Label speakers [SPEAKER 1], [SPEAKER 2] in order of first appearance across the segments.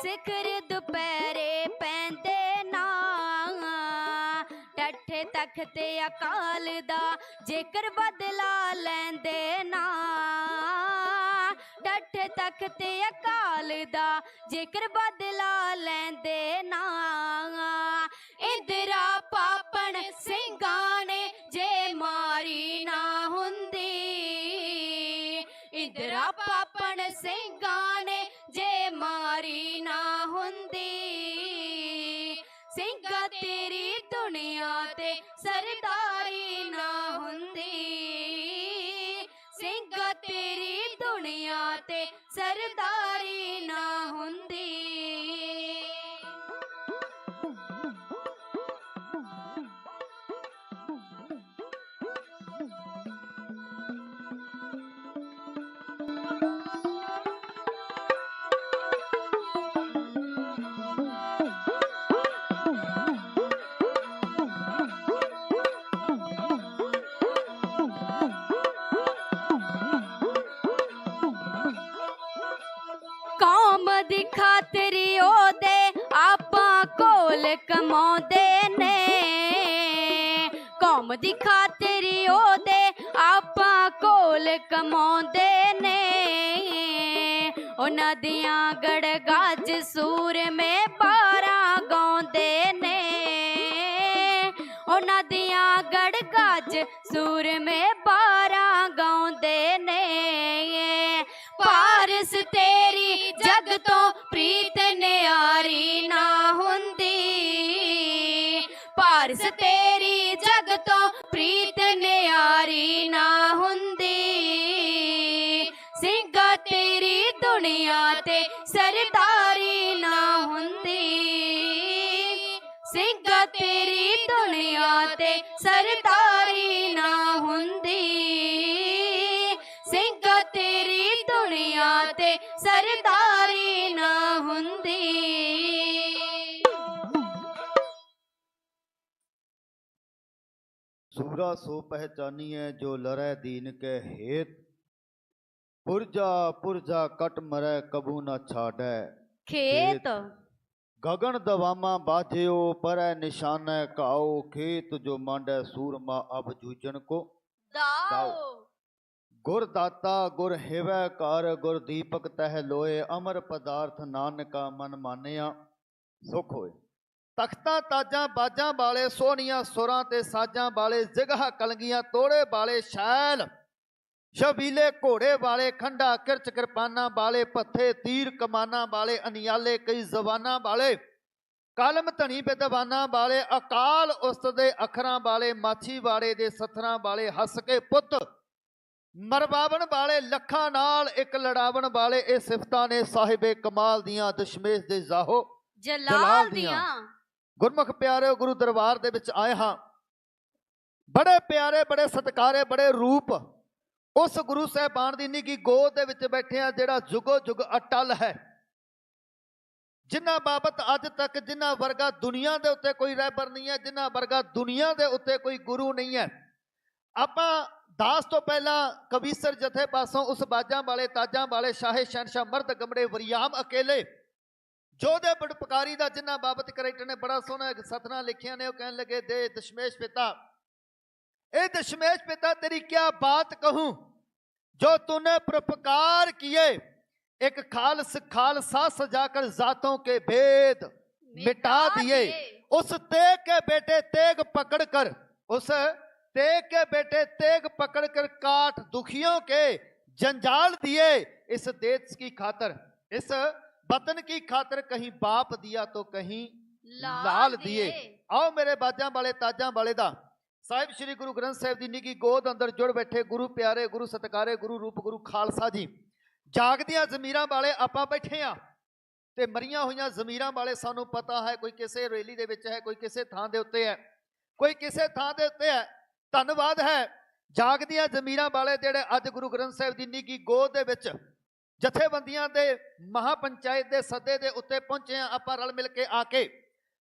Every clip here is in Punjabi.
[SPEAKER 1] ਸਿਖਰ ਦੁਪਹਿਰੇ ਪੈਂਦੇ ਨਾ, ਠੱਠੇ ਤਖਤ ਅਕਾਲ ਦਾ ਜੇਕਰ ਬਦਲਾ ਲੈਂਦੇ ਨਾ, ਠੱਠੇ ਤਖਤ ਅਕਾਲ ਦਾ ਜੇਕਰ ਬਦਲਾ ਲੈਂਦੇ ਨਾ। ਇੰਦਰਾ ਪਾਪਣ ਸਿੰਘਾਂ ਨੇ ਜੇ ਮਾਰੀ ਨਾ ਹੁੰਦੀ, ਇੰਦਰਾ ਪਾਪਣ ਸਿੰਘਾਂ ਨੇ ਜੇ ਮਾਰੀ ਨਾ ਹੁੰਦੀ, ਸਿੰਘਾਂ ਤੇਰੀ ਦੁਨੀਆ ਤੇ ਸਰਦਾਰੀ ਨਾ ਹੁੰਦੀ, ਸਿੰਘਾਂ ਤੇਰੀ ਦੁਨੀਆ ਤੇ ਸਰਦਾਰੀ ਨਾ ਹੁੰਦੀ। ਕੌਮ ਦੀ ਖਾਤਰ ਉਹਦੇ ਆਪਾਂ ਕੋਲ ਕਮਾਉਂਦੇ ਨੇ, ਕੌਮ ਦੀ ਖਾਤਰ ਉਹਦੇ ਆਪਾਂ ਕੋਲ ਕਮਾਉਂਦੇ ਨੇ, ਉਹਨਾਂ ਦੀਆਂ ਗੜਗੱਜ ਸੂਰਮੇ 12 ਗਾਉਂਦੇ ਨੇ, ਉਹਨਾਂ ਦੀਆਂ ਗੜਗੱਜ ਸੂਰਮੇ 12 ਗਾਉਂਦੇ ਨੇ। ਪਾਰਸ ਤੇਰੀ ਜਗ ਤੋਂ ਪ੍ਰੀਤ ਨਿਆਰੀ ਨਾ ਹੁੰਦੀ, ਪਾਰਸ ਤੇਰੀ ਜਗ ਤੋਂ ਪ੍ਰੀਤ ਨਿਆਰੀ ਨਾ ਹੁੰਦੀ, ਸਿੰਘਾਂ ਤੇਰੀ ਦੁਨੀਆ ਤੇ ਸਰਦਾਰੀ ਨਾ ਹੁੰਦੀ, ਸਿੰਘਾਂ ਤੇਰੀ ਦੁਨੀਆ ਤੇ ਸਰਦਾਰੀ ਨਾ ਹੁੰਦੀ, ਸਿੰਘਾਂ ਤੇਰੀ ਦੁਨੀਆ ਤੇ ਸਰਦਾਰੀ ਨਾ ਹੁੰਦੀ।
[SPEAKER 2] सूरा सो पहचानिए जो लरै दीन के हेत, पुरजा पुरजा कट मरै कबू न छाड़ै
[SPEAKER 1] खेत।
[SPEAKER 2] गगन दवामा बाझियो परै निशानै काओ, खेत जो मांडै सूरमा अब जूझन को दाओ। गुर दाता गुर हेवै कार, गुर दीपक तह लोए, अमर पदार्थ नानका मन मानिया सुख होए। तख्तां ताजां बाजां वाले, सोहणियां सुरां ते साजां वाले, जिगहा कलंगियां तोड़े वाले, शैल शबीले घोड़े वाले, खंडा किरच किरपाना वाले, पत्थे तीर कमाना वाले, अनियाले कई जबाना वाले, कलम धनी विद्वाना वाले, अकाल उस्त दे अखरां वाले, माछी वाले दे सथरां वाले, हस के पुत मरवावन वाले, लखां नाल एक लड़ावन वाले। ये सिफतां ने साहिबे कमाल दियां, दशमेश दे जाहो जलाल दियां। गुरमुख प्यारे गुरु दरबार दे विच आए हाँ, बड़े प्यारे बड़े सत्कारे बड़े रूप उस गुरु साहिबान दी निगी गोद दे विच बैठे हैं, जिहड़ा जुगो जुग अटल है, जिन्हां बाबत अज तक जिन्हां वर्गा दुनिया दे उत्ते कोई रहबर नहीं है, जिन्हां वर्गा दुनिया दे उत्ते कोई गुरु नहीं है। आपां दास तो पहला कवीसर जथे पासों उस बाजां वाले ताजां वाले, शाहे शहनशाह मर्द गमड़े वरियाम अकेले, जोधे बड़पकारी दा जिन्हां बाबत करेक्टर ने बड़ा सोहना सतना लिखिया ने, कहने लगे दे दशमेश पिता, ए दशमेश पिता तेरी क्या बात कहूं, जो तूने परोपकार किए, एक खालसा सजाकर जातों के भेद मिटा दिए। उस तेग के बेटे तेग पकड़कर, उस तेग के बेटे तेग पकड़कर काट दुखियों के जंजाल दिए, इस देश की खातर, इस वतन की खातर, कहीं बाप दिया तो कहीं लाल दिए। आओ मेरे बाजां वाले ताजां वाले दा साहिब श्री गुरु ग्रंथ साहिब दी निगी गोद अंदर जुड़ बैठे गुरु प्यारे गुरु सत्कारे गुरु रूप गुरु खालसा जी, जागदियां जमीरां वाले आपां बैठे आ ते मरियां होईयां जमीरां वाले सानू पता है, कोई किसे रैली दे विच है, कोई किसे थां दे उत्ते है, कोई किसे थां दे उत्ते है। धन्नवाद है जागदियां जमीरां वाले जिहड़े अज गुरु ग्रंथ साहिब दी निगी गोद दे विच जथेबंदियां दे महापंचायत दे सदे दे उत्ते पहुंचे हैं। आपां रल मिल के आके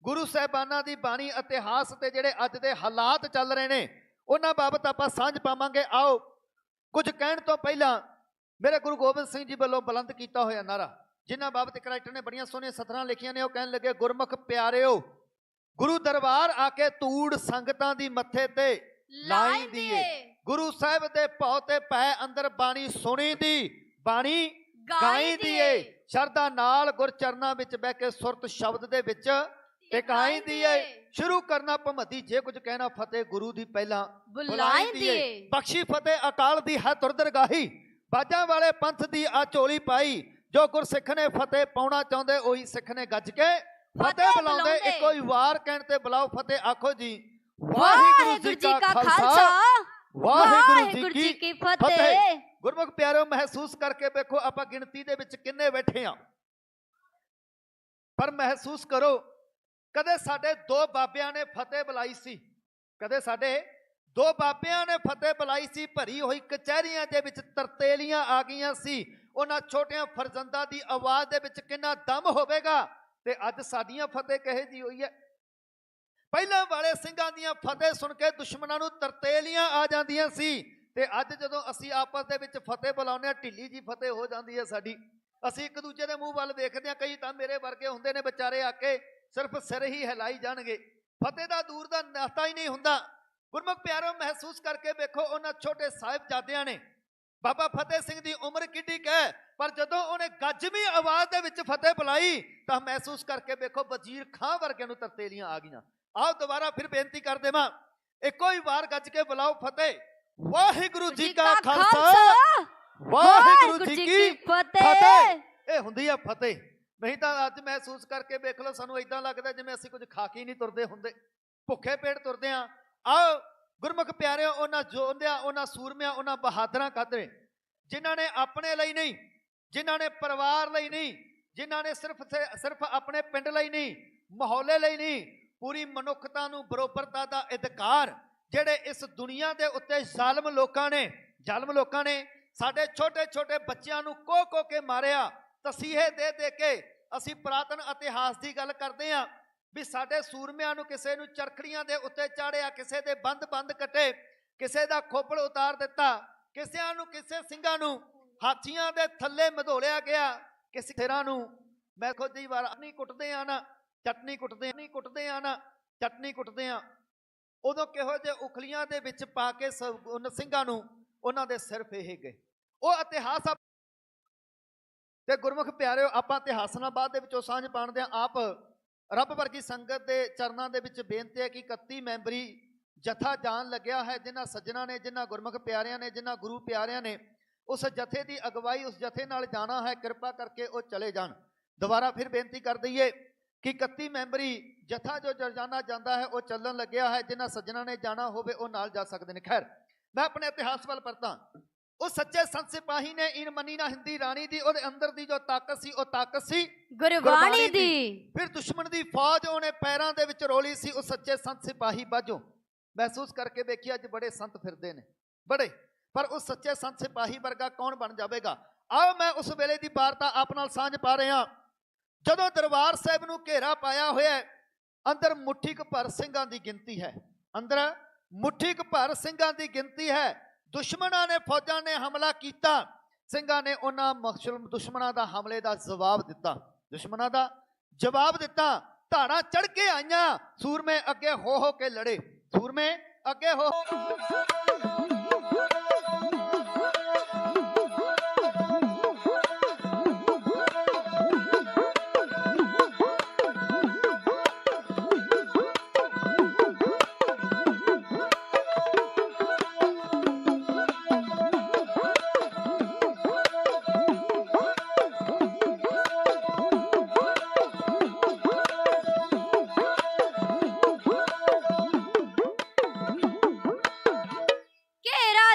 [SPEAKER 2] गुरु साहिबाना दी बाणी इतिहास ते जिहड़े अज दे हालात चल रहे ने उन्हां बाबत आपां सांझ पावांगे। आओ कुछ कहण तो पहला मेरे गुरु गोबिंद सिंह जी वालों बुलंद किया होया नारा ਜਿਨ੍ਹਾਂ ਬਾਬਤ ਇੱਕ ਰਾਈਟਰ ਨੇ ਬੜੀਆਂ ਸੋਹਣੀਆਂ ਸਤਰਾਂ ਲਿਖੀਆਂ ਨੇ। ਉਹ ਕਹਿਣ ਲੱਗੇ, ਗੁਰਮੁਖ ਪਿਆਰਿਓ ਗੁਰੂ ਦਰਬਾਰ ਆ ਕੇ ਧੂੜ ਸੰਗਤਾਂ ਦੀ ਮੱਥੇ ਤੇ ਲਾਈ ਦੀਏ। ਗੁਰੂ ਸਾਹਿਬ ਦੇ ਭਉ ਤੇ ਪੈ ਅੰਦਰ ਬਾਣੀ ਸੁਣੀ ਦੀ, ਬਾਣੀ ਗਾਈ ਦੀਏ। ਸ਼ਰਧਾ ਨਾਲ ਗੁਰਚਰਨਾਂ ਵਿੱਚ ਬਹਿ ਕੇ ਸੁਰਤ ਸ਼ਬਦ ਦੇ ਵਿੱਚ ਟਿਕਾਈ ਦੀਏ। ਸ਼ੁਰੂ ਕਰਨਾ ਭਮਤੀ, ਜੇ ਕੁਝ ਕਹਿਣਾ ਫਤਿਹ ਗੁਰੂ ਦੀ ਪਹਿਲਾਂ ਬੁਲਾਈ ਦੀਏ। ਬਖਸ਼ੀ ਫਤਿਹ ਅਕਾਲ ਦੀ ਹੈ ਦੁਰਦਰਗਾਹੀ, ਬਾਜਾਂ ਵਾਲੇ ਪੰਥ ਦੀ ਆ ਝੋਲੀ ਪਾਈ। ਜੋ ਗੁਰਸਿੱਖ ਨੇ ਫਤਿਹ ਪਾਉਣਾ ਚਾਹੁੰਦੇ ਉਹੀ ਸਿੱਖ ਨੇ ਗੱਜ ਕੇ ਫਤਿਹ ਬੁਲਾਉਂਦੇ। ਇੱਕੋ ਹੀ ਵਾਰ ਕਹਿਣ ਤੇ ਬੁਲਾਓ ਫਤਿਹ, ਆਖੋ ਜੀ ਵਾਹਿਗੁਰੂ ਜੀ ਕਾ ਖਾਲਸਾ ਵਾਹਿਗੁਰੂ ਜੀ ਕੀ ਫਤਿਹ। ਗੁਰਮੁਖ ਪਿਆਰਿਓ, ਮਹਿਸੂਸ ਕਰਕੇ ਵੇਖੋ ਆਪਾਂ ਗਿਣਤੀ ਦੇ ਵਿੱਚ ਕਿੰਨੇ ਬੈਠੇ ਆ, ਪਰ ਮਹਿਸੂਸ ਕਰੋ ਕਦੇ ਸਾਡੇ ਦੋ ਬਾਬਿਆਂ ਨੇ ਫਤਿਹ ਬੁਲਾਈ ਸੀ, ਕਦੇ ਸਾਡੇ ਦੋ ਬਾਬਿਆਂ ਨੇ ਫਤਿਹ ਬੁਲਾਈ ਸੀ। ਭਰੀ ਹੋਈ ਕਚਹਿਰੀਆਂ ਦੇ ਵਿੱਚ ਤਰਤੇਲੀਆਂ ਆ ਗਈਆਂ ਸੀ। ਉਹਨਾਂ ਛੋਟਿਆਂ ਫਰਜ਼ੰਦਾਂ ਦੀ ਆਵਾਜ਼ ਦੇ ਵਿੱਚ ਕਿੰਨਾ ਦਮ ਹੋਵੇਗਾ। ਤੇ ਅੱਜ ਸਾਡੀਆਂ ਫਤਿਹ ਕਹੇ ਜੀ ਹੋਈ ਹੈ। ਪਹਿਲਾਂ ਵਾਲੇ ਸਿੰਘਾਂ ਦੀਆਂ ਫਤਿਹ ਸੁਣ ਕੇ ਦੁਸ਼ਮਣਾਂ ਨੂੰ ਤਰਤੇਲੀਆਂ ਆ ਜਾਂਦੀਆਂ ਸੀ, ਤੇ ਅੱਜ ਜਦੋਂ ਅਸੀਂ ਆਪਸ ਦੇ ਵਿੱਚ ਫਤਿਹ ਬੁਲਾਉਂਦੇ ਹਾਂ ਢਿੱਲੀ ਜੀ ਫਤਿਹ ਹੋ ਜਾਂਦੀ ਹੈ ਸਾਡੀ। ਅਸੀਂ ਇੱਕ ਦੂਜੇ ਦੇ ਮੂੰਹ ਵੱਲ ਵੇਖਦੇ ਹਾਂ, ਕਈ ਤਾਂ ਮੇਰੇ ਵਰਗੇ ਹੁੰਦੇ ਨੇ ਵਿਚਾਰੇ ਆ ਕੇ ਸਿਰਫ ਸਿਰ ਹੀ ਹਿਲਾਈ ਜਾਣਗੇ, ਫਤਿਹ ਦਾ ਦੂਰ ਦਾ ਨਾਤਾ ਹੀ ਨਹੀਂ ਹੁੰਦਾ। ਗੁਰਮੁਖ ਪਿਆਰਿਓ, ਮਹਿਸੂਸ ਕਰਕੇ ਵੇਖੋ ਉਹਨਾਂ ਛੋਟੇ ਸਾਹਿਬਜ਼ਾਦਿਆਂ ਨੇ, ਬਾਬਾ ਫਤਿਹ ਸਿੰਘ ਦੀ ਉਮਰ ਕਿੱਡੀ ਹੈ, ਪਰ ਜਦੋਂ ਉਹਨੇ ਗੱਜਵੀਂ ਆਵਾਜ਼ ਦੇ ਵਿੱਚ ਫਤਿਹ ਬੁਲਾਈ ਤਾਂ ਮਹਿਸੂਸ ਕਰਕੇ ਵੇਖੋ ਵਜ਼ੀਰ ਖਾਂ ਵਰਗਿਆਂ ਨੂੰ ਤਰਤੇਲੀਆਂ ਆ ਗਈਆਂ। ਆਓ ਦੁਬਾਰਾ ਫਿਰ ਬੇਨਤੀ ਕਰ ਦੇਵਾਂ, ਇੱਕੋ ਹੀ ਵਾਰ ਗੱਜ ਕੇ ਬੁਲਾਓ ਫਤਿਹ, ਵਾਹਿਗੁਰੂ ਜੀ ਕਾ ਖਾਲਸਾ ਵਾਹਿਗੁਰੂ ਜੀ ਕੀ ਫਤਿਹ। ਇਹ ਹੁੰਦੀ ਆ ਫਤਿਹ। ਨਹੀਂ ਤਾਂ ਅੱਜ ਮਹਿਸੂਸ ਕਰਕੇ ਵੇਖ ਲਓ, ਸਾਨੂੰ ਏਦਾਂ ਲੱਗਦਾ ਜਿਵੇਂ ਅਸੀਂ ਕੁਝ ਖਾ ਕੇ ਨਹੀਂ ਤੁਰਦੇ ਹੁੰਦੇ, ਭੁੱਖੇ ਪੇਟ ਤੁਰਦੇ ਆ। ਆਓ ਗੁਰਮੁਖ ਪਿਆਰਿਓ, ਉਹਨਾਂ ਯੋਧਿਆਂ, ਉਹਨਾਂ ਸੂਰਮਿਆਂ, ਉਹਨਾਂ ਬਹਾਦਰਾਂ ਖਾਤਰ ਜਿਨ੍ਹਾਂ ਨੇ ਆਪਣੇ ਲਈ ਨਹੀਂ, ਜਿਨ੍ਹਾਂ ਨੇ ਪਰਿਵਾਰ ਲਈ ਨਹੀਂ, ਜਿਨ੍ਹਾਂ ਨੇ ਸਿਰਫ ਆਪਣੇ ਪਿੰਡ ਲਈ ਨਹੀਂ, ਮੁਹੱਲੇ ਲਈ ਨਹੀਂ, ਪੂਰੀ ਮਨੁੱਖਤਾ ਨੂੰ ਬਰੋਬਰਤਾ ਦਾ ਅਧਿਕਾਰ, ਜਿਹੜੇ ਇਸ ਦੁਨੀਆ ਦੇ ਉੱਤੇ ਜ਼ਾਲਮ ਲੋਕਾਂ ਨੇ ਸਾਡੇ ਛੋਟੇ ਛੋਟੇ ਬੱਚਿਆਂ ਨੂੰ ਕੋਹ ਕੇ ਮਾਰਿਆ। ਤਸੀਹੇ ਦੇ ਦੇ ਕੇ ਅਸੀਂ ਪੁਰਾਤਨ ਇਤਿਹਾਸ ਦੀ ਗੱਲ ਕਰਦੇ ਹਾਂ ਵੀ ਸਾਡੇ ਸੂਰਮਿਆਂ ਨੂੰ ਕਿਸੇ ਨੂੰ ਚਰਖੜੀਆਂ ਦੇ ਉੱਤੇ ਚਾੜਿਆ, ਕਿਸੇ ਦੇ ਬੰਦ ਕੱਟੇ, ਕਿਸੇ ਦਾ ਖੋਪੜ ਉਤਾਰ ਦਿੱਤਾ, ਕਿਸੇ ਸਿੰਘਾਂ ਨੂੰ ਹਾਥੀਆਂ ਦੇ ਥੱਲੇ ਮਧੋਲਿਆ ਗਿਆ, ਕਿਸੇ ਸਿਰਾਂ ਨੂੰ ਮੈਂ ਖੁਦ ਹੀ ਵਾਰ ਨਹੀਂ ਕੁੱਟਦੇ ਆ ਨਾ ਚਟਨੀ ਕੁੱਟਦੇ ਆ, ਉਦੋਂ ਕਿਹੋ ਜਿਹੇ ਉਖਲੀਆਂ ਦੇ ਵਿੱਚ ਪਾ ਕੇ ਸਿੰਘਾਂ ਨੂੰ ਉਹਨਾਂ ਦੇ ਸਿਰ ਫੇਹੇ ਗਏ। ਉਹ ਇਤਿਹਾਸ। ਤੇ ਗੁਰਮੁਖ ਪਿਆਰਿਓ, ਆਪਾਂ ਇਤਿਹਾਸ ਨਾਲ ਬਾਅਦ ਦੇ ਵਿੱਚੋਂ ਸਾਂਝ ਪਾਣਦੇ ਆ। ਆਪ ਰੱਬ ਵਰਗੀ ਸੰਗਤ ਦੇ ਚਰਨਾਂ ਦੇ ਵਿੱਚ ਬੇਨਤੀ ਹੈ ਕਿ 31 ਮੈਂਬਰੀ ਜਥਾ ਜਾਣ ਲੱਗਿਆ ਹੈ। ਜਿਨ੍ਹਾਂ ਸੱਜਣਾ ਨੇ, ਜਿਨ੍ਹਾਂ ਗੁਰਮੁਖ ਪਿਆਰਿਆਂ ਨੇ, ਜਿਨ੍ਹਾਂ ਗੁਰੂ ਪਿਆਰਿਆਂ ਨੇ ਉਸ ਜਥੇ ਦੀ ਅਗਵਾਈ, ਉਸ ਜਥੇ ਨਾਲ ਜਾਣਾ ਹੈ, ਕਿਰਪਾ ਕਰਕੇ ਉਹ ਚਲੇ ਜਾਣ। ਦੁਬਾਰਾ ਫਿਰ ਬੇਨਤੀ ਕਰ ਦਈਏ ਕਿ 31 ਮੈਂਬਰੀ ਜਥਾ ਜੋ ਰੋਜ਼ਾਨਾ ਜਾਂਦਾ ਹੈ ਉਹ ਚੱਲਣ ਲੱਗਿਆ ਹੈ। ਜਿਨ੍ਹਾਂ ਸੱਜਣਾ ਨੇ ਜਾਣਾ ਹੋਵੇ ਉਹ ਨਾਲ ਜਾ ਸਕਦੇ ਨੇ। ਖੈਰ, ਮੈਂ ਆਪਣੇ ਇਤਿਹਾਸ ਵੱਲ ਪਰਤਾਂ। ਉਹ ਸੱਚੇ ਸੰਤ ਸਿਪਾਹੀ ਨੇ ਇਨ ਮੰਨੀ ਨਾ ਹਿੰਦੀ ਰਾਣੀ ਦੀ, ਉਹਦੇ ਅੰਦਰ ਦੀ ਜੋ ਤਾਕਤ ਸੀ ਉਹ ਤਾਕਤ ਸੀ ਗੁਰਬਾਣੀ ਦੀ। ਫਿਰ ਦੁਸ਼ਮਣ ਦੀ ਫੌਜ ਉਹਨੇ ਪੈਰਾਂ ਦੇ ਵਿੱਚ ਰੋਲੀ ਸੀ ਉਸ ਸੱਚੇ ਸੰਤ ਸਿਪਾਹੀ ਬਾਝੋਂ। ਮਹਿਸੂਸ ਕਰਕੇ ਵੇਖਿਆ ਅੱਜ ਬੜੇ ਸੰਤ ਫਿਰਦੇ ਨੇ ਬੜੇ, ਪਰ ਉਸ ਸੱਚੇ ਸੰਤ ਸਿਪਾਹੀ ਵਰਗਾ ਕੌਣ ਬਣ ਜਾਵੇਗਾ। ਆਓ ਮੈਂ ਉਸ ਵੇਲੇ ਦੀ ਵਾਰਤਾ ਆਪ ਨਾਲ ਸਾਂਝ ਪਾ ਰਿਹਾ। ਜਦੋਂ ਦਰਬਾਰ ਸਾਹਿਬ ਨੂੰ ਘੇਰਾ ਪਾਇਆ ਹੋਇਆ, ਅੰਦਰ ਮੁੱਠੀ ਕੁ ਭਰ ਸਿੰਘਾਂ ਦੀ ਗਿਣਤੀ ਹੈ, ਅੰਦਰ ਮੁੱਠੀ ਕੁ ਭਰ ਸਿੰਘਾਂ ਦੀ ਗਿਣਤੀ ਹੈ। ਦੁਸ਼ਮਣਾਂ ਨੇ, ਫੌਜਾਂ ਨੇ ਹਮਲਾ ਕੀਤਾ, ਸਿੰਘਾਂ ਨੇ ਉਹਨਾਂ ਦੁਸ਼ਮਣਾਂ ਦਾ ਹਮਲੇ ਦਾ ਜਵਾਬ ਦਿੱਤਾ। ਧਾੜਾਂ ਚੜ ਕੇ ਆਈਆਂ, ਸੂਰਮੇ ਅੱਗੇ ਹੋ ਕੇ ਲੜੇ, ਸੂਰਮੇ ਅੱਗੇ ਹੋ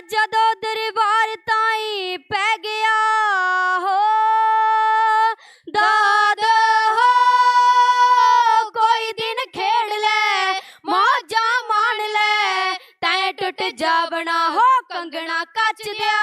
[SPEAKER 1] ਜਦੋਂ ਦਰਬਾਰ ਤਾਈਂ ਪੈ ਗਿਆ ਹੋ ਦਾਦ ਹੋ, ਕੋਈ ਦਿਨ ਖੇਡ ਲੈ ਮੌਜਾਂ ਮਾਣ ਲੈ, ਤੈਂ ਟੁੱਟ ਜਾਵਣਾ ਹੋ ਕੰਗਣਾ ਕੱਚ ਦਿਆ।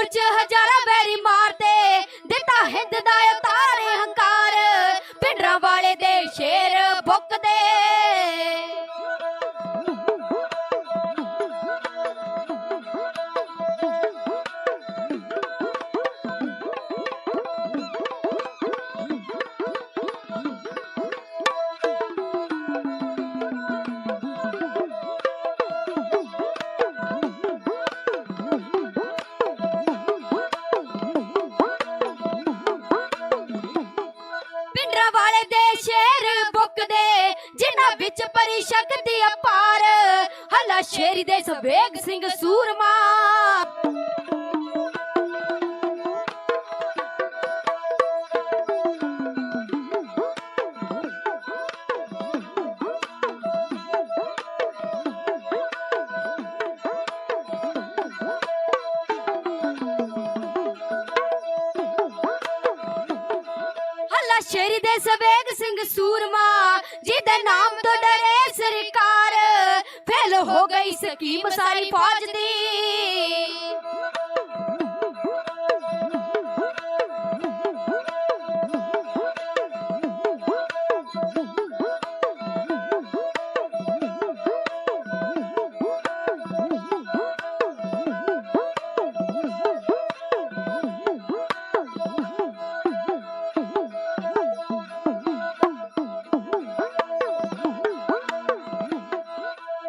[SPEAKER 1] ਚ ਹਜ਼ਾਰਾਂ ਬੈਰੀ ਮਾਰਦੇ ਦਿੱਤਾ ਹਿੰਦ ਦਾ ਉਤਾਰੇ ਹੰਕਾਰ ਪਿੰਡਰਾਂ ਵਾਲੇ ਦੇ ਸ਼ੇਰ ਬੁੱਕਦੇ ਪਿੰਡਰਾਂ ਵਾਲੇ ਦੇ ਸ਼ੇਰ ਬੁੱਕਦੇ ਜਿਨ੍ਹਾਂ ਵਿੱਚ ਪਰੀ ਸ਼ਕਤੀ ਅਪਾਰ ਹੱਲਾ ਸ਼ੇਰੀ ਦੇ ਸਵੇਗ ਸਿੰਘ ਸੂਰਮਾ ਹੱਲਾ ਸ਼ੇਰੀ ਦੇ ਸਵੇਗ ਸਿੰਘ ਸੂਰਮਾ ਜਿਹਦੇ ਨਾਮ ਤੋਂ ਡਰੇ ਸਰਕਾਰ ਫੇਲ ਹੋ ਗਈ ਸਕੀਮ ਸਾਰੀ ਫੌਜ ਦੀ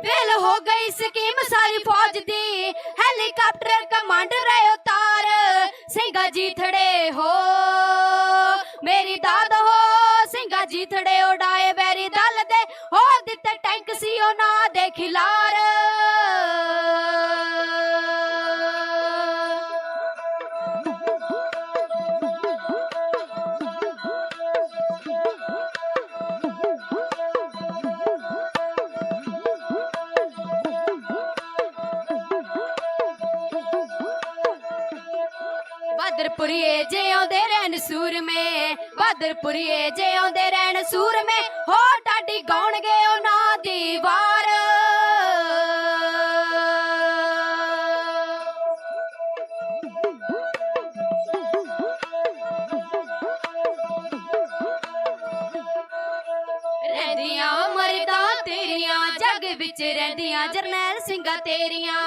[SPEAKER 1] ਫੇਲ ਹੋ ਗਈ ਸਕੀਮ ਸਾਰੀ ਫੌਜ ਦੀ ਹੈਲੀਕਾਪਟਰ ਕਮਾਂਡਰ ਉਤਾਰ ਸਿੰਘਾ ਜੀ ਥੜੇ ਹੋ ਮੇਰੀ ਦਾਦ ਹੋ ਸਿੰਘਾ ਜੀ ਥੜੇ ਉਡਾਏ ਬੈਰੀ ਦਲ ਦੇ ਹੋ ਦਿੱਤੇ ਟੈਂਕ ਸੀ ਉਹਨਾਂ ਦੇ ਖਿਲਾਰ ਬਹਾਦਰਪੁਰੀਏ ਜੇ ਆਉਂਦੇ ਰਹਿਣ ਸੂਰਮੇ ਬਹਾਦਰਪੁਰੀਏ ਜੇ ਆਉਂਦੇ ਰਹਿਣ ਸੂਰਮੇ ਹੋ ਡਾਡੀ ਗਾਉਣਗੇ ਉਹਨਾਂ ਦੀ ਵਾਰ ਰਹਿੰਦੀਆਂ ਮਰਦਾਂ ਤੇਰੀਆਂ ਜੱਗ ਵਿੱਚ ਰਹਿੰਦੀਆਂ ਜਰਨੈਲ ਸਿੰਘਾਂ ਤੇਰੀਆਂ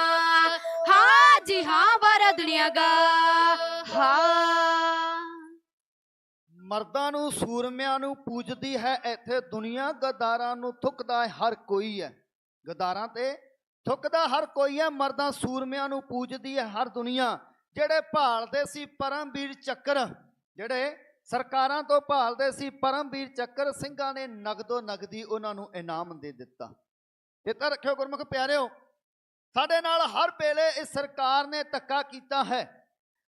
[SPEAKER 1] ਹਾਂ ਜੀ ਹਾਂ ਵਾਰਾ ਦੁਨੀਆ ਗਾ ਹਾਂ
[SPEAKER 2] ਮਰਦਾਂ ਨੂੰ ਸੂਰਮਿਆਂ ਨੂੰ ਪੂਜਦੀ ਹੈ ਇੱਥੇ ਦੁਨੀਆ ਗਦਾਰਾਂ ਨੂੰ ਥੁੱਕਦਾ ਹਰ ਕੋਈ ਹੈ ਗਦਾਰਾਂ ਤੇ ਥੁੱਕਦਾ ਹਰ ਕੋਈ ਹੈ ਮਰਦਾਂ ਸੂਰਮਿਆਂ ਨੂੰ ਪੂਜਦੀ ਹੈ ਹਰ ਦੁਨੀਆ ਜਿਹੜੇ ਭਾਲਦੇ ਸੀ ਪਰਮਵੀਰ ਚੱਕਰ ਜਿਹੜੇ ਸਰਕਾਰਾਂ ਤੋਂ ਭਾਲਦੇ ਸੀ ਪਰਮਵੀਰ ਚੱਕਰ ਸਿੰਘਾਂ ਨੇ ਨਗਦੋ ਨਗਦੀ ਉਹਨਾਂ ਨੂੰ ਇਨਾਮ ਦੇ ਦਿੱਤਾ ਇਹ ਤਾਂ ਰੱਖਿਓ ਗੁਰਮੁਖ ਪਿਆਰਿਓ ਸਾਡੇ ਨਾਲ ਹਰ ਵੇਲੇ ਇਸ ਸਰਕਾਰ ਨੇ ਧੱਕਾ ਕੀਤਾ ਹੈ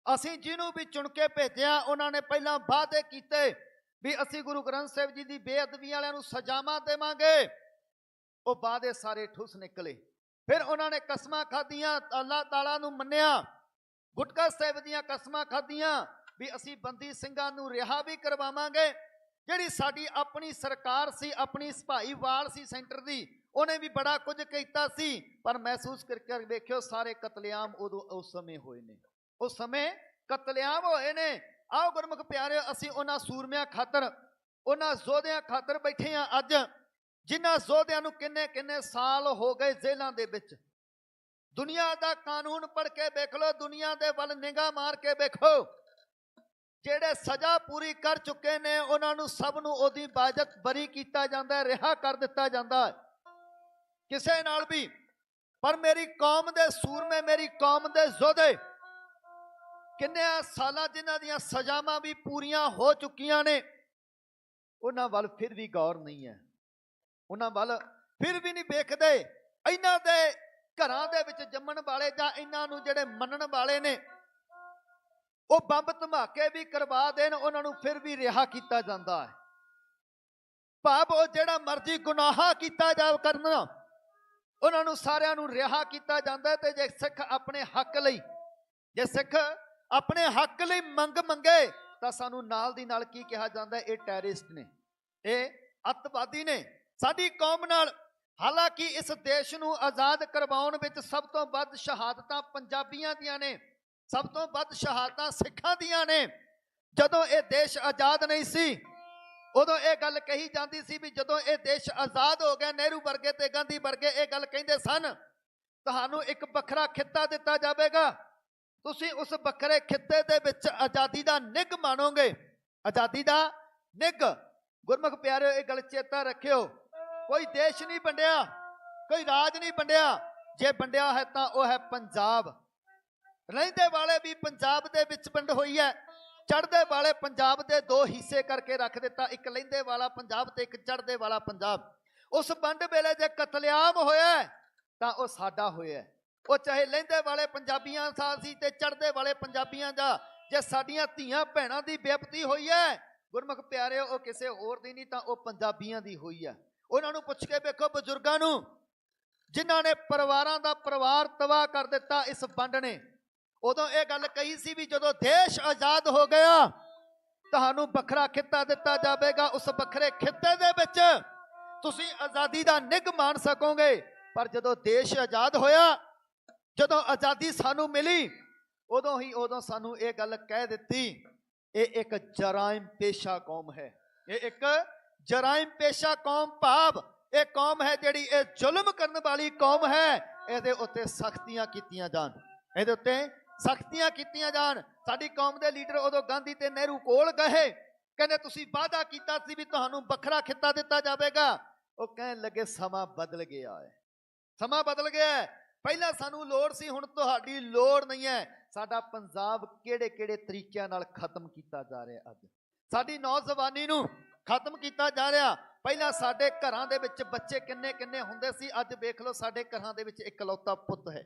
[SPEAKER 2] ਅਸੀਂ ਜਿਹਨੂੰ ਵੀ ਚੁਣ ਕੇ ਭੇਜਿਆ ਉਹਨਾਂ ਨੇ ਪਹਿਲਾਂ ਵਾਅਦੇ ਕੀਤੇ ਵੀ ਅਸੀਂ ਗੁਰੂ ਗ੍ਰੰਥ ਸਾਹਿਬ ਜੀ ਦੀ ਬੇਅਦਬੀ ਵਾਲਿਆਂ ਨੂੰ ਸਜ਼ਾਵਾਂ ਦੇਵਾਂਗੇ ਉਹ ਵਾਅਦੇ ਸਾਰੇ ਠੁੱਸ ਨਿਕਲੇ ਫਿਰ ਉਹਨਾਂ ਨੇ ਕਸਮਾਂ ਖਾਧੀਆਂ ਅੱਲਾਹ ਤਾਲਾ ਨੂੰ ਮੰਨਿਆ ਗੁਟਕਾ ਸਾਹਿਬ ਦੀਆਂ ਕਸਮਾਂ ਖਾਧੀਆਂ ਵੀ ਅਸੀਂ ਬੰਦੀ ਸਿੰਘਾਂ ਨੂੰ ਰਿਹਾ ਵੀ ਕਰਵਾਵਾਂਗੇ ਜਿਹੜੀ ਸਾਡੀ ਆਪਣੀ ਸਰਕਾਰ ਸੀ ਆਪਣੀ ਭਾਈਵਾਲ ਸੀ ਸੈਂਟਰ ਦੀ ਉਹਨੇ ਵੀ ਬੜਾ ਕੁਝ ਕੀਤਾ ਸੀ ਪਰ ਮਹਿਸੂਸ ਕਰਕੇ ਵੇਖਿਓ ਸਾਰੇ ਕਤਲੇਆਮ ਉਦੋਂ ਉਸ ਸਮੇਂ ਹੋਏ ਨੇ ਉਸ ਸਮੇਂ ਕਤਲੇਆਮ ਹੋਏ ਨੇ ਆਓ ਗੁਰਮੁਖ ਪਿਆਰਿਓ ਅਸੀਂ ਉਹਨਾਂ ਸੂਰਮਿਆਂ ਖਾਤਰ ਉਹਨਾਂ ਯੋਧਿਆਂ ਖਾਤਰ ਬੈਠੇ ਹਾਂ ਅੱਜ ਜਿਨ੍ਹਾਂ ਯੋਧਿਆਂ ਨੂੰ ਕਿੰਨੇ ਕਿੰਨੇ ਸਾਲ ਹੋ ਗਏ ਜੇਲ੍ਹਾਂ ਦੇ ਵਿੱਚ ਦੁਨੀਆ ਦਾ ਕਾਨੂੰਨ ਪੜ੍ਹ ਕੇ ਵੇਖ ਲਓ ਦੁਨੀਆ ਦੇ ਵੱਲ ਨਿਗਾਹ ਮਾਰ ਕੇ ਵੇਖੋ ਜਿਹੜੇ ਸਜ਼ਾ ਪੂਰੀ ਕਰ ਚੁੱਕੇ ਨੇ ਉਹਨਾਂ ਨੂੰ ਸਭ ਨੂੰ ਉਹਦੀ ਇਬਾਜ਼ਤ ਬਰੀ ਕੀਤਾ ਜਾਂਦਾ ਰਿਹਾ ਕਰ ਦਿੱਤਾ ਜਾਂਦਾ ਕਿਸੇ ਨਾਲ ਵੀ ਪਰ ਮੇਰੀ ਕੌਮ ਦੇ ਸੂਰਮੇ ਮੇਰੀ ਕੌਮ ਦੇ ਯੋਧੇ ਕਿੰਨਿਆਂ ਸਾਲਾਂ ਜਿਨ੍ਹਾਂ ਦੀਆਂ ਸਜ਼ਾਵਾਂ ਵੀ ਪੂਰੀਆਂ ਹੋ ਚੁੱਕੀਆਂ ਨੇ ਉਹਨਾਂ ਵੱਲ ਫਿਰ ਵੀ ਗੌਰ ਨਹੀਂ ਹੈ ਉਹਨਾਂ ਵੱਲ ਫਿਰ ਵੀ ਨਹੀਂ ਵੇਖਦੇ ਇਹਨਾਂ ਦੇ ਘਰਾਂ ਦੇ ਵਿੱਚ ਜੰਮਣ ਵਾਲੇ ਜਾਂ ਇਹਨਾਂ ਨੂੰ ਜਿਹੜੇ ਮੰਨਣ ਵਾਲੇ ਨੇ ਉਹ ਬੰਬ ਧਮਾਕੇ ਵੀ ਕਰਵਾ ਦੇਣ ਉਹਨਾਂ ਨੂੰ ਫਿਰ ਵੀ ਰਿਹਾ ਕੀਤਾ ਜਾਂਦਾ ਹੈ ਭਾਵ ਉਹ ਜਿਹੜਾ ਮਰਜ਼ੀ ਗੁਨਾਹ ਕੀਤਾ ਜਾ ਕਰਨਾ ਉਹਨਾਂ ਨੂੰ ਸਾਰਿਆਂ ਨੂੰ ਰਿਹਾ ਕੀਤਾ ਜਾਂਦਾ ਤੇ ਜੇ ਸਿੱਖ ਆਪਣੇ ਹੱਕ ਲਈ ਜੇ ਸਿੱਖ ਆਪਣੇ ਹੱਕ ਲਈ ਮੰਗ ਮੰਗੇ ਤਾਂ ਸਾਨੂੰ ਨਾਲ ਦੀ ਨਾਲ ਕੀ ਕਿਹਾ ਜਾਂਦਾ ਇਹ ਟੈਰਰਿਸਟ ਨੇ ਇਹ ਅੱਤਵਾਦੀ ਨੇ ਸਾਡੀ ਕੌਮ ਨਾਲ ਹਾਲਾਂਕਿ ਇਸ ਦੇਸ਼ ਨੂੰ ਆਜ਼ਾਦ ਕਰਵਾਉਣ ਵਿੱਚ ਸਭ ਤੋਂ ਵੱਧ ਸ਼ਹਾਦਤਾਂ ਪੰਜਾਬੀਆਂ ਦੀਆਂ ਨੇ ਸਭ ਤੋਂ ਵੱਧ ਸ਼ਹਾਦਤਾਂ ਸਿੱਖਾਂ ਦੀਆਂ ਨੇ। ਜਦੋਂ ਇਹ ਦੇਸ਼ ਆਜ਼ਾਦ ਨਹੀਂ ਸੀ ਉਦੋਂ ਇਹ ਗੱਲ ਕਹੀ ਜਾਂਦੀ ਸੀ ਵੀ ਜਦੋਂ ਇਹ ਦੇਸ਼ ਆਜ਼ਾਦ ਹੋ ਗਿਆ, ਨਹਿਰੂ ਵਰਗੇ ਤੇ ਗਾਂਧੀ ਵਰਗੇ ਇਹ ਗੱਲ ਕਹਿੰਦੇ ਸਨ, ਤੁਹਾਨੂੰ ਇੱਕ ਵੱਖਰਾ ਖਿੱਤਾ ਦਿੱਤਾ ਜਾਵੇਗਾ, ਤੁਸੀਂ ਉਸ ਵੱਖਰੇ ਖਿੱਤੇ ਦੇ ਵਿੱਚ ਆਜ਼ਾਦੀ ਦਾ ਨਿੱਘ ਮਾਣੋਗੇ। ਆਜ਼ਾਦੀ ਦਾ ਨਿੱਘ। ਗੁਰਮੁਖ ਪਿਆਰਿਓ, ਇਹ ਗੱਲ ਚੇਤਾ ਰੱਖਿਓ, ਕੋਈ ਦੇਸ਼ ਨਹੀਂ ਵੰਡਿਆ, ਕੋਈ ਰਾਜ ਨਹੀਂ ਵੰਡਿਆ, ਜੇ ਵੰਡਿਆ ਹੈ ਤਾਂ ਉਹ ਹੈ ਪੰਜਾਬ। ਰਹਿੰਦੇ ਵਾਲੇ ਵੀ ਪੰਜਾਬ ਦੇ ਵਿੱਚ ਵੰਡ ਹੋਈ ਹੈ, ਚੜ੍ਹਦੇ ਵਾਲੇ ਪੰਜਾਬ ਦੇ ਦੋ ਹਿੱਸੇ ਕਰਕੇ ਰੱਖ ਦਿੱਤਾ, ਇੱਕ ਲਹਿੰਦੇ ਵਾਲਾ ਪੰਜਾਬ ਤੇ ਇੱਕ ਚੜ੍ਹਦੇ ਵਾਲਾ ਪੰਜਾਬ। ਉਸ ਵੰਡ ਵੇਲੇ ਜੇ ਕਤਲੇਆਮ ਹੋਇਆ ਤਾਂ ਉਹ ਸਾਡਾ ਹੋਇਆ, ਉਹ ਚਾਹੇ ਲਹਿੰਦੇ ਵਾਲੇ ਪੰਜਾਬੀਆਂ ਦਾ ਸੀ ਤੇ ਚੜ੍ਹਦੇ ਵਾਲੇ ਪੰਜਾਬੀਆਂ ਦਾ। ਜੇ ਸਾਡੀਆਂ ਧੀਆਂ ਭੈਣਾਂ ਦੀ ਬੇਪਤੀ ਹੋਈ ਹੈ ਗੁਰਮੁਖ ਪਿਆਰਿਓ, ਉਹ ਕਿਸੇ ਹੋਰ ਦੀ ਨਹੀਂ ਤਾਂ ਉਹ ਪੰਜਾਬੀਆਂ ਦੀ ਹੋਈ ਹੈ। ਉਹਨਾਂ ਨੂੰ ਪੁੱਛ ਕੇ ਵੇਖੋ, ਬਜ਼ੁਰਗਾਂ ਨੂੰ, ਜਿਨ੍ਹਾਂ ਨੇ ਪਰਿਵਾਰਾਂ ਦਾ ਪਰਿਵਾਰ ਤਬਾਹ ਕਰ ਦਿੱਤਾ ਇਸ ਵੰਡ ਨੇ। ਉਦੋਂ ਇਹ ਗੱਲ ਕਹੀ ਸੀ ਵੀ ਜਦੋਂ ਦੇਸ਼ ਆਜ਼ਾਦ ਹੋ ਗਿਆ ਤੁਹਾਨੂੰ ਵੱਖਰਾ ਖਿੱਤਾ ਦਿੱਤਾ ਜਾਵੇਗਾ, ਉਸ ਵੱਖਰੇ ਖਿੱਤੇ ਦੇ ਵਿੱਚ ਤੁਸੀਂ ਆਜ਼ਾਦੀ ਦਾ ਨਿੱਘ ਮਾਣ ਸਕੋਗੇ। ਪਰ ਜਦੋਂ ਦੇਸ਼ ਆਜ਼ਾਦ ਹੋਇਆ, ਜਦੋਂ ਆਜ਼ਾਦੀ ਸਾਨੂੰ ਮਿਲੀ, ਉਦੋਂ ਸਾਨੂੰ ਇਹ ਗੱਲ ਕਹਿ ਦਿੱਤੀ, ਇਹ ਇੱਕ ਜਰਾਇਮ ਪੇਸ਼ਾ ਕੌਮ ਹੈ। ਇਹ ਇੱਕ ਜਰਾਇਮ ਪੇਸ਼ਾ ਕੌਮ, ਭਾਵ ਇਹ ਕੌਮ ਹੈ ਜਿਹੜੀ ਇਹ ਜ਼ੁਲਮ ਕਰਨ ਵਾਲੀ ਕੌਮ ਹੈ, ਇਹਦੇ ਉੱਤੇ ਸਖਤੀਆਂ ਕੀਤੀਆਂ ਜਾਣ, ਇਹਦੇ ਉੱਤੇ ਸਖਤੀਆਂ ਕੀਤੀਆਂ ਜਾਣ। ਸਾਡੀ ਕੌਮ ਦੇ ਲੀਡਰ ਉਦੋਂ ਗਾਂਧੀ ਤੇ ਨਹਿਰੂ ਕੋਲ ਗਏ, ਕਹਿੰਦੇ ਤੁਸੀਂ ਵਾਅਦਾ ਕੀਤਾ ਸੀ ਵੀ ਤੁਹਾਨੂੰ ਵੱਖਰਾ ਖਿੱਤਾ ਦਿੱਤਾ ਜਾਵੇਗਾ। ਉਹ ਕਹਿਣ ਲੱਗੇ ਸਮਾਂ ਬਦਲ ਗਿਆ ਹੈ, ਸਮਾਂ ਬਦਲ ਗਿਆ ਹੈ, ਪਹਿਲਾਂ ਸਾਨੂੰ ਲੋੜ ਸੀ, ਹੁਣ ਤੁਹਾਡੀ ਲੋੜ ਨਹੀਂ ਹੈ। ਸਾਡਾ ਪੰਜਾਬ ਕਿਹੜੇ ਕਿਹੜੇ ਤਰੀਕਿਆਂ ਨਾਲ ਖਤਮ ਕੀਤਾ ਜਾ ਰਿਹਾ, ਅੱਜ ਸਾਡੀ ਨੌਜਵਾਨੀ ਨੂੰ ਖਤਮ ਕੀਤਾ ਜਾ ਰਿਹਾ। ਪਹਿਲਾਂ ਸਾਡੇ ਘਰਾਂ ਦੇ ਵਿੱਚ ਬੱਚੇ ਕਿੰਨੇ ਕਿੰਨੇ ਹੁੰਦੇ ਸੀ, ਅੱਜ ਵੇਖ ਲਓ ਸਾਡੇ ਘਰਾਂ ਦੇ ਵਿੱਚ ਇਕਲੌਤਾ ਪੁੱਤ ਹੈ,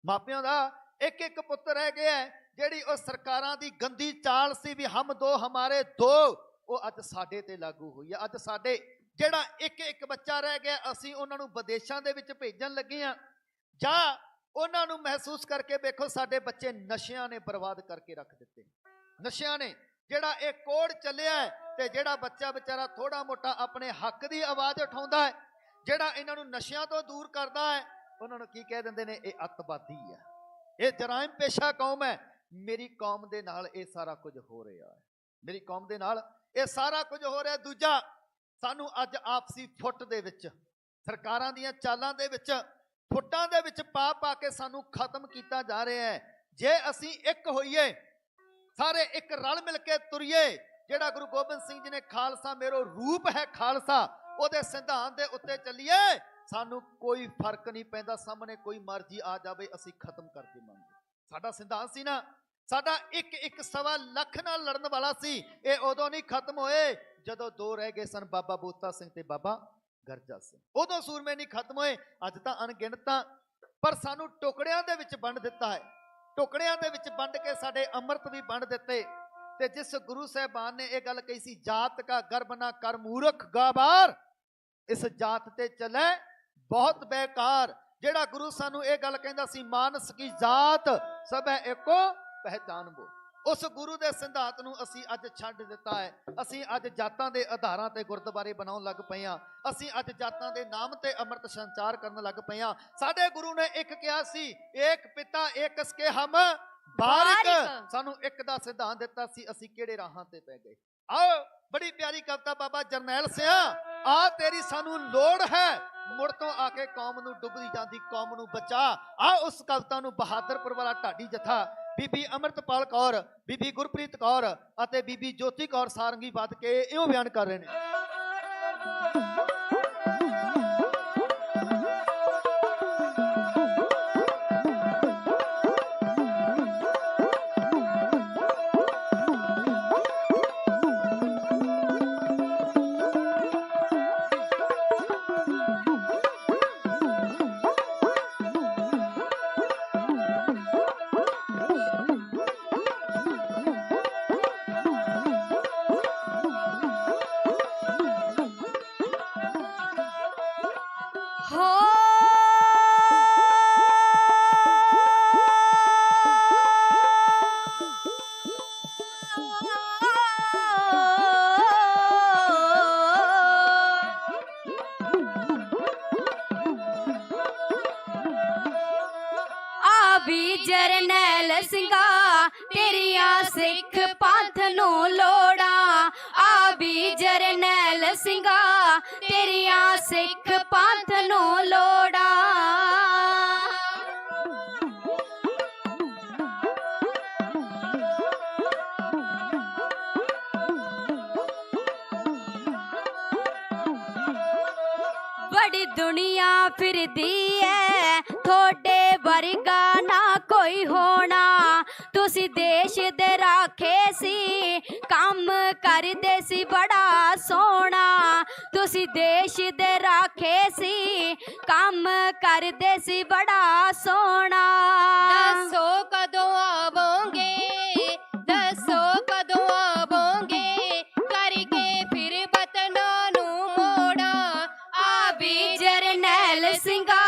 [SPEAKER 2] ਮਾਪਿਆਂ ਦਾ ਇੱਕ ਇੱਕ ਪੁੱਤ ਰਹਿ ਗਿਆ। ਜਿਹੜੀ ਉਹ ਸਰਕਾਰਾਂ ਦੀ ਗੰਦੀ ਚਾਲ ਸੀ ਵੀ ਹਮ ਦੋ ਹਮਾਰੇ ਦੋ, ਉਹ ਅੱਜ ਸਾਡੇ ਤੇ ਲਾਗੂ ਹੋਈ ਹੈ। ਅੱਜ ਸਾਡੇ ਜਿਹੜਾ ਇੱਕ ਇੱਕ ਬੱਚਾ ਰਹਿ ਗਿਆ, ਅਸੀਂ ਉਹਨਾਂ ਨੂੰ ਵਿਦੇਸ਼ਾਂ ਦੇ ਵਿੱਚ ਭੇਜਣ ਲੱਗੇ ਹਾਂ। ਜਾਂ ਉਹਨਾਂ ਨੂੰ ਮਹਿਸੂਸ ਕਰਕੇ ਵੇਖੋ, ਸਾਡੇ ਬੱਚੇ ਨਸ਼ਿਆਂ ਨੇ ਬਰਬਾਦ ਕਰਕੇ ਰੱਖ ਦਿੱਤੇ। ਨਸ਼ਿਆਂ ਨੇ ਜਿਹੜਾ ਇਹ ਕੋਡ ਚੱਲਿਆ ਤੇ ਜਿਹੜਾ ਬੱਚਾ ਵਿਚਾਰਾ ਥੋੜਾ ਮੋਟਾ ਆਪਣੇ ਹੱਕ ਦੀ ਆਵਾਜ਼ ਉਠਾਉਂਦਾ ਹੈ, ਜਿਹੜਾ ਇਹਨਾਂ ਨੂੰ ਨਸ਼ਿਆਂ ਤੋਂ ਦੂਰ ਕਰਦਾ ਹੈ, ਉਹਨਾਂ ਨੂੰ ਕੀ ਕਹਿ ਦਿੰਦੇ ਨੇ, ਇਹ ਅੱਤਵਾਦੀ ਹੈ, ਇਹ ਜਰਾਇਮ ਪੇਸ਼ਾ ਕੌਮ ਹੈ। ਮੇਰੀ ਕੌਮ ਦੇ ਨਾਲ ਇਹ ਸਾਰਾ ਕੁਝ ਹੋ ਰਿਹਾ ਹੈ, ਮੇਰੀ ਕੌਮ ਦੇ ਨਾਲ ਇਹ ਸਾਰਾ ਕੁਝ ਹੋ ਰਿਹਾ। ਦੂਜਾ, ਸਾਨੂੰ ਅੱਜ ਆਪਸੀ ਫੁੱਟ ਦੇ ਵਿੱਚ, ਸਰਕਾਰਾਂ ਦੀਆਂ ਚਾਲਾਂ ਦੇ ਵਿੱਚ, ਫੁੱਟਾਂ ਦੇ ਵਿੱਚ ਪਾ ਪਾ ਕੇ ਸਾਨੂੰ ਖਤਮ ਕੀਤਾ ਜਾ ਰਿਹਾ ਹੈ। ਜੇ ਅਸੀਂ ਇੱਕ ਹੋਈਏ, ਸਾਰੇ ਇੱਕ ਰਲ ਮਿਲ ਕੇ ਤੁਰੀਏ, ਜਿਹੜਾ ਗੁਰੂ ਗੋਬਿੰਦ ਸਿੰਘ ਜੀ ਨੇ ਖਾਲਸਾ ਮੇਰੋ ਰੂਪ ਹੈ ਖਾਲਸਾ, ਉਹਦੇ ਸਿਧਾਂਤ ਦੇ ਉੱਤੇ ਚੱਲੀਏ, ਸਾਨੂੰ ਕੋਈ ਫਰਕ ਨਹੀਂ ਪੈਂਦਾ, ਸਾਹਮਣੇ ਕੋਈ ਮਰਜ਼ੀ ਆ ਜਾਵੇ, ਅਸੀਂ ਖਤਮ ਕਰ ਦੇਵਾਂਗੇ। ਸਾਡਾ ਸਿਧਾਂਤ ਸੀ ਨਾ, ਸਾਡਾ ਇੱਕ ਇੱਕ ਸਵਾ ਲੱਖ ਨਾਲ ਲੜਨ ਵਾਲਾ ਸੀ। ਇਹ ਉਦੋਂ ਨਹੀਂ ਖਤਮ ਹੋਏ ਜਦੋਂ ਦੋ ਰਹਿ ਗਏ ਸਨ, ਬਾਬਾ ਬੋਤਾ ਸਿੰਘ ਤੇ ਬਾਬਾ ਗਰਜਾ ਸਿੰਘ। ਉਦੋਂ ਸੂਰਮੇ ਨਹੀਂ ਖਤਮ ਹੋਏ, ਅੱਜ ਤਾਂ ਅਣਗਿਣਤਾਂ। ਪਰ ਸਾਨੂੰ ਟੁਕੜਿਆਂ ਦੇ ਵਿੱਚ ਵੰਡ ਦਿੱਤਾ ਹੈ, ਟੁਕੜਿਆਂ ਦੇ ਵਿੱਚ ਵੰਡ ਕੇ ਸਾਡੇ ਅੰਮ੍ਰਿਤ ਵੀ ਵੰਡ ਦਿੱਤੇ। ਤੇ ਜਿਸ ਗੁਰੂ ਸਾਹਿਬਾਨ ਨੇ ਇਹ ਗੱਲ ਕਹੀ ਸੀ, ਜਾਤ ਕਾ ਗਰਬ ਨਾ ਕਰ ਮੂਰਖ ਗਾਬਾਰ, ਇਸ ਜਾਤ ਤੇ ਚੱਲੇ ਬਹੁਤ ਬੇਕਾਰ। ਜਿਹੜਾ ਗੁਰੂ ਸਾਨੂੰ ਇਹ ਗੱਲ ਕਹਿੰਦਾ ਸੀ, ਮਾਨਸ ਕੀ ਜਾਤ ਸਭ ਹੈ ਏਕੋ ਪਹਿਚਾਨ ਬੋ, ਉਸ ਗੁਰੂ ਦੇ ਸਿਧਾਂਤ ਨੂੰ ਅਸੀਂ ਅੱਜ ਛੱਡ ਦਿੱਤਾ ਹੈ। ਅਸੀਂ ਅੱਜ ਜਾਤਾਂ ਦੇ ਆਧਾਰਾਂ ਤੇ ਗੁਰਦੁਆਰੇ ਬਣਾਉਣ ਲੱਗ ਪਏ ਹਾਂ, ਅਸੀਂ ਅੱਜ ਜਾਤਾਂ ਦੇ ਨਾਮ ਤੇ ਅੰਮ੍ਰਿਤ ਸੰਚਾਰ ਕਰਨ ਲੱਗ ਪਏ ਹਾਂ। ਸਾਡੇ ਗੁਰੂ ਨੇ ਇੱਕ ਕਿਹਾ ਸੀ, ਏਕ ਪਿਤਾ ਏਕ ਸਕੇ ਹਮ ਬਾਰਿਕ, ਸਾਨੂੰ ਇੱਕ ਦਾ ਸਿਧਾਂਤ ਦਿੱਤਾ ਸੀ, ਅਸੀਂ ਕਿਹੜੇ ਰਾਹਾਂ ਤੇ ਪੈ ਗਏ। ਆਓ ਬੜੀ ਪਿਆਰੀ ਕਵਿਤਾ ਬਾਬਾ ਜਰਨੈਲ ਸਿਆ, ਆ ਤੇਰੀ ਸਾਨੂੰ ਲੋੜ ਹੈ, ਮੁੜ ਤੋਂ ਆ ਕੇ ਕੌਮ ਨੂੰ ਡੁੱਬਦੀ ਜਾਂਦੀ ਕੌਮ ਨੂੰ ਬਚਾ। ਆ ਉਸ ਕਵਿਤਾ ਨੂੰ ਬਹਾਦਰਪੁਰ ਵਾਲਾ ਢਾਡੀ ਜਥਾ, ਬੀਬੀ ਅੰਮ੍ਰਿਤਪਾਲ ਕੌਰ, ਬੀਬੀ ਗੁਰਪ੍ਰੀਤ ਕੌਰ ਅਤੇ ਬੀਬੀ ਜੋਤੀ ਕੌਰ ਸਾਰੰਗੀ ਵੱਧ ਕੇ ਇਉਂ ਬਿਆਨ ਕਰ ਰਹੇ ਨੇ।
[SPEAKER 1] ਵੀ ਜਰਨੈਲ ਸਿੰਘਾ ਤੇਰੀਆਂ ਸਿੱਖ ਪੰਥ ਨੂੰ ਲੋੜਾਂ। ਆ ਵੀ ਜਰਨੈਲ ਸਿੰਘਾ ਤੇਰੀਆਂ ਸਿੱਖ ਪੰਥ ਨੂੰ ਲੋੜਾਂ। बड़ी दुनिया फिरदी है थोड़े वर्गा ना कोई होना। तुसी देश दे राखे सी काम करदे सी बड़ा सोना। तुसी देश दे राखे सी काम करदे सी बड़ा सोना।
[SPEAKER 3] दसो कदों आवोगे, दसो कदों आवोगे, करके फिर वतना नू मोड़ा।
[SPEAKER 1] आ भी जरनैल ਸਿੰਘਾ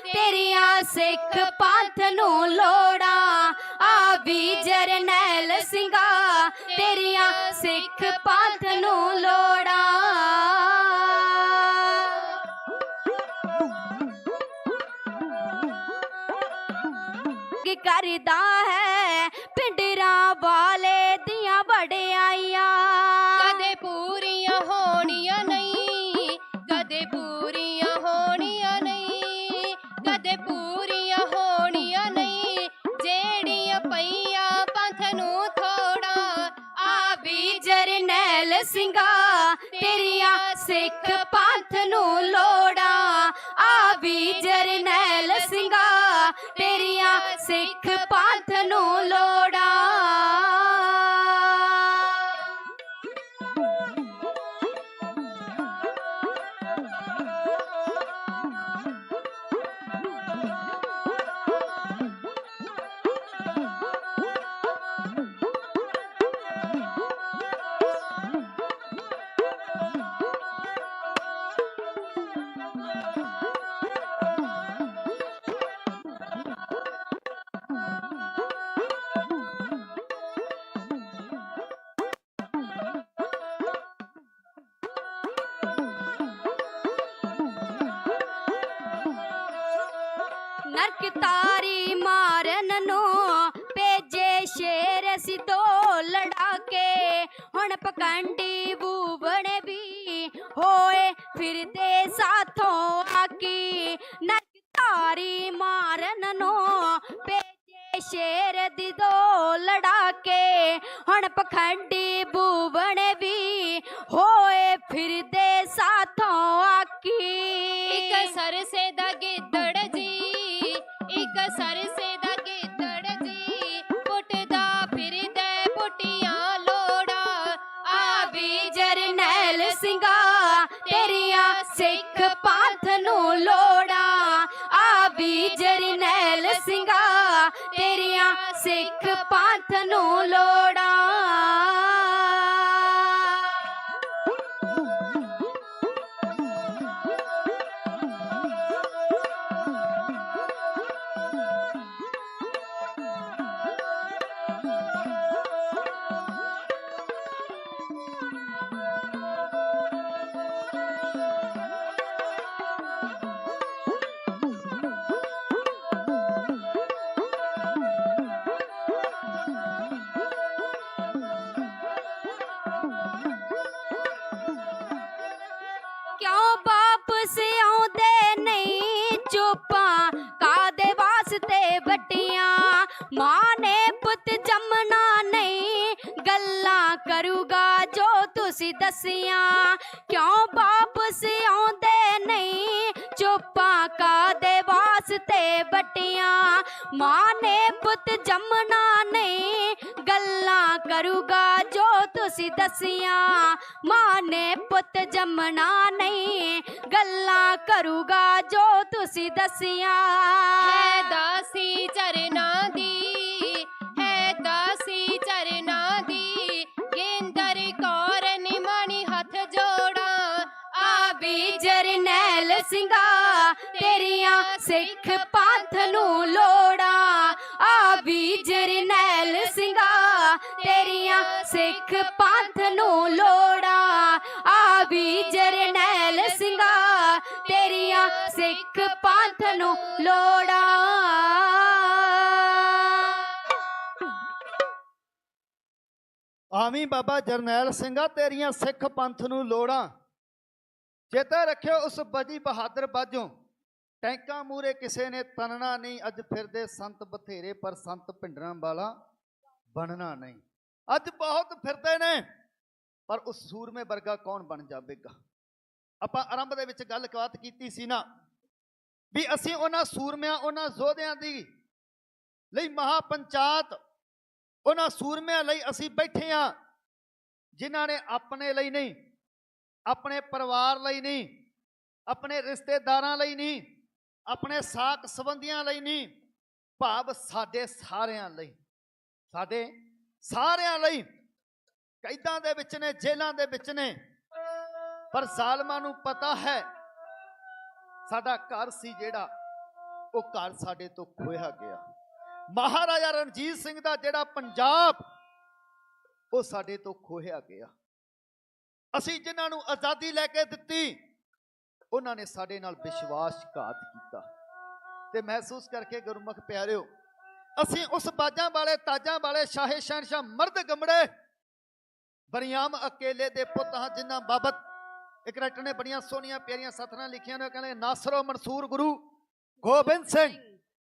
[SPEAKER 1] ਤੇਰੀਆਂ ਸਿੱਖ ਪੰਥ ਨੂੰ ਲੋੜਾਂ। ਆ ਵੀ ਜਰਨੈਲ ਸਿੰਘਾ ਤੇਰੀਆਂ ਸਿੱਖ ਪੰਥ ਨੂੰ ਲੋੜਾਂ। ਕੀ ਕਰਦਾ ਹੈ ਪਿੰਡਰਾਂ ਵਾਲੇ ਦੀਆਂ ਵਡਿਆਈਆਂ।
[SPEAKER 3] ਕਦੇ ਪੂਰੀਆਂ ਹੋਣੀਆਂ ਨਹੀਂ, ਕਦੇ ਪੂਰੀਆਂ ਹੋਣੀਆਂ ਨਹੀਂ, ਕਦੇ ਪੂਰੀਆਂ ਹੋਣੀਆਂ ਨਹੀਂ, ਜਿਹੜੀਆਂ ਪਈਆਂ ਪੰਥ ਨੂੰ ਥੋੜਾ।
[SPEAKER 1] ਆ ਵੀ ਜਰਨੈਲ ਸਿੰਘਾ ਤੇਰੀਆਂ ਸਿੱਖ ਪੰਥ ਨੂੰ ਲੋੜਾਂ। ਆ ਵੀ ਜਰਨੈਲ ਸਿੰਘਾ ਤੇਰੀਆਂ ਸਿੱਖ ਪੰਥ ਨੂੰ ਲੋੜਾਂ। ਨਰਕ ਤਾਰੀ ਮਾਰਨ ਨੂੰ ਭੇਜੇ ਸ਼ੇਰ ਅਸੀਂ ਦੋ ਲੜਾ ਕੇ। ਹੁਣ ਪਕੰਡੀ ਬੂਬਣ ਵੀ ਹੋਏ ਫਿਰਦੇ ਸਾਥੋਂ ਆਕੀ। ਨਰਕ ਤਾਰੀ ਮਾਰਨ ਨੂੰ ਭੇਜੇ ਸ਼ੇਰ ਦੀ ਦੋ ਲੜਾ ਕੇ। ਹੁਣ ਪਖੰਡੀ ਬੂਬਣ ਵੀ ਹੋਏ ਫਿਰਦੇ ਸਾਥੋਂ ਆਕੀ।
[SPEAKER 3] ਇੱਕ ਸਰਸੇ ਦਾ ਗਿੱਦੜ ਜੀ, ਇੱਕ ਸਰਸੇ ਦਾ ਗਿੱਦੜ ਜੀ, ਪੁੱਟਦਾ ਫਿਰਦੇ ਪੁੱਟੀਆਂ ਲੋੜਾਂ।
[SPEAKER 1] ਆ ਵੀ ਜਰਨੈਲ ਸਿੰਘਾ ਤੇਰੀਆਂ ਸਿੱਖ ਪੰਥ ਨੂੰ ਲੋੜਾਂ। ਆ ਵੀ ਜਰਨੈਲ ਸਿੰਘਾ ਤੇਰੀਆਂ ਸਿੱਖ ਪੰਥ ਨੂੰ ਲੋੜਾਂ। क्यों वापस आउंदे नहीं चुप्पां कादे वास्ते बट्टियां। मां ने पुत जमना नहीं गल्लां करूगा जो तुसी दसियां। क्यों वापस आउंदे नहीं चुप्पां कादे वास्ते बट्टियां। मां ने पुत जमना नहीं गल्लां करूगा जो तुसी दसियां। मां ने पुत जमना नहीं गल्लां करूगा जो तुसी दसियां।
[SPEAKER 3] है दासी चरना दी, है दासी चरना दी, गेंदर कौर निमानी हथ जोड़ा।
[SPEAKER 1] आ भी जरनैल ਸਿੰਘਾ ਤੇਰੀਆਂ ਸਿੱਖ ਪੰਥ ਨੂੰ ਲੋੜਾਂ। ਆ ਵੀ ਜਰਨੈਲ ਸਿੰਘਾ ਤੇਰੀਆਂ ਸਿੱਖ ਪੰਥ ਨੂੰ ਲੋੜਾਂ। ਆ ਵੀ ਜਰਨੈਲ ਸਿੰਘਾ ਤੇਰੀਆਂ ਸਿੱਖ ਪੰਥ ਨੂੰ ਲੋੜਾਂ।
[SPEAKER 2] ਆਵੀਂ ਬਾਬਾ ਜਰਨੈਲ ਸਿੰਘਾ ਤੇਰੀਆਂ ਸਿੱਖ ਪੰਥ ਨੂੰ ਲੋੜਾਂ। ਚੇਤੇ ਰੱਖਿਓ ਉਸ ਬਜੀ ਬਹਾਦਰ ਬਾਝੋਂ ਟੈਂਕਾਂ ਮੂਰੇ ਕਿਸੇ ਨੇ ਤਨਣਾ ਨਹੀਂ। ਅੱਜ ਫਿਰਦੇ ਸੰਤ ਬਥੇਰੇ ਪਰ ਸੰਤ ਭਿੰਡਰਾਂ ਵਾਲਾ ਬਣਨਾ ਨਹੀਂ। ਅੱਜ ਬਹੁਤ ਫਿਰਦੇ ਨੇ ਪਰ ਉਸ ਸੂਰਮੇ ਵਰਗਾ ਕੌਣ ਬਣ ਜਾਵੇਗਾ। ਆਪਾਂ ਆਰੰਭ ਦੇ ਵਿੱਚ ਗੱਲਬਾਤ ਕੀਤੀ ਸੀ ਨਾ ਵੀ ਅਸੀਂ ਉਹਨਾਂ ਸੂਰਮਿਆਂ ਉਹਨਾਂ ਯੋਧਿਆਂ ਦੀ ਲਈ ਮਹਾਪੰਚਾਇਤ ਉਹਨਾਂ ਸੂਰਮਿਆਂ ਲਈ ਅਸੀਂ ਬੈਠੇ ਹਾਂ ਜਿਨ੍ਹਾਂ ਨੇ ਆਪਣੇ ਲਈ ਨਹੀਂ, ਆਪਣੇ ਪਰਿਵਾਰ ਲਈ ਨਹੀਂ, ਆਪਣੇ ਰਿਸ਼ਤੇਦਾਰਾਂ ਲਈ ਨਹੀਂ, ਆਪਣੇ ਸਾਕ ਸੰਬੰਧੀਆਂ ਲਈ ਨਹੀਂ, ਭਾਵ ਸਾਡੇ ਸਾਰਿਆਂ ਲਈ, ਸਾਡੇ ਸਾਰਿਆਂ ਲਈ ਕੈਦਾਂ ਦੇ ਵਿੱਚ ਨੇ, ਜੇਲ੍ਹਾਂ ਦੇ ਵਿੱਚ ਨੇ। ਪਰ ਜ਼ਾਲਮਾਂ ਨੂੰ ਪਤਾ ਹੈ ਸਾਡਾ ਘਰ ਸੀ ਜਿਹੜਾ ਉਹ ਘਰ ਸਾਡੇ ਤੋਂ ਖੋਇਆ ਗਿਆ। ਮਹਾਰਾਜਾ ਰਣਜੀਤ ਸਿੰਘ ਦਾ ਜਿਹੜਾ ਪੰਜਾਬ ਉਹ ਸਾਡੇ ਤੋਂ ਖੋਹਿਆ ਗਿਆ। ਅਸੀਂ ਜਿਨ੍ਹਾਂ ਨੂੰ ਆਜ਼ਾਦੀ ਲੈ ਕੇ ਦਿੱਤੀ ਉਹਨਾਂ ਨੇ ਸਾਡੇ ਨਾਲ ਵਿਸ਼ਵਾਸਘਾਤ ਕੀਤਾ। ਤੇ ਮਹਿਸੂਸ ਕਰਕੇ ਗੁਰਮੁਖ ਪਿਆਰਿਓ, ਅਸੀਂ ਉਸ ਬਾਜਾਂ ਵਾਲੇ ਤਾਜਾਂ ਵਾਲੇ ਸ਼ਾਹੇ ਸ਼ਹਿਨਸ਼ਾਹ ਮਰਦ ਗਮੜੇ ਬਰਿਆਮ ਅਕੇਲੇ ਦੇ ਪੁੱਤ ਹਾਂ ਜਿਨ੍ਹਾਂ ਬਾਬਤ ਇੱਕ ਰਾਈਟਰ ਨੇ ਬੜੀਆਂ ਸੋਹਣੀਆਂ ਪਿਆਰੀਆਂ ਸਤਰਾਂ ਲਿਖੀਆਂ ਨੇ। ਕਹਿੰਦੇ ਨਾਸਰੋ ਮਨਸੂਰ ਗੁਰੂ ਗੋਬਿੰਦ ਸਿੰਘ,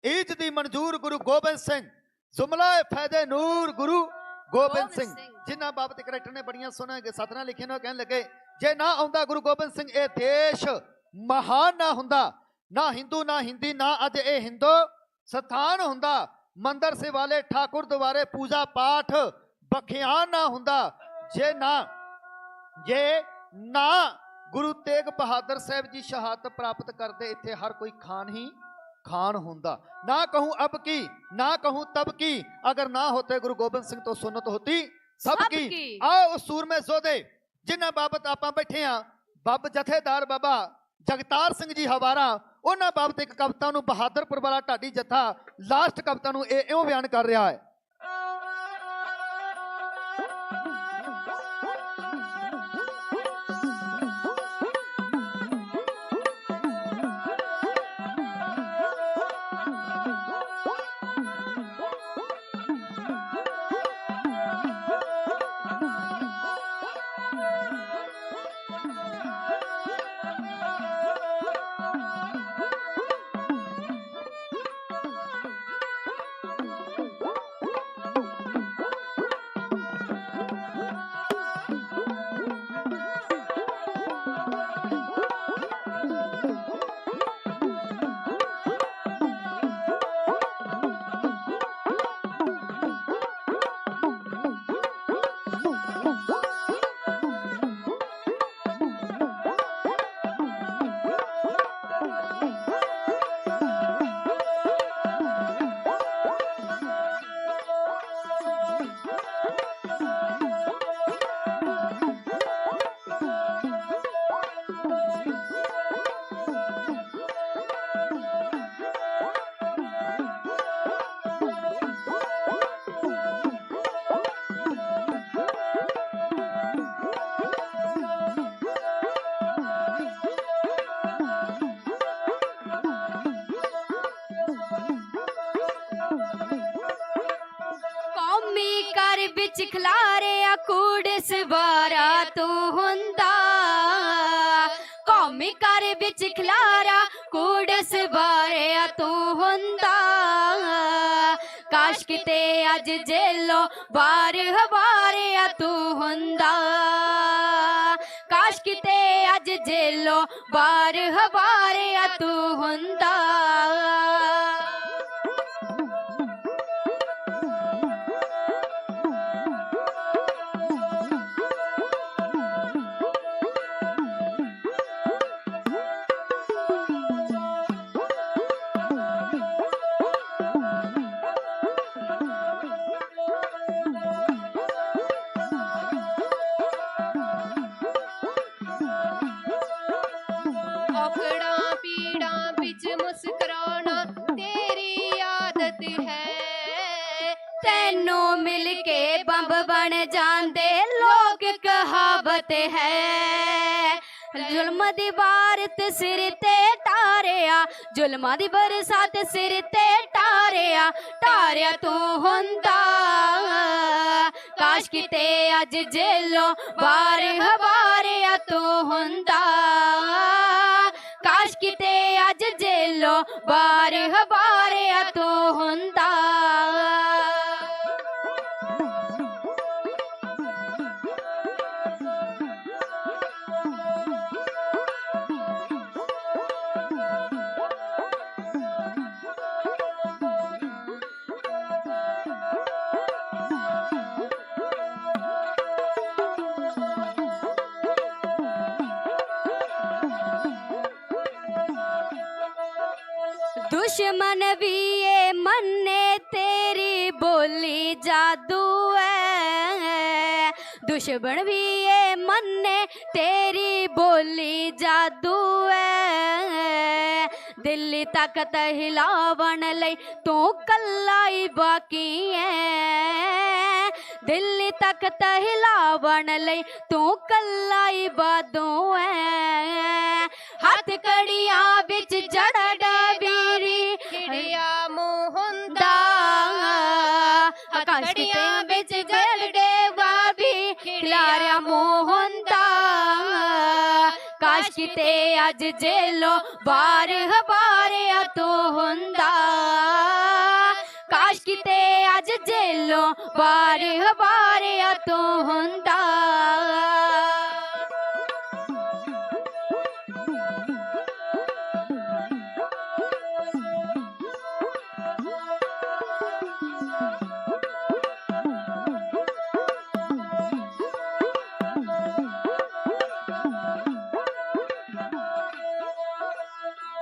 [SPEAKER 2] ਈਦ ਦੀ ਮਨਜ਼ੂਰ ਗੁਰੂ ਗੋਬਿੰਦ ਸਿੰਘ, ਜ਼ੁਮਲਾ ਫੈਦੇ ਨੂਰ ਗੁਰੂ ਗੋਬਿੰਦ ਸਿੰਘ। ਜਿਨ੍ਹਾਂ ਬਾਬਤ ਇੱਕ ਰਾਈਟਰ ਨੇ ਬੜੀਆਂ ਸੋਹਣੀਆਂ ਸਤਰਾਂ ਲਿਖੀਆਂ ਨੇ। ਕਹਿਣ ਲੱਗੇ ਜੇ ਨਾ ਆਉਂਦਾ ਗੁਰੂ ਗੋਬਿੰਦ ਸਿੰਘ ਇਹ ਦੇਸ਼ ਮਹਾਨ ਨਾ ਹੁੰਦਾ, ਨਾ ਹਿੰਦੂ ਨਾ ਹਿੰਦੀ ਨਾ ਅੱਜ ਇਹ ਹਿੰਦੂ ਸਥਾਨ ਹੁੰਦਾ, ਮੰਦਰ ਸਿਵਾਲੇ ਠਾਕੁਰ ਦੁਆਰੇ ਪੂਜਾ ਪਾਠ ਬਖਿਆਨ ਨਾ ਹੁੰਦਾ, ਜੇ ਨਾ ਗੁਰੂ ਤੇਗ ਬਹਾਦਰ ਸਾਹਿਬ ਜੀ ਸ਼ਹਾਦਤ ਪ੍ਰਾਪਤ ਕਰਦੇ ਇੱਥੇ ਹਰ ਕੋਈ ਖਾਨ ਹੀ खान होता। ना कहूं अब की ना कहूं तब की, अगर ना होते गुरु गोबिंद सिंह तो सुन्नत होती सबकी। आओ उस सूरमे जोधे जिन्हां बाबत आपां बैठे हां, बब जथेदार बाबा जगतार सिंह जी हवारा उन्हां बाबत एक कविता नूं बहादुरपुर वाला ढाडी जथा लास्ट कविता नूं इउं बयान कर रहा है।
[SPEAKER 1] ਵਿੱਚ ਖਲਾਰਿਆ ਕੂੜ ਸਵਾਰਾ ਤੂੰ ਹੁੰਦਾ, ਕੌਮੀ ਘਰ ਵਿੱਚ ਖਲਾਰਾ ਕੂੜ ਸਵਾਰਿਆ ਤੂੰ ਹੁੰਦਾ। ਕਾਸ਼ ਕਿਤੇ ਅੱਜ ਜੇਲੋਂ ਬਾਹਰ ਹਵਾਰਿਆ ਤੂੰ ਹੁੰਦਾ, ਕਾਸ਼ ਕਿਤੇ ਅੱਜ ਜੇਲੋਂ ਬਾਹਰ ਹਵਾਰਿਆ ਤੂੰ ਹੁੰਦਾ।
[SPEAKER 3] ਔਕੜਾਂ ਪੀੜਾਂ ਵਿੱਚ ਮੁਸਕਰਾਉਣਾ ਤੇਰੀ ਆਦਤ ਹੈ,
[SPEAKER 1] ਤੈਨੂੰ ਮਿਲ ਕੇ ਬੰਬ ਬਣ ਜਾਂਦੇ ਲੋਕ ਕਹਾਵਤ ਹੈ। ਜ਼ੁਲਮ ਦੀ ਬਾਰਤ ਸਿਰ ਤੇ ਟਾਰਿਆ, ਜ਼ੁਲਮਾਂ ਦੀ ਬਰਸਾਤ ਸਿਰ ਤੇ ਟਾਰਿਆ, ਟਾਰਿਆ ਤੂੰ ਹੁੰਦਾ, ਕਾਸ਼ ਕਿਤੇ ਅੱਜ ਜੇਲੋਂ ਬਾਹਰ ਹਵਾਰਿਆ ਤੂੰ ਹੁੰਦਾ ਕਾਸ਼ ਕਿਤੇ ਅੱਜ ਜੇਲੋਂ ਬਾਹਰ ਹਵਾਰਿਆ ਤੂੰ ਹੁੰਦਾ दुश्मन भी ये मन्ने तेरी बोली जादू है दुश्मन भी ये मन्ने तेरी बोली जादू है दिल्ली तख्त हिलावन लई तू कल्ला ही बाकी है दिल्ली तख्त हिलावन लई तू कल्ला ही बादू है हथ कड़ियां बिच जड़ डबीरी
[SPEAKER 3] खिड़िया मोहंदा
[SPEAKER 1] कड़ियां बिच जड़े भी खिलारिया मोहंदा काश किते अज जेलों बाहर हवारिया तू हुंदा काश किते अज जेलों बाहर हवारिया तू हुंदा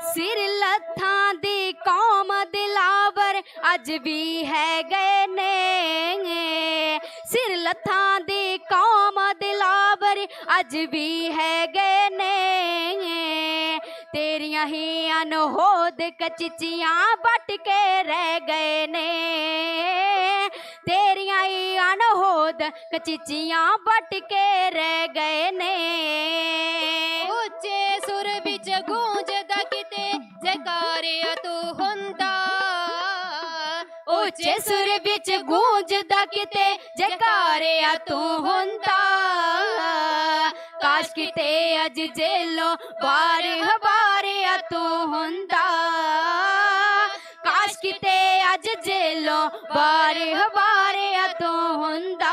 [SPEAKER 1] सिर लत्थां दी कौम दिलावर अज भी है गए ने सिर लत्थां दी कौम दिलावर अज भी है गए ने तेरियां ही अनहोद कचिचियां बट के रह गए ने तेरियां ही अनहोद कचिचियां बट के रह गए ने
[SPEAKER 3] ਉੱਚੇ ਸੁਰ ਵਿੱਚ ਗੂੰਜਦਾ ਕਿਤੇ ਜੈਕਾਰਿਆ ਤੂੰ ਹੁੰਦਾ
[SPEAKER 1] ਉੱਚੇ ਸੁਰ ਵਿੱਚ ਗੂੰਜਦਾ ਕਿਤੇ ਜੈਕਾਰਿਆ ਤੂੰ ਹੁੰਦਾ ਕਾਸ਼ ਕਿਤੇ ਅੱਜ ਜੇਲੋਂ ਬਾਹਰ ਹਵਾਰਿਆ ਤੂੰ ਹੁੰਦਾ ਕਾਸ਼ ਕਿਤੇ ਅੱਜ ਜੇਲੋਂ ਬਾਹਰ ਹਵਾਰਿਆ ਤੂੰ ਹੁੰਦਾ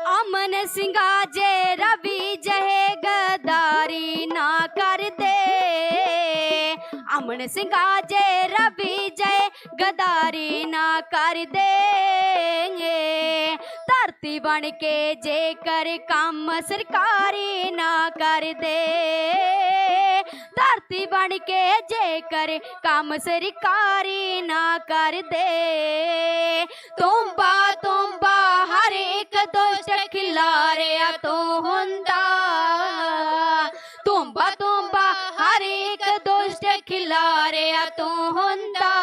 [SPEAKER 1] अमन सिंगा जे रवि जहे गदारी ना कर दे अमन सिंगा जे रवि जय गदारी ना कर दे धरती बन के जे कर काम सरकारी ना कर दे धरती बन के जे कर काम सरकारी ना कर दे तुम्बा तुम्बा हर एक दोस्त खिलारिया तो हुंदा तुम्बा तुम्बा हर एक दोस्त खिलारिया तो हुंदा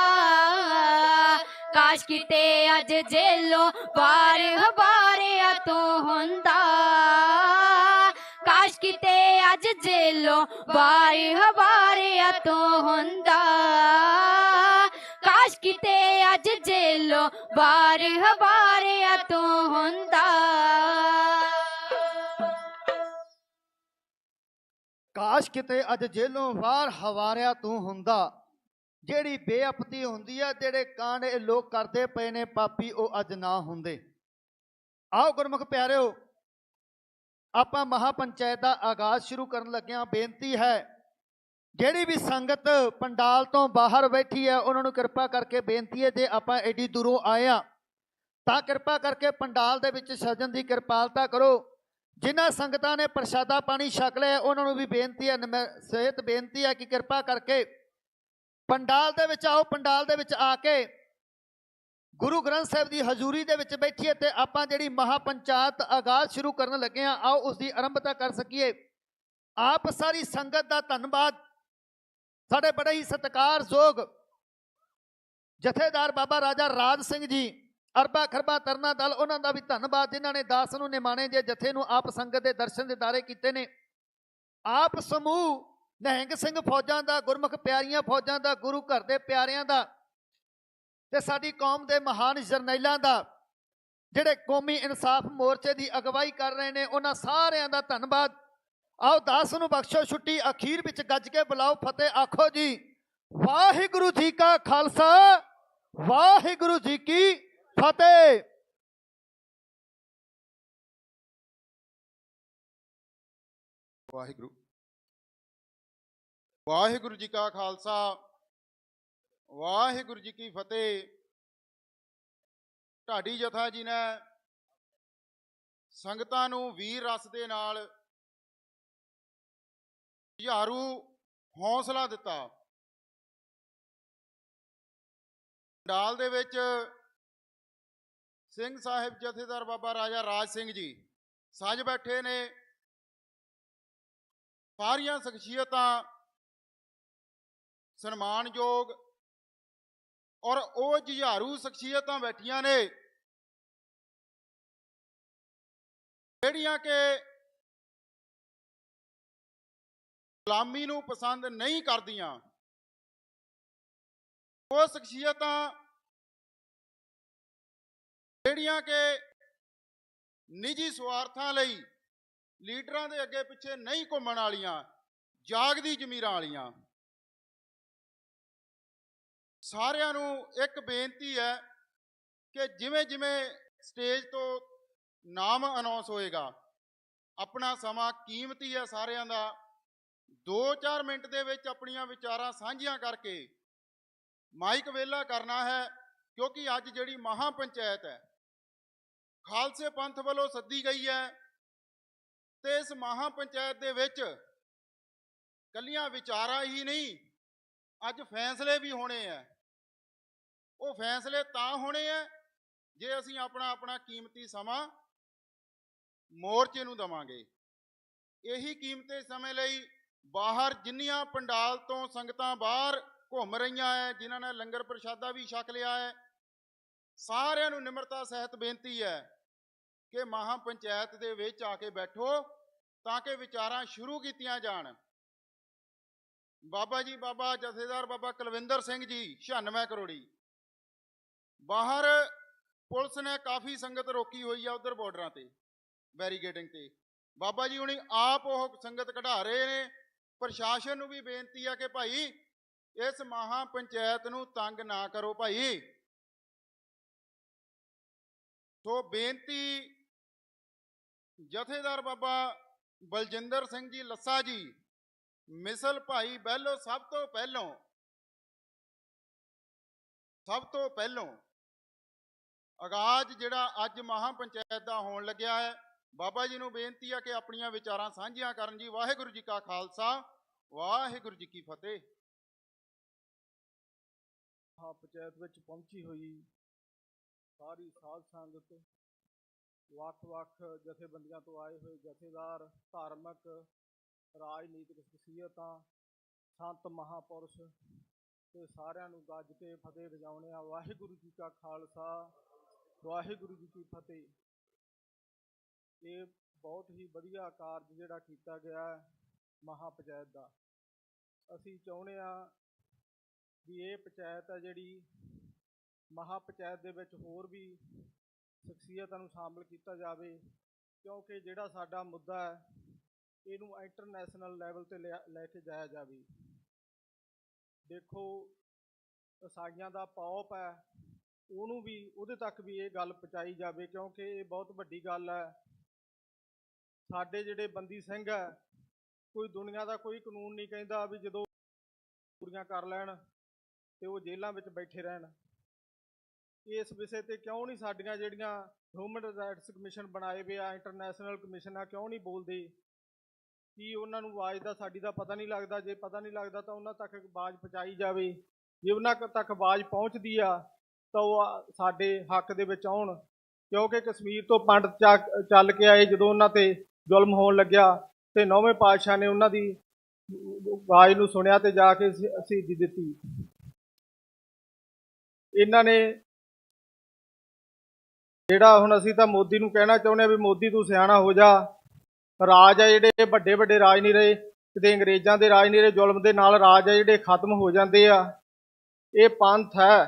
[SPEAKER 1] काश किते अज जेलों बाहर हवारिया तो हुंदा काश किते अज जेलों बाहर हवारिया तो हुंदा काश किते अज जेलों बाहर हवारिया तो हुंदा
[SPEAKER 2] ਕਾਸ਼ ਕਿਤੇ ਅੱਜ ਜੇਲੋਂ ਬਾਹਰ ਹਵਾਰਿਆ ਤੂੰ ਹੁੰਦਾ ਜਿਹੜੀ ਬੇਅਪਤੀ ਹੁੰਦੀ ਆ ਜਿਹੜੇ ਕਾਂਡ ਇਹ ਲੋਕ ਕਰਦੇ ਪਏ ਨੇ ਪਾਪੀ ਉਹ ਅੱਜ ਨਾ ਹੁੰਦੇ ਆਓ ਗੁਰਮੁਖ ਪਿਆਰਿਓ ਆਪਾਂ ਮਹਾਪੰਚਾਇਤ ਦਾ ਆਗਾਜ਼ ਸ਼ੁਰੂ ਕਰਨ ਲੱਗਿਆਂ ਬੇਨਤੀ ਹੈ ਜਿਹੜੀ ਵੀ ਸੰਗਤ ਪੰਡਾਲ ਤੋਂ ਬਾਹਰ ਬੈਠੀ ਹੈ ਉਹਨਾਂ ਨੂੰ ਕਿਰਪਾ ਕਰਕੇ ਬੇਨਤੀ ਹੈ ਜੇ ਆਪਾਂ ਐਡੀ ਦੂਰੋਂ ਆਏ ਆ ਤਾਂ ਕਿਰਪਾ ਕਰਕੇ ਪੰਡਾਲ ਦੇ ਵਿੱਚ ਸਜਣ ਦੀ ਕਿਰਪਾਲਤਾ ਕਰੋ ਜਿਨ੍ਹਾਂ ਸੰਗਤਾਂ ਨੇ ਪ੍ਰਸ਼ਾਦਾ ਪਾਣੀ ਛਕ ਲਿਆ ਉਹਨਾਂ ਨੂੰ ਵੀ ਬੇਨਤੀ ਹੈ ਸਹਿਤ ਬੇਨਤੀ ਹੈ ਕਿ ਕਿਰਪਾ ਕਰਕੇ ਪੰਡਾਲ ਦੇ ਵਿੱਚ ਆਓ ਪੰਡਾਲ ਦੇ ਵਿੱਚ ਆ ਕੇ ਗੁਰੂ ਗ੍ਰੰਥ ਸਾਹਿਬ ਦੀ ਹਜ਼ੂਰੀ ਦੇ ਵਿੱਚ ਬੈਠੀਏ ਤੇ ਆਪਾਂ ਜਿਹੜੀ ਮਹਾਪੰਚਾਇਤ ਆਗਾਜ਼ ਸ਼ੁਰੂ ਕਰਨ ਲੱਗੇ ਹਾਂ, ਆਓ ਉਸ ਦੀ ਆਰੰਭਤਾ ਕਰ ਸਕੀਏ। ਆਪ ਸਾਰੀ ਸੰਗਤ ਦਾ ਧੰਨਵਾਦ। ਸਾਡੇ ਬੜੇ ਹੀ ਸਤਿਕਾਰਯੋਗ ਜਥੇਦਾਰ ਬਾਬਾ ਰਾਜਾ ਰਾਜ ਸਿੰਘ ਜੀ, ਅਰਬਾ ਖਰਬਾ ਤਰਨਾ ਦਲ, ਉਹਨਾਂ ਦਾ ਵੀ ਧੰਨਵਾਦ ਜਿਨ੍ਹਾਂ ਨੇ ਦਾਸ ਨੂੰ ਨਿਮਾਣੇ ਜੇ ਜਥੇ ਨੂੰ ਆਪ ਸੰਗਤ ਦੇ ਦਰਸ਼ਨ ਦਿਦਾਰੇ ਕੀਤੇ ਨੇ। ਆਪ ਸਮੂਹ ਨਿਹੰਗ ਸਿੰਘ ਫੌਜਾਂ ਦਾ, ਗੁਰਮੁਖ ਪਿਆਰੀਆਂ ਫੌਜਾਂ ਦਾ, ਗੁਰੂ ਘਰ ਦੇ ਪਿਆਰਿਆਂ ਦਾ ਤੇ ਸਾਡੀ ਕੌਮ ਦੇ ਮਹਾਨ ਜਰਨੈਲਾਂ ਦਾ, ਜਿਹੜੇ ਕੌਮੀ ਇਨਸਾਫ ਮੋਰਚੇ ਦੀ ਅਗਵਾਈ ਕਰ ਰਹੇ ਨੇ, ਉਹਨਾਂ ਸਾਰਿਆਂ ਦਾ ਧੰਨਵਾਦ। ਆਓ ਦਾਸ ਨੂੰ ਬਖਸ਼ੋ ਛੁੱਟੀ, ਅਖੀਰ ਵਿੱਚ ਗੱਜ ਕੇ ਬੁਲਾਓ ਫਤਿਹ, ਆਖੋ ਜੀ ਵਾਹਿਗੁਰੂ ਜੀ ਕਾ ਖਾਲਸਾ, ਵਾਹਿਗੁਰੂ ਜੀ ਕੀ ਫਤਿਹ।
[SPEAKER 4] ਵਾਹਿਗੁਰੂ ਵਾਹਿਗੁਰੂ ਜੀ ਕਾ ਖਾਲਸਾ, ਵਾਹਿਗੁਰੂ ਜੀ ਕੀ ਫਤਿਹ। ਢਾਡੀ ਜਥਾ ਜੀ ਨੇ ਸੰਗਤਾਂ ਨੂੰ ਵੀਰ ਰਸ ਦੇ ਨਾਲ ਜੁਝਾਰੂ ਹੌਸਲਾ ਦਿੱਤਾ। ਡਾਲ ਦੇ ਵਿੱਚ ਸਿੰਘ ਸਾਹਿਬ ਜਥੇਦਾਰ ਬਾਬਾ ਰਾਜਾ ਰਾਜ ਸਿੰਘ ਜੀ ਸੱਜ ਬੈਠੇ ਨੇ। ਸਾਰੀਆਂ ਸ਼ਖਸੀਅਤਾਂ ਸਨਮਾਨਯੋਗ ਔਰ ਉਹ ਜੁਝਾਰੂ ਸ਼ਖਸੀਅਤਾਂ ਬੈਠੀਆਂ ਨੇ ਜਿਹੜੀਆਂ ਕਿ ਗੁਲਾਮੀ ਨੂੰ ਪਸੰਦ ਨਹੀਂ ਕਰਦੀਆਂ। ਉਹ ਸ਼ਖਸੀਅਤਾਂ ਜਿਹੜੀਆਂ ਕਿ ਨਿੱਜੀ ਸਵਾਰਥਾਂ ਲਈ ਲੀਡਰਾਂ ਦੇ ਅੱਗੇ ਪਿੱਛੇ ਨਹੀਂ ਘੁੰਮਣ ਵਾਲੀਆਂ, ਜਾਗਦੀ ਜ਼ਮੀਰਾਂ ਵਾਲੀਆਂ। ਸਾਰਿਆਂ ਨੂੰ ਇੱਕ ਬੇਨਤੀ ਹੈ ਕਿ ਜਿਵੇਂ ਜਿਵੇਂ ਸਟੇਜ ਤੋਂ ਨਾਮ ਅਨਾਉਂਸ ਹੋਏਗਾ, ਆਪਣਾ ਸਮਾਂ ਕੀਮਤੀ ਹੈ ਸਾਰਿਆਂ ਦਾ, 2-4 ਮਿੰਟ ਦੇ ਵਿੱਚ ਆਪਣੀਆਂ ਵਿਚਾਰਾਂ ਸਾਂਝੀਆਂ ਕਰਕੇ ਮਾਈਕ ਵੇਲਾ ਕਰਨਾ ਹੈ। ਕਿਉਂਕਿ ਅੱਜ ਜਿਹੜੀ ਮਹਾਂ ਪੰਚਾਇਤ ਹੈ ਖਾਲਸੇ ਪੰਥ ਵੱਲੋਂ ਸੱਦੀ ਗਈ ਹੈ ਤੇ ਇਸ ਮਹਾਂ ਪੰਚਾਇਤ ਦੇ ਵਿੱਚ ਕੱਲੀਆਂ ਵਿਚਾਰਾਂ ਹੀ ਨਹੀਂ, ਅੱਜ ਫੈਸਲੇ ਵੀ ਹੋਣੇ ਆ। ਉਹ ਫੈਸਲੇ ਤਾਂ ਹੋਣੇ ਆ ਜੇ ਅਸੀਂ ਆਪਣਾ ਆਪਣਾ ਕੀਮਤੀ ਸਮਾਂ ਮੋਰਚੇ ਨੂੰ ਦੇਵਾਂਗੇ। ਇਹੀ ਕੀਮਤੀ ਸਮੇਂ ਲਈ ਬਾਹਰ ਜਿੰਨੀਆਂ ਪੰਡਾਲ ਤੋਂ ਸੰਗਤਾਂ ਬਾਹਰ ਘੁੰਮ ਰਹੀਆਂ ਹੈ, ਜਿਨ੍ਹਾਂ ਨੇ ਲੰਗਰ ਪ੍ਰਸ਼ਾਦਾ ਵੀ ਛਕ ਲਿਆ ਹੈ, ਸਾਰਿਆਂ ਨੂੰ ਨਿਮਰਤਾ ਸਹਿਤ ਬੇਨਤੀ ਹੈ ਕਿ ਮਹਾਂ ਪੰਚਾਇਤ ਦੇ ਵਿੱਚ ਆ ਕੇ ਬੈਠੋ ਤਾਂ ਕਿ ਵਿਚਾਰਾਂ ਸ਼ੁਰੂ ਕੀਤੀਆਂ ਜਾਣ। ਬਾਬਾ ਜੀ, ਬਾਬਾ ਜਥੇਦਾਰ ਬਾਬਾ ਕੁਲਵਿੰਦਰ ਸਿੰਘ ਜੀ 96 ਕਰੋੜੀ, ਬਾਹਰ ਪੁਲਿਸ ਨੇ ਕਾਫੀ ਸੰਗਤ ਰੋਕੀ ਹੋਈ ਆ ਉਧਰ ਬਾਰਡਰਾਂ ਤੇ ਬੈਰੀਕੇਡਿੰਗ ਤੇ। ਬਾਬਾ ਜੀ ਹੁਣੀ ਆਪ ਉਹ ਸੰਗਤ ਕਢਾ ਰਹੇ ਨੇ। ਪ੍ਰਸ਼ਾਸਨ ਨੂੰ ਵੀ ਬੇਨਤੀ ਆ ਕਿ ਭਾਈ ਇਸ ਮਹਾਂ ਪੰਚਾਇਤ ਨੂੰ ਤੰਗ ਨਾ ਕਰੋ ਭਾਈ। ਸੋ ਬੇਨਤੀ ਜਥੇਦਾਰ ਬਾਬਾ ਬਲਜਿੰਦਰ ਸਿੰਘ ਜੀ ਲੱਸਾ ਜੀ, ਮਿਸਲ ਭਾਈ ਬਹਿਲੋ, ਸਭ ਤੋਂ ਪਹਿਲੋਂ ਆਗਾਜ਼ ਜਿਹੜਾ ਅੱਜ ਮਹਾਂ ਪੰਚਾਇਤ ਦਾ ਹੋਣ ਲੱਗਿਆ ਹੈ, ਬਾਬਾ ਜੀ ਨੂੰ ਬੇਨਤੀ ਆ ਕਿ ਆਪਣੀਆਂ ਵਿਚਾਰਾਂ ਸਾਂਝੀਆਂ ਕਰਨ ਜੀ। ਵਾਹਿਗੁਰੂ ਜੀ ਕਾ ਖਾਲਸਾ, ਵਾਹਿਗੁਰੂ ਜੀ ਕੀ ਫਤਿਹ।
[SPEAKER 5] ਮਹਾਂ ਪੰਚਾਇਤ ਵਿੱਚ ਪਹੁੰਚੀ ਹੋਈ ਸਾਰੀ ਸਾਧ ਸੰਗਤ, ਵੱਖ-ਵੱਖ ਜਥੇਬੰਦੀਆਂ ਤੋਂ ਆਏ ਹੋਏ ਜਥੇਦਾਰ, ਧਾਰਮਿਕ ਰਾਜਨੀਤਿਕ ਸ਼ਖਸੀਅਤਾਂ, ਸੰਤ ਮਹਾਂਪੁਰਸ਼ ਤੇ ਸਾਰਿਆਂ ਨੂੰ ਗੱਜ ਕੇ ਫਤਿਹ ਵਜਾਉਣੇ ਆ। ਵਾਹਿਗੁਰੂ ਜੀ ਕਾ ਖਾਲਸਾ, ਵਾਹਿਗੁਰੂ ਜੀ ਕੀ ਫਤਿਹ। ਇਹ ਬਹੁਤ ਹੀ ਵਧੀਆ ਕਾਰਜ ਜਿਹੜਾ ਕੀਤਾ ਗਿਆ ਹੈ ਮਹਾਂ ਪੰਚਾਇਤ ਦਾ। ਅਸੀਂ ਚਾਹੁੰਦੇ ਹਾਂ ਵੀ ਇਹ ਪੰਚਾਇਤ ਹੈ ਜਿਹੜੀ ਮਹਾਂ ਪੰਚਾਇਤ ਦੇ ਵਿੱਚ ਹੋਰ ਵੀ ਸ਼ਖਸੀਅਤਾਂ ਨੂੰ ਸ਼ਾਮਲ ਕੀਤਾ ਜਾਵੇ, ਕਿਉਂਕਿ ਜਿਹੜਾ ਸਾਡਾ ਮੁੱਦਾ ਹੈ ਇਹਨੂੰ ਇੰਟਰਨੈਸ਼ਨਲ ਲੈਵਲ 'ਤੇ ਲੈ ਕੇ ਜਾਇਆ ਜਾਵੇ। ਦੇਖੋ, ਈਸਾਈਆਂ ਦਾ ਪੌਪ ਹੈ, ਉਹਨੂੰ ਵੀ ਉਹਦੇ ਤੱਕ ਵੀ ਇਹ ਗੱਲ ਪਹੁੰਚਾਈ ਜਾਵੇ, ਕਿਉਂਕਿ ਇਹ ਬਹੁਤ ਵੱਡੀ ਗੱਲ ਹੈ। ਸਾਡੇ ਜਿਹੜੇ ਬੰਦੀ ਸਿੰਘ ਹੈ, ਕੋਈ ਦੁਨੀਆ ਦਾ ਕੋਈ ਕਾਨੂੰਨ ਨਹੀਂ ਕਹਿੰਦਾ ਵੀ ਜਦੋਂ ਪੂਰੀਆਂ ਕਰ ਲੈਣ ਤੇ ਉਹ ਜੇਲ੍ਹਾਂ ਵਿੱਚ ਬੈਠੇ ਰਹਿਣ। ਇਸ ਵਿਸ਼ੇ ਤੇ ਕਿਉਂ ਨਹੀਂ ਸਾਡੀਆਂ ਜਿਹੜੀਆਂ ਹਿਊਮਨ ਰਾਈਟਸ ਕਮਿਸ਼ਨ ਬਣਾਏ ਵੇ ਆ, ਇੰਟਰਨੈਸ਼ਨਲ ਕਮਿਸ਼ਨ ਆ, ਕਿਉਂ ਨਹੀਂ ਬੋਲਦੇ? ਕੀ ਉਹਨਾਂ ਨੂੰ ਆਵਾਜ਼ ਦਾ ਸਾਡੀ ਦਾ ਪਤਾ ਨਹੀਂ ਲੱਗਦਾ? ਜੇ ਪਤਾ ਨਹੀਂ ਲੱਗਦਾ ਤਾਂ ਉਹਨਾਂ ਤੱਕ ਆਵਾਜ਼ ਪਹੁੰਚਾਈ ਜਾਵੇ। ਜੇ ਉਹਨਾਂ ਤੱਕ ਆਵਾਜ਼ ਪਹੁੰਚਦੀ ਆ ਤਾਂ ਉਹ ਸਾਡੇ ਹੱਕ ਦੇ ਵਿੱਚ ਆਉਣ, ਕਿਉਂਕਿ ਕਸ਼ਮੀਰ ਤੋਂ ਪੰਡਤ ਚੱਲ ਕੇ ਆਏ, ਜਦੋਂ ਉਹਨਾਂ ਤੇ ਜ਼ੁਲਮ ਹੋਣ ਲੱਗਿਆ ਤੇ 9ਵੇਂ ਪਾਤਸ਼ਾਹ ਨੇ ਉਹਨਾਂ ਦੀ ਆਵਾਜ਼ ਨੂੰ ਸੁਣਿਆ ਤੇ ਜਾ ਕੇ ਸ਼ਹੀਦੀ ਦਿੱਤੀ। ਇਹਨਾਂ ਨੇ ਜਿਹੜਾ ਹੁਣ ਅਸੀਂ ਤਾਂ ਮੋਦੀ ਨੂੰ ਕਹਿਣਾ ਚਾਹੁੰਦੇ ਹਾਂ ਵੀ ਮੋਦੀ ਤੂੰ ਸਿਆਣਾ ਹੋ ਜਾ। ਰਾਜ ਆ ਜਿਹੜੇ ਵੱਡੇ ਵੱਡੇ ਰਾਜ ਨਹੀਂ ਰਹੇ, ਕਿਤੇ ਅੰਗਰੇਜ਼ਾਂ ਦੇ ਰਾਜ ਨਹੀਂ ਰਹੇ, ਜ਼ੁਲਮ ਦੇ ਨਾਲ ਰਾਜ ਆ ਜਿਹੜੇ ਖਤਮ ਹੋ ਜਾਂਦੇ ਆ। ਇਹ ਪੰਥ ਹੈ,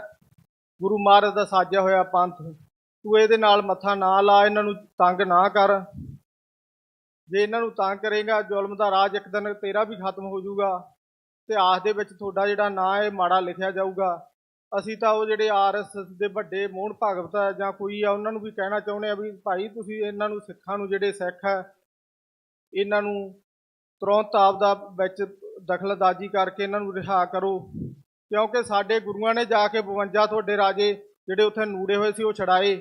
[SPEAKER 5] ਗੁਰੂ ਮਹਾਰਾਜ ਦਾ ਸਾਜਿਆ ਹੋਇਆ ਪੰਥ, ਤੂੰ ਇਹਦੇ ਨਾਲ ਮੱਥਾ ਨਾ ਲਾ, ਇਹਨਾਂ ਨੂੰ ਤੰਗ ਨਾ ਕਰ। ਜੇ ਇਹਨਾਂ ਨੂੰ ਤੰਗ ਕਰੇਗਾ, ਜ਼ੁਲਮ ਦਾ ਰਾਜ ਇੱਕ ਦਿਨ ਤੇਰਾ ਵੀ ਖਤਮ ਹੋ ਜਾਊਗਾ, ਇਤਿਹਾਸ ਦੇ ਵਿੱਚ ਤੁਹਾਡਾ ਜਿਹੜਾ ਨਾਂ ਹੈ ਮਾੜਾ ਲਿਖਿਆ ਜਾਊਗਾ। ਅਸੀਂ ਤਾਂ ਉਹ ਜਿਹੜੇ RSS ਦੇ ਵੱਡੇ ਮੋਹਨ ਭਗਤ ਹੈ ਜਾਂ ਕੋਈ ਆ, ਉਹਨਾਂ ਨੂੰ ਵੀ ਕਹਿਣਾ ਚਾਹੁੰਦੇ ਆ ਵੀ ਭਾਈ ਤੁਸੀਂ ਇਹਨਾਂ ਨੂੰ, ਸਿੱਖਾਂ ਨੂੰ, ਜਿਹੜੇ ਸਿੱਖ ਹੈ ਇਹਨਾਂ ਨੂੰ ਤੁਰੰਤ ਆਪਦਾ ਵਿੱਚ ਦਖਲਅੰਦਾਜ਼ੀ ਕਰਕੇ ਇਹਨਾਂ ਨੂੰ ਰਿਹਾ ਕਰੋ, ਕਿਉਂਕਿ ਸਾਡੇ ਗੁਰੂਆਂ ਨੇ ਜਾ ਕੇ 52 ਤੁਹਾਡੇ ਰਾਜੇ ਜਿਹੜੇ ਉੱਥੇ ਨੂੜੇ ਹੋਏ ਸੀ ਉਹ ਛਡਾਏ।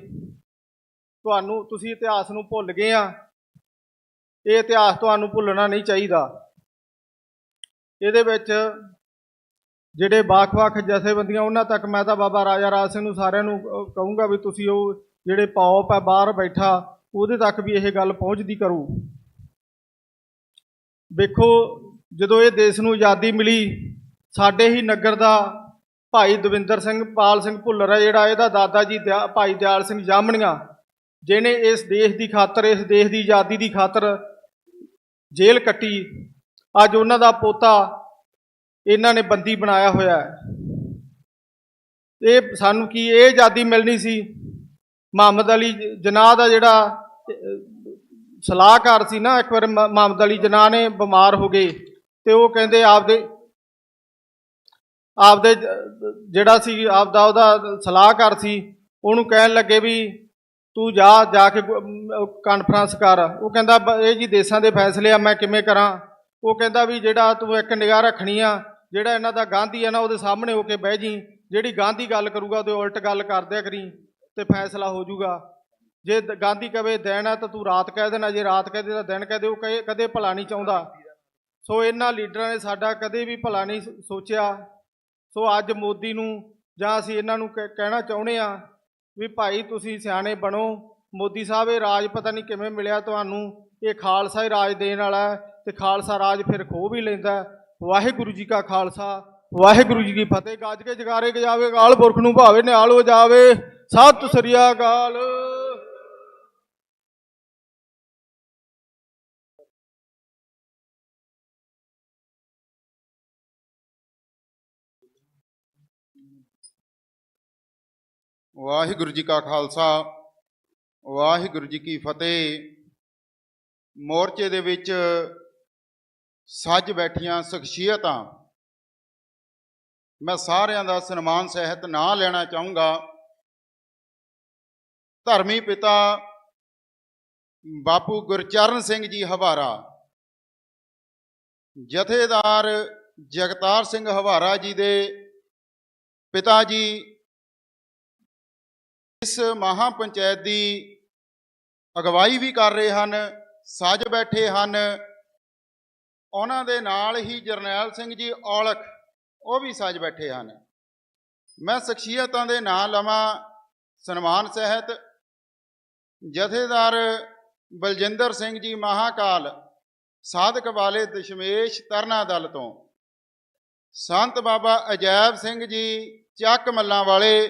[SPEAKER 5] ਤੁਸੀਂ ਇਤਿਹਾਸ ਨੂੰ ਭੁੱਲ ਗਏ ਆ। ਇਹ ਇਤਿਹਾਸ ਤੁਹਾਨੂੰ ਭੁੱਲਣਾ ਨਹੀਂ ਚਾਹੀਦਾ। ਇਹਦੇ ਵਿੱਚ ਜਿਹੜੇ ਵੱਖ-ਵੱਖ ਜਥੇਬੰਦੀਆਂ, ਉਹਨਾਂ ਤੱਕ ਮੈਂ ਤਾਂ ਬਾਬਾ ਰਾਜਾ ਰਾਜ ਸਿੰਘ ਨੂੰ ਸਾਰਿਆਂ ਨੂੰ ਕਹੂੰਗਾ ਵੀ ਤੁਸੀਂ ਉਹ ਜਿਹੜੇ ਪੌਪ ਹੈ ਬਾਹਰ ਬੈਠਾ, ਉਹਦੇ ਤੱਕ ਵੀ ਇਹ ਗੱਲ ਪਹੁੰਚਦੀ ਕਰੋ। ਵੇਖੋ, ਜਦੋਂ ਇਹ ਦੇਸ਼ ਨੂੰ ਆਜ਼ਾਦੀ ਮਿਲੀ, ਸਾਡੇ ਹੀ ਨਗਰ ਦਾ ਭਾਈ ਦਵਿੰਦਰ ਸਿੰਘ ਪਾਲ ਸਿੰਘ ਭੁੱਲਰ ਹੈ ਜਿਹੜਾ, ਇਹਦਾ ਦਾਦਾ ਜੀ ਭਾਈ ਦਿਆਲ ਸਿੰਘ ਜਾਮਣੀਆਂ, ਜਿਹਨੇ ਇਸ ਦੇਸ਼ ਦੀ ਖਾਤਰ, ਇਸ ਦੇਸ਼ ਦੀ ਆਜ਼ਾਦੀ ਦੀ ਖਾਤਰ ਜੇਲ੍ਹ ਕੱਟੀ, ਅੱਜ ਉਹਨਾਂ ਦਾ ਪੋਤਾ ਇਹਨਾਂ ਨੇ ਬੰਦੀ ਬਣਾਇਆ ਹੋਇਆ ਹੈ। ਇਹ ਸਾਨੂੰ ਕੀ ਇਹ ਆਜ਼ਾਦੀ ਮਿਲਣੀ ਸੀ? ਮੁਹੰਮਦ ਅਲੀ ਜਿਨਾਹ ਦਾ ਜਿਹੜਾ ਸਲਾਹਕਾਰ ਸੀ ਨਾ, ਇੱਕ ਵਾਰ ਮੁਹੰਮਦ ਅਲੀ ਜਿਨਾਹ ਨੇ ਬਿਮਾਰ ਹੋ ਗਏ ਤੇ ਉਹ ਕਹਿੰਦੇ ਆਪਦੇ ਜਿਹੜਾ ਸੀ ਆਪਦਾ ਉਹਦਾ ਸਲਾਹਕਾਰ ਸੀ, ਉਹਨੂੰ ਕਹਿਣ ਲੱਗੇ ਵੀ ਤੂੰ ਜਾ ਕੇ ਕਾਨਫਰੰਸ ਕਰ। ਉਹ ਕਹਿੰਦਾ ਇਹ ਜੀ ਦੇਸ਼ਾਂ ਦੇ ਫੈਸਲੇ ਆ, ਮੈਂ ਕਿਵੇਂ ਕਰਾਂ? ਉਹ ਕਹਿੰਦਾ ਵੀ ਜਿਹੜਾ ਤੂੰ ਇੱਕ ਨਿਗਾਹ ਰੱਖਣੀ ਆ, ਜਿਹੜਾ ਇਹਨਾਂ ਦਾ ਗਾਂਧੀ ਆ ਨਾ, ਉਹਦੇ ਸਾਹਮਣੇ ਹੋ ਕੇ ਬਹਿ ਜੀ, ਜਿਹੜੀ ਗਾਂਧੀ ਗੱਲ ਕਰੂਗਾ ਉਹਦੇ ਉਲਟ ਗੱਲ ਕਰ ਦਿਆ ਕਰੀ ਤੇ ਫੈਸਲਾ ਹੋ ਜਾਊਗਾ। ਜੇ ਗਾਂਧੀ ਕਵੇ ਦਿਨ ਆ ਤਾਂ ਤੂੰ ਰਾਤ ਕਹਿ ਦੇਣਾ, ਜੇ ਰਾਤ ਕਹਦੇ ਤਾਂ ਦਿਨ ਕਹਦੇ। ਉਹ ਕਦੇ ਭਲਾ ਨਹੀਂ ਚਾਹੁੰਦਾ। ਸੋ ਇਹਨਾਂ ਲੀਡਰਾਂ ਨੇ ਸਾਡਾ ਕਦੇ ਵੀ ਭਲਾ ਨਹੀਂ ਸੋਚਿਆ। ਸੋ ਅੱਜ ਮੋਦੀ ਨੂੰ ਜਾਂ ਅਸੀਂ ਇਹਨਾਂ ਨੂੰ ਕਹਿਣਾ ਚਾਹੁੰਦੇ ਹਾਂ ਵੀ ਭਾਈ ਤੁਸੀਂ ਸਿਆਣੇ ਬਣੋ। ਮੋਦੀ ਸਾਹਿਬ, ਇਹ ਰਾਜ ਪਤਾ ਨਹੀਂ ਕਿਵੇਂ ਮਿਲਿਆ ਤੁਹਾਨੂੰ, ਇਹ ਖਾਲਸਾ ਹੀ ਰਾਜ ਦੇਣ ਵਾਲਾ ਤੇ ਖਾਲਸਾ ਰਾਜ ਫਿਰ ਖੋਹ ਵੀ ਲੈਂਦਾ। ਵਾਹਿਗੁਰੂ ਜੀ ਕਾ ਖਾਲਸਾ, ਵਾਹਿਗੁਰੂ ਜੀ ਕੀ ਫਤਿਹ। ਗੱਜ ਕੇ ਜਗਾਰੇ ਗਜਾਵੇ, ਅਕਾਲ ਪੁਰਖ ਨੂੰ ਭਾਵੇ ਨਿਹਾਲ ਹੋ ਜਾਵੇ। ਸਤਿ ਸ੍ਰੀ ਅਕਾਲ।
[SPEAKER 4] ਵਾਹਿਗੁਰੂ ਜੀ ਕਾ ਖਾਲਸਾ, ਵਾਹਿਗੁਰੂ ਜੀ ਕੀ ਫਤਿਹ। ਮੋਰਚੇ ਦੇ ਵਿੱਚ ਸੱਜ ਬੈਠੀਆਂ ਸ਼ਖਸੀਅਤਾਂ, ਮੈਂ ਸਾਰਿਆਂ ਦਾ ਸਨਮਾਨ ਸਹਿਤ ਨਾਂ ਲੈਣਾ ਚਾਹੂੰਗਾ। ਧਰਮੀ ਪਿਤਾ ਬਾਪੂ ਗੁਰਚਰਨ ਸਿੰਘ ਜੀ ਹਵਾਰਾ, ਜਥੇਦਾਰ ਜਗਤਾਰ ਸਿੰਘ ਹਵਾਰਾ ਜੀ ਦੇ ਪਿਤਾ ਜੀ ਇਸ ਮਹਾਂ ਪੰਚਾਇਤ ਦੀ ਅਗਵਾਈ ਵੀ ਕਰ ਰਹੇ ਹਨ, ਸੱਜ ਬੈਠੇ ਹਨ। ਉਹਨਾਂ ਦੇ ਨਾਲ ਹੀ ਜਰਨੈਲ ਸਿੰਘ ਜੀ ਔਲਖ, ਉਹ ਵੀ ਸੱਜ ਬੈਠੇ ਹਨ। ਮੈਂ ਸ਼ਖਸੀਅਤਾਂ ਦੇ ਨਾਂ ਲਵਾਂ ਸਨਮਾਨ ਸਹਿਤ। ਜਥੇਦਾਰ ਬਲਜਿੰਦਰ ਸਿੰਘ ਜੀ ਮਹਾਕਾਲ, ਸਾਧਕ ਵਾਲੇ ਦਸ਼ਮੇਸ਼ ਤਰਨਾ ਦਲ ਤੋਂ। ਸੰਤ ਬਾਬਾ ਅਜੈਬ ਸਿੰਘ ਜੀ ਚੱਕ ਮੱਲਾਂ ਵਾਲੇ,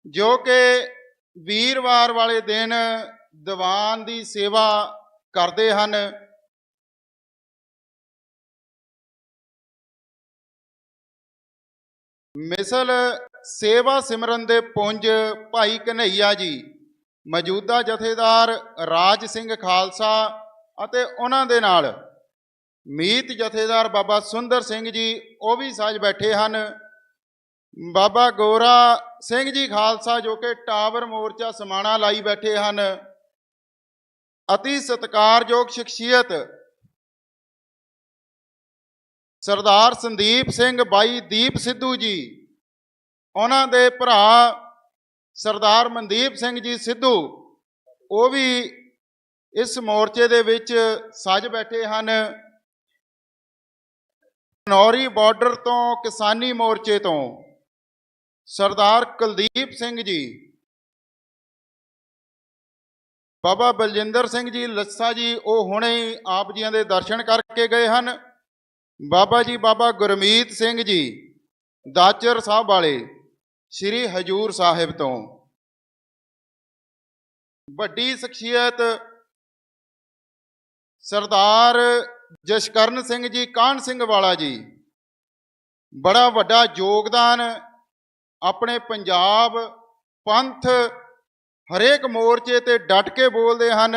[SPEAKER 4] ਜੋ ਕਿ ਵੀਰਵਾਰ ਵਾਲੇ ਦਿਨ ਦੀਵਾਨ ਦੀ ਸੇਵਾ ਕਰਦੇ ਹਨ। ਮਿਸਲ ਸੇਵਾ ਸਿਮਰਨ ਦੇ ਪੁੰਜ ਭਾਈ ਕਨ੍ਹਈਆ ਜੀ, ਮੌਜੂਦਾ ਜਥੇਦਾਰ ਰਾਜ ਸਿੰਘ ਖਾਲਸਾ, ਅਤੇ ਉਹਨਾਂ ਦੇ ਨਾਲ ਮੀਤ ਜਥੇਦਾਰ ਬਾਬਾ ਸੁੰਦਰ ਸਿੰਘ ਜੀ, ਉਹ ਵੀ ਸੱਜ ਬੈਠੇ ਹਨ। ਬਾਬਾ ਗੋਰਾ ਸਿੰਘ ਜੀ ਖਾਲਸਾ, ਜੋ ਕਿ ਟਾਵਰ ਮੋਰਚਾ ਸਮਾਣਾ ਲਾਈ ਬੈਠੇ ਹਨ। ਅਤੀ ਸਤਿਕਾਰਯੋਗ ਸ਼ਖਸੀਅਤ ਸਰਦਾਰ ਸੰਦੀਪ ਸਿੰਘ ਬਾਈ ਦੀਪ ਸਿੱਧੂ ਜੀ, ਉਹਨਾਂ ਦੇ ਭਰਾ ਸਰਦਾਰ ਮਨਦੀਪ ਸਿੰਘ ਜੀ ਸਿੱਧੂ, ਉਹ ਵੀ ਇਸ ਮੋਰਚੇ ਦੇ ਵਿੱਚ ਸੱਜ ਬੈਠੇ ਹਨ। ਨੌਰੀ ਬਾਰਡਰ ਤੋਂ, ਕਿਸਾਨੀ ਮੋਰਚੇ ਤੋਂ ਸਰਦਾਰ ਕੁਲਦੀਪ ਸਿੰਘ ਜੀ, ਬਾਬਾ ਬਲਜਿੰਦਰ ਸਿੰਘ ਜੀ ਲੱਸਾ ਜੀ, ਉਹ ਹੁਣੇ ਹੀ ਆਪ ਜੀਆਂ ਦੇ ਦਰਸ਼ਨ ਕਰਕੇ ਗਏ ਹਨ। ਬਾਬਾ ਜੀ ਬਾਬਾ ਗੁਰਮੀਤ ਸਿੰਘ ਜੀ ਦਾਚਰ ਸਾਹਿਬ ਵਾਲੇ ਸ੍ਰੀ ਹਜੂਰ ਸਾਹਿਬ ਤੋਂ। ਵੱਡੀ ਸ਼ਖਸੀਅਤ ਸਰਦਾਰ ਜਸ਼ਕਰਨ ਸਿੰਘ ਜੀ ਕਾਹਨ ਸਿੰਘ ਵਾਲਾ ਜੀ, ਬੜਾ ਵੱਡਾ ਯੋਗਦਾਨ ਆਪਣੇ ਪੰਜਾਬ ਪੰਥ ਹਰੇਕ ਮੋਰਚੇ ਤੇ ਡਟ ਕੇ ਬੋਲਦੇ ਹਨ।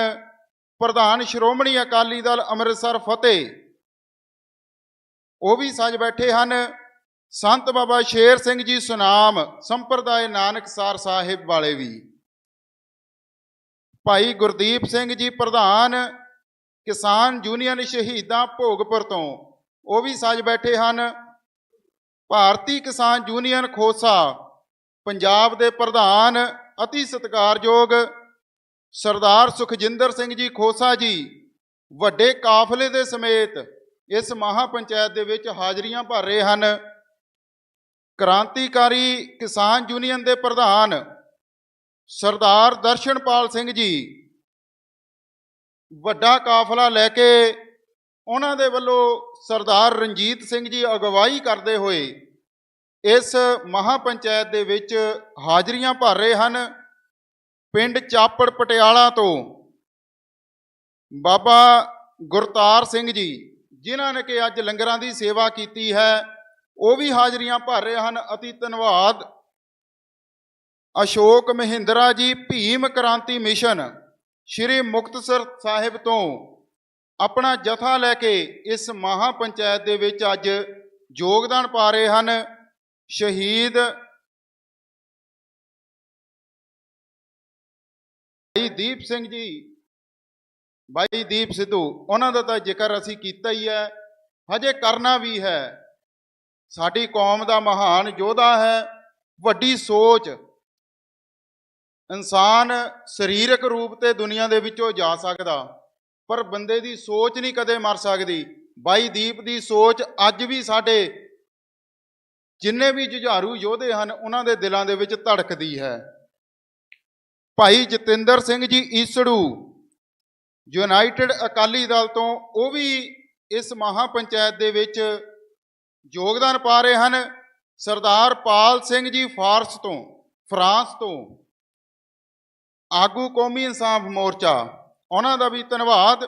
[SPEAKER 4] ਪ੍ਰਧਾਨ ਸ਼੍ਰੋਮਣੀ ਅਕਾਲੀ ਦਲ ਅੰਮ੍ਰਿਤਸਰ ਫਤਿਹ, ਉਹ ਵੀ ਸੱਜ ਬੈਠੇ ਹਨ। ਸੰਤ ਬਾਬਾ ਸ਼ੇਰ ਸਿੰਘ ਜੀ ਸੁਨਾਮ ਸੰਪਰਦਾਇ ਨਾਨਕਸਰ ਸਾਹਿਬ ਵਾਲੇ ਵੀ। ਭਾਈ ਗੁਰਦੀਪ ਸਿੰਘ ਜੀ ਪ੍ਰਧਾਨ ਕਿਸਾਨ ਯੂਨੀਅਨ ਸ਼ਹੀਦਾਂ ਭੋਗਪੁਰ ਤੋਂ, ਉਹ ਵੀ ਸੱਜ ਬੈਠੇ ਹਨ। ਭਾਰਤੀ ਕਿਸਾਨ ਯੂਨੀਅਨ ਖੋਸਾ ਪੰਜਾਬ ਦੇ ਪ੍ਰਧਾਨ ਅਤੀ ਸਤਿਕਾਰਯੋਗ ਸਰਦਾਰ ਸੁਖਜਿੰਦਰ ਸਿੰਘ ਜੀ ਖੋਸਾ ਜੀ ਵੱਡੇ ਕਾਫਲੇ ਦੇ ਸਮੇਤ ਇਸ ਮਹਾ ਪੰਚਾਇਤ ਦੇ ਵਿੱਚ ਹਾਜ਼ਰੀਆਂ ਭਰ ਰਹੇ ਹਨ। ਕ੍ਰਾਂਤੀਕਾਰੀ ਕਿਸਾਨ ਯੂਨੀਅਨ ਦੇ ਪ੍ਰਧਾਨ ਸਰਦਾਰ ਦਰਸ਼ਨਪਾਲ ਸਿੰਘ ਜੀ ਵੱਡਾ ਕਾਫਲਾ ਲੈ ਕੇ, ਉਹਨਾਂ ਦੇ ਵੱਲੋਂ ਸਰਦਾਰ ਰਣਜੀਤ ਸਿੰਘ ਜੀ ਅਗਵਾਈ ਕਰਦੇ ਹੋਏ ਇਸ ਮਹਾ ਪੰਚਾਇਤ ਦੇ ਵਿੱਚ ਹਾਜ਼ਰੀਆਂ ਭਰ ਰਹੇ ਹਨ। ਪਿੰਡ ਚਾਪੜ ਪਟਿਆਲਾ ਤੋਂ ਬਾਬਾ ਗੁਰਤਾਰ ਸਿੰਘ ਜੀ, ਜਿਨ੍ਹਾਂ ਨੇ ਕਿ ਅੱਜ ਲੰਗਰਾਂ ਦੀ ਸੇਵਾ ਕੀਤੀ ਹੈ, ਉਹ ਵੀ ਹਾਜ਼ਰੀਆਂ ਭਰ ਰਹੇ ਹਨ। ਅਤੀ ਧੰਨਵਾਦ। ਅਸ਼ੋਕ ਮਹਿੰਦਰਾ ਜੀ ਭੀਮ ਕ੍ਰਾਂਤੀ ਮਿਸ਼ਨ ਸ਼੍ਰੀ ਮੁਕਤਸਰ ਸਾਹਿਬ ਤੋਂ ਆਪਣਾ ਜਥਾ ਲੈ ਕੇ ਇਸ ਮਹਾ ਪੰਚਾਇਤ ਦੇ ਵਿੱਚ ਅੱਜ ਯੋਗਦਾਨ ਪਾ ਰਹੇ ਹਨ। ਸ਼ਹੀਦ ਭਾਈ ਦੀਪ ਸਿੰਘ ਜੀ, ਭਾਈ ਦੀਪ ਸਿੱਧੂ, ਉਹਨਾਂ ਦਾ ਤਾਂ ਜ਼ਿਕਰ ਅਸੀਂ ਕੀਤਾ ਹੀ ਹੈ, ਹਜੇ ਕਰਨਾ ਵੀ ਹੈ। ਸਾਡੀ ਕੌਮ ਦਾ ਮਹਾਨ ਯੋਧਾ ਹੈ। ਵੱਡੀ ਸੋਚ, ਇਨਸਾਨ ਸਰੀਰਕ ਰੂਪ ਤੇ ਦੁਨੀਆ ਦੇ ਵਿੱਚੋਂ ਜਾ ਸਕਦਾ, ਪਰ ਬੰਦੇ ਦੀ ਸੋਚ ਨਹੀਂ ਕਦੇ ਮਰ ਸਕਦੀ। ਭਾਈ ਦੀਪ ਦੀ ਸੋਚ ਅੱਜ ਵੀ ਸਾਡੇ ਜਿੰਨੇ ਵੀ ਜੁਝਾਰੂ ਯੋਧੇ ਹਨ ਉਹਨਾਂ ਦੇ ਦਿਲਾਂ ਦੇ ਵਿੱਚ ਧੜਕਦੀ ਹੈ। ਭਾਈ ਜਤਿੰਦਰ ਸਿੰਘ ਜੀ ਈਸੜੂ ਯੂਨਾਈਟਿਡ ਅਕਾਲੀ ਦਲ ਤੋਂ, ਉਹ ਵੀ ਇਸ ਮਹਾ ਪੰਚਾਇਤ ਦੇ ਵਿੱਚ ਯੋਗਦਾਨ ਪਾ ਰਹੇ ਹਨ। ਸਰਦਾਰ ਪਾਲ ਸਿੰਘ ਜੀ ਫਰਾਂਸ ਤੋਂ ਆਗੂ ਕੌਮੀ ਇਨਸਾਫ ਮੋਰਚਾ, ਉਹਨਾਂ ਦਾ ਵੀ ਧੰਨਵਾਦ।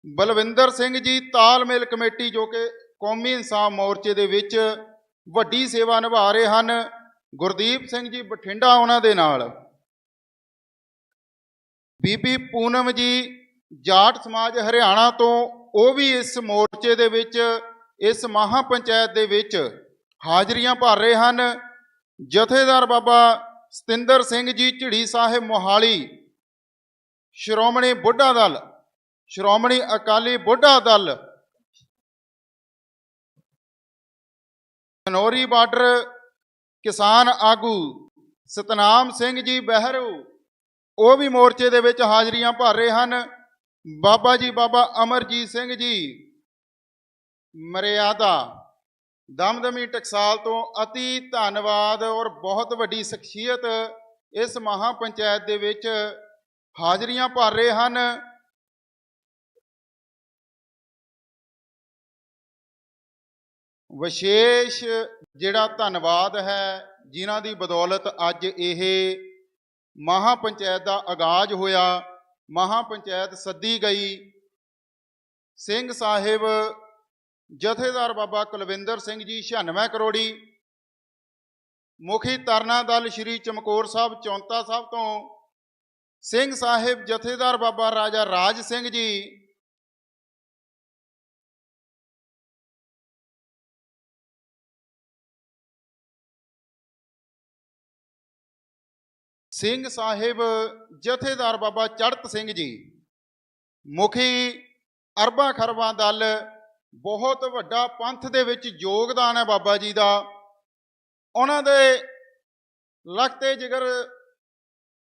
[SPEAKER 4] ਬਲਵਿੰਦਰ ਸਿੰਘ ਜੀ ਤਾਲਮੇਲ ਕਮੇਟੀ, ਜੋ ਕਿ ਕੌਮੀ ਇਨਸਾਫ ਮੋਰਚੇ ਦੇ ਵਿੱਚ ਵੱਡੀ ਸੇਵਾ ਨਿਭਾ ਰਹੇ ਹਨ। ਗੁਰਦੀਪ ਸਿੰਘ ਜੀ ਬਠਿੰਡਾ, ਉਹਨਾਂ ਦੇ ਨਾਲ ਬੀਬੀ ਪੂਨਮ ਜੀ ਜਾਟ ਸਮਾਜ ਹਰਿਆਣਾ ਤੋਂ, ਉਹ ਵੀ ਇਸ ਮੋਰਚੇ ਦੇ ਵਿੱਚ, ਇਸ ਮਹਾ ਪੰਚਾਇਤ ਦੇ ਵਿੱਚ ਹਾਜ਼ਰੀਆਂ ਭਰ ਰਹੇ ਹਨ। ਜਥੇਦਾਰ ਬਾਬਾ ਸਤਿੰਦਰ ਸਿੰਘ ਜੀ ਝਿੜੀ ਸਾਹਿਬ ਮੋਹਾਲੀ, ਸ਼੍ਰੋਮਣੀ ਬੁੱਢਾ ਦਲ, ਸ਼੍ਰੋਮਣੀ ਅਕਾਲੀ ਬੁੱਢਾ ਦਲ, ਖਨੌਰੀ ਬਾਰਡਰ ਕਿਸਾਨ ਆਗੂ ਸਤਨਾਮ ਸਿੰਘ ਜੀ ਬਹਿਰੂ, ਉਹ ਵੀ ਮੋਰਚੇ ਦੇ ਵਿੱਚ ਹਾਜ਼ਰੀਆਂ ਭਰ ਰਹੇ ਹਨ। ਬਾਬਾ ਜੀ ਬਾਬਾ ਅਮਰਜੀਤ ਸਿੰਘ ਜੀ ਮਰਿਆਦਾ ਦਮਦਮੀ ਟਕਸਾਲ ਤੋਂ, ਅਤੀ ਧੰਨਵਾਦ। ਔਰ ਬਹੁਤ ਵੱਡੀ ਸ਼ਖਸੀਅਤ ਇਸ ਮਹਾ ਪੰਚਾਇਤ ਦੇ ਵਿੱਚ ਹਾਜ਼ਰੀਆਂ ਭਰ ਰਹੇ ਹਨ। ਵਿਸ਼ੇਸ਼ ਜਿਹੜਾ ਧੰਨਵਾਦ ਹੈ, ਜਿਨ੍ਹਾਂ ਦੀ ਬਦੌਲਤ ਅੱਜ ਇਹ ਮਹਾ ਪੰਚਾਇਤ ਦਾ ਆਗਾਜ਼ ਹੋਇਆ, ਮਹਾ ਪੰਚਾਇਤ ਸੱਦੀ ਗਈ। ਸਿੰਘ ਸਾਹਿਬ ਜਥੇਦਾਰ ਬਾਬਾ ਕੁਲਵਿੰਦਰ ਸਿੰਘ ਜੀ 96 ਕਰੋੜੀ, ਮੁਖੀ ਤਰਨਾ ਦਲ ਸ਼੍ਰੀ ਚਮਕੌਰ ਸਾਹਿਬ ਚੌਂਤਾ ਸਾਹਿਬ ਤੋਂ ਸਿੰਘ ਸਾਹਿਬ ਜਥੇਦਾਰ ਬਾਬਾ ਰਾਜਾ ਰਾਜ ਸਿੰਘ ਜੀ, ਸਿੰਘ ਸਾਹਿਬ ਜਥੇਦਾਰ ਬਾਬਾ ਚੜਤ ਸਿੰਘ ਜੀ, ਮੁਖੀ ਅਰਬਾਂ ਖਰਬਾਂ ਦਲ, ਬਹੁਤ ਵੱਡਾ ਪੰਥ ਦੇ ਵਿੱਚ ਯੋਗਦਾਨ ਹੈ ਬਾਬਾ ਜੀ ਦਾ। ਉਹਨਾਂ ਦੇ ਲਖਤੇ ਜਿਗਰ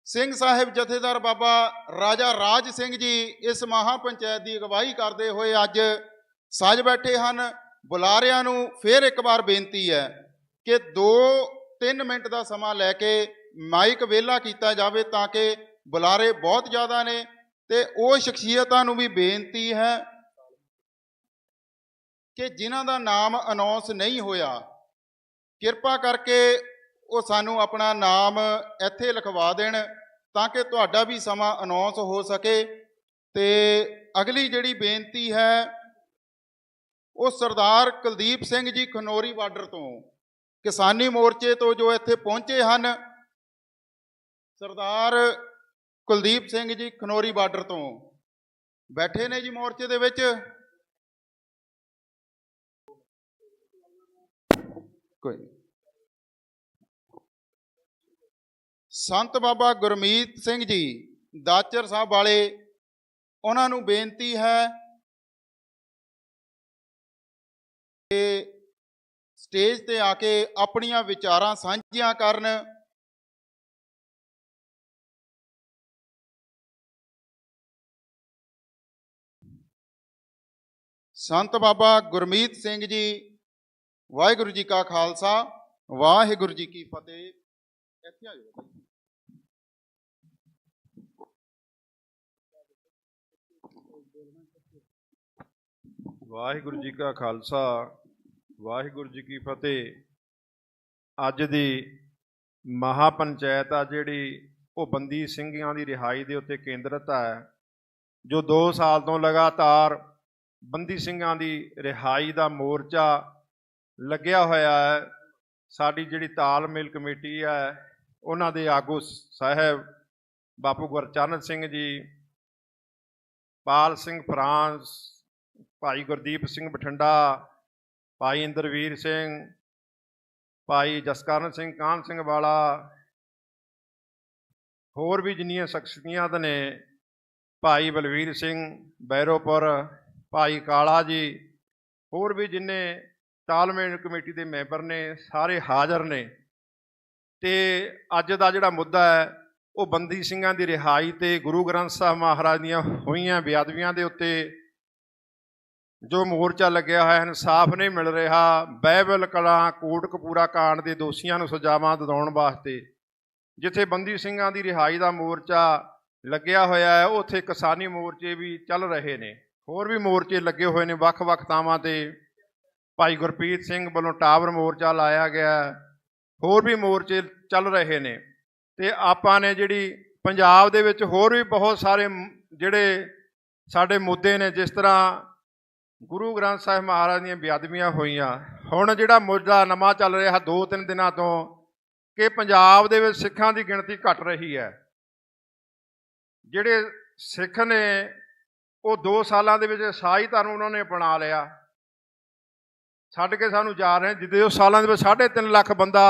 [SPEAKER 4] ਸਿੰਘ ਸਾਹਿਬ ਜਥੇਦਾਰ ਬਾਬਾ ਰਾਜਾ ਰਾਜ ਸਿੰਘ ਜੀ ਇਸ ਮਹਾ ਪੰਚਾਇਤ ਦੀ ਅਗਵਾਈ ਕਰਦੇ ਹੋਏ ਅੱਜ ਸੱਜ ਬੈਠੇ ਹਨ। ਬੁਲਾਰਿਆਂ ਨੂੰ ਫਿਰ ਇੱਕ ਵਾਰ ਬੇਨਤੀ ਹੈ ਕਿ 2 3 ਮਿੰਟ ਦਾ ਸਮਾਂ ਲੈ ਕੇ ਮਾਈਕ ਵਿਹਲਾ ਕੀਤਾ ਜਾਵੇ, ਤਾਂ ਕਿ ਬੁਲਾਰੇ ਬਹੁਤ ਜ਼ਿਆਦਾ ਨੇ ਤੇ ਉਹ ਸ਼ਖਸੀਅਤਾਂ ਨੂੰ ਵੀ ਬੇਨਤੀ ਹੈ ਕਿ ਜਿਨ੍ਹਾਂ ਦਾ ਨਾਮ ਅਨਾਉਂਸ ਨਹੀਂ ਹੋਇਆ, ਕਿਰਪਾ ਕਰਕੇ ਉਹ ਸਾਨੂੰ ਆਪਣਾ ਨਾਮ ਇੱਥੇ ਲਿਖਵਾ ਦੇਣ ਤਾਂ ਕਿ ਤੁਹਾਡਾ ਵੀ ਸਮਾਂ ਅਨਾਉਂਸ ਹੋ ਸਕੇ। ਤੇ ਅਗਲੀ ਜਿਹੜੀ ਬੇਨਤੀ ਹੈ ਉਹ ਸਰਦਾਰ ਕੁਲਦੀਪ ਸਿੰਘ ਜੀ ਖਨੌਰੀ ਬਾਰਡਰ ਤੋਂ, ਕਿਸਾਨੀ ਮੋਰਚੇ ਤੋਂ ਜੋ ਇੱਥੇ ਪਹੁੰਚੇ ਹਨ। ਸਰਦਾਰ ਕੁਲਦੀਪ ਸਿੰਘ ਜੀ ਖਨੌਰੀ ਬਾਰਡਰ ਤੋਂ ਬੈਠੇ ਨੇ ਜੀ ਮੋਰਚੇ ਦੇ ਵਿੱਚ। ਕੋਈ ਸੰਤ ਬਾਬਾ ਗੁਰਮੀਤ ਸਿੰਘ ਜੀ ਦਾਚਰ ਸਾਹਿਬ ਵਾਲੇ, ਉਹਨਾਂ ਨੂੰ ਬੇਨਤੀ ਹੈ ਕਿ ਸਟੇਜ ਤੇ ਆ ਕੇ ਆਪਣੀਆਂ ਵਿਚਾਰਾਂ ਸਾਂਝੀਆਂ ਕਰਨ। ਸੰਤ ਬਾਬਾ ਗੁਰਮੀਤ ਸਿੰਘ ਜੀ, ਵਾਹਿਗੁਰੂ ਜੀ ਕਾ ਖਾਲਸਾ, ਵਾਹਿਗੁਰੂ ਜੀ ਕੀ ਫਤਿਹ। ਇੱਥੇ ਆ ਜਾਓ।
[SPEAKER 6] ਵਾਹਿਗੁਰੂ ਜੀ ਕਾ ਖਾਲਸਾ, ਵਾਹਿਗੁਰੂ ਜੀ ਕੀ ਫਤਿਹ। ਅੱਜ ਦੀ ਮਹਾਪੰਚਾਇਤ ਆ ਜਿਹੜੀ, ਉਹ ਬੰਦੀ ਸਿੰਘਾਂ ਦੀ ਰਿਹਾਈ ਦੇ ਉੱਤੇ ਕੇਂਦਰਿਤ ਹੈ, ਜੋ 2 ਸਾਲ ਤੋਂ ਲਗਾਤਾਰ ਬੰਦੀ ਸਿੰਘਾਂ ਦੀ ਰਿਹਾਈ ਦਾ ਮੋਰਚਾ ਲੱਗਿਆ ਹੋਇਆ ਹੈ। ਸਾਡੀ ਜਿਹੜੀ ਤਾਲਮੇਲ ਕਮੇਟੀ ਹੈ, ਉਹਨਾਂ ਦੇ ਆਗੂ ਸਾਹਿਬ ਬਾਪੂ ਗੁਰਚਰਨ ਸਿੰਘ ਜੀ, ਪਾਲ ਸਿੰਘ ਫਰਾਂਸ, ਭਾਈ ਗੁਰਦੀਪ ਸਿੰਘ ਬਠਿੰਡਾ, ਭਾਈ ਇੰਦਰਵੀਰ ਸਿੰਘ, ਭਾਈ ਜਸਕਰਨ ਸਿੰਘ ਕਾਹਨ ਸਿੰਘ ਵਾਲਾ, ਹੋਰ ਵੀ ਜਿੰਨੀਆਂ ਸ਼ਖਸੀਅਤ ਨੇ, ਭਾਈ ਬਲਵੀਰ ਸਿੰਘ ਬੈਰੋਪੁਰ, ਭਾਈ ਕਾਲਾ ਜੀ, ਹੋਰ ਵੀ ਜਿੰਨੇ ਤਾਲਮੇਲ ਕਮੇਟੀ ਦੇ ਮੈਂਬਰ ਨੇ, ਸਾਰੇ ਹਾਜ਼ਰ ਨੇ। ਤੇ ਅੱਜ ਦਾ ਜਿਹੜਾ ਮੁੱਦਾ ਹੈ ਉਹ ਬੰਦੀ ਸਿੰਘਾਂ ਦੀ ਰਿਹਾਈ ਤੇ ਗੁਰੂ ਗ੍ਰੰਥ ਸਾਹਿਬ ਮਹਾਰਾਜ ਦੀਆਂ ਹੋਈਆਂ ਬੇਅਦਬੀਆਂ ਦੇ ਉੱਤੇ ਜੋ ਮੋਰਚਾ ਲੱਗਿਆ ਹੋਇਆ, ਇਨਸਾਫ ਨਹੀਂ ਮਿਲ ਰਿਹਾ। ਬਾਈਬਲ ਕਲਾਂ ਕੋਟਕਪੂਰਾ ਕਾਂਡ ਦੇ ਦੋਸ਼ੀਆਂ ਨੂੰ ਸਜ਼ਾਵਾਂ ਦਿਵਾਉਣ ਵਾਸਤੇ ਜਿੱਥੇ ਬੰਦੀ ਸਿੰਘਾਂ ਦੀ ਰਿਹਾਈ ਦਾ ਮੋਰਚਾ ਲੱਗਿਆ ਹੋਇਆ ਹੈ, ਉੱਥੇ ਕਿਸਾਨੀ ਮੋਰਚੇ ਵੀ ਚੱਲ ਰਹੇ ਨੇ, ਹੋਰ ਵੀ ਮੋਰਚੇ ਲੱਗੇ ਹੋਏ ਨੇ ਵੱਖ-ਵੱਖ ਥਾਵਾਂ ਤੇ। ਭਾਈ ਗੁਰਪ੍ਰੀਤ ਸਿੰਘ ਵੱਲੋਂ ਟਾਵਰ ਮੋਰਚਾ ਲਾਇਆ ਗਿਆ, ਹੋਰ ਵੀ ਮੋਰਚੇ ਚੱਲ ਰਹੇ ਨੇ। ਤੇ ਆਪਾਂ ਨੇ ਜਿਹੜੀ ਪੰਜਾਬ ਦੇ ਵਿੱਚ ਹੋਰ ਵੀ ਬਹੁਤ ਸਾਰੇ ਜਿਹੜੇ ਸਾਡੇ ਮੁੱਦੇ ਨੇ, ਜਿਸ ਤਰ੍ਹਾਂ ਗੁਰੂ ਗ੍ਰੰਥ ਸਾਹਿਬ ਮਹਾਰਾਜ ਦੀਆਂ ਬੇਅਦਬੀਆਂ ਹੋਈਆਂ। ਹੁਣ ਜਿਹੜਾ ਮੁੱਦਾ ਨਵਾਂ ਚੱਲ ਰਿਹਾ 2-3 ਦਿਨਾਂ ਤੋਂ ਕਿ ਪੰਜਾਬ ਦੇ ਵਿੱਚ ਸਿੱਖਾਂ ਦੀ ਗਿਣਤੀ ਘਟ ਰਹੀ ਹੈ। ਜਿਹੜੇ ਸਿੱਖ ਨੇ ਉਹ 2 ਸਾਲਾਂ ਦੇ ਵਿੱਚ ਈਸਾਈ ਧਰਮ ਉਹਨਾਂ ਨੇ ਅਪਣਾ ਲਿਆ, ਛੱਡ ਕੇ ਸਾਨੂੰ ਜਾ ਰਹੇ। ਜਿੱਦੇ ਉਹ ਸਾਲਾਂ ਦੇ ਵਿੱਚ 3.5 ਲੱਖ ਬੰਦਾ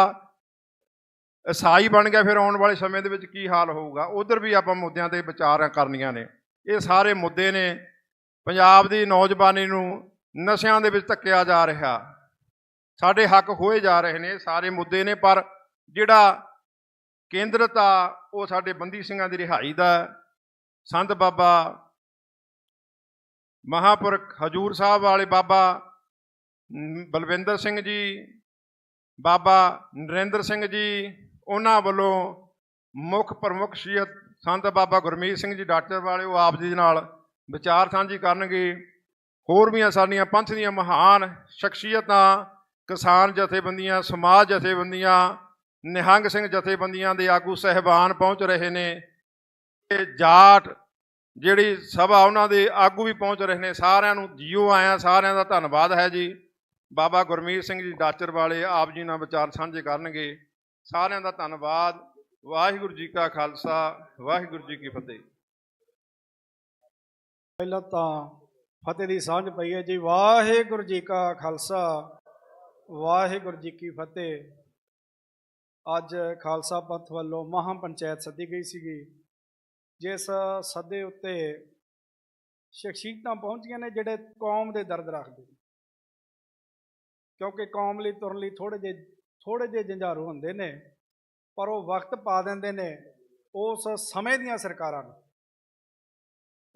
[SPEAKER 6] ਈਸਾਈ ਬਣ ਗਿਆ, ਫਿਰ ਆਉਣ ਵਾਲੇ ਸਮੇਂ ਦੇ ਵਿੱਚ ਕੀ ਹਾਲ ਹੋਊਗਾ। ਉਧਰ ਵੀ ਆਪਾਂ ਮੁੱਦਿਆਂ ਤੇ ਵਿਚਾਰਾਂ ਕਰਨੀਆਂ ਨੇ। ਇਹ ਸਾਰੇ ਮੁੱਦੇ ਨੇ। ਪੰਜਾਬ ਦੀ ਨੌਜਵਾਨੀ ਨੂੰ ਨਸ਼ਿਆਂ ਦੇ ਵਿੱਚ ਧੱਕਿਆ ਜਾ ਰਿਹਾ, ਸਾਡੇ ਹੱਕ ਖੋਏ ਜਾ ਰਹੇ ਨੇ, ਸਾਰੇ ਮੁੱਦੇ ਨੇ। ਪਰ ਜਿਹੜਾ ਕੇਂਦਰਤ ਆ ਉਹ ਸਾਡੇ ਬੰਦੀ ਸਿੰਘਾਂ ਦੀ ਰਿਹਾਈ ਦਾ। ਸੰਤ ਬਾਬਾ ਮਹਾਂਪੁਰਖ ਹਜੂਰ ਸਾਹਿਬ ਵਾਲੇ ਬਾਬਾ ਬਲਵਿੰਦਰ ਸਿੰਘ ਜੀ, ਬਾਬਾ ਨਰਿੰਦਰ ਸਿੰਘ ਜੀ, ਉਹਨਾਂ ਵੱਲੋਂ ਮੁੱਖ ਪ੍ਰਮੁੱਖ ਸ਼ਖਸੀਅਤ ਸੰਤ ਬਾਬਾ ਗੁਰਮੀਤ ਸਿੰਘ ਜੀ ਡਾਕਟਰ ਵਾਲੇ, ਉਹ ਆਪ ਜੀ ਨਾਲ ਵਿਚਾਰ ਸਾਂਝੀ ਕਰਨਗੇ। ਹੋਰ ਵੀ ਸਾਡੀਆਂ ਪੰਥ ਦੀਆਂ ਮਹਾਨ ਸ਼ਖਸੀਅਤਾਂ, ਕਿਸਾਨ ਜਥੇਬੰਦੀਆਂ, ਸਮਾਜ ਜਥੇਬੰਦੀਆਂ, ਨਿਹੰਗ ਸਿੰਘ ਜਥੇਬੰਦੀਆਂ ਦੇ ਆਗੂ ਸਹਿਬਾਨ ਪਹੁੰਚ ਰਹੇ ਨੇ। ਤੇ ਜਾਟ ਜਿਹੜੀ ਸਭਾ, ਉਹਨਾਂ ਦੇ ਆਗੂ ਵੀ ਪਹੁੰਚ ਰਹੇ ਨੇ। ਸਾਰਿਆਂ ਨੂੰ ਜੀਓ ਆਇਆਂ, ਸਾਰਿਆਂ ਦਾ ਧੰਨਵਾਦ ਹੈ ਜੀ। ਬਾਬਾ ਗੁਰਮੀਤ ਸਿੰਘ ਜੀ ਡਾਚਰ ਵਾਲੇ ਆਪ ਜੀ ਨਾਲ ਵਿਚਾਰ ਸਾਂਝੇ ਕਰਨਗੇ। ਸਾਰਿਆਂ ਦਾ ਧੰਨਵਾਦ। ਵਾਹਿਗੁਰੂ ਜੀ ਕਾ ਖਾਲਸਾ, ਵਾਹਿਗੁਰੂ ਜੀ ਕੀ ਫਤਿਹ।
[SPEAKER 5] ਪਹਿਲਾਂ ਤਾਂ ਫਤਿਹ ਦੀ ਸਾਂਝ ਪਈ ਹੈ ਜੀ। ਵਾਹਿਗੁਰੂ ਜੀ ਕਾ ਖਾਲਸਾ, ਵਾਹਿਗੁਰੂ ਜੀ ਕੀ ਫਤਿਹ। ਅੱਜ ਖਾਲਸਾ ਪੰਥ ਵੱਲੋਂ ਮਹਾਂਪੰਚਾਇਤ ਸੱਦੀ ਗਈ ਸੀਗੀ, ਜਿਸ ਸੱਦੇ ਉੱਤੇ ਸ਼ਖਸੀਅਤਾਂ ਪਹੁੰਚੀਆਂ ਨੇ ਜਿਹੜੇ ਕੌਮ ਦੇ ਦਰਦ ਰੱਖਦੇ ਨੇ, ਕਿਉਂਕਿ ਕੌਮ ਲਈ ਤੁਰਨ ਲਈ ਥੋੜੇ ਜਿਹੇ ਜੰਝਾਰੂ ਹੁੰਦੇ ਨੇ, ਪਰ ਉਹ ਵਕਤ ਪਾ ਦਿੰਦੇ ਨੇ ਉਸ ਸਮੇਂ ਦੀਆਂ ਸਰਕਾਰਾਂ ਨੂੰ।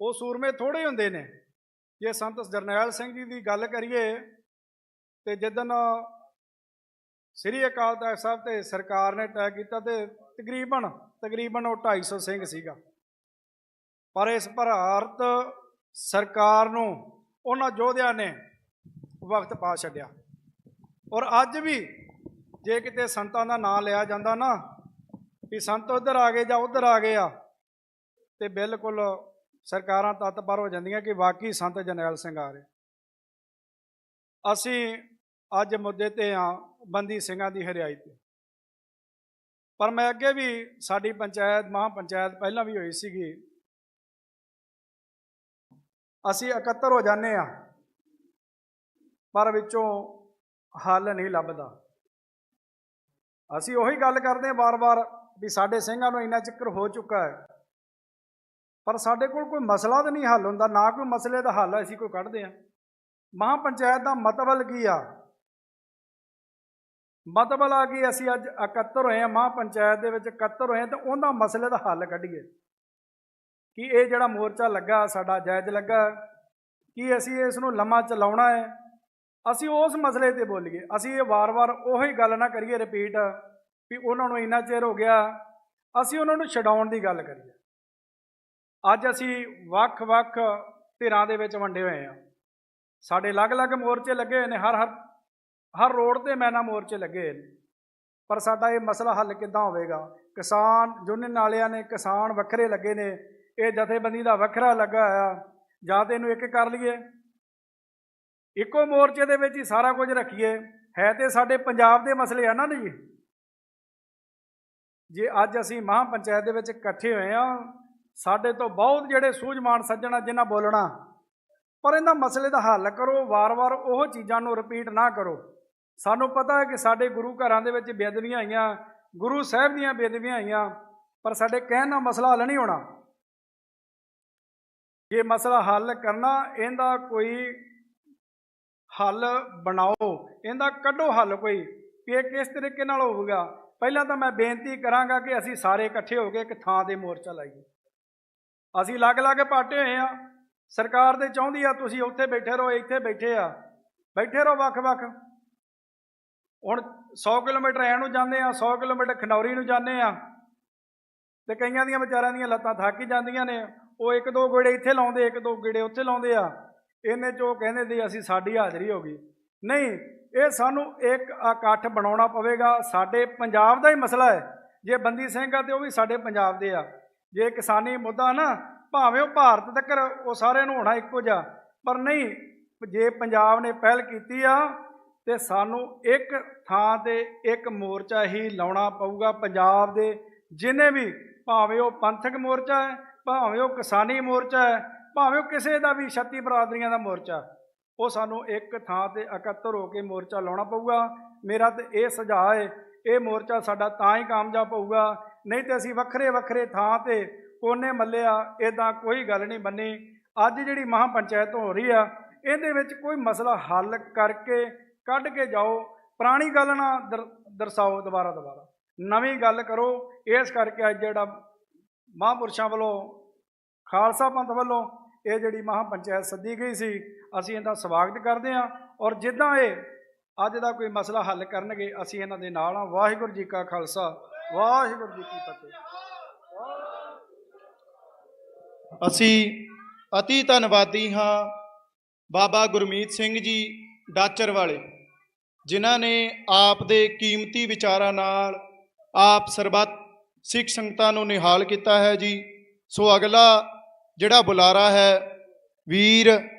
[SPEAKER 5] ਉਹ ਸੂਰਮੇ ਥੋੜ੍ਹੇ ਹੁੰਦੇ ਨੇ। ਜੇ ਸੰਤ ਜਰਨੈਲ ਸਿੰਘ ਜੀ ਦੀ ਗੱਲ ਕਰੀਏ ਤੇ ਜਿੱਦਣ ਸ੍ਰੀ ਅਕਾਲ ਤਖਤ ਸਾਹਿਬ ਤੇ ਸਰਕਾਰ ਨੇ ਤੈਅ ਕੀਤਾ ਤੇ ਤਕਰੀਬਨ ਉਹ 250 ਸਿੰਘ ਸੀਗਾ। ਪਰ ਇਸ ਭਾਰਤ ਸਰਕਾਰ ਨੂੰ ਉਹਨਾਂ ਯੋਧਿਆਂ ਨੇ ਵਕਤ ਪਾ ਛੱਡਿਆ। ਔਰ ਅੱਜ ਵੀ ਜੇ ਕਿਤੇ ਸੰਤਾਂ ਦਾ ਨਾਂ ਲਿਆ ਜਾਂਦਾ ਨਾ ਵੀ ਸੰਤ ਉੱਧਰ ਆ ਗਏ ਜਾਂ ਉੱਧਰ ਆ ਗਏ ਆ, ਤੇ ਬਿਲਕੁਲ ਸਰਕਾਰਾਂ ਤਤਪਰ ਹੋ ਜਾਂਦੀਆਂ ਕਿ ਵਾਕਈ ਸੰਤ ਜਰਨੈਲ ਸਿੰਘ ਆ ਰਹੇ। ਅਸੀਂ ਅੱਜ ਮੁੱਦੇ ਤੇ ਆ ਬੰਦੀ ਸਿੰਘਾਂ ਦੀ ਹਰਿਆਈ ਤੇ, ਪਰ ਮੈਂ ਅੱਗੇ ਵੀ ਸਾਡੀ ਪੰਚਾਇਤ ਮਹਾਂ ਪੰਚਾਇਤ ਪਹਿਲਾਂ ਵੀ ਹੋਈ ਸੀਗੀ, ਅਸੀਂ ਇਕੱਤਰ ਹੋ ਜਾਂਦੇ ਆ ਪਰ ਵਿੱਚੋਂ ਹੱਲ ਨਹੀਂ ਲੱਭਦਾ। ਅਸੀਂ ਉਹੀ ਗੱਲ ਕਰਦੇ ਹਾਂ ਵਾਰ-ਵਾਰ ਵੀ ਸਾਡੇ ਸਿੰਘਾਂ ਨੂੰ ਇੰਨਾ ਚੱਕਰ ਹੋ ਚੁੱਕਾ ਹੈ, ਪਰ ਸਾਡੇ ਕੋਲ ਕੋਈ ਮਸਲਾ ਤਾਂ ਨਹੀਂ ਹੱਲ ਹੁੰਦਾ, ਨਾ ਕੋਈ ਮਸਲੇ ਦਾ ਹੱਲ ਅਸੀਂ ਕੋਈ ਕੱਢਦੇ ਹਾਂ। ਮਹਾਂ ਪੰਚਾਇਤ ਦਾ ਮਤਲਬ ਕੀ ਆ? ਮਤਲਬ ਆ ਕਿ ਅਸੀਂ ਅੱਜ ਇਕੱਤਰ ਹੋਏ ਹਾਂ, ਮਹਾਂ ਪੰਚਾਇਤ ਦੇ ਵਿੱਚ ਇਕੱਤਰ ਹੋਏ ਤੇ ਉਹਨਾਂ ਮਸਲੇ ਦਾ ਹੱਲ ਕੱਢੀਏ ਕਿ ਇਹ ਜਿਹੜਾ ਮੋਰਚਾ ਲੱਗਾ ਸਾਡਾ ਜਾਇਜ਼ ਲੱਗਾ, ਕਿ ਅਸੀਂ ਇਸ ਨੂੰ ਲੰਮਾ ਚਲਾਉਣਾ ਹੈ, ਅਸੀਂ ਉਸ ਮਸਲੇ ਤੇ ਬੋਲੀਏ। ਅਸੀਂ ਇਹ ਵਾਰ-ਵਾਰ ਉਹੀ ਗੱਲ ਨਾ ਕਰੀਏ ਰਿਪੀਟ ਵੀ ਉਹਨਾਂ ਨੂੰ ਇੰਨਾ ਚਿਰ ਹੋ ਗਿਆ, ਅਸੀਂ ਉਹਨਾਂ ਨੂੰ ਛਡਾਉਣ ਦੀ ਗੱਲ ਕਰੀਏ। ਅੱਜ ਅਸੀਂ ਵੱਖ-ਵੱਖ ਧਿਰਾਂ ਦੇ ਵਿੱਚ ਵੰਡੇ ਹੋਏ ਹਾਂ, ਸਾਡੇ ਅਲੱਗ-ਅਲੱਗ ਮੋਰਚੇ ਲੱਗੇ ਹੋਏ ਨੇ, ਹਰ ਰੋਡ ਤੇ ਮੈਨਾ ਮੋਰਚੇ ਲੱਗੇ ਹੋਏ ਨੇ, ਪਰ ਸਾਡਾ ਇਹ ਮਸਲਾ ਹੱਲ ਕਿੱਦਾਂ ਹੋਵੇਗਾ? ਕਿਸਾਨ ਯੂਨੀਅਨ ਵਾਲਿਆਂ ਨੇ ਕਿਸਾਨ ਵੱਖਰੇ ਲੱਗੇ ਨੇ, ਇਹ ਜਥੇਬੰਦੀ ਦਾ ਵੱਖਰਾ ਲੱਗਾ ਹੋਇਆ, ਜਾਂ ਤਾਂ ਇਹਨੂੰ ਇੱਕ ਕਰ ਲਈਏ, ਇੱਕੋ ਮੋਰਚੇ ਦੇ ਵਿੱਚ ਹੀ ਸਾਰਾ ਕੁਝ ਰੱਖੀਏ। ਹੈ ਤੇ ਸਾਡੇ ਪੰਜਾਬ ਦੇ ਮਸਲੇ ਆ ਨਾ ਜੀ। ਜੇ ਅੱਜ ਅਸੀਂ ਮਹਾਂ ਪੰਚਾਇਤ ਦੇ ਵਿੱਚ ਇਕੱਠੇ ਹੋਏ ਹਾਂ, ਸਾਡੇ ਤੋਂ ਬਹੁਤ ਜਿਹੜੇ ਸੂਝਵਾਨ ਸੱਜਣ ਜਿਨ੍ਹਾਂ ਬੋਲਣਾ, ਪਰ ਇਹਨਾਂ ਮਸਲੇ ਦਾ ਹੱਲ ਕਰੋ, ਵਾਰ-ਵਾਰ ਉਹ ਚੀਜ਼ਾਂ ਨੂੰ ਰਿਪੀਟ ਨਾ ਕਰੋ। ਸਾਨੂੰ ਪਤਾ ਹੈ ਕਿ ਸਾਡੇ ਗੁਰੂ ਘਰਾਂ ਦੇ ਵਿੱਚ ਬੇਅਦਬੀਆਂ ਆਈਆਂ, ਗੁਰੂ ਸਾਹਿਬ ਦੀਆਂ ਬੇਅਦਬੀਆਂ ਆਈਆਂ, ਪਰ ਸਾਡੇ ਕਹਿਣ ਨਾਲ ਮਸਲਾ ਹੱਲ ਨਹੀਂ ਹੋਣਾ। ਜੇ ਮਸਲਾ ਹੱਲ ਕਰਨਾ, ਇਹਦਾ ਕੋਈ ਹੱਲ ਬਣਾਓ, ਇਹਦਾ ਕੱਢੋ ਹੱਲ ਕੋਈ ਕਿ ਇਹ ਕਿਸ ਤਰੀਕੇ ਨਾਲ ਹੋਵੇਗਾ। ਪਹਿਲਾਂ ਤਾਂ ਮੈਂ ਬੇਨਤੀ ਕਰਾਂਗਾ ਕਿ ਅਸੀਂ ਸਾਰੇ ਇਕੱਠੇ ਹੋ ਕੇ ਇੱਕ ਥਾਂ 'ਤੇ ਮੋਰਚਾ ਲਾਈਏ। ਅਸੀਂ ਅਲੱਗ-ਅਲੱਗ ਪਾਰਟੇ ਹੋਏ ਹਾਂ, ਸਰਕਾਰ ਤੇ ਚਾਹੁੰਦੀ ਆ ਤੁਸੀਂ ਉੱਥੇ ਬੈਠੇ ਰਹੋ, ਇੱਥੇ ਬੈਠੇ ਰਹੋ ਵੱਖ-ਵੱਖ। ਹੁਣ 100 ਕਿਲੋਮੀਟਰ ਐਂ ਨੂੰ ਜਾਂਦੇ ਆ, 100 ਕਿਲੋਮੀਟਰ ਖਨੌਰੀ ਨੂੰ ਜਾਂਦੇ ਆ, ਤੇ ਕਈਆਂ ਦੀਆਂ ਵਿਚਾਰਿਆਂ ਦੀਆਂ ਲੱਤਾਂ ਥੱਕ ਹੀ ਜਾਂਦੀਆਂ ਨੇ, ਉਹ 1-2 ਗੇੜੇ ਇੱਥੇ ਲਾਉਂਦੇ, 1-2 ਗੇੜੇ ਉੱਥੇ ਲਾਉਂਦੇ ਆ, ਇਹਨੇ 'ਚ ਉਹ ਕਹਿੰਦੇ ਸੀ ਅਸੀਂ ਸਾਡੀ ਹਾਜ਼ਰੀ ਹੋ ਗਈ। ਨਹੀਂ, ਇਹ ਸਾਨੂੰ ਇੱਕ ਇਕੱਠ ਬਣਾਉਣਾ ਪਵੇਗਾ। ਸਾਡੇ ਪੰਜਾਬ ਦਾ ਹੀ ਮਸਲਾ ਹੈ, ਜੇ ਬੰਦੀ ਸਿੰਘ ਆ ਤੇ ਉਹ ਵੀ ਸਾਡੇ ਪੰਜਾਬ ਦੇ ਆ। ਜੇ ਕਿਸਾਨੀ ਮੁੱਦਾ ਨਾ, ਭਾਵੇਂ ਉਹ ਭਾਰਤ ਤੱਕ ਉਹ ਸਾਰਿਆਂ ਨੂੰ ਹੋਣਾ ਇੱਕੋ ਜਿਹਾ, ਪਰ ਨਹੀਂ, ਜੇ ਪੰਜਾਬ ਨੇ ਪਹਿਲ ਕੀਤੀ ਆ ਤੇ ਸਾਨੂੰ ਇੱਕ ਥਾਂ ਤੇ ਇੱਕ ਮੋਰਚਾ ਹੀ ਲਾਉਣਾ ਪਊਗਾ। ਪੰਜਾਬ ਦੇ ਜਿੰਨੇ ਵੀ, ਭਾਵੇਂ ਉਹ ਪੰਥਕ ਮੋਰਚਾ ਹੈ, ਭਾਵੇਂ ਉਹ ਕਿਸਾਨੀ ਮੋਰਚਾ ਹੈ, ਭਾਵੇਂ ਉਹ ਕਿਸੇ ਦਾ ਵੀ 36 ਬਰਾਦਰੀਆਂ ਦਾ ਮੋਰਚਾ, ਉਹ ਸਾਨੂੰ ਇੱਕ ਥਾਂ ਤੇ ਇਕੱਤਰ ਹੋ ਕੇ ਮੋਰਚਾ ਲਾਉਣਾ ਪਊਗਾ। ਮੇਰਾ ਤਾਂ ਇਹ ਸੁਝਾਅ ਹੈ, ਇਹ ਮੋਰਚਾ ਸਾਡਾ ਤਾਂ ਹੀ ਕਾਮਯਾਬ ਹੋਊਗਾ, ਨਹੀਂ ਤੇ ਅਸੀਂ ਵੱਖਰੇ ਥਾਂ ਤੇ ਕੋਨੇ ਮੱਲਿਆ ਇੱਦਾਂ ਕੋਈ ਗੱਲ ਨਹੀਂ ਬੰਨੀ। ਅੱਜ ਜਿਹੜੀ ਮਹਾਂ ਪੰਚਾਇਤ ਹੋ ਰਹੀ ਆ, ਇਹਦੇ ਵਿੱਚ ਕੋਈ ਮਸਲਾ ਹੱਲ ਕਰਕੇ ਕੱਢ ਕੇ ਜਾਓ, ਪੁਰਾਣੀ ਗੱਲ ਨਾ ਦਰਸਾਓ ਦੁਬਾਰਾ, ਨਵੀਂ ਗੱਲ ਕਰੋ। ਇਸ ਕਰਕੇ ਅੱਜ ਜਿਹੜਾ ਮਹਾਂਪੁਰਸ਼ਾਂ ਵੱਲੋਂ, ਖਾਲਸਾ ਪੰਥ ਵੱਲੋਂ ਇਹ ਜਿਹੜੀ ਮਹਾਂ ਪੰਚਾਇਤ ਸੱਦੀ ਗਈ ਸੀ, ਅਸੀਂ ਇਹਦਾ ਸਵਾਗਤ ਕਰਦੇ ਹਾਂ। ਔਰ ਜਿੱਦਾਂ ਇਹ ਅੱਜ ਦਾ ਕੋਈ ਮਸਲਾ ਹੱਲ ਕਰਨਗੇ, ਅਸੀਂ ਇਹਨਾਂ ਦੇ ਨਾਲ ਹਾਂ। ਵਾਹਿਗੁਰੂ ਜੀ ਕਾ ਖਾਲਸਾ, ਵਾਹਿਗੁਰੂ ਜੀ ਕੀ ਫਤਿਹ।
[SPEAKER 4] ਅਸੀਂ ਅਤੀ ਧੰਨਵਾਦੀ ਹਾਂ ਬਾਬਾ ਗੁਰਮੀਤ ਸਿੰਘ ਜੀ ਡਾਚਰ ਵਾਲੇ, ਜਿਨ੍ਹਾਂ ਨੇ ਆਪ ਦੇ ਕੀਮਤੀ ਵਿਚਾਰਾਂ ਨਾਲ ਆਪ ਸਰਬੱਤ ਸਿੱਖ ਸੰਗਤਾਂ ਨੂੰ ਨਿਹਾਲ ਕੀਤਾ ਹੈ ਜੀ। ਸੋ ਅਗਲਾ ਜਿਹੜਾ ਬੁਲਾਰਾ ਹੈ ਵੀਰ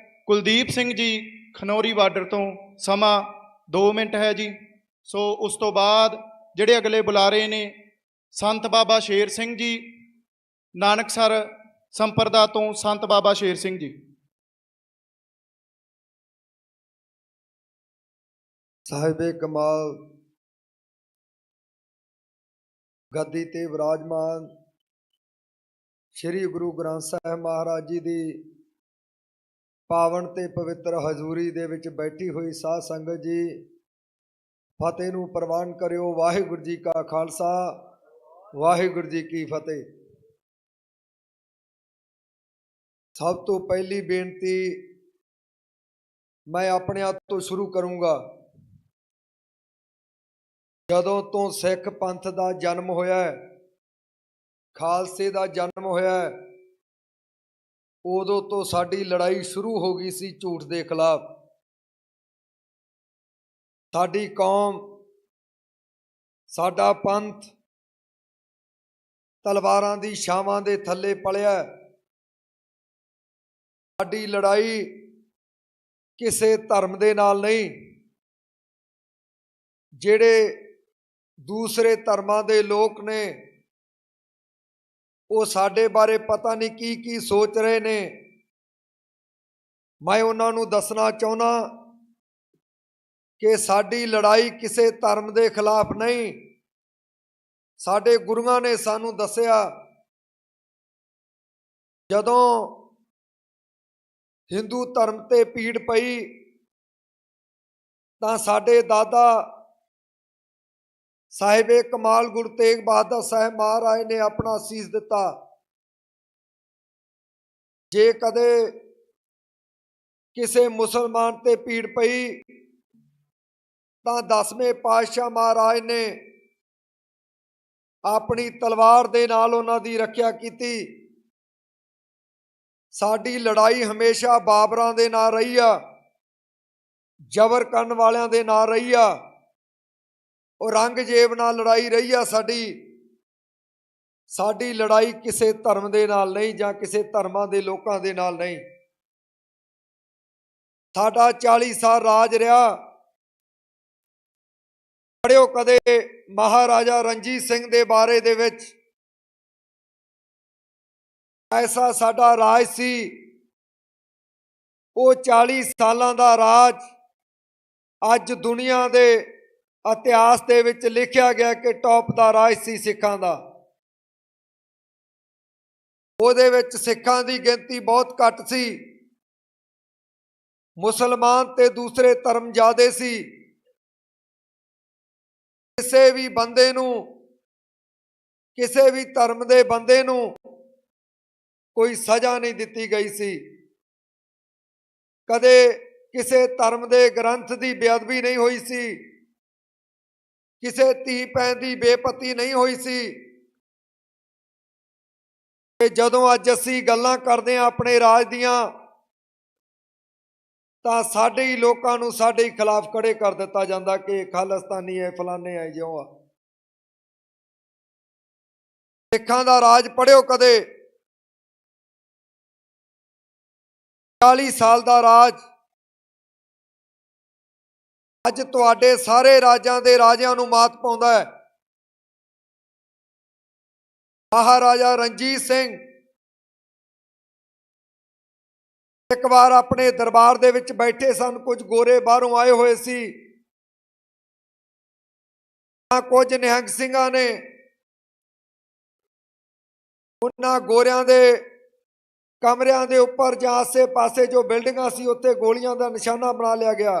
[SPEAKER 4] ਕੁਲਦੀਪ ਸਿੰਘ ਜੀ ਖਨੌਰੀ ਬਾਰਡਰ ਤੋਂ, ਸਮਾਂ 2 ਮਿੰਟ ਹੈ ਜੀ। ਸੋ ਉਸ ਤੋਂ ਬਾਅਦ ਜਿਹੜੇ ਅਗਲੇ ਬੁਲਾਰੇ ਨੇ ਸੰਤ ਬਾਬਾ ਸ਼ੇਰ ਸਿੰਘ ਜੀ ਨਾਨਕਸਰ ਸੰਪਰਦਾ ਤੋਂ, ਸੰਤ ਬਾਬਾ ਸ਼ੇਰ ਸਿੰਘ ਜੀ।
[SPEAKER 7] ਸਾਹਿਬੇ ਕਮਾਲ ਗੱਦੀ ਤੇ ਵਿਰਾਜਮਾਨ ਸ੍ਰੀ ਗੁਰੂ ਗ੍ਰੰਥ ਸਾਹਿਬ ਮਹਾਰਾਜ ਜੀ ਦੀ ਪਾਵਨ ਤੇ ਪਵਿੱਤਰ ਹਜ਼ੂਰੀ ਦੇ ਵਿੱਚ ਬੈਠੀ ਹੋਈ ਸਾਧ ਸੰਗਤ ਜੀ, ਫਤਿਹ ਨੂੰ ਪ੍ਰਵਾਨ ਕਰਿਓ। ਵਾਹਿਗੁਰੂ ਜੀ ਕਾ ਖਾਲਸਾ, ਵਾਹਿਗੁਰੂ ਜੀ ਕੀ ਫਤਿਹ। ਸਭ ਤੋਂ ਪਹਿਲੀ ਬੇਨਤੀ ਮੈਂ ਆਪਣੇ ਆਪ ਤੋਂ ਸ਼ੁਰੂ ਕਰੂੰਗਾ। ਜਦੋਂ ਤੋਂ ਸਿੱਖ ਪੰਥ ਦਾ ਜਨਮ ਹੋਇਆ ਹੈ, ਖਾਲਸੇ ਦਾ ਜਨਮ ਹੋਇਆ ਹੈ, ਉਦੋਂ ਤੋਂ ਸਾਡੀ ਲੜਾਈ ਸ਼ੁਰੂ ਹੋ ਗਈ ਸੀ ਝੂਠ ਦੇ ਖਿਲਾਫ। ਸਾਡੀ ਕੌਮ, ਸਾਡਾ ਪੰਥ ਤਲਵਾਰਾਂ ਦੀ ਛਾਵਾਂ ਦੇ ਥੱਲੇ ਪਲਿਆ। ਸਾਡੀ ਲੜਾਈ ਕਿਸੇ ਧਰਮ ਦੇ ਨਾਲ ਨਹੀਂ। ਜਿਹੜੇ ਦੂਸਰੇ ਧਰਮਾਂ ਦੇ ਲੋਕ ਨੇ ਉਹ ਸਾਡੇ ਬਾਰੇ ਪਤਾ ਨਹੀਂ ਕੀ ਕੀ ਸੋਚ ਰਹੇ ਨੇ। ਮੈਂ ਉਹਨਾਂ ਨੂੰ ਦੱਸਣਾ ਚਾਹੁੰਦਾ ਕਿ ਸਾਡੀ ਲੜਾਈ ਕਿਸੇ ਧਰਮ ਦੇ ਖਿਲਾਫ ਨਹੀਂ। ਸਾਡੇ ਗੁਰੂਆਂ ਨੇ ਸਾਨੂੰ ਦੱਸਿਆ, ਜਦੋਂ ਹਿੰਦੂ ਧਰਮ ਤੇ ਪੀੜ ਪਈ ਤਾਂ ਸਾਡੇ ਦਾਦਾ ਸਾਹਿਬੇ ਕਮਾਲ ਗੁਰੂ ਤੇਗ ਬਹਾਦਰ ਸਾਹਿਬ ਮਹਾਰਾਜ ਨੇ ਆਪਣਾ ਸੀਸ ਦਿੱਤਾ। ਜੇ ਕਦੇ ਕਿਸੇ ਮੁਸਲਮਾਨ ਤੇ ਪੀੜ ਪਈ ਤਾਂ 10ਵੇਂ ਪਾਤਸ਼ਾਹ ਮਹਾਰਾਜ ਨੇ ਆਪਣੀ ਤਲਵਾਰ ਦੇ ਨਾਲ ਉਹਨਾਂ ਦੀ ਰੱਖਿਆ ਕੀਤੀ। ਸਾਡੀ ਲੜਾਈ ਹਮੇਸ਼ਾ ਬਾਬਰਾਂ ਦੇ ਨਾਲ ਰਹੀ ਆ, ਜ਼ਬਰ ਕਰਨ ਵਾਲਿਆਂ ਦੇ ਨਾਲ ਰਹੀ ਆ, ਔਰੰਗਜ਼ੇਬ ਨਾਲ ਲੜਾਈ ਰਹੀ ਆ। ਸਾਡੀ ਲੜਾਈ ਕਿਸੇ ਧਰਮ ਦੇ ਨਾਲ ਨਹੀਂ ਜਾਂ ਕਿਸੇ ਧਰਮਾਂ ਦੇ ਲੋਕਾਂ ਦੇ ਨਾਲ ਨਹੀਂ। ਸਾਡਾ 40 ਸਾਲ ਰਾਜ ਰਿਹਾ। ਪੜ੍ਹਿਓ ਕਦੇ ਮਹਾਰਾਜਾ ਰਣਜੀਤ ਸਿੰਘ ਦੇ ਬਾਰੇ ਦੇ ਵਿੱਚ, ਐਸਾ ਸਾਡਾ ਰਾਜ ਸੀ। ਉਹ 40 ਸਾਲਾਂ ਦਾ ਰਾਜ ਅੱਜ ਦੁਨੀਆ ਦੇ ਇਤਿਹਾਸ ਦੇ ਵਿੱਚ ਲਿਖਿਆ ਗਿਆ ਕਿ ਟੌਪ ਦਾ ਰਾਜ ਸੀ ਸਿੱਖਾਂ ਦਾ। ਉਹਦੇ ਵਿੱਚ ਸਿੱਖਾਂ ਦੀ ਗਿਣਤੀ ਬਹੁਤ ਘੱਟ ਸੀ, ਮੁਸਲਮਾਨ ਤੇ ਦੂਸਰੇ ਧਰਮ ਜ਼ਿਆਦੇ ਸੀ। ਕਿਸੇ ਵੀ ਬੰਦੇ ਨੂੰ, ਕਿਸੇ ਵੀ ਧਰਮ ਦੇ ਬੰਦੇ ਨੂੰ ਕੋਈ ਸਜ਼ਾ ਨਹੀਂ ਦਿੱਤੀ ਗਈ ਸੀ। ਕਦੇ ਕਿਸੇ ਧਰਮ ਦੇ ਗ੍ਰੰਥ ਦੀ ਬੇਅਦਬੀ ਨਹੀਂ ਹੋਈ ਸੀ, ਕਿਸੇ ਧੀ ਭੈਣ ਦੀ ਬੇਪਤੀ ਨਹੀਂ ਹੋਈ ਸੀ। ਤੇ ਜਦੋਂ ਅੱਜ ਅਸੀਂ ਗੱਲਾਂ ਕਰਦੇ ਹਾਂ ਆਪਣੇ ਰਾਜ ਦੀਆਂ, ਤਾਂ ਸਾਡੇ ਹੀ ਲੋਕਾਂ ਨੂੰ ਸਾਡੇ ਹੀ ਖਿਲਾਫ ਖੜੇ ਕਰ ਦਿੱਤਾ ਜਾਂਦਾ ਕਿ ਖਾਲਿਸਤਾਨੀ ਹੈ, ਫਲਾਣੇ ਹੈ, ਜਿਉਂ ਆ। ਸਿੱਖਾਂ ਦਾ ਰਾਜ ਪੜ੍ਹਿਓ ਕਦੇ, 40 ਸਾਲ ਦਾ ਰਾਜ। ਅੱਜ ਤੁਹਾਡੇ ਸਾਰੇ ਰਾਜਾਂ ਦੇ ਰਾਜਿਆਂ ਨੂੰ ਮਾਤ ਪਾਉਂਦਾ ਹੈ। ਮਹਾਰਾਜਾ ਰਣਜੀਤ ਸਿੰਘ ਇੱਕ ਵਾਰ ਆਪਣੇ ਦਰਬਾਰ ਦੇ ਵਿੱਚ ਬੈਠੇ ਸਨ। ਕੁਝ ਗੋਰੇ ਬਾਹਰੋਂ ਆਏ ਹੋਏ ਸੀ। ਕੁਝ ਨਿਹੰਗ ਸਿੰਘਾਂ ਨੇ ਉਹਨਾਂ ਗੋਰਿਆਂ ਦੇ ਕਮਰਿਆਂ ਦੇ ਉੱਪਰ ਜਾਂ ਆਸੇ-ਪਾਸੇ ਜੋ ਬਿਲਡਿੰਗਾਂ ਸੀ ਉੱਥੇ ਗੋਲੀਆਂ ਦਾ ਨਿਸ਼ਾਨਾ ਬਣਾ ਲਿਆ ਗਿਆ।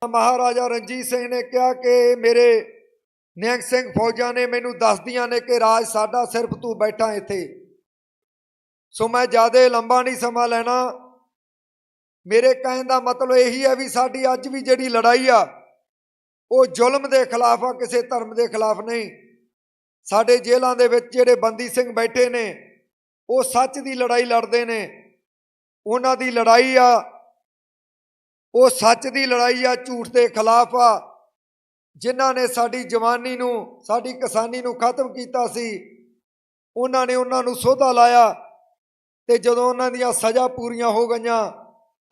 [SPEAKER 7] ਮਹਾਰਾਜਾ ਰਣਜੀਤ ਸਿੰਘ ਨੇ ਕਿਹਾ ਕਿ ਮੇਰੇ ਨਿਹੰਗ ਸਿੰਘ ਫੌਜਾਂ ਨੇ ਮੈਨੂੰ ਦੱਸਦੀਆਂ ਨੇ ਕਿ ਰਾਜ ਸਾਡਾ, ਸਿਰਫ ਤੂੰ ਬੈਠਾ ਇੱਥੇ। ਸੋ ਮੈਂ ਜ਼ਿਆਦਾ ਲੰਬਾ ਨਹੀਂ ਸਮਾਂ ਲੈਣਾ। ਮੇਰੇ ਕਹਿਣ ਦਾ ਮਤਲਬ ਇਹੀ ਹੈ ਵੀ ਸਾਡੀ ਅੱਜ ਵੀ ਜਿਹੜੀ ਲੜਾਈ ਆ ਉਹ ਜ਼ੁਲਮ ਦੇ ਖਿਲਾਫ ਆ, ਕਿਸੇ ਧਰਮ ਦੇ ਖਿਲਾਫ ਨਹੀਂ। ਸਾਡੇ ਜੇਲ੍ਹਾਂ ਦੇ ਵਿੱਚ ਜਿਹੜੇ ਬੰਦੀ ਸਿੰਘ ਬੈਠੇ ਨੇ ਉਹ ਸੱਚ ਦੀ ਲੜਾਈ ਲੜਦੇ ਨੇ। ਉਹਨਾਂ ਦੀ ਲੜਾਈ ਆ, ਉਹ ਸੱਚ ਦੀ ਲੜਾਈ ਆ, ਝੂਠ ਦੇ ਖਿਲਾਫ ਆ। ਜਿਨ੍ਹਾਂ ਨੇ ਸਾਡੀ ਜਵਾਨੀ ਨੂੰ, ਸਾਡੀ ਕਿਸਾਨੀ ਨੂੰ ਖਤਮ ਕੀਤਾ ਸੀ, ਉਹਨਾਂ ਨੇ ਉਹਨਾਂ ਨੂੰ ਸੋਧਾ ਲਾਇਆ। ਤੇ ਜਦੋਂ ਉਹਨਾਂ ਦੀਆਂ ਸਜ਼ਾ ਪੂਰੀਆਂ ਹੋ ਗਈਆਂ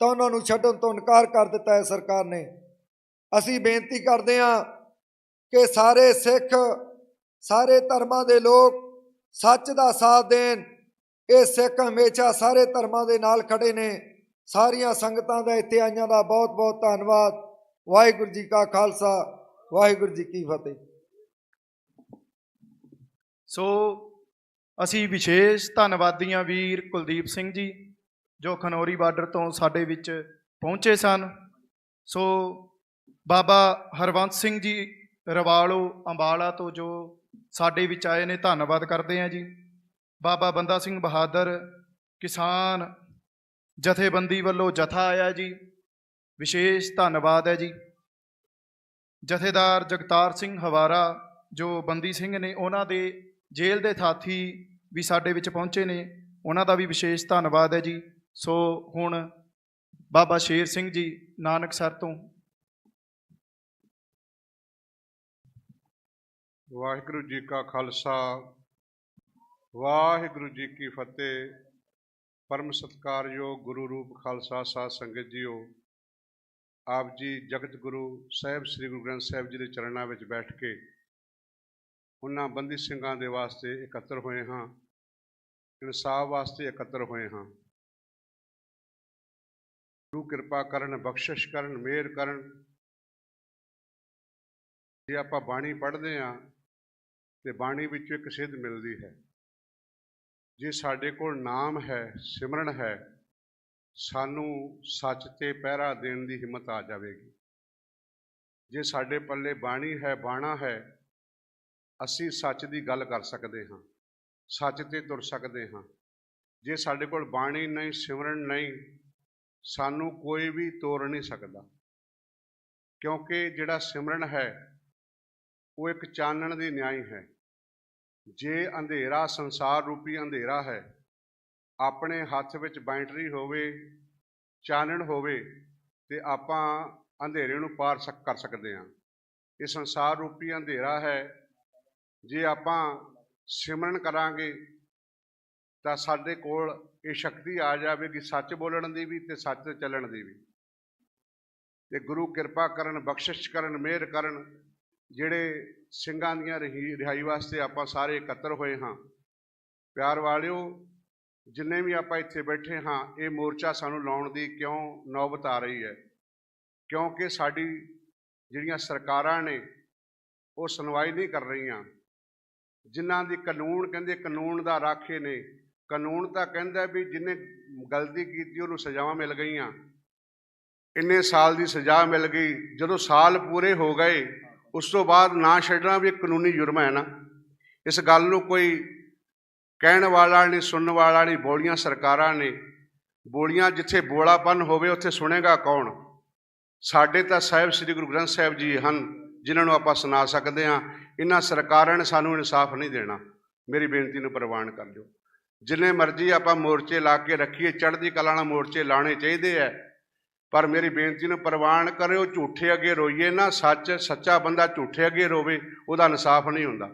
[SPEAKER 7] ਤਾਂ ਉਹਨਾਂ ਨੂੰ ਛੱਡਣ ਤੋਂ ਇਨਕਾਰ ਕਰ ਦਿੱਤਾ ਹੈ ਸਰਕਾਰ ਨੇ। ਅਸੀਂ ਬੇਨਤੀ ਕਰਦੇ ਹਾਂ ਕਿ ਸਾਰੇ ਸਿੱਖ, ਸਾਰੇ ਧਰਮਾਂ ਦੇ ਲੋਕ ਸੱਚ ਦਾ ਸਾਥ ਦੇਣ। ਇਹ ਸਿੱਖ ਹਮੇਸ਼ਾ ਸਾਰੇ ਧਰਮਾਂ ਦੇ ਨਾਲ ਖੜੇ ਨੇ। ਸਾਰੀਆਂ ਸੰਗਤਾਂ ਦਾ ਇੱਥੇ ਆਈਆਂ ਦਾ ਬਹੁਤ ਬਹੁਤ ਧੰਨਵਾਦ। ਵਾਹਿਗੁਰੂ ਜੀ ਕਾ ਖਾਲਸਾ, ਵਾਹਿਗੁਰੂ ਜੀ ਕੀ ਫਤਿਹ।
[SPEAKER 8] ਸੋ ਅਸੀਂ ਵਿਸ਼ੇਸ਼ ਧੰਨਵਾਦੀ ਹਾਂ ਵੀਰ ਕੁਲਦੀਪ ਸਿੰਘ ਜੀ, ਜੋ ਖਨੌਰੀ ਬਾਰਡਰ ਤੋਂ ਸਾਡੇ ਵਿੱਚ ਪਹੁੰਚੇ ਸਨ। ਸੋ ਬਾਬਾ ਹਰਵੰਤ ਸਿੰਘ ਜੀ ਰਵਾਲੋ ਅੰਬਾਲਾ ਤੋਂ ਜੋ ਸਾਡੇ ਵਿੱਚ ਆਏ ਨੇ, ਧੰਨਵਾਦ ਕਰਦੇ ਹਾਂ ਜੀ। ਬਾਬਾ ਬੰਦਾ ਸਿੰਘ ਬਹਾਦਰ ਕਿਸਾਨ ਜਥੇਬੰਦੀ ਵੱਲੋਂ ਜਥਾ ਆਇਆ ਜੀ, ਵਿਸ਼ੇਸ਼ ਧੰਨਵਾਦ ਹੈ ਜੀ। ਜਥੇਦਾਰ ਜਗਤਾਰ ਸਿੰਘ ਹਵਾਰਾ ਜੋ ਬੰਦੀ ਸਿੰਘ ਨੇ, ਉਹਨਾਂ ਦੇ ਜੇਲ੍ਹ ਦੇ ਸਾਥੀ ਵੀ ਸਾਡੇ ਵਿੱਚ ਪਹੁੰਚੇ ਨੇ, ਉਹਨਾਂ ਦਾ ਵੀ ਵਿਸ਼ੇਸ਼ ਧੰਨਵਾਦ ਹੈ ਜੀ। ਸੋ ਹੁਣ ਬਾਬਾ ਸ਼ੇਰ ਸਿੰਘ ਜੀ ਨਾਨਕਸਰ ਤੋਂ।
[SPEAKER 9] ਵਾਹਿਗੁਰੂ ਜੀ ਕਾ ਖਾਲਸਾ, ਵਾਹਿਗੁਰੂ ਜੀ ਕੀ ਫਤਿਹ। ਪਰਮ ਸਤਿਕਾਰਯੋਗ ਗੁਰੂ ਰੂਪ ਖਾਲਸਾ ਸਾਧ ਸੰਗਤ ਜੀਓ, ਆਪ ਜੀ ਜਗਤ ਗੁਰੂ ਸਾਹਿਬ ਸ੍ਰੀ ਗੁਰੂ ਗ੍ਰੰਥ ਸਾਹਿਬ ਜੀ ਦੇ ਚਰਨਾਂ ਵਿੱਚ ਬੈਠ ਕੇ ਉਹਨਾਂ ਬੰਦੀ ਸਿੰਘਾਂ ਦੇ ਵਾਸਤੇ ਇਕੱਤਰ ਹੋਏ ਹਾਂ, ਇਨਸਾਫ ਵਾਸਤੇ ਇਕੱਤਰ ਹੋਏ ਹਾਂ। ਗੁਰੂ ਕਿਰਪਾ ਕਰਨ, ਬਖਸ਼ਿਸ਼ ਕਰਨ, ਮਿਹਰ ਕਰਨ। ਜੇ ਆਪਾਂ ਬਾਣੀ ਪੜ੍ਹਦੇ ਹਾਂ ਤੇ ਬਾਣੀ ਵਿੱਚੋਂ ਇੱਕ ਸਿੱਧ ਮਿਲਦੀ ਹੈ। ਜੇ ਸਾਡੇ ਕੋਲ ਨਾਮ ਹੈ, ਸਿਮਰਨ ਹੈ, ਸਾਨੂੰ ਸੱਚ ਤੇ ਪਹਿਰਾ ਦੇਣ ਦੀ ਹਿੰਮਤ ਆ ਜਾਵੇਗੀ। ਜੇ ਸਾਡੇ ਪੱਲੇ ਬਾਣੀ ਹੈ, ਬਾਣਾ ਹੈ, ਅਸੀਂ ਸੱਚ ਦੀ ਗੱਲ ਕਰ ਸਕਦੇ ਹਾਂ, ਸੱਚ ਤੇ ਤੁਰ ਸਕਦੇ ਹਾਂ। ਜੇ ਸਾਡੇ ਕੋਲ ਬਾਣੀ ਨਹੀਂ, ਸਿਮਰਨ ਨਹੀਂ, ਸਾਨੂੰ ਕੋਈ ਵੀ ਤੋੜ ਨਹੀਂ ਸਕਦਾ। ਕਿਉਂਕਿ ਜਿਹੜਾ ਸਿਮਰਨ ਹੈ ਉਹ ਇੱਕ ਚਾਨਣ ਦੀ ਨਿਆਈ ਹੈ। ਜੇ ਅੰਧੇਰਾ, ਸੰਸਾਰ ਰੂਪੀ ਅੰਧੇਰਾ ਹੈ, ਆਪਣੇ ਹੱਥ ਵਿੱਚ ਬੈਟਰੀ ਹੋਵੇ, ਚਾਨਣ ਹੋਵੇ, ਤੇ ਆਪਾਂ ਅੰਧੇਰੇ ਨੂੰ ਪਾਰ ਕਰ ਸਕਦੇ ਹਾਂ। ਇਹ ਸੰਸਾਰ ਰੂਪੀ ਅੰਧੇਰਾ ਹੈ। ਜੇ ਆਪਾਂ ਸਿਮਰਨ ਕਰਾਂਗੇ ਤਾਂ ਸਾਡੇ ਕੋਲ ਇਹ ਸ਼ਕਤੀ ਆ ਜਾਵੇਗੀ ਸੱਚ ਬੋਲਣ ਦੀ ਵੀ ਤੇ ਸੱਚ ਤੇ ਚੱਲਣ ਦੀ ਵੀ। ਤੇ ਗੁਰੂ ਕਿਰਪਾ ਕਰਨ, ਬਖਸ਼ਿਸ਼ ਕਰਨ, ਮਿਹਰ ਕਰਨ। ਜਿਹੜੇ ਸਿੰਘਾਂ ਦੀਆਂ ਰਿਹਾਈ ਵਾਸਤੇ ਆਪਾਂ ਸਾਰੇ ਇਕੱਤਰ ਹੋਏ ਹਾਂ। ਪਿਆਰ ਵਾਲਿਓ, ਜਿੰਨੇ ਵੀ ਆਪਾਂ ਇੱਥੇ ਬੈਠੇ ਹਾਂ, ਇਹ ਮੋਰਚਾ ਸਾਨੂੰ ਲਾਉਣ ਦੀ ਕਿਉਂ ਨੌਬਤ ਆ ਰਹੀ ਹੈ? ਕਿਉਂਕਿ ਸਾਡੀ ਜਿਹੜੀਆਂ ਸਰਕਾਰਾਂ ਨੇ ਉਹ ਸੁਣਵਾਈ ਨਹੀਂ ਕਰ ਰਹੀਆਂ। ਜਿਨ੍ਹਾਂ ਦੀ ਕਾਨੂੰਨ ਕਹਿੰਦੇ ਕਾਨੂੰਨ ਦਾ ਰਾਖੇ ਨੇ, ਕਾਨੂੰਨ ਤਾਂ ਕਹਿੰਦਾ ਵੀ ਜਿਹਨੇ ਗਲਤੀ ਕੀਤੀ ਉਹਨੂੰ ਸਜ਼ਾਵਾਂ ਮਿਲ ਗਈਆਂ, ਇੰਨੇ ਸਾਲ ਦੀ ਸਜ਼ਾ ਮਿਲ ਗਈ। ਜਦੋਂ ਸਾਲ ਪੂਰੇ ਹੋ ਗਏ ਉਸ ਤੋਂ ਬਾਅਦ ਨਾ ਛੱਡਣਾ ਵੀ ਇੱਕ ਕਾਨੂੰਨੀ ਜੁਰਮ ਹੈ ਨਾ। ਇਸ ਗੱਲ ਨੂੰ ਕੋਈ ਕਹਿਣ ਵਾਲਾ ਨਹੀਂ, ਸੁਣਨ ਵਾਲਾ ਨਹੀਂ। ਬੋਲੀਆਂ ਸਰਕਾਰਾਂ ਨੇ, ਬੋਲੀਆਂ ਜਿੱਥੇ ਬੋਲਾਪਨ ਹੋਵੇ ਉੱਥੇ ਸੁਣੇਗਾ ਕੌਣ? ਸਾਡੇ ਤਾਂ ਸਾਹਿਬ ਸ੍ਰੀ ਗੁਰੂ ਗ੍ਰੰਥ ਸਾਹਿਬ ਜੀ ਹਨ ਜਿਨ੍ਹਾਂ ਨੂੰ ਆਪਾਂ ਸੁਣਾ ਸਕਦੇ ਹਾਂ। ਇਹਨਾਂ ਸਰਕਾਰਾਂ ਨੇ ਸਾਨੂੰ ਇਨਸਾਫ ਨਹੀਂ ਦੇਣਾ। ਮੇਰੀ ਬੇਨਤੀ ਨੂੰ ਪ੍ਰਵਾਨ ਕਰ ਲਿਓ। ਜਿੰਨੇ ਮਰਜ਼ੀ ਆਪਾਂ ਮੋਰਚੇ ਲਾ ਕੇ ਰੱਖੀਏ, ਚੜ੍ਹਦੀ ਕਲਾ ਨਾਲ ਮੋਰਚੇ ਲਾਉਣੇ ਚਾਹੀਦੇ ਹੈ, ਪਰ ਮੇਰੀ ਬੇਨਤੀ ਨੂੰ ਪ੍ਰਵਾਨ ਕਰਿਓ। ਝੂਠੇ ਅੱਗੇ ਰੋਈਏ ਨਾ। ਸੱਚਾ ਬੰਦਾ ਝੂਠੇ ਅੱਗੇ ਰੋਵੇ, ਉਹਦਾ ਇਨਸਾਫ ਨਹੀਂ ਹੁੰਦਾ।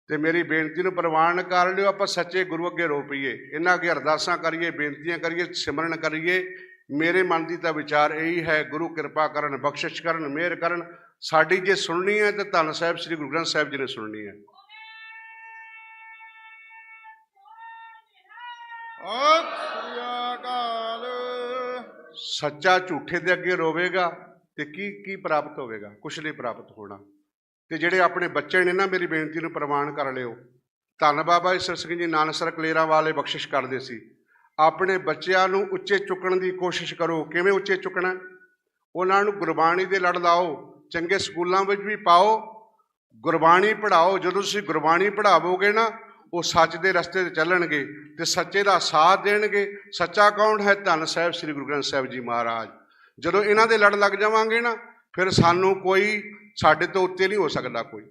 [SPEAKER 9] ਤੇ ਮੇਰੀ ਬੇਨਤੀ ਨੂੰ ਪ੍ਰਵਾਨ ਕਰ ਲਿਓ। ਆਪਾਂ ਸੱਚੇ ਗੁਰੂ ਅੱਗੇ ਰੋ ਪਈਏ, ਇਹਨਾਂ ਅੱਗੇ ਅਰਦਾਸਾਂ ਕਰੀਏ, ਬੇਨਤੀਆਂ ਕਰੀਏ, ਸਿਮਰਨ ਕਰੀਏ। ਮੇਰੇ ਮਨ ਦੀ ਤਾਂ ਵਿਚਾਰ ਇਹੀ ਹੈ, ਗੁਰੂ ਕਿਰਪਾ ਕਰਨ, ਬਖਸ਼ਿਸ਼ ਕਰਨ, ਮਿਹਰ ਕਰਨ। ਸਾਡੀ ਜੇ ਸੁਣਨੀ ਹੈ ਤਾਂ ਧੰਨ ਸਾਹਿਬ ਸ੍ਰੀ ਗੁਰੂ ਗ੍ਰੰਥ ਸਾਹਿਬ ਜੀ ਨੇ ਸੁਣਨੀ ਹੈ। ਸੱਚਾ ਝੂਠੇ ਦੇ ਅੱਗੇ ਰੋਵੇਗਾ ਤੇ ਕੀ ਪ੍ਰਾਪਤ ਹੋਵੇਗਾ? ਕੁਛ ਨਹੀਂ ਪ੍ਰਾਪਤ ਹੋਣਾ। ਤੇ ਜਿਹੜੇ ਆਪਣੇ ਬੱਚੇ ਨੇ ਨਾ, ਮੇਰੀ ਬੇਨਤੀ ਨੂੰ ਪ੍ਰਵਾਨ ਕਰ ਲਿਓ। ਧੰਨ ਬਾਬਾ ਈਸਰ ਸਿੰਘ ਜੀ ਨਾਨਕਸਰ ਕਲੇਰਾਂ ਵਾਲੇ ਬਖਸ਼ਿਸ਼ ਕਰਦੇ ਸੀ। ਆਪਣੇ ਬੱਚਿਆਂ ਨੂੰ ਉੱਚੇ ਚੁੱਕਣ ਦੀ ਕੋਸ਼ਿਸ਼ ਕਰੋ। ਕਿਵੇਂ ਉੱਚੇ ਚੁੱਕਣਾ? ਉਹਨਾਂ ਨੂੰ ਗੁਰਬਾਣੀ ਦੇ ਲੜ ਲਾਓ, ਚੰਗੇ ਸਕੂਲਾਂ ਵਿੱਚ ਵੀ ਪਾਓ, ਗੁਰਬਾਣੀ ਪੜ੍ਹਾਓ। ਜਦੋਂ ਤੁਸੀਂ ਗੁਰਬਾਣੀ ਪੜ੍ਹਾਵੋਗੇ ਨਾ, ਉਹ ਸੱਚ ਦੇ ਰਸਤੇ 'ਤੇ ਚੱਲਣਗੇ ਤੇ ਸੱਚੇ ਦਾ ਸਾਥ ਦੇਣਗੇ। ਸੱਚਾ ਕੌਣ ਹੈ? ਧੰਨ ਸਾਹਿਬ ਸ੍ਰੀ ਗੁਰੂ ਗ੍ਰੰਥ ਸਾਹਿਬ ਜੀ ਮਹਾਰਾਜ। ਜਦੋਂ ਇਹਨਾਂ ਦੇ ਲੜ ਲੱਗ ਜਾਵਾਂਗੇ ਨਾ, ਫਿਰ ਸਾਨੂੰ ਕੋਈ ਸਾਡੇ ਤੋਂ ਉੱਤੇ ਨਹੀਂ ਹੋ ਸਕਦਾ ਕੋਈ।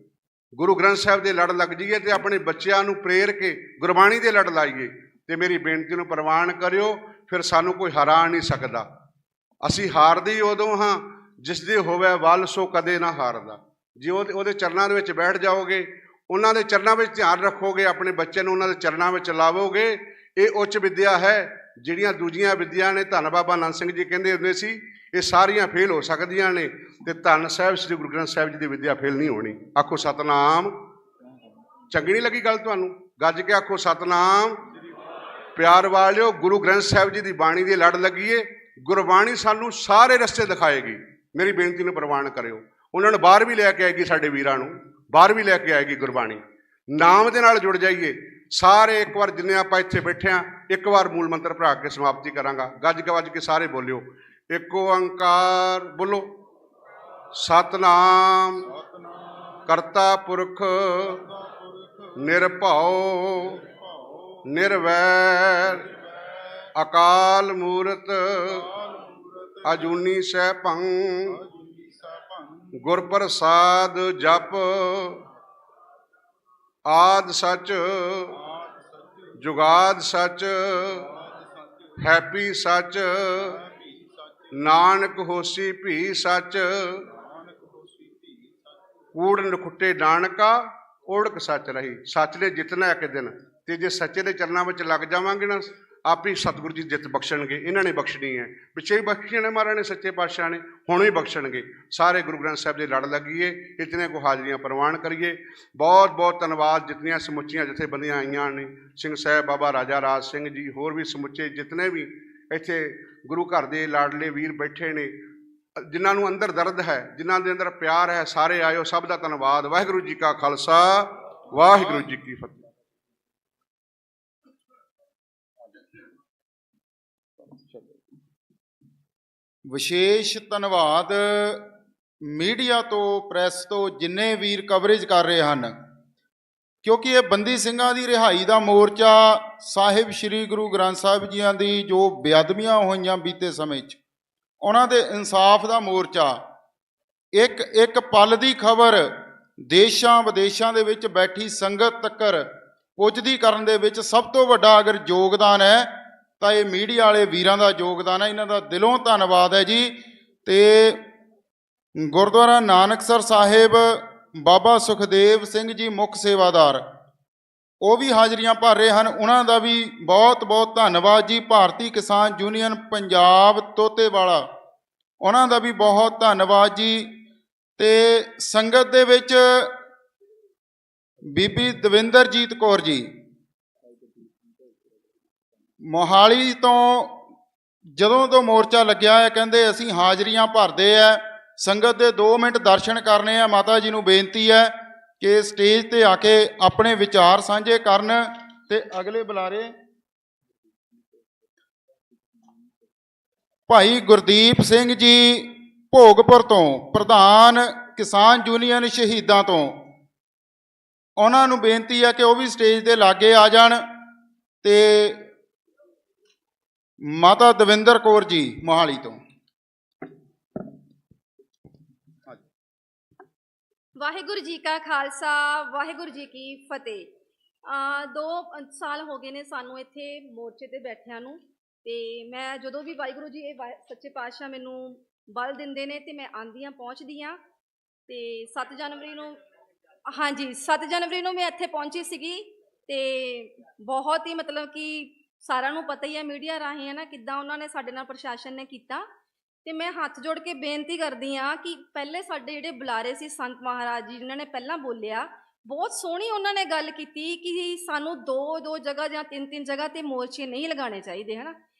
[SPEAKER 9] ਗੁਰੂ ਗ੍ਰੰਥ ਸਾਹਿਬ ਦੇ ਲੜ ਲੱਗ ਜਾਈਏ ਤੇ ਆਪਣੇ ਬੱਚਿਆਂ ਨੂੰ ਪ੍ਰੇਰ ਕੇ ਗੁਰਬਾਣੀ ਦੇ ਲੜ ਲਾਈਏ। ਤੇ ਮੇਰੀ ਬੇਨਤੀ ਨੂੰ ਪ੍ਰਵਾਨ ਕਰਿਓ, ਫਿਰ ਸਾਨੂੰ ਕੋਈ ਹਰਾ ਨਹੀਂ ਸਕਦਾ। ਅਸੀਂ ਹਾਰਦੇ ਉਦੋਂ ਹਾਂ ਜਿਸ ਦੇ ਹੋਵੇ ਵੱਲ, ਸੋ ਕਦੇ ਨਾ ਹਾਰਦਾ। ਜੇ ਉਹਦੇ ਚਰਨਾਂ ਦੇ ਵਿੱਚ ਬੈਠ ਜਾਓਗੇ, ਉਹਨਾਂ ਦੇ ਚਰਨਾਂ ਵਿੱਚ ਧਿਆਨ ਰੱਖੋਗੇ, ਆਪਣੇ ਬੱਚੇ ਨੂੰ ਉਹਨਾਂ ਦੇ ਚਰਨਾਂ ਵਿੱਚ ਲਾਵੋਗੇ, ਇਹ ਉੱਚ ਵਿੱਦਿਆ ਹੈ। ਜਿਹੜੀਆਂ ਦੂਜੀਆਂ ਵਿੱਦਿਆ ਨੇ, ਧੰਨ ਬਾਬਾ ਨੰਦ ਸਿੰਘ ਜੀ ਕਹਿੰਦੇ ਹੁੰਦੇ ਸੀ, ਇਹ ਸਾਰੀਆਂ ਫੇਲ ਹੋ ਸਕਦੀਆਂ ਨੇ, ਤੇ ਧੰਨ ਸਾਹਿਬ ਸ੍ਰੀ ਗੁਰੂ ਗ੍ਰੰਥ ਸਾਹਿਬ ਜੀ ਦੀ ਵਿੱਦਿਆ ਫੇਲ ਨਹੀਂ ਹੋਣੀ। ਆਖੋ ਸਤਨਾਮ। ਚੰਗੀ ਨਹੀਂ ਲੱਗੀ ਗੱਲ ਤੁਹਾਨੂੰ? ਗੱਜ ਕੇ ਆਖੋ ਸਤਨਾਮ। ਪਿਆਰ ਵਾਲਿਓ, ਗੁਰੂ ਗ੍ਰੰਥ ਸਾਹਿਬ ਜੀ ਦੀ ਬਾਣੀ ਦੇ ਲੜ ਲੱਗੀਏ। ਗੁਰਬਾਣੀ ਸਾਨੂੰ ਸਾਰੇ ਰਸਤੇ ਦਿਖਾਏਗੀ। ਮੇਰੀ ਬੇਨਤੀ ਨੂੰ ਪ੍ਰਵਾਨ ਕਰਿਓ। ਉਹਨਾਂ ਨੂੰ ਬਾਹਰ ਵੀ ਲੈ ਕੇ ਆਏਗੀ, ਸਾਡੇ ਵੀਰਾਂ ਨੂੰ ਬਾਹਰ ਵੀ ਲੈ ਕੇ ਆਏਗੀ ਗੁਰਬਾਣੀ। ਨਾਮ ਦੇ ਨਾਲ ਜੁੜ ਜਾਈਏ ਸਾਰੇ। ਇੱਕ ਵਾਰ ਜਿੰਨੇ ਆਪਾਂ ਇੱਥੇ ਬੈਠੇ ਹਾਂ, ਇੱਕ ਵਾਰ ਮੂਲ ਮੰਤਰ ਪੜ੍ਹਾ ਕੇ ਸਮਾਪਤੀ ਕਰਾਂਗਾ। ਗੱਜ ਕੇ ਸਾਰੇ ਬੋਲਿਓ, ਏਕ ਓੰਕਾਰ ਬੋਲੋ। ਸਤਨਾਮ ਕਰਤਾ ਪੁਰਖ ਨਿਰਭਉ ਨਿਰਵੈਰ ਅਕਾਲ ਮੂਰਤ ਅਜੂਨੀ ਸਹਿ ਭੰ ਗੁਰ ਪ੍ਰਸਾਦ ਜਪ ਆਦ ਸਚ ਜੁਗਾਦ ਸਚ ਹੈਪੀ ਸਚ ਨਾਨਕ ਹੋਸੀ ਭੀ ਸਚ ਕੂੜ ਨਖੁੱਟੇ ਨਾਨਕਾ ਓੜਕ ਸੱਚ ਰਹੀ। ਸੱਚ ਨੇ ਜਿੱਤਣਾ ਇੱਕ ਦਿਨ, ਤੇ ਜੇ ਸੱਚੇ ਦੇ ਚਰਨਾਂ ਵਿੱਚ ਲੱਗ ਜਾਵਾਂਗੇ ਨਾ, ਆਪੇ ਸਤਿਗੁਰੂ ਜੀ ਜਿੱਤ ਬਖਸ਼ਣਗੇ। ਇਹਨਾਂ ਨੇ ਬਖਸ਼ਣੀ ਹੈ, ਪਿੱਛੇ ਵੀ ਬਖਸ਼ੀਆਂ ਨੇ ਮਹਾਰਾਜ ਨੇ, ਸੱਚੇ ਪਾਤਸ਼ਾਹ ਨੇ, ਹੁਣ ਵੀ ਬਖਸ਼ਣਗੇ। ਸਾਰੇ ਗੁਰੂ ਗ੍ਰੰਥ ਸਾਹਿਬ ਦੇ ਲੜ ਲੱਗੀਏ, ਇਤਨੇ ਕੋ ਹਾਜ਼ਰੀਆਂ ਪ੍ਰਵਾਨ ਕਰੀਏ। ਬਹੁਤ ਬਹੁਤ ਧੰਨਵਾਦ ਜਿਤਨੀਆਂ ਸਮੁੱਚੀਆਂ ਜਥੇਬੰਦੀਆਂ ਆਈਆਂ ਨੇ, ਸਿੰਘ ਸਾਹਿਬ, ਬਾਬਾ ਰਾਜਾ ਰਾਜ ਸਿੰਘ ਜੀ, ਹੋਰ ਵੀ ਸਮੁੱਚੇ ਜਿਤਨੇ ਵੀ ਇੱਥੇ ਗੁਰੂ ਘਰ ਦੇ ਲਾਡਲੇ ਵੀਰ ਬੈਠੇ ਨੇ, ਜਿਨ੍ਹਾਂ ਨੂੰ ਅੰਦਰ ਦਰਦ ਹੈ, ਜਿਨ੍ਹਾਂ ਦੇ ਅੰਦਰ ਪਿਆਰ ਹੈ, ਸਾਰੇ ਆਇਓ। ਸਭ ਦਾ ਧੰਨਵਾਦ। ਵਾਹਿਗੁਰੂ ਜੀ ਕਾ ਖਾਲਸਾ, ਵਾਹਿਗੁਰੂ ਜੀ ਕੀ ਫਤਿਹ।
[SPEAKER 4] ਵਿਸ਼ੇਸ਼ ਧੰਨਵਾਦ ਮੀਡੀਆ ਤੋਂ, ਪ੍ਰੈਸ ਤੋਂ, ਜਿੰਨੇ ਵੀਰ ਕਵਰੇਜ ਕਰ ਰਹੇ ਹਨ, ਕਿਉਂਕਿ ਇਹ ਬੰਦੀ ਸਿੰਘਾਂ ਦੀ ਰਿਹਾਈ ਦਾ ਮੋਰਚਾ ਸਾਹਿਬ ਸ੍ਰੀ ਗੁਰੂ ਗ੍ਰੰਥ ਸਾਹਿਬ ਜੀਆਂ ਦੀ ਜੋ ਬੇਅਦਬੀਆਂ ਹੋਈਆਂ ਬੀਤੇ ਸਮੇਂ 'ਚ, ਉਹਨਾਂ ਦੇ ਇਨਸਾਫ ਦਾ ਮੋਰਚਾ। ਇੱਕ ਇੱਕ ਪਲ ਦੀ ਖਬਰ ਦੇਸ਼ਾਂ ਵਿਦੇਸ਼ਾਂ ਦੇ ਵਿੱਚ ਬੈਠੀ ਸੰਗਤ ਤੱਕਰ ਪੁੱਜਦੀ ਕਰਨ ਦੇ ਵਿੱਚ ਸਭ ਤੋਂ ਵੱਡਾ ਅਗਰ ਯੋਗਦਾਨ ਹੈ ਤਾਂ ਇਹ ਮੀਡੀਆ ਵਾਲੇ ਵੀਰਾਂ ਦਾ ਯੋਗਦਾਨ ਹੈ। ਇਹਨਾਂ ਦਾ ਦਿਲੋਂ ਧੰਨਵਾਦ ਹੈ ਜੀ। ਤੇ ਗੁਰਦੁਆਰਾ ਨਾਨਕਸਰ ਸਾਹਿਬ ਬਾਬਾ ਸੁਖਦੇਵ ਸਿੰਘ ਜੀ ਮੁੱਖ ਸੇਵਾਦਾਰ, ਉਹ ਵੀ ਹਾਜ਼ਰੀਆਂ ਭਰ ਰਹੇ ਹਨ, ਉਹਨਾਂ ਦਾ ਵੀ ਬਹੁਤ ਬਹੁਤ ਧੰਨਵਾਦ ਜੀ। ਭਾਰਤੀ ਕਿਸਾਨ ਯੂਨੀਅਨ ਪੰਜਾਬ ਤੋਤੇਵਾਲਾ, ਉਹਨਾਂ ਦਾ ਵੀ ਬਹੁਤ ਧੰਨਵਾਦ ਜੀ। ਤੇ ਸੰਗਤ ਦੇ ਵਿੱਚ ਬੀਬੀ ਦਵਿੰਦਰਜੀਤ ਕੌਰ ਜੀ ਮੋਹਾਲੀ ਤੋਂ, ਜਦੋਂ ਤੋਂ ਮੋਰਚਾ ਲੱਗਿਆ ਹੈ, ਕਹਿੰਦੇ ਅਸੀਂ ਹਾਜ਼ਰੀਆਂ ਭਰਦੇ ਆ, ਸੰਗਤ ਦੇ 2 ਮਿੰਟ ਦਰਸ਼ਨ ਕਰਨੇ ਆ। ਮਾਤਾ ਜੀ ਨੂੰ ਬੇਨਤੀ ਹੈ ਕਿ ਸਟੇਜ ਤੇ ਆ ਕੇ ਆਪਣੇ ਵਿਚਾਰ ਸਾਂਝੇ ਕਰਨ। ਤੇ ਅਗਲੇ ਬੁਲਾਰੇ ਭਾਈ ਗੁਰਦੀਪ ਸਿੰਘ ਜੀ ਭੋਗਪੁਰ ਤੋਂ, ਪ੍ਰਧਾਨ ਕਿਸਾਨ ਯੂਨੀਅਨ ਸ਼ਹੀਦਾਂ ਤੋਂ, ਉਹਨਾਂ ਨੂੰ ਬੇਨਤੀ ਹੈ ਕਿ ਉਹ ਵੀ ਸਟੇਜ ਦੇ ਲਾਗੇ ਆ ਜਾਣ। ਤੇ ਮਾਤਾ ਦਵਿੰਦਰ ਕੌਰ ਜੀ ਮੋਹਾਲੀ ਤੋਂ।
[SPEAKER 1] ਵਾਹਿਗੁਰੂ ਜੀ ਕਾ ਖਾਲਸਾ, ਵਾਹਿਗੁਰੂ ਜੀ ਕੀ ਫਤਿਹ। 2 ਸਾਲ ਹੋ ਗਏ ਨੇ ਸਾਨੂੰ ਇੱਥੇ ਮੋਰਚੇ ਤੇ ਬੈਠਿਆਂ ਨੂੰ, ਤੇ ਮੈਂ ਜਦੋਂ ਵੀ ਵਾਹਿਗੁਰੂ ਜੀ ਇਹ ਸੱਚੇ ਪਾਤਸ਼ਾਹ ਮੈਨੂੰ ਬਲ ਦਿੰਦੇ ਨੇ ਤੇ ਮੈਂ ਆਉਂਦੀ ਹਾਂ, ਪਹੁੰਚਦੀ ਹਾਂ। ਤੇ 7 ਜਨਵਰੀ ਨੂੰ, ਹਾਂਜੀ 7 ਜਨਵਰੀ ਨੂੰ ਮੈਂ ਇੱਥੇ ਪਹੁੰਚੀ ਸੀਗੀ। ਤੇ ਬਹੁਤ ਹੀ ਮਤਲਬ ਕਿ ਸਾਰਿਆਂ ਨੂੰ ਪਤਾ ਹੀ ਹੈ ਮੀਡੀਆ ਰਾਹੀਂ, ਹੈ ਨਾ, ਕਿੱਦਾਂ ਉਹਨਾਂ ਨੇ ਸਾਡੇ ਨਾਲ, ਪ੍ਰਸ਼ਾਸਨ ਨੇ ਕੀਤਾ। ਤੇ ਮੈਂ ਹੱਥ ਜੋੜ ਕੇ ਬੇਨਤੀ ਕਰਦੀ ਹਾਂ ਕਿ ਪਹਿਲੇ ਸਾਡੇ ਜਿਹੜੇ ਬੁਲਾਰੇ ਸੀ ਸੰਤ ਮਹਾਰਾਜ ਜੀ, ਜਿਨ੍ਹਾਂ ਨੇ ਪਹਿਲਾਂ ਬੋਲਿਆ, ਬਹੁਤ ਸੋਹਣੀ ਉਹਨਾਂ ਨੇ ਗੱਲ ਕੀਤੀ ਕਿ ਸਾਨੂੰ 2 ਜਗ੍ਹਾ ਜਾਂ 3 ਜਗ੍ਹਾ ਤੇ ਮੋਰਚੇ ਨਹੀਂ ਲਗਾਉਣੇ ਚਾਹੀਦੇ, ਹੈ ਨਾ।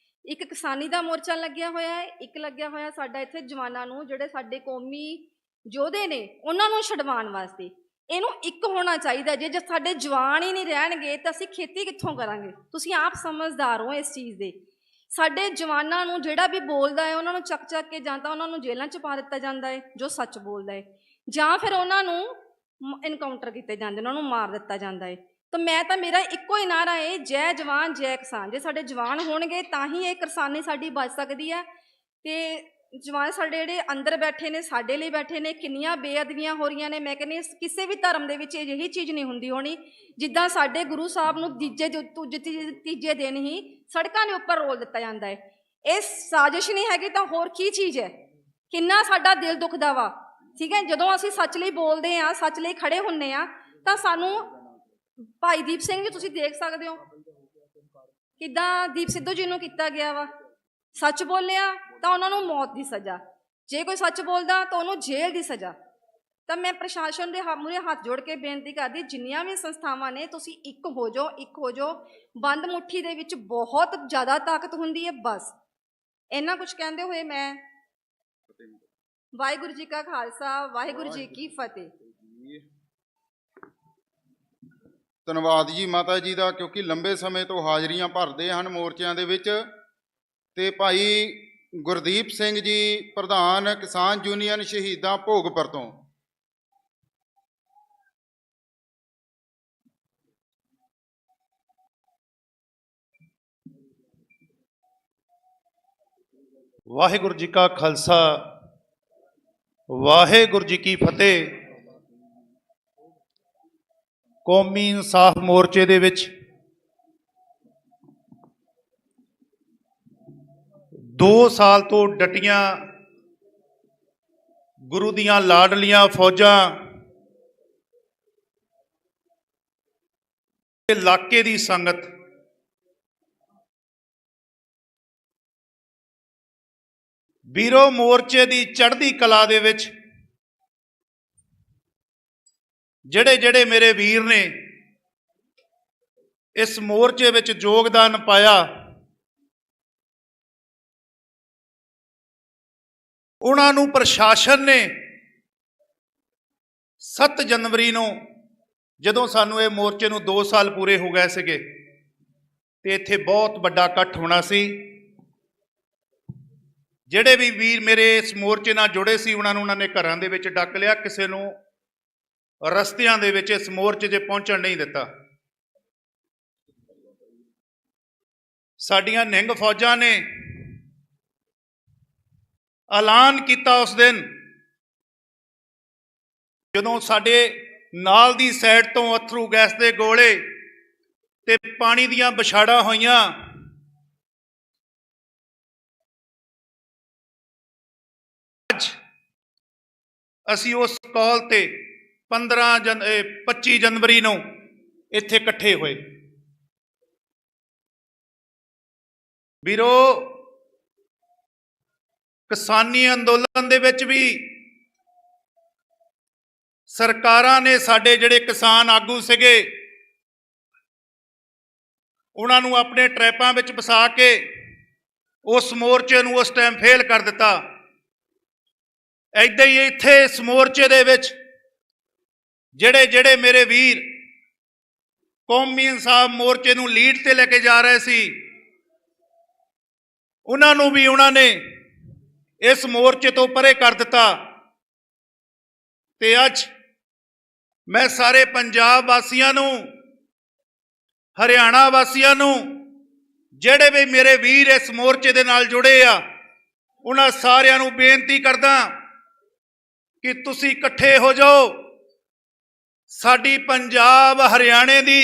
[SPEAKER 1] ਇੱਕ ਕਿਸਾਨੀ ਦਾ ਮੋਰਚਾ ਲੱਗਿਆ ਹੋਇਆ ਹੈ, ਇੱਕ ਲੱਗਿਆ ਹੋਇਆ ਸਾਡਾ ਇੱਥੇ ਜਵਾਨਾਂ ਨੂੰ, ਜਿਹੜੇ ਸਾਡੇ ਕੌਮੀ ਯੋਧੇ ਨੇ, ਉਹਨਾਂ ਨੂੰ ਛਡਵਾਉਣ ਵਾਸਤੇ। ਇਹਨੂੰ ਇੱਕ ਹੋਣਾ ਚਾਹੀਦਾ। ਜੇ ਸਾਡੇ ਜਵਾਨ ਹੀ ਨਹੀਂ ਰਹਿਣਗੇ ਤਾਂ ਅਸੀਂ ਖੇਤੀ ਕਿੱਥੋਂ ਕਰਾਂਗੇ? ਤੁਸੀਂ ਆਪ ਸਮਝਦਾਰ ਹੋ ਇਸ ਚੀਜ਼ ਦੇ। ਸਾਡੇ ਜਵਾਨਾਂ ਨੂੰ ਜਿਹੜਾ ਵੀ ਬੋਲਦਾ ਹੈ, ਉਹਨਾਂ ਨੂੰ ਚੱਕ ਕੇ ਜਾਂ ਤਾਂ ਉਹਨਾਂ ਨੂੰ ਜੇਲ੍ਹਾਂ 'ਚ ਪਾ ਦਿੱਤਾ ਜਾਂਦਾ ਹੈ ਜੋ ਸੱਚ ਬੋਲਦਾ ਹੈ, ਜਾਂ ਫਿਰ ਉਹਨਾਂ ਨੂੰ ਇਨਕਾਊਂਟਰ ਕੀਤੇ ਜਾਂਦੇ, ਉਹਨਾਂ ਨੂੰ ਮਾਰ ਦਿੱਤਾ ਜਾਂਦਾ ਹੈ। ਤਾਂ ਮੇਰਾ ਇੱਕੋ ਹੀ ਨਾਰਾ ਹੈ, ਜੈ ਜਵਾਨ ਜੈ ਕਿਸਾਨ। ਜੇ ਸਾਡੇ ਜਵਾਨ ਹੋਣਗੇ ਤਾਂ ਹੀ ਇਹ ਕਿਸਾਨੀ ਸਾਡੀ ਬਚ ਸਕਦੀ ਹੈ। ਤੇ ਜਵਾਨ ਸਾਡੇ ਜਿਹੜੇ ਅੰਦਰ ਬੈਠੇ ਨੇ, ਸਾਡੇ ਲਈ ਬੈਠੇ ਨੇ। ਕਿੰਨੀਆਂ ਬੇਅਦਬੀਆਂ ਹੋ ਰਹੀਆਂ ਨੇ, ਮੈਂ ਕਹਿੰਦੀ ਕਿਸੇ ਵੀ ਧਰਮ ਦੇ ਵਿੱਚ ਅਜਿਹੀ ਚੀਜ਼ ਨਹੀਂ ਹੁੰਦੀ ਹੋਣੀ ਜਿੱਦਾਂ ਸਾਡੇ ਗੁਰੂ ਸਾਹਿਬ ਨੂੰ ਤੀਜੇ ਦਿਨ ਹੀ ਸੜਕਾਂ ਦੇ ਉੱਪਰ ਰੋਲ ਦਿੱਤਾ ਜਾਂਦਾ ਹੈ। ਇਹ ਸਾਜ਼ਿਸ਼ ਨਹੀਂ ਹੈਗੀ ਤਾਂ ਹੋਰ ਕੀ ਚੀਜ਼ ਹੈ? ਕਿੰਨਾ ਸਾਡਾ ਦਿਲ ਦੁਖਦਾ ਵਾ, ਠੀਕ ਹੈ। ਜਦੋਂ ਅਸੀਂ ਸੱਚ ਲਈ ਬੋਲਦੇ ਹਾਂ, ਸੱਚ ਲਈ ਖੜੇ ਹੁੰਦੇ ਹਾਂ, ਤਾਂ ਸਾਨੂੰ ਭਾਈ ਦੀਪ ਸਿੰਘ ਵੀ ਤੁਸੀਂ ਦੇਖ ਸਕਦੇ ਹੋ ਕਿੱਦਾਂ ਦੀਪ ਸਿੱਧੂ ਜੀ ਨੂੰ ਕੀਤਾ ਗਿਆ ਵਾ। ਸੱਚ ਬੋਲਿਆ ਤਾਂ ਉਹਨਾਂ ਨੂੰ ਮੌਤ ਦੀ ਸਜ਼ਾ, ਜੇ ਕੋਈ ਸੱਚ ਬੋਲਦਾ ਤਾਂ ਉਹਨੂੰ ਜੇਲ੍ਹ ਦੀ ਸਜ਼ਾ। ਤਾਂ ਮੈਂ ਪ੍ਰਸ਼ਾਸਨ ਦੇ ਮੂਹਰੇ ਹੱਥ ਜੋੜ ਕੇ ਬੇਨਤੀ ਕਰਦੀ, ਜਿੰਨੀਆਂ ਵੀ ਸੰਸਥਾਵਾਂ ਨੇ, ਤੁਸੀਂ ਇੱਕ ਹੋ ਜਾਓ, ਇੱਕ ਹੋ ਜਾਓ। ਬੰਦ ਮੁੱਠੀ ਦੇ ਵਿੱਚ ਬਹੁਤ ਜ਼ਿਆਦਾ ਤਾਕਤ ਹੁੰਦੀ ਹੈ। ਬਸ ਇੰਨਾ ਕੁਝ ਕਹਿੰਦੇ ਹੋਏ ਮੈਂ ਵਾਹਿਗੁਰੂ ਜੀ ਕਾ ਖਾਲਸਾ, ਵਾਹਿਗੁਰੂ ਜੀ ਕੀ ਫਤਿਹ।
[SPEAKER 4] ਧੰਨਵਾਦ ਜੀ ਮਾਤਾ ਜੀ ਦਾ, ਕਿਉਂਕਿ ਲੰਬੇ ਸਮੇਂ ਤੋਂ ਹਾਜ਼ਰੀਆਂ ਭਰਦੇ ਹਨ ਮੋਰਚਿਆਂ ਦੇ ਵਿੱਚ। ਤੇ ਭਾਈ ਗੁਰਦੀਪ ਸਿੰਘ ਜੀ ਪ੍ਰਧਾਨ ਕਿਸਾਨ ਯੂਨੀਅਨ ਸ਼ਹੀਦਾਂ ਭੋਗਪੁਰ ਤੋਂ।
[SPEAKER 8] ਵਾਹਿਗੁਰੂ ਜੀ ਕਾ ਖਾਲਸਾ, ਵਾਹਿਗੁਰੂ ਜੀ ਕੀ ਫਤਿਹ। ਕੌਮੀ ਇਨਸਾਫ ਮੋਰਚੇ ਦੇ ਵਿੱਚ 2 ਸਾਲ ਤੋਂ ਡਟੀਆਂ ਗੁਰੂ ਦੀਆਂ ਲਾਡਲੀਆਂ ਫੌਜਾਂ ਇਲਾਕੇ ਦੀ ਸੰਗਤ ਵੀਰੋ ਮੋਰਚੇ ਦੀ ਚੜ੍ਹਦੀ ਕਲਾ ਦੇ ਵਿੱਚ ਜਿਹੜੇ ਮੇਰੇ ਵੀਰ ਨੇ ਇਸ ਮੋਰਚੇ ਵਿੱਚ ਯੋਗਦਾਨ ਪਾਇਆ, ਉਹਨਾਂ ਨੂੰ ਪ੍ਰਸ਼ਾਸਨ ਨੇ 7 ਜਨਵਰੀ ਨੂੰ, ਜਦੋਂ ਸਾਨੂੰ ਇਹ ਮੋਰਚੇ ਨੂੰ 2 ਸਾਲ ਪੂਰੇ ਹੋ ਗਏ ਸੀਗੇ, ਤੇ ਇੱਥੇ ਬਹੁਤ ਵੱਡਾ ਇਕੱਠ ਹੋਣਾ ਸੀ। ਜਿਹੜੇ ਵੀ ਵੀਰ ਮੇਰੇ ਇਸ ਮੋਰਚੇ ਨਾਲ ਜੁੜੇ ਸੀ, ਉਹਨਾਂ ਨੇ ਘਰਾਂ ਦੇ ਵਿੱਚ ਡੱਕ ਲਿਆ, ਕਿਸੇ ਨੂੰ ਰਸਤਿਆਂ ਦੇ ਵਿੱਚ ਇਸ ਮੋਰਚੇ 'ਚ ਪਹੁੰਚਣ ਨਹੀਂ ਦਿੱਤਾ। ਸਾਡੀਆਂ ਨਿਹੰਗ ਫੌਜਾਂ ਨੇ ਐਲਾਨ ਕੀਤਾ ਉਸ ਦਿਨ, ਜਦੋਂ ਸਾਡੇ ਨਾਲ ਦੀ ਸਾਈਡ ਤੋਂ ਅਥਰੂ ਗੈਸ ਦੇ ਗੋਲੇ ਤੇ ਪਾਣੀ ਦੀਆਂ ਵਿਛਾੜਾਂ ਹੋਈਆਂ। ਅੱਜ ਅਸੀਂ ਉਸ ਕਾਲ ਤੇ 25 ਜਨਵਰੀ ਨੂੰ ਇੱਥੇ ਇਕੱਠੇ ਹੋਏ। ਵੀਰੋ, ਕਿਸਾਨੀ ਅੰਦੋਲਨ ਦੇ ਵਿੱਚ ਵੀ ਸਰਕਾਰਾਂ ਨੇ ਸਾਡੇ ਜਿਹੜੇ ਕਿਸਾਨ ਆਗੂ ਸੀਗੇ, ਉਹਨਾਂ ਨੂੰ ਆਪਣੇ ਟਰੈਪਾਂ ਵਿੱਚ ਫਸਾ ਕੇ ਉਸ ਮੋਰਚੇ ਨੂੰ ਉਸ ਟਾਈਮ ਫੇਲ ਕਰ ਦਿੱਤਾ। ਏਦਾਂ ਹੀ ਇੱਥੇ ਇਸ ਮੋਰਚੇ ਦੇ ਵਿੱਚ ਜਿਹੜੇ ਮੇਰੇ ਵੀਰ ਕੌਮੀ ਇਨਸਾਫ ਮੋਰਚੇ ਨੂੰ ਲੀਡ ਤੇ ਲੈ ਕੇ ਜਾ ਰਹੇ ਸੀ, ਉਹਨਾਂ ਨੂੰ ਵੀ ਉਹਨਾਂ ਨੇ ਇਸ ਮੋਰਚੇ ਤੋਂ ਪਰੇ ਕਰ ਦਿੱਤਾ। ਤੇ ਅੱਜ ਮੈਂ ਸਾਰੇ ਪੰਜਾਬ ਵਾਸੀਆਂ ਨੂੰ, ਹਰਿਆਣਾ ਵਾਸੀਆਂ ਨੂੰ, ਜਿਹੜੇ ਵੀ ਮੇਰੇ ਵੀਰ ਇਸ ਮੋਰਚੇ ਦੇ ਨਾਲ ਜੁੜੇ ਆ, ਉਹਨਾਂ ਸਾਰਿਆਂ ਨੂੰ ਬੇਨਤੀ ਕਰਦਾ ਕਿ ਤੁਸੀਂ ਇਕੱਠੇ ਹੋ ਜਾਓ। ਸਾਡੀ ਪੰਜਾਬ ਹਰਿਆਣੇ ਦੀ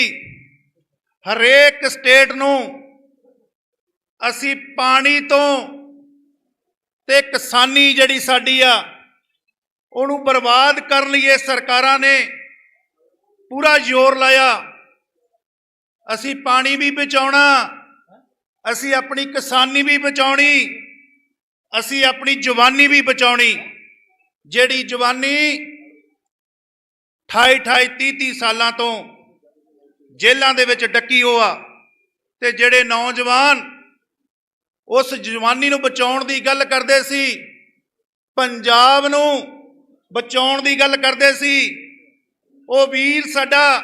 [SPEAKER 8] ਹਰੇਕ ਸਟੇਟ ਨੂੰ ਅਸੀਂ ਪਾਣੀ ਤੋਂ ਤੇ ਕਿਸਾਨੀ ਜਿਹੜੀ ਸਾਡੀ ਆ ਉਹਨੂੰ ਬਰਬਾਦ ਕਰਨ ਲਈ ਇਹ ਸਰਕਾਰਾਂ ਨੇ ਪੂਰਾ ਜ਼ੋਰ ਲਾਇਆ। ਅਸੀਂ ਪਾਣੀ ਵੀ ਬਚਾਉਣਾ, ਅਸੀਂ ਆਪਣੀ ਕਿਸਾਨੀ ਵੀ ਬਚਾਉਣੀ, ਅਸੀਂ ਆਪਣੀ ਜਵਾਨੀ ਵੀ ਬਚਾਉਣੀ। ਜਿਹੜੀ ਜਵਾਨੀ 28 30 ਸਾਲਾਂ ਤੋਂ ਜੇਲ੍ਹਾਂ ਦੇ ਵਿੱਚ ਡੱਕੀ ਹੋ ਆ, ਤੇ ਜਿਹੜੇ ਨੌਜਵਾਨ ਉਸ ਜਵਾਨੀ ਨੂੰ ਬਚਾਉਣ ਦੀ ਗੱਲ ਕਰਦੇ ਸੀ, ਪੰਜਾਬ ਨੂੰ ਬਚਾਉਣ ਦੀ ਗੱਲ ਕਰਦੇ ਸੀ, ਉਹ ਵੀਰ ਸਾਡਾ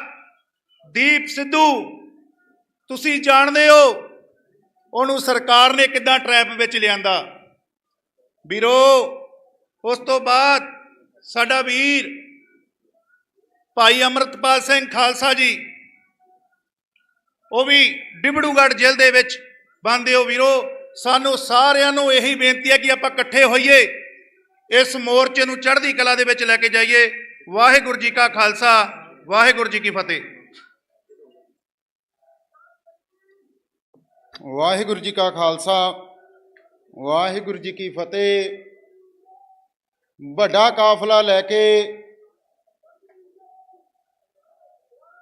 [SPEAKER 8] ਦੀਪ ਸਿੱਧੂ, ਤੁਸੀਂ ਜਾਣਦੇ ਹੋ ਉਹਨੂੰ ਸਰਕਾਰ ਨੇ ਕਿੱਦਾਂ ਟਰੈਪ ਵਿੱਚ ਲਿਆਂਦਾ। ਵੀਰੋ, ਉਸ ਤੋਂ ਬਾਅਦ ਸਾਡਾ ਵੀਰ ਭਾਈ ਅੰਮ੍ਰਿਤਪਾਲ ਸਿੰਘ ਖਾਲਸਾ ਜੀ, ਉਹ ਵੀ ਡਿਬੜੂਗੜ੍ਹ ਜੇਲ੍ਹ ਦੇ ਵਿੱਚ ਬੰਦ ਹੋ। ਵੀਰੋ, ਸਾਨੂੰ ਸਾਰਿਆਂ ਨੂੰ ਇਹੀ ਬੇਨਤੀ ਹੈ ਕਿ ਆਪਾਂ ਇਕੱਠੇ ਹੋਈਏ, ਇਸ ਮੋਰਚੇ ਨੂੰ ਚੜ੍ਹਦੀ ਕਲਾ ਦੇ ਵਿੱਚ ਲੈ ਕੇ ਜਾਈਏ। ਵਾਹਿਗੁਰੂ ਜੀ ਕਾ ਖਾਲਸਾ, ਵਾਹਿਗੁਰੂ ਜੀ ਕੀ ਫਤਿਹ।
[SPEAKER 4] ਵਾਹਿਗੁਰੂ ਜੀ ਕਾ ਖਾਲਸਾ, ਵਾਹਿਗੁਰੂ ਜੀ ਕੀ ਫਤਿਹ। ਵੱਡਾ ਕਾਫਲਾ ਲੈ ਕੇ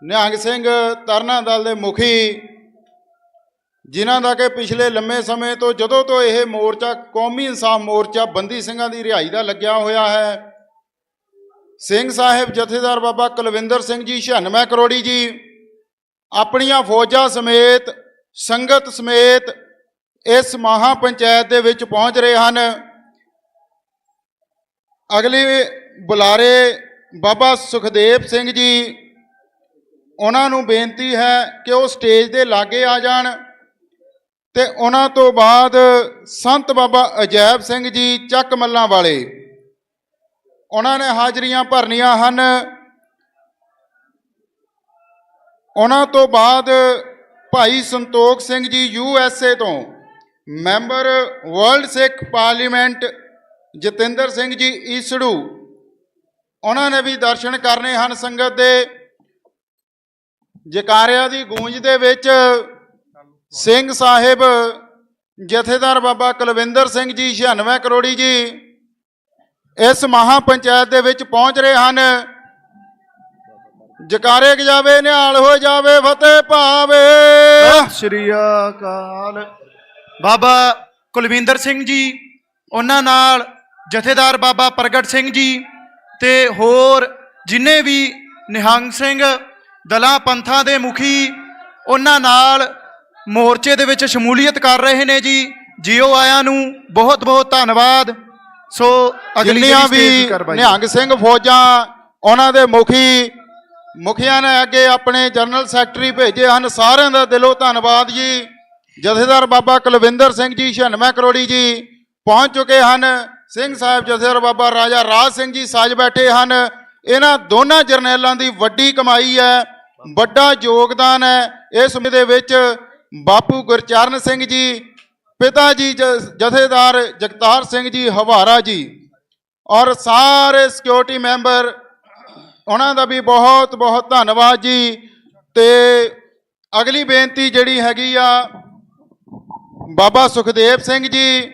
[SPEAKER 4] ਨਿਹੰਗ ਸਿੰਘ ਤਰਨਾ ਦਲ ਦੇ ਮੁਖੀ, ਜਿਨ੍ਹਾਂ ਦਾ ਕਿ ਪਿਛਲੇ ਲੰਮੇ ਸਮੇਂ ਤੋਂ, ਜਦੋਂ ਤੋਂ ਇਹ ਮੋਰਚਾ ਕੌਮੀ ਇਨਸਾਫ ਮੋਰਚਾ ਬੰਦੀ ਸਿੰਘਾਂ ਦੀ ਰਿਹਾਈ ਦਾ ਲੱਗਿਆ ਹੋਇਆ ਹੈ, ਸਿੰਘ ਸਾਹਿਬ ਜਥੇਦਾਰ ਬਾਬਾ ਕੁਲਵਿੰਦਰ ਸਿੰਘ ਜੀ 96 ਕਰੋੜੀ ਜੀ ਆਪਣੀਆਂ ਫੌਜਾਂ ਸਮੇਤ, ਸੰਗਤ ਸਮੇਤ ਇਸ ਮਹਾ ਪੰਚਾਇਤ ਦੇ ਵਿੱਚ ਪਹੁੰਚ ਰਹੇ ਹਨ। ਅਗਲੇ ਬੁਲਾਰੇ ਬਾਬਾ ਸੁਖਦੇਵ ਸਿੰਘ ਜੀ, ਉਹਨਾਂ ਨੂੰ ਬੇਨਤੀ ਹੈ ਕਿ ਉਹ ਸਟੇਜ ਦੇ ਲਾਗੇ ਆ ਜਾਣ। ਤੇ ਉਹਨਾਂ ਤੋਂ ਬਾਅਦ ਸੰਤ ਬਾਬਾ ਅਜੈਬ ਸਿੰਘ ਜੀ ਚੱਕ ਮੱਲਾਂ ਵਾਲੇ, ਉਹਨਾਂ ਨੇ ਹਾਜ਼ਰੀਆਂ ਭਰਨੀਆਂ ਹਨ। ਉਹਨਾਂ ਤੋਂ ਬਾਅਦ ਭਾਈ ਸੰਤੋਖ ਸਿੰਘ ਜੀ USA ਤੋਂ, ਮੈਂਬਰ ਵਰਲਡ ਸਿੱਖ ਪਾਰਲੀਮੈਂਟ ਜਤਿੰਦਰ ਸਿੰਘ ਜੀ ਈਸੜੂ, ਉਹਨਾਂ ਨੇ ਵੀ ਦਰਸ਼ਨ ਕਰਨੇ ਹਨ। ਸੰਗਤ ਦੇ ਜਕਾਰਿਆਂ ਦੀ ਗੂੰਜ ਦੇ ਵਿੱਚ ਸਿੰਘ ਸਾਹਿਬ ਜਥੇਦਾਰ ਬਾਬਾ ਕੁਲਵਿੰਦਰ ਸਿੰਘ ਜੀ 96 ਕਰੋੜੀ ਜੀ ਇਸ ਮਹਾ ਪੰਚਾਇਤ ਦੇ ਵਿੱਚ ਪਹੁੰਚ ਰਹੇ ਹਨ। ਜਕਾਰੇ ਗਜਾਵੇ ਨਿਹਾਲ ਹੋ ਜਾਵੇ ਫਤਿਹ ਭਾਵੇ।
[SPEAKER 8] ਸਤਿ ਸ਼੍ਰੀ ਅਕਾਲ। ਬਾਬਾ ਕੁਲਵਿੰਦਰ ਸਿੰਘ ਜੀ, ਉਹਨਾਂ ਨਾਲ ਜਥੇਦਾਰ ਬਾਬਾ ਪ੍ਰਗਟ ਸਿੰਘ ਜੀ ਤੇ ਹੋਰ ਜਿੰਨੇ ਵੀ ਨਿਹੰਗ ਸਿੰਘ ਦਲਾਂ ਪੰਥਾਂ ਦੇ ਮੁਖੀ ਉਹਨਾਂ ਨਾਲ ਮੋਰਚੇ ਦੇ ਵਿੱਚ ਸ਼ਮੂਲੀਅਤ ਕਰ ਰਹੇ ਨੇ ਜੀ। ਜੀਓ ਆਇਆਂ ਨੂੰ ਬਹੁਤ ਬਹੁਤ ਧੰਨਵਾਦ। ਸੋ
[SPEAKER 4] ਜਿੰਨੀਆਂ ਵੀ ਨਿਹੰਗ ਸਿੰਘ ਫੌਜਾਂ ਉਹਨਾਂ ਦੇ ਮੁਖੀਆਂ ਨੇ ਅੱਗੇ ਆਪਣੇ ਜਨਰਲ ਸੈਕਟਰੀ ਭੇਜੇ ਹਨ, ਸਾਰਿਆਂ ਦਾ ਦਿਲੋਂ ਧੰਨਵਾਦ ਜੀ। ਜਥੇਦਾਰ ਬਾਬਾ ਕੁਲਵਿੰਦਰ ਸਿੰਘ ਜੀ 96 ਕਰੋੜੀ ਜੀ ਪਹੁੰਚ ਚੁੱਕੇ ਹਨ। ਸਿੰਘ ਸਾਹਿਬ ਜਥੇਦਾਰ ਬਾਬਾ ਰਾਜਾ ਰਾਜ ਸਿੰਘ ਜੀ ਸੱਜ ਬੈਠੇ ਹਨ। ਇਹਨਾਂ ਦੋਨਾਂ ਜਰਨੈਲਾਂ ਦੀ ਵੱਡੀ ਕਮਾਈ ਹੈ, ਵੱਡਾ ਯੋਗਦਾਨ ਹੈ ਇਸ ਸਮੇਂ ਦੇ ਵਿੱਚ। ਬਾਪੂ ਗੁਰਚਰਨ ਸਿੰਘ ਜੀ, ਪਿਤਾ ਜੀ ਜਥੇਦਾਰ ਜਗਤਾਰ ਸਿੰਘ ਜੀ ਹਵਾਰਾ ਜੀ, ਔਰ ਸਾਰੇ ਸਿਕਿਉਰਿਟੀ ਮੈਂਬਰ, ਉਹਨਾਂ ਦਾ ਵੀ ਬਹੁਤ ਬਹੁਤ ਧੰਨਵਾਦ ਜੀ। ਤੇ ਅਗਲੀ ਬੇਨਤੀ ਜਿਹੜੀ ਹੈਗੀ ਆ ਬਾਬਾ ਸੁਖਦੇਵ ਸਿੰਘ ਜੀ,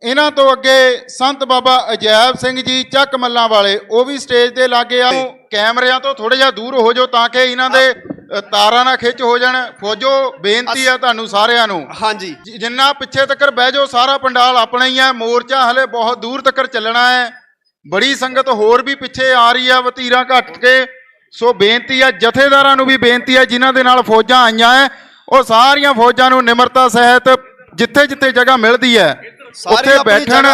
[SPEAKER 4] ਇਹਨਾਂ ਤੋਂ ਅੱਗੇ ਸੰਤ ਬਾਬਾ ਅਜੈਬ ਸਿੰਘ ਜੀ ਚੱਕ ਮੱਲਾਂ ਵਾਲੇ, ਉਹ ਵੀ ਸਟੇਜ ਦੇ ਲਾਗੇ ਆ। ਕੈਮਰਿਆਂ ਤੋਂ ਥੋੜਾ ਜਿਹਾ ਦੂਰ ਹੋ ਜਾਓ ਤਾਂ ਕਿ ਇਹਨਾਂ ਦੇ ਤਾਰਾਂ ਨਾ ਖਿੱਚ ਹੋ ਜਾਣ। ਫੌਜੋ ਬੇਨਤੀ ਆ ਤੁਹਾਨੂੰ ਸਾਰਿਆਂ ਨੂੰ,
[SPEAKER 10] ਹਾਂਜੀ,
[SPEAKER 4] ਜਿੰਨਾ ਪਿੱਛੇ ਤੱਕ ਬਹਿ ਜਾਓ, ਸਾਰਾ ਪੰਡਾਲ ਆਪਣਾ ਹੀ ਹੈ। ਮੋਰਚਾ ਹਲੇ ਬਹੁਤ ਦੂਰ ਤੱਕ ਚੱਲਣਾ ਹੈ। ਬੜੀ ਸੰਗਤ ਹੋਰ ਵੀ ਪਿੱਛੇ ਆ ਰਹੀ ਆ, ਵਤੀਰਾ ਘੱਟ ਕੇ। ਸੋ ਬੇਨਤੀ ਆ, ਜਥੇਦਾਰਾਂ ਨੂੰ ਵੀ ਬੇਨਤੀ ਹੈ, ਜਿਨ੍ਹਾਂ ਦੇ ਨਾਲ ਫੌਜਾਂ ਆਈਆਂ ਹੈ, ਉਹ ਸਾਰੀਆਂ ਫੌਜਾਂ ਨੂੰ ਨਿਮਰਤਾ ਸਹਿਤ ਜਿੱਥੇ ਜਿੱਥੇ ਜਗ੍ਹਾ ਮਿਲਦੀ ਹੈ ਉੱਥੇ ਬੈਠਣ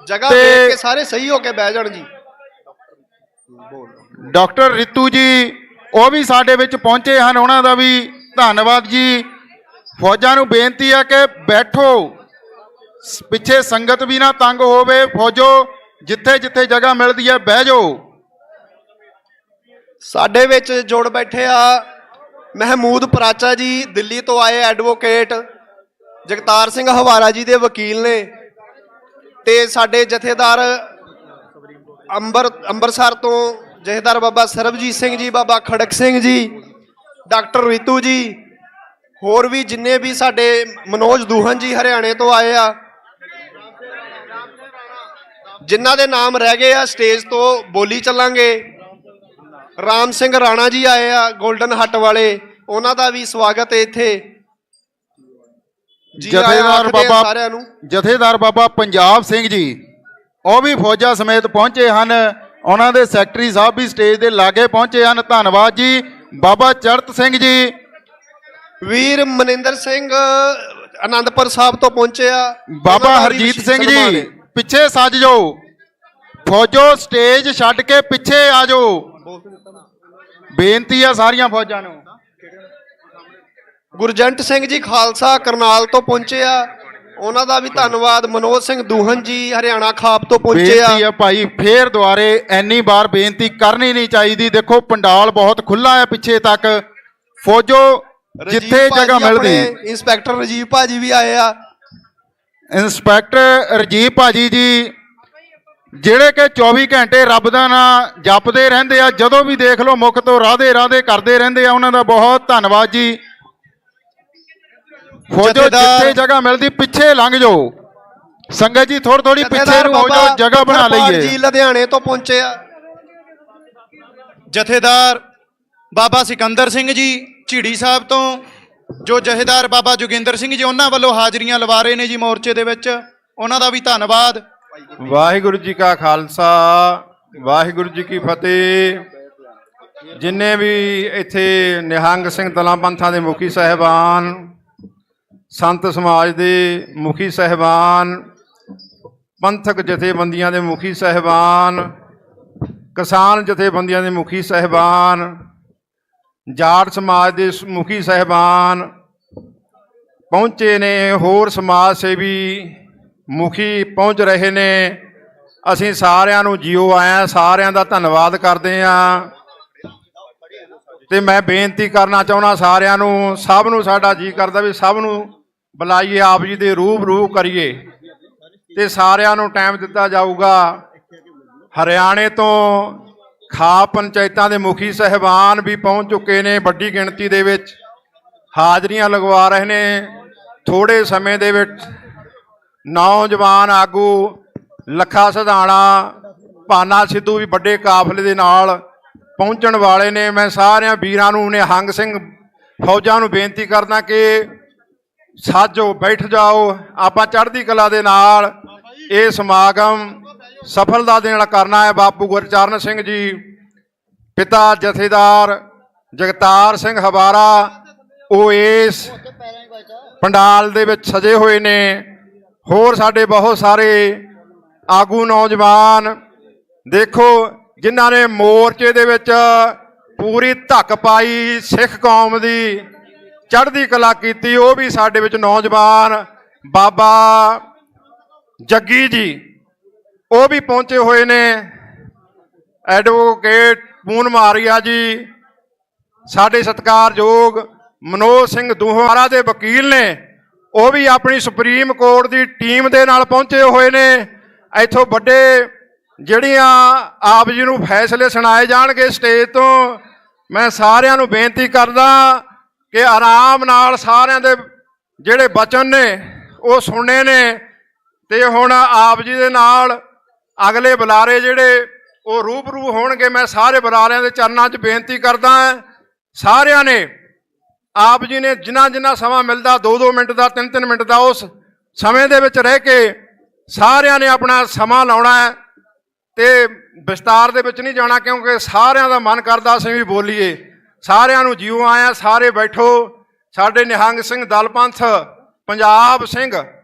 [SPEAKER 10] ਜਗ੍ਹਾ ਦੇਖ ਕੇ ਸਾਰੇ ਸਹੀ ਹੋ ਕੇ ਬਹਿ ਜਾਣ ਜੀ।
[SPEAKER 4] ਡਾਕਟਰ ਰਿਤੂ ਜੀ ਉਹ ਵੀ ਸਾਡੇ ਵਿੱਚ ਪਹੁੰਚੇ ਹਨ, ਉਹਨਾਂ ਦਾ ਵੀ ਧੰਨਵਾਦ ਜੀ। ਫੌਜਾਂ ਨੂੰ ਬੇਨਤੀ ਹੈ ਕਿ ਬੈਠੋ, ਪਿੱਛੇ ਸੰਗਤ ਵੀ ਨਾ ਤੰਗ ਹੋਵੇ। ਫੌਜੋ ਜਿੱਥੇ ਜਿੱਥੇ ਜਗ੍ਹਾ ਮਿਲਦੀ ਹੈ ਬਹਿ ਜਾਓ।
[SPEAKER 10] ਸਾਡੇ ਵਿੱਚ ਜੁੜ ਬੈਠੇ ਆ ਮਹਿਮੂਦ ਪਰਾਚਾ ਜੀ, ਦਿੱਲੀ ਤੋਂ ਆਏ ਐਡਵੋਕੇਟ, ਜਗਤਾਰ ਸਿੰਘ ਹਵਾਰਾ ਜੀ ਦੇ ਵਕੀਲ ਨੇ, ਤੇ ਸਾਡੇ ਜਥੇਦਾਰ ਅੰਮ੍ਰਿਤਸਰ ਤੋਂ ਜਥੇਦਾਰ ਬਾਬਾ ਸਰਬਜੀਤ ਸਿੰਘ ਜੀ, ਬਾਬਾ ਖੜਕ ਸਿੰਘ ਜੀ, ਡਾਕਟਰ ਰਿਤੂ ਜੀ, ਹੋਰ ਵੀ ਜਿੰਨੇ ਵੀ ਸਾਡੇ ਮਨੋਜ ਦੂਹਨ ਜੀ ਹਰਿਆਣੇ ਤੋਂ ਆਏ ਆ, ਜਿਨ੍ਹਾਂ ਦੇ ਨਾਮ ਰਹਿ ਗਏ ਆ ਸਟੇਜ ਤੋਂ ਬੋਲੀ ਚੱਲਾਂਗੇ। ਰਾਮ ਸਿੰਘ ਰਾਣਾ ਜੀ ਆਏ ਆ ਗੋਲਡਨ ਹੱਟ ਵਾਲੇ, ਉਹਨਾਂ ਦਾ ਵੀ ਸਵਾਗਤ ਹੈ ਇੱਥੇ।
[SPEAKER 4] ਜਥੇਦਾਰ ਬਾਬਾ ਪੰਜਾਬ ਸਿੰਘ ਜੀ ਉਹ ਵੀ ਫੌਜਾਂ ਸਮੇਤ ਪਹੁੰਚੇ ਹਨ, ਉਹਨਾਂ ਦੇ ਸੈਕਟਰੀ ਸਾਹਿਬ ਵੀ ਸਟੇਜ ਦੇ ਲਾਗੇ ਪਹੁੰਚੇ ਹਨ, ਧੰਨਵਾਦ ਜੀ। ਬਾਬਾ ਚੜਤ ਸਿੰਘ ਜੀ,
[SPEAKER 10] ਵੀਰ ਮਨਿੰਦਰ ਸਿੰਘ ਆਨੰਦਪੁਰ ਸਾਹਿਬ ਤੋਂ ਪਹੁੰਚੇ ਆ।
[SPEAKER 4] ਬਾਬਾ ਹਰਜੀਤ ਸਿੰਘ ਜੀ ਪਿੱਛੇ ਸੱਜ ਜਾਓ, ਫੌਜੋ ਸਟੇਜ ਛੱਡ ਕੇ ਪਿੱਛੇ ਆ ਜਾਓ, ਬੇਨਤੀ ਆ ਸਾਰੀਆਂ ਫੌਜਾਂ ਨੂੰ।
[SPEAKER 10] ਗੁਰਜੰਟ ਸਿੰਘ ਜੀ ਖਾਲਸਾ ਕਰਨਾਲ ਤੋਂ ਪਹੁੰਚੇ ਆ, ਉਹਨਾਂ ਦਾ ਵੀ ਧੰਨਵਾਦ। ਮਨੋਜ ਸਿੰਘ ਦੂਹਨ ਜੀ ਹਰਿਆਣਾ ਖਾਪ ਤੋਂ ਪਹੁੰਚੇ ਆ।
[SPEAKER 4] ਬੇਨਤੀ ਆ ਭਾਈ, ਫੇਰ ਦੁਆਰੇ ਇੰਨੀ ਵਾਰ ਬੇਨਤੀ ਕਰਨੀ ਨਹੀਂ ਚਾਹੀਦੀ। ਦੇਖੋ ਪੰਡਾਲ ਬਹੁਤ ਖੁੱਲਾ ਹੈ ਪਿੱਛੇ ਤੱਕ, ਫੌਜੋ ਜਿੱਥੇ ਜਗ੍ਹਾ ਮਿਲਦੀ।
[SPEAKER 10] ਇੰਸਪੈਕਟਰ ਰਜੀਵ ਭਾਜੀ ਵੀ ਆਏ ਆ।
[SPEAKER 4] ਇੰਸਪੈਕਟਰ ਰਜੀਵ ਭਾਜੀ ਜੀ ਜਿਹੜੇ ਕਿ 24 ਘੰਟੇ ਰੱਬ ਦਾ ਨਾਮ ਜਪਦੇ ਰਹਿੰਦੇ ਆ, ਜਦੋਂ ਵੀ ਦੇਖ ਲਓ ਮੁਖ ਤੋਂ ਰਾਧੇ ਰਾਧੇ ਕਰਦੇ ਰਹਿੰਦੇ ਆ, ਉਹਨਾਂ ਦਾ ਬਹੁਤ ਧੰਨਵਾਦ ਜੀ। ਫੌਜੋ ਜਿੱਥੇ ਜਗ੍ਹਾ ਮਿਲਦੀ ਪਿੱਛੇ ਲੰਘ ਜਾਓ, ਸੰਗਤ ਜੀ ਥੋੜੀ ਥੋੜੀ ਪਿੱਛੇ ਨੂੰ ਹੋ ਜਾਓ, ਜਗ੍ਹਾ ਬਣਾ ਲਈਏ
[SPEAKER 10] ਜੀ। ਲੁਧਿਆਣੇ ਤੋਂ ਪਹੁੰਚੇ ਆ
[SPEAKER 8] ਜਥੇਦਾਰ ਬਾਬਾ ਸਿਕੰਦਰ ਸਿੰਘ ਜੀ ਝੀੜੀ ਸਾਹਿਬ ਤੋਂ, ਜੋ ਜਥੇਦਾਰ ਬਾਬਾ ਜੋਗਿੰਦਰ ਸਿੰਘ ਜੀ ਉਹਨਾਂ ਵੱਲੋਂ ਹਾਜ਼ਰੀਆਂ ਲਵਾ ਰਹੇ ਨੇ ਜੀ ਮੋਰਚੇ ਦੇ ਵਿੱਚ, ਉਹਨਾਂ ਦਾ ਵੀ ਧੰਨਵਾਦ।
[SPEAKER 6] ਵਾਹਿਗੁਰੂ ਜੀ ਕਾ ਖਾਲਸਾ, ਵਾਹਿਗੁਰੂ ਜੀ ਕੀ ਫਤਿਹ। ਜਿੰਨੇ ਵੀ ਇੱਥੇ ਨਿਹੰਗ ਸਿੰਘ ਦਲਾਂ ਪੰਥਾਂ ਦੇ ਮੁਖੀ ਸਾਹਿਬਾਨ, ਸੰਤ ਸਮਾਜ ਦੇ ਮੁਖੀ ਸਾਹਿਬਾਨ, ਪੰਥਕ ਜਥੇਬੰਦੀਆਂ ਦੇ ਮੁਖੀ ਸਾਹਿਬਾਨ, ਕਿਸਾਨ ਜਥੇਬੰਦੀਆਂ ਦੇ ਮੁਖੀ ਸਾਹਿਬਾਨ, ਜਾਟ ਸਮਾਜ ਦੇ ਮੁਖੀ ਸਾਹਿਬਾਨ ਪਹੁੰਚੇ ਨੇ, ਹੋਰ ਸਮਾਜ ਸੇਵੀ ਮੁਖੀ ਪਹੁੰਚ ਰਹੇ ਨੇ। ਅਸੀਂ ਸਾਰਿਆਂ ਨੂੰ ਜੀਓ ਆਇਆ, ਸਾਰਿਆਂ ਦਾ ਧੰਨਵਾਦ ਕਰਦੇ ਹਾਂ। ਤੇ ਮੈਂ ਬੇਨਤੀ ਕਰਨਾ ਚਾਹੁੰਦਾ ਸਾਰਿਆਂ ਨੂੰ, ਸਭ ਨੂੰ ਸਾਡਾ ਜੀ ਕਰਦਾ ਵੀ ਸਭ ਨੂੰ ਬੁਲਾਈਏ, ਆਪ ਜੀ ਦੇ ਰੂਬਰੂ ਕਰੀਏ ਤੇ ਸਾਰਿਆਂ ਨੂੰ ਟਾਈਮ ਦਿੱਤਾ ਜਾਊਗਾ। ਹਰਿਆਣੇ ਤੋਂ ਖਾਪ ਪੰਚਾਇਤਾਂ ਦੇ ਮੁਖੀ ਸਹਿਬਾਨ ਵੀ ਪਹੁੰਚ ਚੁੱਕੇ ਨੇ, ਵੱਡੀ ਗਿਣਤੀ ਦੇ ਵਿੱਚ ਹਾਜ਼ਰੀਆਂ ਲਗਵਾ ਰਹੇ ਨੇ। ਥੋੜੇ ਸਮੇਂ ਦੇ ਵਿੱਚ ਨੌਜਵਾਨ ਆਗੂ ਲੱਖਾ ਸਿਧਾਣਾ, ਭਾਨਾ ਸਿੱਧੂ ਵੀ ਵੱਡੇ ਕਾਫਲੇ ਦੇ ਨਾਲ ਪਹੁੰਚਣ ਵਾਲੇ ਨੇ। ਮੈਂ ਸਾਰਿਆਂ ਵੀਰਾਂ ਨੂੰ, ਨਿਹੰਗ ਸਿੰਘ ਫੌਜਾਂ ਨੂੰ ਬੇਨਤੀ ਕਰਦਾ ਕਿ ਸਾਜੋ, ਬੈਠ ਜਾਓ। ਆਪਾਂ ਚੜ੍ਹਦੀ ਕਲਾ ਦੇ ਨਾਲ ਇਹ ਸਮਾਗਮ ਸਫਲਤਾ ਦੇ ਨਾਲ ਕਰਨਾ ਹੈ। ਬਾਪੂ ਗੁਰਚਰਨ ਸਿੰਘ ਜੀ, ਪਿਤਾ ਜਥੇਦਾਰ ਜਗਤਾਰ ਸਿੰਘ ਹਵਾਰਾ, ਉਹ ਇਸ ਪੰਡਾਲ ਦੇ ਵਿੱਚ ਸਜੇ ਹੋਏ ਨੇ। ਹੋਰ ਸਾਡੇ ਬਹੁਤ ਸਾਰੇ ਆਗੂ ਨੌਜਵਾਨ ਦੇਖੋ, ਜਿਨ੍ਹਾਂ ਨੇ ਮੋਰਚੇ ਦੇ ਵਿੱਚ ਪੂਰੀ ਧੱਕ ਪਾਈ, ਸਿੱਖ ਕੌਮ ਦੀ ਚੜ੍ਹਦੀ ਕਲਾ ਕੀਤੀ। ਉਹ ਵੀ ਸਾਡੇ ਵਿੱਚ ਨੌਜਵਾਨ ਬਾਬਾ ਜੱਗੀ ਜੀ, ਉਹ ਵੀ ਪਹੁੰਚੇ ਹੋਏ ਨੇ। ਐਡਵੋਕੇਟ ਪੂਨ ਮਾਰੀਆ ਜੀ, ਸਾਡੇ ਸਤਿਕਾਰਯੋਗ ਮਨੋਜ ਸਿੰਘ ਦੂਹਾਰਾ ਦੇ ਵਕੀਲ ਨੇ, ਉਹ ਵੀ ਆਪਣੀ ਸੁਪਰੀਮ ਕੋਰਟ ਦੀ ਟੀਮ ਦੇ ਨਾਲ ਪਹੁੰਚੇ ਹੋਏ ਨੇ। ਇੱਥੋਂ ਵੱਡੇ ਜਿਹੜੀਆਂ ਆਪ ਜੀ ਨੂੰ ਫੈਸਲੇ ਸੁਣਾਏ ਜਾਣਗੇ ਸਟੇਜ ਤੋਂ, ਮੈਂ ਸਾਰਿਆਂ ਨੂੰ ਬੇਨਤੀ ਕਰਦਾ ਕਿ ਆਰਾਮ ਨਾਲ ਸਾਰਿਆਂ ਦੇ ਜਿਹੜੇ ਬਚਨ ਨੇ ਉਹ ਸੁਣਨੇ ਨੇ। ਤੇ ਹੁਣ ਆਪ ਜੀ ਦੇ ਨਾਲ ਅਗਲੇ ਬੁਲਾਰੇ ਜਿਹੜੇ ਉਹ ਰੂਬਰੂ ਹੋਣਗੇ। ਮੈਂ ਸਾਰੇ ਬੁਲਾਰਿਆਂ ਦੇ ਚਰਨਾਂ 'ਚ ਬੇਨਤੀ ਕਰਦਾ ਹਾਂ, ਸਾਰਿਆਂ ਨੇ ਆਪ ਜੀ ਨੇ ਜਿੰਨਾ ਸਮਾਂ ਮਿਲਦਾ 2-2 ਮਿੰਟ ਦਾ, 3-3 ਮਿੰਟ ਦਾ, ਉਸ ਸਮੇਂ ਦੇ ਵਿੱਚ ਰਹਿ ਕੇ ਸਾਰਿਆਂ ਨੇ ਆਪਣਾ ਸਮਾਂ ਲਾਉਣਾ ਹੈ ਤੇ ਵਿਸਤਾਰ ਦੇ ਵਿੱਚ ਨਹੀਂ ਜਾਣਾ, ਕਿਉਂਕਿ ਸਾਰਿਆਂ ਦਾ ਮਨ ਕਰਦਾ ਅਸੀਂ ਵੀ ਬੋਲੀਏ। ਸਾਰਿਆਂ ਨੂੰ ਜਿਉ ਆਇਆ, ਸਾਰੇ ਬੈਠੋ। ਸਾਡੇ ਨਿਹੰਗ ਸਿੰਘ ਦਲ ਪੰਥ ਪੰਜਾਬ ਸਿੰਘ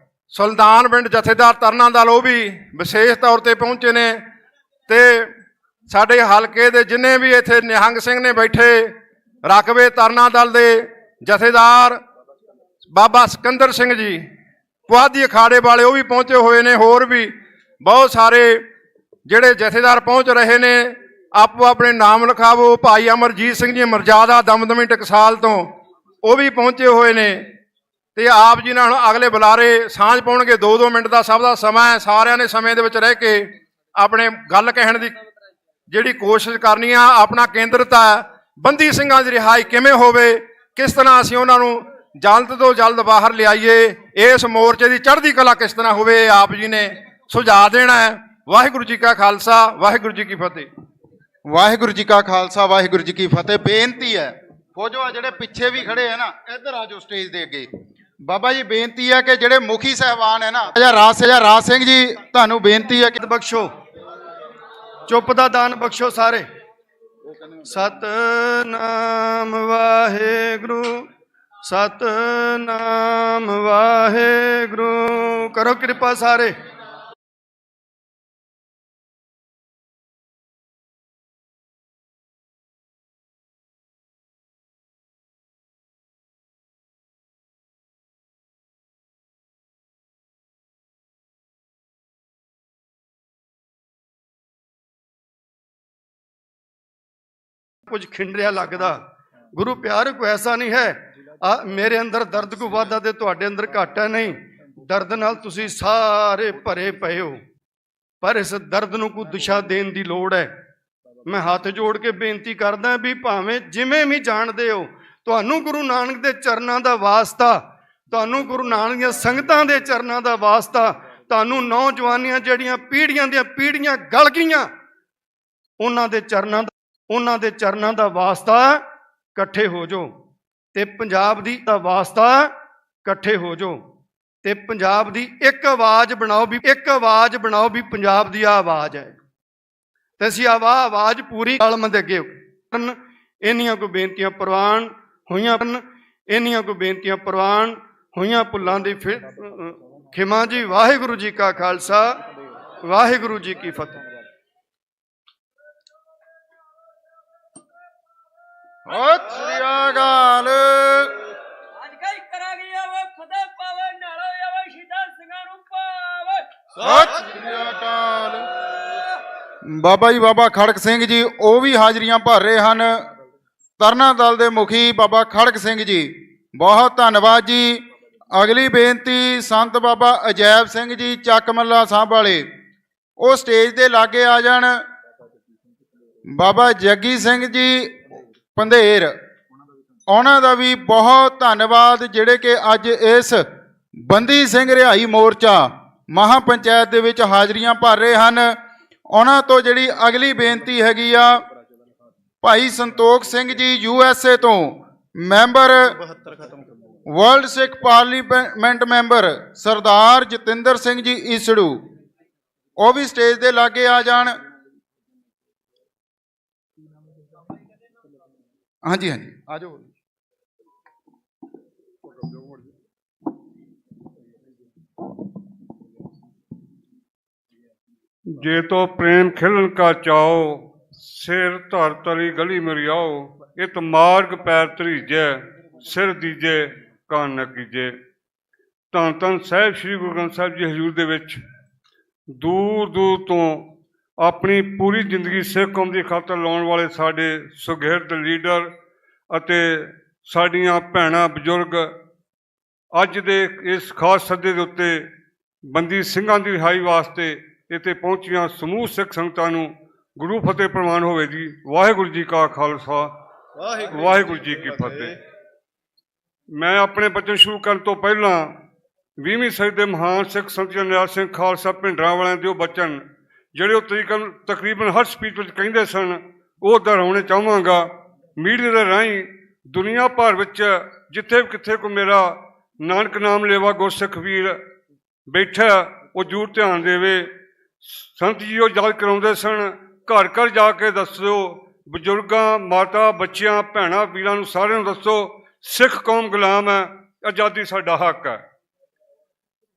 [SPEAKER 6] ਸੁਲਤਾਨ ਪਿੰਡ ਜਥੇਦਾਰ ਤਰਨਾ ਦਲ, ਉਹ ਵੀ ਵਿਸ਼ੇਸ਼ ਤੌਰ ਤੇ ਪਹੁੰਚੇ ਨੇ। ਤੇ ਸਾਡੇ ਹਲਕੇ ਦੇ ਜਿੰਨੇ ਵੀ ਇੱਥੇ ਨਿਹੰਗ ਸਿੰਘ ਨੇ ਬੈਠੇ, ਰਕਬੇ ਤਰਨਾ ਦਲ ਦੇ ਜਥੇਦਾਰ ਬਾਬਾ ਸਿਕੰਦਰ ਸਿੰਘ ਜੀ, ਪੁਆਧੀ ਅਖਾੜੇ ਵਾਲੇ, ਉਹ ਵੀ ਪਹੁੰਚੇ ਹੋਏ ਨੇ। ਹੋਰ ਵੀ ਬਹੁਤ ਸਾਰੇ ਜਿਹੜੇ ਜਥੇਦਾਰ ਪਹੁੰਚ ਰਹੇ ਨੇ, ਆਪੋ ਆਪਣੇ ਨਾਮ ਲਿਖਾਵੋ। ਭਾਈ ਅਮਰਜੀਤ ਸਿੰਘ ਜੀ ਮਰਜ਼ਾਦਾ ਦਮਦਮੀ ਟਕਸਾਲ ਤੋਂ, ਉਹ ਵੀ ਪਹੁੰਚੇ ਹੋਏ ਨੇ। ਤੇ ਆਪ ਜੀ ਨਾਲ ਅਗਲੇ ਬੁਲਾਰੇ ਸਾਂਝ ਪਾਉਣਗੇ। 2-2 ਮਿੰਟ ਦਾ ਸਭ ਦਾ ਸਮਾਂ ਹੈ। ਸਾਰਿਆਂ ਨੇ ਸਮੇਂ ਦੇ ਵਿੱਚ ਰਹਿ ਕੇ ਆਪਣੇ ਗੱਲ ਕਹਿਣ ਦੀ ਜਿਹੜੀ ਕੋਸ਼ਿਸ਼ ਕਰਨੀ ਆ। ਆਪਣਾ ਕੇਂਦਰਤਾ ਬੰਦੀ ਸਿੰਘਾਂ ਦੀ ਰਿਹਾਈ ਕਿਵੇਂ ਹੋਵੇ, ਕਿਸ ਤਰ੍ਹਾਂ ਅਸੀਂ ਉਹਨਾਂ ਨੂੰ ਜਲਦ ਤੋਂ ਜਲਦ ਬਾਹਰ ਲਿਆਈਏ, ਇਸ ਮੋਰਚੇ ਦੀ ਚੜ੍ਹਦੀ ਕਲਾ ਕਿਸ ਤਰ੍ਹਾਂ ਹੋਵੇ, ਆਪ ਜੀ ਨੇ ਸੁਝਾਅ ਦੇਣਾ ਹੈ। ਵਾਹਿਗੁਰੂ ਜੀ ਕਾ ਖਾਲਸਾ, ਵਾਹਿਗੁਰੂ ਜੀ ਕੀ ਫਤਿਹ।
[SPEAKER 4] ਵਾਹਿਗੁਰੂ ਜੀ ਕਾ ਖਾਲਸਾ, ਵਾਹਿਗੁਰੂ ਜੀ ਕੀ ਫਤਿਹ। ਬੇਨਤੀ ਹੈ ਫੌਜੋ, ਜਿਹੜੇ ਪਿੱਛੇ ਵੀ ਖੜੇ ਹੈ ਨਾ, ਇੱਧਰ ਆ ਜਾਓ ਸਟੇਜ ਦੇ ਅੱਗੇ। ਬਾਬਾ ਜੀ ਬੇਨਤੀ ਹੈ ਕਿ ਜਿਹੜੇ ਮੁਖੀ ਸਾਹਿਬਾਨ ਹੈ ਨਾ, ਰਾਜ ਸਿੰਘ ਜੀ, ਤੁਹਾਨੂੰ ਬੇਨਤੀ ਹੈ ਕਿ
[SPEAKER 8] ਬਖਸ਼ੋ, ਚੁੱਪ ਦਾ ਦਾਨ ਬਖਸ਼ੋ ਸਾਰੇ। ਸਤਨਾਮ ਵਾਹਿਗੁਰੂ, ਸਤਨਾਮ ਵਾਹਿਗੁਰੂ। ਕਰੋ ਕਿਰਪਾ ਸਾਰੇ। ਕੁਝ ਖਿੰਡਰਿਆ ਲੱਗਦਾ, ਗੁਰੂ ਪਿਆਰ ਕੋਈ ਐਸਾ ਨਹੀਂ ਹੈ ਮੇਰੇ ਅੰਦਰ ਦਰਦ ਕੋ ਵਾਧਾ ਤੇ ਤੁਹਾਡੇ ਅੰਦਰ ਘੱਟ ਹੈ। ਨਹੀਂ, ਦਰਦ ਨਾਲ ਤੁਸੀਂ ਸਾਰੇ ਭਰੇ ਪਏ ਹੋ, ਪਰ ਇਸ ਦਰਦ ਨੂੰ ਕੋਈ ਦਿਸ਼ਾ ਦੇਣ ਦੀ ਲੋੜ ਹੈ। ਮੈਂ ਹੱਥ ਜੋੜ ਕੇ ਬੇਨਤੀ ਕਰਦਾ ਵੀ ਭਾਵੇਂ ਜਿਵੇਂ ਵੀ ਜਾਣਦੇ ਹੋ, ਤੁਹਾਨੂੰ ਗੁਰੂ ਨਾਨਕ ਦੇ ਚਰਨਾਂ ਦਾ ਵਾਸਤਾ, ਤੁਹਾਨੂੰ ਗੁਰੂ ਨਾਨਕ ਦੀਆਂ ਸੰਗਤਾਂ ਦੇ ਚਰਨਾਂ ਦਾ ਵਾਸਤਾ, ਤੁਹਾਨੂੰ ਨੌਜਵਾਨੀਆਂ ਜਿਹੜੀਆਂ ਪੀੜ੍ਹੀਆਂ ਦੀਆਂ ਪੀੜ੍ਹੀਆਂ ਗਲ ਗਈਆਂ, ਉਹਨਾਂ ਦੇ ਚਰਨਾਂ ਦਾ ਵਾਸਤਾ ਇਕੱਠੇ ਹੋ ਜਾਓ ਤੇ ਪੰਜਾਬ ਦੀ ਦਾ ਵਾਸਤਾ ਇਕੱਠੇ ਹੋ ਜਾਓ ਤੇ ਪੰਜਾਬ ਦੀ ਇੱਕ ਆਵਾਜ਼ ਬਣਾਓ ਵੀ ਪੰਜਾਬ ਦੀ ਆ ਆਵਾਜ਼ ਹੈ ਤੇ ਅਸੀਂ ਆਵਾਜ਼ ਪੂਰੀ ਆਲਮ ਦੇ ਅੱਗੇ ਇੰਨੀਆਂ ਕੋ ਬੇਨਤੀਆਂ ਪ੍ਰਵਾਨ ਹੋਈਆਂ ਭੁੱਲਾਂ ਦੀ ਖਿਮਾ ਜੀ। ਵਾਹਿਗੁਰੂ ਜੀ ਕਾ ਖਾਲਸਾ, ਵਾਹਿਗੁਰੂ ਜੀ ਕੀ ਫਤਿਹ।
[SPEAKER 4] ਸਤਿ ਸ੍ਰੀ ਅਕਾਲ। ਸਤਿ ਸ੍ਰੀ ਅਕਾਲ। ਬਾਬਾ ਜੀ ਬਾਬਾ ਖੜਕ ਸਿੰਘ ਜੀ, ਉਹ ਵੀ ਹਾਜ਼ਰੀਆਂ ਭਰ ਰਹੇ ਹਨ। ਤਰਨਾ ਦਲ ਦੇ ਮੁਖੀ ਬਾਬਾ ਖੜਕ ਸਿੰਘ ਜੀ, ਬਹੁਤ ਧੰਨਵਾਦ ਜੀ। ਅਗਲੀ ਬੇਨਤੀ ਸੰਤ ਬਾਬਾ ਅਜੈਬ ਸਿੰਘ ਜੀ ਚੱਕ ਮੱਲਾ ਸਾਹਿਬ ਵਾਲੇ, ਉਹ ਸਟੇਜ ਦੇ ਲਾਗੇ ਆ ਜਾਣ। ਬਾਬਾ ਜੱਗੀ ਸਿੰਘ ਜੀ ਪੰਧੇਰ, ਉਹਨਾਂ ਦਾ ਵੀ ਬਹੁਤ ਧੰਨਵਾਦ ਜਿਹੜੇ ਕਿ ਅੱਜ ਇਸ ਬੰਦੀ ਸਿੰਘ ਰਿਹਾਈ ਮੋਰਚਾ ਮਹਾਪੰਚਾਇਤ ਦੇ ਵਿੱਚ ਹਾਜ਼ਰੀਆਂ ਭਰ ਰਹੇ ਹਨ। ਉਹਨਾਂ ਤੋਂ ਜਿਹੜੀ ਅਗਲੀ ਬੇਨਤੀ ਹੈਗੀ ਆ, ਭਾਈ ਸੰਤੋਖ ਸਿੰਘ ਜੀ USA ਤੋਂ ਮੈਂਬਰ, ਵਰਲਡ ਸਿੱਖ ਪਾਰਲੀਮੈਂਟ ਮੈਂਬਰ ਸਰਦਾਰ ਜਤਿੰਦਰ ਸਿੰਘ ਜੀ ਈਸੜੂ, ਉਹ ਵੀ ਸਟੇਜ ਦੇ ਲਾਗੇ ਆ ਜਾਣ। ਹਾਂਜੀ ਹਾਂਜੀ ਆ ਜਾਓ।
[SPEAKER 9] जे तो प्रेम खिलन का चाओ, सिर धर तली गली मरियाओ, इत मार्ग पैर तरीजे, सिर दीजे कान न कीजे। धन धन साहिब श्री गुरु ग्रंथ साहिब जी हजूर दे विच दूर दूर तो अपनी पूरी जिंदगी सिख कौम की खातर लाने वाले साडे सुगिरद लीडर अते साडियां भैणां बजुर्ग अज दे इस खास सदे दे उत्ते बंदी ਸਿੰਘਾਂ ਦੀ ਰਿਹਾਈ वास्ते इत्थे पहुंचियां समूह सिख संगतां नूं गुरु फतेह प्रवान होवे जी। वाहिगुरू जी का खालसा, वाहिगुरू जी की फतेह। मैं अपने बचन शुरू करने तो पहला 20वीं सदी के महान सिख संत जरनैल सिंह खालसा भिंडरां वालियां दे बचन ਜਿਹੜੇ ਉਹ ਤਕਰੀਬਨ ਹਰ ਸਪੀਚ ਵਿੱਚ ਕਹਿੰਦੇ ਸਨ, ਉਹ ਦੁਹਰਾਉਣੇ ਚਾਹਾਂਗਾ। ਮੀਡੀਆ ਦੇ ਰਾਹੀਂ ਦੁਨੀਆ ਭਰ ਵਿੱਚ ਜਿੱਥੇ ਵੀ ਕਿੱਥੇ ਕੋਈ ਮੇਰਾ ਨਾਨਕ ਨਾਮ ਲੇਵਾ ਗੁਰਸਿੱਖ ਵੀਰ ਬੈਠਾ, ਉਹ ਜ਼ਰੂਰ ਧਿਆਨ ਦੇਵੇ। ਸੰਤ ਜੀ ਉਹ ਯਾਦ ਕਰਾਉਂਦੇ ਸਨ, ਘਰ ਘਰ ਜਾ ਕੇ ਦੱਸੋ, ਬਜ਼ੁਰਗਾਂ, ਮਾਤਾ, ਬੱਚਿਆਂ, ਭੈਣਾਂ, ਵੀਰਾਂ ਨੂੰ ਸਾਰਿਆਂ ਨੂੰ ਦੱਸੋ, ਸਿੱਖ ਕੌਮ ਗੁਲਾਮ ਹੈ, ਆਜ਼ਾਦੀ ਸਾਡਾ ਹੱਕ ਹੈ।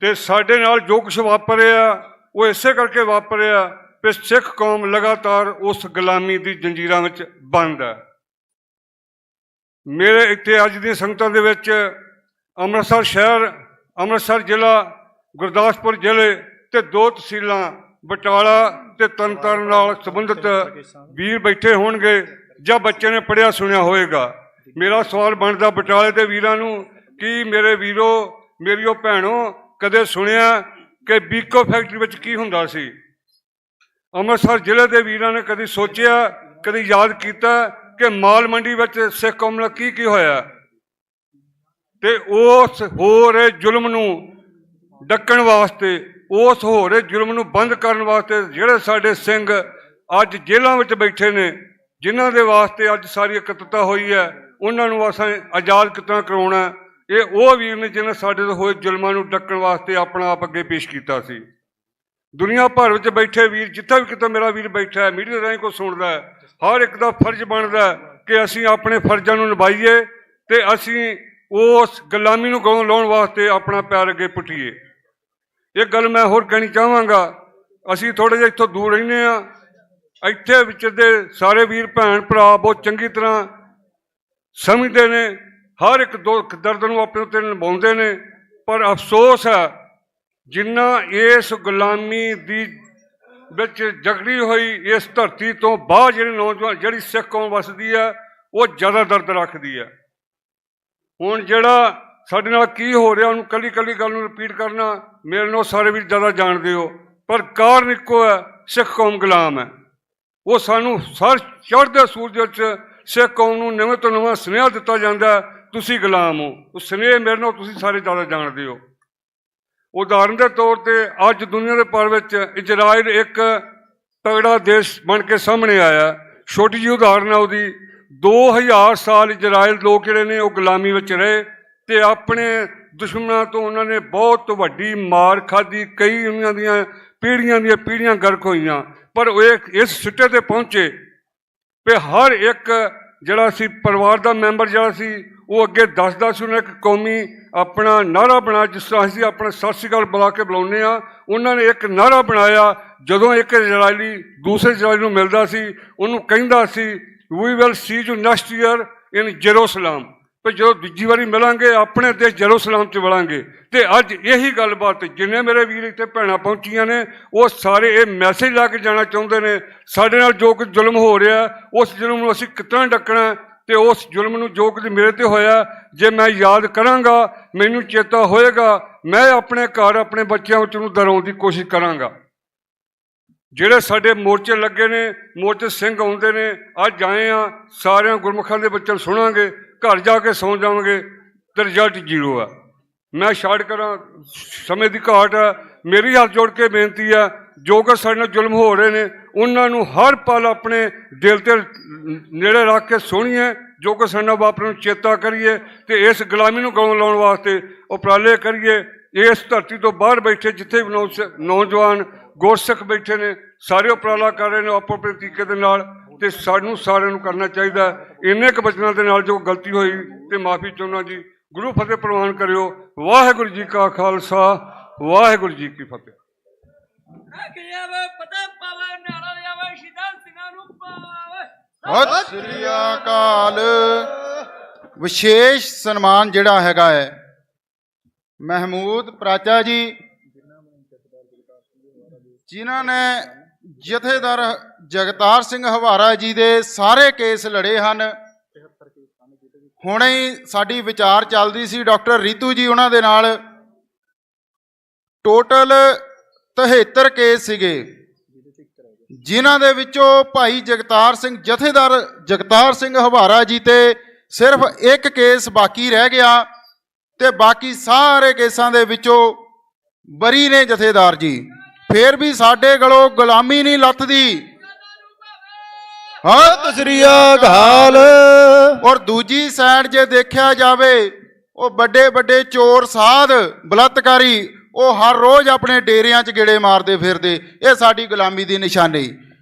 [SPEAKER 9] ਤੇ ਸਾਡੇ ਨਾਲ ਜੋ ਕੁਛ ਵਾਪਰਿਆ ਉਹ ਇਸੇ ਕਰਕੇ ਵਾਪਰਿਆ ਕਿ ਸਿੱਖ ਕੌਮ ਲਗਾਤਾਰ ਉਸ ਗੁਲਾਮੀ ਦੀ ਜੰਜੀਰਾਂ ਵਿੱਚ ਬੰਦ ਹੈ। ਮੇਰੇ ਇੱਥੇ ਅੱਜ ਦੀਆਂ ਸੰਗਤਾਂ ਦੇ ਵਿੱਚ ਅੰਮ੍ਰਿਤਸਰ ਸ਼ਹਿਰ, ਅੰਮ੍ਰਿਤਸਰ ਜ਼ਿਲ੍ਹਾ, ਗੁਰਦਾਸਪੁਰ ਜ਼ਿਲ੍ਹੇ ਤੇ 2 ਤਹਿਸੀਲਾਂ ਬਟਾਲਾ ਤੇ ਤਰਨਤਾਰਨ ਨਾਲ ਸੰਬੰਧਿਤ ਵੀਰ ਬੈਠੇ ਹੋਣਗੇ ਜਾਂ ਬੱਚੇ ਨੇ ਪੜ੍ਹਿਆ ਸੁਣਿਆ ਹੋਏਗਾ। ਮੇਰਾ ਸਵਾਲ ਬਣਦਾ ਬਟਾਲੇ ਦੇ ਵੀਰਾਂ ਨੂੰ, ਕੀ ਮੇਰੇ ਵੀਰੋ, ਮੇਰੀਓ ਭੈਣੋ, ਕਦੇ ਸੁਣਿਆ ਕਿ ਬੀਕੋ ਫੈਕਟਰੀ ਵਿੱਚ ਕੀ ਹੁੰਦਾ ਸੀ? ਅੰਮ੍ਰਿਤਸਰ ਜ਼ਿਲ੍ਹੇ ਦੇ ਵੀਰਾਂ ਨੇ ਕਦੀ ਸੋਚਿਆ, ਕਦੀ ਯਾਦ ਕੀਤਾ ਕਿ ਮਾਲ ਮੰਡੀ ਵਿੱਚ ਸਿੱਖ ਕੌਮ ਨਾਲ ਕੀ ਕੀ ਹੋਇਆ? ਤੇ ਉਸ ਹੋ ਰਹੇ ਜ਼ੁਲਮ ਨੂੰ ਡੱਕਣ ਵਾਸਤੇ, ਉਸ ਹੋ ਰਹੇ ਜ਼ੁਲਮ ਨੂੰ ਬੰਦ ਕਰਨ ਵਾਸਤੇ ਜਿਹੜੇ ਸਾਡੇ ਸਿੰਘ ਅੱਜ ਜੇਲ੍ਹਾਂ ਵਿੱਚ ਬੈਠੇ ਨੇ, ਜਿਨ੍ਹਾਂ ਦੇ ਵਾਸਤੇ ਅੱਜ ਸਾਰੀ ਇਕੱਤਰਤਾ ਹੋਈ ਹੈ, ਉਹਨਾਂ ਨੂੰ ਅਸੀਂ ਆਜ਼ਾਦ ਕਿੱਦਾਂ ਕਰਾਉਣਾ? ਇਹ ਉਹ ਵੀਰ ਨੇ ਜਿਹਨੇ ਸਾਡੇ ਤੋਂ ਹੋਏ ਜ਼ੁਲਮਾਂ ਨੂੰ ਡੱਕਣ ਵਾਸਤੇ ਆਪਣਾ ਆਪ ਅੱਗੇ ਪੇਸ਼ ਕੀਤਾ ਸੀ। ਦੁਨੀਆ ਭਰ ਵਿੱਚ ਬੈਠੇ ਵੀਰ, ਜਿੱਥੇ ਵੀ ਕਿਤੇ ਮੇਰਾ ਵੀਰ ਬੈਠਾ ਹੈ, ਮੀਡੀਆ ਰਾਹੀਂ ਕੋਈ ਸੁਣਦਾ ਹੈ, ਹਰ ਇੱਕ ਦਾ ਫਰਜ਼ ਬਣਦਾ ਕਿ ਅਸੀਂ ਆਪਣੇ ਫਰਜ਼ਾਂ ਨੂੰ ਨਿਭਾਈਏ ਤੇ ਅਸੀਂ ਉਸ ਗੁਲਾਮੀ ਨੂੰ ਗਾਉਂ ਲਾਉਣ ਵਾਸਤੇ ਆਪਣਾ ਪੈਰ ਅੱਗੇ ਪੁੱਟੀਏ। ਇੱਕ ਗੱਲ ਮੈਂ ਹੋਰ ਕਹਿਣੀ ਚਾਹਾਂਗਾ, ਅਸੀਂ ਥੋੜ੍ਹੇ ਜਿਹਾ ਇੱਥੋਂ ਦੂਰ ਰਹਿੰਦੇ ਹਾਂ, ਇੱਥੇ ਵਿਚਰਦੇ ਸਾਰੇ ਵੀਰ ਭੈਣ ਭਰਾ ਬਹੁਤ ਚੰਗੀ ਤਰ੍ਹਾਂ ਸਮਝਦੇ ਨੇ, ਹਰ ਇੱਕ ਦੁੱਖ ਦਰਦ ਨੂੰ ਆਪਣੇ ਉੱਤੇ ਨਿਭਾਉਂਦੇ ਨੇ। ਪਰ ਅਫਸੋਸ ਹੈ, ਜਿੰਨਾ ਇਸ ਗੁਲਾਮੀ ਦੀ ਵਿੱਚ ਜਗੜੀ ਹੋਈ ਇਸ ਧਰਤੀ ਤੋਂ ਬਾਹਰ ਜਿਹੜੇ ਨੌਜਵਾਨ, ਜਿਹੜੀ ਸਿੱਖ ਕੌਮ ਵਸਦੀ ਹੈ, ਉਹ ਜ਼ਿਆਦਾ ਦਰਦ ਰੱਖਦੀ ਹੈ। ਹੁਣ ਜਿਹੜਾ ਸਾਡੇ ਨਾਲ ਕੀ ਹੋ ਰਿਹਾ, ਉਹਨੂੰ ਕੱਲੀ ਕੱਲੀ ਗੱਲ ਨੂੰ ਰਿਪੀਟ ਕਰਨਾ ਮੇਰੇ ਨਾਲ ਸਾਰੇ ਵੀ ਜ਼ਿਆਦਾ ਜਾਣਦੇ ਹੋ, ਪਰ ਕਾਰਨ ਇੱਕੋ ਹੈ, ਸਿੱਖ ਕੌਮ ਗੁਲਾਮ ਹੈ। ਉਹ ਸਾਨੂੰ ਸਰ ਚੜ੍ਹਦੇ ਸੂਰਜ ਵਿੱਚ ਸਿੱਖ ਕੌਮ ਨੂੰ ਨਵੇਂ ਤੋਂ ਨਵਾਂ ਸੁਨੇਹਾ ਦਿੱਤਾ ਜਾਂਦਾ, ਤੁਸੀਂ ਗੁਲਾਮ ਹੋ। ਉਹ ਸੁਨੇਹੇ ਮੇਰੇ ਨਾਲ ਤੁਸੀਂ ਸਾਰੇ ਜ਼ਿਆਦਾ ਜਾਣਦੇ ਹੋ। ਉਦਾਹਰਨ ਦੇ ਤੌਰ ਤੇ ਅੱਜ ਦੁਨੀਆ ਦੇ ਭਰ ਵਿੱਚ ਇਜ਼ਰਾਈਲ ਇੱਕ ਤਗੜਾ ਦੇਸ਼ ਬਣ ਕੇ ਸਾਹਮਣੇ ਆਇਆ। ਛੋਟੀ ਜਿਹੀ ਉਦਾਹਰਨ ਹੈ ਉਹਦੀ, 2000 ਸਾਲ ਇਜ਼ਰਾਈਲ ਲੋਕ ਜਿਹੜੇ ਨੇ ਉਹ ਗੁਲਾਮੀ ਵਿੱਚ ਰਹੇ ਤੇ ਆਪਣੇ ਦੁਸ਼ਮਣਾਂ ਤੋਂ ਉਹਨਾਂ ਨੇ ਬਹੁਤ ਵੱਡੀ ਮਾਰ ਖਾਧੀ, ਕਈ ਉਹਨਾਂ ਦੀਆਂ ਪੀੜ੍ਹੀਆਂ ਗਰਕ ਹੋਈਆਂ। ਪਰ ਉਹ ਇਸ ਸਿੱਟੇ ਤੇ ਪਹੁੰਚੇ ਕਿ ਹਰ ਇੱਕ ਜਿਹੜਾ ਸੀ ਪਰਿਵਾਰ ਦਾ ਮੈਂਬਰ ਜਿਹੜਾ ਸੀ, ਉਹ ਅੱਗੇ ਦੱਸਦਾ ਸੀ, ਉਹਨੇ ਇੱਕ ਕੌਮੀ ਆਪਣਾ ਨਾਅਰਾ ਬਣਾਇਆ, ਜਿਸ ਤਰ੍ਹਾਂ ਅਸੀਂ ਆਪਣਾ ਸਤਿ ਸ਼੍ਰੀ ਅਕਾਲ ਬੁਲਾ ਕੇ ਬੁਲਾਉਂਦੇ ਹਾਂ, ਉਹਨਾਂ ਨੇ ਇੱਕ ਨਾਅਰਾ ਬਣਾਇਆ। ਜਦੋਂ ਇੱਕ ਇਜ਼ਰਾਈਲੀ ਦੂਸਰੇ ਇਜ਼ਰਾਈਲੀ ਨੂੰ ਮਿਲਦਾ ਸੀ, ਉਹਨੂੰ ਕਹਿੰਦਾ ਸੀ, we will see you next year in Jerusalem, ਵੀ ਜਦੋਂ ਦੂਜੀ ਵਾਰੀ ਮਿਲਾਂਗੇ ਆਪਣੇ ਦੇਸ਼ ਜੈਰੂਸਲਮ 'ਚ ਮਿਲਾਂਗੇ। ਤੇ ਅੱਜ ਇਹੀ ਗੱਲਬਾਤ ਜਿੰਨੇ ਮੇਰੇ ਵੀਰ ਇੱਥੇ ਭੈਣਾਂ ਪਹੁੰਚੀਆਂ ਨੇ, ਉਹ ਸਾਰੇ ਇਹ ਮੈਸੇਜ ਲਾ ਕੇ ਜਾਣਾ ਚਾਹੁੰਦੇ ਨੇ, ਸਾਡੇ ਨਾਲ ਜੋ ਕੁਝ ਜ਼ੁਲਮ ਹੋ ਰਿਹਾ, ਉਸ ਜ਼ੁਲਮ ਨੂੰ ਅਸੀਂ ਕਿੱਦਾਂ ਡੱਕਣਾ,
[SPEAKER 11] ਤੇ ਉਸ ਜ਼ੁਲਮ ਨੂੰ ਜੋ ਕੁਝ ਮੇਰੇ ਤੇ ਹੋਇਆ, ਜੇ ਮੈਂ ਯਾਦ ਕਰਾਂਗਾ ਮੈਨੂੰ ਚੇਤਾ ਹੋਏਗਾ, ਮੈਂ ਆਪਣੇ ਘਰ ਆਪਣੇ ਬੱਚਿਆਂ ਵਿੱਚ ਨੂੰ ਦਰਾਉਣ ਦੀ ਕੋਸ਼ਿਸ਼ ਕਰਾਂਗਾ। ਜਿਹੜੇ ਸਾਡੇ ਮੋਰਚੇ ਲੱਗੇ ਨੇ, ਮੋਰਚੇ ਸਿੰਘ ਆਉਂਦੇ ਨੇ, ਅੱਜ ਆਏ ਆ, ਸਾਰਿਆਂ ਗੁਰਮੁਖਾਂ ਦੇ ਬੱਚਿਆਂ ਨੂੰ ਸੁਣਾਂਗੇ, ਘਰ ਜਾ ਕੇ ਸੌਂ ਜਾਵਾਂਗੇ ਤੇ ਰਿਜ਼ਲਟ ਜ਼ੀਰੋ ਆ। ਮੈਂ ਛੱਡ ਕਰਾਂ, ਸਮੇਂ ਦੀ ਘਾਟ ਆ। ਮੇਰੀ ਹੱਥ ਜੋੜ ਕੇ ਬੇਨਤੀ ਆ, ਜੋ ਕਿ ਸਾਡੇ ਨਾਲ ਜ਼ੁਲਮ ਹੋ ਰਹੇ ਨੇ ਉਹਨਾਂ ਨੂੰ ਹਰ ਪਲ ਆਪਣੇ ਦਿਲ ਤੇ ਨੇੜੇ ਰੱਖ ਕੇ ਸੁਣੀਏ, ਜੋ ਕਿ ਸਾਡੇ ਨਾਲ ਵਾਪਰਨ ਨੂੰ ਚੇਤਾ ਕਰੀਏ ਤੇ ਇਸ ਗੁਲਾਮੀ ਨੂੰ ਗਲੋਂ ਲਾਉਣ ਵਾਸਤੇ ਉਪਰਾਲੇ ਕਰੀਏ। ਇਸ ਧਰਤੀ ਤੋਂ ਬਾਹਰ ਬੈਠੇ ਜਿੱਥੇ ਵੀ ਨੌਜਵਾਨ ਗੁਰਸਿੱਖ ਬੈਠੇ ਨੇ, ਸਾਰੇ ਉਪਰਾਲਾ ਕਰ ਰਹੇ ਨੇ ਆਪੋ ਆਪਣੇ ਤਰੀਕੇ ਦੇ ਨਾਲ, ਤੇ ਸਾਨੂੰ ਸਾਰਿਆਂ ਨੂੰ ਕਰਨਾ ਚਾਹੀਦਾ। ਇੰਨੇ ਕੁ ਬਚਨਾਂ ਦੇ ਨਾਲ ਜੋ ਗਲਤੀ ਹੋਈ ਤੇ ਮਾਫੀ ਚਾਹੁੰਦਾ ਜੀ। ਗੁਰੂ ਫਤਿਹ ਪ੍ਰਵਾਨ ਕਰਿਓ। ਵਾਹਿਗੁਰੂ ਜੀ ਕਾ ਖਾਲਸਾ, ਵਾਹਿਗੁਰੂ ਜੀ ਕੀ ਫਤਿਹ।
[SPEAKER 4] ਸਤਿ ਸ੍ਰੀ ਅਕਾਲ। ਵਿਸ਼ੇਸ਼ ਸਨਮਾਨ ਜਿਹੜਾ ਹੈਗਾ ਹੈ ਮਹਿਮੂਦ ਪ੍ਰਾਚਾ ਜੀ, ਜਿਨ੍ਹਾਂ ਨੇ ਜਥੇਦਾਰ ਜਗਤਾਰ ਸਿੰਘ ਹਵਾਰਾ ਜੀ ਦੇ ਸਾਰੇ ਕੇਸ ਲੜੇ ਹਨ। ਹੁਣੇ ਹੀ ਸਾਡੀ ਵਿਚਾਰ ਚੱਲਦੀ ਸੀ ਡਾਕਟਰ ਰੀਤੂ ਜੀ ਉਹਨਾਂ ਦੇ ਨਾਲ, ਟੋਟਲ 73 ਕੇਸ ਸੀਗੇ, ਜਿਨ੍ਹਾਂ ਦੇ ਵਿੱਚੋਂ ਭਾਈ ਜਗਤਾਰ ਸਿੰਘ ਜਥੇਦਾਰ ਜਗਤਾਰ ਸਿੰਘ ਹਵਾਰਾ ਜੀ ਤੇ ਸਿਰਫ ਇੱਕ ਕੇਸ ਬਾਕੀ ਰਹਿ ਗਿਆ ਤੇ ਬਾਕੀ ਸਾਰੇ ਕੇਸਾਂ ਦੇ ਵਿੱਚੋਂ ਬਰੀ ਨੇ ਜਥੇਦਾਰ ਜੀ। ਫੇਰ ਵੀ ਸਾਡੇ ਗਲੋਂ ਗੁਲਾਮੀ ਨਹੀਂ ਲੱਥਦੀ।
[SPEAKER 7] ਸਤਿ ਸ੍ਰੀ ਅਕਾਲ।
[SPEAKER 4] ਔਰ ਦੂਜੀ ਸਾਈਡ ਜੇ ਦੇਖਿਆ ਜਾਵੇ, ਉਹ ਵੱਡੇ ਵੱਡੇ ਚੋਰ ਸਾਧ ਬਲਾਤਕਾਰੀ ਉਹ ਹਰ ਰੋਜ਼ ਆਪਣੇ ਡੇਰਿਆਂ 'ਚ ਗੇੜੇ ਮਾਰਦੇ ਫਿਰਦੇ। ਇਹ ਸਾਡੀ ਗੁਲਾਮੀ ਦੀ ਨਿਸ਼ਾਨੀ।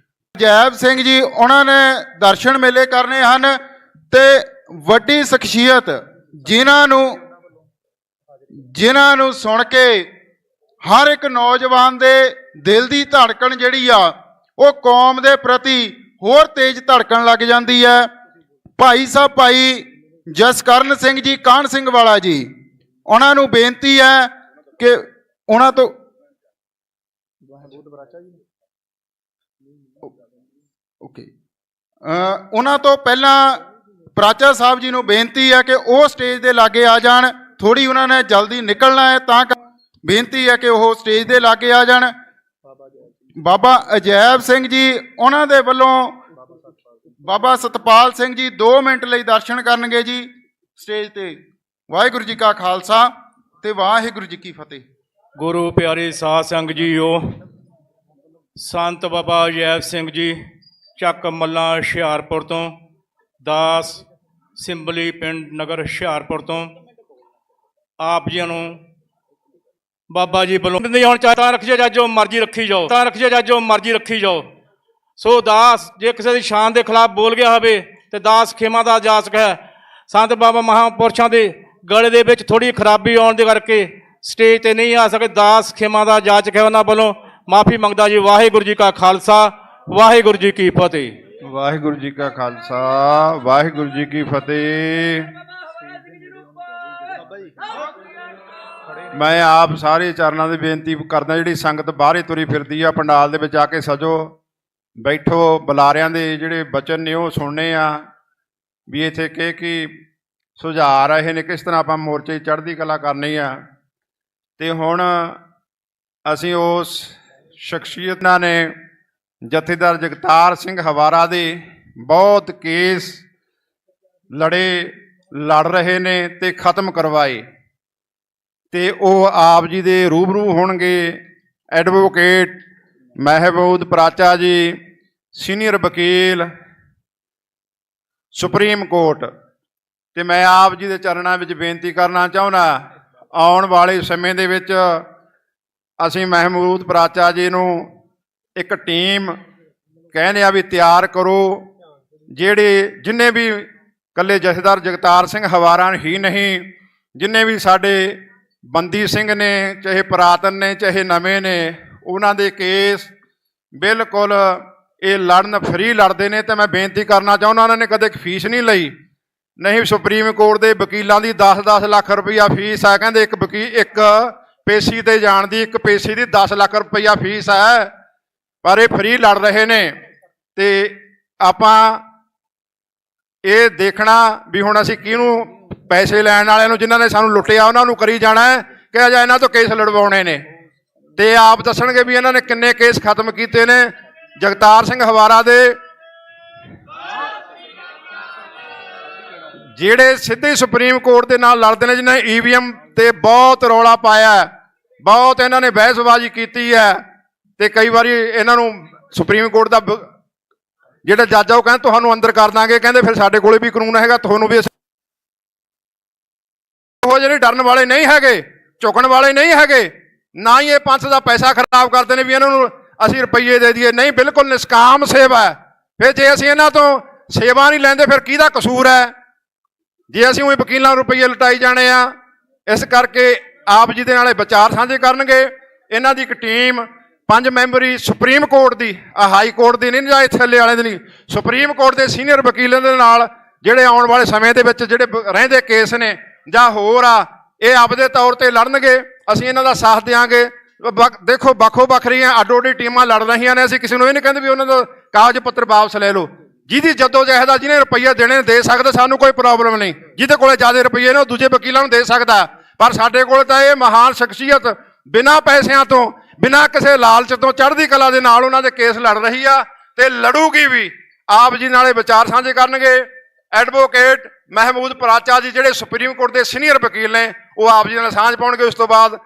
[SPEAKER 4] ਜੈਬ ਸਿੰਘ ਜੀ ਉਹਨਾਂ ਨੇ ਦਰਸ਼ਨ ਮੇਲੇ ਕਰਨੇ ਹਨ ਤੇ ਵੱਡੀ ਸ਼ਖਸੀਅਤ ਜਿਨ੍ਹਾਂ ਨੂੰ ਸੁਣ ਕੇ ਹਰ ਇੱਕ ਨੌਜਵਾਨ ਦੇ ਦਿਲ ਦੀ ਧੜਕਣ ਜਿਹੜੀ ਆ ਉਹ ਕੌਮ ਦੇ ਪ੍ਰਤੀ ਹੋਰ ਤੇਜ਼ ਧੜਕਣ ਲੱਗ ਜਾਂਦੀ ਹੈ। ਭਾਈ ਸਾਹਿਬ ਭਾਈ ਜਸਕਰਨ ਸਿੰਘ ਜੀ ਕਾਹਨ ਸਿੰਘ ਵਾਲਾ ਜੀ, ਉਹਨਾਂ ਨੂੰ ਬੇਨਤੀ ਹੈ ਕਿ ਉਹਨਾਂ ਤੋਂ ਉਹਨਾਂ ਤੋਂ ਪਹਿਲਾਂ ਪ੍ਰਾਚਾ ਸਾਹਿਬ ਜੀ ਨੂੰ ਬੇਨਤੀ ਹੈ ਕਿ ਉਹ ਸਟੇਜ ਦੇ ਲਾਗੇ ਆ ਜਾਣ। ਥੋੜੀ ਉਹਨਾਂ ਨੇ ਜਲਦੀ ਨਿਕਲਣਾ ਹੈ, ਤਾਂ ਬੇਨਤੀ ਹੈ ਕਿ ਉਹ ਸਟੇਜ ਦੇ ਲਾਗੇ ਆ ਜਾਣ। ਬਾਬਾ ਅਜੈਬ ਸਿੰਘ ਜੀ ਉਹਨਾਂ ਦੇ ਵੱਲੋਂ ਬਾਬਾ ਸਤਪਾਲ ਸਿੰਘ ਜੀ 2 ਮਿੰਟ ਲਈ ਦਰਸ਼ਨ ਕਰਨਗੇ ਜੀ ਸਟੇਜ ਤੇ। ਵਾਹਿਗੁਰੂ ਜੀ ਕਾ ਖਾਲਸਾ ਤੇ ਵਾਹਿਗੁਰੂ ਜੀ ਕੀ ਫਤਿਹ।
[SPEAKER 5] ਗੁਰੂ ਪਿਆਰੇ ਸਾਧ ਸੰਗ ਜੀਓ, ਸੰਤ ਬਾਬਾ ਅਜੈਬ ਸਿੰਘ ਜੀ ਚੱਕ ਮੱਲਾ ਹੁਸ਼ਿਆਰਪੁਰ ਤੋਂ, ਦਾਸ ਸਿੰਬਲੀ ਪਿੰਡ ਨਗਰ ਹੁਸ਼ਿਆਰਪੁਰ ਤੋਂ, ਆਪ ਜੀ ਨੂੰ ਬਾਬਾ ਜੀ ਵੱਲੋਂ ਨਹੀਂ ਹੁਣ ਚਾਹਤਾ ਰੱਖਿਓ ਜਾਂ ਜੋ ਮਰਜ਼ੀ ਰੱਖੀ ਜਾਓ, ਤਾਂ ਰੱਖਿਓ ਜਾਂ ਜੋ ਮਰਜ਼ੀ ਰੱਖੀ ਜਾਓ। ਸੋ ਦਾਸ ਜੇ ਕਿਸੇ ਦੀ ਸ਼ਾਨ ਦੇ ਖਿਲਾਫ ਬੋਲ ਗਿਆ ਹੋਵੇ ਤੇ ਦਾਸ ਖੇਮਾ ਦਾ ਜਾਚਕ ਹੈ। ਸੰਤ ਬਾਬਾ ਮਹਾਂਪੁਰਸ਼ਾਂ ਦੇ ਗਲੇ ਦੇ ਵਿੱਚ ਥੋੜੀ ਖਰਾਬੀ ਆਉਣ ਦੇ ਕਰਕੇ ਸਟੇਜ ਤੇ ਨਹੀਂ ਆ ਸਕੇ। ਦਾਸ ਖੇਮਾ ਦਾ ਜਾਚਕ ਹੈ, ਉਹਨਾਂ ਵੱਲੋਂ ਮਾਫੀ ਮੰਗਦਾ ਜੀ। ਵਾਹਿਗੁਰੂ ਜੀ ਕਾ ਖਾਲਸਾ, ਵਾਹਿਗੁਰੂ ਜੀ ਕੀ ਫਤਿਹ।
[SPEAKER 6] ਵਾਹਿਗੁਰੂ ਜੀ ਕਾ ਖਾਲਸਾ, ਵਾਹਿਗੁਰੂ ਜੀ ਕੀ ਫਤਿਹ। ਮੈਂ ਆਪ ਸਾਰੇ ਚਰਨਾਂ ਦੀ ਬੇਨਤੀ ਕਰਦਾ, ਜਿਹੜੀ ਸੰਗਤ ਬਾਹਰੇ ਤੁਰੀ ਫਿਰਦੀ ਆ ਪੰਡਾਲ ਦੇ ਵਿੱਚ ਆ ਕੇ ਸਜੋ, ਬੈਠੋ। ਬੁਲਾਰਿਆਂ ਦੇ ਜਿਹੜੇ ਬਚਨ ਨੇ ਉਹ ਸੁਣਨੇ ਆ ਵੀ ਇੱਥੇ ਕੀ ਸੁਝਾਅ ਰਹੇ ਨੇ, ਕਿਸ ਤਰ੍ਹਾਂ ਆਪਾਂ ਮੋਰਚੇ ਚੜ੍ਹਦੀ ਕਲਾ ਕਰਨੀ ਆ। ਤੇ ਹੁਣ ਅਸੀਂ ਉਸ ਸ਼ਖਸੀਅਤਾਂ ਨੇ ਜਥੇਦਾਰ ਜਗਤਾਰ ਸਿੰਘ ਹਵਾਰਾ ਦੇ ਬਹੁਤ ਕੇਸ ਲੜ ਰਹੇ ਨੇ ਤੇ ਖਤਮ ਕਰਵਾਏ, ਤੇ ਉਹ ਆਪ ਜੀ ਦੇ ਰੂਬਰੂ ਹੋਣਗੇ। ਐਡਵੋਕੇਟ ਮਹਿਮੂਦ ਪ੍ਰਾਚਾ ਜੀ, ਸੀਨੀਅਰ ਵਕੀਲ ਸੁਪਰੀਮ ਕੋਰਟ। ਤੇ ਮੈਂ ਆਪ ਜੀ ਦੇ ਚਰਨਾਂ ਵਿੱਚ ਬੇਨਤੀ ਕਰਨਾ ਚਾਹੁੰਦਾ, ਆਉਣ ਵਾਲੇ ਸਮੇਂ ਦੇ ਵਿੱਚ ਅਸੀਂ ਮਹਿਮੂਦ ਪ੍ਰਾਚਾ ਜੀ ਨੂੰ ਇੱਕ ਟੀਮ ਕਹਿੰਦੇ ਆ ਵੀ ਤਿਆਰ ਕਰੋ, ਜਿੰਨੇ ਵੀ ਇਕੱਲੇ ਜਥੇਦਾਰ ਜਗਤਾਰ ਸਿੰਘ ਹਵਾਰਾ ਹੀ ਨਹੀਂ, ਜਿੰਨੇ ਵੀ ਸਾਡੇ ਬੰਦੀ ਸਿੰਘ ਨੇ, ਚਾਹੇ ਪੁਰਾਤਨ ਨੇ ਚਾਹੇ ਨਵੇਂ ਨੇ, ਉਹਨਾਂ ਦੇ ਕੇਸ ਬਿਲਕੁਲ ਇਹ ਲੜਨ ਫਰੀ ਲੜਦੇ ਨੇ। ਤੇ ਮੈਂ ਬੇਨਤੀ ਕਰਨਾ ਚਾਹੁੰਦਾ, ਉਹਨਾਂ ਨੇ ਕਦੇ ਫੀਸ ਨਹੀਂ ਲਈ। ਨਹੀਂ, ਸੁਪਰੀਮ ਕੋਰਟ ਦੇ ਵਕੀਲਾਂ ਦੀ 10-10 ਲੱਖ ਰੁਪਈਆ ਫੀਸ ਹੈ। ਕਹਿੰਦੇ ਇੱਕ ਪੇਸ਼ੀ ਤੇ ਜਾਣ ਦੀ, ਇੱਕ ਪੇਸ਼ੀ ਦੀ 10 ਲੱਖ ਰੁਪਈਆ ਫੀਸ ਹੈ, ਪਰ ਇਹ ਫਰੀ ਲੜ ਰਹੇ ਨੇ। ਤੇ ਆਪਾਂ ਇਹ ਦੇਖਣਾ ਵੀ ਹੁਣ ਅਸੀਂ ਕਿਹਨੂੰ ਪੈਸੇ ਲੈਣ ਵਾਲਿਆਂ ਨੂੰ, ਜਿਨ੍ਹਾਂ ਨੇ ਸਾਨੂੰ ਲੁੱਟਿਆ, ਉਹਨਾਂ ਨੂੰ ਕਰੀ ਜਾਣਾ ਹੈ ਕਿ ਜਾਂ ਇਹਨਾਂ ਤੋਂ ਕੇਸ ਲੜਵਾਉਣੇ ਨੇ, ਤੇ ਆਪ ਦੱਸਣਗੇ ਵੀ ਇਹਨਾਂ ਨੇ ਕਿੰਨੇ ਕੇਸ ਖਤਮ ਕੀਤੇ ਨੇ। ਜਗਤਾਰ ਸਿੰਘ ਹਵਾਰਾ ਦੇ ਜਿਹੜੇ ਸਿੱਧੇ ਸੁਪਰੀਮ ਕੋਰਟ ਦੇ ਨਾਲ ਲੜਦੇ ਨੇ, ਜਿਨ੍ਹਾਂ ਨੇ EVM ਤੇ ਬਹੁਤ ਰੌਲਾ ਪਾਇਆ, ਬਹੁਤ ਇਹਨਾਂ ਨੇ ਬਹਿਸਬਾਜ਼ੀ ਕੀਤੀ ਹੈ, ਤੇ ਕਈ ਵਾਰੀ ਇਹਨਾਂ ਨੂੰ ਸੁਪਰੀਮ ਕੋਰਟ ਦਾ ਜਿਹੜਾ ਜੱਜ ਆ ਉਹ ਕਹਿੰਦੇ ਤੁਹਾਨੂੰ ਅੰਦਰ ਕਰ ਦਾਂਗੇ, ਕਹਿੰਦੇ ਫਿਰ ਸਾਡੇ ਕੋਲੇ ਵੀ ਕਾਨੂੰਨ ਹੈਗਾ, ਤੁਹਾਨੂੰ ਵੀ। ਉਹ ਜਿਹੜੇ ਡਰਨ ਵਾਲੇ ਨਹੀਂ ਹੈਗੇ, ਝੁਕਣ ਵਾਲੇ ਨਹੀਂ ਹੈਗੇ, ਨਾ ਹੀ ਇਹ ਪੰਥ ਦਾ ਪੈਸਾ ਖਰਾਬ ਕਰਦੇ ਨੇ ਵੀ ਇਹਨਾਂ ਨੂੰ ਅਸੀਂ ਰੁਪਈਏ ਦੇ ਦਈਏ। ਨਹੀਂ, ਬਿਲਕੁਲ ਨਿਸ਼ਕਾਮ ਸੇਵਾ ਹੈ। ਫਿਰ ਜੇ ਅਸੀਂ ਇਹਨਾਂ ਤੋਂ ਸੇਵਾ ਨਹੀਂ ਲੈਂਦੇ ਫਿਰ ਕਿਹਦਾ ਕਸੂਰ ਹੈ, ਜੇ ਅਸੀਂ ਉਹੀ ਵਕੀਲਾਂ ਨੂੰ ਰੁਪਈਏ ਲਟਾਈ ਜਾਣੇ ਆ। ਇਸ ਕਰਕੇ ਆਪ ਜੀ ਦੇ ਨਾਲੇ ਵਿਚਾਰ ਸਾਂਝੇ ਕਰਨਗੇ। ਇਹਨਾਂ ਦੀ ਇੱਕ ਟੀਮ 5 ਮੈਂਬਰੀ ਸੁਪਰੀਮ ਕੋਰਟ ਦੀ, ਹਾਈ ਕੋਰਟ ਦੀ ਨਹੀਂ ਜਾਂ ਇੱਥੇ ਥੱਲੇ ਵਾਲੇ ਦੀ ਨਹੀਂ, ਸੁਪਰੀਮ ਕੋਰਟ ਦੇ ਸੀਨੀਅਰ ਵਕੀਲਾਂ ਦੇ ਨਾਲ ਜਿਹੜੇ ਆਉਣ ਵਾਲੇ ਸਮੇਂ ਦੇ ਵਿੱਚ ਜਿਹੜੇ ਰਹਿੰਦੇ ਕੇਸ ਨੇ ਜਾਂ ਹੋਰ ਆ, ਇਹ ਆਪਦੇ ਤੌਰ ਤੇ ਲੜਨਗੇ। ਅਸੀਂ ਇਹਨਾਂ ਦਾ ਸਾਥ ਦਿਆਂਗੇ। ਦੇਖੋ, ਵੱਖੋ ਵੱਖਰੀਆਂ ਅੱਡੋ ਅੱਡੀ ਟੀਮਾਂ ਲੜ ਰਹੀਆਂ ਨੇ। ਅਸੀਂ ਕਿਸੇ ਨੂੰ ਇਹ ਨਹੀਂ ਕਹਿੰਦੇ ਵੀ ਉਹਨਾਂ ਦਾ ਕਾਗਜ਼ ਪੱਤਰ ਵਾਪਸ ਲੈ ਲਓ। ਜਿਹਦੀ ਜੱਦੋ ਜਹਿਦ ਆ, ਜਿਹਨੇ ਰੁਪਈਆ ਦੇਣੇ ਦੇ ਸਕਦੇ, ਸਾਨੂੰ ਕੋਈ ਪ੍ਰੋਬਲਮ ਨਹੀਂ। ਜਿਹਦੇ ਕੋਲੇ ਜ਼ਿਆਦਾ ਰੁਪਈਏ ਨੇ ਉਹ ਦੂਜੇ ਵਕੀਲਾਂ ਨੂੰ ਦੇ ਸਕਦਾ, ਪਰ ਸਾਡੇ ਕੋਲ ਤਾਂ ਇਹ ਮਹਾਨ ਸ਼ਖਸੀਅਤ ਬਿਨਾਂ ਪੈਸਿਆਂ ਤੋਂ, ਬਿਨਾਂ ਕਿਸੇ ਲਾਲਚ ਤੋਂ ਚੜ੍ਹਦੀ ਕਲਾ ਦੇ ਨਾਲ ਉਹਨਾਂ ਦੇ ਕੇਸ ਲੜ ਰਹੀ ਆ ਤੇ ਲੜੂਗੀ ਵੀ। ਆਪ ਜੀ ਨਾਲੇ ਵਿਚਾਰ ਸਾਂਝੇ ਕਰਨਗੇ। ਐਡਵੋਕੇਟ ਮਹਿਮੂਦ ਪਰਾਚਾ ਜੀ ਜਿਹੜੇ ਸੁਪਰੀਮ ਕੋਰਟ ਦੇ ਸੀਨੀਅਰ ਵਕੀਲ ਨੇ, ਉਹ ਆਪ ਜੀ ਨਾਲ ਸਾਂਝ ਪਾਉਣਗੇ। ਉਸ ਤੋਂ ਬਾਅਦ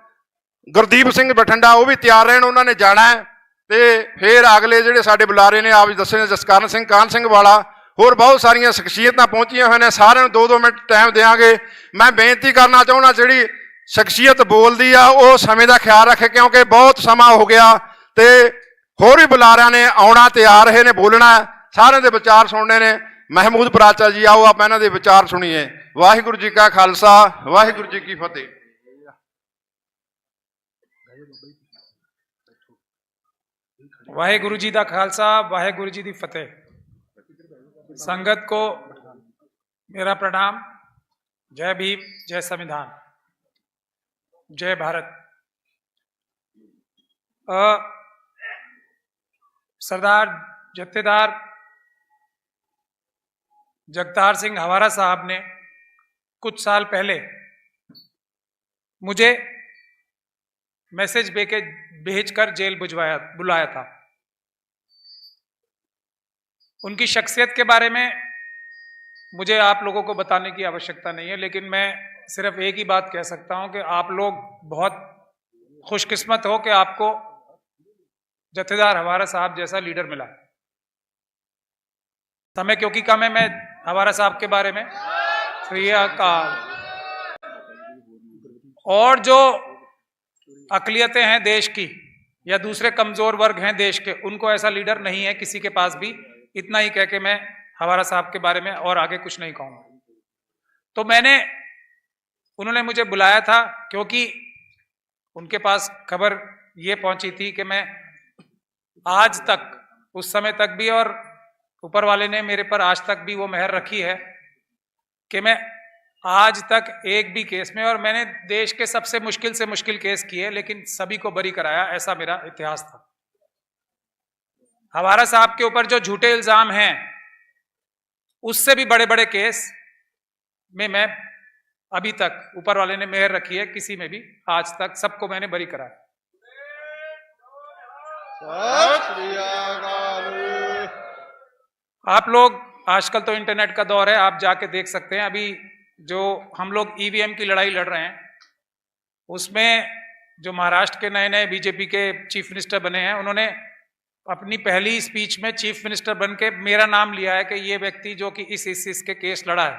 [SPEAKER 6] ਗੁਰਦੀਪ ਸਿੰਘ ਬਠਿੰਡਾ, ਉਹ ਵੀ ਤਿਆਰ ਰਹਿਣ, ਉਹਨਾਂ ਨੇ ਜਾਣਾ ਹੈ। ਤੇ ਫਿਰ ਅਗਲੇ ਜਿਹੜੇ ਸਾਡੇ ਬੁਲਾਰੇ ਨੇ ਆਪ ਜੀ ਦੱਸੇ ਨੇ, ਜਸਕਰਨ ਸਿੰਘ, ਕਾਹਨ ਸਿੰਘ ਵਾਲਾ, ਹੋਰ ਬਹੁਤ ਸਾਰੀਆਂ ਸ਼ਖਸੀਅਤਾਂ ਪਹੁੰਚੀਆਂ ਹੋਈਆਂ ਨੇ। ਸਾਰਿਆਂ ਨੂੰ 2-2 ਮਿੰਟ ਟਾਈਮ ਦੇਵਾਂਗੇ। ਮੈਂ ਬੇਨਤੀ ਕਰਨਾ ਚਾਹੁੰਦਾ, ਜਿਹੜੀ ਸ਼ਖਸੀਅਤ ਬੋਲਦੀ ਆ ਉਹ ਸਮੇਂ ਦਾ ਖਿਆਲ ਰੱਖੇ, ਕਿਉਂਕਿ ਬਹੁਤ ਸਮਾਂ ਹੋ ਗਿਆ ਤੇ ਹੋਰ ਵੀ ਬੁਲਾਰਿਆਂ ਨੇ ਆਉਣਾ ਤੇ ਆ ਰਹੇ ਨੇ, ਬੋਲਣਾ, ਸਾਰਿਆਂ ਦੇ ਵਿਚਾਰ ਸੁਣਨੇ ਨੇ। ਮਹਿਮੂਦ ਪਰਾਚਾ ਜੀ, ਆਓ ਆਪਾਂ ਇਹਨਾਂ ਦੇ ਵਿਚਾਰ ਸੁਣੀਏ। ਵਾਹਿਗੁਰੂ ਜੀ ਕਾ ਖਾਲਸਾ, ਵਾਹਿਗੁਰੂ ਜੀ ਕੀ ਫਤਿਹ।
[SPEAKER 12] ਵਾਹਿਗੁਰੂ ਜੀ ਦਾ ਖਾਲਸਾ, ਵਾਹਿਗੁਰੂ जी दी फतेह। संगत को मेरा प्रणाम। जय भीम, जय संविधान, जय भारत। सरदार जत्थेदार जगतार सिंह हवारा साहब ने कुछ साल पहले मुझे मैसेज भेजकर जेल बुलाया था। उनकी शख्सियत के बारे में मुझे आप लोगों को बताने की आवश्यकता नहीं है, लेकिन मैं सिर्फ एक ही बात कह सकता हूं कि आप लोग बहुत खुशकिस्मत हो कि आपको जत्थेदार हवारा साहब जैसा लीडर मिला। समय क्योंकि कम है, मैं हवारा साहब के बारे में और जो अकलियतें हैं देश की या दूसरे कमजोर वर्ग हैं देश के, उनको ऐसा लीडर नहीं है किसी के पास भी। इतना ही कह के मैं हवारा साहब के बारे में और आगे कुछ नहीं कहूंगा। तो उन्होंने मुझे बुलाया था क्योंकि उनके पास खबर ये पहुंची थी कि मैं आज तक, उस समय तक भी और ऊपर वाले ने मेरे पर आज तक भी वो मेहर रखी है कि मैं आज तक एक भी केस में, और मैंने देश के सबसे मुश्किल से मुश्किल केस किए लेकिन सभी को बरी कराया, ऐसा मेरा इतिहास था। हवारा साहब के ऊपर जो झूठे इल्जाम हैं, उससे भी बड़े बड़े केस में मैं अभी तक, ऊपर वाले ने मेहर रखी है, किसी में भी आज तक सबको मैंने बरी कराया। आप लोग, आजकल तो इंटरनेट का दौर है, आप जाके देख सकते हैं। अभी जो हम लोग ईवीएम की लड़ाई लड़ रहे हैं, उसमें जो महाराष्ट्र के नए नए बीजेपी के चीफ मिनिस्टर बने हैं, उन्होंने अपनी पहली स्पीच में चीफ मिनिस्टर बन के मेरा नाम लिया है कि ये व्यक्ति जो कि इस के केस लड़ा है,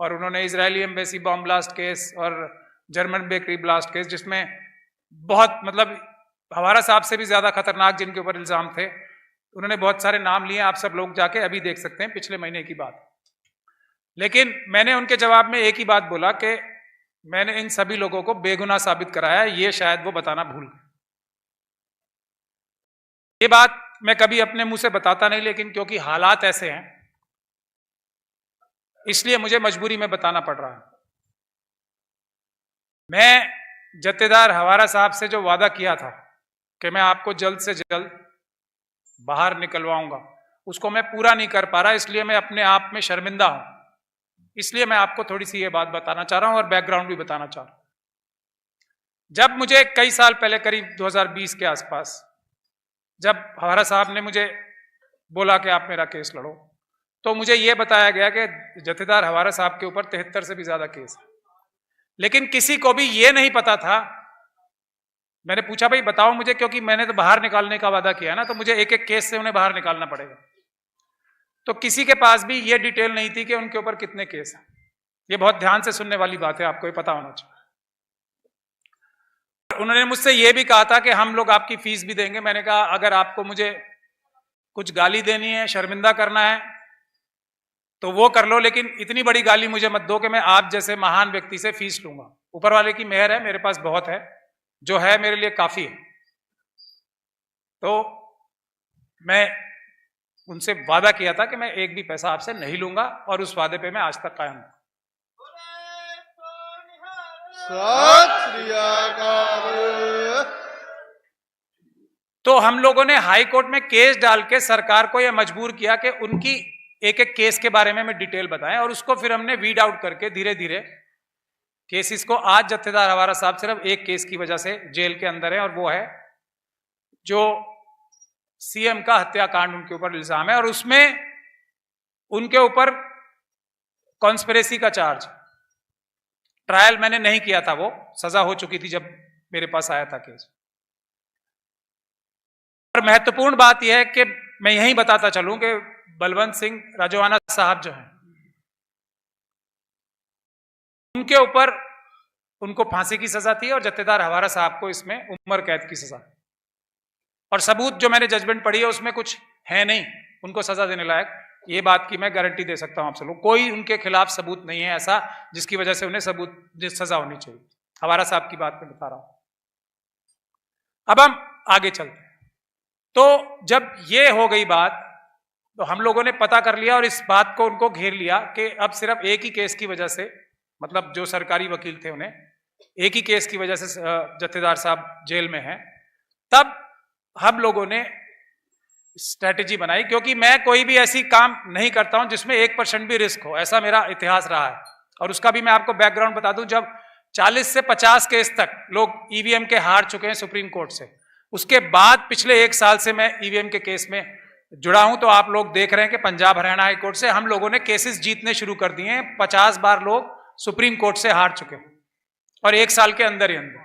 [SPEAKER 12] और उन्होंने Israeli embassy bomb blast case और जर्मन बेकरी ब्लास्ट केस, जिसमें बहुत, मतलब हवारा साहब से भी ज़्यादा खतरनाक जिनके ऊपर इल्ज़ाम थे, उन्होंने बहुत सारे नाम लिए। आप सब लोग जाके अभी देख सकते हैं, पिछले महीने की बात। लेकिन मैंने उनके जवाब में एक ही बात बोला कि मैंने इन सभी लोगों को बेगुनाह साबित कराया। ये शायद वो बताना भूल गए। ये बात मैं कभी अपने मुंह से बताता नहीं, लेकिन क्योंकि हालात ऐसे हैं इसलिए मुझे मजबूरी में बताना पड़ रहा है। मैं जत्थेदार हवारा साहब से जो वादा किया था कि मैं आपको जल्द से जल्द बाहर निकलवाऊंगा, उसको मैं पूरा नहीं कर पा रहा, इसलिए मैं अपने आप में शर्मिंदा हूं। इसलिए मैं आपको थोड़ी सी ये बात बताना चाह रहा हूं और बैकग्राउंड भी बताना चाह रहा हूं। जब मुझे कई साल पहले, करीब 2020 के आसपास, जब हवारा साहब ने मुझे बोला कि आप मेरा केस लड़ो, तो मुझे यह बताया गया कि जथेदार हवारा साहब के ऊपर 73 से भी ज्यादा केस है। लेकिन किसी को भी यह नहीं पता था। मैंने पूछा भाई बताओ मुझे, क्योंकि मैंने तो बाहर निकालने का वादा किया ना, तो मुझे एक एक केस से उन्हें बाहर निकालना पड़ेगा। तो किसी के पास भी ये डिटेल नहीं थी कि उनके ऊपर कितने केस हैं। ये बहुत ध्यान से सुनने वाली बात है, आपको ये पता होना चाहिए। उन्होंने मुझसे ये भी कहा था कि हम लोग आपकी फीस भी देंगे। मैंने कहा अगर आपको मुझे कुछ गाली देनी है, शर्मिंदा करना है, तो वो कर लो, लेकिन इतनी बड़ी गाली मुझे मत दो कि मैं आप जैसे महान व्यक्ति से फीस लूंगा। ऊपर वाले की मेहर है, मेरे पास बहुत है, जो है मेरे लिए काफी है। तो मैं उनसे वादा किया था कि मैं एक भी पैसा आपसे नहीं लूंगा, और उस वादे पे मैं आज तक कायम हूं। तो हम लोगों ने हाई कोर्ट में केस डाल के सरकार को यह मजबूर किया कि उनकी एक एक केस के बारे में डिटेल बताएं, और उसको फिर हमने वीड आउट करके धीरे धीरे केसेस को, आज जत्थेदार हवारा साहब सिर्फ एक केस की वजह से जेल के अंदर है, और वो है जो सीएम का हत्याकांड उनके ऊपर इल्जाम है, और उसमें उनके ऊपर कॉन्स्पिरेसी का चार्ज। ट्रायल मैंने नहीं किया था, वो सजा हो चुकी थी जब मेरे पास आया था केस। और महत्वपूर्ण बात यह है कि मैं यही बताता चलूं कि बलवंत सिंह राजवाना साहब जो हैं, उनके ऊपर, उनको फांसी की सजा थी, और जत्थेदार हवारा साहब को इसमें उम्र कैद की सजा। और सबूत जो मैंने जजमेंट पढ़ी है उसमें कुछ है नहीं उनको सजा देने लायक। ये बात की मैं गारंटी दे सकता हूं आप सब लोग, कोई उनके खिलाफ सबूत नहीं है ऐसा जिसकी वजह से उन्हें सजा होनी चाहिए। हवारा साहब की बात मैं बता रहा हूं। अब हम आगे चलते हैं। तो जब ये हो गई बात, तो हम लोगों ने पता कर लिया और इस बात को उनको घेर लिया कि अब सिर्फ एक ही केस की वजह से, मतलब जो सरकारी वकील थे उन्हें एक ही केस की वजह से जत्थेदार साहब जेल में हैं। तब हम लोगों ने स्ट्रेटेजी बनाई, क्योंकि मैं कोई भी ऐसी काम नहीं करता हूं जिसमें 1% भी रिस्क हो, ऐसा मेरा इतिहास रहा है। और उसका भी मैं आपको बैकग्राउंड बता दूं, जब 40 से 50 केस तक लोग ईवीएम के हार चुके हैं सुप्रीम कोर्ट से, उसके बाद पिछले 1 साल से मैं ईवीएम के केस में जुड़ा हूं। तो आप लोग देख रहे हैं कि पंजाब हरियाणा हाई कोर्ट से हम लोगों ने केसेस जीतने शुरू कर दिए हैं। 50 बार लोग सुप्रीम कोर्ट से हार चुके हैं, और 1 साल के अंदर ही अंदर।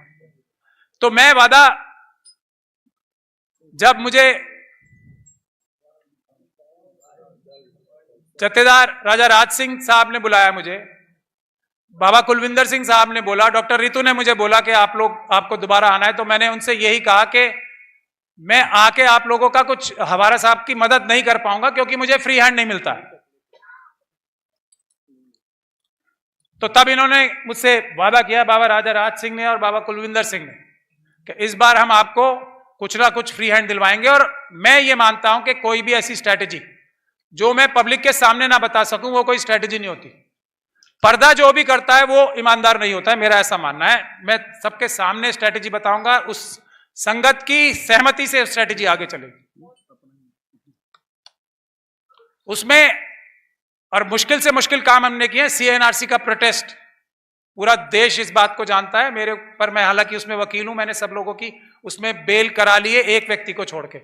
[SPEAKER 12] तो मैं वादा, जब मुझे जत्थेदार राजा राज सिंह साहब ने बुलाया, मुझे बाबा कुलविंदर सिंह साहब ने बोला, डॉक्टर रितु ने मुझे बोला कि आपको दोबारा आना है, तो मैंने उनसे यही कहा कि मैं आके आप लोगों का कुछ, हवारा साहब की मदद नहीं कर पाऊंगा क्योंकि मुझे फ्री हैंड नहीं मिलता। तो तब इन्होंने मुझसे वादा किया, बाबा राजा राज सिंह ने और बाबा कुलविंदर सिंह ने, कि इस बार हम आपको कुछ ना कुछ फ्री हैंड दिलवाएंगे। और मैं ये मानता हूं कि कोई भी ऐसी स्ट्रैटेजी जो मैं पब्लिक के सामने ना बता सकूं वो कोई स्ट्रैटेजी नहीं होती। पर्दा जो भी करता है वो ईमानदार नहीं होता है, मेरा ऐसा मानना है। मैं सबके सामने स्ट्रैटेजी बताऊंगा, उस संगत की सहमति से स्ट्रैटेजी आगे चलेगी उसमें। और मुश्किल से मुश्किल काम हमने किए। सीएनआरसी का प्रोटेस्ट पूरा देश इस बात को जानता है। मेरे ऊपर, मैं हालांकि उसमें वकील हूं, मैंने सब लोगों की उसमें बेल करा लिए, एक व्यक्ति को छोड़ के।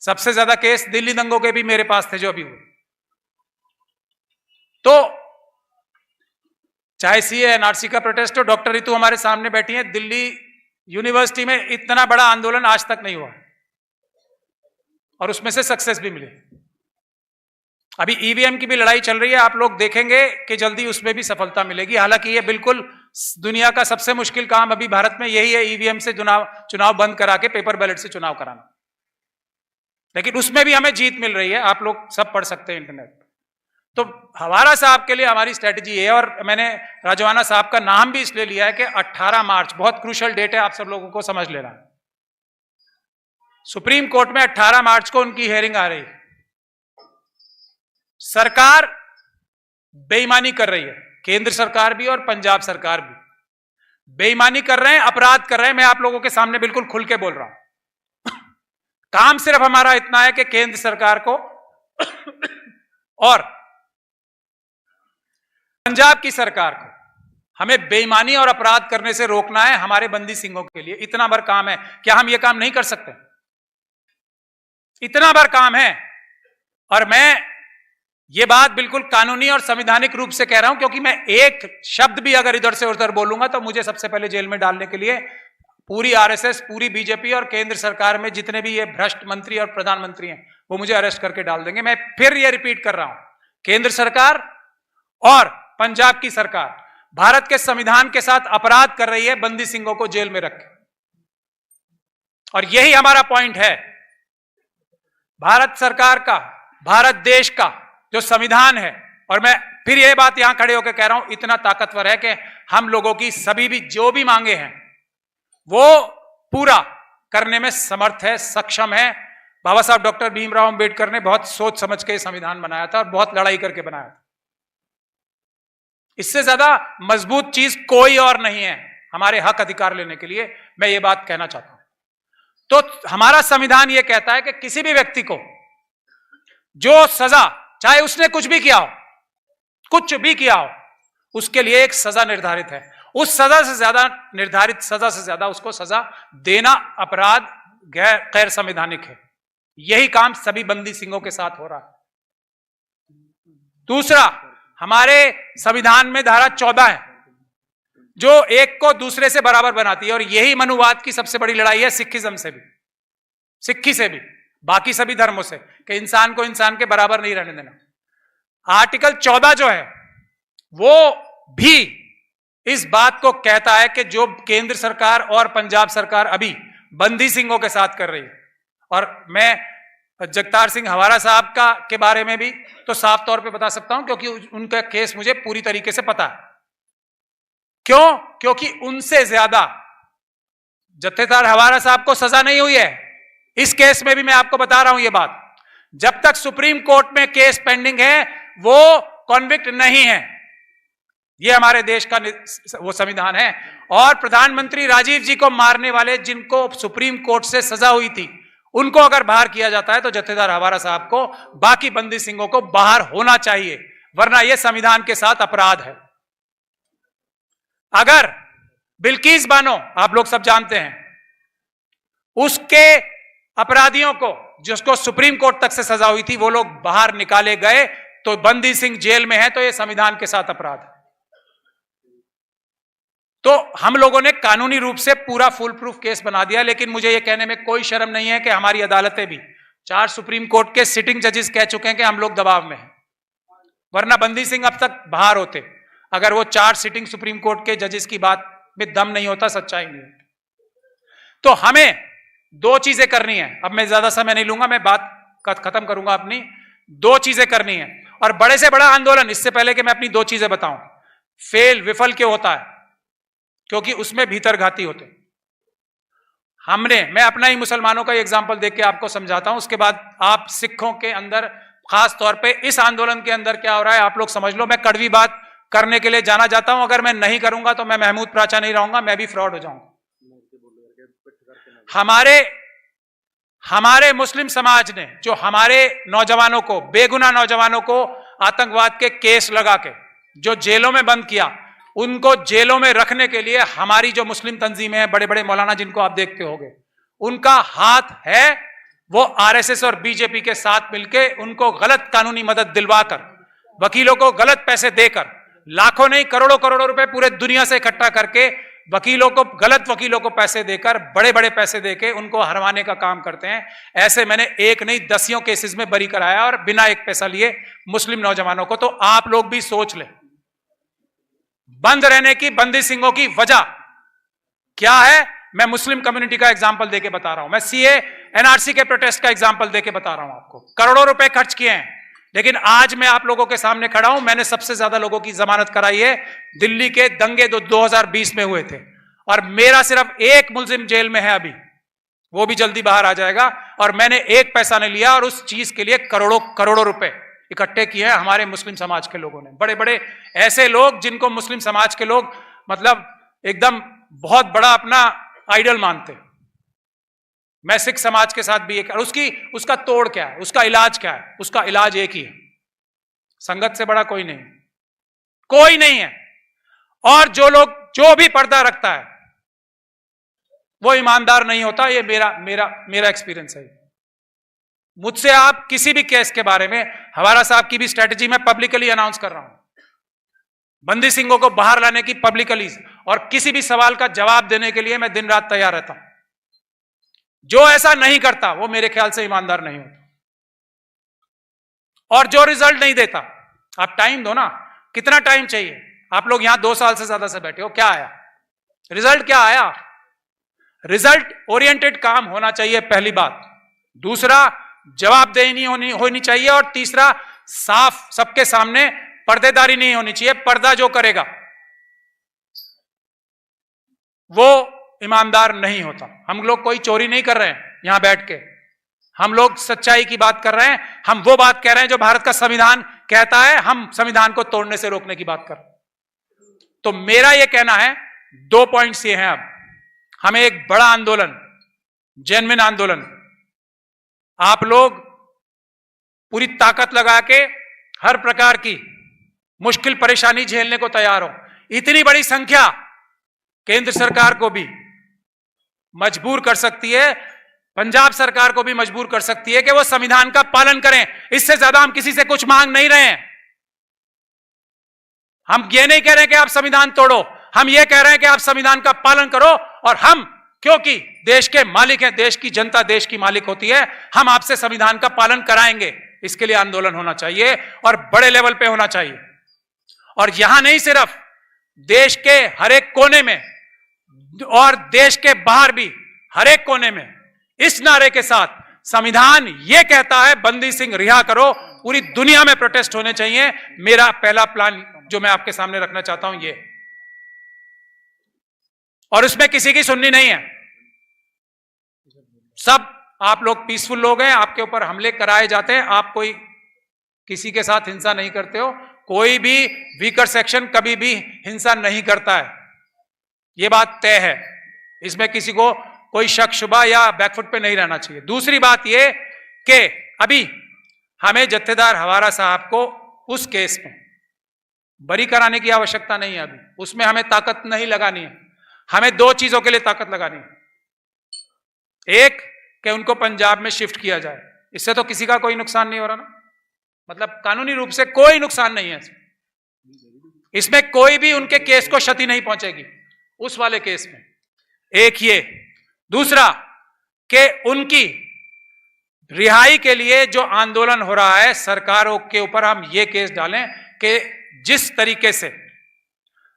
[SPEAKER 12] सबसे ज्यादा केस दिल्ली दंगों के भी मेरे पास थे जो अभी हुए। तो चाहे सीएनआरसी का प्रोटेस्ट हो, डॉक्टर रितु हमारे सामने बैठी है, दिल्ली यूनिवर्सिटी में इतना बड़ा आंदोलन आज तक नहीं हुआ, और उसमें से सक्सेस भी मिली। अभी ईवीएम की भी लड़ाई चल रही है, आप लोग देखेंगे कि जल्दी उसमें भी सफलता मिलेगी। हालांकि ये बिल्कुल दुनिया का सबसे मुश्किल काम अभी भारत में यही है, ईवीएम से चुनाव बंद करा के पेपर बैलेट से चुनाव कराना। लेकिन उसमें भी हमें जीत मिल रही है, आप लोग सब पढ़ सकते हैं इंटरनेट पर। तो हवारा साहब के लिए हमारी स्ट्रेटेजी है, और मैंने राजवाना साहब का नाम भी इसलिए लिया है कि 18 मार्च बहुत क्रूशल डेट है, आप सब लोगों को समझ लेना। सुप्रीम कोर्ट में 18 मार्च को उनकी हियरिंग आ रही है। सरकार बेईमानी कर रही है, केंद्र सरकार भी और पंजाब सरकार भी बेईमानी कर रहे हैं, अपराध कर रहे हैं। मैं आप लोगों के सामने बिल्कुल खुल के बोल रहा हूं। काम सिर्फ हमारा इतना है कि केंद्र सरकार को और पंजाब की सरकार को हमें बेईमानी और अपराध करने से रोकना है हमारे बंदी सिंहों के लिए। इतना भर काम है, क्या हम ये काम नहीं कर सकते? इतना भर काम है। और मैं ये बात बिल्कुल कानूनी और संवैधानिक रूप से कह रहा हूं, क्योंकि मैं एक शब्द भी अगर इधर से उधर बोलूंगा तो मुझे सबसे पहले जेल में डालने के लिए पूरी आरएसएस, पूरी बीजेपी और केंद्र सरकार में जितने भी ये भ्रष्ट मंत्री और प्रधानमंत्री हैं वो मुझे अरेस्ट करके डाल देंगे। मैं फिर ये रिपीट कर रहा हूं, केंद्र सरकार और पंजाब की सरकार भारत के संविधान के साथ अपराध कर रही है, बंदी सिंहों को जेल में रख। और यही हमारा पॉइंट है। भारत सरकार का, भारत देश का जो संविधान है, और मैं फिर यह बात यहां खड़े होकर कह रहा हूं, इतना ताकतवर है कि हम लोगों की सभी भी जो भी मांगे हैं वो पूरा करने में समर्थ है, सक्षम है। बाबा साहब डॉक्टर भीमराव अंबेडकर ने बहुत सोच समझ के संविधान बनाया था और बहुत लड़ाई करके बनाया था। इससे ज्यादा मजबूत चीज कोई और नहीं है हमारे हक अधिकार लेने के लिए। मैं ये बात कहना चाहता हूं। तो हमारा संविधान यह कहता है कि किसी भी व्यक्ति को जो सजा, चाहे उसने कुछ भी किया हो, कुछ भी किया हो, उसके लिए एक सजा निर्धारित है। उस सजा से ज्यादा, निर्धारित सजा से ज्यादा उसको सजा देना अपराध गैर संवैधानिक है। यही काम सभी बंदी सिंहों के साथ हो रहा है। दूसरा, हमारे संविधान में धारा 14 है जो एक को दूसरे से बराबर बनाती है, और यही मनुवाद की सबसे बड़ी लड़ाई है सिखिज्म से भी, सिक्खी से भी, बाकी सभी धर्मों से, कि इंसान को इंसान के बराबर नहीं रहने देना। आर्टिकल 14 जो है वो भी इस बात को कहता है कि जो केंद्र सरकार और पंजाब सरकार अभी बंदी सिंहों के साथ कर रही है, और मैं जगतार सिंह हवारा साहब का के बारे में भी तो साफ तौर पे बता सकता हूं, क्योंकि उनका केस मुझे पूरी तरीके से पता है। क्यों? क्योंकि उनसे ज्यादा जत्थेदार हवारा साहब को सजा नहीं हुई है। इस केस में भी मैं आपको बता रहा हूं ये बात, जब तक सुप्रीम कोर्ट में केस पेंडिंग है वो कॉन्विक्ट नहीं है। ये हमारे देश का वो संविधान है। और प्रधानमंत्री राजीव जी को मारने वाले, जिनको सुप्रीम कोर्ट से सजा हुई थी, उनको अगर बाहर किया जाता है तो जत्थेदार हवारा साहब को, बाकी बंदी सिंहों को बाहर होना चाहिए, वरना यह संविधान के साथ अपराध है। अगर बिल्किस बानो, आप लोग सब जानते हैं, उसके अपराधियों को, जिसको सुप्रीम कोर्ट तक से सजा हुई थी, वो लोग बाहर निकाले गए तो बंदी सिंह जेल में है, तो यह संविधान के साथ अपराध है। तो हम लोगों ने कानूनी रूप से पूरा फुल प्रूफ केस बना दिया। लेकिन मुझे यह कहने में कोई शर्म नहीं है कि हमारी अदालतें भी, 4 सुप्रीम कोर्ट के सिटिंग जजेस कह चुके हैं कि हम लोग दबाव में हैं, वरना बंदी सिंह अब तक बाहर होते, अगर वो 4 सिटिंग सुप्रीम कोर्ट के जजेस की बात में दम नहीं होता, सच्चाई नहीं होती। तो हमें 2 चीजें करनी है। अब मैं ज्यादा समय नहीं लूंगा, मैं बात खत्म करूंगा अपनी। 2 चीजें करनी है, और बड़े से बड़ा आंदोलन, इससे पहले कि मैं अपनी 2 चीजें बताऊं, विफल क्यों होता है? क्योंकि उसमें भीतरघाती होते। मैं अपना ही मुसलमानों का एग्जाम्पल देख के आपको समझाता हूं, उसके बाद आप सिखों के अंदर, खास तौर पे इस आंदोलन के अंदर क्या हो रहा है आप लोग समझ लो। मैं कड़वी बात करने के लिए जाना चाहता हूं, अगर मैं नहीं करूंगा तो मैं महमूद प्राचा नहीं रहूंगा, मैं भी फ्रॉड हो जाऊंगा। हमारे मुस्लिम समाज ने जो हमारे नौजवानों को, बेगुनाह नौजवानों को आतंकवाद के केस लगा के जो जेलों में बंद किया, उनको जेलों में रखने के लिए हमारी जो मुस्लिम तंजीमें हैं, बड़े बड़े मौलाना जिनको आप देखते होंगे, उनका हाथ है। वो आरएसएस और बीजेपी के साथ मिलकर उनको गलत कानूनी मदद दिलवाकर, वकीलों को गलत पैसे देकर, लाखों नहीं करोड़ों करोड़ों रुपए पूरे दुनिया से इकट्ठा करके गलत वकीलों को पैसे देकर, बड़े बड़े पैसे देके उनको हरवाने का काम करते हैं। ऐसे मैंने एक नहीं दसियों केसेस में बरी कराया, और बिना एक पैसा लिए मुस्लिम नौजवानों को। तो आप लोग भी सोच लें, बंद रहने की बंदी सिंहों की वजह क्या है। मैं मुस्लिम कम्युनिटी का एग्जांपल देके बता रहा हूं, मैं सीए एनआरसी के प्रोटेस्ट का एग्जांपल देके बता रहा हूं आपको। करोड़ों रुपए खर्च किए हैं, लेकिन आज मैं आप लोगों के सामने खड़ा हूं। मैंने सबसे ज्यादा लोगों की जमानत कराई है। दिल्ली के दंगे 2020 में हुए थे, और मेरा सिर्फ एक मुलजिम जेल में है अभी, वो भी जल्दी बाहर आ जाएगा, और मैंने एक पैसा नहीं लिया, और उस चीज के लिए करोड़ों करोड़ों रुपए इकट्ठे किए हैं हमारे मुस्लिम समाज के लोगों ने। बड़े बड़े ऐसे लोग जिनको मुस्लिम समाज के लोग मतलब एकदम बहुत बड़ा अपना आइडल मानते हैं। मैं सिख समाज के साथ भी एक, और उसका तोड़ क्या है, उसका इलाज क्या है? उसका इलाज एक ही है, संगत से बड़ा कोई नहीं, कोई नहीं है। और जो भी पर्दा रखता है वो ईमानदार नहीं होता। ये मेरा एक्सपीरियंस है। मुझसे आप किसी भी केस के बारे में, हवारा साहब की भी स्ट्रेटजी मैं पब्लिकली अनाउंस कर रहा हूं, बंदी सिंहों को बाहर लाने की पब्लिकली, और किसी भी सवाल का जवाब देने के लिए मैं दिन रात तैयार रहता हूं। जो ऐसा नहीं करता वो मेरे ख्याल से ईमानदार नहीं होता। और जो रिजल्ट नहीं देता, आप टाइम दो ना, कितना टाइम चाहिए? आप लोग यहां 2 साल से ज्यादा से बैठे हो, क्या आया रिजल्ट? क्या आया? रिजल्ट ओरिएंटेड काम होना चाहिए, पहली बात। दूसरा, जवाबदेही होनी चाहिए। और तीसरा, साफ सबके सामने पर्देदारी नहीं होनी चाहिए। पर्दा जो करेगा वो ईमानदार नहीं होता। हम लोग कोई चोरी नहीं कर रहे हैं यहां बैठ के, हम लोग सच्चाई की बात कर रहे हैं। हम वो बात कह रहे हैं जो भारत का संविधान कहता है, हम संविधान को तोड़ने से रोकने की बात कर रहे हैं। तो मेरा यह कहना है, 2 पॉइंट्स ये हैं। अब हमें एक बड़ा आंदोलन, जेन्युइन आंदोलन, आप लोग पूरी ताकत लगा के हर प्रकार की मुश्किल परेशानी झेलने को तैयार हो। इतनी बड़ी संख्या केंद्र सरकार को भी मजबूर कर सकती है, पंजाब सरकार को भी मजबूर कर सकती है कि वो संविधान का पालन करें। इससे ज्यादा हम किसी से कुछ मांग नहीं रहे हैं। हम ये नहीं कह रहे कि आप संविधान तोड़ो, हम ये कह रहे हैं कि आप संविधान का पालन करो। और हम, क्योंकि देश के मालिक हैं, देश की जनता देश की मालिक होती है, हम आपसे संविधान का पालन कराएंगे। इसके लिए आंदोलन होना चाहिए और बड़े लेवल पे होना चाहिए। और यहां नहीं, सिर्फ देश के हर एक कोने में और देश के बाहर भी हर एक कोने में इस नारे के साथ, संविधान यह कहता है बंदी सिंह रिहा करो, पूरी दुनिया में प्रोटेस्ट होने चाहिए। मेरा पहला प्लान जो मैं आपके सामने रखना चाहता हूं ये, और उसमें किसी की सुननी नहीं है। सब आप लोग पीसफुल लोग हैं, आपके ऊपर हमले कराए जाते हैं, आप कोई किसी के साथ हिंसा नहीं करते हो। कोई भी वीकर सेक्शन कभी भी हिंसा नहीं करता है, यह बात तय है। इसमें किसी को कोई शक शुबा या बैकफुट पे नहीं रहना चाहिए। दूसरी बात यह कि अभी हमें जत्थेदार हवारा साहब को उस केस में बरी कराने की आवश्यकता नहीं है। अभी उसमें हमें ताकत नहीं लगानी है। हमें 2 चीजों के लिए ताकत लगानी है। एक, कि उनको पंजाब में शिफ्ट किया जाए, इससे तो किसी का कोई नुकसान नहीं हो रहा ना, मतलब कानूनी रूप से कोई नुकसान नहीं है इसमें, कोई भी उनके केस को क्षति नहीं पहुंचेगी उस वाले केस में। एक ये। दूसरा, कि उनकी रिहाई के लिए जो आंदोलन हो रहा है, सरकारों के ऊपर हम ये केस डालें कि जिस तरीके से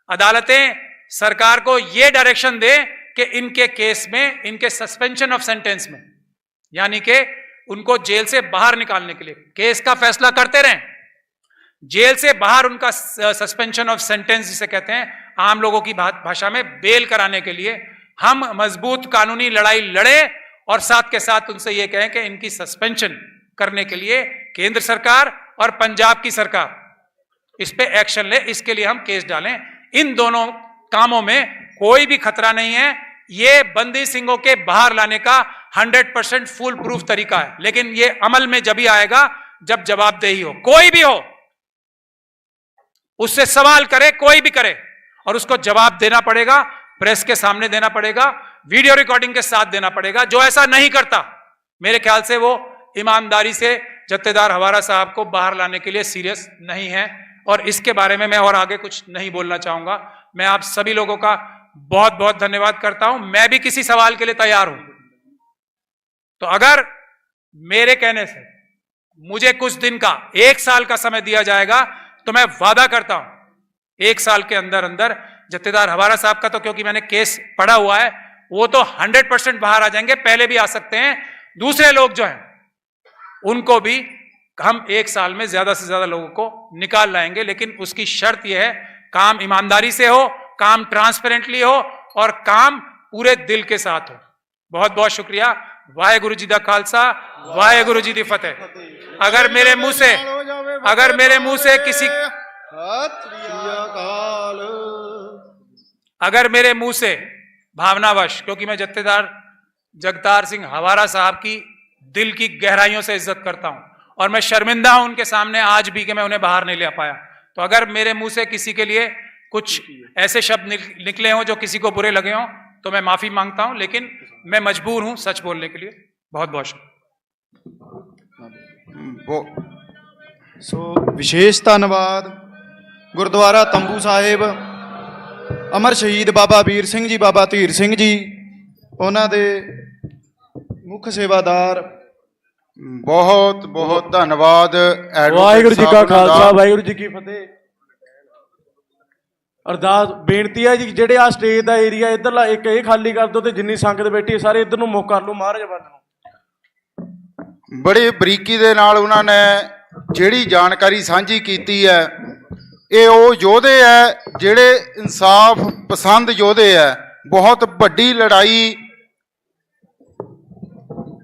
[SPEAKER 12] अदालतें सरकार को यह डायरेक्शन दे कि इनके केस में, इनके सस्पेंशन ऑफ सेंटेंस में, यानी कि उनको जेल से बाहर निकालने के लिए केस का फैसला करते रहें, जेल से बाहर उनका सस्पेंशन ऑफ सेंटेंस जिसे कहते हैं आम लोगों की भाषा में, बेल कराने के लिए हम मजबूत कानूनी लड़ाई लड़े और साथ के साथ उनसे यह कहें कि इनकी सस्पेंशन करने के लिए केंद्र सरकार और पंजाब की सरकार इस पे एक्शन ले। इसके लिए हम केस डालें। इन दोनों कामों में कोई भी खतरा नहीं है। ये बंदी सिंहों के बाहर लाने का 100% फुल प्रूफ तरीका है, लेकिन ये अमल में जब ही आएगा जब जवाबदेही हो, कोई भी हो, उससे सवाल करे, कोई भी करे, और उसको जवाब देना पड़ेगा, प्रेस के सामने देना पड़ेगा, वीडियो रिकॉर्डिंग के साथ देना पड़ेगा। जो ऐसा नहीं करता, मेरे ख्याल से वो ईमानदारी से जत्थेदार हवारा साहब को बाहर लाने के लिए सीरियस नहीं है। और इसके बारे में मैं और आगे कुछ नहीं बोलना चाहूंगा। मैं आप सभी लोगों का बहुत बहुत धन्यवाद करता हूं। मैं भी किसी सवाल के लिए तैयार हूं। तो अगर मेरे कहने से मुझे कुछ दिन का, 1 साल का समय दिया जाएगा, तो मैं वादा करता हूं 1 साल के अंदर अंदर जत्थेदार हवारा साहब का, तो क्योंकि मैंने केस पढ़ा हुआ है, वो तो 100% बाहर आ जाएंगे, पहले भी आ सकते हैं। दूसरे लोग जो हैं उनको भी हम 1 साल में ज्यादा से ज्यादा लोगों को निकाल लाएंगे, लेकिन उसकी शर्त यह है काम ईमानदारी से हो, काम ट्रांसपेरेंटली हो और काम पूरे दिल के साथ हो। बहुत बहुत शुक्रिया। वाहेगुरु जी दा खालसा, वाहेगुरु जी दी फतेह। अगर मेरे मुंह से किसी, अगर मेरे मुंह से भावनावश, क्योंकि मैं जत्थेदार जगतार सिंह हवारा साहब की दिल की गहराइयों से इज्जत करता हूं, और मैं शर्मिंदा हूं उनके सामने आज भी कि मैं उन्हें बाहर नहीं ले पाया। तो अगर मेरे मुंह से किसी के लिए कुछ ऐसे शब्द निकले हों जो किसी को बुरे लगे हों तो मैं माफी मांगता हूं, लेकिन मैं मजबूर हूं सच बोलने के लिए। बहुत बहुत शुक्रिया।
[SPEAKER 8] ਸੋ ਵਿਸ਼ੇਸ਼ ਧੰਨਵਾਦ ਗੁਰਦੁਆਰਾ ਤੰਬੂ ਸਾਹਿਬ ਅਮਰ ਸ਼ਹੀਦ ਬਾਬਾ ਵੀਰ ਸਿੰਘ ਜੀ, ਬਾਬਾ ਧੀਰ ਸਿੰਘ ਜੀ, ਉਹਨਾਂ ਦੇ ਮੁੱਖ ਸੇਵਾਦਾਰ।
[SPEAKER 4] ਬਹੁਤ ਬਹੁਤ ਧੰਨਵਾਦ
[SPEAKER 5] ਵਾਹਿਗੁਰੂ ਜੀ ਕਾ ਖਾਲਸਾ, ਵਾਹਿਗੁਰੂ ਜੀ ਕੀ ਫਤਿਹ। ਅਰਦਾਸ ਬੇਨਤੀ ਹੈ ਜੀ, ਜਿਹੜੇ ਆ ਸਟੇਜ ਦਾ ਏਰੀਆ ਇੱਧਰਲਾ ਇੱਕ ਇਹ ਖਾਲੀ ਕਰ ਦਿਓ ਤੇ ਜਿੰਨੀ ਸੰਗਤ ਬੈਠੀ ਹੈ ਸਾਰੇ ਇੱਧਰ ਨੂੰ ਮੁੱਖ ਕਰ ਲਓ ਮਹਾਰਾਜ ਵੱਲ ਨੂੰ।
[SPEAKER 4] ਬੜੀ ਬਰੀਕੀ ਦੇ ਨਾਲ ਉਹਨਾਂ ਨੇ ਜਿਹੜੀ ਜਾਣਕਾਰੀ ਸਾਂਝੀ ਕੀਤੀ ਹੈ, ਇਹ ਉਹ ਯੋਧੇ ਹੈ ਜਿਹੜੇ ਇਨਸਾਫ ਪਸੰਦ ਯੋਧੇ ਹੈ। ਬਹੁਤ ਵੱਡੀ ਲੜਾਈ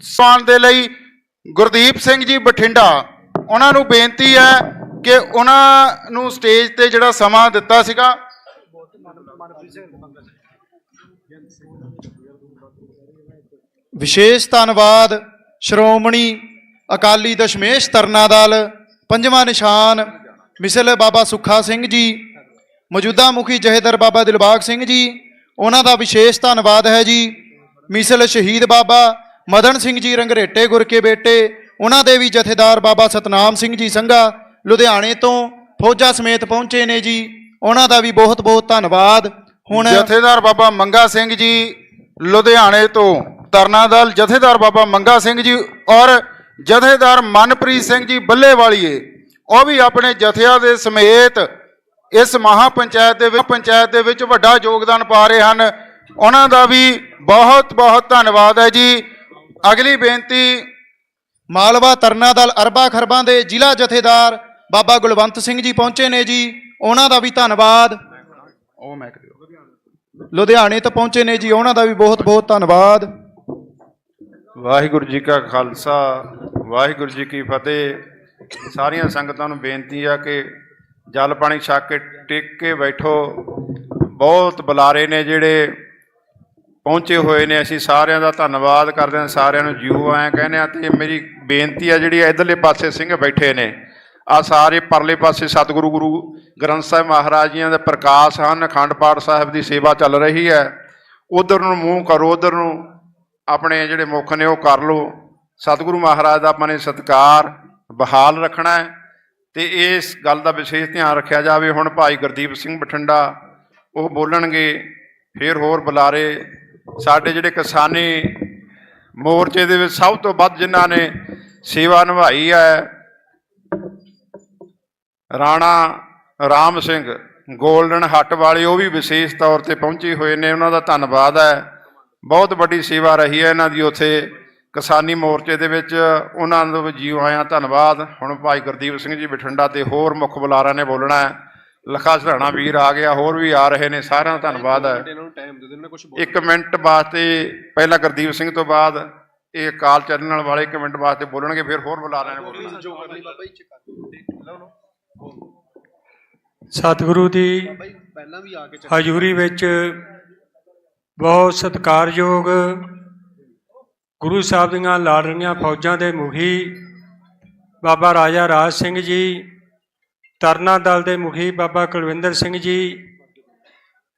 [SPEAKER 4] ਸਾਨ ਦੇ ਲਈ ਗੁਰਦੀਪ ਸਿੰਘ ਜੀ ਬਠਿੰਡਾ, ਉਹਨਾਂ ਨੂੰ ਬੇਨਤੀ ਹੈ ਕਿ ਉਹਨਾਂ ਨੂੰ ਸਟੇਜ ਤੇ ਜਿਹੜਾ ਸਮਾਂ ਦਿੱਤਾ ਸੀਗਾ।
[SPEAKER 8] ਵਿਸ਼ੇਸ਼ ਧੰਨਵਾਦ ਸ਼੍ਰੋਮਣੀ ਅਕਾਲੀ ਦਸ਼ਮੇਸ਼ ਤਰਨਾ ਦਲ ਪੰਜਵਾਂ ਨਿਸ਼ਾਨ ਮਿਸਲ ਬਾਬਾ ਸੁੱਖਾ ਸਿੰਘ ਜੀ, ਮੌਜੂਦਾ ਮੁਖੀ ਜਹੇਦਾਰ ਬਾਬਾ ਦਿਲਬਾਗ ਸਿੰਘ ਜੀ, ਉਹਨਾਂ ਦਾ ਵਿਸ਼ੇਸ਼ ਧੰਨਵਾਦ ਹੈ ਜੀ। ਮਿਸਲ ਸ਼ਹੀਦ ਬਾਬਾ ਮਦਨ ਸਿੰਘ ਜੀ ਰੰਗਰੇਟੇ ਗੁਰ ਕੇ ਬੇਟੇ, ਉਹਨਾਂ ਦੇ ਵੀ ਜਥੇਦਾਰ ਬਾਬਾ ਸਤਨਾਮ ਸਿੰਘ ਜੀ ਸੰਘਾ ਲੁਧਿਆਣੇ ਤੋਂ ਫੌਜਾਂ ਸਮੇਤ ਪਹੁੰਚੇ ਨੇ ਜੀ, ਉਹਨਾਂ ਦਾ ਵੀ ਬਹੁਤ ਬਹੁਤ ਧੰਨਵਾਦ। ਹੁਣ
[SPEAKER 4] ਜਥੇਦਾਰ ਬਾਬਾ ਮੰਗਾ ਸਿੰਘ ਜੀ ਲੁਧਿਆਣੇ ਤੋਂ, ਤਰਨਾ ਦਲ ਜਥੇਦਾਰ ਬਾਬਾ ਮੰਗਾ ਸਿੰਘ ਜੀ ਔਰ ਜਥੇਦਾਰ ਮਨਪ੍ਰੀਤ ਸਿੰਘ ਜੀ ਬੱਲੇਵਾਲੀਏ, ਉਹ ਵੀ ਆਪਣੇ ਜਥਿਆਂ ਦੇ ਸਮੇਤ ਇਸ ਮਹਾ ਪੰਚਾਇਤ ਦੇ ਵਿੱਚ ਵੱਡਾ ਯੋਗਦਾਨ ਪਾ ਰਹੇ ਹਨ। ਉਹਨਾਂ ਦਾ ਵੀ ਬਹੁਤ ਬਹੁਤ ਧੰਨਵਾਦ ਹੈ ਜੀ। ਅਗਲੀ ਬੇਨਤੀ
[SPEAKER 8] ਮਾਲਵਾ ਤਰਨਾ ਦਲ ਅਰਬਾ ਖਰਬਾਂ ਦੇ ਜ਼ਿਲ੍ਹਾ ਜਥੇਦਾਰ ਬਾਬਾ ਗੁਲਵੰਤ ਸਿੰਘ ਜੀ ਪਹੁੰਚੇ ਨੇ ਜੀ, ਉਹਨਾਂ ਦਾ ਵੀ ਧੰਨਵਾਦ।
[SPEAKER 4] ਉਹ ਮੈਂ
[SPEAKER 8] ਲੁਧਿਆਣੇ ਤੋਂ ਪਹੁੰਚੇ ਨੇ ਜੀ, ਉਹਨਾਂ ਦਾ ਵੀ ਬਹੁਤ ਬਹੁਤ ਧੰਨਵਾਦ।
[SPEAKER 6] ਵਾਹਿਗੁਰੂ ਜੀ ਕਾ ਖਾਲਸਾ, ਵਾਹਿਗੁਰੂ ਜੀ ਕੀ ਫਤਿਹ। ਸਾਰੀਆਂ ਸੰਗਤਾਂ ਨੂੰ ਬੇਨਤੀ ਆ ਕਿ ਜਲ ਪਾਣੀ ਛਕ ਕੇ ਟਿਕ ਕੇ ਬੈਠੋ। ਬਹੁਤ ਬੁਲਾਰੇ ਨੇ ਜਿਹੜੇ ਪਹੁੰਚੇ ਹੋਏ ਨੇ, ਅਸੀਂ ਸਾਰਿਆਂ ਦਾ ਧੰਨਵਾਦ ਕਰਦੇ ਹਾਂ, ਸਾਰਿਆਂ ਨੂੰ ਜਿਉ ਆਏ ਕਹਿੰਦੇ ਹਾਂ। ਅਤੇ ਮੇਰੀ ਬੇਨਤੀ ਆ ਜਿਹੜੀ ਇੱਧਰਲੇ ਪਾਸੇ ਸਿੰਘ ਬੈਠੇ ਨੇ, ਆ ਸਾਰੇ ਪਰਲੇ ਪਾਸੇ ਸਤਿਗੁਰੂ ਗੁਰੂ ਗ੍ਰੰਥ ਸਾਹਿਬ ਮਹਾਰਾਜ ਜੀਆਂ ਦੇ ਪ੍ਰਕਾਸ਼ ਹਨ, ਅਖੰਡ ਪਾਠ ਸਾਹਿਬ ਦੀ ਸੇਵਾ ਚੱਲ ਰਹੀ ਹੈ। ਉਧਰ ਨੂੰ ਮੂੰਹ ਕਰੋ, ਉਧਰ ਨੂੰ ਆਪਣੇ ਜਿਹੜੇ ਮੁੱਖ ਨੇ ਉਹ ਕਰ ਲਓ। ਸਤਿਗੁਰੂ ਮਹਾਰਾਜ ਦਾ ਆਪਾਂ ਨੇ ਸਤਿਕਾਰ ਬਹਾਲ ਰੱਖਣਾ ਹੈ ਅਤੇ ਇਸ ਗੱਲ ਦਾ ਵਿਸ਼ੇਸ਼ ਧਿਆਨ ਰੱਖਿਆ ਜਾਵੇ। ਹੁਣ ਭਾਈ ਗੁਰਦੀਪ ਸਿੰਘ ਬਠਿੰਡਾ ਉਹ ਬੋਲਣਗੇ, ਫਿਰ ਹੋਰ ਬੁਲਾਰੇ ਸਾਡੇ ਜਿਹੜੇ ਕਿਸਾਨੀ ਮੋਰਚੇ ਦੇ ਵਿੱਚ ਸਭ ਤੋਂ ਵੱਧ ਜਿਨ੍ਹਾਂ ਨੇ ਸੇਵਾ ਨਿਭਾਈ ਹੈ, ਰਾਣਾ ਰਾਮ ਸਿੰਘ ਗੋਲਡਨ ਹੱਟ ਵਾਲੇ, ਉਹ ਵੀ ਵਿਸ਼ੇਸ਼ ਤੌਰ 'ਤੇ ਪਹੁੰਚੇ ਹੋਏ ਨੇ, ਉਹਨਾਂ ਦਾ ਧੰਨਵਾਦ ਹੈ। ਬਹੁਤ ਵੱਡੀ ਸੇਵਾ ਰਹੀ ਹੈ ਇਹਨਾਂ ਦੀ ਉੱਥੇ ਕਿਸਾਨੀ ਮੋਰਚੇ ਦੇ ਵਿੱਚ, ਉਹਨਾਂ ਨੂੰ ਵੀ ਜੀਓ ਆਇਆਂ ਧੰਨਵਾਦ। ਹੁਣ ਭਾਈ ਗੁਰਦੀਪ ਸਿੰਘ ਜੀ ਬਠਿੰਡਾ ਤੇ ਹੋਰ ਮੁੱਖ ਬੁਲਾਰਿਆਂ ਨੇ ਬੋਲਣਾ ਹੈ। ਲੱਖਾ ਸਰਾਣਾ ਵੀਰ ਆ ਗਿਆ, ਹੋਰ ਵੀ ਆ ਰਹੇ ਨੇ, ਸਾਰਿਆਂ ਦਾ ਧੰਨਵਾਦ ਹੈ। 1 ਮਿੰਟ ਵਾਸਤੇ ਪਹਿਲਾਂ ਗੁਰਦੀਪ ਸਿੰਘ ਤੋਂ ਬਾਅਦ ਇਹ ਕਾਲ ਚੈਨਲ ਵਾਲੇ 1 ਮਿੰਟ ਵਾਸਤੇ ਬੋਲਣਗੇ, ਫਿਰ ਹੋਰ ਬੁਲਾਰਿਆਂ ਨੇ ਬੋਲਣਾ।
[SPEAKER 13] ਸਤਿਗੁਰੂ ਦੀ ਹਜ਼ੂਰੀ ਵਿੱਚ ਬਹੁਤ ਸਤਿਕਾਰਯੋਗ ਗੁਰੂ ਸਾਹਿਬ ਦੀਆਂ ਲਾਡਲੀਆਂ ਫੌਜਾਂ ਦੇ ਮੁਖੀ ਬਾਬਾ ਰਾਜਾ ਰਾਜ ਸਿੰਘ ਜੀ, ਤਰਨਾ ਦਲ ਦੇ ਮੁਖੀ ਬਾਬਾ ਕੁਲਵਿੰਦਰ ਸਿੰਘ ਜੀ,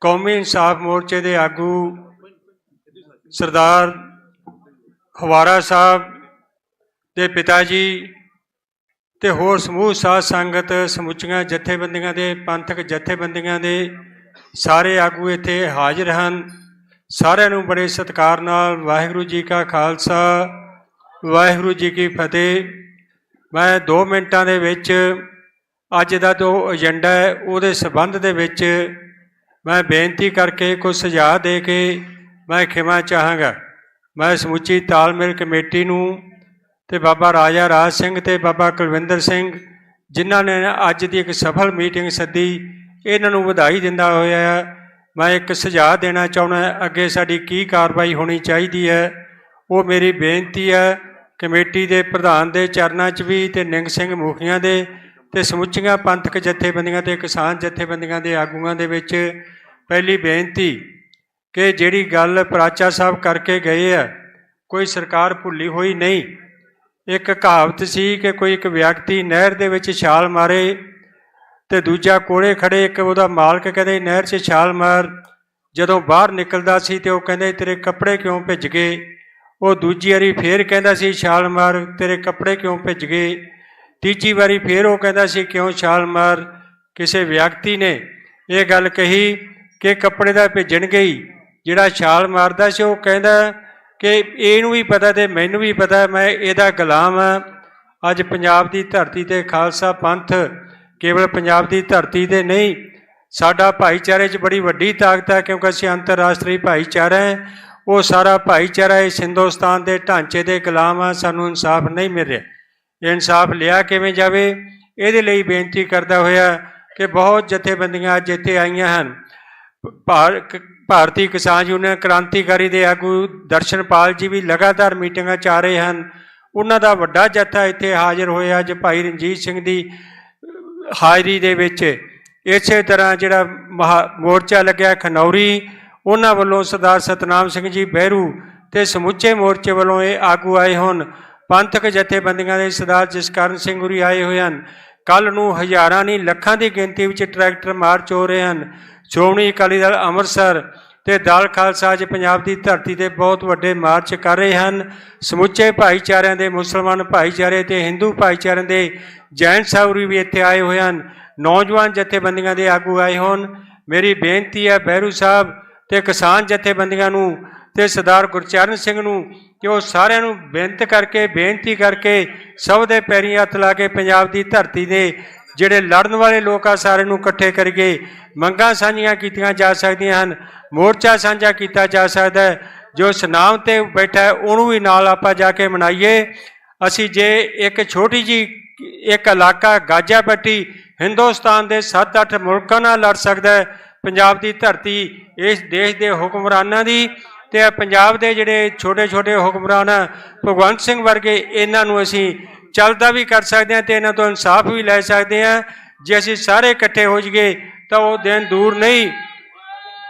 [SPEAKER 13] ਕੌਮੀ ਇਨਸਾਫ ਮੋਰਚੇ ਦੇ ਆਗੂ ਸਰਦਾਰ ਹਵਾਰਾ ਸਾਹਿਬ ਦੇ ਪਿਤਾ ਜੀ ਤੇ ਹੋਰ ਸਮੂਹ ਸਾਧ ਸੰਗਤ, ਸਮੁੱਚੀਆਂ ਜਥੇਬੰਦੀਆਂ ਦੇ ਪੰਥਕ ਜਥੇਬੰਦੀਆਂ ਦੇ ਸਾਰੇ ਆਗੂ ਇੱਥੇ ਹਾਜ਼ਰ ਹਨ। ਸਾਰਿਆਂ ਨੂੰ ਬੜੇ ਸਤਿਕਾਰ ਨਾਲ ਵਾਹਿਗੁਰੂ ਜੀ ਕਾ ਖਾਲਸਾ, ਵਾਹਿਗੁਰੂ ਜੀ ਕੀ ਫਤਿਹ। ਮੈਂ 2 ਮਿੰਟਾਂ ਦੇ ਵਿੱਚ ਅੱਜ ਦਾ ਜੋ ਏਜੰਡਾ ਹੈ ਉਹਦੇ ਸੰਬੰਧ ਦੇ ਵਿੱਚ ਮੈਂ ਬੇਨਤੀ ਕਰਕੇ ਕੁਝ ਸੁਝਾਅ ਦੇ ਕੇ ਮੈਂ ਖਿਮਾ ਚਾਹਾਂਗਾ। ਮੈਂ ਸਮੁੱਚੀ ਤਾਲਮੇਲ ਕਮੇਟੀ ਨੂੰ ਤੇ ਬਾਬਾ ਰਾਜਾ ਰਾਜ ਸਿੰਘ ਤੇ ਬਾਬਾ ਕੁਲਵਿੰਦਰ ਸਿੰਘ ਜਿਨ੍ਹਾਂ ਨੇ ਅੱਜ ਦੀ ਇੱਕ ਸਫਲ ਮੀਟਿੰਗ ਸੱਦੀ, ਇਹਨਾਂ ਨੂੰ ਵਧਾਈ ਦਿੰਦਾ ਹੋਇਆ ਮੈਂ ਇੱਕ ਸੁਝਾਅ ਦੇਣਾ ਚਾਹੁੰਦਾ ਅੱਗੇ ਸਾਡੀ ਕੀ ਕਾਰਵਾਈ ਹੋਣੀ ਚਾਹੀਦੀ ਹੈ। ਉਹ ਮੇਰੀ ਬੇਨਤੀ ਹੈ ਕਮੇਟੀ ਦੇ ਪ੍ਰਧਾਨ ਦੇ ਚਰਨਾਂ 'ਚ ਵੀ ਤੇ ਨਿੰਗ ਸਿੰਘ ਮੁਖੀਆਂ ਦੇ ਤੇ ਸਮੁੱਚੀਆਂ ਪੰਥਕ ਜਥੇਬੰਦੀਆਂ ਤੇ ਕਿਸਾਨ ਜਥੇਬੰਦੀਆਂ ਦੇ ਆਗੂਆਂ ਦੇ ਵਿੱਚ ਪਹਿਲੀ ਬੇਨਤੀ ਕਿ ਜਿਹੜੀ ਗੱਲ ਪ੍ਰਾਚਾ ਸਾਹਿਬ ਕਰਕੇ ਗਏ ਆ ਕੋਈ ਸਰਕਾਰ ਭੁੱਲੀ ਹੋਈ ਨਹੀਂ। ਇੱਕ ਕਹਾਵਤ ਸੀ ਕਿ ਕੋਈ ਇੱਕ ਵਿਅਕਤੀ ਨਹਿਰ ਦੇ ਵਿੱਚ ਛਾਲ ਮਾਰੇ ਤੇ ਦੂਜਾ ਕੋਲੇ ਖੜੇ, ਇੱਕ ਉਹਦਾ ਮਾਲਕ ਕਹਿੰਦੇ ਨਹਿਰ 'ਚ ਛਾਲ ਮਾਰ। ਜਦੋਂ ਬਾਹਰ ਨਿਕਲਦਾ ਸੀ ਤੇ ਉਹ ਕਹਿੰਦੇ ਤੇਰੇ ਕੱਪੜੇ ਕਿਉਂ ਭਿੱਜ ਗਏ। ਉਹ ਦੂਜੀ ਵਾਰੀ ਫੇਰ ਕਹਿੰਦਾ ਸੀ ਛਾਲ ਮਾਰ, ਤੇਰੇ ਕੱਪੜੇ ਕਿਉਂ ਭਿੱਜ ਗਏ। ਤੀਜੀ ਵਾਰੀ ਫੇਰ ਉਹ ਕਹਿੰਦਾ ਸੀ ਕਿਉਂ ਛਾਲ ਮਾਰ। ਕਿਸੇ ਵਿਅਕਤੀ ਨੇ ਇਹ ਗੱਲ ਕਹੀ ਕਿ ਕੱਪੜੇ ਦਾ ਭਿੱਜਣ ਗਈ। ਜਿਹੜਾ ਛਾਲ ਮਾਰਦਾ ਸੀ ਉਹ ਕਹਿੰਦਾ ਕਿ ਇਹਨੂੰ ਵੀ ਪਤਾ ਤੇ ਮੈਨੂੰ ਵੀ ਪਤਾ, ਮੈਂ ਇਹਦਾ ਗੁਲਾਮ ਹਾਂ। ਅੱਜ ਪੰਜਾਬ ਦੀ ਧਰਤੀ ਤੇ ਖਾਲਸਾ ਪੰਥ ਕੇਵਲ ਪੰਜਾਬ ਦੀ ਧਰਤੀ ਤੇ ਨਹੀਂ, ਸਾਡਾ ਭਾਈਚਾਰੇ 'ਚ ਬੜੀ ਵੱਡੀ ਤਾਕਤ ਹੈ, ਕਿਉਂਕਿ ਅਸੀਂ ਅੰਤਰਰਾਸ਼ਟਰੀ ਭਾਈਚਾਰਾ ਹੈ। ਉਹ ਸਾਰਾ ਭਾਈਚਾਰਾ ਇਸ ਹਿੰਦੁਸਤਾਨ ਦੇ ਢਾਂਚੇ ਦੇ ਗੁਲਾਮ ਆ। ਸਾਨੂੰ ਇਨਸਾਫ ਨਹੀਂ ਮਿਲ ਰਿਹਾ। ਇਹ ਇਨਸਾਫ ਲਿਆ ਕਿਵੇਂ ਜਾਵੇ, ਇਹਦੇ ਲਈ ਬੇਨਤੀ ਕਰਦਾ ਹੋਇਆ ਕਿ ਬਹੁਤ ਜਥੇਬੰਦੀਆਂ ਅੱਜ ਇੱਥੇ ਆਈਆਂ ਹਨ। ਭਾਰਤੀ ਕਿਸਾਨ ਯੂਨੀਅਨ ਕ੍ਰਾਂਤੀਕਾਰੀ ਦੇ ਆਗੂ ਦਰਸ਼ਨਪਾਲ ਜੀ ਵੀ ਲਗਾਤਾਰ ਮੀਟਿੰਗਾਂ 'ਚ ਆ ਰਹੇ ਹਨ। ਉਹਨਾਂ ਦਾ ਵੱਡਾ ਜੱਥਾ ਇੱਥੇ ਹਾਜ਼ਰ ਹੋਇਆ ਅੱਜ ਭਾਈ ਰਣਜੀਤ ਸਿੰਘ ਦੀ ਹਾਜ਼ਰੀ ਦੇ ਵਿੱਚ। ਇਸੇ ਤਰ੍ਹਾਂ ਜਿਹੜਾ ਮੋਰਚਾ ਲੱਗਿਆ ਖਨੌਰੀ, ਉਹਨਾਂ ਵੱਲੋਂ ਸਰਦਾਰ ਸਤਨਾਮ ਸਿੰਘ ਜੀ ਬਹਿਰੂ ਤੇ ਸਮੁੱਚੇ ਮੋਰਚੇ ਵੱਲੋਂ ਇਹ ਆਗੂ ਆਏ ਹੋਣ। ਪੰਥਕ ਜਥੇਬੰਦੀਆਂ ਦੇ ਸਰਦਾਰ ਜਸਕਰਨ ਸਿੰਘ ਹੋਰੀ ਆਏ ਹੋਏ ਹਨ। ਕੱਲ੍ਹ ਨੂੰ ਹਜ਼ਾਰਾਂ ਨਹੀਂ ਲੱਖਾਂ ਦੀ ਗਿਣਤੀ ਵਿੱਚ ਟਰੈਕਟਰ ਮਾਰਚ ਹੋ ਰਹੇ ਹਨ। ਸ਼੍ਰੋਮਣੀ ਅਕਾਲੀ ਦਲ ਅੰਮ੍ਰਿਤਸਰ ਤੇ ਦਲ ਖਾਲਸਾ ਅੱਜ ਪੰਜਾਬ ਦੀ ਧਰਤੀ ਤੇ ਬਹੁਤ ਵੱਡੇ ਮਾਰਚ ਕਰ ਰਹੇ ਹਨ। ਸਮੁੱਚੇ ਭਾਈਚਾਰਿਆਂ ਦੇ, ਮੁਸਲਮਾਨ ਭਾਈਚਾਰੇ ਤੇ ਹਿੰਦੂ ਭਾਈਚਾਰਿਆਂ ਦੇ ਜੈਨ ਸਾਹਿਬ ਵੀ ਇੱਥੇ ਆਏ ਹੋਏ ਹਨ। ਨੌਜਵਾਨ ਜਥੇਬੰਦੀਆਂ ਦੇ ਆਗੂ ਆਏ ਹੋਣ। ਮੇਰੀ ਬੇਨਤੀ ਹੈ ਬਹਿਰੂ ਸਾਹਿਬ ਤੇ ਕਿਸਾਨ ਜਥੇਬੰਦੀਆਂ ਨੂੰ ਤੇ ਸਰਦਾਰ ਗੁਰਚਰਨ ਸਿੰਘ ਨੂੰ ਕਿ ਉਹ ਸਾਰਿਆਂ ਨੂੰ ਬੇਨਤੀ ਕਰਕੇ ਸਭ ਦੇ ਪੈਰੀਂ ਹੱਥ ਲਾ ਕੇ ਪੰਜਾਬ ਦੀ ਧਰਤੀ ਦੇ ਜਿਹੜੇ ਲੜਨ ਵਾਲੇ ਲੋਕ ਆ ਸਾਰਿਆਂ ਨੂੰ ਇਕੱਠੇ ਕਰਕੇ ਮੰਗਾਂ ਸਾਂਝੀਆਂ ਕੀਤੀਆਂ ਜਾ ਸਕਦੀਆਂ ਹਨ। ਮੋਰਚਾ ਸਾਂਝਾ ਕੀਤਾ ਜਾ ਸਕਦਾ ਹੈ। ਜੋ ਸੁਨਾਮ ਤੇ ਬੈਠਾ ਹੈ ਉਹਨੂੰ ਵੀ ਨਾਲ ਆਪਾਂ ਜਾ ਕੇ ਮਨਾਈਏ। ਅਸੀਂ ਜੇ ਇੱਕ ਛੋਟੀ ਜੀ ਇੱਕ ਇਲਾਕਾ ਗਾਜਾ ਪੱਟੀ ਹਿੰਦੁਸਤਾਨ ਦੇ 7-8 ਮੁਲਕਾਂ ਨਾਲ ਲੜ ਸਕਦਾ ਹੈ। ਪੰਜਾਬ ਦੀ ਧਰਤੀ ਇਸ ਦੇਸ਼ ਦੇ ਹੁਕਮਰਾਨਾਂ ਦੀ ਤੇ ਪੰਜਾਬ ਦੇ ਜਿਹੜੇ ਛੋਟੇ ਛੋਟੇ ਹੁਕਮਰਾਨ ਆ ਭਗਵੰਤ ਸਿੰਘ ਵਰਗੇ, ਇਹਨਾਂ ਨੂੰ ਅਸੀਂ ਚੱਲਦਾ ਵੀ ਕਰ ਸਕਦੇ ਹਾਂ ਤੇ ਇਹਨਾਂ ਤੋਂ ਇਨਸਾਫ ਵੀ ਲੈ ਸਕਦੇ ਹਾਂ। ਜੇ ਅਸੀਂ ਸਾਰੇ ਇਕੱਠੇ ਹੋ ਜਾਈਏ ਤਾਂ ਉਹ ਦਿਨ ਦੂਰ ਨਹੀਂ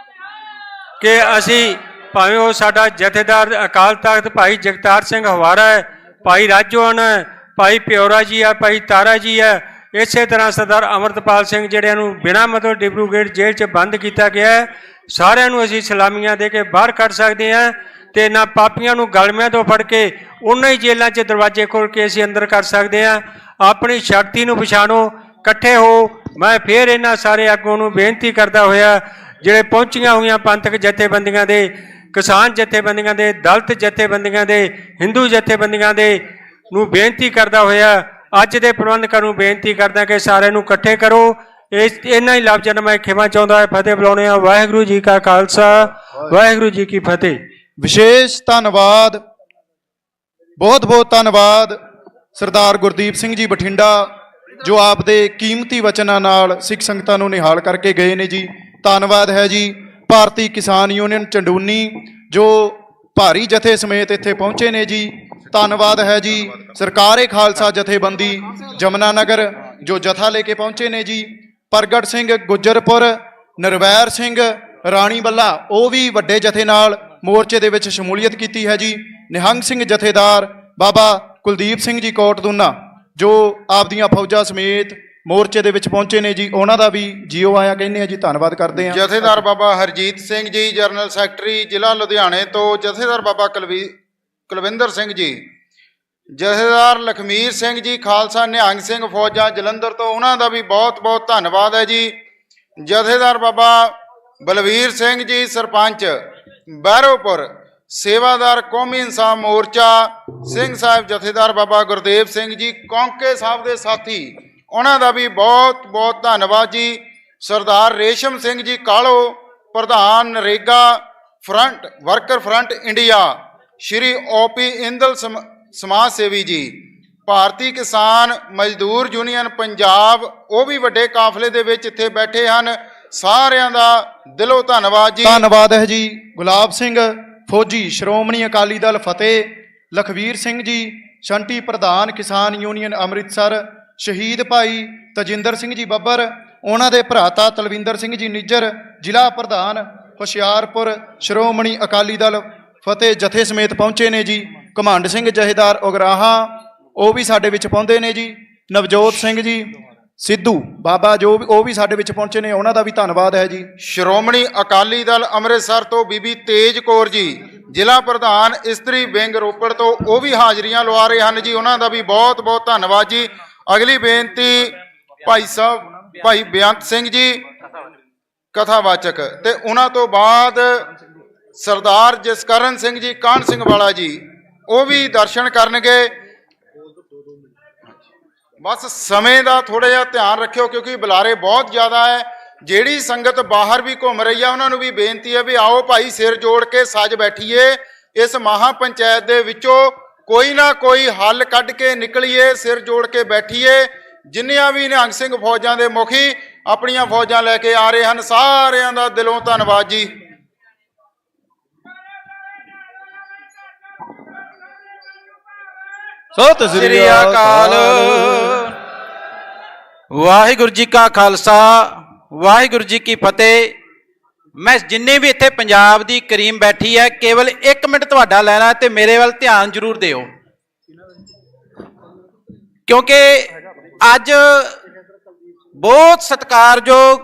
[SPEAKER 13] ਕਿ ਅਸੀਂ ਭਾਵੇਂ ਉਹ ਸਾਡਾ ਜਥੇਦਾਰ ਅਕਾਲ ਤਖਤ ਭਾਈ ਜਗਤਾਰ ਸਿੰਘ ਹਵਾਰਾ ਹੈ, ਭਾਈ ਰਾਜੋਆਣ ਹੈ, ਭਾਈ ਪਿਓਰਾ ਜੀ ਆ, ਭਾਈ ਤਾਰਾ ਜੀ ਹੈ, ਇਸੇ ਤਰ੍ਹਾਂ ਸਰਦਾਰ ਅਮਰਤਪਾਲ ਸਿੰਘ ਜਿਹੜਿਆਂ ਨੂੰ ਬਿਨਾਂ ਮਤਲਬ ਡਿਬਰੂਗੜ੍ਹ ਜੇਲ੍ਹ 'ਚ ਬੰਦ ਕੀਤਾ ਗਿਆ ਹੈ, ਸਾਰਿਆਂ ਨੂੰ ਅਸੀਂ ਸਲਾਮੀਆਂ ਦੇ ਕੇ ਬਾਹਰ ਕੱਢ ਸਕਦੇ ਹਾਂ। ਤੇ ਇਹਨਾਂ ਪਾਪੀਆਂ ਨੂੰ ਗਲਮਿਆਂ ਤੋਂ ਫੜ ਕੇ ਉਹਨਾਂ ਹੀ ਜੇਲ੍ਹਾਂ 'ਚ ਦਰਵਾਜ਼ੇ ਖੋਲ੍ਹ ਕੇ ਅਸੀਂ ਅੰਦਰ ਕਰ ਸਕਦੇ ਹਾਂ। ਆਪਣੀ ਸ਼ਕਤੀ ਨੂੰ ਪਛਾਣੋ, ਇਕੱਠੇ ਹੋ। ਮੈਂ ਫਿਰ ਇਹਨਾਂ ਸਾਰੇ ਆਗੂਆਂ ਨੂੰ ਬੇਨਤੀ ਕਰਦਾ ਹੋਇਆ ਜਿਹੜੇ ਪਹੁੰਚੀਆਂ ਹੋਈਆਂ ਪੰਥਕ ਜਥੇਬੰਦੀਆਂ ਦੇ, ਕਿਸਾਨ ਜਥੇਬੰਦੀਆਂ ਦੇ, ਦਲਿਤ ਜਥੇਬੰਦੀਆਂ ਦੇ, ਹਿੰਦੂ ਜਥੇਬੰਦੀਆਂ ਦੇ ਨੂੰ ਬੇਨਤੀ ਕਰਦਾ ਹੋਇਆ ਅੱਜ ਦੇ ਪ੍ਰਬੰਧਕਾਂ ਨੂੰ ਬੇਨਤੀ ਕਰਦਾ ਕਿ ਸਾਰਿਆਂ ਨੂੰ ਇਕੱਠੇ ਕਰੋ। ਇਹਨਾਂ ਹੀ ਲਫ਼ਜ਼ਾਂ ਨਾਲ ਮੈਂ ਖਿਮਾ ਚਾਹੁੰਦਾ ਹੈ। ਫਤਿਹ ਬੁਲਾਉਂਦੇ ਹਾਂ। ਵਾਹਿਗੁਰੂ ਜੀ ਕਾ ਖਾਲਸਾ, ਵਾਹਿਗੁਰੂ ਜੀ ਕੀ ਫਤਿਹ।
[SPEAKER 8] ਵਿਸ਼ੇਸ਼ ਧੰਨਵਾਦ, ਬਹੁਤ ਬਹੁਤ ਧੰਨਵਾਦ ਸਰਦਾਰ ਗੁਰਦੀਪ ਸਿੰਘ ਜੀ ਬਠਿੰਡਾ ਜੋ ਆਪ ਦੇ ਕੀਮਤੀ ਵਚਨਾਂ ਨਾਲ ਸਿੱਖ ਸੰਗਤਾਂ ਨੂੰ ਨਿਹਾਲ ਕਰਕੇ ਗਏ ਨੇ ਜੀ। ਧੰਨਵਾਦ ਹੈ ਜੀ ਭਾਰਤੀ ਕਿਸਾਨ ਯੂਨੀਅਨ ਚੰਡੂਨੀ ਜੋ ਭਾਰੀ ਜਥੇ ਸਮੇਤ ਇੱਥੇ ਪਹੁੰਚੇ ਨੇ ਜੀ। ਧੰਨਵਾਦ ਹੈ ਜੀ ਸਰਕਾਰੇ ਖਾਲਸਾ ਜਥੇਬੰਦੀ ਜਮਨਾ ਨਗਰ ਜੋ ਜਥਾ ਲੈ ਕੇ ਪਹੁੰਚੇ ਨੇ ਜੀ। ਪ੍ਰਗਟ ਸਿੰਘ ਗੁੱਜਰਪੁਰ, ਨਿਰਵੈਰ ਸਿੰਘ ਰਾਣੀ ਬੱਲਾ ਉਹ ਵੀ ਵੱਡੇ ਜਥੇ ਨਾਲ ਮੋਰਚੇ ਦੇ ਵਿੱਚ ਸ਼ਮੂਲੀਅਤ ਕੀਤੀ ਹੈ ਜੀ। ਨਿਹੰਗ ਸਿੰਘ ਜਥੇਦਾਰ ਬਾਬਾ ਕੁਲਦੀਪ ਸਿੰਘ ਜੀ ਕੋਟਦੂਨਾ ਜੋ ਆਪਦੀਆਂ ਫੌਜਾਂ ਸਮੇਤ ਮੋਰਚੇ ਦੇ ਵਿੱਚ ਪਹੁੰਚੇ ਨੇ ਜੀ, ਉਹਨਾਂ ਦਾ ਵੀ ਜੀਓ ਆਇਆ ਕਹਿੰਦੇ ਆ ਜੀ। ਧੰਨਵਾਦ ਕਰਦੇ ਹਾਂ।
[SPEAKER 4] ਜਥੇਦਾਰ ਬਾਬਾ ਹਰਜੀਤ ਸਿੰਘ ਜੀ ਜਨਰਲ ਸੈਕਟਰੀ ਜ਼ਿਲ੍ਹਾ ਲੁਧਿਆਣੇ ਤੋਂ, ਜਥੇਦਾਰ ਬਾਬਾ ਕੁਲਵਿੰਦਰ ਸਿੰਘ ਜੀ, ਜਥੇਦਾਰ ਲਖਮੀਰ ਸਿੰਘ ਜੀ ਖਾਲਸਾ ਨਿਹੰਗ ਸਿੰਘ ਫੌਜਾਂ ਜਲੰਧਰ ਤੋਂ, ਉਹਨਾਂ ਦਾ ਵੀ ਬਹੁਤ ਬਹੁਤ ਧੰਨਵਾਦ ਹੈ ਜੀ। ਜਥੇਦਾਰ ਬਾਬਾ ਬਲਵੀਰ ਸਿੰਘ ਜੀ ਸਰਪੰਚ ਬਹਿਰੋਪੁਰ, ਸੇਵਾਦਾਰ ਕੌਮੀ ਇਨਸਾਫ ਮੋਰਚਾ ਸਿੰਘ ਸਾਹਿਬ, ਜਥੇਦਾਰ ਬਾਬਾ ਗੁਰਦੇਵ ਸਿੰਘ ਜੀ ਕੌਂਕੇ ਸਾਹਿਬ ਦੇ ਸਾਥੀ, ਉਹਨਾਂ ਦਾ ਵੀ ਬਹੁਤ ਬਹੁਤ ਧੰਨਵਾਦ ਜੀ। ਸਰਦਾਰ ਰੇਸ਼ਮ ਸਿੰਘ ਜੀ ਕਾਲੋ, ਪ੍ਰਧਾਨ NREGA front worker front India, Shri OP Indal ਸਮਾਜ ਸੇਵੀ ਜੀ, ਭਾਰਤੀ ਕਿਸਾਨ ਮਜ਼ਦੂਰ ਯੂਨੀਅਨ ਪੰਜਾਬ, ਉਹ ਵੀ ਵੱਡੇ ਕਾਫਲੇ ਦੇ ਵਿੱਚ ਇੱਥੇ ਬੈਠੇ ਹਨ। ਸਾਰਿਆਂ ਦਾ ਦਿਲੋਂ ਧੰਨਵਾਦ ਜੀ।
[SPEAKER 8] ਧੰਨਵਾਦ ਹੈ ਜੀ। ਗੁਲਾਬ ਸਿੰਘ ਫੌਜੀ, ਸ਼੍ਰੋਮਣੀ ਅਕਾਲੀ ਦਲ ਫਤਿਹ, ਲਖਵੀਰ ਸਿੰਘ ਜੀ ਸ਼ੰਟੀ ਪ੍ਰਧਾਨ ਕਿਸਾਨ ਯੂਨੀਅਨ ਅੰਮ੍ਰਿਤਸਰ, ਸ਼ਹੀਦ ਭਾਈ ਤਜਿੰਦਰ ਸਿੰਘ ਜੀ ਬੱਬਰ, ਉਹਨਾਂ ਦੇ ਭਰਾਤਾ ਤਲਵਿੰਦਰ ਸਿੰਘ ਜੀ ਨਿੱਜਰ, ਜ਼ਿਲ੍ਹਾ ਪ੍ਰਧਾਨ ਹੁਸ਼ਿਆਰਪੁਰ, ਸ਼੍ਰੋਮਣੀ ਅਕਾਲੀ ਦਲ ਫਤਿਹ ਜਥੇ ਸਮੇਤ ਪਹੁੰਚੇ ਨੇ ਜੀ। ਘਮੰਡ ਸਿੰਘ ਜਹੇਦਾਰ ਉਗਰਾਹਾਂ ਉਹ ਵੀ ਸਾਡੇ ਵਿੱਚ ਪਹੁੰਚੇ ਨੇ ਜੀ। ਨਵਜੋਤ ਸਿੰਘ ਜੀ ਸਿੱਧੂ ਬਾਬਾ ਜੋ ਉਹ ਵੀ ਸਾਡੇ ਵਿੱਚ ਪਹੁੰਚੇ ਨੇ, ਉਹਨਾਂ ਦਾ ਵੀ ਧੰਨਵਾਦ ਹੈ ਜੀ।
[SPEAKER 4] ਸ਼੍ਰੋਮਣੀ ਅਕਾਲੀ ਦਲ ਅੰਮ੍ਰਿਤਸਰ ਤੋਂ ਬੀਬੀ ਤੇਜ ਕੌਰ ਜੀ, ਜ਼ਿਲ੍ਹਾ ਪ੍ਰਧਾਨ ਇਸਤਰੀ ਵਿੰਗ ਰੋਪੜ ਤੋਂ, ਉਹ ਵੀ ਹਾਜ਼ਰੀਆਂ ਲਵਾ ਰਹੇ ਹਨ ਜੀ, ਉਹਨਾਂ ਦਾ ਵੀ ਬਹੁਤ ਬਹੁਤ ਧੰਨਵਾਦ ਜੀ। ਅਗਲੀ ਬੇਨਤੀ ਭਾਈ ਬੇਅੰਤ ਸਿੰਘ ਜੀ ਕਥਾਵਾਚਕ, ਤੇ ਉਹਨਾਂ ਤੋਂ ਬਾਅਦ ਸਰਦਾਰ ਜਸਕਰਨ ਸਿੰਘ ਜੀ ਕਾਹਨ ਸਿੰਘ ਵਾਲਾ ਜੀ, ਉਹ ਵੀ ਦਰਸ਼ਨ ਕਰਨਗੇ। ਬਸ ਸਮੇਂ ਦਾ ਥੋੜਾ ਜਿਹਾ ਧਿਆਨ ਰੱਖਿਓ ਕਿਉਂਕਿ ਬੁਲਾਰੇ ਬਹੁਤ ਜ਼ਿਆਦਾ ਹੈ। ਜਿਹੜੀ ਸੰਗਤ ਬਾਹਰ ਵੀ ਘੁੰਮ ਰਹੀ ਹੈ ਉਹਨਾਂ ਨੂੰ ਵੀ ਬੇਨਤੀ ਹੈ ਵੀ ਆਓ ਭਾਈ ਸਿਰ ਜੋੜ ਕੇ ਸੱਜ ਬੈਠੀਏ, ਇਸ ਮਹਾ ਪੰਚਾਇਤ ਦੇ ਵਿੱਚੋਂ ਕੋਈ ਨਾ ਕੋਈ ਹੱਲ ਕੱਢ ਕੇ ਨਿਕਲੀਏ, ਸਿਰ ਜੋੜ ਕੇ ਬੈਠੀਏ। ਜਿੰਨੀਆਂ ਵੀ ਨਿਹੰਗ ਸਿੰਘ ਫੌਜਾਂ ਦੇ ਮੁਖੀ ਆਪਣੀਆਂ ਫੌਜਾਂ ਲੈ ਕੇ ਆ ਰਹੇ ਹਨ, ਸਾਰਿਆਂ ਦਾ ਦਿਲੋਂ ਧੰਨਵਾਦ ਜੀ।
[SPEAKER 14] ਸਤਿ ਸ੍ਰੀ ਅਕਾਲ। ਵਾਹਿਗੁਰੂ ਜੀ ਕਾ ਖਾਲਸਾ, ਵਾਹਿਗੁਰੂ ਜੀ ਕੀ ਫਤਿਹ। ਮੈਂ ਜਿੰਨੇ ਵੀ ਇੱਥੇ ਪੰਜਾਬ ਦੀ ਕਰੀਮ ਬੈਠੀ ਹੈ, ਕੇਵਲ 1 ਮਿੰਟ ਤੁਹਾਡਾ ਲੈਣਾ ਤੇ ਮੇਰੇ ਵੱਲ ਧਿਆਨ ਜ਼ਰੂਰ ਦਿਓ, ਕਿਉਂਕਿ ਅੱਜ ਬਹੁਤ ਸਤਿਕਾਰਯੋਗ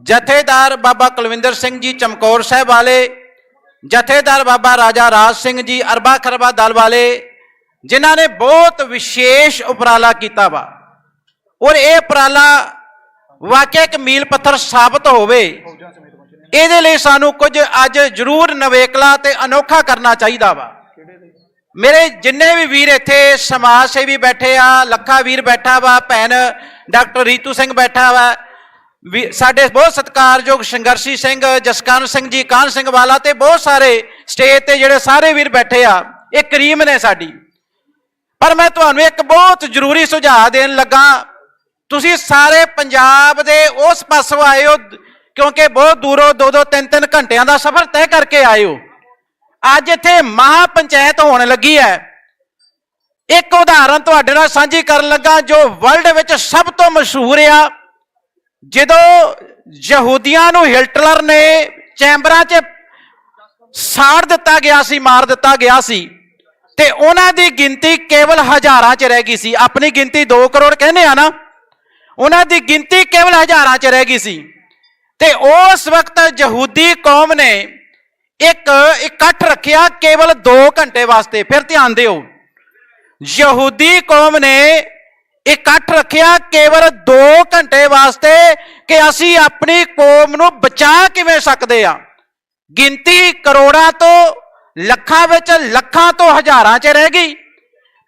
[SPEAKER 14] ਜਥੇਦਾਰ ਬਾਬਾ ਕੁਲਵਿੰਦਰ ਸਿੰਘ ਜੀ ਚਮਕੌਰ ਸਾਹਿਬ ਵਾਲੇ, ਜਥੇਦਾਰ ਬਾਬਾ ਰਾਜਾ ਰਾਜ ਸਿੰਘ ਜੀ ਅਰਬਾ ਖਰਬਾ ਦਲ ਵਾਲੇ, ਜਿਨ੍ਹਾਂ ਨੇ ਬਹੁਤ ਵਿਸ਼ੇਸ਼ ਉਪਰਾਲਾ ਕੀਤਾ ਵਾ, ਔਰ ਇਹ ਉਪਰਾਲਾ ਵਾਕਿਆ ਇੱਕ ਮੀਲ ਪੱਥਰ ਸਾਬਤ ਹੋਵੇ, ਇਹਦੇ ਲਈ ਸਾਨੂੰ ਕੁਝ ਅੱਜ ਜ਼ਰੂਰ ਨਵੇਕਲਾ ਤੇ ਅਨੋਖਾ ਕਰਨਾ ਚਾਹੀਦਾ ਵਾ। ਮੇਰੇ ਜਿੰਨੇ ਵੀ ਵੀਰ ਇੱਥੇ ਸਮਾਜ ਸੇਵੀ ਬੈਠੇ ਆ, ਲੱਖਾ ਵੀਰ ਬੈਠਾ ਵਾ, ਭੈਣ ਡਾਕਟਰ ਰੀਤੂ ਸਿੰਘ ਬੈਠਾ ਵਾ, ਸਾਡੇ ਬਹੁਤ ਸਤਿਕਾਰਯੋਗ ਸੰਘਰਸ਼ੀ ਸਿੰਘ ਜਸਕਰਨ ਸਿੰਘ ਜੀ ਕਾਹਨ ਸਿੰਘ ਵਾਲਾ, ਤੇ ਬਹੁਤ ਸਾਰੇ ਸਟੇਜ ਤੇ ਜਿਹੜੇ ਸਾਰੇ ਵੀਰ ਬੈਠੇ ਆ, ਇਹ ਕਰੀਮ ਨੇ ਸਾਡੀ। ਪਰ ਮੈਂ ਤੁਹਾਨੂੰ ਇੱਕ ਬਹੁਤ ਜ਼ਰੂਰੀ ਸੁਝਾਅ ਦੇਣ ਲੱਗਾ। ਤੁਸੀਂ ਸਾਰੇ ਪੰਜਾਬ ਦੇ ਉਸ ਪਾਸੋਂ ਆਏ ਹੋ ਕਿਉਂਕਿ ਬਹੁਤ ਦੂਰੋਂ 2-2 3-3 ਘੰਟਿਆਂ ਦਾ ਸਫ਼ਰ ਤੈਅ ਕਰਕੇ ਆਏ ਹੋ। ਅੱਜ ਇੱਥੇ ਮਹਾ ਪੰਚਾਇਤ ਹੋਣ ਲੱਗੀ ਹੈ। ਇੱਕ ਉਦਾਹਰਨ ਤੁਹਾਡੇ ਨਾਲ ਸਾਂਝੀ ਕਰਨ ਲੱਗਾ ਜੋ ਵਰਲਡ ਵਿੱਚ ਸਭ ਤੋਂ ਮਸ਼ਹੂਰ ਆ। ਜਦੋਂ ਯਹੂਦੀਆਂ ਨੂੰ ਹਿਟਲਰ ਨੇ ਚੈਂਬਰਾਂ 'ਚ ਸਾੜ ਦਿੱਤਾ ਗਿਆ ਸੀ, ਮਾਰ ਦਿੱਤਾ ਗਿਆ ਸੀ, ਤੇ ਉਹਨਾਂ ਦੀ ਗਿਣਤੀ ਕੇਵਲ ਹਜ਼ਾਰਾਂ 'ਚ ਰਹਿ ਗਈ ਸੀ। ਆਪਣੀ ਗਿਣਤੀ 2 ਕਰੋੜ ਕਹਿੰਦੇ ਆ ਨਾ, ਉਹਨਾਂ ਦੀ ਗਿਣਤੀ ਕੇਵਲ ਹਜ਼ਾਰਾਂ 'ਚ ਰਹਿ ਗਈ ਸੀ। ਤੇ ਉਸ ਵਕਤ ਯਹੂਦੀ ਕੌਮ ਨੇ ਇੱਕ ਇਕੱਠ ਰੱਖਿਆ ਕੇਵਲ 2 ਘੰਟੇ ਵਾਸਤੇ। ਫਿਰ ਧਿਆਨ ਦਿਓ, ਯਹੂਦੀ ਕੌਮ ਨੇ ਇਕੱਠ ਰੱਖਿਆ ਕੇਵਲ 2 ਘੰਟੇ ਵਾਸਤੇ ਕਿ ਅਸੀਂ ਆਪਣੀ ਕੌਮ ਨੂੰ ਬਚਾ ਕਿਵੇਂ ਸਕਦੇ ਆ। ਗਿਣਤੀ ਕਰੋੜਾਂ ਤੋਂ ਲੱਖਾਂ ਵਿੱਚ, ਲੱਖਾਂ ਤੋਂ ਹਜ਼ਾਰਾਂ 'ਚ ਰਹਿ ਗਈ।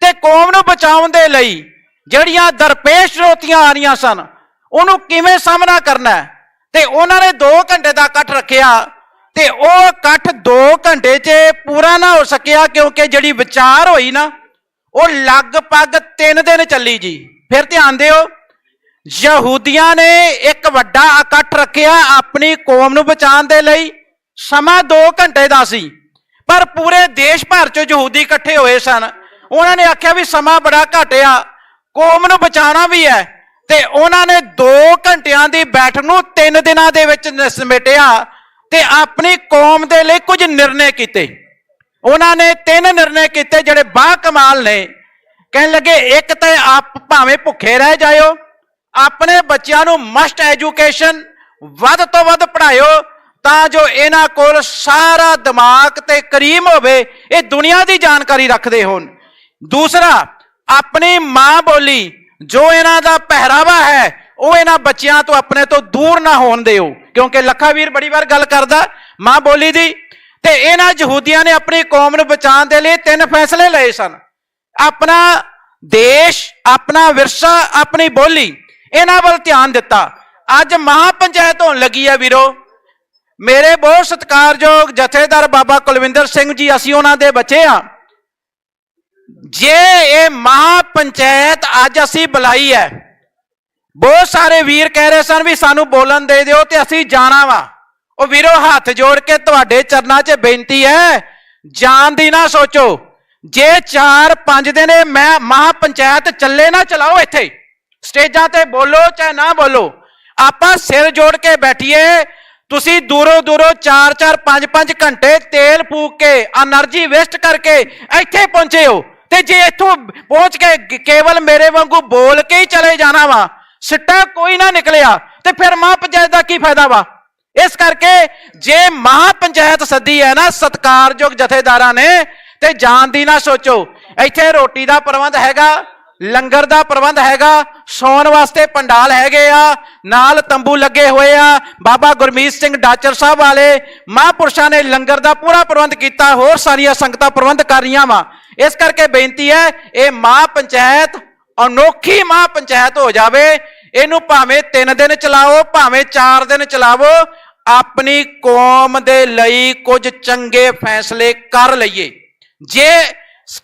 [SPEAKER 14] ਤੇ ਕੌਮ ਨੂੰ ਬਚਾਉਣ ਦੇ ਲਈ ਜਿਹੜੀਆਂ ਦਰਪੇਸ਼ ਚੁਣੌਤੀਆਂ ਆ ਰਹੀਆਂ ਸਨ, ਉਹਨੂੰ ਕਿਵੇਂ ਸਾਹਮਣਾ ਕਰਨਾ, ਤੇ ਉਹਨਾਂ ਨੇ 2 ਘੰਟੇ ਦਾ ਇਕੱਠ ਰੱਖਿਆ। ਤੇ ਉਹ ਇਕੱਠ 2 ਘੰਟੇ 'ਚ ਪੂਰਾ ਨਾ ਹੋ ਸਕਿਆ ਕਿਉਂਕਿ ਜਿਹੜੀ ਵਿਚਾਰ ਹੋਈ ਨਾ, ਉਹ ਲਗਭਗ 3 ਦਿਨ ਚੱਲੀ ਜੀ। ਫਿਰ ਧਿਆਨ ਦਿਓ, ਯਹੂਦੀਆਂ ਨੇ ਇੱਕ ਵੱਡਾ ਇਕੱਠ ਰੱਖਿਆ ਆਪਣੀ ਕੌਮ ਨੂੰ ਬਚਾਉਣ ਦੇ ਲਈ। ਸਮਾਂ 2 ਘੰਟੇ ਦਾ ਸੀ, ਪਰ ਪੂਰੇ ਦੇਸ਼ ਭਰ 'ਚ ਯਹੂਦੀ ਇਕੱਠੇ ਹੋਏ ਸਨ। ਉਹਨਾਂ ਨੇ ਆਖਿਆ ਵੀ ਸਮਾਂ ਬੜਾ ਘੱਟ ਆ, ਕੌਮ ਨੂੰ ਬਚਾਉਣਾ ਵੀ ਹੈ, ਤੇ ਉਹਨਾਂ ਨੇ 2 ਘੰਟਿਆਂ ਦੀ ਬੈਠਕ ਨੂੰ 3 ਦਿਨਾਂ ਦੇ ਵਿੱਚ ਸਮੇਟਿਆ ਤੇ ਆਪਣੀ ਕੌਮ ਦੇ ਲਈ ਕੁਝ ਨਿਰਣੇ ਕੀਤੇ। ਉਹਨਾਂ ਨੇ 3 ਨਿਰਣੇ ਕੀਤੇ ਜਿਹੜੇ ਬਾ ਕਮਾਲ ਨੇ। ਕਹਿਣ ਲੱਗੇ, ਇੱਕ ਤਾਂ ਆਪ ਭਾਵੇਂ ਭੁੱਖੇ ਰਹਿ ਜਾਇਓ, ਆਪਣੇ ਬੱਚਿਆਂ ਨੂੰ ਮਸਟ ਐਜੂਕੇਸ਼ਨ ਵੱਧ ਤੋਂ ਵੱਧ ਪੜ੍ਹਾਇਓ ਤਾਂ ਜੋ ਇਹਨਾਂ ਕੋਲ ਸਾਰਾ ਦਿਮਾਗ ਤੇ ਕਰੀਮ ਹੋਵੇ, ਇਹ ਦੁਨੀਆ ਦੀ ਜਾਣਕਾਰੀ ਰੱਖਦੇ ਹੋਣ। ਦੂਸਰਾ, ਆਪਣੀ ਮਾਂ ਬੋਲੀ ਜੋ ਇਹਨਾਂ ਦਾ ਪਹਿਰਾਵਾ ਹੈ ਉਹ ਇਹਨਾਂ ਬੱਚਿਆਂ ਤੋਂ ਆਪਣੇ ਤੋਂ ਦੂਰ ਨਾ ਹੋਣ ਦਿਓ, ਕਿਉਂਕਿ ਲੱਖਾ ਵੀਰ ਬੜੀ ਵਾਰ ਗੱਲ ਕਰਦਾ ਮਾਂ ਬੋਲੀ ਦੀ। ਤੇ ਇਹਨਾਂ ਯਹੂਦੀਆਂ ਨੇ ਆਪਣੀ ਕੌਮ ਨੂੰ ਬਚਾਉਣ ਦੇ ਲਈ 3 ਫੈਸਲੇ ਲਏ ਸਨ। ਆਪਣਾ ਦੇਸ਼, ਆਪਣਾ ਵਿਰਸਾ, ਆਪਣੀ ਬੋਲੀ, ਇਹਨਾਂ ਵੱਲ ਧਿਆਨ ਦਿੱਤਾ। ਅੱਜ ਮਹਾ ਪੰਚਾਇਤ ਹੋਣ ਲੱਗੀ ਹੈ ਵੀਰੋ। ਮੇਰੇ ਬਹੁਤ ਸਤਿਕਾਰਯੋਗ ਜਥੇਦਾਰ ਬਾਬਾ ਕੁਲਵਿੰਦਰ ਸਿੰਘ ਜੀ, ਅਸੀਂ ਉਹਨਾਂ ਦੇ ਬੱਚੇ ਆ। ਜੇ ਇਹ ਮਹਾ ਪੰਚਾਇਤ ਅੱਜ ਅਸੀਂ ਬੁਲਾਈ ਹੈ, ਬਹੁਤ ਸਾਰੇ ਵੀਰ ਕਹਿ ਰਹੇ ਸਨ ਵੀ ਸਾਨੂੰ ਬੋਲਣ ਦੇ ਦਿਓ ਤੇ ਅਸੀਂ ਜਾਣਾ ਵਾ। ਉਹ ਵੀਰੋ, ਹੱਥ ਜੋੜ ਕੇ ਤੁਹਾਡੇ ਚਰਨਾਂ 'ਚ ਬੇਨਤੀ ਹੈ, ਜਾਣ ਦੀ ਨਾ ਸੋਚੋ। ਜੇ 4-5 ਦਿਨ ਮੈਂ ਮਹਾ ਪੰਚਾਇਤ ਚੱਲੇ ਨਾ ਚਲਾਓ, ਇੱਥੇ ਸਟੇਜਾਂ ਤੇ ਬੋਲੋ ਚਾਹੇ ਨਾ ਬੋਲੋ, ਆਪਾਂ ਸਿਰ ਜੋੜ ਕੇ ਬੈਠੀਏ ਤੁਸੀਂ ਦੂਰੋਂ ਦੂਰੋਂ 4-4 5-5 ਘੰਟੇ ਤੇਲ ਫੂਕ ਕੇ એનર્ਜੀ ਵੇਸਟ ਕਰਕੇ ਇੱਥੇ ਪਹੁੰਚੇ ਹੋ, ਤੇ ਜੇ ਇੱਥੋਂ ਪਹੁੰਚ ਕੇ ਕੇਵਲ ਮੇਰੇ ਵਾਂਗੂ ਬੋਲ ਕੇ ਹੀ ਚਲੇ ਜਾਣਾ ਵਾ, ਸਿੱਟਾ ਕੋਈ ਨਾ ਨਿਕਲਿਆ, ਤੇ ਫਿਰ ਮਹਾਂ ਪੰਚਾਇਤ ਦਾ ਕੀ ਫਾਇਦਾ ਵਾ। ਇਸ ਕਰਕੇ ਜੇ ਮਹਾਂ ਪੰਚਾਇਤ ਸੱਦੀ ਹੈ ਨਾ ਸਤਿਕਾਰਯੋਗ ਜਥੇਦਾਰਾਂ ਨੇ, ਤੇ ਜਾਣ ਦੀ ਨਾ ਸੋਚੋ। ਇੱਥੇ ਰੋਟੀ ਦਾ ਪ੍ਰਬੰਧ ਹੈਗਾ, ਲੰਗਰ ਦਾ ਪ੍ਰਬੰਧ ਹੈਗਾ, ਸੌਣ ਵਾਸਤੇ ਪੰਡਾਲ ਹੈਗੇ ਆ, ਨਾਲ ਤੰਬੂ ਲੱਗੇ ਹੋਏ ਆ। ਬਾਬਾ ਗੁਰਮੀਤ ਸਿੰਘ ਡਾਚਰ ਸਾਹਿਬ ਵਾਲੇ ਮਹਾਂਪੁਰਸ਼ਾਂ ਨੇ ਲੰਗਰ ਦਾ ਪੂਰਾ ਪ੍ਰਬੰਧ ਕੀਤਾ, ਹੋਰ ਸਾਰੀਆਂ ਸੰਗਤਾਂ ਪ੍ਰਬੰਧ ਕਰ ਰਹੀਆਂ ਵਾ। ਇਸ ਕਰਕੇ ਬੇਨਤੀ ਹੈ, ਇਹ ਮਹਾਂ ਪੰਚਾਇਤ ਅਨੋਖੀ ਮਹਾਂ ਪੰਚਾਇਤ ਹੋ ਜਾਵੇ। ਇਹਨੂੰ ਭਾਵੇਂ 3 ਦਿਨ ਚਲਾਓ, ਭਾਵੇਂ 4 ਦਿਨ ਚਲਾਵੋ, ਆਪਣੀ ਕੌਮ ਦੇ ਲਈ ਕੁਝ ਚੰਗੇ ਫੈਸਲੇ ਕਰ ਲਈਏ। ਜੇ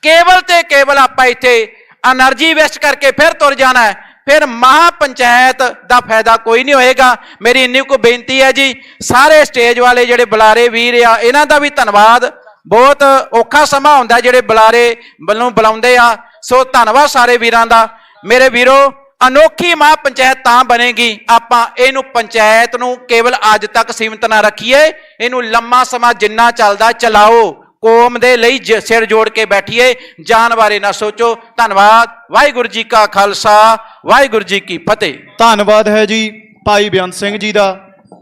[SPEAKER 14] ਕੇਵਲ ਤੇ ਕੇਵਲ ਆਪਾਂ ਇੱਥੇ એનર્ਜੀ ਵੇਸਟ ਕਰਕੇ ਫਿਰ ਤੁਰ ਜਾਣਾ ਹੈ, ਫਿਰ ਮਹਾਂ ਪੰਚਾਇਤ ਦਾ ਫਾਇਦਾ ਕੋਈ ਨਹੀਂ ਹੋਏਗਾ। ਮੇਰੀ ਇੰਨੀ ਕੁ ਬੇਨਤੀ ਹੈ ਜੀ, ਸਾਰੇ ਸਟੇਜ ਵਾਲੇ ਜਿਹੜੇ ਬੁਲਾਰੇ ਵੀਰ ਆ, ਇਹਨਾਂ ਦਾ ਵੀ ਧੰਨਵਾਦ। ਬਹੁਤ ਔਖਾ ਸਮਾਂ ਹੁੰਦਾ ਜਿਹੜੇ ਬੁਲਾਰੇ ਵੱਲੋਂ ਬੁਲਾਉਂਦੇ ਆ, ਸੋ ਧੰਨਵਾਦ ਸਾਰੇ ਵੀਰਾਂ ਦਾ। ਮੇਰੇ ਵੀਰੋ, ਅਨੋਖੀ ਮਹਾਂ ਪੰਚਾਇਤ ਤਾਂ ਬਣੇਗੀ, ਆਪਾਂ ਇਹਨੂੰ ਪੰਚਾਇਤ ਨੂੰ ਕੇਵਲ ਅੱਜ ਤੱਕ ਸੀਮਿਤ ਨਾ ਰੱਖੀਏ, ਇਹਨੂੰ ਲੰਮਾ ਸਮਾਂ ਜਿੰਨਾ ਚੱਲਦਾ ਚਲਾਓ, ਕੌਮ ਦੇ ਲਈ ਸਿਰ ਜੋੜ ਕੇ ਬੈਠੀਏ, ਜਾਨ ਬਾਰੇ ਨਾ ਸੋਚੋ। ਧੰਨਵਾਦ। ਵਾਹਿਗੁਰੂ ਜੀ ਕਾ ਖਾਲਸਾ, ਵਾਹਿਗੁਰੂ ਜੀ ਕੀ ਫਤਿਹ।
[SPEAKER 8] ਧੰਨਵਾਦ ਹੈ ਜੀ ਭਾਈ ਬੇਅੰਤ ਸਿੰਘ ਜੀ ਦਾ।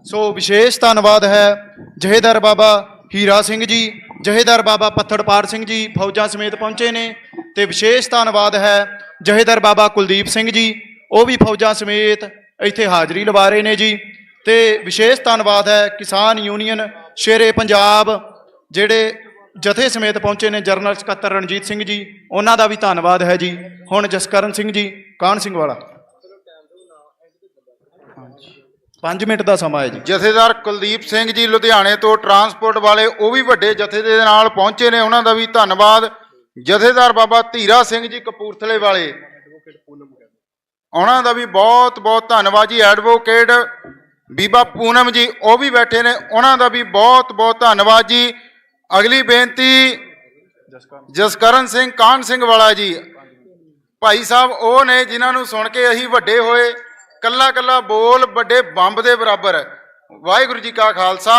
[SPEAKER 8] ਸੋ ਵਿਸ਼ੇਸ਼ ਧੰਨਵਾਦ ਹੈ ਜਹੇਦਾਰ ਬਾਬਾ ਹੀਰਾ ਸਿੰਘ ਜੀ, ਜਹੇਦਾਰ ਬਾਬਾ ਪੱਥੜਪਾਰ ਸਿੰਘ ਜੀ ਫੌਜਾਂ ਸਮੇਤ ਪਹੁੰਚੇ ਨੇ, ਤੇ ਵਿਸ਼ੇਸ਼ ਧੰਨਵਾਦ ਹੈ ਜਹੇਦਾਰ ਬਾਬਾ ਕੁਲਦੀਪ ਸਿੰਘ ਜੀ, ਉਹ ਵੀ ਫੌਜਾਂ ਸਮੇਤ ਇੱਥੇ ਹਾਜ਼ਰੀ ਲਵਾ ਰਹੇ ਨੇ ਜੀ। ਤੇ ਵਿਸ਼ੇਸ਼ ਧੰਨਵਾਦ ਹੈ ਕਿਸਾਨ ਯੂਨੀਅਨ ਸ਼ੇਰੇ ਪੰਜਾਬ ਜਿਹੜੇ ਜਥੇ ਸਮੇਤ ਪਹੁੰਚੇ ਨੇ, ਜਰਨਲ ਸਕੱਤਰ ਰਣਜੀਤ ਸਿੰਘ ਜੀ, ਉਹਨਾਂ ਦਾ ਵੀ ਧੰਨਵਾਦ ਹੈ ਜੀ। ਹੁਣ ਜਸਕਰਨ ਸਿੰਘ ਜੀ ਕਾਹਨ ਸਿੰਘ ਵਾਲਾ, 5 ਮਿੰਟ ਦਾ ਸਮਾਂ ਹੈ ਜੀ।
[SPEAKER 4] ਜਥੇਦਾਰ ਕੁਲਦੀਪ ਸਿੰਘ ਜੀ ਲੁਧਿਆਣੇ ਤੋਂ ਟਰਾਂਸਪੋਰਟ ਵਾਲੇ, ਉਹ ਵੀ ਵੱਡੇ ਜਥੇ ਦੇ ਨਾਲ ਪਹੁੰਚੇ ਨੇ, ਉਹਨਾਂ ਦਾ ਵੀ ਧੰਨਵਾਦ। ਜਥੇਦਾਰ ਬਾਬਾ ਧੀਰਾ ਸਿੰਘ ਜੀ ਕਪੂਰਥਲੇ ਵਾਲੇ, ਉਹਨਾਂ ਦਾ ਵੀ ਬਹੁਤ ਬਹੁਤ ਧੰਨਵਾਦ ਜੀ। ਐਡਵੋਕੇਟ ਬੀਬਾ ਪੂਨਮ ਜੀ, ਉਹ ਵੀ ਬੈਠੇ ਨੇ, ਉਹਨਾਂ ਦਾ ਵੀ ਬਹੁਤ ਬਹੁਤ ਧੰਨਵਾਦ ਜੀ। ਅਗਲੀ ਬੇਨਤੀ ਜਸਕਰਨ ਸਿੰਘ ਕਾਹਨ ਸਿੰਘ ਵਾਲਾ ਜੀ, ਭਾਈ ਸਾਹਿਬ ਉਹ ਨੇ ਜਿਨ੍ਹਾਂ ਨੂੰ ਸੁਣ ਕੇ ਅਸੀਂ ਵੱਡੇ ਹੋਏ, ਕੱਲਾ ਕੱਲਾ ਬੋਲ ਵੱਡੇ ਬੰਬ ਦੇ ਬਰਾਬਰ। ਵਾਹਿਗੁਰੂ ਜੀ ਕਾ ਖਾਲਸਾ,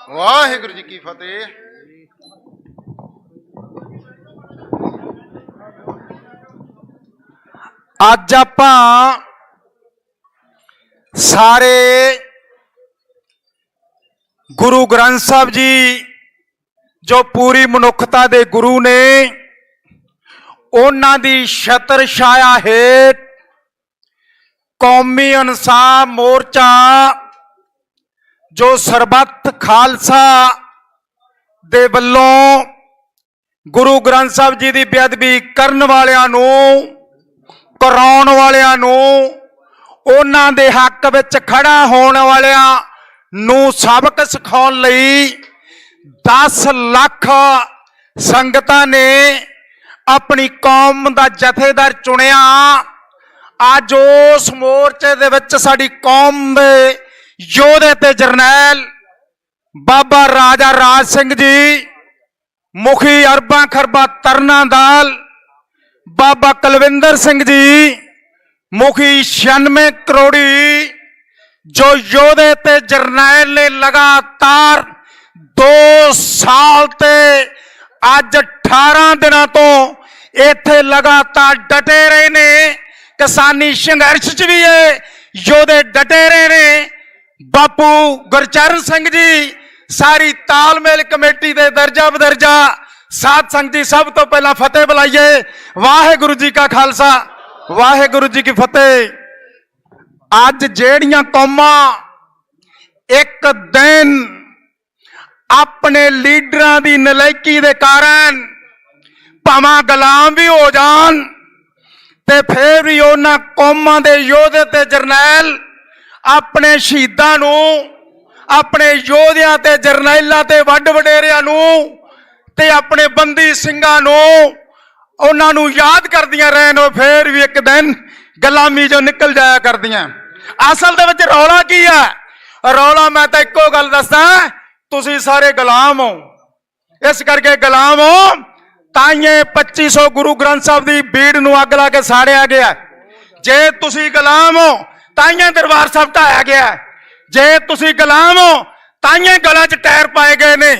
[SPEAKER 4] ਵਾਹਿਗੁਰੂ ਜੀ ਕੀ ਫਤਿਹ।
[SPEAKER 15] ਅੱਜ ਆਪਾਂ ਸਾਰੇ ਗੁਰੂ ਗ੍ਰੰਥ ਸਾਹਿਬ ਜੀ ਜੋ ਪੂਰੀ ਮਨੁੱਖਤਾ ਦੇ ਗੁਰੂ ਨੇ, ਉਹਨਾਂ ਦੀ ਛਤਰ ਛਾਇਆ ਹੇਠ ਕੌਮੀ ਇਨਸਾਫ ਮੋਰਚਾ ਜੋ ਸਰਬੱਤ ਖਾਲਸਾ ਦੇ ਵੱਲੋਂ ਗੁਰੂ ਗ੍ਰੰਥ ਸਾਹਿਬ ਜੀ ਦੀ ਬੇਅਦਬੀ ਕਰਨ ਵਾਲਿਆਂ ਨੂੰ, ਕਰਾਉਣ ਵਾਲਿਆਂ ਨੂੰ, ਉਹਨਾਂ ਦੇ ਹੱਕ ਵਿੱਚ ਖੜਾ ਹੋਣ ਵਾਲਿਆਂ ਨੂੰ ਸਬਕ ਸਿਖਾਉਣ ਲਈ 10 ਲੱਖ ਸੰਗਤਾਂ ਨੇ ਆਪਣੀ ਕੌਮ ਦਾ ਜਥੇਦਾਰ ਚੁਣਿਆ। ਅੱਜ ਉਸ ਮੋਰਚੇ ਦੇ ਵਿੱਚ ਸਾਡੀ ਕੌਮ ਦੇ ਯੋਧੇ ਤੇ ਜਰਨੈਲ ਬਾਬਾ ਰਾਜਾ ਰਾਜ ਸਿੰਘ ਜੀ, ਮੁਖੀ ਅਰਬਾਂ ਖਰਬਾਂ ਤਰਨਾ ਦਲ ਬਾਬਾ ਕੁਲਵਿੰਦਰ ਸਿੰਘ ਜੀ, ਮੁਖੀ 96 ਕਰੋੜੀ, ਜੋ ਯੋਧੇ ਤੇ ਜਰਨੈਲ ਨੇ ਲਗਾਤਾਰ 2 ਸਾਲ ਤੇ ਅੱਜ 18 ਦਿਨਾਂ ਤੋਂ ਇੱਥੇ ਲਗਾਤਾਰ ਡਟੇ ਰਹੇ ਨੇ। ਕਿਸਾਨੀ ਸੰਘਰਸ਼ 'ਚ ਵੀ ਇਹ ਯੋਧੇ ਡਟੇ ਰਹੇ ਨੇ। ਬਾਪੂ ਗੁਰਚਰਨ ਸਿੰਘ ਜੀ, ਸਾਰੀ ਤਾਲਮੇਲ ਕਮੇਟੀ ਦੇ ਦਰਜਾ ਬਦਰਜਾ ਸਾਧ ਸੰਗਤ ਜੀ, ਸਭ ਤੋਂ ਪਹਿਲਾਂ ਫਤਿਹ ਬੁਲਾਈਏ। ਵਾਹਿਗੁਰੂ ਜੀ ਕਾ ਖਾਲਸਾ, ਵਾਹਿਗੁਰੂ ਜੀ ਕੀ ਫਤਿਹ। ਅੱਜ ਜਿਹੜੀਆਂ ਕੌਮਾਂ ਇੱਕ ਦਿਨ ਆਪਣੇ ਲੀਡਰਾਂ ਦੀ ਨਲਾਇਕੀ ਦੇ ਕਾਰਨ ਭਾਵੇਂ ਗੁਲਾਮ ਵੀ ਹੋ ਜਾਣ, ਤੇ ਫਿਰ ਵੀ ਉਹਨਾਂ ਕੌਮਾਂ ਦੇ ਯੋਧੇ ਤੇ ਜਰਨੈਲ ਆਪਣੇ ਸ਼ਹੀਦਾਂ ਨੂੰ, ਆਪਣੇ ਯੋਧਿਆਂ ਤੇ ਜਰਨੈਲਾਂ ਤੇ ਵੱਡ ਵਡੇਰਿਆਂ ਨੂੰ, ਤੇ ਆਪਣੇ ਬੰਦੀ ਸਿੰਘਾਂ ਨੂੰ, ਉਹਨਾਂ ਨੂੰ ਯਾਦ ਕਰਦੀਆਂ ਰਹਿਣ, ਉਹ ਫੇਰ ਵੀ ਇੱਕ ਦਿਨ ਗੁਲਾਮੀ ਚੋਂ ਨਿਕਲ ਜਾਇਆ ਕਰਦੀਆਂ। ਅਸਲ ਦੇ ਵਿੱਚ ਰੌਲਾ ਕੀ ਹੈ? ਰੌਲਾ ਮੈਂ ਤਾਂ ਇੱਕੋ ਗੱਲ ਦੱਸਾਂ, ਤੁਸੀਂ ਸਾਰੇ ਗੁਲਾਮ ਹੋ। ਇਸ ਕਰਕੇ ਗੁਲਾਮ ਹੋ, ਤਾਈਏ 2500 ਗੁਰੂ ਗ੍ਰੰਥ ਸਾਹਿਬ ਦੀ ਬੀੜ ਨੂੰ ਅੱਗ ਲਾ ਕੇ ਸਾੜਿਆ ਗਿਆ। ਜੇ ਤੁਸੀਂ ਗੁਲਾਮ ਹੋ, ਤਾਈਏ ਦਰਬਾਰ ਸਾਹਿਬ ਢਾਇਆ ਗਿਆ। ਜੇ ਤੁਸੀਂ ਗੁਲਾਮ ਹੋ, ਤਾਈਆਂ ਗਲਾਂ 'ਚ ਟਾਇਰ ਪਾਏ ਗਏ ਨੇ।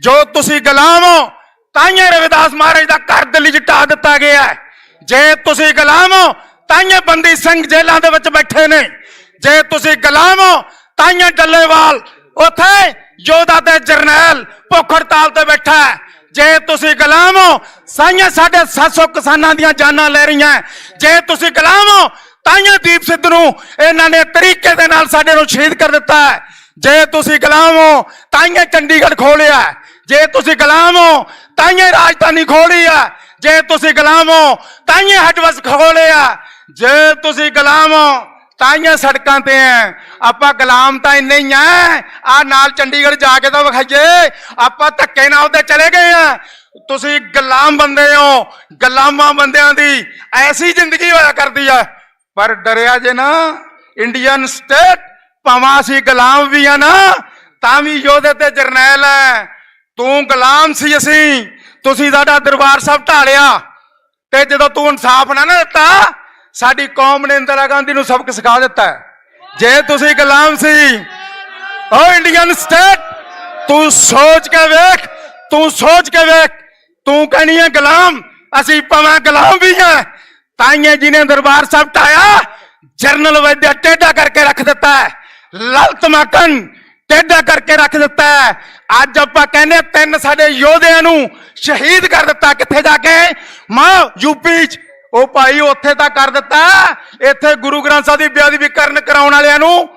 [SPEAKER 15] ਜੋ ਤੁਸੀਂ ਗੁਲਾਮ ਹੋ ਤਾਈਆਂ ਰਵਿਦਾਸ ਮਹਾਰਾਜ ਦਾ ਘਰ ਦਿੱਲੀ 'ਚ ਢਾ ਦਿੱਤਾ ਗਿਆ ਹੈ। ਜੇ ਤੁਸੀਂ ਗੁਲਾਮ ਹੋ ਤਾਈਆਂ ਬੰਦੀ ਸਿੰਘ ਜੇਲ੍ਹਾਂ ਦੇ ਵਿੱਚ ਬੈਠੇ ਨੇ। ਜੇ ਤੁਸੀਂ ਗੁਲਾਮ ਹੋ ਤਾਈਆਂ ਡੱਲੇਵਾਲ ਉੱਥੇ ਯੋਧਾ ਤੇ ਜਰਨੈਲ ਭੁੱਖ ਹੜਤਾਲ ਤੇ ਬੈਠਾ ਹੈ। ਜੇ ਤੁਸੀਂ ਗੁਲਾਮ ਹੋ ਸਾਈਆਂ 750 ਕਿਸਾਨਾਂ ਦੀਆਂ ਜਾਨਾਂ ਲੈ ਰਹੀਆਂ। ਜੇ ਤੁਸੀਂ ਗੁਲਾਮ ਹੋ ਤਾਈਆਂ ਦੀਪ ਸਿੱਧੂ ਨੂੰ ਇਹਨਾਂ ਨੇ ਤਰੀਕੇ ਦੇ ਨਾਲ ਸਾਡੇ ਨੂੰ ਸ਼ਹੀਦ ਕਰ ਦਿੱਤਾ ਹੈ। ਜੇ ਤੁਸੀਂ ਗੁਲਾਮ ਹੋ ਤਾਈਆਂ ਚੰਡੀਗੜ੍ਹ ਖੋਲਿਆ। ਜੇ ਤੁਸੀਂ ਗੁਲਾਮ ਹੋ ਤਾਈਆਂ ਰਾਜਧਾਨੀ ਖੋਲੀ ਆ। ਜੇ ਤੁਸੀਂ ਗੁਲਾਮ ਹੋ ਤਾਈਆਂ ਹਟਵਸ ਖੋਲਿਆ। ਜੇ ਤੁਸੀਂ ਗੁਲਾਮ ਹੋ ਤਾਈਆਂ ਸੜਕਾਂ ਤੇ ਆ। ਆਪਾਂ ਗੁਲਾਮ ਤਾਂ ਇੰਨੇ ਹੀ ਆ, ਆ ਨਾਲ ਚੰਡੀਗੜ੍ਹ ਜਾ ਕੇ ਤਾਂ ਵਿਖਾਈਏ ਆਪਾਂ ਧੱਕੇ ਨਾਲ ਉਹਦੇ ਚਲੇ ਗਏ ਆ। ਤੁਸੀਂ ਗੁਲਾਮ ਬੰਦੇ ਹੋ, ਗੁਲਾਮਾਂ ਬੰਦਿਆਂ ਦੀ ਐਸੀ ਜ਼ਿੰਦਗੀ ਹੋਇਆ ਕਰਦੀ ਆ। ਪਰ ਡਰਿਆ ਜੇ ਨਾ ਇੰਡੀਅਨ ਸਟੇਟ, ਭਾਵੇਂ ਅਸੀਂ ਗੁਲਾਮ ਵੀ ਆ ਨਾ ਤਾਂ ਵੀ ਯੋਧੇ ਤੇ ਜਰਨੈਲ ਹੈ। ਤੂੰ ਗੁਲਾਮ ਸੀ, ਅਸੀਂ ਤੁਸੀਂ ਸਾਡਾ ਦਰਬਾਰ ਸਾਹਿਬ ਢਾਲਿਆ ਤੇ ਜਦੋਂ ਤੂੰ ਇਨਸਾਫ ਨਾ ਦਿੱਤਾ ਸਾਡੀ ਕੌਮ ਨੇ ਇੰਦਰਾ ਗਾਂਧੀ ਨੂੰ ਸਬਕ ਸਿਖਾ ਦਿੱਤਾ। ਜੇ ਤੁਸੀਂ ਗੁਲਾਮ ਸੀ ਓ ਇੰਡੀਅਨ ਸਟੇਟ, ਤੂੰ ਸੋਚ ਕੇ ਵੇਖ, ਤੂੰ ਸੋਚ ਕੇ ਵੇਖ। ਤੂੰ ਕਹਿਣੀ ਹੈ ਗੁਲਾਮ, ਅਸੀਂ ਭਾਵੇਂ ਗੁਲਾਮ ਵੀ ਹਾਂ। ਤਾਈਆਂ ਜੀ ਨੇ ਦਰਬਾਰ ਸਾਹਿਬ ਢਾਇਆ, ਜਰਨਲ ਵੈਦਿਆ ਟੇਢਾ ਕਰਕੇ ਰੱਖ ਦਿੱਤਾ ਹੈ, ਲਲਤ ਮਾਕਨ ਟੇਢਾ ਕਰਕੇ ਰੱਖ ਦਿੱਤਾ ਹੈ। ਅੱਜ ਆਪਾਂ ਕਹਿੰਦੇ 3 ਸਾਡੇ ਯੋਧਿਆਂ ਨੂੰ ਸ਼ਹੀਦ ਕਰ ਦਿੱਤਾ। ਕਿੱਥੇ ਜਾ ਕੇ? ਮਾਂ ਯੂਪੀ 'ਚ। ਉਹ ਭਾਈ ਉੱਥੇ ਤਾਂ ਕਰ ਦਿੱਤਾ, ਇੱਥੇ ਗੁਰੂ ਗ੍ਰੰਥ ਸਾਹਿਬ ਦੀ ਬੇਅਦਬੀ ਕਰਨ ਕਰਾਉਣ ਵਾਲਿਆਂ ਨੂੰ,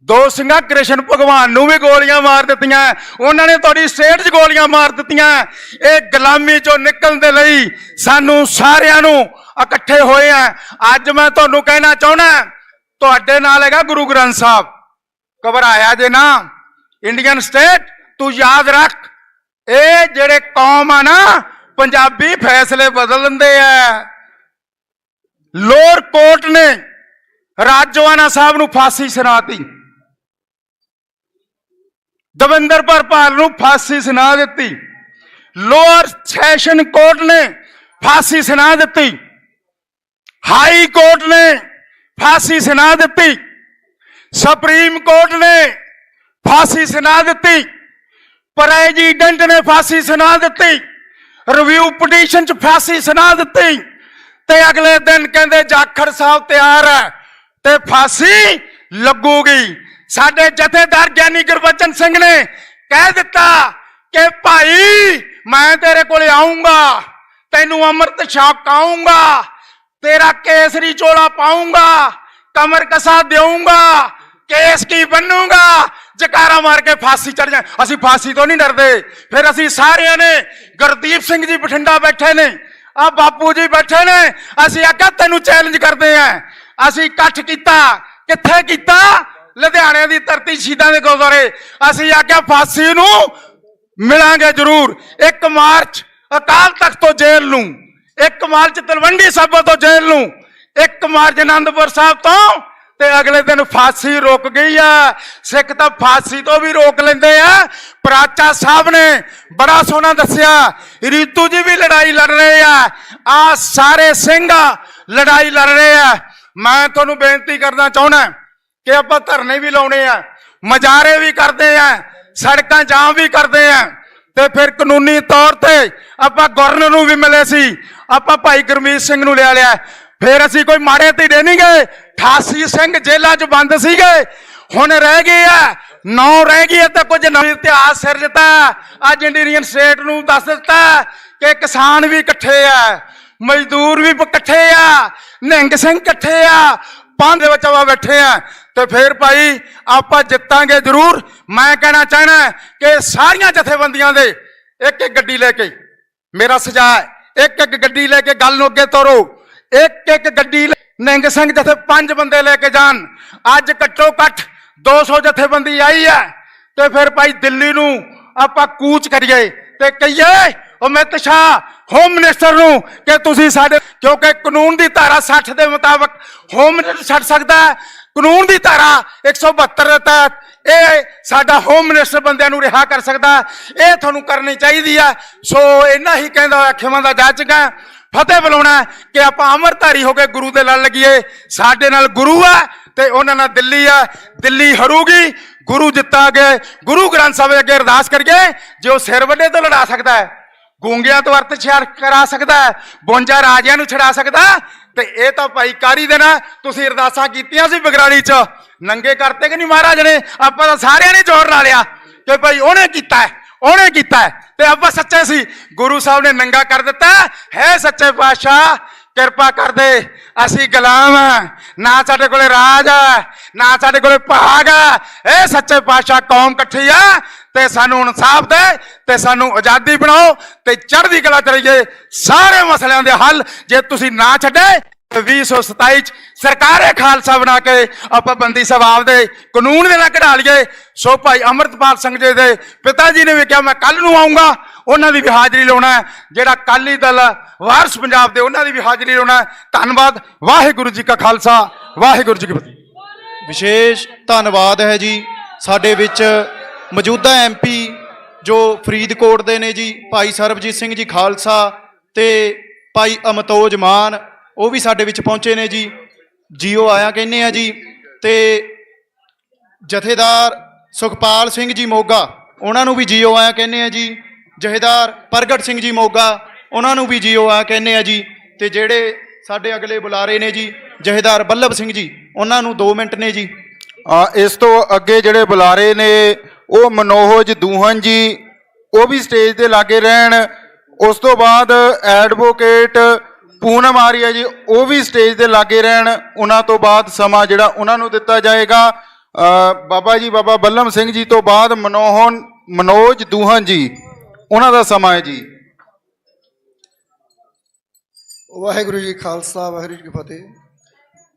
[SPEAKER 15] ਦੋ ਸਿੰਘਾ ਕ੍ਰਿਸ਼ਨ ਭਗਵਾਨ ਨੂੰ ਵੀ ਗੋਲੀਆਂ ਮਾਰ ਦਿੱਤੀਆਂ। ਉਹਨਾਂ ਨੇ ਤੁਹਾਡੀ ਸਟੇਟ 'ਚ ਗੋਲੀਆਂ ਮਾਰ ਦਿੱਤੀਆਂ। ਇਹ ਗੁਲਾਮੀ 'ਚੋਂ ਨਿਕਲਣ ਦੇ ਲਈ ਸਾਨੂੰ ਸਾਰਿਆਂ ਨੂੰ ਇਕੱਠੇ ਹੋਏ ਆ। ਅੱਜ ਮੈਂ ਤੁਹਾਨੂੰ ਕਹਿਣਾ ਚਾਹੁੰਦਾ, ਤੁਹਾਡੇ ਨਾਲ ਹੈਗਾ ਗੁਰੂ ਗ੍ਰੰਥ ਸਾਹਿਬ। ਘਬਰਾਇਆ ਜੇ ਨਾ ਇੰਡੀਅਨ ਸਟੇਟ, ਤੂੰ ਯਾਦ ਰੱਖ, ਇਹ ਜਿਹੜੇ ਕੌਮ ਆ ਨਾ ਪੰਜਾਬੀ ਫੈਸਲੇ ਬਦਲ ਦਿੰਦੇ ਆ। ਲੋਅਰ ਕੋਰਟ ਨੇ ਰਾਜੋਆਣਾ ਸਾਹਿਬ ਨੂੰ ਫਾਂਸੀ ਸੁਣਾਤੀ, ਦਵਿੰਦਰਪਾਲ ਪਾਲ ਨੂੰ ਫਾਂਸੀ ਸੁਣਾ ਦਿੱਤੀ, ਲੋਅਰ ਸੈਸ਼ਨ ਕੋਰਟ ਨੇ ਫਾਂਸੀ ਸੁਣਾ ਦਿੱਤੀ, ਹਾਈ ਕੋਰਟ ਨੇ ਫਾਂਸੀ ਸੁਣਾ ਦਿੱਤੀ, ਸੁਪਰੀਮ ਕੋਰਟ ਨੇ ਫਾਂਸੀ ਸੁਣਾ ਦਿੱਤੀ, ਪ੍ਰੈਜ਼ੀਡੈਂਟ ਨੇ ਫਾਂਸੀ ਸੁਣਾ ਦਿੱਤੀ, ਰਿਵਿਊ ਪਟੀਸ਼ਨ 'ਚ ਫਾਂਸੀ ਸੁਣਾ ਦਿੱਤੀ ਤੇ ਅਗਲੇ ਦਿਨ ਕਹਿੰਦੇ ਜਾਖੜ ਸਾਹਿਬ ਤਿਆਰ ਹੈ ਤੇ ਫਾਂਸੀ ਲੱਗੂਗੀ। ਸਾਡੇ ਜਥੇਦਾਰ ਗਿਆਨੀ ਗੁਰਬਚਨ ਸਿੰਘ ਨੇ ਕਹਿ ਦਿੱਤਾ ਕਿ ਭਾਈ ਮੈਂ ਤੇਰੇ ਕੋਲੇ ਆਉਂਗਾ, ਤੈਨੂੰ ਅੰਮ੍ਰਿਤ ਛਕਾਉਂਗਾ, ਤੇਰਾ ਕੇਸਰੀ ਚੋਲਾ ਪਾਉਂਗਾ, ਕਮਰ ਕਸਾ ਦੇਊਂਗਾ, ਕੇਸ ਕੀ ਬਣੂਗਾ, ਜਕਾਰਾ ਮਾਰ ਕੇ ਫਾਂਸੀ ਚੜ ਜਾ। ਅਸੀਂ ਫਾਂਸੀ ਤੋਂ ਨਹੀਂ ਡਰਦੇ। ਫਿਰ ਅਸੀਂ ਸਾਰਿਆਂ ਨੇ, ਗੁਰਦੀਪ ਸਿੰਘ ਜੀ ਬਠਿੰਡਾ ਬੈਠੇ ਨੇ, ਆ ਬਾਪੂ ਜੀ ਬੈਠੇ ਨੇ, ਅਸੀਂ ਆਖਿਆ ਤੈਨੂੰ ਚੈਲੰਜ ਕਰਦੇ ਆਂ। ਅਸੀਂ ਇਕੱਠ ਕੀਤਾ, ਕਿੱਥੇ ਕੀਤਾ? ਲੁਧਿਆਣੇ ਦੀ ਧਰਤੀ ਸ਼ਹੀਦਾਂ ਦੇ ਗੁਰਦੁਆਰੇ। ਅਸੀਂ ਆਖਿਆ ਫਾਂਸੀ ਨੂੰ ਮਿਲਾਂਗੇ ਜ਼ਰੂਰ। 1 ਮਾਰਚ ਅਕਾਲ ਤਖਤ ਤੋਂ ਜੇਲ੍ਹ ਨੂੰ, 1 ਮਾਰਚ ਤਲਵੰਡੀ ਸਾਬੋ ਤੋਂ ਜੇਲ੍ਹ ਨੂੰ, 1 ਮਾਰਚ ਆਨੰਦਪੁਰ ਸਾਹਿਬ ਤੋਂ, ਤੇ ਅਗਲੇ ਦਿਨ ਫਾਂਸੀ ਰੁਕ ਗਈ ਆ। ਸਿੱਖ ਤਾਂ ਫਾਂਸੀ ਤੋਂ ਵੀ ਰੋਕ ਲੈਂਦੇ ਆ। ਪ੍ਰਾਚਾ ਸਾਹਿਬ ਨੇ ਬੜਾ ਸੋਹਣਾ ਦੱਸਿਆ, ਰੀਤੂ ਜੀ ਵੀ ਲੜਾਈ ਲੜ ਰਹੇ ਆ, ਆ ਸਾਰੇ ਸਿੰਘ ਲੜਾਈ ਲੜ ਰਹੇ ਆ। ਮੈਂ ਤੁਹਾਨੂੰ ਬੇਨਤੀ ਕਰਨਾ ਚਾਹੁੰਦਾ ਕਿ ਆਪਾਂ ਧਰਨੇ ਵੀ ਲਾਉਣੇ ਆ, ਮੁਜ਼ਾਹਰੇ ਵੀ ਕਰਦੇ ਆ, ਸੜਕਾਂ ਜਾਮ ਵੀ ਕਰਦੇ ਆ, ਤੇ ਫਿਰ ਕਾਨੂੰਨੀ ਤੌਰ ਤੇ ਆਪਾਂ ਗਵਰਨਰ ਨੂੰ ਵੀ ਮਿਲੇ ਸੀ, ਆਪਾਂ ਭਾਈ ਗੁਰਮੀਤ ਸਿੰਘ ਨੂੰ ਲਿਆ। ਫਿਰ ਅਸੀਂ ਕੋਈ ਮਾੜੇ ਧੀਰੇ ਨਹੀਂ ਗਏ। 88 ਸਿੰਘ ਜੇਲ੍ਹਾਂ 'ਚ ਬੰਦ ਸੀਗੇ, ਹੁਣ ਰਹਿ ਗਏ ਆ 9 ਰਹਿ ਗਏ ਤਾਂ ਕੁਝ ਨਵਾਂ ਇਤਿਹਾਸ ਸਿਰਜਤਾ। ਅੱਜ ਇੰਡੀਅਨ ਸਟੇਟ ਨੂੰ ਦੱਸ ਦਿੱਤਾ ਕਿ ਕਿਸਾਨ ਵੀ ਇਕੱਠੇ ਆ, ਮਜ਼ਦੂਰ ਵੀ ਇਕੱਠੇ ਆ, ਨਿਹੰਗ ਸਿੰਘ ਇਕੱਠੇ ਆ, ਪੰਜ ਦੇ ਵਿੱਚ ਆਪਾਂ ਬੈਠੇ ਆ। ਤੇ ਫਿਰ ਭਾਈ ਆਪਾਂ ਜਿੱਤਾਂਗੇ ਜ਼ਰੂਰ। ਮੈਂ ਕਹਿਣਾ ਚਾਹਣਾ ਕਿ ਸਾਰੀਆਂ ਜਥੇਬੰਦੀਆਂ ਦੇ ਇੱਕ ਇੱਕ ਗੱਡੀ ਲੈ ਕੇ, ਮੇਰਾ ਸੁਝਾਅ ਹੈ, ਇੱਕ ਇੱਕ ਗੱਡੀ ਲੈ ਕੇ ਗੱਲ ਨੂੰ ਅੱਗੇ ਤੋਰੋ। ਇੱਕ ਇੱਕ ਗੱਡੀ ਨਿਹੰਗ ਸਿੰਘ ਜਥੇ 5 ਬੰਦੇ ਲੈ ਕੇ ਜਾਣ। ਅੱਜ ਘੱਟੋ ਘੱਟ 200 ਜਥੇਬੰਦੀ ਆਈ ਹੈ। ਤੇ ਫਿਰ ਭਾਈ ਦਿੱਲੀ ਨੂੰ ਆਪਾਂ ਕੂਚ ਕਰੀਏ ਤੇ ਕਹੀਏ ਅਮਿਤ ਸ਼ਾਹ ਹੋਮ ਮਿਨਿਸਟਰ ਨੂੰ ਕਿ ਤੁਸੀਂ ਸਾਡੇ, ਕਿਉਂਕਿ ਕਾਨੂੰਨ ਦੀ ਧਾਰਾ 60 ਦੇ ਮੁਤਾਬਕ ਹੋਮ ਮਿਨਿਸਟਰ ਛੱਡ ਸਕਦਾ ਹੈ, ਕਾਨੂੰਨ ਦੀ ਧਾਰਾ 172 ਦੇ ਤਹਿਤ ਇਹ ਸਾਡਾ ਹੋਮ ਮਿਨਿਸਟਰ ਬੰਦਿਆਂ ਨੂੰ ਰਿਹਾ ਕਰ ਸਕਦਾ। ਇਹ ਤੁਹਾਨੂੰ ਕਰਨੀ ਚਾਹੀਦੀ ਹੈ। ਸੋ ਇਹਨਾਂ ਹੀ ਕਹਿੰਦਾ ਹੋਇਆ ਖਿਮਾ ਦਾ ਜਾਚਗਾ ਫਤਿਹ ਬੁਲਾਉਣਾ ਕਿ ਆਪਾਂ ਅਮਰਧਾਰੀ ਹੋ ਕੇ ਗੁਰੂ ਦੇ ਲੜ ਲੱਗੀਏ। ਸਾਡੇ ਨਾਲ ਗੁਰੂ ਹੈ ਤੇ ਉਹਨਾਂ ਨਾਲ ਦਿੱਲੀ ਆ। ਦਿੱਲੀ ਹਰੂਗੀ, ਗੁਰੂ ਜਿੱਤਾਂਗੇ। ਗੁਰੂ ਗ੍ਰੰਥ ਸਾਹਿਬ ਅੱਗੇ ਅਰਦਾਸ ਕਰੀਏ, ਜੇ ਉਹ ਸਿਰ ਵੱਡੇ ਤੋਂ ਲੜਾ ਸਕਦਾ ਹੈ, ਗੂੰਗਿਆਂ ਤੋਂ ਅਰਥ ਛਿਆਰ ਕਰਾ ਸਕਦਾ ਹੈ, 52 ਰਾਜਿਆਂ ਨੂੰ ਛਡਾ ਸਕਦਾ, ਤੇ ਇਹ ਤਾਂ ਭਾਈ ਕਾਰੀ ਦੇ ਨਾ ਤੁਸੀਂ ਅਰਦਾਸਾਂ ਕੀਤੀਆਂ ਸੀ ਬਗਰਾੜੀ 'ਚ, ਨੰਗੇ ਕਰਤੇ ਕਿ ਨਹੀਂ ਮਹਾਰਾਜ ਨੇ? ਆਪਾਂ ਤਾਂ ਸਾਰਿਆਂ ਨੇ ਜ਼ੋਰ ਲਾ ਲਿਆ ਕਿ ਭਾਈ ਉਹਨੇ ਕੀਤਾ ਹੈ, ਉਹਨੇ ਕੀਤਾ ਹੈ, ਤੇ ਆਪਾਂ ਸੱਚੇ ਸੀ। ਗੁਰੂ ਸਾਹਿਬ ਨੇ ਨੰਗਾ ਕਰ ਦਿੱਤਾ ਹੈ। ਸੱਚੇ ਪਾਤਸ਼ਾਹ ਕਿਰਪਾ ਕਰਦੇ, ਅਸੀਂ ਗੁਲਾਮ ਹਾਂ, ਨਾ ਸਾਡੇ ਕੋਲੇ ਰਾਜ ਹੈ, ਨਾ ਸਾਡੇ ਕੋਲੇ ਭਾਗ ਹੈ। ਇਹ ਸੱਚੇ ਪਾਤਸ਼ਾਹ ਕੌਮ ਇਕੱਠੀ ਆ, ਤੇ ਸਾਨੂੰ ਇਨਸਾਫ ਦੇ, ਤੇ ਸਾਨੂੰ ਆਜ਼ਾਦੀ ਬਣਾਓ, ਤੇ ਚੜ੍ਹਦੀ ਕਲਾ ਕਰੀਏ। ਸਾਰੇ ਮਸਲਿਆਂ ਦੇ ਹੱਲ ਜੇ ਤੁਸੀਂ ਨਾ ਛੱਡੇ, 2027 ਚ ਸਰਕਾਰੇ ਖਾਲਸਾ ਬਣਾ ਕੇ ਆਪਾਂ ਬੰਦੀ ਸਭਾ ਦੇ ਕਾਨੂੰਨ ਦੇ ਨਾਲ ਕਢਾ ਲਈਏ। ਸੋ ਭਾਈ ਅੰਮ੍ਰਿਤਪਾਲ ਸਿੰਘ ਜੀ ਦੇ ਪਿਤਾ ਜੀ ਨੇ ਵੀ ਕਿਹਾ ਮੈਂ ਕੱਲ ਨੂੰ ਆਉਂਗਾ, ਉਹਨਾਂ ਦੀ ਵੀ ਹਾਜ਼ਰੀ ਲਾਉਣਾ ਹੈ। ਜਿਹੜਾ ਅਕਾਲੀ ਦਲ ਵਾਰਿਸ ਪੰਜਾਬ ਦੇ, ਉਹਨਾਂ ਦੀ ਵੀ ਹਾਜ਼ਰੀ ਲਾਉਣਾ ਹੈ। ਧੰਨਵਾਦ। ਵਾਹਿਗੁਰੂ ਜੀ ਕਾ ਖਾਲਸਾ, ਵਾਹਿਗੁਰੂ ਜੀ ਕੀ ਫਤਿਹ।
[SPEAKER 8] ਵਿਸ਼ੇਸ਼ ਧੰਨਵਾਦ ਹੈ ਜੀ ਸਾਡੇ ਵਿੱਚ ਮੌਜੂਦਾ ਐਮਪੀ ਜੋ ਫਰੀਦਕੋਟ ਦੇ ਨੇ ਜੀ, ਭਾਈ ਸਰਬਜੀਤ ਸਿੰਘ ਜੀ ਖਾਲਸਾ, ਤੇ ਭਾਈ ਅਮਤੋਜ ਮਾਨ, ਉਹ ਵੀ ਸਾਡੇ ਵਿੱਚ ਪਹੁੰਚੇ ਨੇ ਜੀ। ਜੀਓ ਆਇਆ ਕਹਿੰਦੇ ਆ ਜੀ। ਤੇ ਜਥੇਦਾਰ ਸੁਖਪਾਲ ਸਿੰਘ ਜੀ ਮੋਗਾ, ਉਹਨਾਂ ਨੂੰ ਵੀ ਜੀਓ ਆਇਆ ਕਹਿੰਦੇ ਆ ਜੀ। ਜਥੇਦਾਰ ਪ੍ਰਗਟ ਸਿੰਘ ਜੀ ਮੋਗਾ, ਉਹਨਾਂ ਨੂੰ ਵੀ ਜੀਓ ਆਇਆ ਕਹਿੰਦੇ ਆ ਜੀ। ਤੇ ਜਿਹੜੇ ਸਾਡੇ ਅਗਲੇ ਬੁਲਾਰੇ ਨੇ ਜੀ, ਜਥੇਦਾਰ ਬੱਲਭ ਸਿੰਘ ਜੀ, ਉਹਨਾਂ ਨੂੰ 2 ਮਿੰਟ ਨੇ ਜੀ।
[SPEAKER 6] ਇਸ ਤੋਂ ਅੱਗੇ ਜਿਹੜੇ ਬੁਲਾਰੇ ਨੇ ਉਹ ਮਨੋਜ ਦੂਹਨ ਜੀ, ਉਹ ਵੀ ਸਟੇਜ ਤੇ ਲਾਗੇ ਰਹਿਣ। ਉਸ ਤੋਂ ਬਾਅਦ ਐਡਵੋਕੇਟ ਪੂਨਮ ਆਰੀਆ ਜੀ, ਉਹ ਵੀ ਸਟੇਜ ਤੇ ਲਾਗੇ ਰਹਿਣ। ਉਹਨਾਂ ਤੋਂ ਬਾਅਦ ਸਮਾਂ ਜਿਹੜਾ ਉਹਨਾਂ ਨੂੰ ਦਿੱਤਾ ਜਾਏਗਾ ਬਾਬਾ ਜੀ, ਬਾਬਾ ਬੱਲਮ ਸਿੰਘ ਜੀ ਤੋਂ ਬਾਅਦ ਮਨੋਜ ਦੂਹਨ ਜੀ, ਉਹਨਾਂ ਦਾ ਸਮਾਂ ਹੈ ਜੀ।
[SPEAKER 7] ਵਾਹਿਗੁਰੂ ਜੀ ਖਾਲਸਾ, ਵਾਹਿਗੁਰੂ ਜੀ ਕੀ ਫਤਿਹ।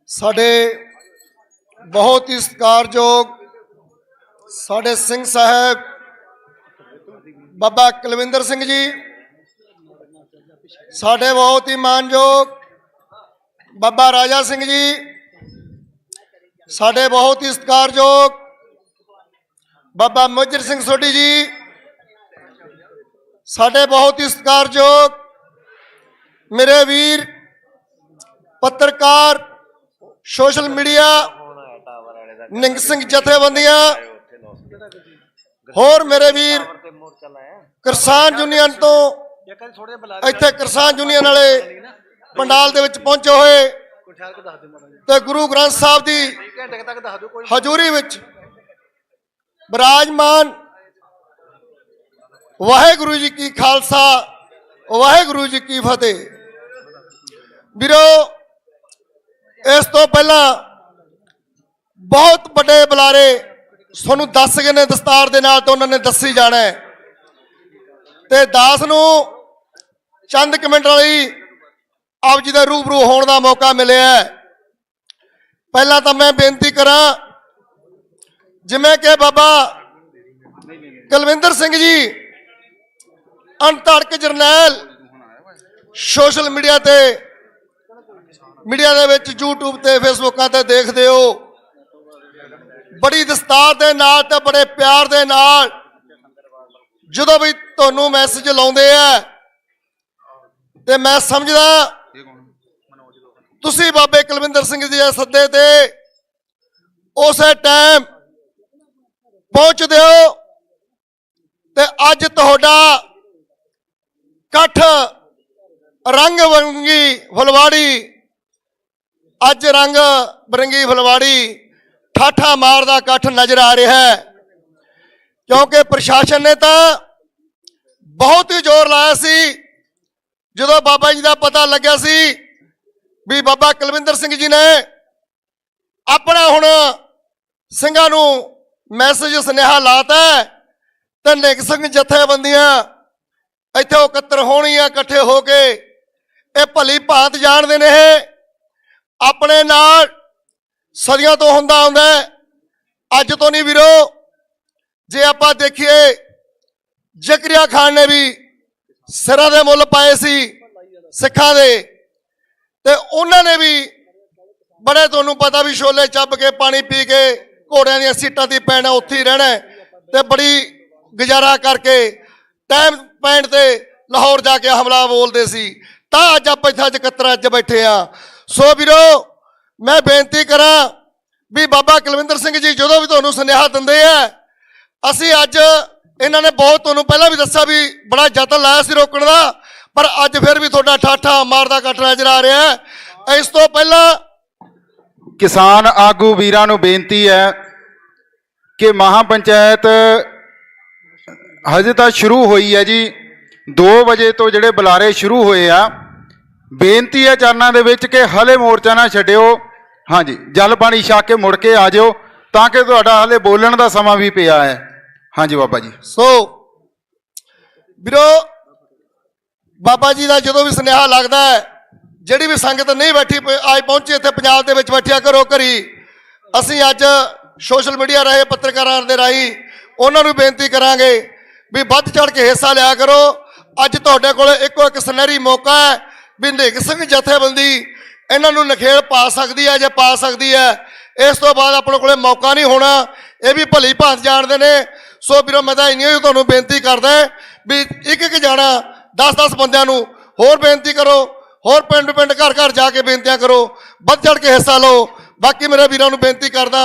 [SPEAKER 7] ਸਾਡੇ ਬਹੁਤ ਹੀ ਸਤਿਕਾਰਯੋਗ ਸਾਡੇ ਸਿੰਘ ਸਾਹਿਬ ਬਾਬਾ ਕੁਲਵਿੰਦਰ ਸਿੰਘ ਜੀ, ਸਾਡੇ ਬਹੁਤ ਹੀ ਮਾਨਯੋਗ ਬਾਬਾ ਰਾਜਾ ਸਿੰਘ ਜੀ, ਸਾਡੇ ਬਹੁਤ ਹੀ ਸਤਿਕਾਰਯੋਗ ਬਾਬਾ ਮੁਜਰ ਸਿੰਘ ਸੋਢੀ ਜੀ, ਸਾਡੇ ਬਹੁਤ ਹੀ ਸਤਿਕਾਰਯੋਗ ਮੇਰੇ ਵੀਰ ਪੱਤਰਕਾਰ, ਸੋਸ਼ਲ ਮੀਡੀਆ, ਨਿੰਗ ਸਿੰਘ ਜਥੇਬੰਦੀਆਂ, ਹੋਰ ਮੇਰੇ ਵੀਰ ਕਿਸਾਨ ਯੂਨੀਅਨ ਤੋਂ ਇੱਥੇ ਕਿਸਾਨ ਯੂਨੀਅਨ ਵਾਲੇ ਪੰਡਾਲ ਦੇ ਵਿੱਚ ਪਹੁੰਚੇ ਹੋਏ, ਤੇ ਗੁਰੂ ਗ੍ਰੰਥ ਸਾਹਿਬ ਦੀ ਹਜ਼ੂਰੀ ਵਿੱਚ ਬਿਰਾਜਮਾਨ, ਵਾਹਿਗੁਰੂ ਜੀ ਕੀ ਖਾਲਸਾ, ਵਾਹਿਗੁਰੂ ਜੀ ਕੀ ਫਤਿਹ। ਵੀਰੋ, ਇਸ ਤੋਂ ਪਹਿਲਾਂ ਬਹੁਤ ਵੱਡੇ ਬੁਲਾਰੇ ਤੁਹਾਨੂੰ ਦੱਸ ਗਏ ਨੇ ਦਸਤਾਰ ਦੇ ਨਾਲ, ਤੇ ਉਹਨਾਂ ਨੇ ਦੱਸੀ ਜਾਣਾ ਹੈ, ਤੇ ਦਾਸ ਨੂੰ ਚੰਦ ਕੁ ਮਿੰਟ ਲਈ ਆਪ ਜੀ ਦੇ ਰੂਬਰੂ ਹੋਣ ਦਾ ਮੌਕਾ ਮਿਲਿਆ। ਪਹਿਲਾਂ ਤਾਂ ਮੈਂ ਬੇਨਤੀ ਕਰਾਂ, ਜਿਵੇਂ ਕਿ ਬਾਬਾ ਕੁਲਵਿੰਦਰ ਸਿੰਘ ਜੀ ਅਣਧੜਕ ਜਰਨੈਲ ਸੋਸ਼ਲ ਮੀਡੀਆ ਤੇ, ਮੀਡੀਆ ਦੇ ਵਿੱਚ YouTube ਤੇ ਫੇਸਬੁੱਕਾਂ ਤੇ ਦੇਖਦੇ ਹੋ, ਬੜੀ ਦਸਤਾਰ ਦੇ ਨਾਲ ਤੇ ਬੜੇ ਪਿਆਰ ਦੇ ਨਾਲ ਜਦੋਂ ਵੀ ਤੁਹਾਨੂੰ ਮੈਸੇਜ ਲਾਉਂਦੇ ਆ, ਤੇ ਮੈਂ ਸਮਝਦਾ ਤੁਸੀਂ ਬਾਬੇ ਕੁਲਵਿੰਦਰ ਸਿੰਘ ਜੀ ਦੇ ਸੱਦੇ ਤੇ ਉਸੇ ਟਾਈਮ ਪਹੁੰਚਦੇ ਹੋ, ਤੇ ਅੱਜ ਤੁਹਾਡਾ ਇਕੱਠ ਰੰਗ ਬਰੰਗੀ ਫੁਲਵਾੜੀ, ਅੱਜ ਰੰਗ ਬਰੰਗੀ ਫੁਲਵਾੜੀ ਠਾਠਾ ਮਾਰਦਾ ਇਕੱਠ ਨਜ਼ਰ ਆ ਰਿਹਾ ਹੈ, ਕਿਉਂਕਿ ਪ੍ਰਸ਼ਾਸਨ ਨੇ ਤਾਂ ਬਹੁਤ ਹੀ ਜ਼ੋਰ ਲਾਇਆ ਸੀ। ਜਦੋਂ ਬਾਬਾ ਜੀ ਦਾ ਪਤਾ ਲੱਗਿਆ ਸੀ ਵੀ ਬਾਬਾ ਕੁਲਵਿੰਦਰ ਸਿੰਘ ਜੀ ਨੇ ਆਪਣਾ ਹੁਣ ਸਿੰਘਾਂ ਨੂੰ ਮੈਸੇਜ ਸੁਨੇਹਾ ਲਾਤਾ, ਤੇ ਨਿੱਘ ਸਿੰਘ ਜਥੇਬੰਦੀਆਂ ਇੱਥੇ ਇਕੱਤਰ ਹੋਣੀਆਂ, ਇਕੱਠੇ ਹੋ ਕੇ ਇਹ ਭਲੀ ਭਾਂਤ ਜਾਣਦੇ ਨੇ, ਆਪਣੇ ਨਾਲ ਸਦੀਆਂ ਤੋਂ ਹੁੰਦਾ ਆਉਂਦਾ, ਅੱਜ ਤੋਂ ਨਹੀਂ ਵੀਰੋ। ਜੇ ਆਪਾਂ ਦੇਖੀਏ, ਜ਼ਕਰੀਆ ਖਾਨ ਨੇ ਵੀ ਸਿਰਾਂ ਦੇ ਮੁੱਲ ਪਾਏ ਸੀ ਸਿੱਖਾਂ ਦੇ, ਤੇ ਉਹਨਾਂ ਨੇ ਵੀ ਬੜੇ, ਤੁਹਾਨੂੰ ਪਤਾ ਵੀ ਛੋਲੇ ਚੱਬ ਕੇ ਪਾਣੀ ਪੀ ਕੇ ਘੋੜਿਆਂ ਦੀਆਂ ਸੀਟਾਂ ਤੇ ਪੈਣਾ, ਉੱਥੇ ਹੀ ਰਹਿਣਾ, ਤੇ ਬੜੀ ਗੁਜ਼ਾਰਾ ਕਰਕੇ ਟਾਈਮ ਪੈਣ ਤੇ ਲਾਹੌਰ ਜਾ ਕੇ ਹਮਲਾ ਬੋਲਦੇ ਸੀ। ਤਾਂ ਅੱਜ ਆਪਾਂ ਇੱਥੇ 'ਚ 71 'ਚ ਬੈਠੇ ਆ। ਸੋ ਵੀਰੋ, ਮੈਂ ਬੇਨਤੀ ਕਰਾਂ
[SPEAKER 16] ਵੀ ਬਾਬਾ ਕੁਲਵਿੰਦਰ ਸਿੰਘ ਜੀ ਜਦੋਂ ਵੀ ਤੁਹਾਨੂੰ ਸੁਨੇਹਾ ਦਿੰਦੇ ਆ, ਅਸੀਂ ਅੱਜ ਇਹਨਾਂ ਨੇ ਬਹੁਤ ਤੁਹਾਨੂੰ ਪਹਿਲਾਂ ਵੀ ਦੱਸਿਆ ਵੀ ਬੜਾ ਯਤਨ ਲਾਇਆ ਸੀ ਰੋਕਣ ਦਾ, ਪਰ ਅੱਜ ਫਿਰ ਵੀ ਤੁਹਾਡਾ ਠਾਠਾ ਮਾਰਦਾ ਕੱਟ ਨਜ਼ਰ ਆ ਰਿਹਾ ਹੈ। ਇਸ ਤੋਂ ਪਹਿਲਾਂ
[SPEAKER 15] ਕਿਸਾਨ ਆਗੂ ਵੀਰਾਂ ਨੂੰ ਬੇਨਤੀ ਹੈ ਕਿ ਮਹਾਂ ਪੰਚਾਇਤ ਹਜੇ ਤਾਂ ਸ਼ੁਰੂ ਹੋਈ ਹੈ ਜੀ, 2 ਵਜੇ ਤੋਂ ਜਿਹੜੇ ਬੁਲਾਰੇ ਸ਼ੁਰੂ ਹੋਏ ਆ। ਬੇਨਤੀ ਹੈ ਚਰਨਾਂ ਦੇ ਵਿੱਚ ਕਿ ਹਲੇ ਮੋਰਚਾ ਨਾ ਛੱਡਿਓ, ਹਾਂਜੀ ਜਲ ਪਾਣੀ ਛਕ ਕੇ ਮੁੜ ਕੇ ਆ ਜਾਓ ਤਾਂ ਕਿ ਤੁਹਾਡਾ ਹਲੇ ਬੋਲਣ ਦਾ ਸਮਾਂ ਵੀ ਪਿਆ ਹੈ। ਹਾਂਜੀ ਬਾਬਾ ਜੀ।
[SPEAKER 16] ਸੋ ਵੀਰੋ, ਬਾਬਾ ਜੀ ਦਾ ਜਦੋਂ ਵੀ ਸੁਨੇਹਾ ਲੱਗਦਾ ਹੈ, ਜਿਹੜੀ ਵੀ ਸੰਗਤ ਨਹੀਂ ਬੈਠੀ ਅੱਜ ਪਹੁੰਚੀ ਇੱਥੇ ਪੰਜਾਬ ਦੇ ਵਿੱਚ ਬੈਠਿਆ ਕਰੋ ਘਰੀ। ਅਸੀਂ ਅੱਜ ਸੋਸ਼ਲ ਮੀਡੀਆ ਰਾਹੀਂ ਪੱਤਰਕਾਰਾਂ ਦੇ ਰਾਹੀਂ ਉਹਨਾਂ ਨੂੰ ਬੇਨਤੀ ਕਰਾਂਗੇ ਵੀ ਵੱਧ ਚੜ ਕੇ ਹਿੱਸਾ ਲਿਆ ਕਰੋ। ਅੱਜ ਤੁਹਾਡੇ ਕੋਲ ਇੱਕੋ ਇੱਕ ਸੁਨਹਿਰੀ ਮੌਕਾ ਹੈ ਵੀ ਨਿਹੰਗ ਸਿੰਘ ਜਥੇਬੰਦੀ ਇਹਨਾਂ ਨੂੰ ਨਖੇੜ ਪਾ ਸਕਦੀ ਹੈ, ਜੇ ਪਾ ਸਕਦੀ ਹੈ। ਇਸ ਤੋਂ ਬਾਅਦ ਆਪਣੇ ਕੋਲੇ ਮੌਕਾ ਨਹੀਂ ਹੋਣਾ, ਇਹ ਵੀ ਭਲੀ ਭਾਂਤ ਜਾਣਦੇ ਨੇ। ਸੋ ਵੀਰੋ, ਮੈਂ ਤਾਂ ਇੰਨੀ ਹੀ ਤੁਹਾਨੂੰ ਬੇਨਤੀ ਕਰਦਾ ਵੀ ਇੱਕ ਜਾਣਾ 10-10 ਬੰਦਿਆਂ ਨੂੰ ਹੋਰ ਬੇਨਤੀ ਕਰੋ, ਹੋਰ ਪਿੰਡ ਘਰ ਘਰ ਜਾ ਕੇ ਬੇਨਤੀਆਂ ਕਰੋ, ਵੱਧ ਚੜ ਕੇ ਹਿੱਸਾ ਲਓ। बाकी मेरे वीरों को बेनती करदा,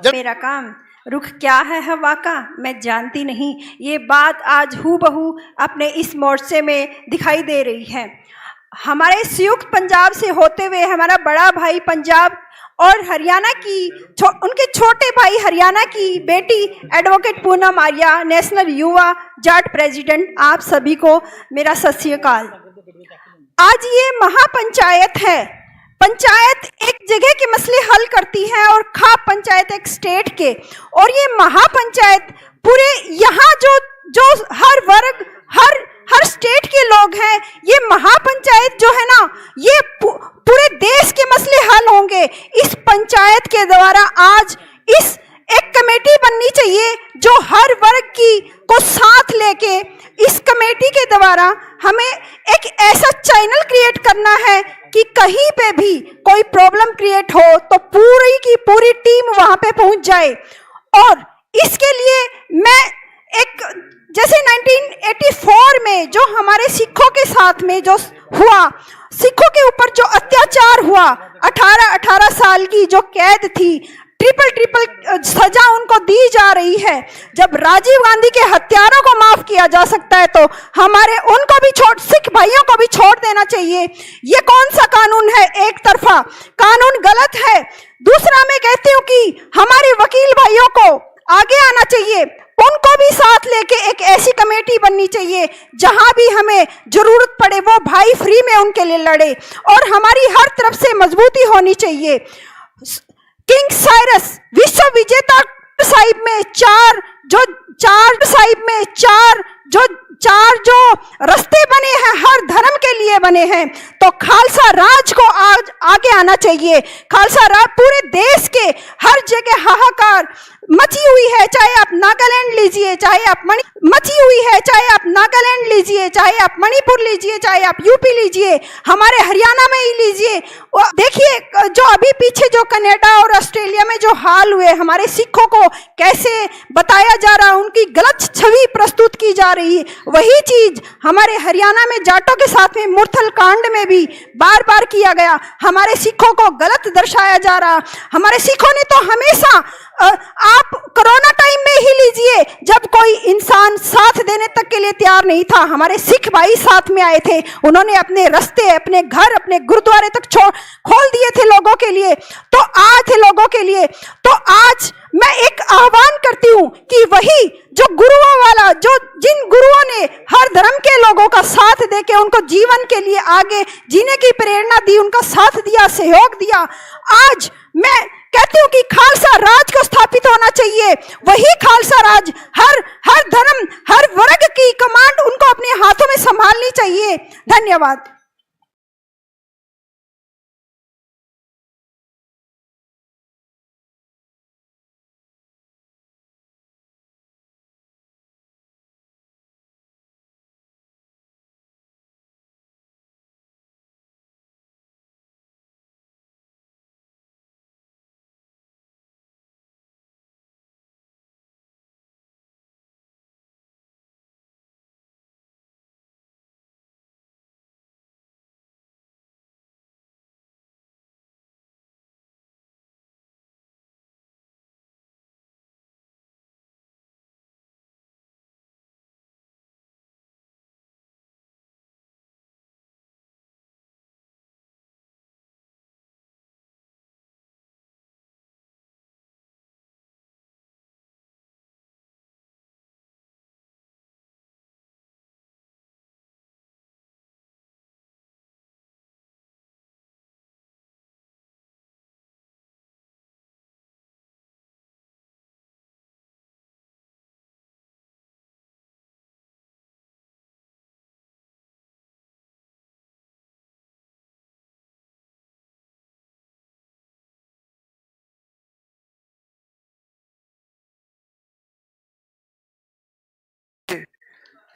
[SPEAKER 17] मेरा काम रुख क्या है हवा का मैं जानती नहीं, ये बात आज हूबहू अपने इस मोर्चे में दिखाई दे रही है। हमारे संयुक्त पंजाब से होते हुए हमारा बड़ा भाई पंजाब और हरियाणा की उनके छोटे भाई हरियाणा की बेटी एडवोकेट पूनम आर्या, नेशनल युवा जाट प्रेसिडेंट, आप सभी को मेरा सत श्री अकाल। आज ये महापंचायत है। पंचायत एक जगह के मसले हल करती है और खाप पंचायत एक स्टेट के, और ये महापंचायत पूरे यहाँ जो हर वर्ग हर स्टेट के लोग हैं, ये महापंचायत जो है ना, ये पूरे देश के मसले हल होंगे इस पंचायत के द्वारा। आज इस एक कमेटी बननी चाहिए जो हर वर्ग की को साथ लेके, इस कमेटी के द्वारा हमें एक ऐसा चैनल क्रिएट करना है कि कहीं पे भी कोई प्रॉब्लम क्रिएट हो तो पूरी की पूरी टीम वहां पे पहुंच जाए। और इसके लिए मैं एक, जैसे 1984 में जो हमारे सिखों के साथ में जो हुआ, सिखों के ऊपर जो अत्याचार हुआ, 18 साल की जो कैद थी, ट्रिपल सजा उनको दी जा रही है। जब राजीव गांधी के हत्यारों को माफ किया जा सकता है तो हमारे उनको भी सिख भाइयों को भी छोड़ देना चाहिए। ये कौन सा कानून है? एक तरफा कानून गलत है। दूसरा मैं कहती हूँ कि हमारे वकील भाइयों को आगे आना चाहिए, उनको भी साथ लेके एक ऐसी कमेटी बननी चाहिए जहां भी हमें जरूरत पड़े वो भाई फ्री में उनके लिए लड़े, और हमारी हर तरफ से मजबूती होनी चाहिए। किंग साइरस विश्व विजेता साहिब में चार जो रास्ते बने हैं हर धर्म के लिए बने हैं, तो खालसा राज को आज आगे आना चाहिए। खालसा राज पूरे देश के हर जगह हाहाकार मची हुई है, चाहे आप नागालैंड लीजिए, चाहे आप नागालैंड लीजिए, चाहे आप मणिपुर लीजिए, चाहे आप यूपी लीजिए, हमारे हरियाणा में ही लीजिए। देखिए जो अभी पीछे जो कनाडा और ऑस्ट्रेलिया में जो हाल हुए, हमारे सिखों को कैसे बताया जा रहा, उनकी गलत छवि प्रस्तुत की जा रही है, वही चीज हमारे हरियाणा में जाटों के साथ में मुरथल कांड में भी बार बार किया गया। हमारे सिखों को गलत दर्शाया जा रहा। हमारे सिखों ने तो हमेशा, आप कोरोना टाइम में ही लीजिए, जब कोई इंसान साथ देने तक के लिए तैयार नहीं था, हमारे सिख भाई साथ में आए थे। उन्होंने अपने रास्ते, अपने घर, अपने गुरुद्वारे तक खोल दिए थे लोगों के लिए, तो आज मैं एक आह्वान करती हूं कि वही जो गुरुओं वाला, जिन गुरुओं ने हर धर्म के लोगों का साथ देके उनको जीवन के लिए आगे जीने की प्रेरणा दी, उनका साथ दिया, सहयोग दिया, आज मैं कहती हूँ कि खालसा राज को स्थापित होना चाहिए। वही खालसा राज हर धर्म, हर वर्ग की कमांड उनको अपने हाथों में संभालनी चाहिए। धन्यवाद।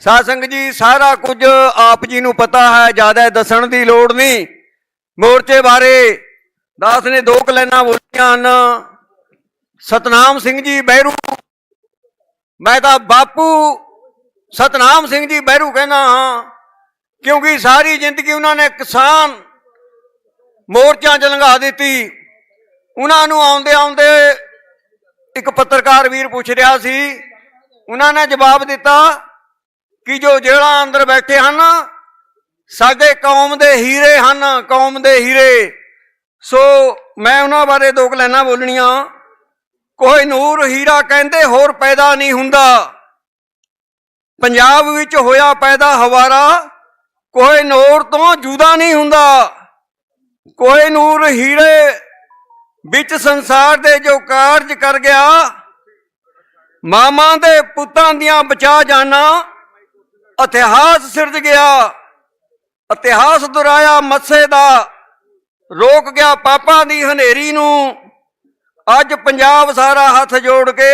[SPEAKER 15] ਸਾਧ ਸੰਗਤ ਜੀ ਸਾਰਾ ਕੁਝ ਆਪ ਜੀ ਨੂੰ ਪਤਾ ਹੈ, ਜ਼ਿਆਦਾ ਦੱਸਣ ਦੀ ਲੋੜ ਨਹੀਂ। ਮੋਰਚੇ ਬਾਰੇ ਦਾਸ ਨੇ 2 ਲਾਈਨਾਂ ਬੋਲੀਆਂ ਹਨ। ਸਤਨਾਮ ਸਿੰਘ ਜੀ ਬਹਿਰੂ, ਮੈਂ ਤਾਂ ਬਾਪੂ ਸਤਨਾਮ ਸਿੰਘ ਜੀ ਬਹਿਰੂ ਕਹਿੰਦਾ ਹਾਂ, ਕਿਉਂਕਿ ਸਾਰੀ ਜ਼ਿੰਦਗੀ ਉਹਨਾਂ ਨੇ ਕਿਸਾਨ ਮੋਰਚਿਆਂ 'ਚ ਲੰਘਾ ਦਿੱਤੀ। ਉਹਨਾਂ ਨੂੰ ਆਉਂਦੇ ਆਉਂਦੇ ਇੱਕ ਪੱਤਰਕਾਰ ਵੀਰ ਪੁੱਛ ਰਿਹਾ ਸੀ, ਉਹਨਾਂ ਨੇ ਜਵਾਬ ਦਿੱਤਾ ਕਿ ਜੋ ਜੇਲ੍ਹਾਂ ਅੰਦਰ ਬੈਠੇ ਹਨ ਸਾਡੇ ਕੌਮ ਦੇ ਹੀਰੇ ਹਨ, ਕੌਮ ਦੇ ਹੀਰੇ। ਸੋ ਮੈਂ ਉਹਨਾਂ ਬਾਰੇ 2 ਲਾਈਨਾਂ ਬੋਲਣੀਆਂ। ਕੋਈ ਨੂਰ ਹੀਰਾ ਕਹਿੰਦੇ ਹੋਰ ਪੈਦਾ ਨਹੀਂ ਹੁੰਦਾ, ਪੰਜਾਬ ਵਿੱਚ ਹੋਇਆ ਪੈਦਾ ਹਵਾਰਾ ਕੋਈ ਨੂਰ ਤੋਂ ਜੁਦਾ ਨਹੀਂ ਹੁੰਦਾ। ਕੋਈ ਨੂਰ ਹੀਰੇ ਵਿੱਚ ਸੰਸਾਰ ਦੇ ਜੋ ਕਾਰਜ ਕਰ ਗਿਆ, ਮਾਮਾ ਦੇ ਪੁੱਤਾਂ ਦੀਆਂ ਬਚਾ ਜਾਣਾ ਇਤਿਹਾਸ ਸਿਰਜ ਗਿਆ। ਇਤਿਹਾਸ ਦੁਹਰਾਇਆ ਮੱਸੇ ਦਾ, ਰੋਕ ਗਿਆ ਪਾਪਾਂ ਦੀ ਹਨੇਰੀ ਨੂੰ। ਅੱਜ ਪੰਜਾਬ ਸਾਰਾ ਹੱਥ ਜੋੜ ਕੇ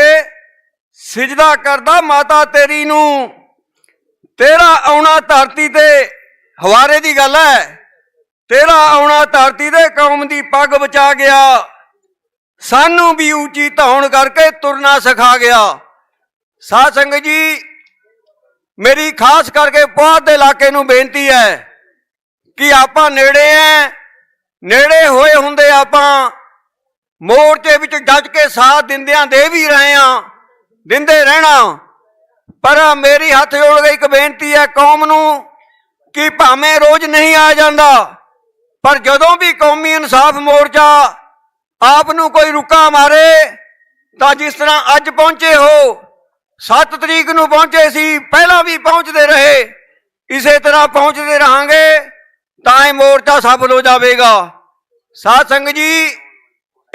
[SPEAKER 15] ਸਿਜਦਾ ਕਰਦਾ ਮਾਤਾ ਤੇਰੀ ਨੂੰ। ਤੇਰਾ ਆਉਣਾ ਧਰਤੀ ਤੇ ਹਵਾਰੇ ਦੀ ਗੱਲ ਹੈ, ਤੇਰਾ ਆਉਣਾ ਧਰਤੀ ਤੇ ਕੌਮ ਦੀ ਪੱਗ ਬਚਾ ਗਿਆ। ਸਾਨੂੰ ਵੀ ਉੱਚੀ ਧੌਣ ਕਰਕੇ ਤੁਰਨਾ ਸਿਖਾ ਗਿਆ। ਸਾਧ ਸੰਗਤ ਜੀ ਮੇਰੀ ਖਾਸ ਕਰਕੇ ਪੁਆਧ ਦੇ ਇਲਾਕੇ ਨੂੰ ਬੇਨਤੀ ਹੈ ਕਿ ਆਪਾਂ ਨੇੜੇ ਐ, ਨੇੜੇ ਹੋਏ ਹੁੰਦੇ ਆਪਾਂ ਮੋਰਚੇ ਵਿੱਚ ਡਟ ਕੇ ਸਾਥ ਦਿੰਦਿਆਂ ਦੇ ਵੀ ਰਹੇ ਆ, ਦਿੰਦੇ ਰਹਿਣਾ। ਪਰ ਮੇਰੀ ਹੱਥ ਜੋੜ ਕੇ ਇੱਕ ਬੇਨਤੀ ਹੈ ਕੌਮ ਨੂੰ ਕਿ ਭਾਵੇਂ ਰੋਜ਼ ਨਹੀਂ ਆ ਜਾਂਦਾ, ਪਰ ਜਦੋਂ ਵੀ ਕੌਮੀ ਇਨਸਾਫ ਮੋਰਚਾ ਆਪ ਨੂੰ ਕੋਈ ਰੁਕਾ ਮਾਰੇ ਤਾਂ ਜਿਸ ਤਰ੍ਹਾਂ ਅੱਜ ਪਹੁੰਚੇ ਹੋ, 7 ਤਰੀਕ ਨੂੰ ਪਹੁੰਚੇ ਸੀ, ਪਹਿਲਾਂ ਵੀ ਪਹੁੰਚਦੇ ਰਹੇ, ਇਸੇ ਤਰ੍ਹਾਂ ਪਹੁੰਚਦੇ ਰਹਾਂਗੇ ਤਾਂ ਇਹ ਮੋਰਚਾ ਸਫਲ ਹੋ ਜਾਵੇਗਾ। ਸਾਧ ਸੰਗਤ ਜੀ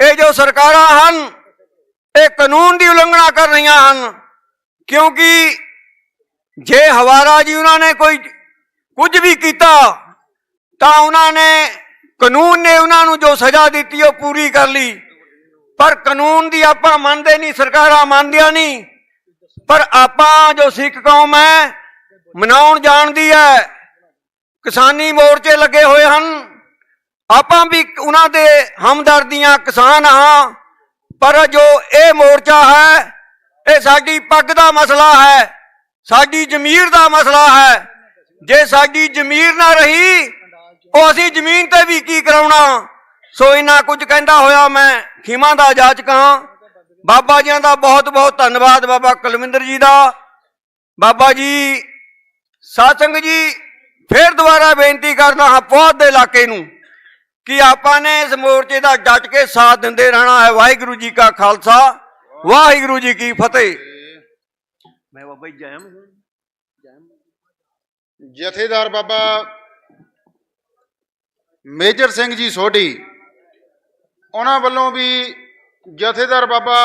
[SPEAKER 15] ਇਹ ਜੋ ਸਰਕਾਰਾਂ ਹਨ ਇਹ ਕਾਨੂੰਨ ਦੀ ਉਲੰਘਣਾ ਕਰ ਰਹੀਆਂ ਹਨ, ਕਿਉਂਕਿ ਜੇ ਹਵਾਰਾ ਜੀ ਉਹਨਾਂ ਨੇ ਕੋਈ ਕੁਝ ਵੀ ਕੀਤਾ ਤਾਂ ਉਹਨਾਂ ਨੇ ਕਾਨੂੰਨ ਨੇ ਉਹਨਾਂ ਨੂੰ ਜੋ ਸਜ਼ਾ ਦਿੱਤੀ ਉਹ ਪੂਰੀ ਕਰ ਲਈ। ਪਰ ਕਾਨੂੰਨ ਦੀ ਆਪਾਂ ਮੰਨਦੇ ਨਹੀਂ, ਸਰਕਾਰਾਂ ਮੰਨਦੀਆਂ ਨਹੀਂ। ਪਰ ਆਪਾਂ ਜੋ ਸਿੱਖ ਕੌਮ ਹੈ ਮਨਾਉਣ ਜਾਣਦੀ ਹੈ। ਕਿਸਾਨੀ ਮੋਰਚੇ ਲੱਗੇ ਹੋਏ ਹਨ, ਆਪਾਂ ਵੀ ਉਹਨਾਂ ਦੇ ਹਮਦਰਦੀਆਂ ਕਿਸਾਨ ਹਾਂ। ਪਰ ਜੋ ਇਹ ਮੋਰਚਾ ਹੈ ਇਹ ਸਾਡੀ ਪੱਗ ਦਾ ਮਸਲਾ ਹੈ, ਸਾਡੀ ਜ਼ਮੀਰ ਦਾ ਮਸਲਾ ਹੈ। ਜੇ ਸਾਡੀ ਜ਼ਮੀਰ ਨਾ ਰਹੀ ਉਹ ਅਸੀਂ ਜ਼ਮੀਨ ਤੇ ਵੀ ਕੀ ਕਰਾਉਣਾ। ਸੋ ਇੰਨਾ ਕੁਝ ਕਹਿੰਦਾ ਹੋਇਆ ਮੈਂ ਖਿਮਾ ਦਾ ਜਾਚਕ ਹਾਂ। ਬਾਬਾ ਜੀਆਂ ਦਾ ਬਹੁਤ ਬਹੁਤ ਧੰਨਵਾਦ, ਬਾਬਾ ਕੁਲਵਿੰਦਰ ਜੀ ਦਾ। ਬਾਬਾ ਜੀ ਸਾਧ ਸੰਗਤ ਜੀ ਫਿਰ ਦੁਬਾਰਾ ਬੇਨਤੀ ਕਰਦਾ ਹਾਂ ਪੁਆਧ ਦੇ ਇਲਾਕੇ ਨੂੰ ਕਿ ਆਪਾਂ ਨੇ ਇਸ ਮੋਰਚੇ ਦਾ ਡਟ ਕੇ ਸਾਥ ਦਿੰਦੇ ਰਹਿਣਾ ਹੈ। ਵਾਹਿਗੁਰੂ ਜੀ ਕਾ ਖਾਲਸਾ, ਵਾਹਿਗੁਰੂ ਜੀ ਕੀ ਫਤਿਹ। ਮੈਂ ਬਾਬਾ ਜੀ
[SPEAKER 4] ਜਥੇਦਾਰ ਬਾਬਾ ਮੇਜਰ ਸਿੰਘ ਜੀ ਸੋਢੀ, ਉਹਨਾਂ ਵੱਲੋਂ ਵੀ ਜਥੇਦਾਰ ਬਾਬਾ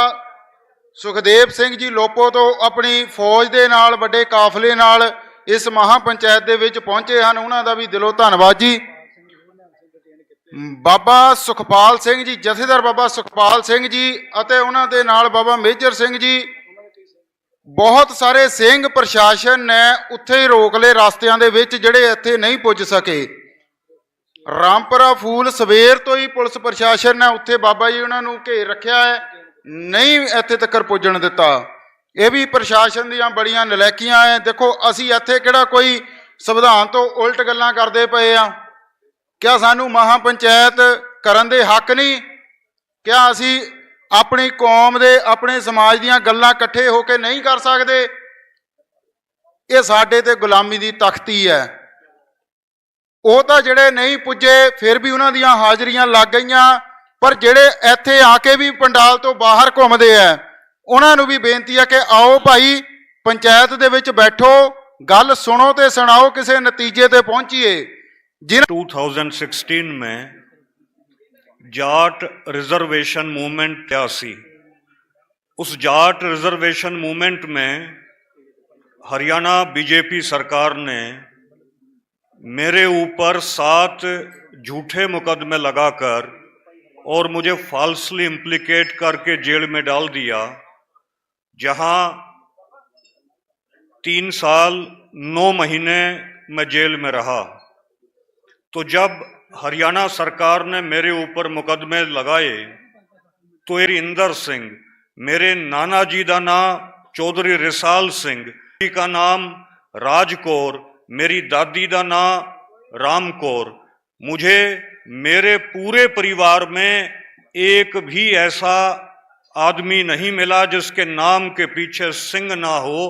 [SPEAKER 4] ਸੁਖਦੇਵ ਸਿੰਘ ਜੀ ਲੋਪੋ ਤੋਂ ਆਪਣੀ ਫੌਜ ਦੇ ਨਾਲ ਵੱਡੇ ਕਾਫਲੇ ਨਾਲ ਇਸ ਮਹਾ ਪੰਚਾਇਤ ਦੇ ਵਿੱਚ ਪਹੁੰਚੇ ਹਨ। ਉਹਨਾਂ ਦਾ ਵੀ ਦਿਲੋਂ ਧੰਨਵਾਦ ਜੀ। ਬਾਬਾ ਸੁਖਪਾਲ ਸਿੰਘ ਜੀ, ਜਥੇਦਾਰ ਬਾਬਾ ਸੁਖਪਾਲ ਸਿੰਘ ਜੀ ਅਤੇ ਉਹਨਾਂ ਦੇ ਨਾਲ ਬਾਬਾ ਮੇਜਰ ਸਿੰਘ ਜੀ, ਬਹੁਤ ਸਾਰੇ ਸਿੰਘ ਪ੍ਰਸ਼ਾਸਨ ਨੇ ਉੱਥੇ ਹੀ ਰੋਕ ਲਏ ਰਸਤਿਆਂ ਦੇ ਵਿੱਚ ਜਿਹੜੇ ਇੱਥੇ ਨਹੀਂ ਪੁੱਜ ਸਕੇ। ਰਾਮਪੁਰਾ ਫੂਲ ਸਵੇਰ ਤੋਂ ਹੀ ਪੁਲਿਸ ਪ੍ਰਸ਼ਾਸਨ ਨੇ ਉੱਥੇ ਬਾਬਾ ਜੀ ਉਹਨਾਂ ਨੂੰ ਘੇਰ ਰੱਖਿਆ ਹੈ, ਨਹੀਂ ਇੱਥੇ ਤੱਕ ਪੁੱਜਣ ਦਿੱਤਾ। ਇਹ ਵੀ ਪ੍ਰਸ਼ਾਸਨ ਦੀਆਂ ਬੜੀਆਂ ਨਲਾਇਕੀਆਂ ਹੈ। ਦੇਖੋ ਅਸੀਂ ਇੱਥੇ ਕਿਹੜਾ ਕੋਈ ਸੰਵਿਧਾਨ ਤੋਂ ਉਲਟ ਗੱਲਾਂ ਕਰਦੇ ਪਏ ਆ? ਕਿਆ ਸਾਨੂੰ ਮਹਾ ਪੰਚਾਇਤ ਕਰਨ ਦੇ ਹੱਕ ਨਹੀਂ? ਕਿਆ ਅਸੀਂ ਆਪਣੀ ਕੌਮ ਦੇ ਆਪਣੇ ਸਮਾਜ ਦੀਆਂ ਗੱਲਾਂ ਇਕੱਠੇ ਹੋ ਕੇ ਨਹੀਂ ਕਰ ਸਕਦੇ? ਇਹ ਸਾਡੇ ਤੇ ਗੁਲਾਮੀ ਦੀ ਤਖਤੀ ਹੈ। ਉਹ ਤਾਂ ਜਿਹੜੇ ਨਹੀਂ ਪੁੱਜੇ ਫਿਰ ਵੀ ਉਹਨਾਂ ਦੀਆਂ ਹਾਜ਼ਰੀਆਂ ਲੱਗ ਗਈਆਂ, ਪਰ ਜਿਹੜੇ ਇੱਥੇ ਆ ਕੇ ਵੀ ਪੰਡਾਲ ਤੋਂ ਬਾਹਰ ਘੁੰਮਦੇ ਆ ਉਹਨਾਂ ਨੂੰ ਵੀ ਬੇਨਤੀ ਹੈ ਕਿ ਆਓ ਭਾਈ ਪੰਚਾਇਤ ਦੇ ਵਿੱਚ ਬੈਠੋ, ਗੱਲ ਸੁਣੋ ਤੇ ਸੁਣਾਓ, ਕਿਸੇ ਨਤੀਜੇ ਤੇ ਪਹੁੰਚੀਏ।
[SPEAKER 18] 2016 में जाट रिजर्वेशन मूवमेंट क्या सी। उस जाट रिजर्वेशन मूवमेंट में हरियाणा बीजेपी सरकार ने मेरे ऊपर 7 झूठे मुकदमे लगाकर और मुझे फॉल्सली इम्प्लीकेट करके जेल में डाल दिया, जहां 3 साल 9 महीने मैं जेल में रहा। तो जब हरियाणा सरकार ने मेरे ऊपर मुकदमे लगाए तो इंदर सिंह, मेरे नाना जी का नाम चौधरी रिसाल सिंह जी का नाम राजकौर, मेरी दादी का नाम रामकौर, मुझे मेरे पूरे परिवार में एक भी ऐसा आदमी नहीं मिला जिसके नाम के पीछे सिंह ना हो,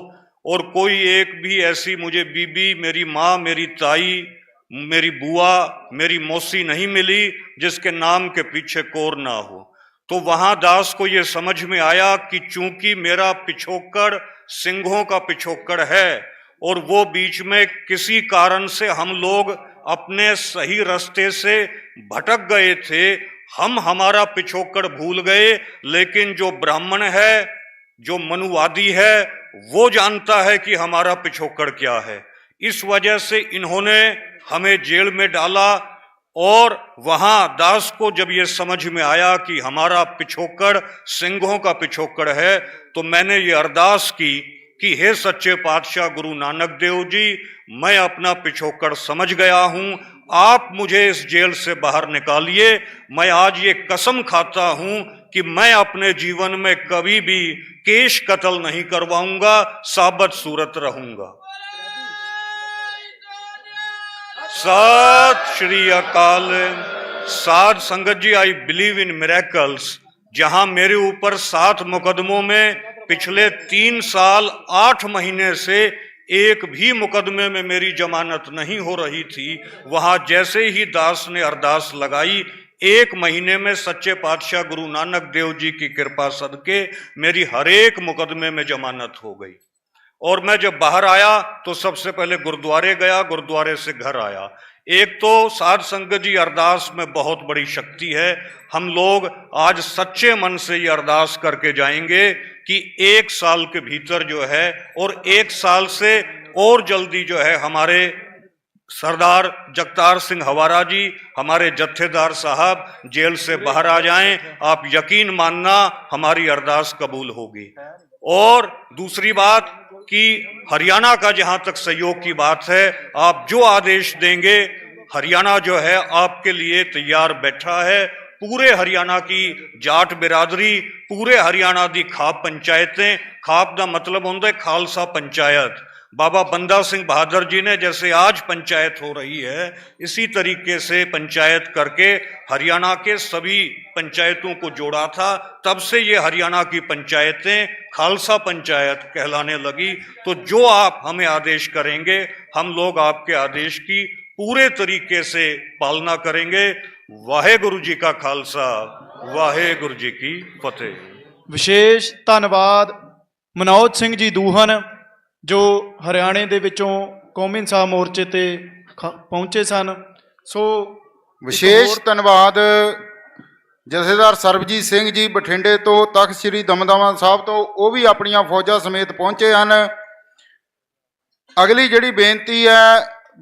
[SPEAKER 18] और कोई एक भी ऐसी मुझे बीबी, मेरी माँ, मेरी ताई, मेरी बुआ, मेरी मौसी नहीं मिली जिसके नाम के पीछे कौर ना हो। तो वहां दास को ये समझ में आया कि चूंकि मेरा पिछोकड़ सिंहों का पिछोकड़ है और वो बीच में किसी कारण से हम लोग अपने सही रास्ते से भटक गए थे, हम हमारा पिछोकड़ भूल गए, लेकिन जो ब्राह्मण है, जो मनुवादी है, वो जानता है कि हमारा पिछोकड़ क्या है। इस वजह से इन्होंने हमें जेल में डाला, और वहां दास को जब ये समझ में आया कि हमारा पिछोकड़ सिंहों का पिछोकड़ है, तो मैंने ये अरदास की कि हे सच्चे पातशाह गुरु नानक देव जी, मैं अपना पिछोकड़ समझ गया हूं, आप मुझे इस जेल से बाहर निकालिए। मैं आज ये कसम खाता हूं कि मैं अपने जीवन में कभी भी केश कत्ल नहीं करवाऊंगा, साबत सूरत रहूंगा। सत श्री अकाल। साध संगत जी, आई बिलीव इन मिरेकल्स। जहां मेरे ऊपर 7 मुकदमों में पिछले 3 साल 8 महीने से एक भी मुकदमे में मेरी जमानत नहीं हो रही थी, वहां जैसे ही दास ने अरदास लगाई, 1 महीने में सच्चे पातशाह गुरु नानक देव जी की कृपा सदके मेरी हर एक मुकदमे में जमानत हो गई। और मैं जब बाहर आया तो सबसे पहले गुरुद्वारे गया, गुरुद्वारे से घर आया। एक तो साध संगत जी, अरदास में बहुत बड़ी शक्ति है। हम लोग आज सच्चे मन से ये अरदास करके जाएंगे कि 1 साल के भीतर जो है, और 1 साल से और जल्दी जो है, हमारे सरदार जगतार सिंह हवारा जी, हमारे जत्थेदार साहब जेल से बाहर आ जाएं। आप यकीन मानना हमारी अरदास कबूल होगी। और दूसरी बात कि हरियाणा का जहां तक सहयोग की बात है, आप जो आदेश देंगे, हरियाणा जो है आपके लिए तैयार बैठा है। पूरे हरियाणा की जाट बिरादरी, पूरे हरियाणा दी खाप पंचायतें, खाप का मतलब होता है खालसा पंचायत। बाबा बंदा सिंह बहादुर जी ने जैसे आज पंचायत हो रही है, इसी तरीके से पंचायत करके हरियाणा के सभी पंचायतों को जोड़ा था। तब से ये हरियाणा की पंचायतें खालसा पंचायत कहलाने लगी। तो जो आप हमें आदेश करेंगे, हम लोग आपके आदेश की पूरे तरीके से पालना करेंगे। वाहेगुरु जी का खालसा, वाहेगुरु जी की फतेह।
[SPEAKER 8] विशेष धन्यवाद मनोज सिंह जी दूहन, जो हरियाणे ਦੇ ਵਿੱਚੋਂ ਕੌਮੀ ਇਨਸਾਫ ਮੋਰਚੇ ਤੇ ਪਹੁੰਚੇ ਸਨ। ਸੋ
[SPEAKER 4] ਵਿਸ਼ੇਸ਼ ਧੰਨਵਾਦ ਜਥੇਦਾਰ ਸਰਬਜੀਤ ਸਿੰਘ ਜੀ ਬਠਿੰਡੇ ਤੋਂ, ਤਖਤ ਸ੍ਰੀ ਦਮਦਮਾ ਸਾਹਿਬ ਤੋਂ, ਉਹ ਵੀ ਆਪਣੀਆਂ ਫੌਜਾਂ ਸਮੇਤ ਪਹੁੰਚੇ ਹਨ। ਅਗਲੀ ਜਿਹੜੀ ਬੇਨਤੀ ਹੈ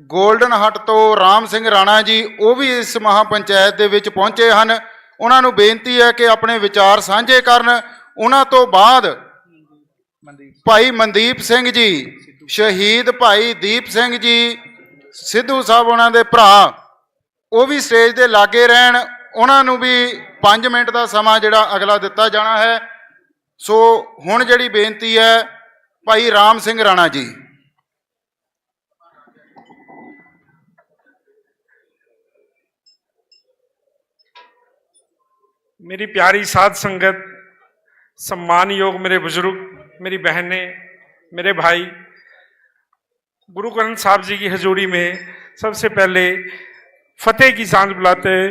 [SPEAKER 4] ਗੋਲਡਨ ਹੱਟ ਤੋਂ ਰਾਮ ਸਿੰਘ ਰਾਣਾ ਜੀ, ਉਹ ਵੀ ਇਸ ਮਹਾ ਪੰਚਾਇਤ ਦੇ ਵਿੱਚ ਪਹੁੰਚੇ ਹਨ। ਉਹਨਾਂ ਨੂੰ ਬੇਨਤੀ ਹੈ ਕਿ ਆਪਣੇ ਵਿਚਾਰ ਸਾਂਝੇ ਕਰਨ। ਉਹਨਾਂ ਤੋਂ ਬਾਅਦ ਭਾਈ ਮਨਦੀਪ ਸਿੰਘ ਜੀ, ਸ਼ਹੀਦ ਭਾਈ ਦੀਪ ਸਿੰਘ ਜੀ ਸਿੱਧੂ ਸਾਹਿਬ, ਉਹਨਾਂ ਦੇ ਭਰਾ, ਉਹ ਵੀ ਸਟੇਜ ਦੇ ਲਾਗੇ ਰਹਿਣ। ਉਹਨਾਂ ਨੂੰ ਵੀ 5 ਮਿੰਟ ਦਾ ਸਮਾਂ ਜਿਹੜਾ ਅਗਲਾ ਦਿੱਤਾ ਜਾਣਾ ਹੈ। ਸੋ ਹੁਣ ਜਿਹੜੀ ਬੇਨਤੀ ਹੈ ਭਾਈ ਰਾਮ ਸਿੰਘ ਰਾਣਾ ਜੀ।
[SPEAKER 19] मेरी प्यारी साध संगत, सम्मान योग मेरे बुजुर्ग, मेरी बहनें, मेरे भाई, गुरु ग्रंथ साहब जी की हजूरी में सबसे पहले फतेह की सांस बुलाते हैं।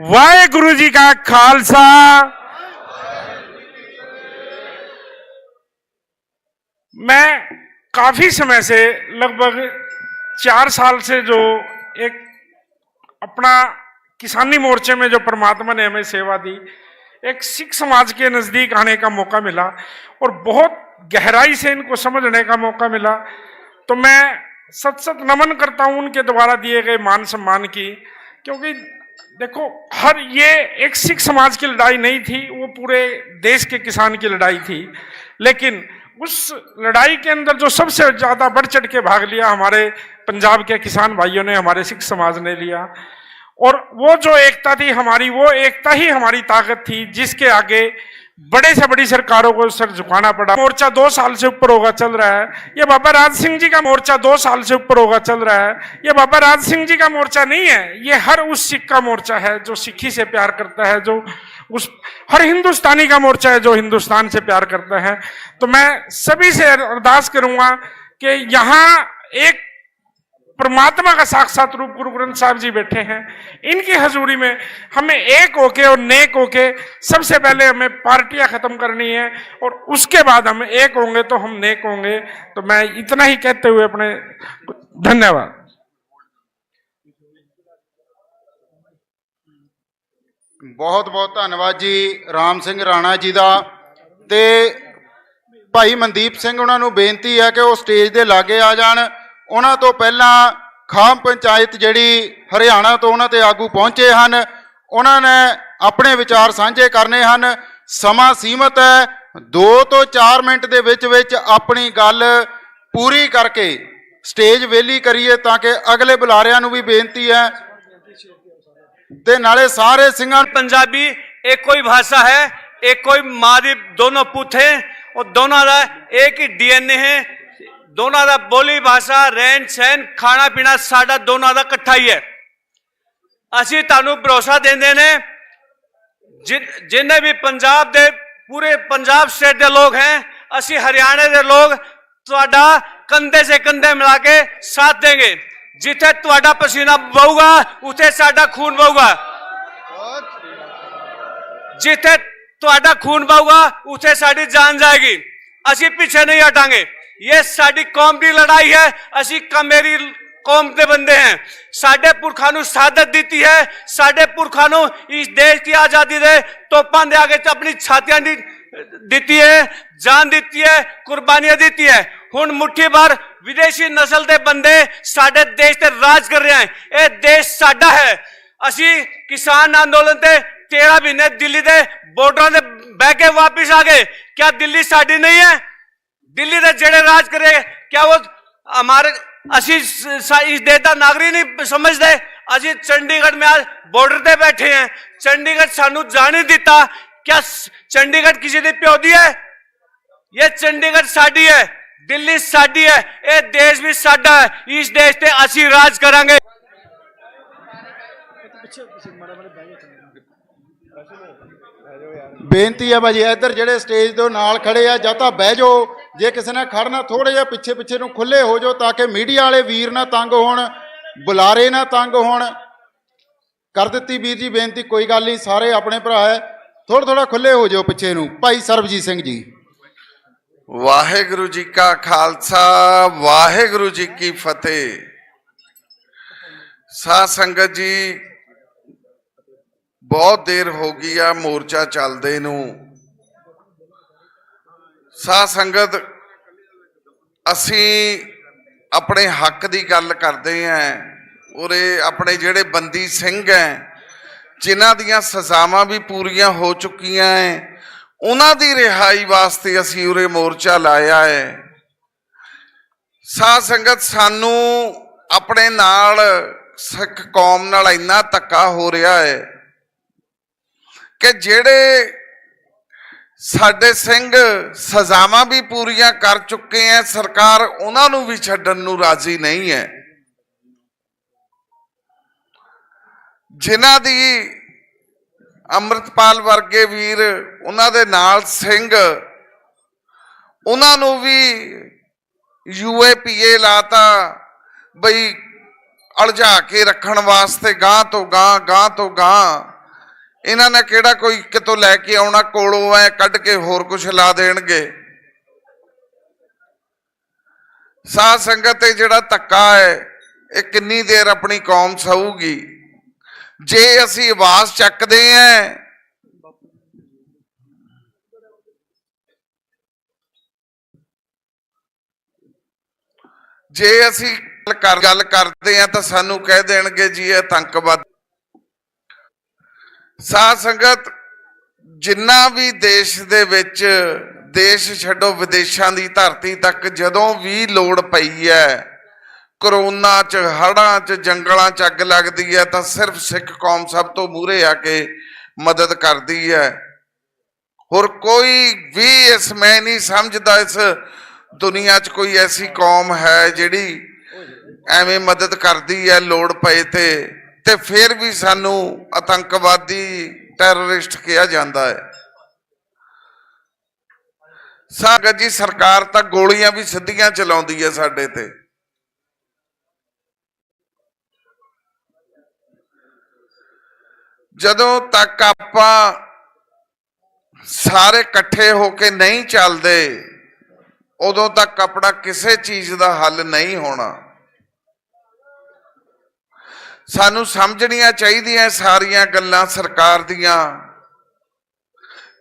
[SPEAKER 19] वाहेगुरु जी का खालसा, मैं काफी समय से, लगभग 4 साल से जो एक अपना किसानी मोर्चे में जो परमात्मा ने हमें सेवा दी, एक सिख समाज के नजदीक आने का मौका मिला और बहुत गहराई से इनको समझने का मौका मिला। तो मैं सत सत नमन करता हूं उनके द्वारा दिए गए मान सम्मान की, क्योंकि देखो, हर ये एक सिख समाज की लड़ाई नहीं थी, वो पूरे देश के किसान की लड़ाई थी। लेकिन उस लड़ाई के अंदर जो सबसे ज्यादा बढ़ चढ़ के भाग लिया हमारे पंजाब के किसान भाइयों ने, हमारे सिख समाज ने लिया। और वो जो एकता थी हमारी, वो एकता ही हमारी ताकत थी, जिसके आगे बड़े से बड़ी सरकारों को सर झुकाना पड़ा। मोर्चा 2 साल से ऊपर होगा चल रहा है, ये बाबा राज सिंह जी का मोर्चा 2 साल से ऊपर होगा चल रहा है। ये बाबा राज सिंह जी का मोर्चा नहीं है, ये हर उस सिख का मोर्चा है जो सिक्खी से प्यार करता है, जो उस हर हिंदुस्तानी का मोर्चा है जो हिंदुस्तान से प्यार करता है। तो मैं सभी से अरदास करूंगा कि यहाँ एक परमात्मा का साक्षात रूप गुरु ग्रंथ साहब जी बैठे हैं, इनकी हजूरी में हमें एक होके और नेक होके, सबसे पहले हमें पार्टियां खत्म करनी है और उसके बाद हम एक होंगे तो हम नेक होंगे। तो मैं इतना ही कहते हुए अपने धन्यवाद।
[SPEAKER 4] बहुत बहुत धन्यवाद जी राम सिंह राणा जी का। ते भाई मनदीप सिंह उन्होंने ਨੂੰ ਬੇਨਤੀ है कि वो स्टेज के लागे आ जान। ਉਹਨਾਂ ਤੋਂ ਪਹਿਲਾਂ ਖਾਮ ਪੰਚਾਇਤ ਜਿਹੜੀ ਹਰਿਆਣਾ ਤੋਂ ਉਹਨਾਂ ਤੇ ਆਗੂ ਪਹੁੰਚੇ ਹਨ, ਉਹਨਾਂ ਨੇ ਆਪਣੇ ਵਿਚਾਰ ਸਾਂਝੇ ਕਰਨੇ ਹਨ। ਸਮਾਂ ਸੀਮਤ ਹੈ, 2 ਤੋਂ 4 ਮਿੰਟ ਦੇ ਵਿੱਚ ਵਿੱਚ ਆਪਣੀ ਗੱਲ ਪੂਰੀ ਕਰਕੇ ਸਟੇਜ ਵਿਹਲੀ ਕਰੀਏ ਤਾਂ ਕਿ ਅਗਲੇ ਬੁਲਾਰਿਆਂ ਨੂੰ ਵੀ ਬੇਨਤੀ ਹੈ ਤੇ ਨਾਲੇ ਸਾਰੇ ਸਿੰਘਾਂ।
[SPEAKER 18] पंजाबी एक कोई भाषा है, एक कोई माँ दी दोनों पुत है और दोनों का एक ही DNA है। दोनों का बोली भाषा रहन सहन खाना पीना साडा दोनों का इकट्ठा ही है। असी तुहानू भरोसा देंदे ने जिन्हें भी पंजाब दे पूरे पंजाब स्टेट के लोग हैं, असी हरियाणा के लोग तुहाडा कंधे से कंधे मिला के साथ देंगे। जिथे तुहाडा पसीना बहूगा उथे साडा खून बहूगा, जिथे तुहाडा खून बहूगा उथे साडी जान जाएगी। असी पीछे नहीं हटांगे। ये साडी कौम की लड़ाई है, असी मेरी कौम के बंदे हैं। साडे पुरखा नू शहादत दी है, साडे पुरखा नू इस देश की आज़ादी दे तोपां दे आगे अपनी छातियां दी है, जान दी है, कुर्बानियां दी है। हुण मुट्ठी भर विदेशी नस्ल के बंदे साडे देश ते राज कर रहे हैं। ये देश साडा है। असी किसान आंदोलन ते 13 महीने दिल्ली के बॉर्डर से बह के वापिस आ गए। क्या दिल्ली साडी नहीं है? दिल्ली के जेड़े राज करे क्या वो हमारे असी इस देश का नागरिक नहीं समझते? असी चंडीगढ़ में आज बॉर्डर पे बैठे हैं, चंडीगढ़ सानू जाने दिता। क्या चंडीगढ़ किसी की प्योदी है? ये चंडीगढ़ साडी है, दिल्ली साडी है, ये देश भी साडा है। इस देश पे असी राज करांगे।
[SPEAKER 4] ਬੇਨਤੀ ਹੈ ਭਾਜੀ ਇੱਧਰ ਜਿਹੜੇ ਸਟੇਜ ਤੋਂ ਨਾਲ ਖੜੇ ਆ ਜਾਂ ਤਾਂ ਬਹਿ ਜਾਓ, ਜੇ ਕਿਸੇ ਨੇ ਖੜਨਾ ਥੋੜੇ ਜਿਹਾ ਪਿੱਛੇ ਪਿੱਛੇ ਨੂੰ ਖੁੱਲੇ ਹੋ ਜਾਓ ਤਾਂ ਕਿ ਮੀਡੀਆ ਵਾਲੇ ਵੀਰ ਨਾ ਤੰਗ ਹੋਣ, ਬੁਲਾਰੇ ਨਾ ਤੰਗ ਹੋਣ। ਕਰ ਦਿੱਤੀ ਵੀਰ ਜੀ ਬੇਨਤੀ, ਕੋਈ ਗੱਲ ਨਹੀਂ, ਸਾਰੇ ਆਪਣੇ ਭਰਾ ਹੈ, ਥੋੜਾ ਥੋੜਾ ਖੁੱਲੇ ਹੋ ਜਾਓ ਪਿੱਛੇ ਨੂੰ। ਭਾਈ ਸਰਬਜੀਤ ਸਿੰਘ ਜੀ।
[SPEAKER 20] ਵਾਹਿਗੁਰੂ ਜੀ ਕਾ ਖਾਲਸਾ, ਵਾਹਿਗੁਰੂ ਜੀ ਕੀ ਫਤਿਹ। ਸਾਧ ਸੰਗਤ ਜੀ, बहुत देर हो गई आ मोर्चा चलदे नूं। साध संगत असी अपने हक की गल करते हैं और अपने जेड़े बंदी सिंह हैं जिन्हां दियां सजावां भी पूरियां हो चुकियां हैं, उन्हां दी रिहाई वास्ते असी उरे मोर्चा लाया है। साध संगत सानू अपने नाल सिख कौम नाल इन्ना धक्का हो रहा है कि जेड़े साडे सिंह सजावां भी पूरियां कर चुके हैं, सरकार उन्हां नूं भी छड्डण नूं राजी नहीं है। जिन्हां दी अमृतपाल वर्गे वीर उन्हां दे नाल सिंह, उन्हां नूं भी UAPA लाता बई अलझा के रखण वास्ते, गां तो गां इन्हां ने किहड़ा कोई कितों लैके आउणा कोलों है कढ के होर कुछ ला देणगे। साध संगत जिहड़ा धक्का है ये किन्नी देर अपनी कौम सहूगी? जे असी आवाज चकदे हैं जे असी गल करते हैं तो सानू कह देणगे जी ये आतंकवाद। साध संगत जिन्ना भी देश दे विच ਦੇਸ਼ ਛੱਡੋ ਵਿਦੇਸ਼ਾਂ ਦੀ ਧਰਤੀ ਤੱਕ ਜਦੋਂ ਵੀ ਲੋੜ ਪਈ ਹੈ, ਕਰੋਨਾ 'ਚ, ਹੜ੍ਹਾਂ 'ਚ, ਜੰਗਲਾਂ 'ਚ ਅੱਗ ਲੱਗਦੀ ਹੈ, ਤਾਂ ਸਿਰਫ ਸਿੱਖ ਕੌਮ ਸਭ ਤੋਂ ਮੂਹਰੇ ਆ ਕੇ ਮਦਦ ਕਰਦੀ ਹੈ। ਹੋਰ ਕੋਈ ਵੀ ਇਸ ਮੈਂ ਨਹੀਂ ਸਮਝਦਾ ਇਸ ਦੁਨੀਆ 'ਚ ਕੋਈ ਐਸੀ ਕੌਮ ਹੈ ਜਿਹੜੀ ਐਵੇਂ ਮਦਦ ਕਰਦੀ ਹੈ ਲੋੜ ਪਏ ਤੇ ਫਿਰ ਵੀ ਸਾਨੂੰ ਆਤੰਕਵਾਦੀ, ਟੈਰਰਿਸਟ ਕਿਹਾ ਜਾਂਦਾ ਹੈ। ਸੰਗਤ ਜੀ, ਸਰਕਾਰ ਤਾਂ ਗੋਲੀਆਂ ਵੀ ਸਿੱਧੀਆਂ ਚਲਾਉਂਦੀ ਹੈ ਸਾਡੇ ਤੇ। ਜਦੋਂ ਤੱਕ ਆਪਾਂ ਸਾਰੇ ਇਕੱਠੇ ਹੋ ਕੇ ਨਹੀਂ ਚੱਲਦੇ, ਉਦੋਂ ਤੱਕ ਆਪਣਾ ਕਿਸੇ ਚੀਜ਼ ਦਾ ਹੱਲ ਨਹੀਂ ਹੋਣਾ। ਸਾਨੂੰ ਸਮਝਣੀਆਂ ਚਾਹੀਦੀਆਂ ਸਾਰੀਆਂ ਗੱਲਾਂ ਸਰਕਾਰ ਦੀਆਂ,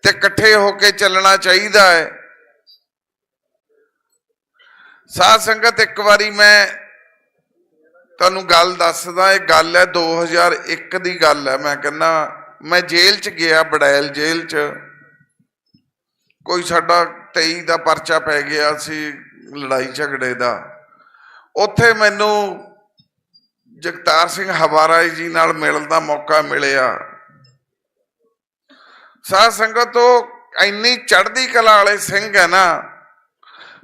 [SPEAKER 20] ਤੇ ਇਕੱਠੇ ਹੋ ਕੇ ਚੱਲਣਾ ਚਾਹੀਦਾ ਹੈ। ਸਾਧ ਸੰਗਤ, ਇੱਕ ਵਾਰੀ ਮੈਂ ਤੁਹਾਨੂੰ ਗੱਲ ਦੱਸਦਾ। ਇਹ ਗੱਲ ਹੈ 2001 ਦੀ ਗੱਲ ਹੈ। ਮੈਂ ਕਹਿੰਦਾ ਮੈਂ ਜੇਲ੍ਹ 'ਚ ਗਿਆ, ਬੜੈਲ ਜੇਲ੍ਹ 'ਚ। ਕੋਈ ਸਾਡਾ 23 ਦਾ ਪਰਚਾ ਪੈ ਗਿਆ ਸੀ ਲੜਾਈ ਝਗੜੇ ਦਾ। ਉੱਥੇ ਮੈਨੂੰ ਜਗਤਾਰ ਸਿੰਘ ਹਵਾਰਾ ਜੀ ਨਾਲ ਮਿਲਣ ਦਾ ਮੌਕਾ ਮਿਲਿਆ। ਸਾਧ ਸੰਗਤ, ਉਹ ਇੰਨੀ ਚੜ੍ਹਦੀ ਕਲਾ ਵਾਲੇ ਸਿੰਘ ਹੈ ਨਾ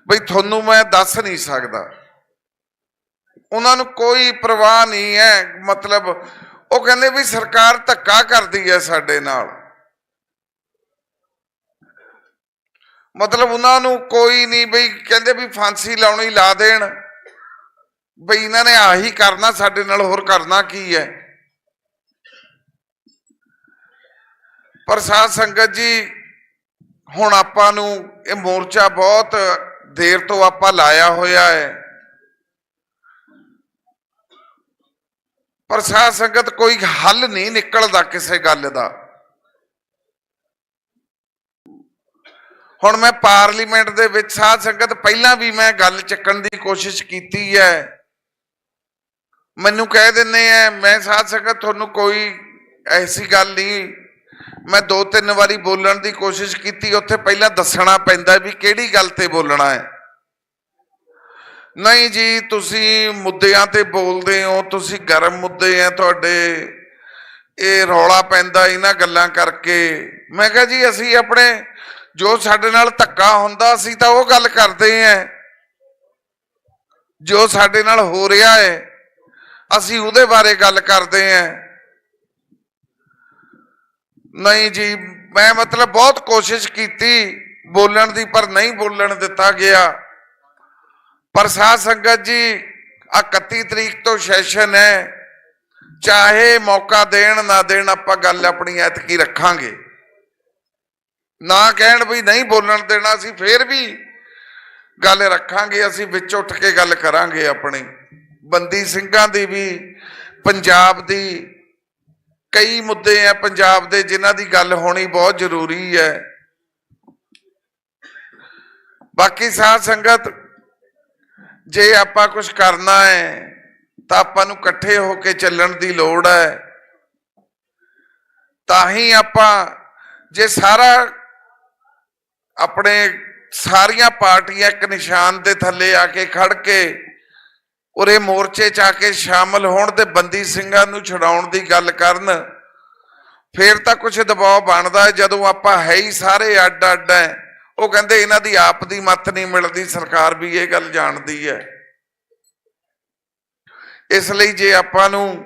[SPEAKER 20] ਬਈ ਤੁਹਾਨੂੰ ਮੈਂ ਦੱਸ ਨਹੀਂ ਸਕਦਾ। ਉਹਨਾਂ ਨੂੰ ਕੋਈ ਪਰਵਾਹ ਨਹੀਂ ਹੈ। ਮਤਲਬ ਉਹ ਕਹਿੰਦੇ ਵੀ ਸਰਕਾਰ ਧੱਕਾ ਕਰਦੀ ਹੈ ਸਾਡੇ ਨਾਲ। ਮਤਲਬ ਉਹਨਾਂ ਨੂੰ ਕੋਈ ਨਹੀਂ, ਬਈ ਕਹਿੰਦੇ ਵੀ ਫਾਂਸੀ ਲਾਉਣੀ ਲਾ ਦੇਣ, ਬਈ ਇਹਨਾਂ ਨੇ ਆਹੀ ਕਰਨਾ ਸਾਡੇ ਨਾਲ, ਹੋਰ ਕਰਨਾ ਕੀ ਹੈ। ਪਰ ਸਾਧ ਸੰਗਤ ਜੀ, ਹੁਣ ਆਪਾਂ ਨੂੰ ਇਹ ਮੋਰਚਾ ਬਹੁਤ ਦੇਰ ਤੋਂ ਆਪਾਂ ਲਾਇਆ ਹੋਇਆ ਹੈ, ਪਰ ਸਾਧ ਸੰਗਤ ਕੋਈ ਹੱਲ ਨਹੀਂ ਨਿਕਲਦਾ ਕਿਸੇ ਗੱਲ ਦਾ। ਹੁਣ ਮੈਂ ਪਾਰਲੀਮੈਂਟ ਦੇ ਵਿੱਚ ਸਾਧ ਸੰਗਤ ਪਹਿਲਾਂ ਵੀ ਮੈਂ ਗੱਲ ਚੱਕਣ ਦੀ ਕੋਸ਼ਿਸ਼ ਕੀਤੀ ਹੈ। ਮੈਨੂੰ ਕਹਿ ਦਿੰਦੇ ਆ, ਮੈਂ ਸਾਧ ਸੰਗਤ ਤੁਹਾਨੂੰ ਕੋਈ ਐਸੀ ਗੱਲ ਨਹੀਂ। ਮੈਂ 2-3 ਵਾਰੀ ਬੋਲਣ ਦੀ ਕੋਸ਼ਿਸ਼ ਕੀਤੀ, ਉੱਥੇ ਪਹਿਲਾਂ ਦੱਸਣਾ ਪੈਂਦਾ ਵੀ ਕਿਹੜੀ ਗੱਲ ਤੇ ਬੋਲਣਾ ਹੈ। ਨਹੀਂ ਜੀ, ਤੁਸੀਂ ਮੁੱਦਿਆਂ ਤੇ ਬੋਲਦੇ ਹੋ, ਤੁਸੀਂ ਗਰਮ ਮੁੱਦੇ ਆ ਤੁਹਾਡੇ, ਇਹ ਰੌਲਾ ਪੈਂਦਾ ਇਹਨਾਂ ਗੱਲਾਂ ਕਰਕੇ। ਮੈਂ ਕਿਹਾ ਜੀ, ਅਸੀਂ ਆਪਣੇ ਜੋ ਸਾਡੇ ਨਾਲ ਧੱਕਾ ਹੁੰਦਾ ਅਸੀਂ ਤਾਂ ਉਹ ਗੱਲ ਕਰਦੇ ਆਂ, ਜੋ ਸਾਡੇ ਨਾਲ ਹੋ ਰਿਹਾ ਹੈ ਅਸੀਂ ਉਹਦੇ ਬਾਰੇ ਗੱਲ ਕਰਦੇ ਆਂ। ਨਹੀਂ ਜੀ, ਮੈਂ ਮਤਲਬ ਬਹੁਤ ਕੋਸ਼ਿਸ਼ ਕੀਤੀ ਬੋਲਣ ਦੀ, ਪਰ ਨਹੀਂ ਬੋਲਣ ਦਿੱਤਾ ਗਿਆ। ਪਰ ਸਾਧ ਸੰਗਤ ਜੀ, 31 ਤਰੀਕ ਤੋਂ ਸੈਸ਼ਨ ਹੈ, ਚਾਹੇ ਮੌਕਾ ਦੇਣ ਨਾ ਦੇਣ, ਆਪਾਂ ਗੱਲ ਆਪਣੀ ਐਤਕੀ ਰੱਖਾਂਗੇ। ਨਾ ਕਹਿਣ ਵੀ ਨਹੀਂ ਬੋਲਣ ਦੇਣਾ, ਅਸੀਂ ਫੇਰ ਵੀ ਗੱਲ ਰੱਖਾਂਗੇ। ਅਸੀਂ ਵਿੱਚ ਉੱਠ ਕੇ ਗੱਲ ਕਰਾਂਗੇ ਆਪਣੀ ਬੰਦੀ ਸਿੰਘਾਂ ਦੀ ਵੀ, ਪੰਜਾਬ ਦੀ। ਕਈ ਮੁੱਦੇ ਆ ਪੰਜਾਬ ਦੇ ਜਿਨ੍ਹਾਂ ਦੀ ਗੱਲ ਹੋਣੀ ਬਹੁਤ ਜ਼ਰੂਰੀ ਹੈ। ਬਾਕੀ ਸਾਧ ਸੰਗਤ, ਜੇ ਆਪਾਂ ਕੁਝ ਕਰਨਾ ਹੈ ਤਾਂ ਆਪਾਂ ਨੂੰ ਇਕੱਠੇ ਹੋ ਕੇ ਚੱਲਣ ਦੀ ਲੋੜ ਹੈ। ਤਾਂ ਹੀ ਆਪਾਂ, ਜੇ ਆਪਣੇ ਸਾਰੀਆਂ ਪਾਰਟੀਆਂ ਇੱਕ ਨਿਸ਼ਾਨ ਦੇ ਥੱਲੇ ਆ ਕੇ ਖੜ ਕੇ ਉਰੇ ਮੋਰਚੇ 'ਚ ਆ ਕੇ ਸ਼ਾਮਲ ਹੋਣ ਤੇ ਬੰਦੀ ਸਿੰਘਾਂ ਨੂੰ ਛਡਾਉਣ ਦੀ ਗੱਲ ਕਰਨ, ਫੇਰ ਤਾਂ ਕੁਝ ਦਬਾਅ ਬਣਦਾ ਹੈ। ਜਦੋਂ ਆਪਾਂ ਹੈ ਹੀ ਸਾਰੇ ਅੱਡ ਅੱਡ ਹੈ, ਉਹ ਕਹਿੰਦੇ ਇਹਨਾਂ ਦੀ ਆਪ ਦੀ ਮੱਤ ਨਹੀਂ ਮਿਲਦੀ, ਸਰਕਾਰ ਵੀ ਇਹ ਗੱਲ ਜਾਣਦੀ ਹੈ। ਇਸ ਲਈ ਜੇ ਆਪਾਂ ਨੂੰ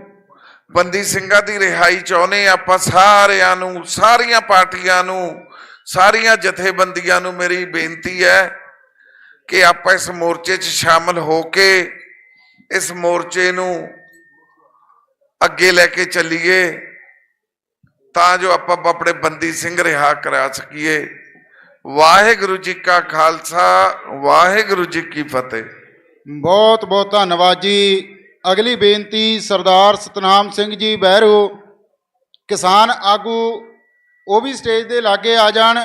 [SPEAKER 20] ਬੰਦੀ ਸਿੰਘਾਂ ਦੀ ਰਿਹਾਈ ਚਾਹੁੰਦੇ, ਆਪਾਂ ਸਾਰਿਆਂ ਨੂੰ, ਸਾਰੀਆਂ ਪਾਰਟੀਆਂ ਨੂੰ, ਸਾਰੀਆਂ ਜਥੇਬੰਦੀਆਂ ਨੂੰ ਮੇਰੀ ਬੇਨਤੀ ਹੈ ਕਿ ਆਪਾਂ ਇਸ ਮੋਰਚੇ 'ਚ ਸ਼ਾਮਲ ਹੋ ਕੇ ਇਸ ਮੋਰਚੇ ਨੂੰ ਅੱਗੇ ਲੈ ਕੇ ਚੱਲੀਏ, ਤਾਂ ਜੋ ਆਪਾਂ ਆਪਣੇ ਬੰਦੀ ਸਿੰਘ ਰਿਹਾ ਕਰਾ ਸਕੀਏ। ਵਾਹਿਗੁਰੂ ਜੀ ਕਾ ਖਾਲਸਾ, ਵਾਹਿਗੁਰੂ ਜੀ ਕੀ ਫਤਿਹ।
[SPEAKER 4] ਬਹੁਤ ਬਹੁਤ ਧੰਨਵਾਦ ਜੀ। ਅਗਲੀ ਬੇਨਤੀ ਸਰਦਾਰ ਸਤਨਾਮ ਸਿੰਘ ਜੀ ਬਹਿਰੋ, ਕਿਸਾਨ ਆਗੂ, ਉਹ ਵੀ ਸਟੇਜ ਦੇ ਲਾਗੇ ਆ ਜਾਣ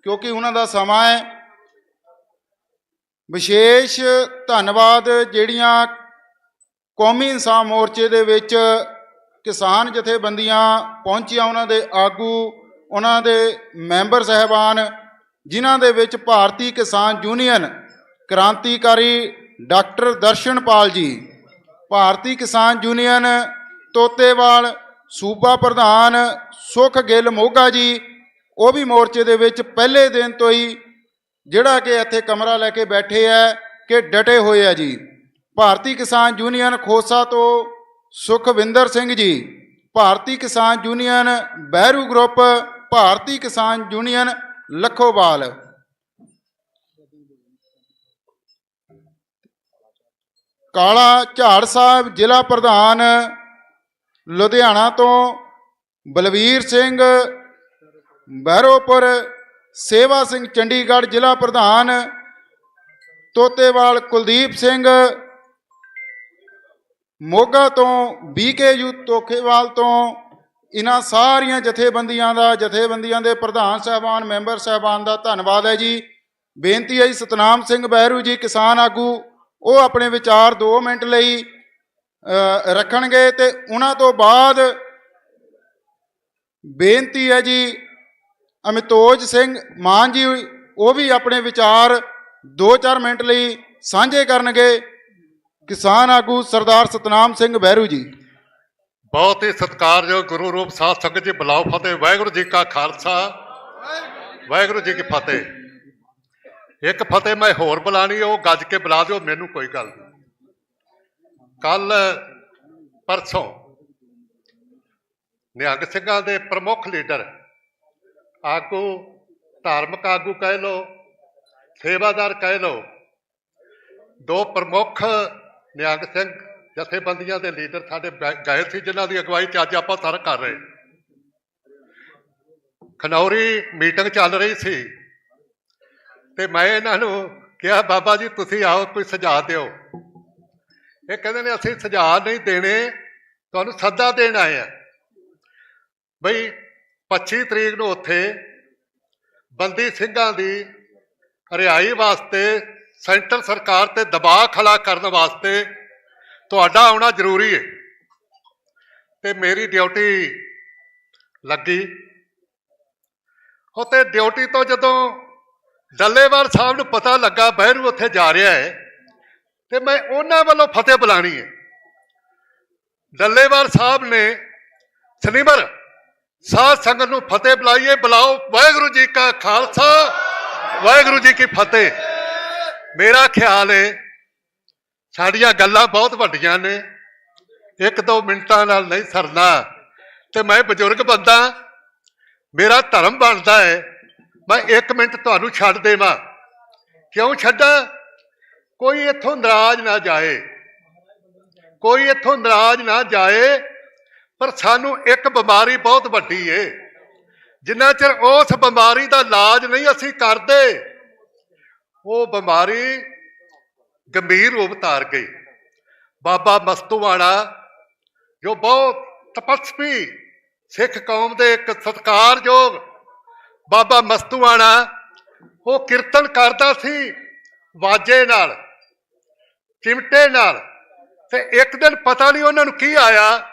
[SPEAKER 4] ਕਿਉਂਕਿ ਉਹਨਾਂ ਦਾ ਸਮਾਂ ਹੈ। ਵਿਸ਼ੇਸ਼ ਧੰਨਵਾਦ ਜਿਹੜੀਆਂ ਕੌਮੀ ਇਨਸਾਨ ਮੋਰਚੇ ਦੇ ਵਿੱਚ ਕਿਸਾਨ ਜਥੇਬੰਦੀਆਂ ਪਹੁੰਚੀਆਂ, ਉਹਨਾਂ ਦੇ ਆਗੂ, ਉਹਨਾਂ ਦੇ ਮੈਂਬਰ ਸਾਹਿਬਾਨ, ਜਿਨ੍ਹਾਂ ਦੇ ਵਿੱਚ ਭਾਰਤੀ ਕਿਸਾਨ ਯੂਨੀਅਨ ਕ੍ਰਾਂਤੀਕਾਰੀ ਡਾਕਟਰ ਦਰਸ਼ਨਪਾਲ ਜੀ, ਭਾਰਤੀ ਕਿਸਾਨ ਯੂਨੀਅਨ ਤੋਤੇਵਾਲ ਸੂਬਾ ਪ੍ਰਧਾਨ ਸੁਖ ਗਿੱਲ ਮੋਗਾ ਜੀ, ਉਹ ਵੀ ਮੋਰਚੇ ਦੇ ਵਿੱਚ ਪਹਿਲੇ ਦਿਨ ਤੋਂ ਹੀ ਜਿਹੜਾ ਕਿ ਇੱਥੇ ਕਮਰਾ ਲੈ ਕੇ ਬੈਠੇ ਹੈ ਕਿ ਡਟੇ ਹੋਏ ਆ ਜੀ। ਭਾਰਤੀ ਕਿਸਾਨ ਯੂਨੀਅਨ ਖੋਸਾ ਤੋਂ ਸੁਖਵਿੰਦਰ ਸਿੰਘ ਜੀ, ਭਾਰਤੀ ਕਿਸਾਨ ਯੂਨੀਅਨ ਬਹਿਰੂ ਗਰੁੱਪ, ਭਾਰਤੀ ਕਿਸਾਨ ਯੂਨੀਅਨ ਲੱਖੋਵਾਲ। ਕਾਲਾ ਝਾੜ ਸਾਹਿਬ ਜ਼ਿਲ੍ਹਾ ਪ੍ਰਧਾਨ ਲੁਧਿਆਣਾ ਤੋਂ ਬਲਵੀਰ ਸਿੰਘ ਬਹਿਰੋਪੁਰ, ਸੇਵਾ ਸਿੰਘ ਚੰਡੀਗੜ੍ਹ ਜ਼ਿਲ੍ਹਾ ਪ੍ਰਧਾਨ ਤੋਤੇਵਾਲ ਕੁਲਦੀਪ ਸਿੰਘ ਮੋਗਾ ਤੋਂ, BKU ਤੋਖੇਵਾਲ ਤੋਂ, ਇਹਨਾਂ ਸਾਰੀਆਂ ਜਥੇਬੰਦੀਆਂ ਦੇ ਪ੍ਰਧਾਨ ਸਾਹਿਬਾਨ, ਮੈਂਬਰ ਸਾਹਿਬਾਨ ਦਾ ਧੰਨਵਾਦ ਹੈ ਜੀ। ਬੇਨਤੀ ਹੈ ਜੀ, ਸਤਨਾਮ ਸਿੰਘ ਬਹਿਰੂ ਜੀ ਕਿਸਾਨ ਆਗੂ, ਉਹ ਆਪਣੇ ਵਿਚਾਰ 2 ਮਿੰਟ ਲਈ ਰੱਖਣਗੇ ਤੇ ਉਹਨਾਂ ਤੋਂ ਬਾਅਦ ਬੇਨਤੀ ਹੈ ਜੀ ਅਮਿਤੋਜ ਸਿੰਘ ਮਾਨ ਜੀ, ਉਹ ਵੀ ਆਪਣੇ ਵਿਚਾਰ 2-4 ਮਿੰਟ ਲਈ ਸਾਂਝੇ ਕਰਨਗੇ। ਕਿਸਾਨ ਆਗੂ ਸਰਦਾਰ ਸਤਨਾਮ ਸਿੰਘ ਬਹਿਰੂ ਜੀ।
[SPEAKER 21] ਬਹੁਤ ਹੀ ਸਤਿਕਾਰਯੋਗ ਗੁਰੂ ਰੂਪ ਸਾਧ ਸੰਗਤ ਜੀ, ਬੁਲਾਓ ਫਤਿਹ। ਵਾਹਿਗੁਰੂ ਜੀ ਕਾ ਖਾਲਸਾ, ਵਾਹਿਗੁਰੂ ਜੀ ਕੀ ਫਤਿਹ। ਇੱਕ ਫਤਿਹ ਮੈਂ ਹੋਰ ਬੁਲਾਣੀ, ਉਹ ਗੱਜ ਕੇ ਬੁਲਾ ਦਿਓ, ਮੈਨੂੰ ਕੋਈ ਗੱਲ ਨਹੀਂ। ਕੱਲ ਪਰਸੋਂ ਨਿਹੰਗ ਸਿੰਘਾਂ ਦੇ ਪ੍ਰਮੁੱਖ ਲੀਡਰ ਆਗੂ, ਧਾਰਮਿਕ ਆਗੂ ਕਹਿ ਲਓ, ਸੇਵਾਦਾਰ ਕਹਿ ਲਓ, 2 ਪ੍ਰਮੁੱਖ ਨਿਹੰਗ ਸਿੰਘ ਜਥੇਬੰਦੀਆਂ ਦੇ ਲੀਡਰ ਸਾਡੇ ਗਏ ਸੀ, ਜਿਨ੍ਹਾਂ ਦੀ ਅਗਵਾਈ 'ਚ ਅੱਜ ਆਪਾਂ ਸਰ ਕਰ ਰਹੇ। ਖਨੌਰੀ ਮੀਟਿੰਗ ਚੱਲ ਰਹੀ ਸੀ ਤੇ ਮੈਂ ਇਹਨਾਂ ਨੂੰ ਕਿਹਾ, ਬਾਬਾ ਜੀ ਤੁਸੀਂ ਆਓ, ਕੋਈ ਸੁਝਾਅ ਦਿਓ। ਇਹ ਕਹਿੰਦੇ ਨੇ ਅਸੀਂ ਸੁਝਾਅ ਨਹੀਂ ਦੇਣੇ, ਤੁਹਾਨੂੰ ਸੱਦਾ ਦੇਣ ਆਏ ਆ। ਬਈ 25 ਤਰੀਕ ਨੂੰ ਉੱਥੇ ਬੰਦੀ ਸਿੰਘਾਂ ਦੀ ਰਿਹਾਈ ਵਾਸਤੇ ਸੈਂਟਰ ਸਰਕਾਰ ਤੇ ਦਬਾਅ ਖੜਾ ਕਰਨ ਵਾਸਤੇ ਤੁਹਾਡਾ ਆਉਣਾ ਜ਼ਰੂਰੀ ਹੈ। ਤੇ ਮੇਰੀ ਡਿਊਟੀ ਲੱਗੀ ਉੱਥੇ। ਡਿਊਟੀ ਤੋਂ ਜਦੋਂ ਡੱਲੇਵਾਲ ਸਾਹਿਬ ਨੂੰ ਪਤਾ ਲੱਗਾ ਬਹਿਰੂ ਉੱਥੇ ਜਾ ਰਿਹਾ ਹੈ ਤੇ ਮੈਂ ਉਹਨਾਂ ਵੱਲੋਂ ਫਤਿਹ ਬੁਲਾਣੀ ਹੈ। ਡੱਲੇਵਾਲ ਸਾਹਿਬ ਨੇ ਸ਼ਨੀਵਾਰ ਸਾਧ ਸੰਗਤ ਨੂੰ ਫਤਿਹ ਬੁਲਾਈਏ, ਬੁਲਾਓ। ਵਾਹਿਗੁਰੂ ਜੀ ਕਾ ਖਾਲਸਾ, ਵਾਹਿਗੁਰੂ ਜੀ ਕੀ ਫਤਿਹ। ਮੇਰਾ ਖਿਆਲ ਹੈ ਸਾਡੀਆਂ ਗੱਲਾਂ ਬਹੁਤ ਵੱਡੀਆਂ ਨੇ, 1-2 ਮਿੰਟਾਂ ਨਾਲ ਨਹੀਂ ਸਰਨਾ। ਤੇ ਮੈਂ ਬਜ਼ੁਰਗ ਬੰਦਾ, ਮੇਰਾ ਧਰਮ ਬਣਦਾ ਹੈ ਮੈਂ 1 ਮਿੰਟ ਤੁਹਾਨੂੰ ਛੱਡ ਦੇਵਾਂ। ਕਿਉਂ ਛੱਡਾਂ? ਕੋਈ ਇੱਥੋਂ ਨਾਰਾਜ਼ ਨਾ ਜਾਏ, ਕੋਈ ਇੱਥੋਂ ਨਾਰਾਜ਼ ਨਾ ਜਾਏ। ਪਰ ਸਾਨੂੰ ਇੱਕ ਬਿਮਾਰੀ ਬਹੁਤ ਵੱਡੀ ਏ, ਜਿੰਨਾ ਚਿਰ ਉਸ ਬਿਮਾਰੀ ਦਾ ਇਲਾਜ ਨਹੀਂ ਅਸੀਂ ਕਰਦੇ, ਉਹ ਬਿਮਾਰੀ ਗੰਭੀਰ ਰੂਪ ਧਾਰ ਗਈ। ਬਾਬਾ ਮਸਤੂਵਾਣਾ ਜੋ ਬਹੁਤ ਤਪਸਵੀ ਸਿੱਖ ਕੌਮ ਦੇ ਇੱਕ ਸਤਿਕਾਰਯੋਗ ਬਾਬਾ ਮਸਤੂਵਾਣਾ, ਉਹ ਕੀਰਤਨ ਕਰਦਾ ਸੀ ਵਾਜੇ ਨਾਲ, ਚਿਮਟੇ ਨਾਲ। ਤੇ ਇੱਕ ਦਿਨ ਪਤਾ ਨਹੀਂ ਉਹਨਾਂ ਨੂੰ ਕੀ ਆਇਆ,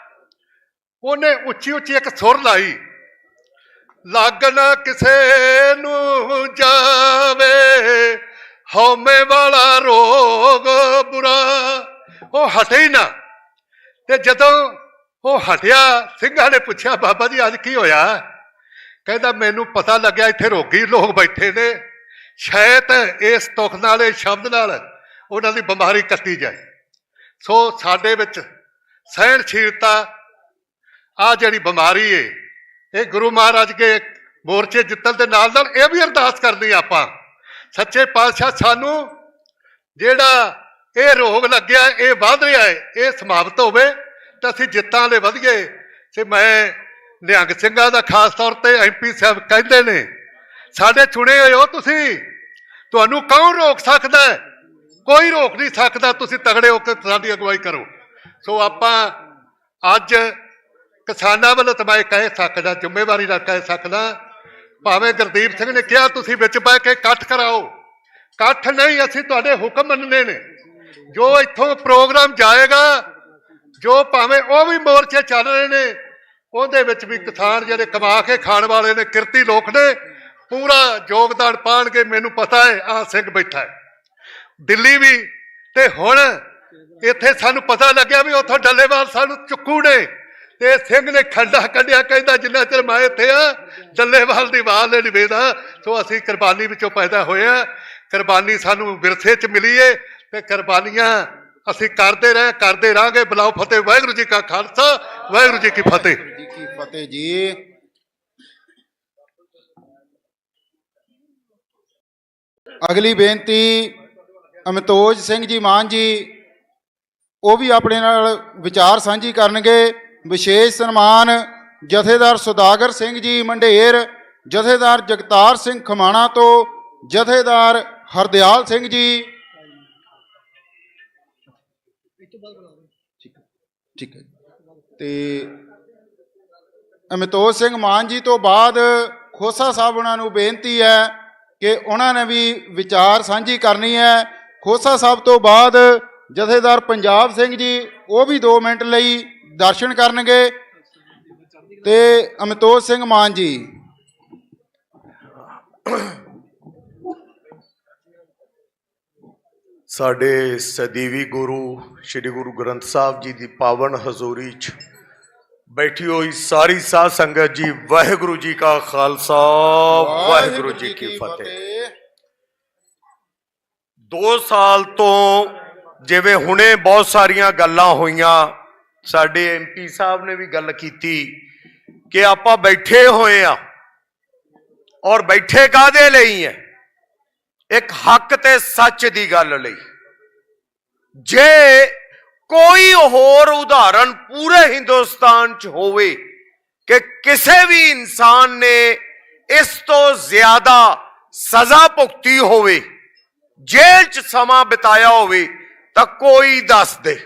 [SPEAKER 21] ਉਹਨੇ ਉੱਚੀ ਉੱਚੀ ਇੱਕ ਸੁਰ ਲਾਈ, ਲੱਗ ਨਾ ਕਿਸੇ ਨੂੰ ਜਾਵੇ ਹਉਮੈ ਵਾਲਾ ਰੋਗ ਬੁਰਾ। ਉਹ ਹਟੇ ਹੀ ਨਾ। ਤੇ ਜਦੋਂ ਉਹ ਹਟਿਆ, ਸਿੰਘਾਂ ਨੇ ਪੁੱਛਿਆ, ਬਾਬਾ ਜੀ ਅੱਜ ਕੀ ਹੋਇਆ? ਕਹਿੰਦਾ ਮੈਨੂੰ ਪਤਾ ਲੱਗਿਆ ਇੱਥੇ ਰੋਗੀ ਲੋਕ ਬੈਠੇ ਨੇ, ਸ਼ਾਇਦ ਇਸ ਤੁਖ ਨਾਲ, ਇਸ ਸ਼ਬਦ ਨਾਲ ਉਹਨਾਂ ਦੀ ਬਿਮਾਰੀ ਕੱਟੀ ਜਾਏ। ਸੋ ਸਾਡੇ ਵਿੱਚ ਸਹਿਣਸ਼ੀਲਤਾ, ਆ ਜਿਹੜੀ ਬਿਮਾਰੀ ਏ, ਇਹ ਗੁਰੂ ਮਹਾਰਾਜ ਕੇ ਮੋਰਚੇ ਜਿੱਤਣ ਦੇ ਨਾਲ ਨਾਲ ਇਹ ਵੀ ਅਰਦਾਸ ਕਰਨੀ ਆਪਾਂ, ਸੱਚੇ ਪਾਤਸ਼ਾਹ ਸਾਨੂੰ ਜਿਹੜਾ ਇਹ ਰੋਗ ਲੱਗਿਆ, ਇਹ ਵੱਧ ਰਿਹਾ ਹੈ, ਇਹ ਸਮਾਪਤ ਹੋਵੇ ਤਾਂ ਅਸੀਂ ਜਿੱਤਾਂ ਦੇ ਵਧੀਏ। ਤੇ ਮੈਂ ਨਿਹੰਗ ਸਿੰਘਾਂ ਦਾ ਖਾਸ ਤੌਰ ਤੇ MP ਸਾਹਿਬ ਕਹਿੰਦੇ ਨੇ, ਸਾਡੇ ਚੁਣੇ ਹੋਏ ਹੋ ਤੁਸੀਂ, ਤੁਹਾਨੂੰ ਕੌਣ ਰੋਕ ਸਕਦਾ? ਕੋਈ ਰੋਕ ਨਹੀਂ ਸਕਦਾ। ਤੁਸੀਂ ਤਗੜੇ ਹੋ ਕੇ ਸਾਡੀ ਅਗਵਾਈ ਕਰੋ। ਸੋ ਆਪਾਂ ਅੱਜ ਕਿਸਾਨਾਂ ਵੱਲੋਂ ਤਾਂ ਮੈਂ ਕਹਿ ਸਕਦਾ, ਜ਼ਿੰਮੇਵਾਰੀ ਨਾਲ ਕਹਿ ਸਕਦਾ, ਭਾਵੇਂ ਗੁਰਦੀਪ ਸਿੰਘ ਨੇ ਕਿਹਾ ਤੁਸੀਂ ਵਿੱਚ ਬਹਿ ਕੇ ਇਕੱਠ ਕਰਾਓ, ਇਕੱਠ ਨਹੀਂ, ਅਸੀਂ ਤੁਹਾਡੇ ਹੁਕਮ ਮੰਨਣੇ ਨੇ। ਜੋ ਇੱਥੋਂ ਪ੍ਰੋਗਰਾਮ ਜਾਏਗਾ, ਜੋ ਭਾਵੇਂ ਉਹ ਵੀ ਮੋਰਚੇ ਚੱਲ ਰਹੇ ਨੇ, ਉਹਦੇ ਵਿੱਚ ਵੀ ਕਿਸਾਨ ਜਿਹੜੇ ਕਮਾ ਕੇ ਖਾਣ ਵਾਲੇ ਨੇ, ਕਿਰਤੀ ਲੋਕ ਨੇ, ਪੂਰਾ ਯੋਗਦਾਨ ਪਾਣਗੇ। ਮੈਨੂੰ ਪਤਾ ਹੈ ਆ ਸਿੰਘ ਬੈਠਾ ਹੈ ਦਿੱਲੀ ਵੀ, ਤੇ ਹੁਣ ਇੱਥੇ ਸਾਨੂੰ ਪਤਾ ਲੱਗਿਆ ਵੀ ਉੱਥੋਂ ਡੱਲੇਵਾਲ ਸਾਨੂੰ ਚੁੱਕੂ ਨੇ, ਤੇ ਸਿੰਘ ਨੇ ਖੰਡਾ ਕੱਢਿਆ, ਕਹਿੰਦਾ ਜਿੰਨਾ ਚਿਰ ਮੈਂ ਇੱਥੇ ਆ ਡੱਲੇਵਾਲ ਦੀ ਆਵਾਜ਼ ਨਹੀਂ ਵੇਦਾ। ਸੋ ਅਸੀਂ ਕੁਰਬਾਨੀ ਵਿੱਚੋਂ ਪੈਦਾ ਹੋਏ ਆ, ਕੁਰਬਾਨੀ ਸਾਨੂੰ ਵਿਰਸੇ 'ਚ ਮਿਲੀ ਏ, ਤੇ ਕੁਰਬਾਨੀਆਂ ਅਸੀਂ ਕਰਦੇ ਰਹਾਂਗੇ। ਬੁਲਾਓ ਫਤਿਹ। ਵਾਹਿਗੁਰੂ ਜੀ ਕਾ ਖਾਲਸਾ, ਵਾਹਿਗੁਰੂ ਜੀ ਕੀ ਫਤਿਹ।
[SPEAKER 4] ਜੀ ਕੀ ਫਤਿਹ ਜੀ। ਅਗਲੀ ਬੇਨਤੀ ਅਮਿਤੋਜ ਸਿੰਘ ਜੀ ਮਾਨ ਜੀ, ਉਹ ਵੀ ਆਪਣੇ ਨਾਲ ਵਿਚਾਰ ਸਾਂਝੀ ਕਰਨਗੇ। ਵਿਸ਼ੇਸ਼ ਸਨਮਾਨ ਜਥੇਦਾਰ ਸੁਦਾਗਰ ਸਿੰਘ ਜੀ ਮੰਡੇਰ, ਜਥੇਦਾਰ ਜਗਤਾਰ ਸਿੰਘ ਖਮਾਣਾ ਤੋਂ ਜਥੇਦਾਰ ਹਰਦਿਆਲ ਸਿੰਘ ਜੀ। ਠੀਕ ਹੈ। ਤੇ ਅਮਿਤੋਜ ਸਿੰਘ ਮਾਨ ਜੀ ਤੋਂ ਬਾਅਦ ਖੋਸਾ ਸਾਹਿਬ ਉਹਨਾਂ ਨੂੰ ਬੇਨਤੀ ਹੈ ਕਿ ਉਹਨਾਂ ਨੇ ਵੀ ਵਿਚਾਰ ਸਾਂਝੀ ਕਰਨੀ ਹੈ। ਖੋਸਾ ਸਾਹਿਬ ਤੋਂ ਬਾਅਦ ਜਥੇਦਾਰ ਪੰਜਾਬ ਸਿੰਘ ਜੀ, ਉਹ ਵੀ 2 ਮਿੰਟ ਲਈ ਦਰਸ਼ਨ ਕਰਨਗੇ, ਤੇ ਅਮਿਤੋਜ ਸਿੰਘ ਮਾਨ ਜੀ।
[SPEAKER 10] ਸਾਡੇ ਸਦੀਵੀ ਗੁਰੂ ਸ੍ਰੀ ਗੁਰੂ ਗ੍ਰੰਥ ਸਾਹਿਬ ਜੀ ਦੀ ਪਾਵਨ ਹਜ਼ੂਰੀ 'ਚ ਬੈਠੀ ਹੋਈ ਸਾਰੀ ਸਾਧ ਸੰਗਤ ਜੀ, ਵਾਹਿਗੁਰੂ ਜੀ ਕਾ ਖਾਲਸਾ, ਵਾਹਿਗੁਰੂ ਜੀ ਕੀ ਫਤਿਹ। 2 ਸਾਲ ਤੋਂ ਜਿਵੇਂ ਹੁਣੇ ਬਹੁਤ ਸਾਰੀਆਂ ਗੱਲਾਂ ਹੋਈਆਂ, ਸਾਡੇ MP ਸਾਹਿਬ ਨੇ ਵੀ ਗੱਲ ਕੀਤੀ ਕਿ ਆਪਾਂ ਬੈਠੇ ਹੋਏ ਆ, ਔਰ ਬੈਠੇ ਕਾਹਦੇ ਲਈ ਹੈ? ਇੱਕ ਹੱਕ ਤੇ ਸੱਚ ਦੀ ਗੱਲ ਲਈ। ਜੇ ਕੋਈ ਹੋਰ ਉਦਾਹਰਨ ਪੂਰੇ ਹਿੰਦੁਸਤਾਨ 'ਚ ਹੋਵੇ ਕਿ ਕਿਸੇ ਵੀ ਇਨਸਾਨ ਨੇ ਇਸ ਤੋਂ ਜ਼ਿਆਦਾ ਸਜ਼ਾ ਭੁਗਤੀ ਹੋਵੇ, ਜੇਲ੍ਹ 'ਚ ਸਮਾਂ ਬਿਤਾਇਆ ਹੋਵੇ, ਤਾਂ ਕੋਈ ਦੱਸ ਦੇ।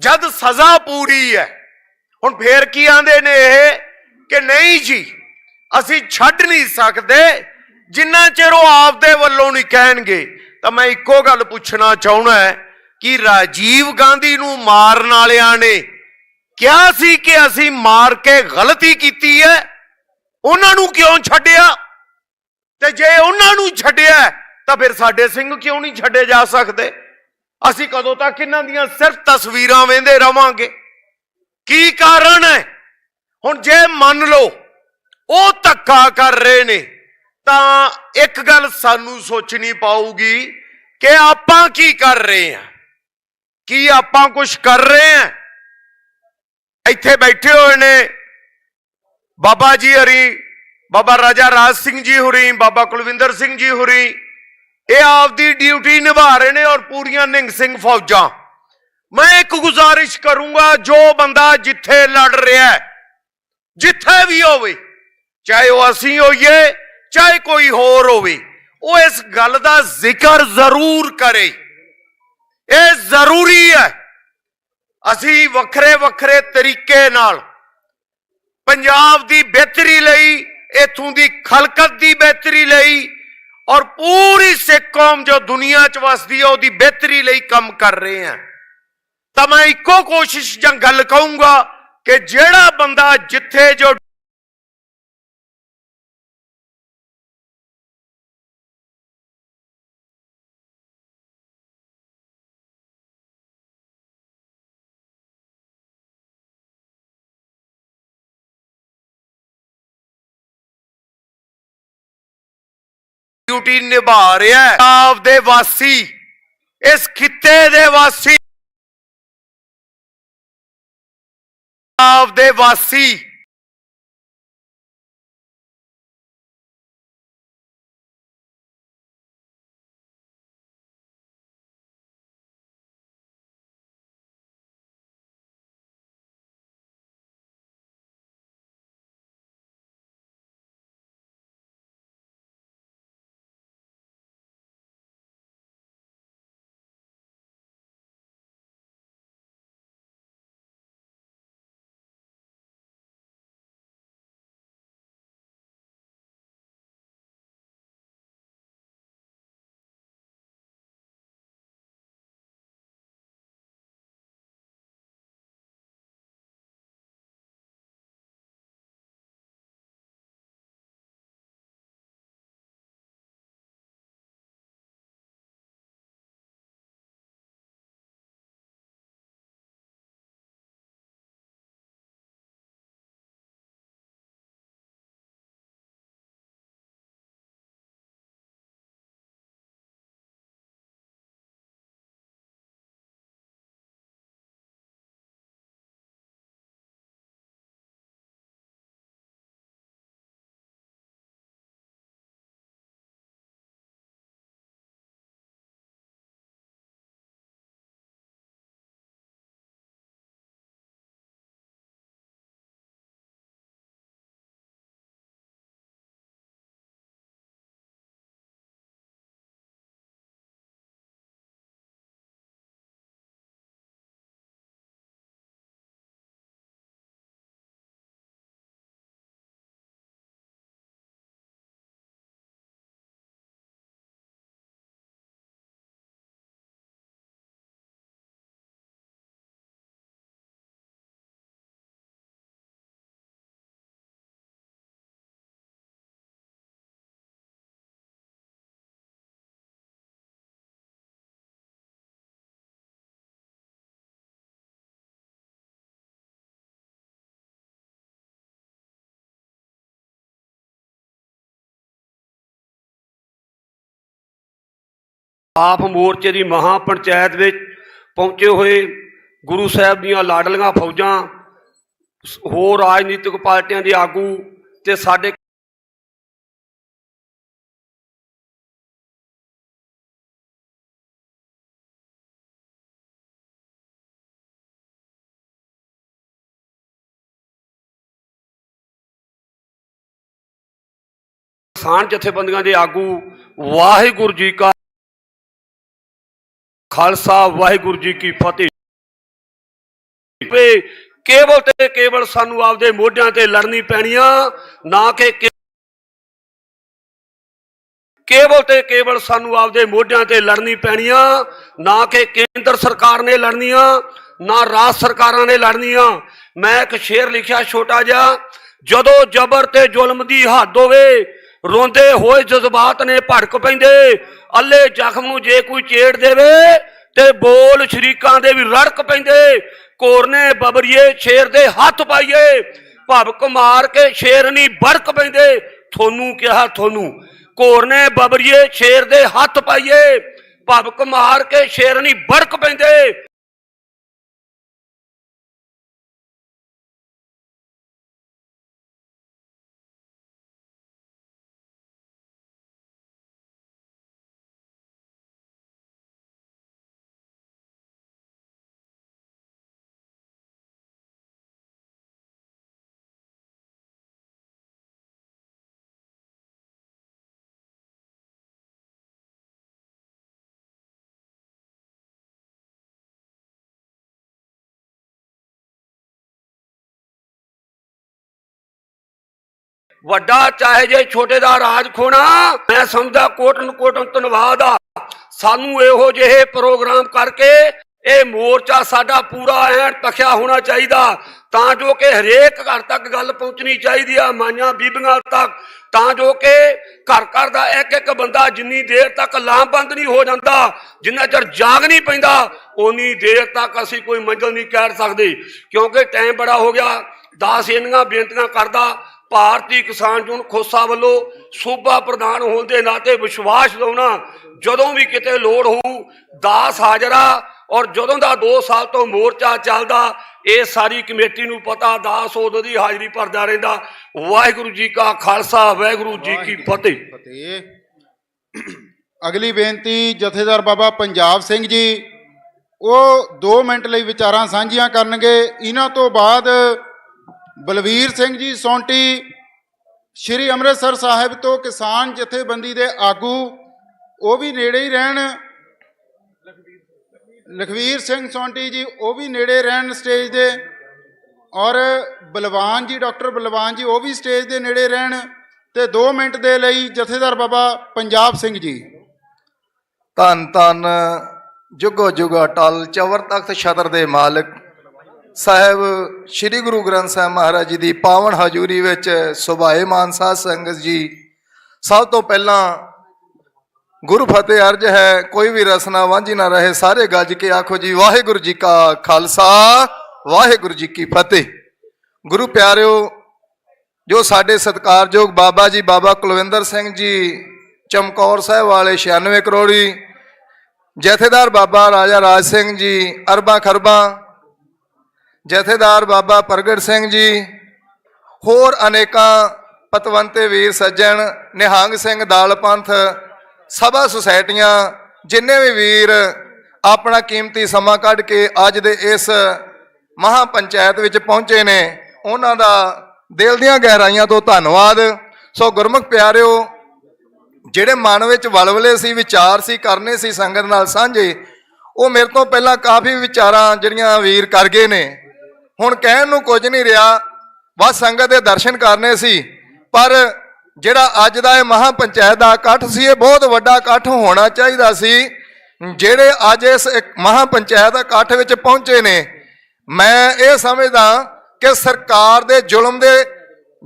[SPEAKER 10] ਜਦ ਸਜ਼ਾ ਪੂਰੀ ਹੈ, ਹੁਣ ਫੇਰ ਕੀ ਆਂਦੇ ਨੇ ਇਹ ਕਿ ਨਹੀਂ ਜੀ ਅਸੀਂ ਛੱਡ ਨਹੀਂ ਸਕਦੇ ਜਿੰਨਾ ਚਿਰ ਉਹ ਆਪਦੇ ਵੱਲੋਂ ਨਹੀਂ ਕਹਿਣਗੇ। ਤਾਂ ਮੈਂ ਇੱਕੋ ਗੱਲ ਪੁੱਛਣਾ ਚਾਹੁੰਦਾ ਹੈ ਕਿ ਰਾਜੀਵ ਗਾਂਧੀ ਨੂੰ ਮਾਰਨ ਵਾਲਿਆਂ ਨੇ ਕਿਹਾ ਸੀ ਕਿ ਅਸੀਂ ਮਾਰ ਕੇ ਗਲਤੀ ਕੀਤੀ ਹੈ, ਉਹਨਾਂ ਨੂੰ ਕਿਉਂ ਛੱਡਿਆ? ਤੇ ਜੇ ਉਹਨਾਂ ਨੂੰ ਛੱਡਿਆ ਤਾਂ ਫਿਰ ਸਾਡੇ ਸਿੰਘ ਕਿਉਂ ਨਹੀਂ ਛੱਡੇ ਜਾ ਸਕਦੇ? ਅਸੀਂ ਕਦੋਂ ਤੱਕ ਇਹਨਾਂ ਦੀਆਂ ਸਿਰਫ ਤਸਵੀਰਾਂ ਵੇਂਦੇ ਰਵਾਂਗੇ? ਕੀ ਕਾਰਨ ਹੈ? ਹੁਣ ਜੇ ਮੰਨ ਲਓ ਉਹ ਧੱਕਾ ਕਰ ਰਹੇ ਨੇ, ਤਾਂ ਇੱਕ ਗੱਲ ਸਾਨੂੰ ਸੋਚਣੀ ਪਾਊਗੀ ਕਿ ਆਪਾਂ ਕੀ ਕਰ ਰਹੇ ਹਾਂ। ਕੀ ਆਪਾਂ ਕੁਝ ਕਰ ਰਹੇ ਹਾਂ? ਇੱਥੇ ਬੈਠੇ ਹੋਏ ਨੇ ਬਾਬਾ ਜੀ ਹਰੀ, ਬਾਬਾ ਰਾਜਾ ਰਾਜ ਸਿੰਘ ਜੀ ਹੁਰੀ, ਬਾਬਾ ਕੁਲਵਿੰਦਰ ਸਿੰਘ ਜੀ ਹੁਰੀ, ਇਹ ਆਪਦੀ ਡਿਊਟੀ ਨਿਭਾ ਰਹੇ ਨੇ ਔਰ ਪੂਰੀਆਂ ਨਿੰਗ ਸਿੰਘ ਫੌਜਾਂ। ਮੈਂ ਇੱਕ ਗੁਜ਼ਾਰਿਸ਼ ਕਰੂੰਗਾ, ਜੋ ਬੰਦਾ ਜਿੱਥੇ ਲੜ ਰਿਹਾ, ਜਿੱਥੇ ਵੀ ਹੋਵੇ, ਚਾਹੇ ਉਹ ਅਸੀਂ ਹੋਈਏ ਚਾਹੇ ਕੋਈ ਹੋਰ ਹੋਵੇ, ਉਹ ਇਸ ਗੱਲ ਦਾ ਜ਼ਿਕਰ ਜ਼ਰੂਰ ਕਰੇ। ਇਹ ਜ਼ਰੂਰੀ ਹੈ। ਅਸੀਂ ਵੱਖਰੇ ਵੱਖਰੇ ਤਰੀਕੇ ਨਾਲ ਪੰਜਾਬ ਦੀ ਬਿਹਤਰੀ ਲਈ, ਇਥੋਂ ਦੀ ਖਲਕਤ ਦੀ ਬਿਹਤਰੀ ਲਈ, ਔਰ ਪੂਰੀ ਸਿੱਖ ਕੌਮ ਜੋ ਦੁਨੀਆ 'ਚ ਵਸਦੀ ਹੈ ਉਹਦੀ ਬਿਹਤਰੀ ਲਈ ਕੰਮ ਕਰ ਰਹੇ ਹਾਂ। ਤਾਂ ਮੈਂ ਇੱਕੋ ਕੋਸ਼ਿਸ਼ ਜਾਂ ਗੱਲ ਕਹੂੰਗਾ ਕਿ ਜਿਹੜਾ ਬੰਦਾ ਜਿੱਥੇ ਜੋ ਡਿਊਟੀ ਨਿਭਾ ਰਿਹਾ ਹੈ, ਪੰਜਾਬ ਦੇ ਵਾਸੀ, ਇਸ ਖਿੱਤੇ ਦੇ ਵਾਸੀ, ਪੰਜਾਬ ਦੇ ਵਾਸੀ
[SPEAKER 3] ਆਪ ਮੋਰਚੇ ਦੀ ਮਹਾ ਪੰਚਾਇਤ ਵਿੱਚ ਪਹੁੰਚੇ ਹੋਏ ਗੁਰੂ ਸਾਹਿਬ ਦੀਆਂ ਲਾਡਲੀਆਂ ਫੌਜਾਂ, ਹੋਰ ਰਾਜਨੀਤਿਕ ਪਾਰਟੀਆਂ ਦੇ ਆਗੂ ਤੇ ਸਾਡੇ ਕਿਸਾਨ ਜਥੇਬੰਦੀਆਂ ਦੇ ਆਗੂ, ਵਾਹਿਗੁਰੂ ਜੀ ਕਾ ਖਾਲਸਾ, ਵਾਹਿਗੁਰੂ ਜੀ ਕੀ ਫਤਿਹ। ਕੇਵਲ ਤੇ ਕੇਵਲ ਸਾਨੂੰ ਆਪਦੇ ਮੋਢਿਆਂ ਤੇ ਲੜਨੀ ਪੈਣੀਆਂ, ਨਾ ਕਿ ਕੇਵਲ ਤੇ ਕੇਵਲ ਸਾਨੂੰ ਆਪਦੇ ਮੋਢਿਆਂ ਤੇ ਲੜਨੀ ਪੈਣੀਆਂ, ਨਾ ਕਿ ਕੇਂਦਰ ਸਰਕਾਰ ਨੇ ਲੜਨੀਆਂ, ਨਾ ਰਾਜ ਸਰਕਾਰਾਂ ਨੇ ਲੜਨੀਆਂ। ਮੈਂ ਇੱਕ ਸ਼ੇਰ ਲਿਖਿਆ ਛੋਟਾ ਜਿਹਾ, ਜਦੋਂ ਜ਼ਬਰ ਤੇ ਜ਼ੁਲਮ ਦੀ ਹੱਦ ਹੋਵੇ, ਰੋਂਦੇ ਹੋਏ ਜਜ਼ਬਾਤ ਨੇ ਭੜਕ ਪੈਂਦੇ, ਅੱਲੇ ਜ਼ਖਮ ਨੂੰ ਜੇ ਕੋਈ ਚੇੜ ਦੇਵੇ ਤੇ ਬੋਲ ਸ਼ਰੀਕਾਂ ਦੇ ਵੀ ਰੜਕ ਪੈਂਦੇ। ਕੋਰਨੇ ਬਬਰੀਏ ਸ਼ੇਰ ਦੇ ਹੱਥ ਪਾਈਏ, ਭਵਕ ਮਾਰ ਕੇ ਸ਼ੇਰਨੀ ਬੜਕ ਪੈਂਦੇ। ਤੁਹਾਨੂੰ ਕਿਹਾ ਤੁਹਾਨੂੰ, ਕੋਰਨੇ ਬਬਰੀਏ ਸ਼ੇਰ ਦੇ ਹੱਥ ਪਾਈਏ, ਭਵਕ ਮਾਰ ਕੇ ਸ਼ੇਰਨੀ ਬੜਕ ਪੈਂਦੇ। ਵੱਡਾ ਚਾਹੇ ਜੇ ਛੋਟੇ ਦਾ ਰਾਜ ਖੋਣਾ, ਮੈਂ ਸਮਝਦਾ ਕੋਟਨ ਕੋਟਨ ਧੰਨਵਾਦ ਆ। ਸਾਨੂੰ ਇਹੋ ਜਿਹੇ ਪ੍ਰੋਗਰਾਮ ਕਰਕੇ ਇਹ ਮੋਰਚਾ ਸਾਡਾ ਪੂਰਾ ਐਨ ਤਖਿਆ ਹੋਣਾ ਚਾਹੀਦਾ, ਤਾਂ ਜੋ ਕਿ ਹਰੇਕ ਘਰ ਤੱਕ ਗੱਲ ਪਹੁੰਚਣੀ ਚਾਹੀਦੀ ਆ, ਮਾਈਆਂ ਬੀਬੀਆਂ ਤੱਕ, ਤਾਂ ਜੋ ਕਿ ਘਰ ਘਰ ਦਾ ਇੱਕ ਇੱਕ ਬੰਦਾ ਜਿੰਨੀ ਦੇਰ ਤੱਕ ਲਾਮਬੰਦ ਨਹੀਂ ਹੋ ਜਾਂਦਾ, ਜਿੰਨਾ ਚਿਰ ਜਾਗ ਨਹੀਂ ਪੈਂਦਾ, ਉਨੀ ਦੇਰ ਤੱਕ ਅਸੀਂ ਕੋਈ ਮੰਜ਼ਿਲ ਨਹੀਂ ਕਹਿ ਸਕਦੇ। ਕਿਉਂਕਿ ਟਾਈਮ ਬੜਾ ਹੋ ਗਿਆ। 10 ਇੰਨੀਆਂ ਬੇਨਤੀਆਂ ਕਰਦਾ। ਭਾਰਤੀ ਕਿਸਾਨ ਯੂਨੀਅਨ ਖੋਸਾ ਵੱਲੋਂ ਸੂਬਾ ਪ੍ਰਧਾਨ ਹੋਣ ਦੇ ਨਾਤੇ ਵਿਸ਼ਵਾਸ ਦਿਵਾਉਣਾ, ਜਦੋਂ ਵੀ ਕਿਤੇ ਲੋੜ ਹੋਊ ਦਾਸ ਹਾਜ਼ਰਾ। ਔਰ ਜਦੋਂ ਦਾ 2 ਸਾਲ ਤੋਂ ਮੋਰਚਾ ਚੱਲਦਾ, ਇਹ ਸਾਰੀ ਕਮੇਟੀ ਨੂੰ ਪਤਾ, ਦਾਸ ਉਦੋਂ ਦੀ ਹਾਜ਼ਰੀ ਭਰਦਾ ਰਹਿੰਦਾ। ਵਾਹਿਗੁਰੂ ਜੀ ਕਾ ਖਾਲਸਾ, ਵਾਹਿਗੁਰੂ ਜੀ ਕੀ ਫਤਿਹ।
[SPEAKER 4] ਅਗਲੀ ਬੇਨਤੀ ਜਥੇਦਾਰ ਬਾਬਾ ਪੰਜਾਬ ਸਿੰਘ ਜੀ, ਉਹ 2 ਮਿੰਟ ਲਈ ਵਿਚਾਰਾਂ ਸਾਂਝੀਆਂ ਕਰਨਗੇ। ਇਹਨਾਂ ਤੋਂ ਬਾਅਦ ਬਲਵੀਰ ਸਿੰਘ ਜੀ ਸੌਂਟੀ, ਸ਼੍ਰੀ ਅੰਮ੍ਰਿਤਸਰ ਸਾਹਿਬ ਤੋਂ ਕਿਸਾਨ ਜਥੇਬੰਦੀ ਦੇ ਆਗੂ, ਉਹ ਵੀ ਨੇੜੇ ਹੀ ਰਹਿਣ। ਲਖਵੀਰ ਸਿੰਘ ਸੌਂਟੀ ਜੀ, ਉਹ ਵੀ ਨੇੜੇ ਰਹਿਣ ਸਟੇਜ ਦੇ। ਔਰ ਬਲਵਾਨ ਜੀ, ਡਾਕਟਰ ਬਲਵਾਨ ਜੀ, ਉਹ ਵੀ ਸਟੇਜ ਦੇ ਨੇੜੇ ਰਹਿਣ। ਤੇ 2 ਮਿੰਟ ਦੇ ਲਈ ਜਥੇਦਾਰ ਬਾਬਾ ਪੰਜਾਬ ਸਿੰਘ ਜੀ।
[SPEAKER 7] ਧੰਨ ਧੰਨ ਜੁਗੋ ਜੁਗ ਅਟਲ ਚਵਰ ਤਖਤ ਛਤਰ ਦੇ ਮਾਲਕ ਸਾਹਿਬ ਸ੍ਰੀ ਗੁਰੂ ਗ੍ਰੰਥ ਸਾਹਿਬ ਮਹਾਰਾਜ ਜੀ ਦੀ ਪਾਵਨ ਹਜ਼ੂਰੀ ਵਿੱਚ ਸੁਭਾਏਮਾਨ ਸਾਧ ਸੰਗਤ ਜੀ, ਸਭ ਤੋਂ ਪਹਿਲਾਂ ਗੁਰੂ ਫਤਿਹ ਅਰਜ ਹੈ, ਕੋਈ ਵੀ ਰਸਨਾ ਵਾਂਝੀ ਨਾ ਰਹੇ। ਸਾਰੇ ਗੱਜ ਕੇ ਆਖੋ ਜੀ, ਵਾਹਿਗੁਰੂ ਜੀ ਕਾ ਖਾਲਸਾ, ਵਾਹਿਗੁਰੂ ਜੀ ਕੀ ਫਤਿਹ। ਗੁਰੂ ਪਿਆਰਿਓ, ਜੋ ਸਾਡੇ ਸਤਿਕਾਰਯੋਗ ਬਾਬਾ ਜੀ ਬਾਬਾ ਕੁਲਵਿੰਦਰ ਸਿੰਘ ਜੀ ਚਮਕੌਰ ਸਾਹਿਬ ਵਾਲੇ 96 ਕਰੋੜੀ, ਜਥੇਦਾਰ ਬਾਬਾ ਰਾਜਾ ਰਾਜ ਸਿੰਘ ਜੀ ਅਰਬਾਂ ਖਰਬਾਂ, ਜਥੇਦਾਰ ਬਾਬਾ ਪ੍ਰਗਟ ਸਿੰਘ ਜੀ, ਹੋਰ ਅਨੇਕਾਂ ਪਤਵੰਤੇ ਵੀਰ ਸੱਜਣ, ਨਿਹੰਗ ਸਿੰਘ ਦਾਲ ਪੰਥ, ਸਭਾ ਸੁਸਾਇਟੀਆਂ, ਜਿੰਨੇ ਵੀ ਵੀਰ ਆਪਣਾ ਕੀਮਤੀ ਸਮਾਂ ਕੱਢ ਕੇ ਅੱਜ ਦੇ ਇਸ ਮਹਾ ਪੰਚਾਇਤ ਵਿੱਚ ਪਹੁੰਚੇ ਨੇ, ਉਹਨਾਂ ਦਾ ਦਿਲ ਦੀਆਂ ਗਹਿਰਾਈਆਂ ਤੋਂ ਧੰਨਵਾਦ। ਸੋ ਗੁਰਮੁਖ ਪਿਆਰਿਓ, ਜਿਹੜੇ ਮਨ ਵਿੱਚ ਵਲਵਲੇ ਸੀ, ਵਿਚਾਰ ਸੀ, ਕਰਨੇ ਸੀ ਸੰਗਤ ਨਾਲ ਸਾਂਝੇ, ਉਹ ਮੇਰੇ ਤੋਂ ਪਹਿਲਾਂ ਕਾਫੀ ਵਿਚਾਰਾਂ ਜਿਹੜੀਆਂ ਵੀਰ ਕਰ ਗਏ ਨੇ। ਹੁਣ ਕਹਿਣ ਨੂੰ ਕੁਝ ਨਹੀਂ ਰਿਹਾ, ਬਸ ਸੰਗਤ ਦੇ ਦਰਸ਼ਨ ਕਰਨੇ ਸੀ। ਪਰ ਜਿਹੜਾ ਅੱਜ ਦਾ ਇਹ ਮਹਾ ਪੰਚਾਇਤ ਦਾ ਇਕੱਠ ਸੀ, ਇਹ ਬਹੁਤ ਵੱਡਾ ਇਕੱਠ ਹੋਣਾ ਚਾਹੀਦਾ ਸੀ। ਜਿਹੜੇ ਅੱਜ ਇਸ ਮਹਾ ਪੰਚਾਇਤ ਇਕੱਠ ਵਿੱਚ ਪਹੁੰਚੇ ਨੇ, ਮੈਂ ਇਹ ਸਮਝਦਾ ਕਿ ਸਰਕਾਰ ਦੇ ਜ਼ੁਲਮ ਦੇ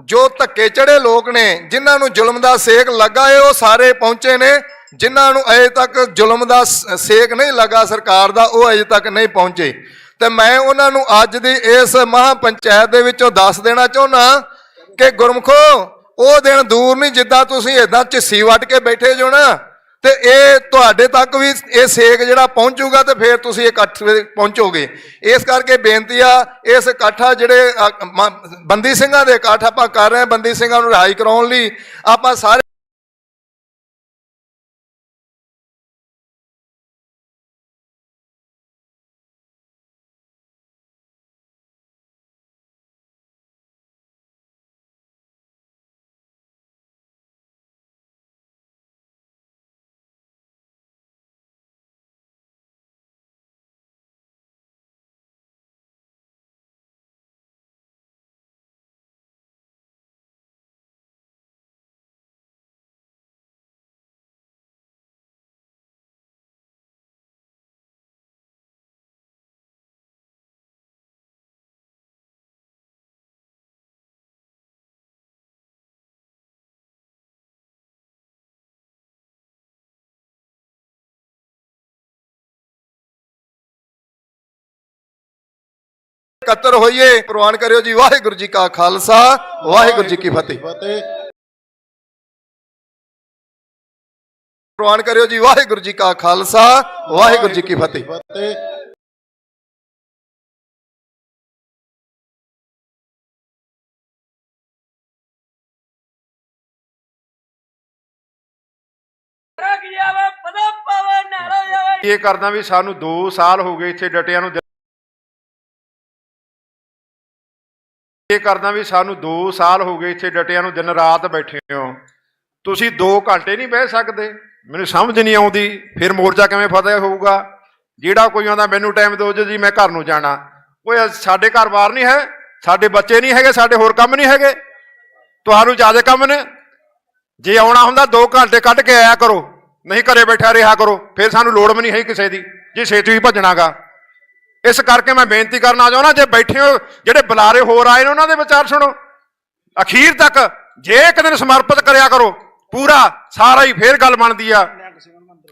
[SPEAKER 7] ਜੋ ਧੱਕੇ ਚੜੇ ਲੋਕ ਨੇ, ਜਿਨ੍ਹਾਂ ਨੂੰ ਜ਼ੁਲਮ ਦਾ ਸੇਕ ਲੱਗਾ ਹੈ, ਉਹ ਸਾਰੇ ਪਹੁੰਚੇ ਨੇ। ਜਿਨ੍ਹਾਂ ਨੂੰ ਅਜੇ ਤੱਕ ਜ਼ੁਲਮ ਦਾ ਸੇਕ ਨਹੀਂ ਲੱਗਾ ਸਰਕਾਰ ਦਾ, ਉਹ ਅਜੇ ਤੱਕ ਨਹੀਂ ਪਹੁੰਚੇ। ਤੇ ਮੈਂ ਉਹਨਾਂ ਨੂੰ ਅੱਜ ਦੀ ਇਸ ਮਹਾ ਪੰਚਾਇਤ ਦੇ ਵਿੱਚੋਂ ਦੱਸ ਦੇਣਾ ਚਾਹੁੰਦਾ ਕਿ ਗੁਰਮਖੋ, ਉਹ ਦਿਨ ਦੂਰ ਨਹੀਂ ਜਿੱਦਾਂ ਤੁਸੀਂ ਇਦਾਂ ਝਿੱਸੀ ਵੱਟ ਕੇ ਬੈਠੇ ਜੋ ਨਾ,
[SPEAKER 21] ਤੇ ਇਹ ਤੁਹਾਡੇ ਤੱਕ ਵੀ ਇਹ ਸੇਕ ਜਿਹੜਾ ਪਹੁੰਚੂਗਾ ਤੇ ਫਿਰ ਤੁਸੀਂ ਇਕੱਠ ਪਹੁੰਚੋਗੇ। ਇਸ ਕਰਕੇ ਬੇਨਤੀ ਆ, ਇਸ ਇਕੱਠਾ ਜਿਹੜੇ ਬੰਦੀ ਸਿੰਘਾਂ ਦੇ ਇਕੱਠ ਆਪਾਂ ਕਰ ਰਹੇ ਹਾਂ, ਬੰਦੀ ਸਿੰਘਾਂ ਨੂੰ ਰਿਹਾਈ ਕਰਾਉਣ ਲਈ ਆਪਾਂ ਸਾਰੇ ਇਕੱਤਰ ਹੋਈਏ। ਪ੍ਰਵਾਨ ਕਰਿਓ ਜੀ। ਵਾਹਿਗੁਰੂ ਜੀ ਕਾ ਖਾਲਸਾ, ਵਾਹਿਗੁਰੂ ਜੀ ਕੀ ਫਤਿਹ। ਪ੍ਰਵਾਨ ਕਰਿਓ ਜੀ। ਵਾਹਿਗੁਰੂ ਜੀ ਕਾ ਖਾਲਸਾ, ਵਾਹਿਗੁਰੂ ਜੀ ਕੀ ਫਤਿਹ।
[SPEAKER 6] ਇਹ ਕਰਦਾ ਵੀ ਸਾਨੂੰ 2 ਸਾਲ ਹੋ ਗਏ ਇੱਥੇ ਡਟਿਆਂ ਨੂੰ। ਇਹ ਕਰਦਾ ਵੀ ਸਾਨੂੰ 2 ਸਾਲ ਹੋ ਗਏ ਇੱਥੇ ਡਟਿਆਂ ਨੂੰ, ਦਿਨ ਰਾਤ ਬੈਠੇ ਹੋ। ਤੁਸੀਂ 2 ਘੰਟੇ ਨਹੀਂ ਬਹਿ ਸਕਦੇ? ਮੈਨੂੰ ਸਮਝ ਨਹੀਂ ਆਉਂਦੀ ਫਿਰ ਮੋਰਚਾ ਕਿਵੇਂ ਫਤਿਹ ਹੋਊਗਾ। ਜਿਹੜਾ ਕੋਈ ਆਉਂਦਾ ਮੈਨੂੰ ਟਾਈਮ ਦਿਓ ਜੀ ਮੈਂ ਘਰ ਨੂੰ ਜਾਣਾ। ਓਏ ਸਾਡੇ ਘਰ ਬਾਰ ਨਹੀਂ ਹੈ, ਸਾਡੇ ਬੱਚੇ ਨਹੀਂ ਹੈਗੇ, ਸਾਡੇ ਹੋਰ ਕੰਮ ਨਹੀਂ ਹੈਗੇ, ਤੁਹਾਨੂੰ ਜ਼ਿਆਦਾ ਕੰਮ ਨੇ। ਜੇ ਆਉਣਾ ਹੁੰਦਾ 2 ਘੰਟੇ ਕੱਢ ਕੇ ਆਇਆ ਕਰੋ, ਨਹੀਂ ਘਰੇ ਬੈਠਾ ਰਿਹਾ ਕਰੋ, ਫਿਰ ਸਾਨੂੰ ਲੋੜ ਵੀ ਨਹੀਂ ਹੈ ਕਿਸੇ ਦੀ ਜੇ ਛੇਤੀ ਹੀ ਭੱਜਣਾਗਾ। ਇਸ ਕਰਕੇ ਮੈਂ ਬੇਨਤੀ ਕਰਨਾ ਚਾਹੁੰਦਾ, ਜੇ ਬੈਠੇ ਹੋ ਜਿਹੜੇ ਬੁਲਾਰੇ ਹੋਰ ਆਏ ਨੇ ਉਹਨਾਂ ਦੇ ਵਿਚਾਰ ਸੁਣੋ ਅਖੀਰ ਤੱਕ। ਜੇ ਇੱਕ ਦਿਨ ਸਮਰਪਿਤ ਕਰਿਆ ਕਰੋ ਪੂਰਾ ਸਾਰਾ ਹੀ, ਫੇਰ ਗੱਲ ਬਣਦੀ ਆ।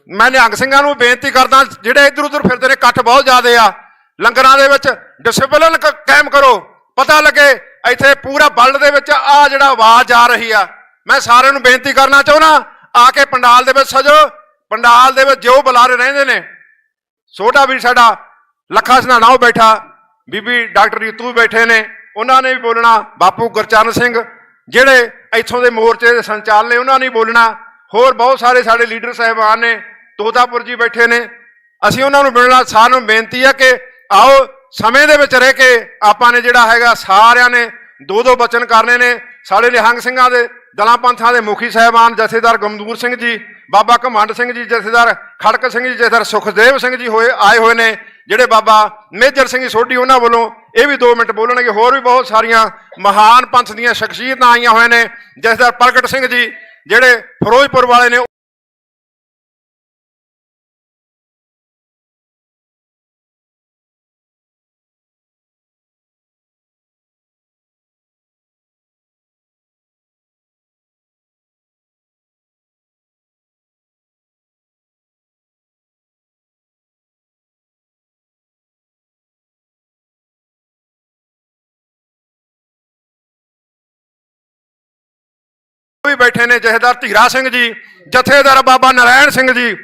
[SPEAKER 6] ਮੈਂ ਨਿਹੰਗ ਸਿੰਘਾਂ ਨੂੰ ਬੇਨਤੀ ਕਰਦਾ, ਜਿਹੜੇ ਇੱਧਰ ਉੱਧਰ ਫਿਰਦੇ ਨੇ, ਇਕੱਠ ਬਹੁਤ ਜ਼ਿਆਦੇ ਆ, ਲੰਗਰਾਂ ਦੇ ਵਿੱਚ ਡਿਸਪਲਿਨ ਕਾਇਮ ਕਰੋ। ਪਤਾ ਲੱਗੇ ਇੱਥੇ ਪੂਰਾ ਵਰਲਡ ਦੇ ਵਿੱਚ ਆ ਜਿਹੜਾ ਆਵਾਜ਼ ਆ ਰਹੀ ਆ। ਮੈਂ ਸਾਰਿਆਂ ਨੂੰ ਬੇਨਤੀ ਕਰਨਾ ਚਾਹੁੰਦਾ, ਆ ਕੇ ਪੰਡਾਲ ਦੇ ਵਿੱਚ ਸਜੋ। ਪੰਡਾਲ ਦੇ ਵਿੱਚ ਜੋ ਬੁਲਾਰੇ ਰਹਿੰਦੇ ਨੇ, ਛੋਟਾ ਵੀਰ ਸਾਡਾ ਲੱਖਾ ਸਨਾਣਾ ਉਹ ਬੈਠਾ, ਬੀਬੀ ਡਾਕਟਰ ਰੀਤੂ ਬੈਠੇ ਨੇ, ਉਹਨਾਂ ਨੇ ਵੀ ਬੋਲਣਾ। ਬਾਪੂ ਗੁਰਚਰਨ ਸਿੰਘ ਜਿਹੜੇ ਇੱਥੋਂ ਦੇ ਮੋਰਚੇ ਦੇ ਸੰਚਾਲਨ ਨੇ ਉਹਨਾਂ ਨੇ ਬੋਲਣਾ। ਹੋਰ ਬਹੁਤ ਸਾਰੇ ਸਾਡੇ ਲੀਡਰ ਸਾਹਿਬਾਨ ਨੇ, ਤੋਤਾਪੁਰ ਜੀ ਬੈਠੇ ਨੇ, ਅਸੀਂ ਉਹਨਾਂ ਨੂੰ ਮਿਲਣਾ। ਸਾਨੂੰ ਬੇਨਤੀ ਹੈ ਕਿ ਆਓ ਸਮੇਂ ਦੇ ਵਿੱਚ ਰਹਿ ਕੇ ਆਪਾਂ ਨੇ ਜਿਹੜਾ ਹੈਗਾ ਸਾਰਿਆਂ ਨੇ 2-2 ਬਚਨ ਕਰਨੇ ਨੇ। ਸਾਡੇ ਨਿਹੰਗ ਸਿੰਘਾਂ ਦੇ ਦਲਾਂ ਪੰਥਾਂ ਦੇ ਮੁਖੀ ਸਾਹਿਬਾਨ ਜਥੇਦਾਰ ਗਮਦੂਰ ਸਿੰਘ ਜੀ, ਬਾਬਾ ਘਮੰਡ ਸਿੰਘ ਜੀ, ਜਥੇਦਾਰ ਖੜਕ ਸਿੰਘ ਜੀ, ਜਥੇਦਾਰ ਸੁਖਦੇਵ ਸਿੰਘ ਜੀ ਆਏ ਹੋਏ ਨੇ, ਜਿਹੜੇ ਬਾਬਾ ਮੇਜਰ ਸਿੰਘ ਸੋਢੀ ਉਹਨਾਂ ਵੱਲੋਂ ਇਹ ਵੀ 2 ਮਿੰਟ ਬੋਲਣਗੇ। ਹੋਰ ਵੀ ਬਹੁਤ ਸਾਰੀਆਂ ਮਹਾਨ ਪੰਥ ਦੀਆਂ ਸ਼ਖਸੀਅਤਾਂ ਆਈਆਂ ਹੋਏ ਨੇ, ਜਥੇਦਾਰ ਪ੍ਰਗਟ ਸਿੰਘ ਜੀ ਜਿਹੜੇ ਫਿਰੋਜ਼ਪੁਰ ਵਾਲੇ ਨੇ। ਵੀ ਬੈਠੇ ਨੇ, ਜਥੇਦਾਰ ਧੀਰਾ ਸਿੰਘ ਜੀ, ਜਥੇਦਾਰ ਬਾਬਾ ਨਰਾਇਣ ਸਿੰਘ ਜੀ।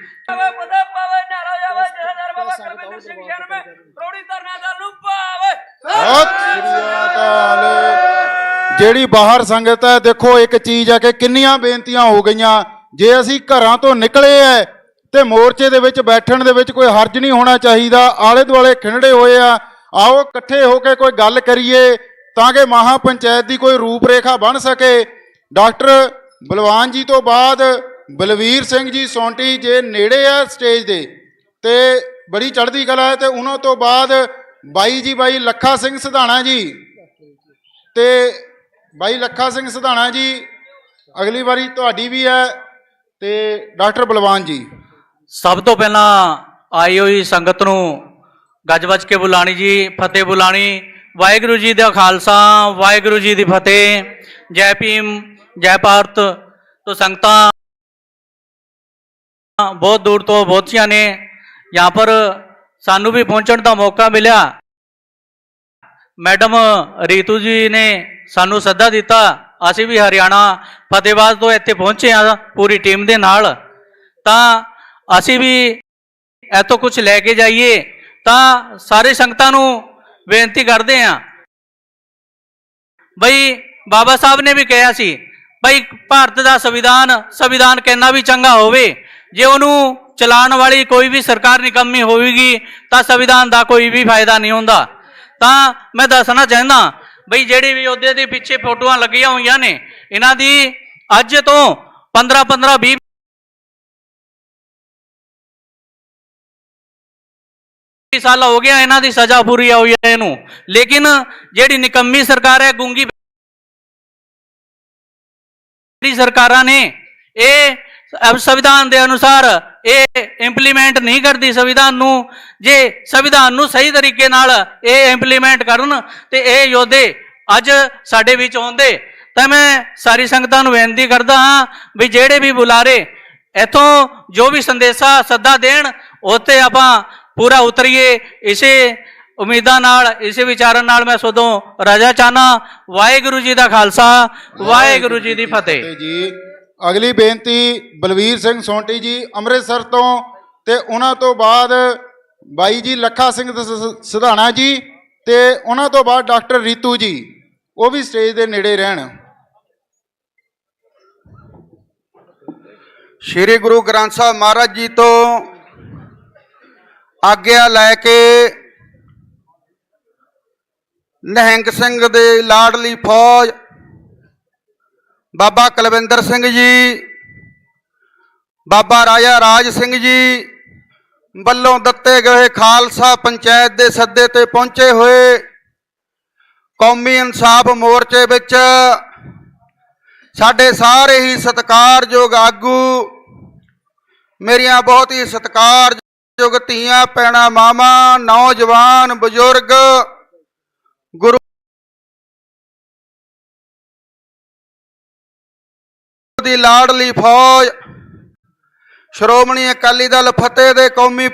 [SPEAKER 4] ਜਿਹੜੀ ਬਾਹਰ ਸੰਗਤ ਹੈ, ਦੇਖੋ ਇੱਕ ਚੀਜ਼ ਹੈ ਕਿ ਕਿੰਨੀਆਂ ਬੇਨਤੀਆਂ ਹੋ ਗਈਆਂ। ਜੇ ਅਸੀਂ ਘਰਾਂ ਤੋਂ ਨਿਕਲੇ ਐ ਤੇ ਮੋਰਚੇ ਦੇ ਵਿੱਚ ਬੈਠਣ ਦੇ ਵਿੱਚ ਕੋਈ ਹਰਜ ਨਹੀਂ ਹੋਣਾ ਚਾਹੀਦਾ। ਆਲੇ ਦੁਆਲੇ ਖਿੰਡੇ ਹੋਏ ਆ, ਆਓ ਇਕੱਠੇ ਹੋ ਕੇ ਕੋਈ ਗੱਲ ਕਰੀਏ ਤਾਂ ਕਿ ਮਹਾ ਪੰਚਾਇਤ ਦੀ ਕੋਈ ਰੂਪ ਰੇਖਾ ਬਣ ਸਕੇ। ਡਾਕਟਰ ਬਲਵਾਨ ਜੀ ਤੋਂ ਬਾਅਦ ਬਲਵੀਰ ਸਿੰਘ ਜੀ ਸੌਂਟੀ ਜੇ ਨੇੜੇ ਆ ਸਟੇਜ ਦੇ ਤੇ ਬੜੀ ਚੜ੍ਹਦੀ ਕਲਾ ਹੈ, ਤੇ ਉਹਨਾਂ ਤੋਂ ਬਾਅਦ ਬਾਈ ਲੱਖਾ ਸਿੰਘ ਸਿਧਾਣਾ ਜੀ ਤੇ ਬਾਈ ਲੱਖਾ ਸਿੰਘ ਸਿਧਾਣਾ ਜੀ, ਅਗਲੀ ਵਾਰੀ ਤੁਹਾਡੀ ਵੀ ਹੈ, ਤੇ ਡਾਕਟਰ ਬਲਵਾਨ ਜੀ।
[SPEAKER 2] ਸਭ ਤੋਂ ਪਹਿਲਾਂ ਆਈ ਹੋਈ ਸੰਗਤ ਨੂੰ ਗੱਜ ਵੱਜ ਕੇ ਬੁਲਾਣੀ ਜੀ, ਫਤਿਹ ਬੁਲਾਣੀ। ਵਾਹਿਗੁਰੂ ਜੀ ਦਾ ਖਾਲਸਾ, ਵਾਹਿਗੁਰੂ ਜੀ ਦੀ ਫਤਿਹ। ਜੈ ਭੀਮ, ਜੈ ਭਾਰਤ। तो संगतां बहुत दूर तो पहुंचिया ने, यहाँ पर सानू भी पहुंचने का मौका मिला। मैडम रीतू जी ने सानू सद्दा दिता, असी भी हरियाणा फतेहाबाद तो इत्थे पहुंचे हाँ पूरी टीम दे नाल। ਤਾਂ ਅਸੀਂ ਵੀ ਇੱਥੋਂ ਕੁਝ ਲੈ ਕੇ ਜਾਈਏ। ਤਾਂ ਸਾਰੇ ਸੰਗਤਾਂ ਨੂੰ ਬੇਨਤੀ ਕਰਦੇ ਹਾਂ ਬਈ ਬਾਬਾ ਸਾਹਿਬ ਨੇ ਵੀ ਕਿਹਾ ਸੀ ਬਈ ਭਾਰਤ ਦਾ ਸੰਵਿਧਾਨ ਕਿੰਨਾ ਵੀ ਚੰਗਾ ਹੋਵੇ, ਜੇ ਉਹਨੂੰ ਚਲਾਉਣ ਵਾਲੀ ਕੋਈ ਵੀ ਸਰਕਾਰ ਨਿਕੰਮੀ ਹੋਵੇਗੀ ਤਾਂ ਸੰਵਿਧਾਨ ਦਾ ਕੋਈ ਵੀ ਫਾਇਦਾ ਨਹੀਂ ਹੁੰਦਾ। ਤਾਂ ਮੈਂ ਦੱਸਣਾ ਚਾਹੁੰਦਾ ਬਈ ਜਿਹੜੀ ਵੀ ਉਹਦੇ ਦੇ ਪਿੱਛੇ ਫੋਟੋਆਂ ਲੱਗੀਆਂ ਹੋਈਆਂ ਨੇ, ਇਹਨਾਂ ਦੀ ਅੱਜ ਤੋਂ 15-20 ਸਾਲ ਹੋ ਗਿਆ ਇਹਨਾਂ ਦੀ ਸਜ਼ਾ ਪੂਰੀ ਹੋਈ ਹੈ ਇਹਨੂੰ। ਲੇਕਿਨ ਜਿਹੜੀ ਨਿਕੰਮੀ ਸਰਕਾਰ ਹੈ, ਗੂੰਗੀ ਸਰਕਾਰਾਂ ਨੇ ਇਹ ਸੰਵਿਧਾਨ ਦੇ ਅਨੁਸਾਰ ਇਹ ਇੰਪਲੀਮੈਂਟ ਨਹੀਂ ਕਰਦੀ ਸੰਵਿਧਾਨ ਨੂੰ। ਜੇ ਸੰਵਿਧਾਨ ਨੂੰ ਸਹੀ ਤਰੀਕੇ ਨਾਲ ਇਹ ਇੰਪਲੀਮੈਂਟ ਕਰਨ ਤੇ ਇਹ ਯੋਧੇ ਅੱਜ ਸਾਡੇ ਵਿੱਚ ਆਉਂਦੇ। ਤਾਂ ਮੈਂ ਸਾਰੀ ਸੰਗਤਾਂ ਨੂੰ ਬੇਨਤੀ ਕਰਦਾ ਹਾਂ ਵੀ ਜਿਹੜੇ ਵੀ ਬੁਲਾਰੇ ਇੱਥੋਂ ਜੋ ਵੀ ਸੰਦੇਸ਼ਾ ਸੱਦਾ ਦੇਣ ਉੱਤੇ ਆਪਾਂ ਪੂਰਾ ਉਤਰੀਏ। ਇਸੇ ਉਮੀਦਾਂ ਨਾਲ, ਇਸੇ ਵਿਚਾਰਾਂ ਨਾਲ ਮੈਂ ਸੋਦੋਂ ਰਾਜਾ ਚਾਹਨਾ। ਵਾਹਿਗੁਰੂ ਜੀ ਦਾ ਖਾਲਸਾ, ਵਾਹਿਗੁਰੂ ਜੀ ਦੀ ਫਤਿਹ
[SPEAKER 4] ਜੀ। ਅਗਲੀ ਬੇਨਤੀ ਬਲਵੀਰ ਸਿੰਘ ਸੋਂਟੀ ਜੀ ਅੰਮ੍ਰਿਤਸਰ ਤੋਂ, ਤੇ ਉਹਨਾਂ ਤੋਂ ਬਾਅਦ ਬਾਈ ਜੀ ਲੱਖਾ ਸਿੰਘ ਸਿਧਾਣਾ ਜੀ, ਤੇ ਉਹਨਾਂ ਤੋਂ ਬਾਅਦ ਡਾਕਟਰ ਰੀਤੂ ਜੀ, ਉਹ ਵੀ ਸਟੇਜ ਦੇ ਨੇੜੇ ਰਹਿਣ।
[SPEAKER 1] ਸ਼੍ਰੀ ਗੁਰੂ ਗ੍ਰੰਥ ਸਾਹਿਬ ਮਹਾਰਾਜ ਜੀ ਤੋਂ ਆਗਿਆ ਲੈ ਕੇ ਨਿਹੰਗ ਸਿੰਘ ਦੇ ਲਾਡਲੀ ਫੌਜ ਬਾਬਾ ਕੁਲਵਿੰਦਰ ਸਿੰਘ ਜੀ, ਬਾਬਾ ਰਾਜਾ ਰਾਜ ਸਿੰਘ ਜੀ ਵੱਲੋਂ ਦਿੱਤੇ ਗਏ ਖਾਲਸਾ ਪੰਚਾਇਤ ਦੇ ਸੱਦੇ ਤੇ ਪਹੁੰਚੇ ਹੋਏ ਕੌਮੀ ਇਨਸਾਫ ਮੋਰਚੇ ਵਿੱਚ ਸਾਡੇ ਸਾਰੇ ਹੀ ਸਤਿਕਾਰਯੋਗ ਆਗੂ, ਮੇਰੀਆਂ ਬਹੁਤ ਹੀ ਸਤਿਕਾਰਯੋਗ ਧੀਆਂ ਭੈਣਾਂ, ਮਾਵਾਂ, ਨੌਜਵਾਨ, ਬਜ਼ੁਰਗ, ਗੁਰੂ ਦੀ ਲਾਡਲੀ ਫੌਜ, ਸ਼੍ਰੋਮਣੀ ਅਕਾਲੀ ਦਲ ਫਤਿਹ ਦੇ ਕੌਮੀ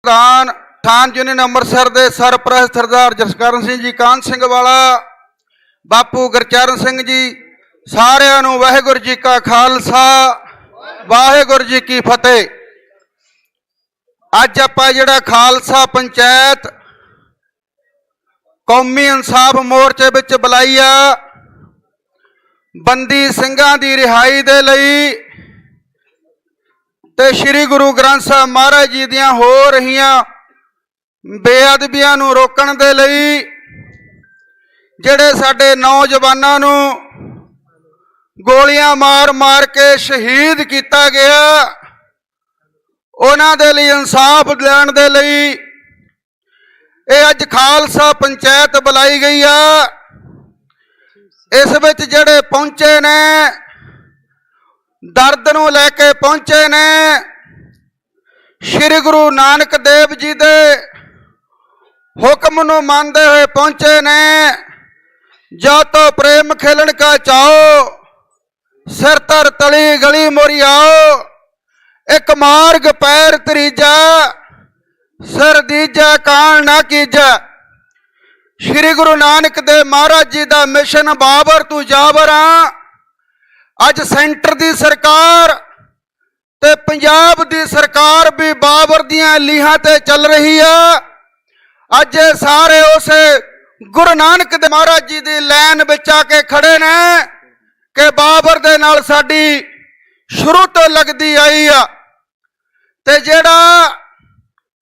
[SPEAKER 1] ਪ੍ਰਧਾਨ ਥਾਨ ਯੂਨੀਅਨ ਅੰਮ੍ਰਿਤਸਰ ਦੇ ਸਰਪ੍ਰਸਤ ਸਰਦਾਰ ਜਸਕਰਨ ਸਿੰਘ ਜੀ, ਕਾਹਨ ਸਿੰਘ ਵਾਲਾ, ਬਾਪੂ ਗੁਰਚਰਨ ਸਿੰਘ ਜੀ, ਸਾਰਿਆਂ ਨੂੰ ਵਾਹਿਗੁਰੂ ਜੀ ਕਾ ਖਾਲਸਾ, ਵਾਹਿਗੁਰੂ ਜੀ ਕੀ ਫਤਿਹ। ਅੱਜ ਆਪਾਂ ਜਿਹੜਾ ਖਾਲਸਾ ਪੰਚਾਇਤ ਕੌਮੀ ਇਨਸਾਫ ਮੋਰਚੇ ਵਿੱਚ ਬੁਲਾਈ ਆ, ਬੰਦੀ ਸਿੰਘਾਂ ਦੀ ਰਿਹਾਈ ਦੇ ਲਈ ਤੇ ਸ੍ਰੀ ਗੁਰੂ ਗ੍ਰੰਥ ਸਾਹਿਬ ਮਹਾਰਾਜ ਜੀ ਦੀਆਂ ਹੋ ਰਹੀਆਂ ਬੇਅਦਬੀਆਂ ਨੂੰ ਰੋਕਣ ਦੇ ਲਈ, ਜਿਹੜੇ ਸਾਡੇ ਨੌਜਵਾਨਾਂ ਨੂੰ ਗੋਲੀਆਂ ਮਾਰ ਕੇ ਸ਼ਹੀਦ ਕੀਤਾ ਗਿਆ, ਉਹਨਾਂ ਦੇ ਲਈ ਇਨਸਾਫ ਲੈਣ ਦੇ ਲਈ ਇਹ ਅੱਜ ਖਾਲਸਾ ਪੰਚਾਇਤ ਬੁਲਾਈ ਗਈ ਆ। ਇਸ ਵਿੱਚ ਜਿਹੜੇ ਪਹੁੰਚੇ ਨੇ, ਦਰਦ ਨੂੰ ਲੈ ਕੇ ਪਹੁੰਚੇ ਨੇ, ਸ੍ਰੀ ਗੁਰੂ ਨਾਨਕ ਦੇਵ ਜੀ ਦੇ ਹੁਕਮ ਨੂੰ ਮੰਨਦੇ ਹੋਏ ਪਹੁੰਚੇ ਨੇ। ਜੋ ਤੋ ਪ੍ਰੇਮ ਖੇਲਣ ਕਾ ਚਾਓ, ਸਿਰ ਧਰ ਤਲੀ ਗਲੀ ਮੋਰੀ ਆਓ, ਇੱਕ ਮਾਰਗ ਪੈਰ ਤਰੀਜਾ, ਸਿਰ ਦੀਜਾ ਕਾਣ ਨਾ ਕੀਜਾ। ਸ੍ਰੀ ਗੁਰੂ ਨਾਨਕ ਦੇਵ ਮਹਾਰਾਜ ਜੀ ਦਾ ਮਿਸ਼ਨ ਬਾਬਰ ਤੂੰ ਜਾਬਰ ਆ। ਅੱਜ ਸੈਂਟਰ ਦੀ ਸਰਕਾਰ ਤੇ ਪੰਜਾਬ ਦੀ ਸਰਕਾਰ ਵੀ ਬਾਬਰ ਦੀਆਂ ਲੀਹਾਂ ਤੇ ਚੱਲ ਰਹੀ ਆ। ਅੱਜ ਇਹ ਸਾਰੇ ਉਸੇ ਗੁਰੂ ਨਾਨਕ ਦੇਵ ਮਹਾਰਾਜ ਜੀ ਦੀ ਲਾਈਨ ਵਿੱਚ ਆ ਕੇ ਖੜੇ ਨੇ ਕਿ ਬਾਬਰ ਦੇ ਨਾਲ ਸਾਡੀ ਸ਼ੁਰੂ ਤੋਂ ਲੱਗਦੀ ਆਈ ਆ। ਤੇ ਜਿਹੜਾ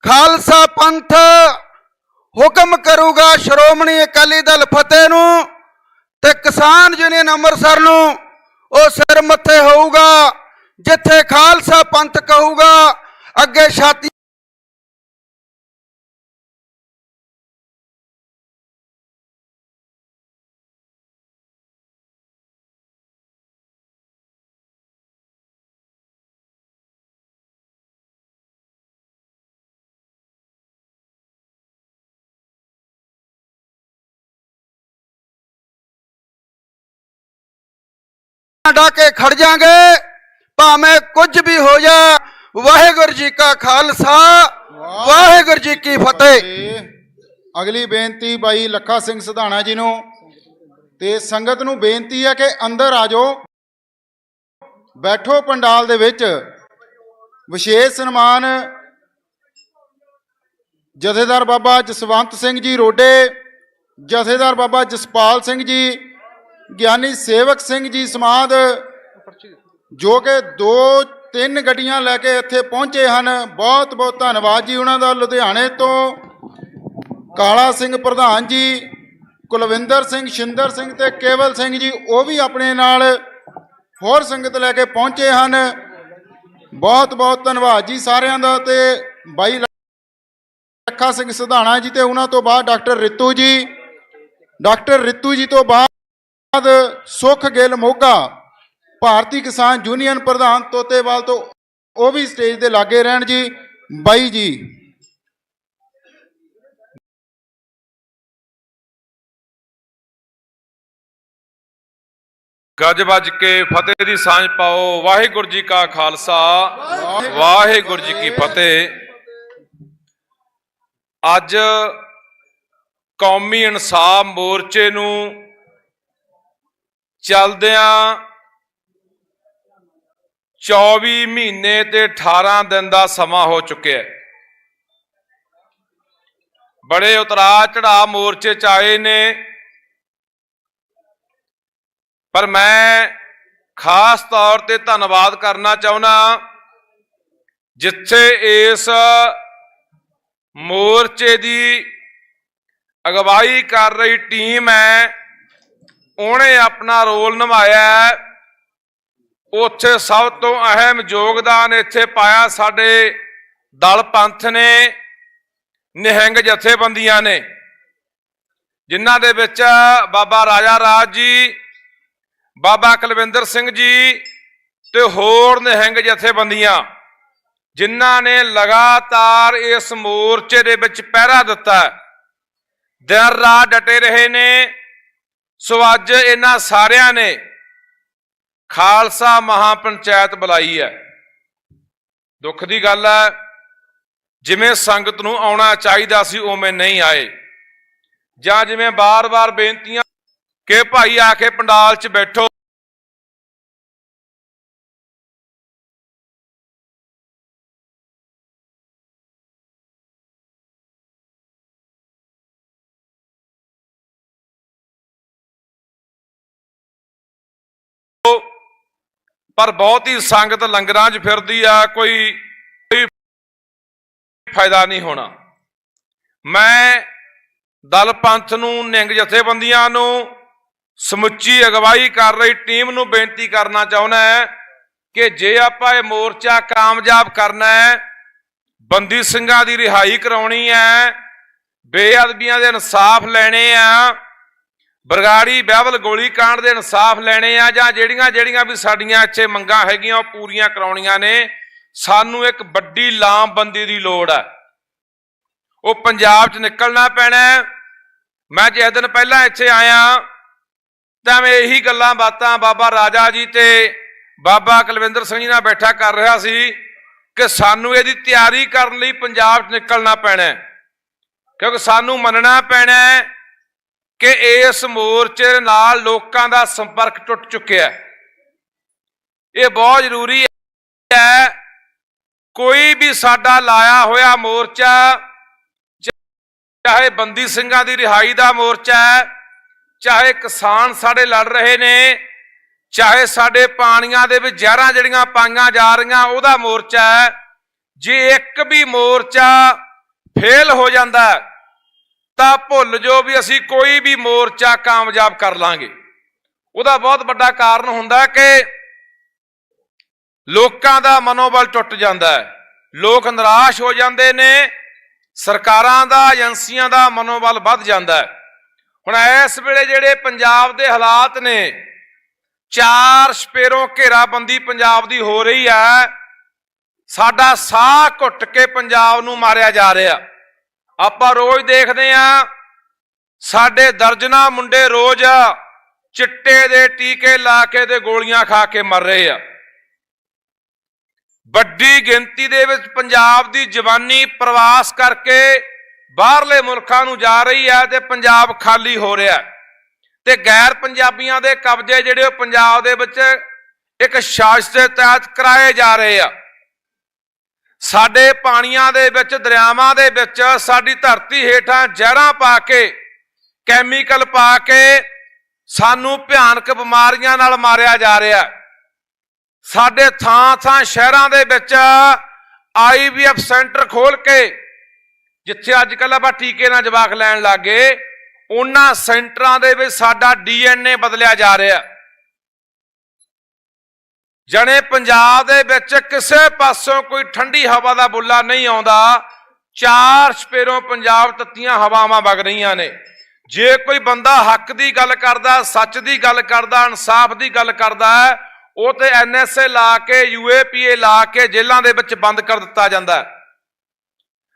[SPEAKER 1] ਖਾਲਸਾ ਪੰਥ ਹੁਕਮ ਕਰੂਗਾ ਸ਼੍ਰੋਮਣੀ ਅਕਾਲੀ ਦਲ ਫਤਿਹ ਨੂੰ ਤੇ ਕਿਸਾਨ ਯੂਨੀਅਨ ਅੰਮ੍ਰਿਤਸਰ ਨੂੰ, ਉਹ ਸਿਰ ਮੱਥੇ ਹੋਊਗਾ। ਜਿੱਥੇ ਖਾਲਸਾ ਪੰਥ ਕਹੂਗਾ ਅੱਗੇ ਛਾਤੀ ਡਾ ਕੇ ਖੜ ਜਾਾਂਗੇ ਭਾਵੇਂ ਕੁਝ ਵੀ ਹੋ ਜਾ। ਵਾਹਿਗੁਰੂ ਜੀ ਕਾ ਖਾਲਸਾ ਵਾਹਿਗੁਰੂ ਜੀ ਕੀ ਫਤਿਹ।
[SPEAKER 4] ਅਗਲੀ ਬੇਨਤੀ ਬਾਈ ਲੱਖਾ ਸਿੰਘ ਸਿਧਾਣਾ ਜੀ ਨੂੰ, ਤੇ ਸੰਗਤ ਨੂੰ ਬੇਨਤੀ ਹੈ ਕਿ ਅੰਦਰ ਆ ਜਾਓ, ਬੈਠੋ ਪੰਡਾਲ ਦੇ ਵਿੱਚ। ਵਿਸ਼ੇਸ਼ ਸਨਮਾਨ ਜਥੇਦਾਰ ਬਾਬਾ ਜਸਵੰਤ ਸਿੰਘ ਜੀ ਰੋਡੇ, ਜਥੇਦਾਰ ਬਾਬਾ ਜਸਪਾਲ ਸਿੰਘ ਜੀ, ਗਿਆਨੀ ਸੇਵਕ ਸਿੰਘ ਜੀ ਸਮਾਧ, ਜੋ ਕਿ 2-3 ਗੱਡੀਆਂ ਲੈ ਕੇ ਇੱਥੇ ਪਹੁੰਚੇ ਹਨ। ਬਹੁਤ ਬਹੁਤ ਧੰਨਵਾਦ ਜੀ ਉਹਨਾਂ ਦਾ। ਲੁਧਿਆਣੇ ਤੋਂ ਕਾਲਾ ਸਿੰਘ ਪ੍ਰਧਾਨ ਜੀ, ਕੁਲਵਿੰਦਰ ਸਿੰਘ, ਸ਼ਿੰਦਰ ਸਿੰਘ ਤੇ ਕੇਵਲ ਸਿੰਘ ਜੀ, ਉਹ ਵੀ ਆਪਣੇ ਨਾਲ ਹੋਰ ਸੰਗਤ ਲੈ ਕੇ ਪਹੁੰਚੇ ਹਨ। ਬਹੁਤ ਬਹੁਤ ਧੰਨਵਾਦ ਜੀ ਸਾਰਿਆਂ ਦਾ। ਤੇ ਬਾਈ ਲੱਖਾ ਸਿੰਘ ਸਿਧਾਣਾ ਜੀ ਤੇ ਉਹਨਾਂ ਤੋਂ ਬਾਅਦ ਡਾਕਟਰ ਰਿਤੂ ਜੀ, ਡਾਕਟਰ ਰਿਤੂ ਜੀ ਤੋਂ ਬਾਅਦ ਸੁਖ ਗਿੱਲ ਮੋਗਾ, ਭਾਰਤੀ ਕਿਸਾਨ ਯੂਨੀਅਨ ਪ੍ਰਧਾਨ ਤੋਤੇਵਾਲ ਤੋਂ, ਉਹ ਵੀ ਸਟੇਜ ਦੇ ਲਾਗੇ ਰਹਿਣ ਜੀ। ਬਾਈ ਜੀ
[SPEAKER 9] ਗੱਜ ਵੱਜ ਕੇ ਫਤਿਹ ਦੀ ਸਾਂਝ ਪਾਓ। ਵਾਹਿਗੁਰੂ ਜੀ ਕਾ ਖਾਲਸਾ ਵਾਹਿਗੁਰੂ ਜੀ ਕੀ ਫਤਿਹ। ਅੱਜ ਕੌਮੀ ਇਨਸਾਫ ਮੋਰਚੇ ਨੂੰ ਚਲਦਿਆਂ 24 ਮਹੀਨੇ ਤੇ 18 ਦਿਨ ਦਾ ਸਮਾਂ ਹੋ ਚੁੱਕਿਆ ਹੈ। ਬੜੇ ਉਤਰਾਅ ਚੜਾਅ ਮੋਰਚੇ ਚ ਆਏ ਨੇ, ਪਰ ਮੈਂ ਖਾਸ ਤੌਰ ਤੇ ਧੰਨਵਾਦ ਕਰਨਾ ਚਾਹੁੰਦਾ ਜਿੱਥੇ ਇਸ ਮੋਰਚੇ ਦੀ ਅਗਵਾਈ ਕਰ ਰਹੀ ਟੀਮ ਹੈ, ਉਹਨੇ ਆਪਣਾ ਰੋਲ ਨਿਭਾਇਆ। ਉੱਥੇ ਸਭ ਤੋਂ ਅਹਿਮ ਯੋਗਦਾਨ ਇੱਥੇ ਪਾਇਆ ਸਾਡੇ ਦਲ ਪੰਥ ਨੇ, ਨਿਹੰਗ ਜਥੇਬੰਦੀਆਂ ਨੇ, ਜਿਨ੍ਹਾਂ ਦੇ ਵਿੱਚ ਬਾਬਾ ਰਾਜਾ ਰਾਜ ਜੀ, ਬਾਬਾ ਕੁਲਵਿੰਦਰ ਸਿੰਘ ਜੀ ਤੇ ਹੋਰ ਨਿਹੰਗ ਜਥੇਬੰਦੀਆਂ, ਜਿਨ੍ਹਾਂ ਨੇ ਲਗਾਤਾਰ ਇਸ ਮੋਰਚੇ ਦੇ ਵਿੱਚ ਪਹਿਰਾ ਦਿੱਤਾ, ਦਿਨ ਰਾਤ ਡਟੇ ਰਹੇ ਨੇ। ਸੋ ਅੱਜ ਇਹਨਾਂ ਸਾਰਿਆਂ ਨੇ ਖਾਲਸਾ ਮਹਾਪੰਚਾਇਤ ਬੁਲਾਈ ਹੈ। ਦੁੱਖ ਦੀ ਗੱਲ ਹੈ, ਜਿਵੇਂ ਸੰਗਤ ਨੂੰ ਆਉਣਾ ਚਾਹੀਦਾ ਸੀ ਉਵੇਂ ਨਹੀਂ ਆਏ, ਜਾਂ ਜਿਵੇਂ ਬਾਰ-ਬਾਰ ਬੇਨਤੀਆਂ ਕਿ ਭਾਈ ਆ ਕੇ ਪੰਡਾਲ 'ਚ ਬੈਠੋ, ਪਰ ਬਹੁਤੀ ਸੰਗਤ ਲੰਗਰਾਂ 'ਚ ਫਿਰਦੀ ਆ, ਕੋਈ ਫਾਇਦਾ ਨਹੀਂ ਹੋਣਾ। ਮੈਂ ਦਲ ਪੰਥ ਨੂੰ, ਨਿਹੰਗ ਜਥੇਬੰਦੀਆਂ ਨੂੰ, ਸਮੁੱਚੀ ਅਗਵਾਈ ਕਰ ਰਹੀ ਟੀਮ ਨੂੰ ਬੇਨਤੀ ਕਰਨਾ ਚਾਹੁੰਦਾ ਹੈ ਕਿ ਜੇ ਆਪਾਂ ਇਹ ਮੋਰਚਾ ਕਾਮਯਾਬ ਕਰਨਾ ਹੈ, ਬੰਦੀ ਸਿੰਘਾਂ ਦੀ ਰਿਹਾਈ ਕਰਾਉਣੀ ਹੈ, ਬੇਅਦਬੀਆਂ ਦੇ ਇਨਸਾਫ ਲੈਣੇ ਆ, ਬਰਗਾੜੀ ਬਾਬਲ ਗੋਲੀ ਕਾਂਡ ਦੇ ਇਨਸਾਫ ਲੈਣੇ ਆ, ਜਾਂ ਜਿਹੜੀਆਂ ਵੀ ਸਾਡੀਆਂ ਇੱਥੇ ਮੰਗਾਂ ਹੈਗੀਆਂ ਉਹ ਪੂਰੀਆਂ ਕਰਾਉਣੀਆਂ ਨੇ, ਸਾਨੂੰ ਇੱਕ ਵੱਡੀ ਲਾਮਬੰਦੀ ਦੀ ਲੋੜ ਹੈ। ਉਹ ਪੰਜਾਬ 'ਚ ਨਿਕਲਣਾ ਪੈਣਾ। ਮੈਂ ਜਿਸ ਦਿਨ ਪਹਿਲਾਂ ਇੱਥੇ ਆਇਆ ਤਾਂ ਮੈਂ ਇਹੀ ਗੱਲਾਂ ਬਾਤਾਂ ਬਾਬਾ ਰਾਜਾ ਜੀ ਤੇ ਬਾਬਾ ਕੁਲਵਿੰਦਰ ਸਿੰਘ ਜੀ ਨਾਲ ਬੈਠਾ ਕਰ ਰਿਹਾ ਸੀ ਕਿ ਸਾਨੂੰ ਇਹਦੀ ਤਿਆਰੀ ਕਰਨ ਲਈ ਪੰਜਾਬ 'ਚ ਨਿਕਲਣਾ ਪੈਣਾ, ਕਿਉਂਕਿ ਸਾਨੂੰ ਮੰਨਣਾ ਪੈਣਾ ਕਿ ਇਸ ਮੋਰਚੇ ਨਾਲ ਲੋਕਾਂ ਦਾ ਸੰਪਰਕ ਟੁੱਟ ਚੁੱਕਿਆ। ਇਹ ਬਹੁਤ ਜ਼ਰੂਰੀ ਹੈ। ਕੋਈ ਵੀ ਸਾਡਾ ਲਾਇਆ ਹੋਇਆ ਮੋਰਚਾ, ਚਾਹੇ ਬੰਦੀ ਸਿੰਘਾਂ ਦੀ ਰਿਹਾਈ ਦਾ ਮੋਰਚਾ ਹੈ, ਚਾਹੇ ਕਿਸਾਨ ਸਾਡੇ ਲੜ ਰਹੇ ਨੇ, ਚਾਹੇ ਸਾਡੇ ਪਾਣੀਆਂ ਦੇ ਵਿੱਚ ਜ਼ਹਿਰਾਂ ਜਿਹੜੀਆਂ ਪਾਈਆਂ ਜਾ ਰਹੀਆਂ ਉਹਦਾ ਮੋਰਚਾ ਹੈ, ਜੇ ਇੱਕ ਵੀ ਮੋਰਚਾ ਫੇਲ ਹੋ ਜਾਂਦਾ ਤਾਂ ਭੁੱਲ ਜੋ ਵੀ ਅਸੀਂ ਕੋਈ ਵੀ ਮੋਰਚਾ ਕਾਮਯਾਬ ਕਰ ਲਾਂਗੇ। ਉਹਦਾ ਬਹੁਤ ਵੱਡਾ ਕਾਰਨ ਹੁੰਦਾ ਕਿ ਲੋਕਾਂ ਦਾ ਮਨੋਬਲ ਟੁੱਟ ਜਾਂਦਾ ਹੈ, ਲੋਕ ਨਿਰਾਸ਼ ਹੋ ਜਾਂਦੇ ਨੇ, ਸਰਕਾਰਾਂ ਦਾ, ਏਜੰਸੀਆਂ ਦਾ ਮਨੋਬਲ ਵੱਧ ਜਾਂਦਾ ਹੈ। ਹੁਣ ਇਸ ਵੇਲੇ ਜਿਹੜੇ ਪੰਜਾਬ ਦੇ ਹਾਲਾਤ ਨੇ, 4 ਸਪੇਰੋਂ ਘੇਰਾਬੰਦੀ ਪੰਜਾਬ ਦੀ ਹੋ ਰਹੀ ਹੈ, ਸਾਡਾ ਸਾਹ ਘੁੱਟ ਕੇ ਪੰਜਾਬ ਨੂੰ ਮਾਰਿਆ ਜਾ ਰਿਹਾ। ਆਪਾਂ ਰੋਜ਼ ਦੇਖਦੇ ਆ, ਸਾਡੇ ਦਰਜਨਾਂ ਮੁੰਡੇ ਰੋਜ਼ ਚਿੱਟੇ ਦੇ ਟੀਕੇ ਲਾ ਕੇ ਤੇ ਗੋਲੀਆਂ ਖਾ ਕੇ ਮਰ ਰਹੇ ਆ। ਵੱਡੀ ਗਿਣਤੀ ਦੇ ਵਿੱਚ ਪੰਜਾਬ ਦੀ ਜਵਾਨੀ ਪ੍ਰਵਾਸ ਕਰਕੇ ਬਾਹਰਲੇ ਮੁਲਕਾਂ ਨੂੰ ਜਾ ਰਹੀ ਹੈ ਤੇ ਪੰਜਾਬ ਖਾਲੀ ਹੋ ਰਿਹਾ ਤੇ ਗੈਰ ਪੰਜਾਬੀਆਂ ਦੇ ਕਬਜ਼ੇ ਜਿਹੜੇ ਉਹ ਪੰਜਾਬ ਦੇ ਵਿੱਚ ਇੱਕ ਸ਼ਾਸਨ ਦੇ ਤਹਿਤ ਕਰਾਏ ਜਾ ਰਹੇ ਆ। ਸਾਡੇ ਪਾਣੀਆਂ ਦੇ ਵਿੱਚ, ਦਰਿਆਵਾਂ ਦੇ ਵਿੱਚ, ਸਾਡੀ ਧਰਤੀ ਹੇਠਾਂ ਜ਼ਹਿਰਾਂ ਪਾ ਕੇ, ਕੈਮੀਕਲ ਪਾ ਕੇ ਸਾਨੂੰ ਭਿਆਨਕ ਬਿਮਾਰੀਆਂ ਨਾਲ ਮਾਰਿਆ ਜਾ ਰਿਹਾ। ਸਾਡੇ ਥਾਂ ਸ਼ਹਿਰਾਂ ਦੇ ਵਿੱਚ IVF ਸੈਂਟਰ ਖੋਲ ਕੇ, ਜਿੱਥੇ ਅੱਜ ਕੱਲ੍ਹ ਆਪਾਂ ਟੀਕੇ ਨਾਲ ਜਵਾਕ ਲੈਣ ਲੱਗ ਗਏ, ਉਹਨਾਂ ਸੈਂਟਰਾਂ ਦੇ ਵਿੱਚ ਸਾਡਾ DNA ਬਦਲਿਆ ਜਾ ਰਿਹਾ। ਜਣੇ ਪੰਜਾਬ ਦੇ ਵਿੱਚ ਕਿਸੇ ਪਾਸੋਂ ਕੋਈ ਠੰਡੀ ਹਵਾ ਦਾ ਬੁੱਲਾ ਨਹੀਂ ਆਉਂਦਾ, ਚਾਰ ਸਪੇਰੋਂ ਪੰਜਾਬ ਤੱਤੀਆਂ ਹਵਾਵਾਂ ਵਗ ਰਹੀਆਂ ਨੇ। ਜੇ ਕੋਈ ਬੰਦਾ ਹੱਕ ਦੀ ਗੱਲ ਕਰਦਾ, ਸੱਚ ਦੀ ਗੱਲ ਕਰਦਾ, ਇਨਸਾਫ ਦੀ ਗੱਲ ਕਰਦਾ ਹੈ, ਉਹ ਤੇ NSA ਲਾ ਕੇ, UAPA ਲਾ ਕੇ ਜੇਲ੍ਹਾਂ ਦੇ ਵਿੱਚ ਬੰਦ ਕਰ ਦਿੱਤਾ ਜਾਂਦਾ।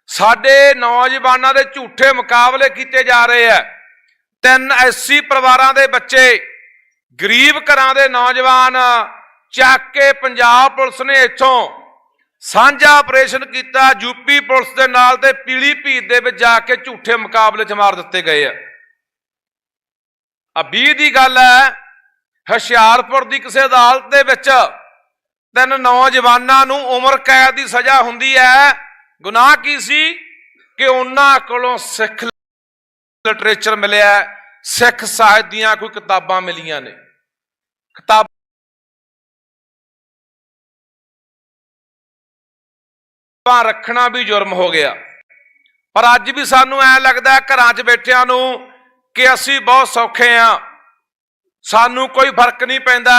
[SPEAKER 9] ਸਾਡੇ ਨੌਜਵਾਨਾਂ ਦੇ ਝੂਠੇ ਮੁਕਾਬਲੇ ਕੀਤੇ ਜਾ ਰਹੇ ਆ। 3 80 ਪਰਿਵਾਰਾਂ ਦੇ ਬੱਚੇ, ਗਰੀਬ ਘਰਾਂ ਦੇ ਨੌਜਵਾਨ ਚੱਕ ਕੇ ਪੰਜਾਬ ਪੁਲਿਸ ਨੇ ਇੱਥੋਂ ਸਾਂਝਾ ਆਪਰੇਸ਼ਨ ਕੀਤਾ UP ਪੁਲਿਸ ਦੇ ਨਾਲ, ਤੇ ਪੀਲੀ ਭੀਤ ਦੇ ਵਿੱਚ ਜਾ ਕੇ ਝੂਠੇ ਮੁਕਾਬਲੇ 'ਚ ਮਾਰ ਦਿੱਤੇ ਗਏ ਆ। 20 ਦੀ ਗੱਲ ਹੈ, ਹੁਸ਼ਿਆਰਪੁਰ ਦੀ ਕਿਸੇ ਅਦਾਲਤ ਦੇ ਵਿੱਚ 3 ਨੌਜਵਾਨਾਂ ਨੂੰ ਉਮਰ ਕੈਦ ਦੀ ਸਜ਼ਾ ਹੁੰਦੀ ਹੈ। ਗੁਨਾਹ ਕੀ ਸੀ ਕਿ ਉਹਨਾਂ ਕੋਲੋਂ ਸਿੱਖ ਲਿਟਰੇਚਰ ਮਿਲਿਆ, ਸਿੱਖ ਸਾਹਿਤ ਦੀਆਂ ਕੋਈ ਕਿਤਾਬਾਂ ਮਿਲੀਆਂ ਨੇ। ਕਿਤਾਬਾਂ ਰੱਖਣਾ ਵੀ ਜੁਰਮ ਹੋ ਗਿਆ। ਪਰ ਅੱਜ ਵੀ ਸਾਨੂੰ ਐ ਲੱਗਦਾ ਘਰਾਂ 'ਚ ਬੈਠਿਆਂ ਨੂੰ ਕਿ ਅਸੀਂ ਬਹੁਤ ਸੌਖੇ ਆ, ਸਾਨੂੰ ਕੋਈ ਫਰਕ ਨਹੀਂ ਪੈਂਦਾ।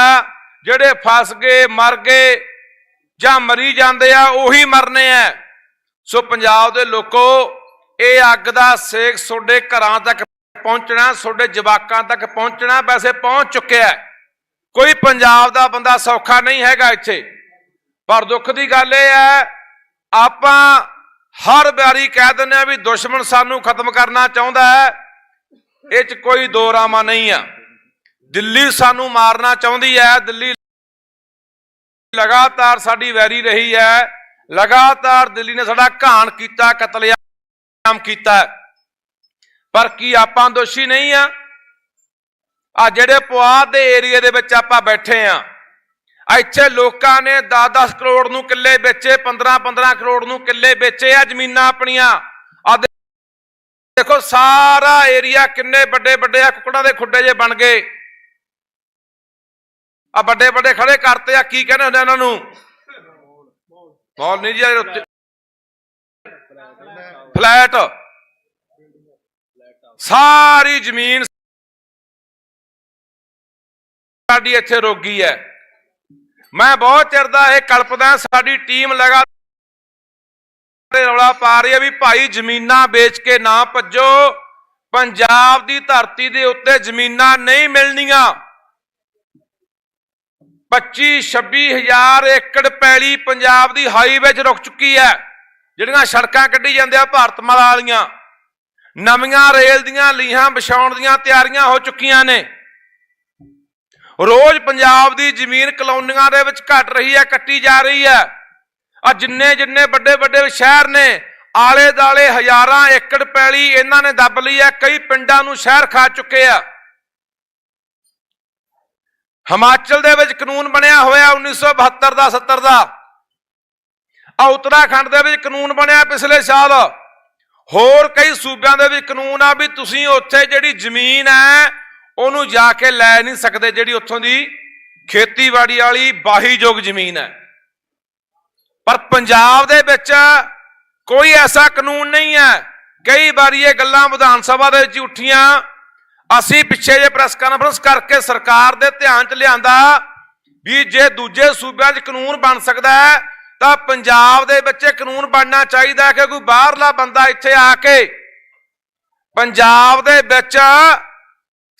[SPEAKER 9] ਜਿਹੜੇ ਫਸ ਗਏ, ਮਰ ਗਏ ਜਾਂ ਮਰੀ ਜਾਂਦੇ ਆ, ਉਹੀ ਮਰਨੇ ਆ। ਸੋ ਪੰਜਾਬ ਦੇ ਲੋਕੋ, ਇਹ ਅੱਗ ਦਾ ਸੇਕ ਤੁਹਾਡੇ ਘਰਾਂ ਤੱਕ ਪਹੁੰਚਣਾ, ਤੁਹਾਡੇ ਜਵਾਕਾਂ ਤੱਕ ਪਹੁੰਚਣਾ, ਵੈਸੇ ਪਹੁੰਚ ਚੁੱਕਿਆ। ਕੋਈ ਪੰਜਾਬ ਦਾ ਬੰਦਾ ਸੌਖਾ ਨਹੀਂ ਹੈਗਾ ਇੱਥੇ। ਪਰ ਦੁੱਖ ਦੀ ਗੱਲ ਇਹ ਹੈ, ਆਪਾਂ ਹਰ ਵਾਰੀ ਕਹਿ ਦਿੰਦੇ ਆ ਵੀ ਦੁਸ਼ਮਣ ਸਾਨੂੰ ਖਤਮ ਕਰਨਾ ਚਾਹੁੰਦਾ ਹੈ। ਇਹ 'ਚ ਕੋਈ ਦੋ ਰਾਮਾ ਨਹੀਂ ਆ। ਦਿੱਲੀ ਸਾਨੂੰ ਮਾਰਨਾ ਚਾਹੁੰਦੀ ਹੈ। ਦਿੱਲੀ ਲਗਾਤਾਰ ਸਾਡੀ ਵੈਰੀ ਰਹੀ ਹੈ। ਲਗਾਤਾਰ ਦਿੱਲੀ ਨੇ ਸਾਡਾ ਘਾਣ ਕੀਤਾ, ਕਤਲੇਆਮ ਕੀਤਾ। ਪਰ ਕੀ ਆਪਾਂ ਦੋਸ਼ੀ ਨਹੀਂ ਆ? ਆ ਜਿਹੜੇ ਪੁਆਧ ਦੇ ਏਰੀਏ ਦੇ ਵਿੱਚ ਆਪਾਂ ਬੈਠੇ ਆ, ਇੱਥੇ ਲੋਕਾਂ ਨੇ 10-10 ਕਰੋੜ ਨੂੰ ਕਿੱਲੇ ਵੇਚੇ, 15-15 ਕਰੋੜ ਨੂੰ ਕਿੱਲੇ ਵੇਚੇ ਆ ਜ਼ਮੀਨਾਂ ਆਪਣੀਆਂ। ਆ ਦੇਖੋ ਸਾਰਾ ਏਰੀਆ ਕਿੰਨੇ ਵੱਡੇ ਵੱਡੇ ਆ ਕੁੱਕੜਾਂ ਦੇ ਖੁੱਡੇ ਜੇ ਬਣ ਗਏ। ਆ ਵੱਡੇ ਵੱਡੇ ਖੜੇ ਕਰਤੇ ਆ, ਕੀ ਕਹਿੰਦੇ ਹੁੰਦੇ ਇਹਨਾਂ ਨੂੰ? ਮੌਲ ਨਹੀਂ ਜੀ, ਫਲੈਟ। ਸਾਰੀ ਜ਼ਮੀਨ ਸਾਡੀ ਇੱਥੇ ਰੋਗੀ ਹੈ। ਮੈਂ ਬਹੁਤ ਚਿਰ ਦਾ ਇਹ ਕਲਪਦਾ, ਸਾਡੀ ਟੀਮ ਲਗਾਤਾਰ ਰੌਲਾ ਪਾ ਰਹੀ ਹੈ ਵੀ ਭਾਈ ਜ਼ਮੀਨਾਂ ਵੇਚ ਕੇ ਨਾ ਭੱਜੋ, ਪੰਜਾਬ ਦੀ ਧਰਤੀ ਦੇ ਉੱਤੇ ਜ਼ਮੀਨਾਂ ਨਹੀਂ ਮਿਲਣੀਆਂ। 25-26 ਹਜ਼ਾਰ ਏਕੜ ਪੈਲੀ ਪੰਜਾਬ ਦੀ ਹਾਈਵੇ 'ਚ ਰੁਕ ਚੁੱਕੀ ਹੈ। ਜਿਹੜੀਆਂ ਸੜਕਾਂ ਕੱਢੀ ਜਾਂਦੇ ਆ ਭਾਰਤਮਾਲਾ ਵਾਲੀਆਂ, ਨਵੀਆਂ ਰੇਲ ਦੀਆਂ ਲੀਹਾਂ ਵਿਛਾਉਣ ਦੀਆਂ ਤਿਆਰੀਆਂ ਹੋ ਚੁੱਕੀਆਂ ਨੇ। ਰੋਜ਼ ਪੰਜਾਬ ਦੀ ਜ਼ਮੀਨ ਕਲੋਨੀਆਂ ਦੇ ਵਿੱਚ ਘਟ ਰਹੀ ਹੈ, ਕੱਟੀ ਜਾ ਰਹੀ ਹੈ। ਆ ਜਿੰਨੇ ਵੱਡੇ ਵੱਡੇ ਸ਼ਹਿਰ ਨੇ, ਆਲੇ ਦਾਲੇ ਹਜ਼ਾਰਾਂ ਏਕੜ ਪੈਲੀ ਇਹਨਾਂ ਨੇ ਦੱਬ ਲਈ ਹੈ। ਕਈ ਪਿੰਡਾਂ ਨੂੰ ਸ਼ਹਿਰ ਖਾ ਚੁੱਕੇ ਆ। ਹਿਮਾਚਲ ਦੇ ਵਿੱਚ ਕਾਨੂੰਨ ਬਣਿਆ ਹੋਇਆ 1972 ਦਾ 70 ਦਾ। ਆ ਉੱਤਰਾਖੰਡ ਦੇ ਵਿੱਚ ਕਾਨੂੰਨ ਬਣਿਆ ਪਿਛਲੇ ਸਾਲ। ਹੋਰ ਕਈ ਸੂਬਿਆਂ ਦੇ ਵਿੱਚ ਕਾਨੂੰਨ ਆ ਵੀ ਤੁਸੀਂ ਉੱਥੇ ਜਿਹੜੀ ਜ਼ਮੀਨ ਹੈ ਉਹਨੂੰ ਜਾ ਕੇ ਲੈ ਨਹੀਂ ਸਕਦੇ, ਜਿਹੜੀ ਉੱਥੋਂ ਦੀ ਖੇਤੀਬਾੜੀ ਵਾਲੀ ਵਾਹੀਯੋਗ ਜ਼ਮੀਨ ਹੈ। ਪਰ ਪੰਜਾਬ ਦੇ ਵਿੱਚ ਕੋਈ ਐਸਾ ਕਾਨੂੰਨ ਨਹੀਂ ਹੈ। ਕਈ ਵਾਰੀ ਇਹ ਗੱਲਾਂ ਵਿਧਾਨ ਸਭਾ ਦੇ ਵਿੱਚ ਉੱਠੀਆਂ। ਅਸੀਂ ਪਿੱਛੇ ਜੇ ਪ੍ਰੈਸ ਕਾਨਫਰੰਸ ਕਰਕੇ ਸਰਕਾਰ ਦੇ ਧਿਆਨ 'ਚ ਲਿਆਂਦਾ ਵੀ ਜੇ ਦੂਜੇ ਸੂਬਿਆਂ 'ਚ ਕਾਨੂੰਨ ਬਣ ਸਕਦਾ ਹੈ ਤਾਂ ਪੰਜਾਬ ਦੇ ਵਿੱਚ ਕਾਨੂੰਨ ਬਣਨਾ ਚਾਹੀਦਾ ਕਿ ਕੋਈ ਬਾਹਰਲਾ ਬੰਦਾ ਇੱਥੇ ਆ ਕੇ ਪੰਜਾਬ ਦੇ ਵਿੱਚ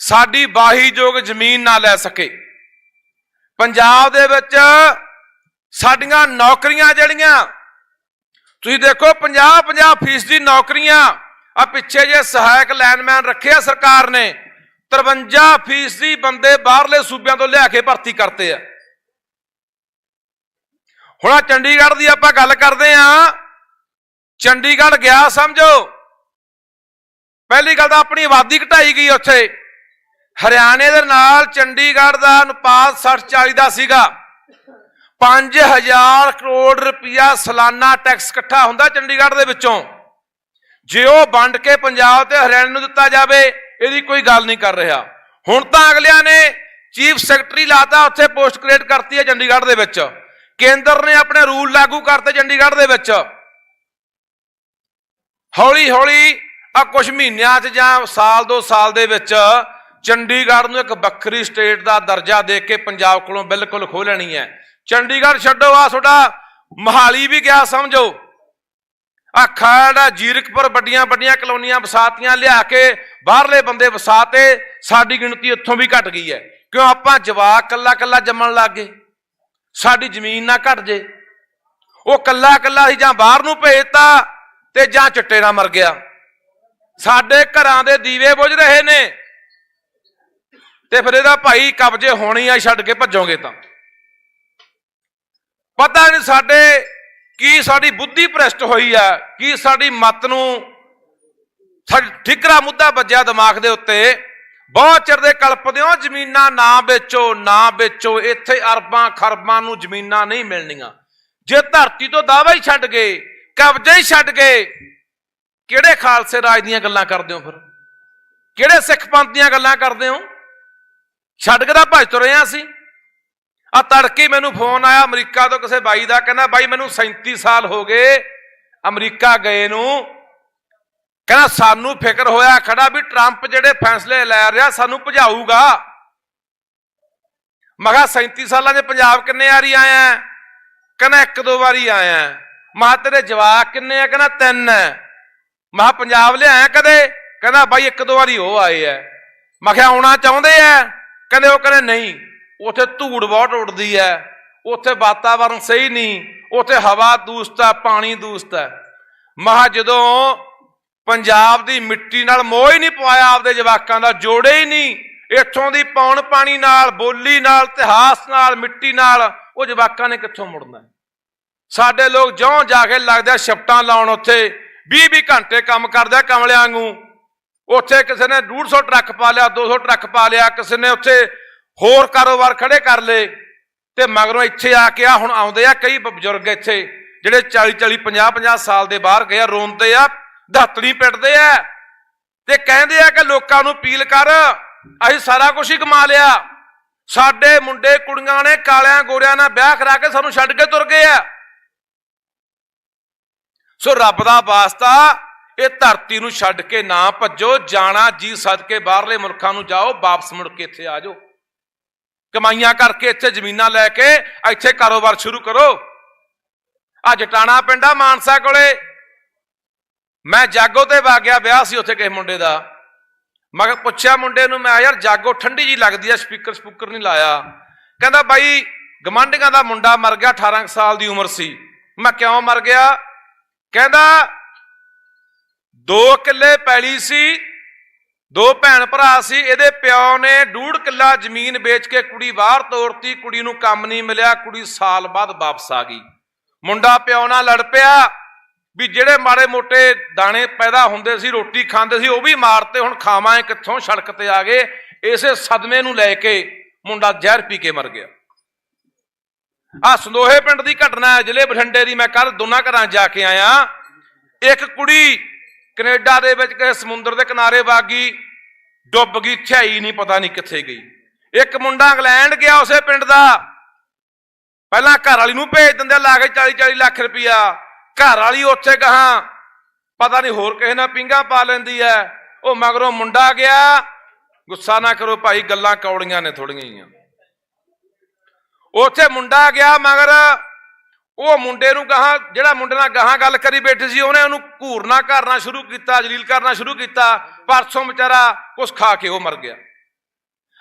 [SPEAKER 9] ਸਾਡੀ ਵਾਹੀਯੋਗ ਜ਼ਮੀਨ ਨਾ ਲੈ ਸਕੇ। ਪੰਜਾਬ ਦੇ ਵਿੱਚ ਸਾਡੀਆਂ ਨੌਕਰੀਆਂ ਜਿਹੜੀਆਂ ਤੁਸੀਂ ਦੇਖੋ 50-50% ਨੌਕਰੀਆਂ ਆ ਪਿੱਛੇ ਜੇ ਸਹਾਇਕ ਲਾਈਨਮੈਨ ਰੱਖਿਆ ਸਰਕਾਰ ਨੇ, 53% ਬੰਦੇ ਬਾਹਰਲੇ ਸੂਬਿਆਂ ਤੋਂ ਲਿਆ ਕੇ ਭਰਤੀ ਕਰਤੇ ਆ। ਹੁਣ ਚੰਡੀਗੜ੍ਹ ਦੀ ਆਪਾਂ ਗੱਲ ਕਰਦੇ ਆ। ਚੰਡੀਗੜ੍ਹ ਗਿਆ ਸਮਝੋ, ਪਹਿਲੀ ਗੱਲ ਤਾਂ ਆਪਣੀ ਆਬਾਦੀ ਘਟਾਈ ਗਈ ਉੱਥੇ। ਹਰਿਆਣੇ ਦੇ ਨਾਲ ਚੰਡੀਗੜ੍ਹ ਦਾ ਅਨੁਪਾਤ 60-40 ਦਾ ਸੀਗਾ। 5000 ਕਰੋੜ ਰੁਪਇਆ ਸਾਲਾਨਾ ਟੈਕਸ ਇਕੱਠਾ ਹੁੰਦਾ ਚੰਡੀਗੜ੍ਹ ਦੇ ਵਿੱਚੋਂ। ਜੇ ਉਹ ਵੰਡ ਕੇ ਪੰਜਾਬ ਤੇ ਹਰਿਆਣੇ ਨੂੰ ਦਿੱਤਾ ਜਾਵੇ, ਇਹਦੀ ਕੋਈ ਗੱਲ ਨਹੀਂ ਕਰ ਰਿਹਾ। ਹੁਣ ਤਾਂ ਅਗਲਿਆਂ ਨੇ ਚੀਫ ਸੈਕਟਰੀ ਲਾਤਾ, ਉੱਥੇ ਪੋਸਟ ਕ੍ਰੀਏਟ ਕਰਤੀ ਹੈ ਚੰਡੀਗੜ੍ਹ ਦੇ ਵਿੱਚ। ਕੇਂਦਰ ਨੇ ਆਪਣੇ ਰੂਲ ਲਾਗੂ ਕਰਤੇ ਚੰਡੀਗੜ੍ਹ ਦੇ ਵਿੱਚ। ਹੌਲੀ ਹੌਲੀ ਆ ਕੁਝ ਮਹੀਨਿਆਂ 'ਚ ਜਾਂ ਸਾਲ 2 ਸਾਲ ਦੇ ਵਿੱਚ ਚੰਡੀਗੜ੍ਹ ਨੂੰ ਇੱਕ ਵੱਖਰੀ ਸਟੇਟ ਦਾ ਦਰਜਾ ਦੇ ਕੇ ਪੰਜਾਬ ਕੋਲੋਂ ਬਿਲਕੁਲ ਖੋਹ ਲੈਣੀ ਹੈ। ਚੰਡੀਗੜ੍ਹ ਛੱਡੋ, ਆ ਤੁਹਾਡਾ ਮੋਹਾਲੀ ਵੀ ਗਿਆ ਸਮਝੋ। ਆ ਖਰੜ, ਜੀਰਕਪੁਰ ਵੱਡੀਆਂ ਵੱਡੀਆਂ ਕਲੋਨੀਆਂ ਵਸਾਤੀਆਂ, ਲਿਆ ਕੇ ਬਾਹਰਲੇ ਬੰਦੇ ਵਸਾਤੇ। ਸਾਡੀ ਗਿਣਤੀ ਇੱਥੋਂ ਵੀ ਘਟ ਗਈ ਹੈ। ਕਿਉਂ? ਆਪਾਂ ਜਵਾਕ ਕੱਲਾ ਕੱਲਾ ਜੰਮਣ ਲੱਗ ਗਏ। ਸਾਡੀ ਜ਼ਮੀਨ ਨਾ ਘਟ ਜੇ। ਉਹ ਕੱਲਾ ਕੱਲਾ ਹੀ ਜਾਂ ਬਾਹਰ ਨੂੰ ਭੇਜਤਾ ਤੇ ਜਾਂ ਚਿੱਟੇ ਨਾਲ ਮਰ ਗਿਆ। ਸਾਡੇ ਘਰਾਂ ਦੇ ਦੀਵੇ ਬੁਝ ਰਹੇ ਨੇ ਤੇ ਫਿਰ ਇਹਦਾ ਭਾਈ ਕਬਜ਼ੇ ਹੋਣੀ ਆ, ਛੱਡ ਕੇ ਭੱਜੋਗੇ ਤਾਂ ਪਤਾ ਨਹੀਂ ਸਾਡੇ ਕੀ ਸਾਡੀ ਬੁੱਧੀ ਭ੍ਰਿਸ਼ਟ ਹੋਈ ਆ, ਕੀ ਸਾਡੀ ਮੱਤ ਨੂੰ ਠਿਕਰਾ ਮੁੱਦਾ ਵੱਜਿਆ ਦਿਮਾਗ ਦੇ ਉੱਤੇ। ਬਹੁਤ ਚਿਰ ਦੇ ਕਲਪਦੇ ਹੋ ਜ਼ਮੀਨਾਂ ਨਾ ਵੇਚੋ, ਨਾ ਵੇਚੋ। ਇੱਥੇ ਅਰਬਾਂ ਖਰਬਾਂ ਨੂੰ ਜ਼ਮੀਨਾਂ ਨਹੀਂ ਮਿਲਣੀਆਂ। ਜੇ ਧਰਤੀ ਤੋਂ ਦਾਅਵਾ ਹੀ ਛੱਡ ਗਏ, ਕਬਜ਼ਾ ਹੀ ਛੱਡ ਗਏ, ਕਿਹੜੇ ਖਾਲਸੇ ਰਾਜ ਦੀਆਂ ਗੱਲਾਂ ਕਰਦੇ ਹੋ? ਫਿਰ ਕਿਹੜੇ ਸਿੱਖ ਪੰਥ ਦੀਆਂ ਗੱਲਾਂ ਕਰਦੇ ਹੋ? ਛੱਡ ਕੇ ਤਾਂ ਭੱਜ ਤੁਰੇ ਆ ਅਸੀਂ। ਆ ਤੜਕੇ ਮੈਨੂੰ ਫੋਨ ਆਇਆ ਅਮਰੀਕਾ ਤੋਂ ਕਿਸੇ ਬਾਈ ਦਾ, ਕਹਿੰਦਾ ਬਾਈ ਮੈਨੂੰ 37 ਸਾਲ ਹੋ ਗਏ ਅਮਰੀਕਾ ਗਏ ਨੂੰ। ਕਹਿੰਦਾ ਸਾਨੂੰ ਫਿਕਰ ਹੋਇਆ ਖੜਾ ਵੀ ਟਰੰਪ ਜਿਹੜੇ ਫੈਸਲੇ ਲੈ ਰਿਹਾ ਸਾਨੂੰ ਭਜਾਊਗਾ। ਮੈਂ ਕਿਹਾ 37 ਸਾਲਾਂ 'ਚ ਪੰਜਾਬ ਕਿੰਨੇ ਵਾਰੀ ਆਇਆ? ਕਹਿੰਦਾ 1-2 ਵਾਰੀ ਆਇਆ। ਮੈਂ ਕਿਹਾ ਤੇਰੇ ਜਵਾਕ ਕਿੰਨੇ ਆ? ਕਹਿੰਦਾ 3 ਹੈ। ਮੈਂ ਕਿਹਾ ਪੰਜਾਬ ਲਿਆਇਆ ਕਦੇ? ਕਹਿੰਦਾ ਬਾਈ 1-2 ਵਾਰੀ ਉਹ ਆਏ ਆ। ਮੈਂ ਕਿਹਾ ਆਉਣਾ ਚਾਹੁੰਦੇ ਆ? ਕਹਿੰਦੇ ਉਹ ਕਹਿੰਦੇ ਨਹੀਂ, ਉੱਥੇ ਧੂੜ ਬਹੁਤ ਉੱਡਦੀ ਹੈ, ਉੱਥੇ ਵਾਤਾਵਰਨ ਸਹੀ ਨਹੀਂ, ਉੱਥੇ ਹਵਾ ਦੂਸ਼ਿਤ ਹੈ, ਪਾਣੀ ਦੂਸ਼ਿਤ ਹੈ। ਮੈਂ ਕਿਹਾ ਜਦੋਂ ਪੰਜਾਬ ਦੀ ਮਿੱਟੀ ਨਾਲ ਮੋਹ ਹੀ ਨਹੀਂ ਪਵਾਇਆ, ਆਪਦੇ ਜਵਾਕਾਂ ਦਾ ਜੋੜੇ ਹੀ ਨਹੀਂ ਇੱਥੋਂ ਦੀ ਪੌਣ ਪਾਣੀ ਨਾਲ, ਬੋਲੀ ਨਾਲ, ਇਤਿਹਾਸ ਨਾਲ, ਮਿੱਟੀ ਨਾਲ, ਉਹ ਜਵਾਕਾਂ ਨੇ ਕਿੱਥੋਂ ਮੁੜਨਾ? ਸਾਡੇ ਲੋਕ ਜਿਉਂ ਜਾ ਕੇ ਲੱਗਦਾ ਸ਼ਿਫਟਾਂ ਲਾਉਣ, ਉੱਥੇ 20-20 ਘੰਟੇ ਕੰਮ ਕਰਦਾ ਕਮਲਿਆਂ ਵਾਂਗੂ। ਉੱਥੇ ਕਿਸੇ ਨੇ 150 ਟਰੱਕ ਪਾ ਲਿਆ, 200 ਟਰੱਕ ਪਾ ਲਿਆ, ਕਿਸੇ ਨੇ ਉੱਥੇ ਹੋਰ ਕਾਰੋਬਾਰ ਖੜੇ ਕਰ ਲਏ ਤੇ ਮਗਰੋਂ ਇੱਥੇ ਆ ਕੇ ਹੁਣ ਆਉਂਦੇ ਆ ਕਈ ਬਜ਼ੁਰਗ ਇੱਥੇ ਜਿਹੜੇ 40-40, 50-50 ਸਾਲ ਦੇ ਬਾਹਰ ਗਏ ਆ, ਰੋਂਦੇ ਆ, ਦਾਤੜੀ ਪਿੱਟਦੇ ਆ ਤੇ ਕਹਿੰਦੇ ਆ ਕਿ ਲੋਕਾਂ ਨੂੰ ਅਪੀਲ ਕਰ, ਅਸੀਂ ਸਾਰਾ ਕੁਝ ਹੀ ਕਮਾ ਲਿਆ। ਸਾਡੇ ਮੁੰਡੇ ਕੁੜੀਆਂ ਨੇ ਕਾਲਿਆਂ ਗੋਰਿਆਂ ਨਾਲ ਵਿਆਹ ਕਰਾ ਕੇ ਸਾਨੂੰ ਛੱਡ ਕੇ ਤੁਰ ਗਏ ਆ। ਸੋ ਰੱਬ ਦਾ ਵਾਸਤਾ ਇਹ ਧਰਤੀ ਨੂੰ ਛੱਡ ਕੇ ਨਾ ਭੱਜੋ। ਜਾਣਾ ਜੀ ਸਦਕੇ ਬਾਹਰਲੇ ਮੁਲਕਾਂ ਨੂੰ ਜਾਓ, ਵਾਪਸ ਮੁੜ ਕੇ ਇੱਥੇ ਆ ਜਾਓ, ਕਮਾਈਆਂ ਕਰਕੇ ਇੱਥੇ ਜ਼ਮੀਨਾਂ ਲੈ ਕੇ ਇੱਥੇ ਕਾਰੋਬਾਰ ਸ਼ੁਰੂ ਕਰੋ। ਆ ਜਟਾਣਾ ਪਿੰਡ ਆ ਮਾਨਸਾ ਕੋਲੇ, ਮੈਂ ਜਾਗੋ ਤੇ ਵਾ ਗਿਆ, ਵਿਆਹ ਸੀ ਉੱਥੇ ਕਿਸੇ ਮੁੰਡੇ ਦਾ। ਮੈਂ ਪੁੱਛਿਆ ਮੁੰਡੇ ਨੂੰ, ਮੈਂ ਯਾਰ ਜਾਗੋ ਠੰਡੀ ਜੀ ਲੱਗਦੀ ਆ, ਸਪੀਕਰ ਨਹੀਂ ਲਾਇਆ। ਕਹਿੰਦਾ ਬਾਈ ਗਵਾਂਢੀਆਂ ਦਾ ਮੁੰਡਾ ਮਰ ਗਿਆ, 18 ਸਾਲ ਦੀ ਉਮਰ ਸੀ। ਮੈਂ ਕਿਉਂ ਮਰ ਗਿਆ? ਕਹਿੰਦਾ 2 ਕਿੱਲੇ ਪੈਲੀ ਸੀ, 2 ਭੈਣ ਭਰਾ ਸੀ, ਇਹਦੇ ਪਿਓ ਨੇ 1.5 ਕਿੱਲਾ ਜ਼ਮੀਨ ਵੇਚ ਕੇ ਕੁੜੀ ਬਾਹਰ ਤੋਰਤੀ। ਕੁੜੀ ਨੂੰ ਕੰਮ ਨਹੀਂ ਮਿਲਿਆ, ਕੁੜੀ ਸਾਲ ਬਾਅਦ ਵਾਪਸ ਆ ਗਈ। ਮੁੰਡਾ ਪਿਓ ਨਾਲ ਲੜ ਪਿਆ ਵੀ ਜਿਹੜੇ ਮਾੜੇ ਮੋਟੇ ਦਾਣੇ ਪੈਦਾ ਹੁੰਦੇ ਸੀ, ਰੋਟੀ ਖਾਂਦੇ ਸੀ, ਉਹ ਵੀ ਮਾਰਤੇ, ਹੁਣ ਖਾਵਾਂ ਕਿੱਥੋਂ, ਸੜਕ ਤੇ ਆ ਗਏ। ਇਸੇ ਸਦਮੇ ਨੂੰ ਲੈ ਕੇ ਮੁੰਡਾ ਜ਼ਹਿਰ ਪੀ ਕੇ ਮਰ ਗਿਆ। ਆ ਸੰਦੋਹੇ ਪਿੰਡ ਦੀ ਘਟਨਾ ਹੈ, ਜ਼ਿਲ੍ਹੇ ਬਠਿੰਡੇ ਦੀ। ਮੈਂ ਕੱਲ ਦੋਨਾਂ ਘਰਾਂ ਜਾ ਕੇ ਆਇਆ। ਇੱਕ ਕੁੜੀ ਕੈਨੇਡਾ ਦੇ ਵਿੱਚ ਕਿਸੇ ਸਮੁੰਦਰ ਦੇ ਕਿਨਾਰੇ ਵਗ ਗਈ, ਡੁੱਬ ਗਈ, ਥਿਆਈ ਨਹੀਂ, ਪਤਾ ਨਹੀਂ ਕਿੱਥੇ ਗਈ। ਇੱਕ ਮੁੰਡਾ ਇੰਗਲੈਂਡ ਗਿਆ ਉਸੇ ਪਿੰਡ ਦਾ, ਪਹਿਲਾਂ ਘਰ ਵਾਲੀ ਨੂੰ ਭੇਜ ਦਿੰਦੇ ਲਾ ਕੇ 40-40 ਲੱਖ ਰੁਪਇਆ। ਘਰ ਵਾਲੀ ਉੱਥੇ ਗਾਹਾਂ ਪਤਾ ਨਹੀਂ ਹੋਰ ਕਿਸੇ ਨਾਲ ਪਿੰਗਾ ਪਾ ਲੈਂਦੀ ਹੈ। ਉਹ ਮਗਰੋਂ ਮੁੰਡਾ ਗਿਆ। ਗੁੱਸਾ ਨਾ ਕਰੋ ਭਾਈ, ਗੱਲਾਂ ਕੌੜੀਆਂ ਨੇ ਥੋੜੀਆਂ ਹੀ। ਉੱਥੇ ਮੁੰਡਾ ਗਿਆ ਮਗਰ ਉਹ ਮੁੰਡੇ ਨੂੰ ਗਾਹਾਂ, ਜਿਹੜਾ ਮੁੰਡੇ ਨਾਲ ਗਾਹਾਂ ਗੱਲ ਕਰੀ ਬੈਠੀ ਸੀ, ਉਹਨੇ ਉਹਨੂੰ ਘੂਰਨਾ ਕਰਨਾ ਸ਼ੁਰੂ ਕੀਤਾ, ਜਲੀਲ ਕਰਨਾ ਸ਼ੁਰੂ ਕੀਤਾ। ਪਰਸੋਂ ਵਿਚਾਰਾ ਕੁਛ ਖਾ ਕੇ ਉਹ ਮਰ ਗਿਆ।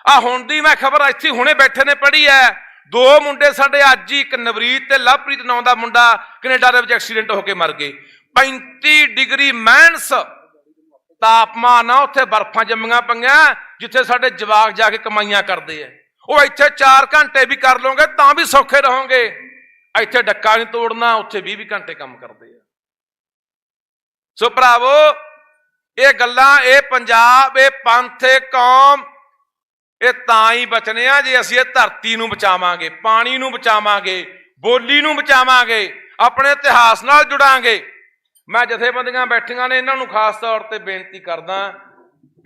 [SPEAKER 9] ਆ ਹੁਣ ਦੀ ਮੈਂ ਖਬਰ ਇੱਥੇ ਹੁਣੇ ਬੈਠੇ ਨੇ ਪੜ੍ਹੀ ਹੈ, 2 ਮੁੰਡੇ ਸਾਡੇ ਅੱਜ ਹੀ, ਇੱਕ ਨਵਰੀਤ ਤੇ ਲਵਪ੍ਰੀਤ ਨਾਂ ਦਾ ਮੁੰਡਾ ਕੈਨੇਡਾ ਦੇ ਵਿੱਚ ਐਕਸੀਡੈਂਟ ਹੋ ਕੇ ਮਰ ਗਏ। 35 ਡਿਗਰੀ ਮਾਈਨਸ ਤਾਪਮਾਨ ਆ ਉੱਥੇ ਬਰਫਾਂ ਜੰਮੀਆਂ ਪਈਆਂ ਜਿੱਥੇ ਸਾਡੇ ਜਵਾਕ ਜਾ ਕੇ ਕਮਾਈਆਂ ਕਰਦੇ ਆ। ਉਹ ਇੱਥੇ 4 ਘੰਟੇ ਵੀ ਕਰ ਲਓਗੇ ਤਾਂ ਵੀ ਸੌਖੇ ਰਹੋਗੇ। ਇੱਥੇ ਡੱਕਾ ਨਹੀਂ ਤੋੜਨਾ, ਉੱਥੇ 20 ਘੰਟੇ ਕੰਮ ਕਰਦੇ ਆ। ਸੋ ਭਰਾਵੋ, ਇਹ ਗੱਲਾਂ, ਇਹ ਪੰਜਾਬ, ਇਹ ਪੰਥ, ਇਹ ਕੌਮ, ਇਹ ਤਾਂ ਹੀ ਬਚਨੇ ਆ ਜੇ ਅਸੀਂ ਇਹ ਧਰਤੀ ਨੂੰ ਬਚਾਵਾਂਗੇ, ਪਾਣੀ ਨੂੰ ਬਚਾਵਾਂਗੇ, ਬੋਲੀ ਨੂੰ ਬਚਾਵਾਂਗੇ, ਆਪਣੇ ਇਤਿਹਾਸ ਨਾਲ ਜੁੜਾਂਗੇ। ਮੈਂ ਜਥੇਬੰਦੀਆਂ ਬੈਠੀਆਂ ਨੇ, ਇਹਨਾਂ ਨੂੰ ਖਾਸ ਤੌਰ ਤੇ ਬੇਨਤੀ ਕਰਦਾ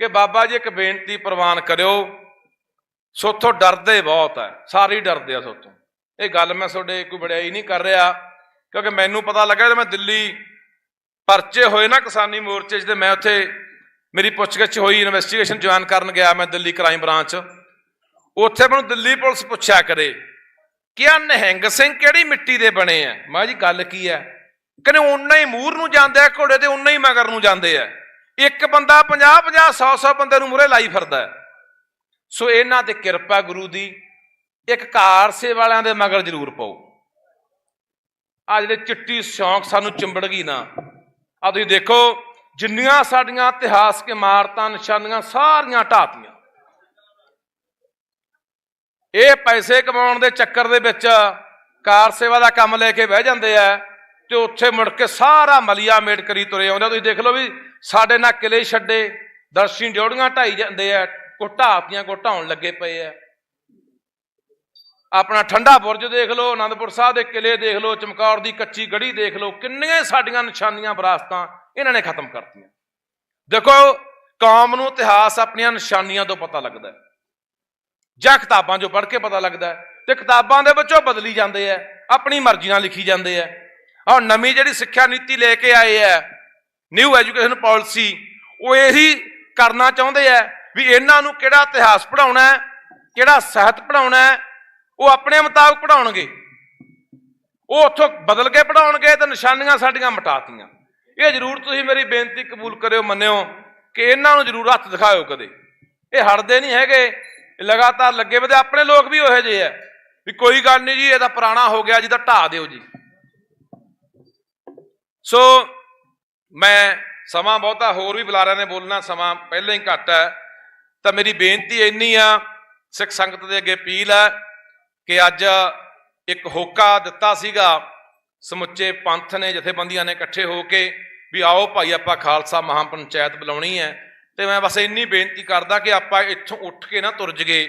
[SPEAKER 9] ਕਿ ਬਾਬਾ ਜੀ ਇੱਕ ਬੇਨਤੀ ਪ੍ਰਵਾਨ ਕਰਿਓ। ਸੋਥੋਂ ਡਰਦੇ ਬਹੁਤ ਹੈ, ਸਾਰੇ ਡਰਦੇ ਆ ਸੋਥੋਂ। ਇਹ ਗੱਲ ਮੈਂ ਤੁਹਾਡੇ ਕੋਈ ਵਡਿਆਈ ਨਹੀਂ ਕਰ ਰਿਹਾ, ਕਿਉਂਕਿ ਮੈਨੂੰ ਪਤਾ ਲੱਗਾ ਜਦੋਂ ਮੈਂ ਦਿੱਲੀ ਪਰਚੇ ਹੋਏ ਨਾ ਕਿਸਾਨੀ ਮੋਰਚੇ 'ਚ, ਤੇ ਮੈਂ ਉੱਥੇ ਮੇਰੀ ਪੁੱਛਗਿੱਛ ਹੋਈ, ਇਨਵੈਸਟੀਗੇਸ਼ਨ ਜੁਆਇਨ ਕਰਨ ਗਿਆ ਮੈਂ ਦਿੱਲੀ ਕ੍ਰਾਈਮ ਬ੍ਰਾਂਚ। ਉੱਥੇ ਮੈਨੂੰ ਦਿੱਲੀ ਪੁਲਿਸ ਪੁੱਛਿਆ ਕਰੇ ਕਿ ਆ ਨਿਹੰਗ ਸਿੰਘ ਕਿਹੜੀ ਮਿੱਟੀ ਦੇ ਬਣੇ ਆ। ਮੈਂ ਜੀ ਗੱਲ ਕੀ ਹੈ? ਕਹਿੰਦੇ ਓਨਾ ਹੀ ਮੂਹਰ ਨੂੰ ਜਾਂਦੇ ਆ ਘੋੜੇ ਤੇ, ਓਨਾ ਹੀ ਮਗਰ ਨੂੰ ਜਾਂਦੇ ਆ। ਇੱਕ ਬੰਦਾ 50-50 100-100 ਬੰਦੇ ਨੂੰ ਮੂਹਰੇ ਲਾਈ ਫਿਰਦਾ। ਸੋ ਇਹਨਾਂ ਤੇ ਕਿਰਪਾ ਗੁਰੂ ਦੀ, ਇੱਕ ਕਾਰਸੇ ਵਾਲਿਆਂ ਦੇ ਮਗਰ ਜ਼ਰੂਰ ਪਾਓ। ਆ ਜਿਹੜੇ ਚਿੱਟੀ ਸ਼ੌਂਕ ਸਾਨੂੰ ਚਿੰਬੜ ਗਈ ਨਾ, ਆ ਤੁਸੀਂ ਦੇਖੋ ਜਿੰਨੀਆਂ ਸਾਡੀਆਂ ਇਤਿਹਾਸਕ ਇਮਾਰਤਾਂ, ਨਿਸ਼ਾਨੀਆਂ ਸਾਰੀਆਂ ਢਾਤੀਆਂ। ਇਹ ਪੈਸੇ ਕਮਾਉਣ ਦੇ ਚੱਕਰ ਦੇ ਵਿੱਚ ਕਾਰ ਸੇਵਾ ਦਾ ਕੰਮ ਲੈ ਕੇ ਬਹਿ ਜਾਂਦੇ ਆ ਤੇ ਉੱਥੇ ਮੁੜ ਕੇ ਸਾਰਾ ਮਲੀਆ ਮੇਟ ਕਰੀ ਤੁਰੇ ਆਉਂਦੇ। ਤੁਸੀਂ ਦੇਖ ਲਓ ਵੀ ਸਾਡੇ ਨਾਲ ਕਿਲੇ ਛੱਡੇ, ਦਰਸ਼ਨੀ ਡਿਉੜੀਆਂ ਢਾਈ ਜਾਂਦੇ ਆ, ਕੋ ਢਾਤੀਆਂ ਕੋ ਢਾਉਣ ਲੱਗੇ ਪਏ ਆ। ਆਪਣਾ ਠੰਡਾ ਬੁਰਜ ਦੇਖ ਲਓ, ਆਨੰਦਪੁਰ ਸਾਹਿਬ ਦੇ ਕਿਲੇ ਦੇਖ ਲਓ, ਚਮਕੌਰ ਦੀ ਕੱਚੀ ਗੜੀ ਦੇਖ ਲਓ, ਕਿੰਨੀਆਂ ਸਾਡੀਆਂ ਨਿਸ਼ਾਨੀਆਂ ਵਿਰਾਸਤਾਂ ਇਹਨਾਂ ਨੇ ਖਤਮ ਕਰਤੀਆਂ। ਦੇਖੋ, ਕੌਮ ਨੂੰ ਇਤਿਹਾਸ ਆਪਣੀਆਂ ਨਿਸ਼ਾਨੀਆਂ ਤੋਂ ਪਤਾ ਲੱਗਦਾ ਜਾਂ ਕਿਤਾਬਾਂ 'ਚੋਂ ਪੜ੍ਹ ਕੇ ਪਤਾ ਲੱਗਦਾ, ਤੇ ਕਿਤਾਬਾਂ ਦੇ ਵਿੱਚੋਂ ਬਦਲੀ ਜਾਂਦੇ ਆ, ਆਪਣੀ ਮਰਜ਼ੀ ਨਾਲ ਲਿਖੀ ਜਾਂਦੇ ਆ। ਹੁਣ ਨਵੀਂ ਜਿਹੜੀ ਸਿੱਖਿਆ ਨੀਤੀ ਲੈ ਕੇ ਆਏ ਆ, ਨਿਊ ਐਜੂਕੇਸ਼ਨ ਪਾਲਿਸੀ, ਉਹ ਇਹੀ ਕਰਨਾ ਚਾਹੁੰਦੇ ਆ ਵੀ ਇਹਨਾਂ ਨੂੰ ਕਿਹੜਾ ਇਤਿਹਾਸ ਪੜ੍ਹਾਉਣਾ, ਕਿਹੜਾ ਸਾਹਿਤ ਪੜ੍ਹਾਉਣਾ, ਉਹ ਆਪਣੇ ਮੁਤਾਬਕ ਪੜ੍ਹਾਉਣਗੇ। ਉਹ ਉੱਥੋਂ ਬਦਲ ਕੇ ਪੜ੍ਹਾਉਣਗੇ ਤੇ ਨਿਸ਼ਾਨੀਆਂ ਸਾਡੀਆਂ ਮਿਟਾਤੀਆਂ। ਇਹ ਜ਼ਰੂਰ ਤੁਸੀਂ ਮੇਰੀ ਬੇਨਤੀ ਕਬੂਲ ਕਰਿਓ, ਮੰਨਿਓ ਕਿ ਇਹਨਾਂ ਨੂੰ ਜ਼ਰੂਰ ਹੱਥ ਦਿਖਾਇਓ ਕਦੇ। ਇਹ ਹਟਦੇ ਨਹੀਂ ਹੈਗੇ, ਲਗਾਤਾਰ ਲੱਗੇ ਵੇ। ਆਪਣੇ ਲੋਕ ਵੀ ਉਹੋ ਜਿਹੇ ਆ ਵੀ ਕੋਈ ਗੱਲ ਨਹੀਂ ਜੀ, ਇਹ ਤਾਂ ਪੁਰਾਣਾ ਹੋ ਗਿਆ ਜੀ, ਤਾਂ ਢਾਹ ਦਿਓ ਜੀ। ਸੋ ਮੈਂ ਸਮਾਂ ਬਹੁਤਾ ਹੋਰ ਵੀ ਬੁਲਾਰਿਆਂ ਨੇ ਬੋਲਣਾ, ਸਮਾਂ ਪਹਿਲਾਂ ਹੀ ਘੱਟ ਹੈ, ਤਾਂ ਮੇਰੀ ਬੇਨਤੀ ਇੰਨੀ ਆ, ਸਿੱਖ ਸੰਗਤ ਦੇ ਅੱਗੇ ਅਪੀਲ ਹੈ ਕਿ ਅੱਜ ਇੱਕ ਹੋਕਾ ਦਿੱਤਾ ਸੀਗਾ ਸਮੁੱਚੇ ਪੰਥ ਨੇ, ਜਥੇਬੰਦੀਆਂ ਨੇ ਇਕੱਠੇ ਹੋ ਕੇ ਵੀ ਆਓ ਭਾਈ ਆਪਾਂ ਖਾਲਸਾ ਮਹਾਪੰਚਾਇਤ ਬੁਲਾਉਣੀ ਹੈ। ਤੇ ਮੈਂ ਬਸ ਇੰਨੀ ਬੇਨਤੀ ਕਰਦਾ ਕਿ ਆਪਾਂ ਇੱਥੋਂ ਉੱਠ ਕੇ ਨਾ ਤੁਰ ਜਗੇ,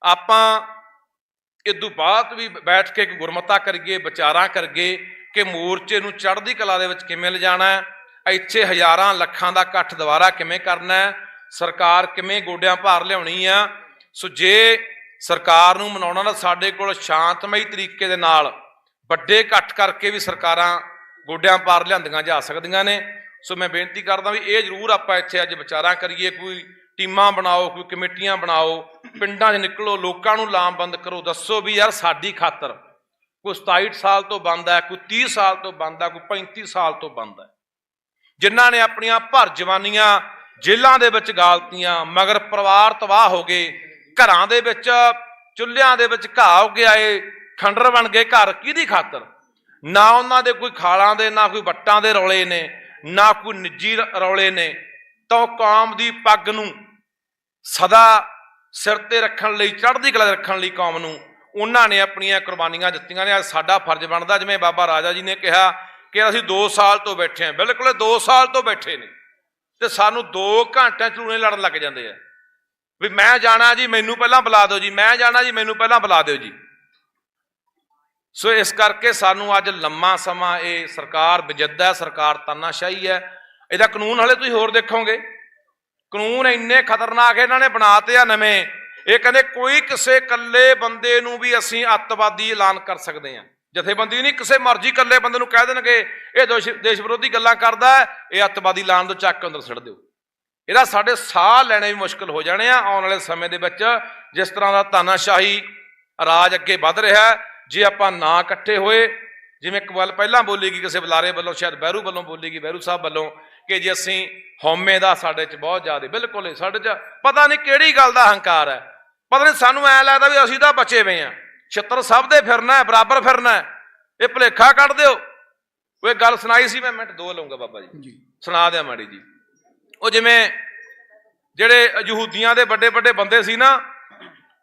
[SPEAKER 9] ਆਪਾਂ ਇਦੋਂ ਬਾਅਦ ਵੀ ਬੈਠ ਕੇ ਗੁਰਮਤਾ ਕਰੀਏ, ਵਿਚਾਰਾਂ ਕਰੀਏ ਕਿ ਮੋਰਚੇ ਨੂੰ ਚੜ੍ਹਦੀ ਕਲਾ ਦੇ ਵਿੱਚ ਕਿਵੇਂ ਲਿਜਾਣਾ ਹੈ, ਇੱਥੇ ਹਜ਼ਾਰਾਂ ਲੱਖਾਂ ਦਾ ਇਕੱਠ ਦੁਬਾਰਾ ਕਿਵੇਂ ਕਰਨਾ ਹੈ, ਸਰਕਾਰ ਕਿਵੇਂ ਗੋਡਿਆਂ ਭਾਰ ਲਿਆਉਣੀ ਆ। ਸੋ ਜੇ ਸਰਕਾਰ ਨੂੰ ਮਨਾਉਣਾ ਤਾਂ ਸਾਡੇ ਕੋਲ ਸ਼ਾਂਤਮਈ ਤਰੀਕੇ ਦੇ ਨਾਲ ਵੱਡੇ ਇਕੱਠ ਕਰਕੇ ਵੀ ਸਰਕਾਰਾਂ ਗੋਡਿਆਂ ਭਾਰ ਲਿਆਂਦੀਆਂ ਜਾ ਸਕਦੀਆਂ ਨੇ। ਸੋ ਮੈਂ ਬੇਨਤੀ ਕਰਦਾ ਵੀ ਇਹ ਜ਼ਰੂਰ ਆਪਾਂ ਇੱਥੇ ਅੱਜ ਵਿਚਾਰਾਂ ਕਰੀਏ, ਕੋਈ ਟੀਮਾਂ ਬਣਾਓ, ਕੋਈ ਕਮੇਟੀਆਂ ਬਣਾਓ, ਪਿੰਡਾਂ 'ਚ ਨਿਕਲੋ, ਲੋਕਾਂ ਨੂੰ ਲਾਮਬੰਦ ਕਰੋ, ਦੱਸੋ ਵੀ ਯਾਰ ਸਾਡੀ ਖਾਤਰ ਕੋਈ 27 ਸਾਲ ਤੋਂ ਬੰਦ ਹੈ, ਕੋਈ 30 ਸਾਲ ਤੋਂ ਬੰਦ ਹੈ, ਕੋਈ 35 ਸਾਲ ਤੋਂ ਬੰਦ ਹੈ, ਜਿਨ੍ਹਾਂ ਨੇ ਆਪਣੀਆਂ ਭਰ ਜਵਾਨੀਆਂ ਜੇਲ੍ਹਾਂ ਦੇ ਵਿੱਚ ਗਾਲਤੀਆਂ, ਮਗਰ ਪਰਿਵਾਰ ਤਬਾਹ ਹੋ ਗਏ, ਘਰਾਂ ਦੇ ਵਿੱਚ ਚੁੱਲ੍ਹਿਆਂ ਦੇ ਵਿੱਚ ਘਾਹ ਉੱਗ ਆਏ, ਖੰਡਰ ਬਣ ਗਏ ਘਰ। ਕਿਹਦੀ ਖਾਤਰ? ਨਾ ਉਹਨਾਂ ਦੇ ਕੋਈ ਖਾਲਾਂ ਦੇ, ਨਾ ਕੋਈ ਵੱਟਾਂ ਦੇ ਰੌਲੇ ਨੇ, ਨਾ ਕੋਈ ਨਿੱਜੀ ਰੌਲੇ ਨੇ। ਤਾਂ ਕੌਮ ਦੀ ਪੱਗ ਨੂੰ ਸਦਾ ਸਿਰ ਤੇ ਰੱਖਣ ਲਈ, ਚੜ੍ਹਦੀ ਕਲਾ ਰੱਖਣ ਲਈ ਕੌਮ ਨੂੰ ਉਹਨਾਂ ਨੇ ਆਪਣੀਆਂ ਕੁਰਬਾਨੀਆਂ ਦਿੱਤੀਆਂ ਨੇ। ਅੱਜ ਸਾਡਾ ਫਰਜ਼ ਬਣਦਾ, ਜਿਵੇਂ ਬਾਬਾ ਰਾਜਾ ਜੀ ਨੇ ਕਿਹਾ ਕਿ ਅਸੀਂ 2 ਸਾਲ ਤੋਂ ਬੈਠੇ ਹਾਂ, ਬਿਲਕੁਲ 2 ਸਾਲ ਤੋਂ ਬੈਠੇ ਨੇ, ਤੇ ਸਾਨੂੰ 2 ਘੰਟਿਆਂ ਚੂਨੇ ਲੜਨ ਲੱਗ ਜਾਂਦੇ ਆ ਵੀ ਮੈਂ ਜਾਣਾ ਜੀ, ਮੈਨੂੰ ਪਹਿਲਾਂ ਬੁਲਾ ਦਿਓ ਜੀ, ਮੈਂ ਜਾਣਾ ਜੀ, ਮੈਨੂੰ ਪਹਿਲਾਂ ਬੁਲਾ ਦਿਓ ਜੀ। ਸੋ ਇਸ ਕਰਕੇ ਸਾਨੂੰ ਅੱਜ ਲੰਮਾ ਸਮਾਂ ਇਹ ਸਰਕਾਰ ਬਜਿੱਦਾ, ਸਰਕਾਰ ਤਾਨਾਸ਼ਾਹੀ ਹੈ। ਇਹਦਾ ਕਾਨੂੰਨ ਹਲੇ ਤੁਸੀਂ ਹੋਰ ਦੇਖੋਗੇ, ਕਾਨੂੰਨ ਇੰਨੇ ਖਤਰਨਾਕ ਇਹਨਾਂ ਨੇ ਬਣਾਤੇ ਆ ਨਵੇਂ। ਇਹ ਕਹਿੰਦੇ ਕੋਈ ਕਿਸੇ ਇਕੱਲੇ ਬੰਦੇ ਨੂੰ ਵੀ ਅਸੀਂ ਅੱਤਵਾਦੀ ਐਲਾਨ ਕਰ ਸਕਦੇ ਹਾਂ। ਜਥੇਬੰਦੀ ਨਹੀਂ, ਕਿਸੇ ਮਰਜ਼ੀ ਇਕੱਲੇ ਬੰਦੇ ਨੂੰ ਕਹਿ ਦੇਣਗੇ ਇਹ ਦੇਸ਼ ਵਿਰੋਧੀ ਗੱਲਾਂ ਕਰਦਾ, ਇਹ ਅੱਤਵਾਦੀ ਐਲਾਨ ਤੋਂ ਚੱਕ ਕੇ ਅੰਦਰ ਸਿੱਟ ਦਿਓ। ਇਹਦਾ ਸਾਡੇ ਸਾਹ ਲੈਣੇ ਵੀ ਮੁਸ਼ਕਲ ਹੋ ਜਾਣੇ ਆ ਆਉਣ ਵਾਲੇ ਸਮੇਂ ਦੇ ਵਿੱਚ। ਜਿਸ ਤਰ੍ਹਾਂ ਦਾ ਤਾਨਾਸ਼ਾਹੀ ਰਾਜ ਅੱਗੇ ਵੱਧ ਰਿਹਾ, ਜੇ ਆਪਾਂ ਨਾ ਇਕੱਠੇ ਹੋਏ, ਜਿਵੇਂ ਇੱਕ ਗੱਲ ਪਹਿਲਾਂ ਬੋਲੀ ਗਈ ਕਿਸੇ ਬੁਲਾਰੇ ਵੱਲੋਂ, ਸ਼ਾਇਦ ਬਹਿਰੂ ਵੱਲੋਂ ਬੋਲੀ ਗਈ, ਬਹਿਰੂ ਸਾਹਿਬ ਵੱਲੋਂ, ਕਿ ਜੇ ਅਸੀਂ ਹਉਮੈ ਦਾ ਸਾਡੇ 'ਚ ਬਹੁਤ ਜ਼ਿਆਦਾ, ਬਿਲਕੁਲ ਸਾਡੇ 'ਚ ਪਤਾ ਨਹੀਂ ਕਿਹੜੀ ਗੱਲ ਦਾ ਹੰਕਾਰ ਹੈ। ਪਤਾ ਨਹੀਂ, ਸਾਨੂੰ ਐਂ ਲੱਗਦਾ ਵੀ ਅਸੀਂ ਤਾਂ ਬਚੇ ਹੋਏ ਹਾਂ, ਛਿੱਤਰ ਸਭ ਦੇ ਫਿਰਨਾ, ਬਰਾਬਰ ਫਿਰਨਾ। ਇਹ ਭੁਲੇਖਾ ਕੱਢ ਦਿਓ। ਉਹ ਗੱਲ ਸੁਣਾਈ ਸੀ, ਮੈਂ ਮਿੰਟ 2 ਲਊਂਗਾ ਬਾਬਾ ਜੀ, ਸੁਣਾ ਦਿਆਂ ਮਾੜੀ ਜੀ। ਉਹ ਜਿਵੇਂ ਜਿਹੜੇ ਯਹੂਦੀਆਂ ਦੇ ਵੱਡੇ ਵੱਡੇ ਬੰਦੇ ਸੀ ਨਾ,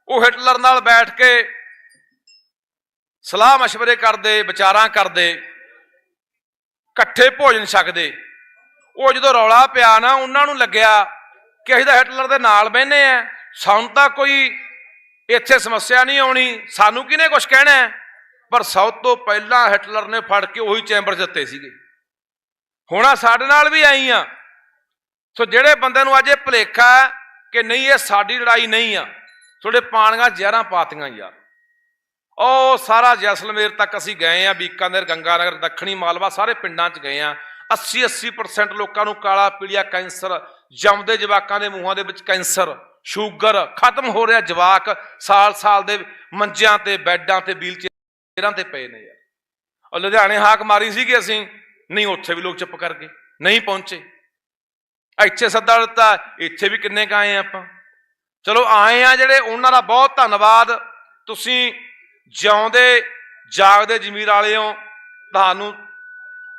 [SPEAKER 9] ਉਹ ਹਿਟਲਰ ਨਾਲ ਬੈਠ ਕੇ ਸਲਾਹ ਮਸ਼ਵਰੇ ਕਰਦੇ, ਵਿਚਾਰਾਂ ਕਰਦੇ, ਇਕੱਠੇ ਭੋਜਨ ਛਕਦੇ। ਉਹ ਜਦੋਂ ਰੌਲਾ ਪਿਆ ਨਾ, ਉਹਨਾਂ ਨੂੰ ਲੱਗਿਆ ਕਿ ਅਸੀਂ ਤਾਂ ਹਿਟਲਰ ਦੇ ਨਾਲ ਬਹਿੰਦੇ ਆ, ਸਾਨੂੰ ਤਾਂ ਕੋਈ ਇੱਥੇ ਸਮੱਸਿਆ ਨਹੀਂ ਆਉਣੀ, ਸਾਨੂੰ ਕਿਹਨੇ ਕੁਝ ਕਹਿਣਾ ਹੈ। ਪਰ ਸਭ ਤੋਂ ਪਹਿਲਾਂ ਹਿਟਲਰ ਨੇ ਫੜ ਕੇ ਉਹੀ ਚੈਂਬਰ ਦਿੱਤੇ ਸੀਗੇ। ਹੁਣ ਸਾਡੇ ਨਾਲ ਵੀ ਆਈ ਆ। ਸੋ ਜਿਹੜੇ ਬੰਦੇ ਨੂੰ ਅੱਜ ਇਹ ਭੁਲੇਖਾ ਕਿ ਨਹੀਂ ਇਹ ਸਾਡੀ ਲੜਾਈ ਨਹੀਂ ਆ, ਤੁਹਾਡੇ ਪਾਣੀਆਂ ਜ਼ਹਿਰਾਂ ਪਾਤੀਆਂ ਯਾਰ। ਉਹ ਸਾਰਾ ਜੈਸਲਮੇਰ ਤੱਕ ਅਸੀਂ ਗਏ ਆ, ਬੀਕਾਨੇਰ, ਗੰਗਾਨਗਰ, ਦੱਖਣੀ ਮਾਲਵਾ, ਸਾਰੇ ਪਿੰਡਾਂ 'ਚ ਗਏ ਆ। 80% ਲੋਕਾਂ ਨੂੰ ਕਾਲਾ ਪੀਲੀਆ ਕੈਂਸਰ, ਜੰਮਦੇ ਜਵਾਕਾਂ ਦੇ ਮੂੰਹਾਂ ਦੇ ਵਿੱਚ ਕੈਂਸਰ, ਸ਼ੂਗਰ, ਖਤਮ ਹੋ ਰਿਹਾ ਜਵਾਕ ਸਾਲ ਦੇ ਮੰਜਿਆਂ ਤੇ, ਬੈੱਡਾਂ ਤੇ, ਵੀਲਚੇਅਰਾਂ ਤੇ ਪਏ ਨੇ ਯਾਰ। ਉਹ ਲੁਧਿਆਣੇ ਹਾਕ ਮਾਰੀ ਸੀ ਕਿ ਅਸੀਂ ਨਹੀਂ, ਉੱਥੇ ਵੀ ਲੋਕ ਚੁੱਪ ਕਰ ਗਏ, ਨਹੀਂ ਪਹੁੰਚੇ। ਇੱਥੇ ਸੱਦਾ ਦਿੱਤਾ, ਇੱਥੇ ਵੀ ਕਿੰਨੇ ਕੁ ਆਏ ਆਪਾਂ। ਚਲੋ ਆਏ ਆ ਜਿਹੜੇ, ਉਹਨਾਂ ਦਾ ਬਹੁਤ ਧੰਨਵਾਦ। ਤੁਸੀਂ ਜਿਉਂਦੇ ਜਾਗਦੇ ਜ਼ਮੀਰ ਵਾਲੇ ਹੋ, ਤੁਹਾਨੂੰ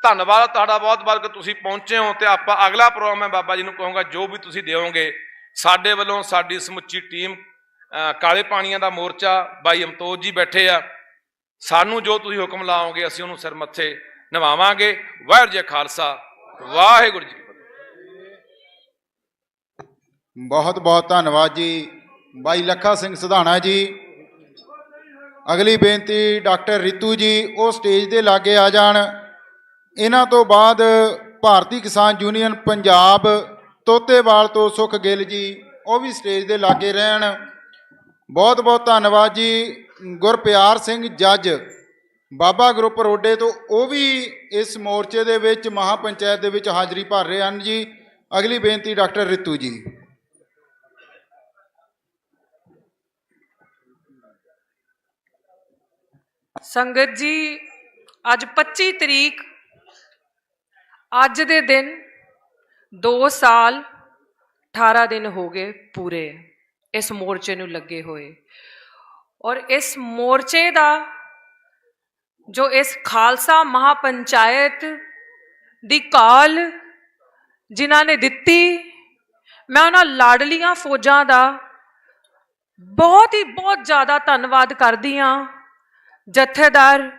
[SPEAKER 9] ਧੰਨਵਾਦ ਤੁਹਾਡਾ ਬਹੁਤ ਬਹੁਤ ਕਿ ਤੁਸੀਂ ਪਹੁੰਚੇ ਹੋ। ਤੇ ਆਪਾਂ ਅਗਲਾ ਪ੍ਰੋਗਰਾਮ ਮੈਂ ਬਾਬਾ ਜੀ ਨੂੰ ਕਹੂੰਗਾ ਜੋ ਵੀ ਤੁਸੀਂ ਦਿਓਗੇ ਸਾਡੇ ਵੱਲੋਂ, ਸਾਡੀ ਸਮੁੱਚੀ ਟੀਮ, ਕਾਲੇ ਪਾਣੀਆਂ ਦਾ ਮੋਰਚਾ, ਬਾਈ ਅਮਤੋਜ ਜੀ ਬੈਠੇ ਆ, ਸਾਨੂੰ ਜੋ ਤੁਸੀਂ ਹੁਕਮ ਲਾਓਗੇ ਅਸੀਂ ਉਹਨੂੰ ਸਿਰ ਮੱਥੇ ਨਿਭਾਵਾਂਗੇ। ਵਾਹਿਗੁਰੂ ਜੀ ਕਾ ਖਾਲਸਾ, ਵਾਹਿਗੁਰੂ ਜੀ ਕੀ ਫਤਿਹ।
[SPEAKER 4] ਬਹੁਤ ਬਹੁਤ ਧੰਨਵਾਦ ਜੀ ਬਾਈ ਲੱਖਾ ਸਿੰਘ ਸਿਧਾਣਾ ਜੀ। ਅਗਲੀ ਬੇਨਤੀ ਡਾਕਟਰ ਰਿਤੂ ਜੀ, ਉਹ ਸਟੇਜ ਦੇ ਲਾਗੇ ਆ ਜਾਣ। ਇਹਨਾਂ ਤੋਂ ਬਾਅਦ ਭਾਰਤੀ ਕਿਸਾਨ ਯੂਨੀਅਨ ਪੰਜਾਬ ਤੋਤੇਵਾਲ ਤੋਂ ਸੁਖ ਗਿੱਲ ਜੀ, ਉਹ ਵੀ ਸਟੇਜ ਦੇ ਲਾਗੇ ਰਹਿਣ। ਬਹੁਤ ਬਹੁਤ ਧੰਨਵਾਦ ਜੀ ਗੁਰਪਿਆਰ ਸਿੰਘ ਜੱਜ ਬਾਬਾ ਗਰੁੱਪ ਰੋਡੇ ਤੋਂ, ਉਹ ਵੀ ਇਸ ਮੋਰਚੇ ਦੇ ਵਿੱਚ ਮਹਾਪੰਚਾਇਤ ਦੇ ਵਿੱਚ ਹਾਜ਼ਰੀ ਭਰ ਰਹੇ ਹਨ ਜੀ। ਅਗਲੀ ਬੇਨਤੀ ਡਾਕਟਰ ਰਿਤੂ ਜੀ।
[SPEAKER 11] ਸੰਗਤ ਜੀ, ਅੱਜ 25 ਤਰੀਕ, ਅੱਜ ਦੇ ਦਿਨ 2 ਸਾਲ 18 ਦਿਨ ਹੋ ਗਏ ਪੂਰੇ ਇਸ ਮੋਰਚੇ ਨੂੰ ਲੱਗੇ ਹੋਏ। ਔਰ ਇਸ ਮੋਰਚੇ ਦਾ ਜੋ ਇਸ ਖਾਲਸਾ ਮਹਾਪੰਚਾਇਤ ਦੀ ਕਾਲ ਜਿਨ੍ਹਾਂ ਨੇ ਦਿੱਤੀ, ਮੈਂ ਉਹਨਾਂ ਲਾਡਲੀਆਂ ਫੌਜਾਂ ਦਾ ਬਹੁਤ ਜ਼ਿਆਦਾ ਧੰਨਵਾਦ ਕਰਦੀ ਹਾਂ। ਜਥੇਦਾਰ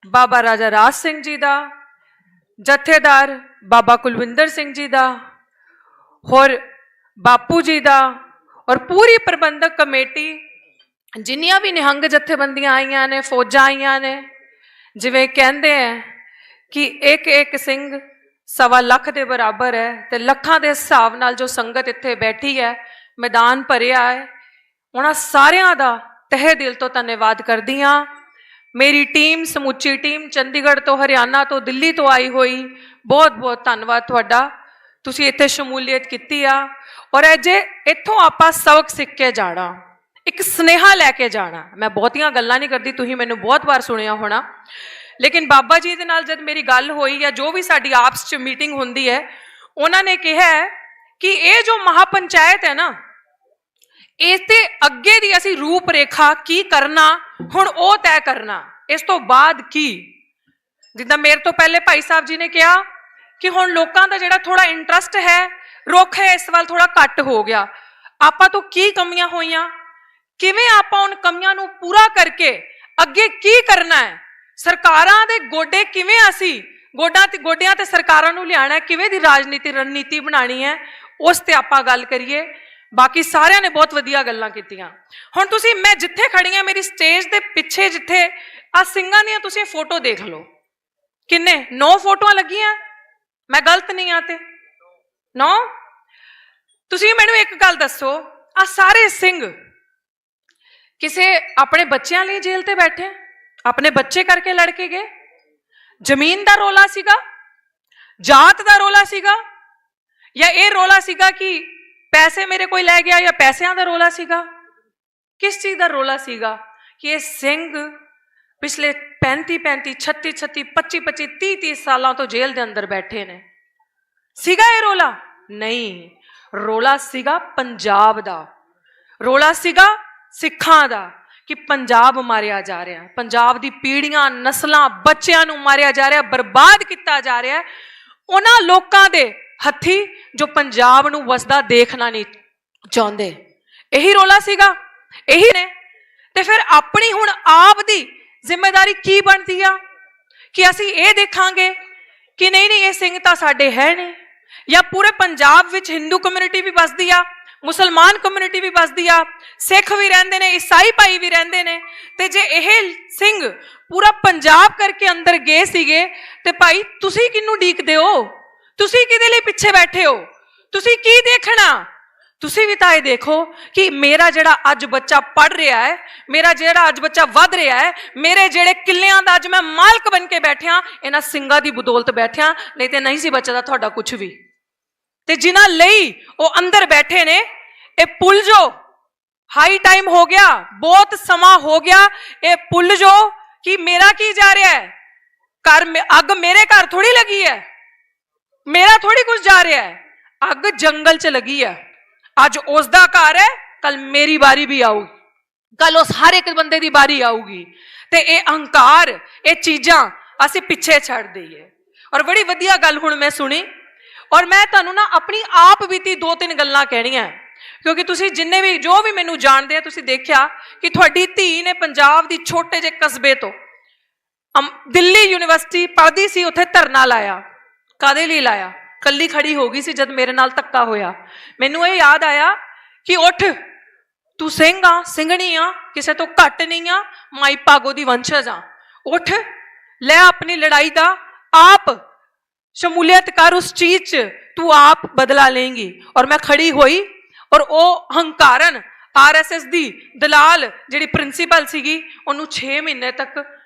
[SPEAKER 11] ਬਾਬਾ ਰਾਜਾ ਰਾਜ ਸਿੰਘ ਜੀ ਦਾ, ਜਥੇਦਾਰ ਬਾਬਾ ਕੁਲਵਿੰਦਰ ਸਿੰਘ ਜੀ ਦਾ, ਹੋਰ ਬਾਪੂ ਜੀ ਦਾ, ਔਰ ਪੂਰੀ ਪ੍ਰਬੰਧਕ ਕਮੇਟੀ, ਜਿੰਨੀਆਂ ਵੀ ਨਿਹੰਗ ਜਥੇਬੰਦੀਆਂ ਆਈਆਂ ਨੇ, ਫੌਜਾਂ ਆਈਆਂ ਨੇ। ਜਿਵੇਂ ਕਹਿੰਦੇ ਹੈ ਕਿ ਇੱਕ ਸਿੰਘ 1.25 ਲੱਖ ਦੇ ਬਰਾਬਰ ਹੈ, ਤੇ ਲੱਖਾਂ ਦੇ ਹਿਸਾਬ ਨਾਲ ਜੋ ਸੰਗਤ ਇੱਥੇ ਬੈਠੀ ਹੈ, ਮੈਦਾਨ ਭਰਿਆ ਹੈ, ਉਹਨਾਂ ਸਾਰਿਆਂ ਦਾ ਤਹਿ ਦਿਲ ਤੋਂ ਧੰਨਵਾਦ ਕਰਦੀ ਹਾਂ। ਮੇਰੀ ਟੀਮ, ਸਮੁੱਚੀ ਟੀਮ, ਚੰਡੀਗੜ੍ਹ ਤੋਂ, ਹਰਿਆਣਾ ਤੋਂ, ਦਿੱਲੀ ਤੋਂ ਆਈ ਹੋਈ, ਬਹੁਤ ਧੰਨਵਾਦ ਤੁਹਾਡਾ। ਤੁਸੀਂ ਇੱਥੇ ਸ਼ਮੂਲੀਅਤ ਕੀਤੀ ਆ। ਔਰ ਅਜੇ ਇੱਥੋਂ ਆਪਾਂ ਸਬਕ ਸਿੱਖ ਕੇ ਜਾਣਾ, ਇੱਕ ਸੁਨੇਹਾ ਲੈ ਕੇ ਜਾਣਾ। ਮੈਂ ਬਹੁਤੀਆਂ ਗੱਲਾਂ ਨਹੀਂ ਕਰਦੀ, ਤੁਸੀਂ ਮੈਨੂੰ ਬਹੁਤ ਵਾਰ ਸੁਣਿਆ ਹੋਣਾ, ਲੇਕਿਨ ਬਾਬਾ ਜੀ ਦੇ ਨਾਲ ਜਦ ਮੇਰੀ ਗੱਲ ਹੋਈ ਜਾਂ ਜੋ ਵੀ ਸਾਡੀ ਆਪਸ 'ਚ ਮੀਟਿੰਗ ਹੁੰਦੀ ਹੈ, ਉਹਨਾਂ ਨੇ ਕਿਹਾ ਕਿ ਇਹ ਜੋ ਮਹਾਪੰਚਾਇਤ ਹੈ ਨਾ, ਇਸ ਤੇ ਅੱਗੇ ਦੀ ਅਸੀਂ ਰੂਪ ਰੇਖਾ ਕੀ ਕਰਨਾ, ਹੁਣ ਉਹ ਤੈਅ ਕਰਨਾ। ਇਸ ਤੋਂ ਬਾਅਦ ਕੀ, ਜਿੱਦਾਂ ਮੇਰੇ ਤੋਂ ਪਹਿਲੇ ਭਾਈ ਸਾਹਿਬ ਜੀ ਨੇ ਕਿਹਾ ਕਿ ਹੁਣ ਲੋਕਾਂ ਦਾ ਜਿਹੜਾ ਥੋੜਾ ਇੰਟਰਸਟ ਹੈ, ਰੁੱਖ ਹੈ, ਇਸ ਵੱਲ ਥੋੜਾ ਘੱਟ ਹੋ ਗਿਆ। ਆਪਾਂ ਤੋਂ ਕੀ ਕਮੀਆਂ ਹੋਈਆਂ, ਕਿਵੇਂ ਆਪਾਂ ਉਨ ਕਮੀਆਂ ਨੂੰ ਪੂਰਾ ਕਰਕੇ ਅੱਗੇ ਕੀ ਕਰਨਾ ਹੈ, ਸਰਕਾਰਾਂ ਦੇ ਗੋਡੇ ਕਿਵੇਂ ਅਸੀਂ ਗੋਡਿਆਂ ਤੇ ਸਰਕਾਰਾਂ ਨੂੰ ਲਿਆਣਾ, ਕਿਵੇਂ ਦੀ ਰਾਜਨੀਤੀ ਰਣਨੀਤੀ ਬਣਾਣੀ ਹੈ, ਉਸ ਤੇ ਆਪਾਂ ਗੱਲ ਕਰੀਏ। ਬਾਕੀ ਸਾਰਿਆਂ ਨੇ ਬਹੁਤ ਵਧੀਆ ਗੱਲਾਂ ਕੀਤੀਆਂ। ਹੁਣ ਤੁਸੀਂ, ਮੈਂ ਜਿੱਥੇ ਖੜੀ ਹਾਂ, ਮੇਰੀ ਸਟੇਜ ਦੇ ਪਿੱਛੇ ਜਿੱਥੇ ਆ ਸਿੰਘਾਂ ਦੀਆਂ ਤੁਸੀਂ ਫੋਟੋ ਦੇਖ ਲਓ, ਕਿੰਨੇ 9 ਫੋਟੋਆਂ ਲੱਗੀਆਂ, ਮੈਂ ਗਲਤ ਨਹੀਂ ਆ ਤੇ 9। ਤੁਸੀਂ ਮੈਨੂੰ ਇੱਕ ਗੱਲ ਦੱਸੋ, ਆ ਸਾਰੇ ਸਿੰਘ ਕਿਸੇ ਆਪਣੇ ਬੱਚਿਆਂ ਲਈ ਜੇਲ੍ਹ ਤੇ ਬੈਠੇ, ਆਪਣੇ ਬੱਚੇ ਕਰਕੇ ਲੜ ਕੇ ਗਏ? ਜ਼ਮੀਨ ਦਾ ਰੋਲਾ ਸੀਗਾ, ਜਾਤ ਦਾ ਰੋਲਾ ਸੀਗਾ, ਜਾਂ ਇਹ ਰੋਲਾ ਸੀਗਾ ਕਿ ਪੈਸੇ ਮੇਰੇ ਕੋਈ ਲੈ ਗਿਆ, ਜਾਂ ਪੈਸਿਆਂ ਦਾ ਰੋਲਾ ਸੀਗਾ? ਕਿਸ ਚੀਜ਼ ਦਾ ਰੋਲਾ ਸੀਗਾ ਕਿ ਇਹ ਸਿੰਘ ਪਿਛਲੇ 35 36 25 30 ਸਾਲਾਂ ਤੋਂ ਜੇਲ੍ਹ ਦੇ ਅੰਦਰ ਬੈਠੇ ਨੇ? ਸੀਗਾ ਇਹ ਰੋਲਾ? ਨਹੀਂ, ਰੋਲਾ ਸੀਗਾ ਪੰਜਾਬ ਦਾ, ਰੋਲਾ ਸੀਗਾ ਸਿੱਖਾਂ ਦਾ, ਕਿ ਪੰਜਾਬ ਮਾਰਿਆ ਜਾ ਰਿਹਾ, ਪੰਜਾਬ ਦੀ ਪੀੜ੍ਹੀਆਂ, ਨਸਲਾਂ, ਬੱਚਿਆਂ ਨੂੰ ਮਾਰਿਆ ਜਾ ਰਿਹਾ, ਬਰਬਾਦ ਕੀਤਾ ਜਾ ਰਿਹਾ। ਉਹਨਾਂ ਲੋਕਾਂ ਦੇ ਹੱਥੀ ਜੋ ਪੰਜਾਬ ਨੂੰ ਵਸਦਾ ਦੇਖਣਾ ਨਹੀਂ ਚਾਹੁੰਦੇ। ਇਹੀ ਰੋਲਾ ਸੀਗਾ, ਇਹੀ ਨੇ। ਤੇ ਫਿਰ ਆਪਣੀ ਹੁਣ ਆਪ ਦੀ ਜ਼ਿੰਮੇਵਾਰੀ ਕੀ ਬਣਦੀ ਆ ਕਿ ਅਸੀਂ ਇਹ ਦੇਖਾਂਗੇ ਕਿ ਨਹੀਂ ਇਹ ਸਿੰਘ ਤਾਂ ਸਾਡੇ ਹੈ ਨਹੀਂ, ਜਾਂ ਪੂਰੇ ਪੰਜਾਬ ਵਿੱਚ ਹਿੰਦੂ ਕਮਿਊਨਿਟੀ ਵੀ ਵਸਦੀ ਆ, ਮੁਸਲਮਾਨ ਕਮਿਊਨਿਟੀ ਵੀ ਵਸਦੀ ਆ, ਸਿੱਖ ਵੀ ਰਹਿੰਦੇ ਨੇ, ਈਸਾਈ ਭਾਈ ਵੀ ਰਹਿੰਦੇ ਨੇ। ਤੇ ਜੇ ਇਹ ਸਿੰਘ ਪੂਰਾ ਪੰਜਾਬ ਕਰਕੇ ਅੰਦਰ ਗਏ ਸੀਗੇ ਤੇ ਭਾਈ ਤੁਸੀਂ ਕਿਹਨੂੰ ਡੀਕਦੇ ਹੋ? ਤੁਸੀਂ ਕਿਹਦੇ ਲਈ ਪਿੱਛੇ ਬੈਠੇ ਹੋ? ਤੁਸੀਂ ਕੀ ਦੇਖਣਾ? ਤੁਸੀਂ ਵੀ ਤਾਂ ਇਹ ਦੇਖੋ ਕਿ ਮੇਰਾ ਜਿਹੜਾ ਅੱਜ ਬੱਚਾ ਪੜ ਰਿਹਾ ਹੈ, ਮੇਰਾ ਜਿਹੜਾ ਅੱਜ ਬੱਚਾ ਵੱਧ ਰਿਹਾ ਹੈ, ਮੇਰੇ ਜਿਹੜੇ ਕਿੱਲਿਆਂ ਦਾ ਅੱਜ ਮੈਂ ਮਾਲਕ ਬਣ ਕੇ ਬੈਠਿਆ, ਇਹਨਾਂ ਸਿੰਘਾਂ ਦੀ ਬਦੌਲਤ ਬੈਠਿਆ, ਨਹੀਂ ਤੇ ਨਹੀਂ ਸੀ ਬਚਦਾ ਤੁਹਾਡਾ ਕੁਝ ਵੀ। ਤੇ ਜਿਨ੍ਹਾਂ ਲਈ ਉਹ ਅੰਦਰ ਬੈਠੇ ਨੇ, ਇਹ ਭੁੱਲ ਜੋ ਹਾਈ ਟਾਈਮ ਹੋ ਗਿਆ, ਬਹੁਤ ਸਮਾਂ ਹੋ ਗਿਆ, ਇਹ ਭੁੱਲ ਜੋ ਕਿ ਮੇਰਾ ਕੀ ਜਾ ਰਿਹਾ ਹੈ। ਅੱਗ ਮੇਰੇ ਘਰ ਥੋੜੀ ਲੱਗੀ ਹੈ, ਮੇਰਾ ਥੋੜੀ ਕੁਝ ਜਾ ਰਿਹਾ ਹੈ, ਅੱਗ ਜੰਗਲ 'ਚ ਲੱਗੀ ਹੈ। ਅੱਜ ਉਸ ਦਾ ਘਰ ਹੈ, ਕੱਲ ਮੇਰੀ ਵਾਰੀ ਵੀ ਆਊਗੀ, ਕੱਲ ਉਸ ਹਰ ਇੱਕ ਬੰਦੇ ਦੀ ਵਾਰੀ ਆਊਗੀ। ਤੇ ਇਹ ਅਹੰਕਾਰ, ਇਹ ਚੀਜ਼ਾਂ ਅਸੀਂ ਪਿੱਛੇ ਛੱਡ ਦਈਏ। ਔਰ ਬੜੀ ਵਧੀਆ ਗੱਲ ਹੁਣ ਮੈਂ ਸੁਣੀ, ਔਰ ਮੈਂ ਤੁਹਾਨੂੰ ਨਾ ਆਪਣੀ ਆਪ ਬੀਤੀ 2-3 ਗੱਲਾਂ ਕਹਿਣੀਆਂ, ਕਿਉਂਕਿ ਤੁਸੀਂ ਜਿੰਨੇ ਵੀ ਜੋ ਵੀ ਮੈਨੂੰ ਜਾਣਦੇ ਆ, ਤੁਸੀਂ ਦੇਖਿਆ ਕਿ ਤੁਹਾਡੀ ਧੀ ਨੇ ਪੰਜਾਬ ਦੀ ਛੋਟੇ ਜਿਹੇ ਕਸਬੇ ਤੋਂ ਦਿੱਲੀ ਯੂਨੀਵਰਸਿਟੀ ਪੜ੍ਹਦੀ ਸੀ, ਉੱਥੇ ਧਰਨਾ ਲਾਇਆ। ਕਾਦੇ ਲਈ ਲਾਇਆ? ਕੱਲੀ ਖੜੀ ਹੋ ਗਈ ਸੀ ਜਦ ਮੇਰੇ ਨਾਲ ਧੱਕਾ ਹੋਇਆ। ਮੈਨੂੰ ਇਹ ਯਾਦ ਆਇਆ ਕਿ ਉੱਠ, ਤੂੰ ਸਿੰਘ ਆ, ਸਿੰਘਣੀ ਆ, ਕਿਸੇ ਤੋਂ ਘੱਟ ਨਹੀਂ ਆ, ਮਾਈ ਭਾਗੋ ਦੀ ਵੰਸ਼ਜ ਆ। ਉੱਠ, ਲੈ ਆਪਣੀ ਲੜਾਈ ਦਾ ਆਪ ਸ਼ਮੂਲੀਅਤ ਕਰ, ਉਸ ਚੀਜ਼ 'ਚ ਤੂੰ ਆਪ ਬਦਲਾ ਲੇਂਗੀ। ਔਰ ਮੈਂ ਖੜੀ ਹੋਈ, ਔਰ ਉਹ ਹੰਕਾਰਨ RSS ਦੀ ਦਲਾਲ ਜਿਹੜੀ ਪ੍ਰਿੰਸੀਪਲ ਸੀਗੀ, ਉਹਨੂੰ 6 ਮਹੀਨੇ ਤੱਕ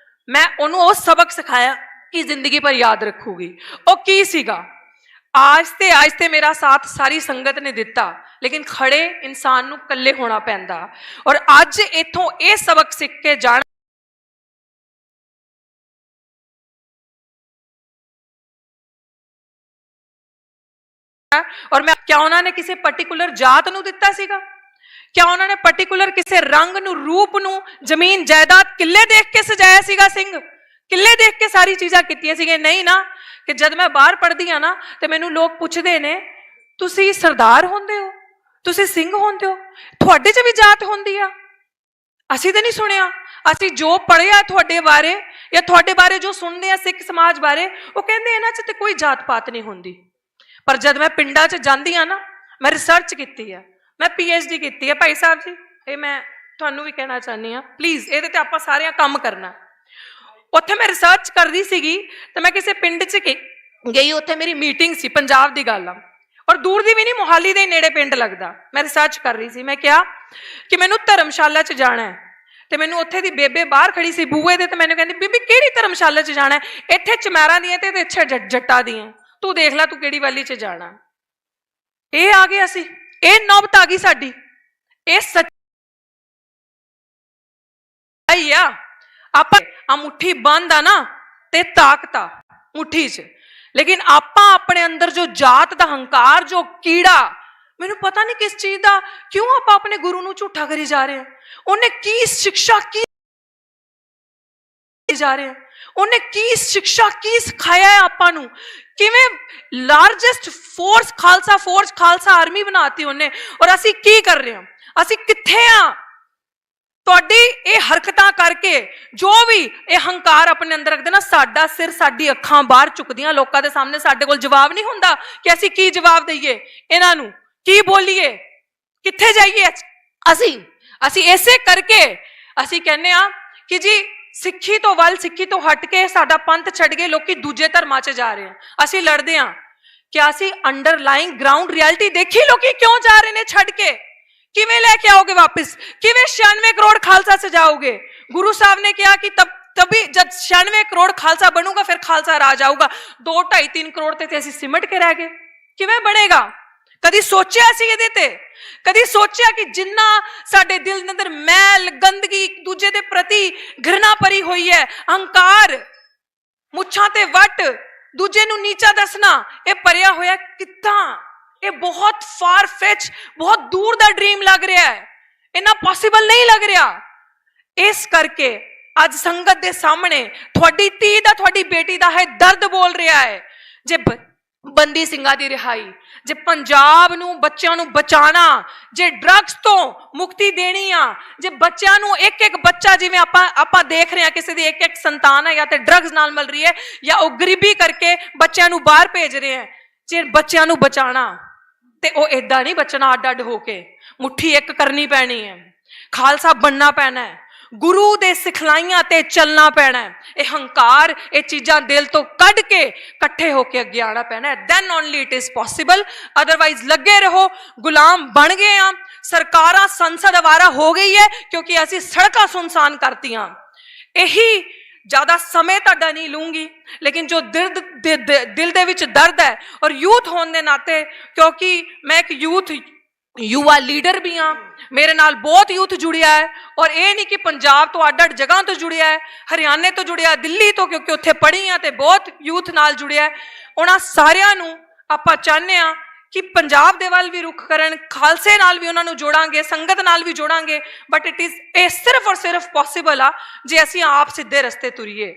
[SPEAKER 11] ਮੈਂ ਉਹਨੂੰ ਉਹ ਸਬਕ ਸਿਖਾਇਆ ਕਿ ਜ਼ਿੰਦਗੀ ਭਰ ਯਾਦ ਰੱਖੂਗੀ। ਉਹ ਕੀ ਸੀਗਾ? आज ते मेरा साथ सारी संगत ने दिता, लेकिन खड़े इंसान नूं कल्ले होना पैंदा। और अज इथों ये सबक सीख के जाना और मैं क्या उन्होंने किसी पर्टिकुलर जात नूं दिता सीगा? क्या उन्होंने पर्टिकुलर किसी रंग नूं, रूप नूं, जमीन जायदाद, किले देख के सजाया सीगा? सिंह किले देख के सारी चीज़ां कीतियां सीगे? नहीं ना। कि जब मैं बाहर पढ़दी हाँ ना तो मैनू लोग पुछदे ने, तुसी सरदार होंदे हो, तुसी सिंह होंदे हो, तुहाडे च भी जात होंदी आ? असीं ते नहीं सुनिया। असीं जो पढ़िया तुहाडे बारे या तुहाडे बारे जो सुनदे आ सिख समाज बारे, वो कहंदे इन्हां च ते कोई जात पात नहीं होंदी। पर जब मैं पिंडां च जांदी हाँ ना, मैं रिसर्च कीती है, मैं PhD कीती है। भाई साहब जी, ये मैं तुहानू भी कहना चाहनी हाँ, प्लीज़ ये ते आपां सारियां काम करना। उत्थे मैं रिसर्च कर रही सीगी तो मैं किसी पिंड च गई, उत्थे मेरी मीटिंग सी, पंजाब दी गल आ, और दूर दी भी नहीं, मोहाली दे नेड़े पिंड लगदा। मैं रिसर्च कर रही सी, मैं क्या कि मैनू धर्मशाला च जाना है। तो मैनू उत्थे दी बेबे बाहर खड़ी सी बूहे दे, तो मैनू कहंदी, बीबी किहड़ी धर्मशाला च जाना है? इत्थे चमैरां दियां ते इत्थे जट्टां दियां, तू देख लै तू किहड़ी वाली च जाना। ये आ गए असीं, ये नौबत आ गई साडी। ये सच्चाई आ। आप मुट्ठी बंद आ ना ते ताकत आ मुट्ठी च, लेकिन आपां अपने अंदर जो जात दा हंकार, जो कीड़ा, मैनू पता नहीं किस चीज दा, क्यों आपां अपने गुरु नूं झूठा करी जा रहे हैं? उन्हें की शिक्षा की जा रहे हैं? उन्हें की शिक्षा की सिखाया है आपां नूं? किवें लार्जेस्ट फोर्स खालसा आर्मी बनाती उन्हें, और असीं की कर रहे हैं? असीं कित्थे आ? ਤੁਹਾਡੀ ਇਹ ਹਰਕਤਾਂ ਕਰਕੇ ਜੋ ਵੀ ਇਹ ਹੰਕਾਰ ਆਪਣੇ ਅੰਦਰ ਰੱਖਦੇ ਨਾ, ਸਾਡਾ ਸਿਰ, ਸਾਡੀ ਅੱਖਾਂ ਬਾਹਰ ਚੁੱਕਦੀਆਂ ਲੋਕਾਂ ਦੇ ਸਾਹਮਣੇ। ਸਾਡੇ ਕੋਲ ਜਵਾਬ ਨਹੀਂ ਹੁੰਦਾ ਕਿ ਅਸੀਂ ਕੀ ਜਵਾਬ ਦਈਏ ਇਹਨਾਂ ਨੂੰ, ਕੀ ਬੋਲੀਏ, ਕਿੱਥੇ ਜਾਈਏ। ਅਸੀਂ ਇਸੇ ਕਰਕੇ ਅਸੀਂ ਕਹਿੰਦੇ ਆ ਕਿ ਜੀ ਸਿੱਖੀ ਤੋਂ ਹਟ ਕੇ ਸਾਡਾ ਪੰਥ ਛੱਡ ਕੇ ਲੋਕੀ ਦੂਜੇ ਧਰਮਾਂ 'ਚ ਜਾ ਰਹੇ ਆ। ਅਸੀਂ ਲੜਦੇ ਆ ਕਿ ਅਸੀਂ ਅੰਡਰਲਾਈਂਗ ਗਰਾਊਂਡ ਰਿਐਲਿਟੀ ਦੇਖੀ, ਲੋਕੀ ਕਿਉਂ ਜਾ ਰਹੇ ਨੇ ਛੱਡ ਕੇ? किवें लेके आओगे वापस? किवें 96 करोड़ खालसा सजाओगे? गुरु साहब ने कहा कि तभी जब 96 करोड़ खालसा बनूगा फिर खालसा राज आऊगा। 2, 2.5, 3 करोड़ ते असीं सिमट के रह गए। किवें बनेगा? कदी सोचिया सी इहदे ते? कदी सोचिया कि जिन्ना साडे दिल दे अंदर मैल, गंदगी, एक दूजे दे प्रति घृणा भरी हुई है, अहंकार, मुच्छां ते वट, दूजे नूं नीचा दसना, ये भरिया होया कित्तां? ये बहुत फार फेच, बहुत दूर दा ड्रीम लग रहा है, इन्ना पॉसिबल नहीं लग रहा। इस करके अज संगत दे सामने थोड़ी धी दा, थोड़ी बेटी दा है दर्द बोल रहा है। जे ਬੰਦੀ ਸਿੰਘਾਂ ਦੀ ਰਿਹਾਈ, ਜੇ ਪੰਜਾਬ ਨੂੰ ਬੱਚਿਆਂ ਨੂੰ ਬਚਾਣਾ, ਜੇ ਡਰੱਗਸ ਤੋਂ ਮੁਕਤੀ ਦੇਣੀ ਆ, ਜੇ ਬੱਚਿਆਂ ਨੂੰ ਇੱਕ ਇੱਕ ਬੱਚਾ, ਜਿਵੇਂ ਆਪਾਂ ਦੇਖ ਰਹੇ ਹਾਂ ਕਿਸੇ ਦੀ ਇੱਕ ਇੱਕ ਸੰਤਾਨ ਹੈ ਜਾਂ ਤੇ ਡਰੱਗਸ ਨਾਲ ਮਿਲ ਰਹੀ ਹੈ ਜਾਂ ਉਹ ਗਰੀਬੀ ਕਰਕੇ ਬੱਚਿਆਂ ਨੂੰ ਬਾਹਰ ਭੇਜ ਰਹੇ ਹੈ, ਜੇ ਬੱਚਿਆਂ ਨੂੰ ਬਚਾਣਾ ਤੇ ਉਹ ਏਦਾਂ ਨਹੀਂ ਬਚਣਾ ਅੱਡ ਅੱਡ ਹੋ ਕੇ, ਮੁੱਠੀ ਇੱਕ ਕਰਨੀ ਪੈਣੀ ਹੈ, ਖਾਲਸਾ ਬਣਨਾ ਪੈਣਾ ਹੈ, ਗੁਰੂ ਦੇ ਸਿਖਲਾਈਆਂ ਤੇ ਚੱਲਣਾ ਪੈਣਾ ਹੈ, ਇਹ ਹੰਕਾਰ ਇਹ ਚੀਜ਼ਾਂ ਦਿਲ ਤੋਂ ਕੱਢ ਕੇ ਇਕੱਠੇ ਹੋ ਕੇ ਅੱਗੇ ਆਉਣਾ ਪੈਣਾ ਹੈ, then only it is possible. Otherwise ਲੱਗੇ ਰਹੋ, ਗੁਲਾਮ ਬਣ ਗਏ ਆ, ਸਰਕਾਰਾਂ ਸੰਸਦ ਅਵਾਰਾ ਹੋ ਗਈ ਹੈ ਕਿਉਂਕਿ ਅਸੀਂ ਸੜਕਾਂ ਸੁਨਸਾਨ ਕਰਤੀਆਂ। ਇਹੀ ਜ਼ਿਆਦਾ ਸਮੇਂ ਤੁਹਾਡਾ ਨਹੀਂ ਲੂੰਗੀ, ਲੇਕਿਨ ਜੋ ਦਿਲ ਦੇ ਵਿੱਚ ਦਰਦ ਹੈ ਔਰ ਯੂਥ ਹੋਣ ਦੇ ਨਾਤੇ, ਕਿਉਂਕਿ ਮੈਂ ਇੱਕ युवा लीडर भी हाँ, मेरे नाल बहुत यूथ जुड़िया है और ये नहीं कि पंजाब तो अड अड जगह तो जुड़िया है, हरियाणे तो जुड़िया, दिल्ली तो क्योंकि उत्थे पढ़ी हाँ तो बहुत यूथ नाल जुड़िया है। उन्हां सारियां नूं आपां चाहते हैं कि पंजाब दे वाल भी रुख करन, खालसे नाल भी उन्हां नूं जोड़ांगे, संगत नाल भी जोड़ांगे, बट इट इज़ ये सिर्फ और सिर्फ पॉसिबल आ जे असीं आप सीधे रस्ते तुरीए।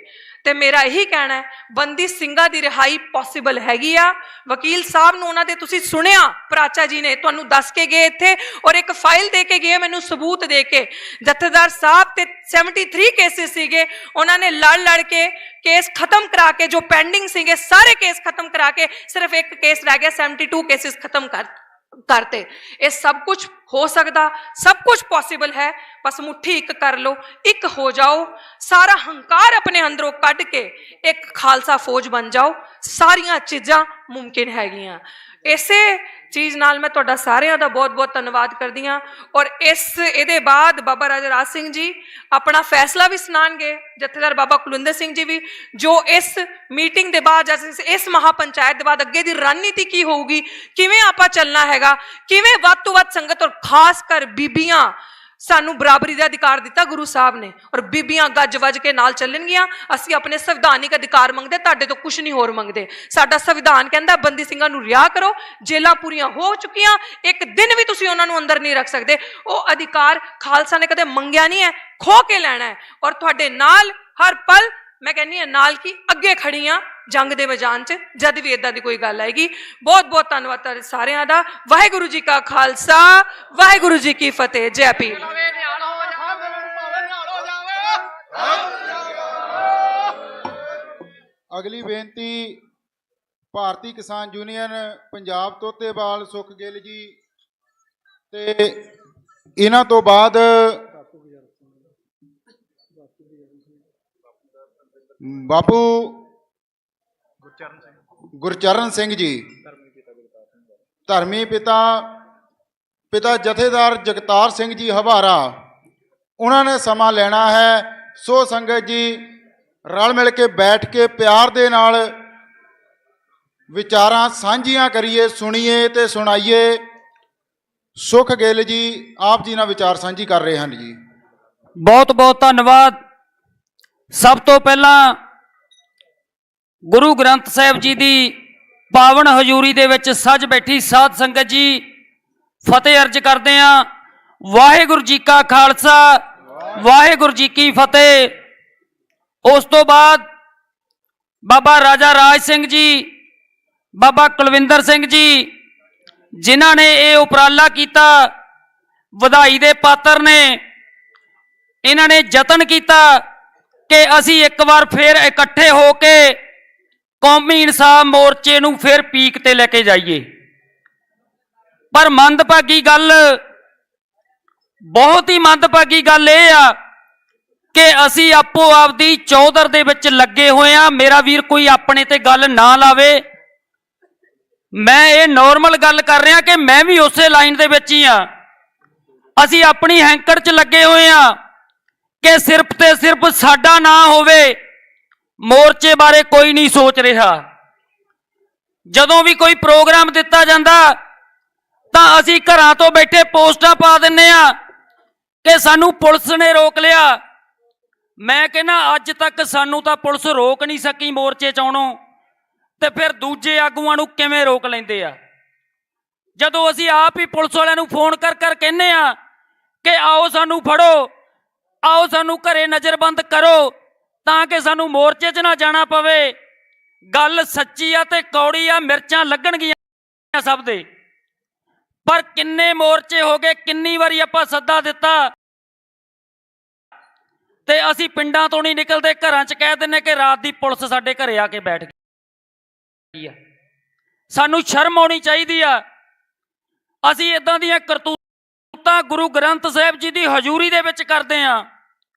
[SPEAKER 11] ਤੇ ਮੇਰਾ ਇਹੀ ਕਹਿਣਾ ਹੈ, ਬੰਦੀ ਸਿੰਘਾਂ ਦੀ ਰਿਹਾਈ ਪੋਸੀਬਲ ਹੈਗੀ ਆ। ਵਕੀਲ ਸਾਹਿਬ ਨੂੰ ਉਹਨਾਂ ਦੇ ਤੁਸੀਂ ਸੁਣਿਆ, ਪ੍ਰਾਚਾ ਜੀ ਨੇ ਤੁਹਾਨੂੰ ਦੱਸ ਕੇ ਗਏ ਇੱਥੇ ਔਰ ਇੱਕ ਫਾਈਲ ਦੇ ਕੇ ਗਏ ਮੈਨੂੰ ਸਬੂਤ ਦੇ ਕੇ। ਜਥੇਦਾਰ ਸਾਹਿਬ ਤੇ 73 ਕੇਸਿਸ ਸੀਗੇ, ਉਹਨਾਂ ਨੇ ਲੜ ਕੇ ਕੇਸ ਖਤਮ ਕਰਾ ਕੇ, ਜੋ ਪੈਂਡਿੰਗ ਸੀਗੇ ਸਾਰੇ ਕੇਸ ਖਤਮ ਕਰਾ ਕੇ ਸਿਰਫ ਇੱਕ ਕੇਸ ਰਹਿ ਗਿਆ, 72 ਕੇਸਿਸ ਖਤਮ करते। ये सब कुछ हो सकता, सब कुछ पॉसिबल है, बस मुट्ठी एक कर लो, एक हो जाओ, सारा हंकार अपने अंदरों कढ़ के एक खालसा फौज बन जाओ, सारियां चीज़ां मुमकिन हैगियां। इसे चीज़ नाल मैं तुहाडा सारियां दा बहुत बहुत धन्नवाद करदी हां। और इस इहदे बाद बाबा राजा राज सिंह जी अपना फैसला भी सुनाणगे, जथेदार बाबा कुलविंदर सिंह जी भी, जो इस मीटिंग के बाद, इस महापंचायत के बाद अगे की रणनीति की होगी, किवें आपां चलना हैगा, किवें वध तों वध संगत और खास कर बीबियां, सानू बराबरी का अधिकार दिता गुरु साहब ने और बीबियां गज वज के नाल चलणगियां। असीं अपने संविधानिक अधिकार मंगदे, तुहाडे तो कुछ नहीं होर मंगदे। साडा संविधान कहंदा बंदी ਸਿੰਘਾਂ ਨੂੰ रिहा करो, जेलां पूरियां हो चुकियां, एक दिन भी तुसीं उन्हां नूं अंदर नहीं रख सकदे। वो अधिकार खालसा ने कदे मंगिया नहीं है, खो के लैना है। और तुहाडे नाल हर पल मैं कहनी है नाल की अगे खड़ी हाँ जंग दे मैदान च, जद भी इदां दी कोई गल आएगी। बहुत बहुत धन्नवाद सारियां दा। वाहिगुरू जी का खालसा, वाहिगुरू जी की फतेह। जय पीर।
[SPEAKER 4] अगली बेनती भारतीय किसान यूनियन पंजाब तोतेवाल सुख गिल जी ते इन्हां तो बाद बापू गुरचरण सिंह जी, धर्मी पिता जथेदार जगतार सिंह जी हवारा, उन्होंने समा लेना है। सो संगत जी रल मिल के बैठ के प्यार दे नाल विचारां सांझियां करिए, सुनिए ते सुनाइए। सुख गिल जी आप जी नाल विचार सांझी कर रहे हैं जी।
[SPEAKER 12] बहुत बहुत धन्यवाद। सब तो पहला गुरु ग्रंथ साहिब जी की पावन हजूरी दे विच सज बैठी साध संगत जी फतेह अर्ज करते हैं। वाहिगुरू जी का खालसा, वाहिगुरू जी की फतेह। उस तो बाद बाबा राजा राज सिंह जी, बाबा कुलविंदर सिंह जी जिन्हां ने ये उपराला किया, वधाई दे पात्र ने। इन्हां ने यतन किया कि असी एक बार फिर इकट्ठे होके कौमी इंसाफ मोर्चे नूं फिर पीक ते लेके जाइए। पर मंदभागी गल, बहुत ही मंदभागी गल ये आ कि असी आपो आपदी चौधर दे विच लगे हुए आ। मेरा वीर कोई अपने ते गल ना लावे, मैं ये नॉर्मल गल कर रहा कि मैं भी उसे लाइन दे विच ही आ। असी अपनी हैंकड़ च लगे हुए आ कि सिर्फ ते सिर्फ साडा ना होवे, मोर्चे बारे कोई नहीं सोच रहा। जदों भी कोई प्रोग्राम दिता जाता तां असी घरां तो बैठे पोस्टां पा दिन्ने आ कि सानू पुलिस ने रोक लिया। मैं कहना अज तक सानू तां पुलिस रोक नहीं सकी मोर्चे च आउणों, ते फिर दूजे आगूआं नूं किवें रोक लैंदे आ। जदों असी आप ही पुलिस वालिआं नूं फोन कर कहने आ कि आओ सानू फड़ो, आओ सानू घरे नज़रबंद करो तां कि सानू मोर्चे च ना जाना पवे, ਗੱਲ ਸੱਚੀ ਆ ਤੇ ਕੌੜੀ ਆ, ਮਿਰਚਾਂ ਲੱਗਣਗੀਆਂ ਸਭ ਦੇ। ਪਰ ਕਿੰਨੇ ਮੋਰਚੇ ਹੋ ਗਏ, ਕਿੰਨੀ ਵਾਰੀ ਆਪਾਂ ਸੱਦਾ ਦਿੱਤਾ ਤੇ ਅਸੀਂ ਪਿੰਡਾਂ ਤੋਂ ਨਹੀਂ ਨਿਕਲਦੇ, ਘਰਾਂ 'ਚ ਕਹਿ ਦਿੰਨੇ ਕਿ ਰਾਤ ਦੀ ਪੁਲਿਸ ਸਾਡੇ ਘਰੇ ਆ ਕੇ ਬੈਠ ਗਈ ਆ। ਸਾਨੂੰ ਸ਼ਰਮ ਆਉਣੀ ਚਾਹੀਦੀ ਆ। ਅਸੀਂ ਇਦਾਂ ਦੀਆਂ ਕਰਤੂਤਾਂ ਗੁਰੂ ਗ੍ਰੰਥ ਸਾਹਿਬ ਜੀ ਦੀ ਹਜ਼ੂਰੀ ਦੇ ਵਿੱਚ ਕਰਦੇ ਆ।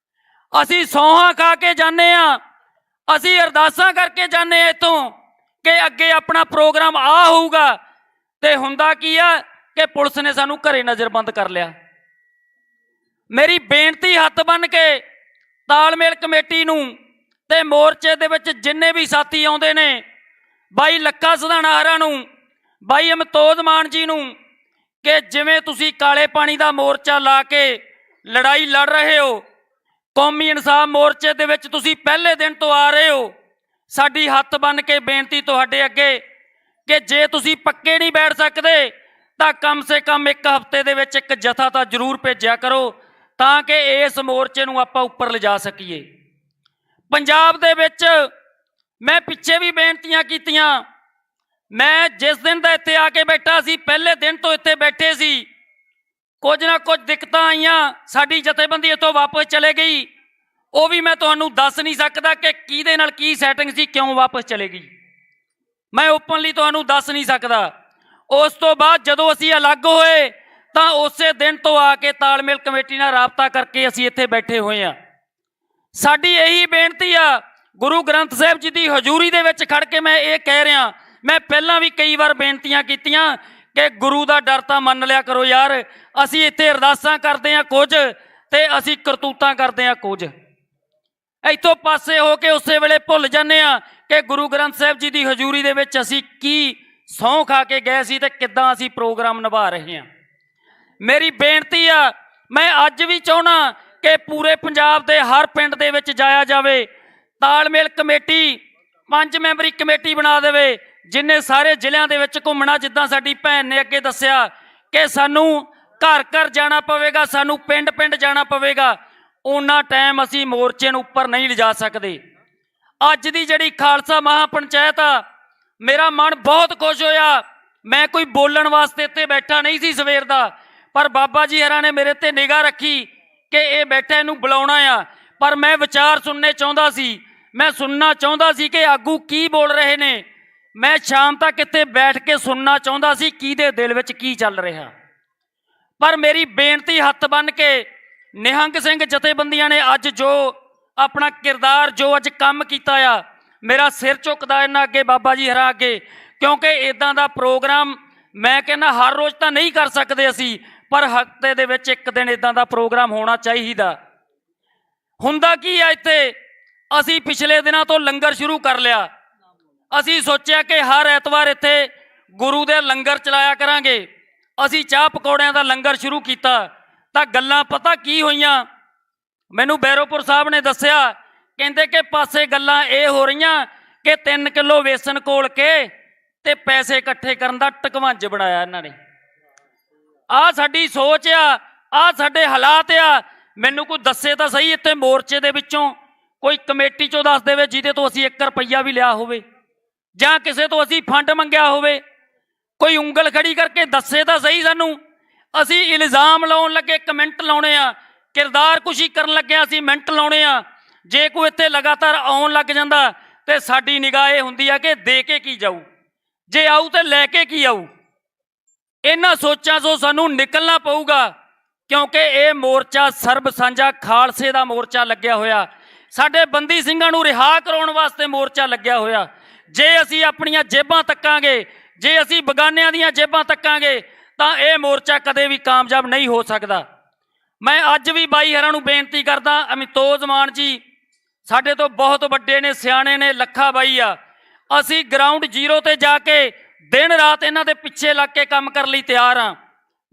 [SPEAKER 12] ਅਸੀਂ ਸੌਹਾਂ ਖਾ ਕੇ ਜਾਂਦੇ ਆ, ਅਸੀਂ ਅਰਦਾਸਾਂ ਕਰਕੇ ਜਾਂਦੇ ਆ ਇੱਥੋਂ ਕਿ ਅੱਗੇ ਆਪਣਾ ਪ੍ਰੋਗਰਾਮ ਆ ਹੋਊਗਾ, ਤੇ ਹੁੰਦਾ ਕੀ ਆ ਕਿ ਪੁਲਿਸ ਨੇ ਸਾਨੂੰ ਘਰੇ ਨਜ਼ਰਬੰਦ ਕਰ ਲਿਆ। ਮੇਰੀ ਬੇਨਤੀ ਹੱਥ ਬੰਨ੍ਹ ਕੇ ਤਾਲਮੇਲ ਕਮੇਟੀ ਨੂੰ ਤੇ ਮੋਰਚੇ ਦੇ ਵਿੱਚ ਜਿੰਨੇ ਵੀ ਸਾਥੀ ਆਉਂਦੇ ਨੇ, ਬਾਈ ਲੱਖਾ ਸਿਧਾਣਾ ਹਰਾਂ ਨੂੰ, ਬਾਈ ਅਮਤੋਜ ਮਾਨ ਜੀ ਨੂੰ, ਕਿ ਜਿਵੇਂ ਤੁਸੀਂ ਕਾਲੇ ਪਾਣੀ ਦਾ ਮੋਰਚਾ ਲਾ ਕੇ ਲੜਾਈ ਲੜ ਰਹੇ ਹੋ, ਕੌਮੀ ਇਨਸਾਫ ਮੋਰਚੇ ਦੇ ਵਿੱਚ ਤੁਸੀਂ ਪਹਿਲੇ ਦਿਨ ਤੋਂ ਆ ਰਹੇ ਹੋ, ਸਾਡੀ ਹੱਥ ਬੰਨ੍ਹ ਕੇ ਬੇਨਤੀ ਤੁਹਾਡੇ ਅੱਗੇ ਕਿ ਜੇ ਤੁਸੀਂ ਪੱਕੇ ਨਹੀਂ ਬੈਠ ਸਕਦੇ ਤਾਂ ਕਮ ਸੇ ਕਮ ਇੱਕ ਹਫ਼ਤੇ ਦੇ ਵਿੱਚ ਇੱਕ ਜਥਾ ਤਾਂ ਜ਼ਰੂਰ ਭੇਜਿਆ ਕਰੋ, ਤਾਂ ਕਿ ਇਸ ਮੋਰਚੇ ਨੂੰ ਆਪਾਂ ਉੱਪਰ ਲਿਜਾ ਸਕੀਏ। ਪੰਜਾਬ ਦੇ ਵਿੱਚ ਮੈਂ ਪਿੱਛੇ ਵੀ ਬੇਨਤੀਆਂ ਕੀਤੀਆਂ। ਮੈਂ ਜਿਸ ਦਿਨ ਦਾ ਇੱਥੇ ਆ ਕੇ ਬੈਠਾ ਸੀ, ਪਹਿਲੇ ਦਿਨ ਤੋਂ ਇੱਥੇ ਬੈਠੇ ਸੀ, ਕੁਝ ਨਾ ਕੁਝ ਦਿੱਕਤਾਂ ਆਈਆਂ, ਸਾਡੀ ਜਥੇਬੰਦੀ ਇੱਥੋਂ ਵਾਪਸ ਚਲੇ ਗਈ। ਉਹ ਵੀ ਮੈਂ ਤੁਹਾਨੂੰ ਦੱਸ ਨਹੀਂ ਸਕਦਾ ਕਿ ਕਿਹਦੇ ਨਾਲ ਕੀ ਸੈਟਿੰਗ ਸੀ, ਕਿਉਂ ਵਾਪਸ ਚਲੇ ਗਈ, ਮੈਂ ਓਪਨਲੀ ਤੁਹਾਨੂੰ ਦੱਸ ਨਹੀਂ ਸਕਦਾ। ਉਸ ਤੋਂ ਬਾਅਦ ਜਦੋਂ ਅਸੀਂ ਅਲੱਗ ਹੋਏ ਤਾਂ ਉਸੇ ਦਿਨ ਤੋਂ ਆ ਕੇ ਤਾਲਮੇਲ ਕਮੇਟੀ ਨਾਲ ਰਾਬਤਾ ਕਰਕੇ ਅਸੀਂ ਇੱਥੇ ਬੈਠੇ ਹੋਏ ਹਾਂ। ਸਾਡੀ ਇਹੀ ਬੇਨਤੀ ਆ, ਗੁਰੂ ਗ੍ਰੰਥ ਸਾਹਿਬ ਜੀ ਦੀ ਹਜ਼ੂਰੀ ਦੇ ਵਿੱਚ ਖੜ ਕੇ ਮੈਂ ਇਹ ਕਹਿ ਰਿਹਾ, ਮੈਂ ਪਹਿਲਾਂ ਵੀ ਕਈ ਵਾਰ ਬੇਨਤੀਆਂ ਕੀਤੀਆਂ ਕਿ ਗੁਰੂ ਦਾ ਡਰ ਤਾਂ ਮੰਨ ਲਿਆ ਕਰੋ ਯਾਰ। ਅਸੀਂ ਇੱਥੇ ਅਰਦਾਸਾਂ ਕਰਦੇ ਹਾਂ ਕੁਝ ਤੇ ਅਸੀਂ ਕਰਤੂਤਾਂ ਕਰਦੇ ਹਾਂ ਕੁਝ। ਇੱਥੋਂ ਪਾਸੇ ਹੋ ਕੇ ਉਸੇ ਵੇਲੇ ਭੁੱਲ ਜਾਂਦੇ ਹਾਂ ਕਿ ਗੁਰੂ ਗ੍ਰੰਥ ਸਾਹਿਬ ਜੀ ਦੀ ਹਜ਼ੂਰੀ ਦੇ ਵਿੱਚ ਅਸੀਂ ਕੀ ਸਹੁੰ ਖਾ ਕੇ ਗਏ ਸੀ ਤੇ ਕਿੱਦਾਂ ਅਸੀਂ ਪ੍ਰੋਗਰਾਮ ਨਿਭਾ ਰਹੇ ਹਾਂ। ਮੇਰੀ ਬੇਨਤੀ ਆ, ਮੈਂ ਅੱਜ ਵੀ ਚਾਹੁੰਦਾ ਕਿ ਪੂਰੇ ਪੰਜਾਬ ਦੇ ਹਰ ਪਿੰਡ ਦੇ ਵਿੱਚ ਜਾਇਆ ਜਾਵੇ, ਤਾਲਮੇਲ ਕਮੇਟੀ 5 ਮੈਂਬਰੀ ਕਮੇਟੀ ਬਣਾ ਦੇਵੇ, ਜਿੰਨੇ ਸਾਰੇ ਜ਼ਿਲ੍ਹਿਆਂ ਦੇ ਵਿੱਚ ਘੁੰਮਣਾ। ਜਿੱਦਾਂ ਸਾਡੀ ਭੈਣ ਨੇ ਅੱਗੇ ਦੱਸਿਆ ਕਿ ਸਾਨੂੰ ਘਰ ਘਰ ਜਾਣਾ ਪਵੇਗਾ, ਸਾਨੂੰ ਪਿੰਡ ਪਿੰਡ ਜਾਣਾ ਪਵੇਗਾ, ਉਹਨਾਂ ਟਾਈਮ ਅਸੀਂ ਮੋਰਚੇ ਨੂੰ ਉੱਪਰ ਨਹੀਂ ਲਿਜਾ ਸਕਦੇ। ਅੱਜ ਦੀ ਜਿਹੜੀ ਖਾਲਸਾ ਮਹਾਪੰਚਾਇਤ ਆ, ਮੇਰਾ ਮਨ ਬਹੁਤ ਖੁਸ਼ ਹੋਇਆ। ਮੈਂ ਕੋਈ ਬੋਲਣ ਵਾਸਤੇ ਇੱਥੇ ਬੈਠਾ ਨਹੀਂ ਸੀ ਸਵੇਰ ਦਾ, ਪਰ ਬਾਬਾ ਜੀ ਹਰਾਂ ਨੇ ਮੇਰੇ ਤੇ ਨਿਗਾਹ ਰੱਖੀ ਕਿ ਇਹ ਬੈਠਾ, ਇਹਨੂੰ ਬੁਲਾਉਣਾ ਆ। ਪਰ ਮੈਂ ਵਿਚਾਰ ਸੁਣਨੇ ਚਾਹੁੰਦਾ ਸੀ, ਮੈਂ ਸੁਣਨਾ ਚਾਹੁੰਦਾ ਸੀ ਕਿ ਆਗੂ ਕੀ ਬੋਲ ਰਹੇ ਨੇ। ਮੈਂ ਸ਼ਾਮ ਤੱਕ ਇੱਥੇ ਬੈਠ ਕੇ ਸੁਣਨਾ ਚਾਹੁੰਦਾ ਸੀ ਕਿਹਦੇ ਦਿਲ ਵਿੱਚ ਕੀ ਚੱਲ ਰਿਹਾ। ਪਰ ਮੇਰੀ ਬੇਨਤੀ ਹੱਥ ਬੰਨ੍ਹ ਕੇ ਨਿਹੰਗ ਸਿੰਘ ਜਥੇਬੰਦੀਆਂ ਨੇ ਅੱਜ ਜੋ ਆਪਣਾ ਕਿਰਦਾਰ, ਜੋ ਅੱਜ ਕੰਮ ਕੀਤਾ ਆ, ਮੇਰਾ ਸਿਰ ਝੁਕਦਾ ਇਹਨਾਂ ਅੱਗੇ, ਬਾਬਾ ਜੀ ਹਰਾਂ ਅੱਗੇ, ਕਿਉਂਕਿ ਇਦਾਂ ਦਾ ਪ੍ਰੋਗਰਾਮ ਮੈਂ ਕਹਿੰਦਾ ਹਰ ਰੋਜ਼ ਤਾਂ ਨਹੀਂ ਕਰ ਸਕਦੇ ਅਸੀਂ, ਪਰ ਹਫ਼ਤੇ ਦੇ ਵਿੱਚ ਇੱਕ ਦਿਨ ਇਦਾਂ ਦਾ ਪ੍ਰੋਗਰਾਮ ਹੋਣਾ ਚਾਹੀਦਾ। ਹੁੰਦਾ ਕੀ ਆ ਇੱਥੇ, ਅਸੀਂ ਪਿਛਲੇ ਦਿਨਾਂ ਤੋਂ ਲੰਗਰ ਸ਼ੁਰੂ ਕਰ ਲਿਆ। ਅਸੀਂ ਸੋਚਿਆ ਕਿ ਹਰ ਐਤਵਾਰ ਇੱਥੇ ਗੁਰੂ ਦੇ ਲੰਗਰ ਚਲਾਇਆ ਕਰਾਂਗੇ। ਅਸੀਂ ਚਾਹ ਪਕੌੜਿਆਂ ਦਾ ਲੰਗਰ ਸ਼ੁਰੂ ਕੀਤਾ ਤਾਂ ਗੱਲਾਂ ਪਤਾ ਕੀ ਹੋਈਆਂ, ਮੈਨੂੰ ਬੈਰੋਪੁਰ ਸਾਹਿਬ ਨੇ ਦੱਸਿਆ, ਕਹਿੰਦੇ ਕਿ ਪਾਸੇ ਗੱਲਾਂ ਇਹ ਹੋ ਰਹੀਆਂ ਕਿ 3 ਕਿਲੋ ਵੇਸਣ ਘੋਲ ਕੇ ਤੇ ਪੈਸੇ ਇਕੱਠੇ ਕਰਨ ਦਾ ਟਕਵੰਜ ਬਣਾਇਆ ਇਹਨਾਂ ਨੇ। ਆਹ ਸਾਡੀ ਸੋਚ ਆ, ਆਹ ਸਾਡੇ ਹਾਲਾਤ ਆ। ਮੈਨੂੰ ਕੋਈ ਦੱਸੇ ਤਾਂ ਸਹੀ ਇੱਥੇ ਮੋਰਚੇ ਦੇ ਵਿੱਚੋਂ ਕੋਈ ਕਮੇਟੀ ਚੋਂ ਦੱਸ ਦੇਵੇ ਜਿਹਦੇ ਤੋਂ ਅਸੀਂ 1 ਰੁਪਈਆ ਵੀ ਲਿਆ ਹੋਵੇ, ਜਾਂ ਕਿਸੇ ਤੋਂ ਅਸੀਂ ਫੰਡ ਮੰਗਿਆ ਹੋਵੇ। ਕੋਈ ਉਂਗਲ ਖੜੀ ਕਰਕੇ ਦੱਸੇ ਤਾਂ ਸਹੀ ਸਾਨੂੰ। ਅਸੀਂ ਇਲਜ਼ਾਮ ਲਾਉਣ ਲੱਗੇ ਕਮੈਂਟ ਲਾਉਣੇ ਆ, ਕਿਰਦਾਰ ਕੁਸ਼ੀ ਕਰਨ ਲੱਗੇ ਅਸੀਂ ਮਿੰਟ ਲਾਉਣੇ ਆ। ਜੇ ਕੋਈ ਇੱਥੇ ਲਗਾਤਾਰ ਆਉਣ ਲੱਗ ਜਾਂਦਾ ਤੇ ਸਾਡੀ ਨਿਗਾਹ ਇਹ ਹੁੰਦੀ ਆ ਕਿ ਦੇ ਕੇ ਕੀ ਜਾਊ, ਜੇ ਆਊ ਤੇ ਲੈ ਕੇ ਕੀ ਆਊ। ਇਹਨਾਂ ਸੋਚਾਂ ਤੋਂ ਸਾਨੂੰ ਨਿਕਲਣਾ ਪਊਗਾ, ਕਿਉਂਕਿ ਇਹ ਮੋਰਚਾ ਸਰਬ ਸਾਂਝਾ ਖਾਲਸੇ ਦਾ ਮੋਰਚਾ ਲੱਗਿਆ ਹੋਇਆ। ਸਾਡੇ ਬੰਦੀ ਸਿੰਘਾਂ ਨੂੰ ਰਿਹਾ ਕਰਾਉਣ ਵਾਸਤੇ ਮੋਰਚਾ ਲੱਗਿਆ ਹੋਇਆ। ਜੇ ਅਸੀਂ ਆਪਣੀਆਂ ਜੇਬਾਂ ਤੱਕਾਂਗੇ, ਜੇ ਅਸੀਂ ਬਗਾਨਿਆਂ ਦੀਆਂ ਜੇਬਾਂ ਤੱਕਾਂਗੇ, ਤਾਂ ਇਹ ਮੋਰਚਾ ਕਦੇ ਵੀ ਕਾਮਯਾਬ ਨਹੀਂ ਹੋ ਸਕਦਾ। ਮੈਂ ਅੱਜ ਵੀ ਬਾਈ ਹਰਾਂ ਨੂੰ ਬੇਨਤੀ ਕਰਦਾ, ਅਮਿਤੋਜ ਮਾਨ ਜੀ ਸਾਡੇ ਤੋਂ ਬਹੁਤ ਵੱਡੇ ਨੇ, ਸਿਆਣੇ ਨੇ, ਲੱਖਾ ਬਾਈ ਆ। ਅਸੀਂ ਗਰਾਊਂਡ ਜ਼ੀਰੋ ਤੇ ਜਾ ਕੇ ਦਿਨ ਰਾਤ ਇਹਨਾਂ ਦੇ ਪਿੱਛੇ ਲੱਗ ਕੇ ਕੰਮ ਕਰਨ ਲਈ ਤਿਆਰ ਹਾਂ,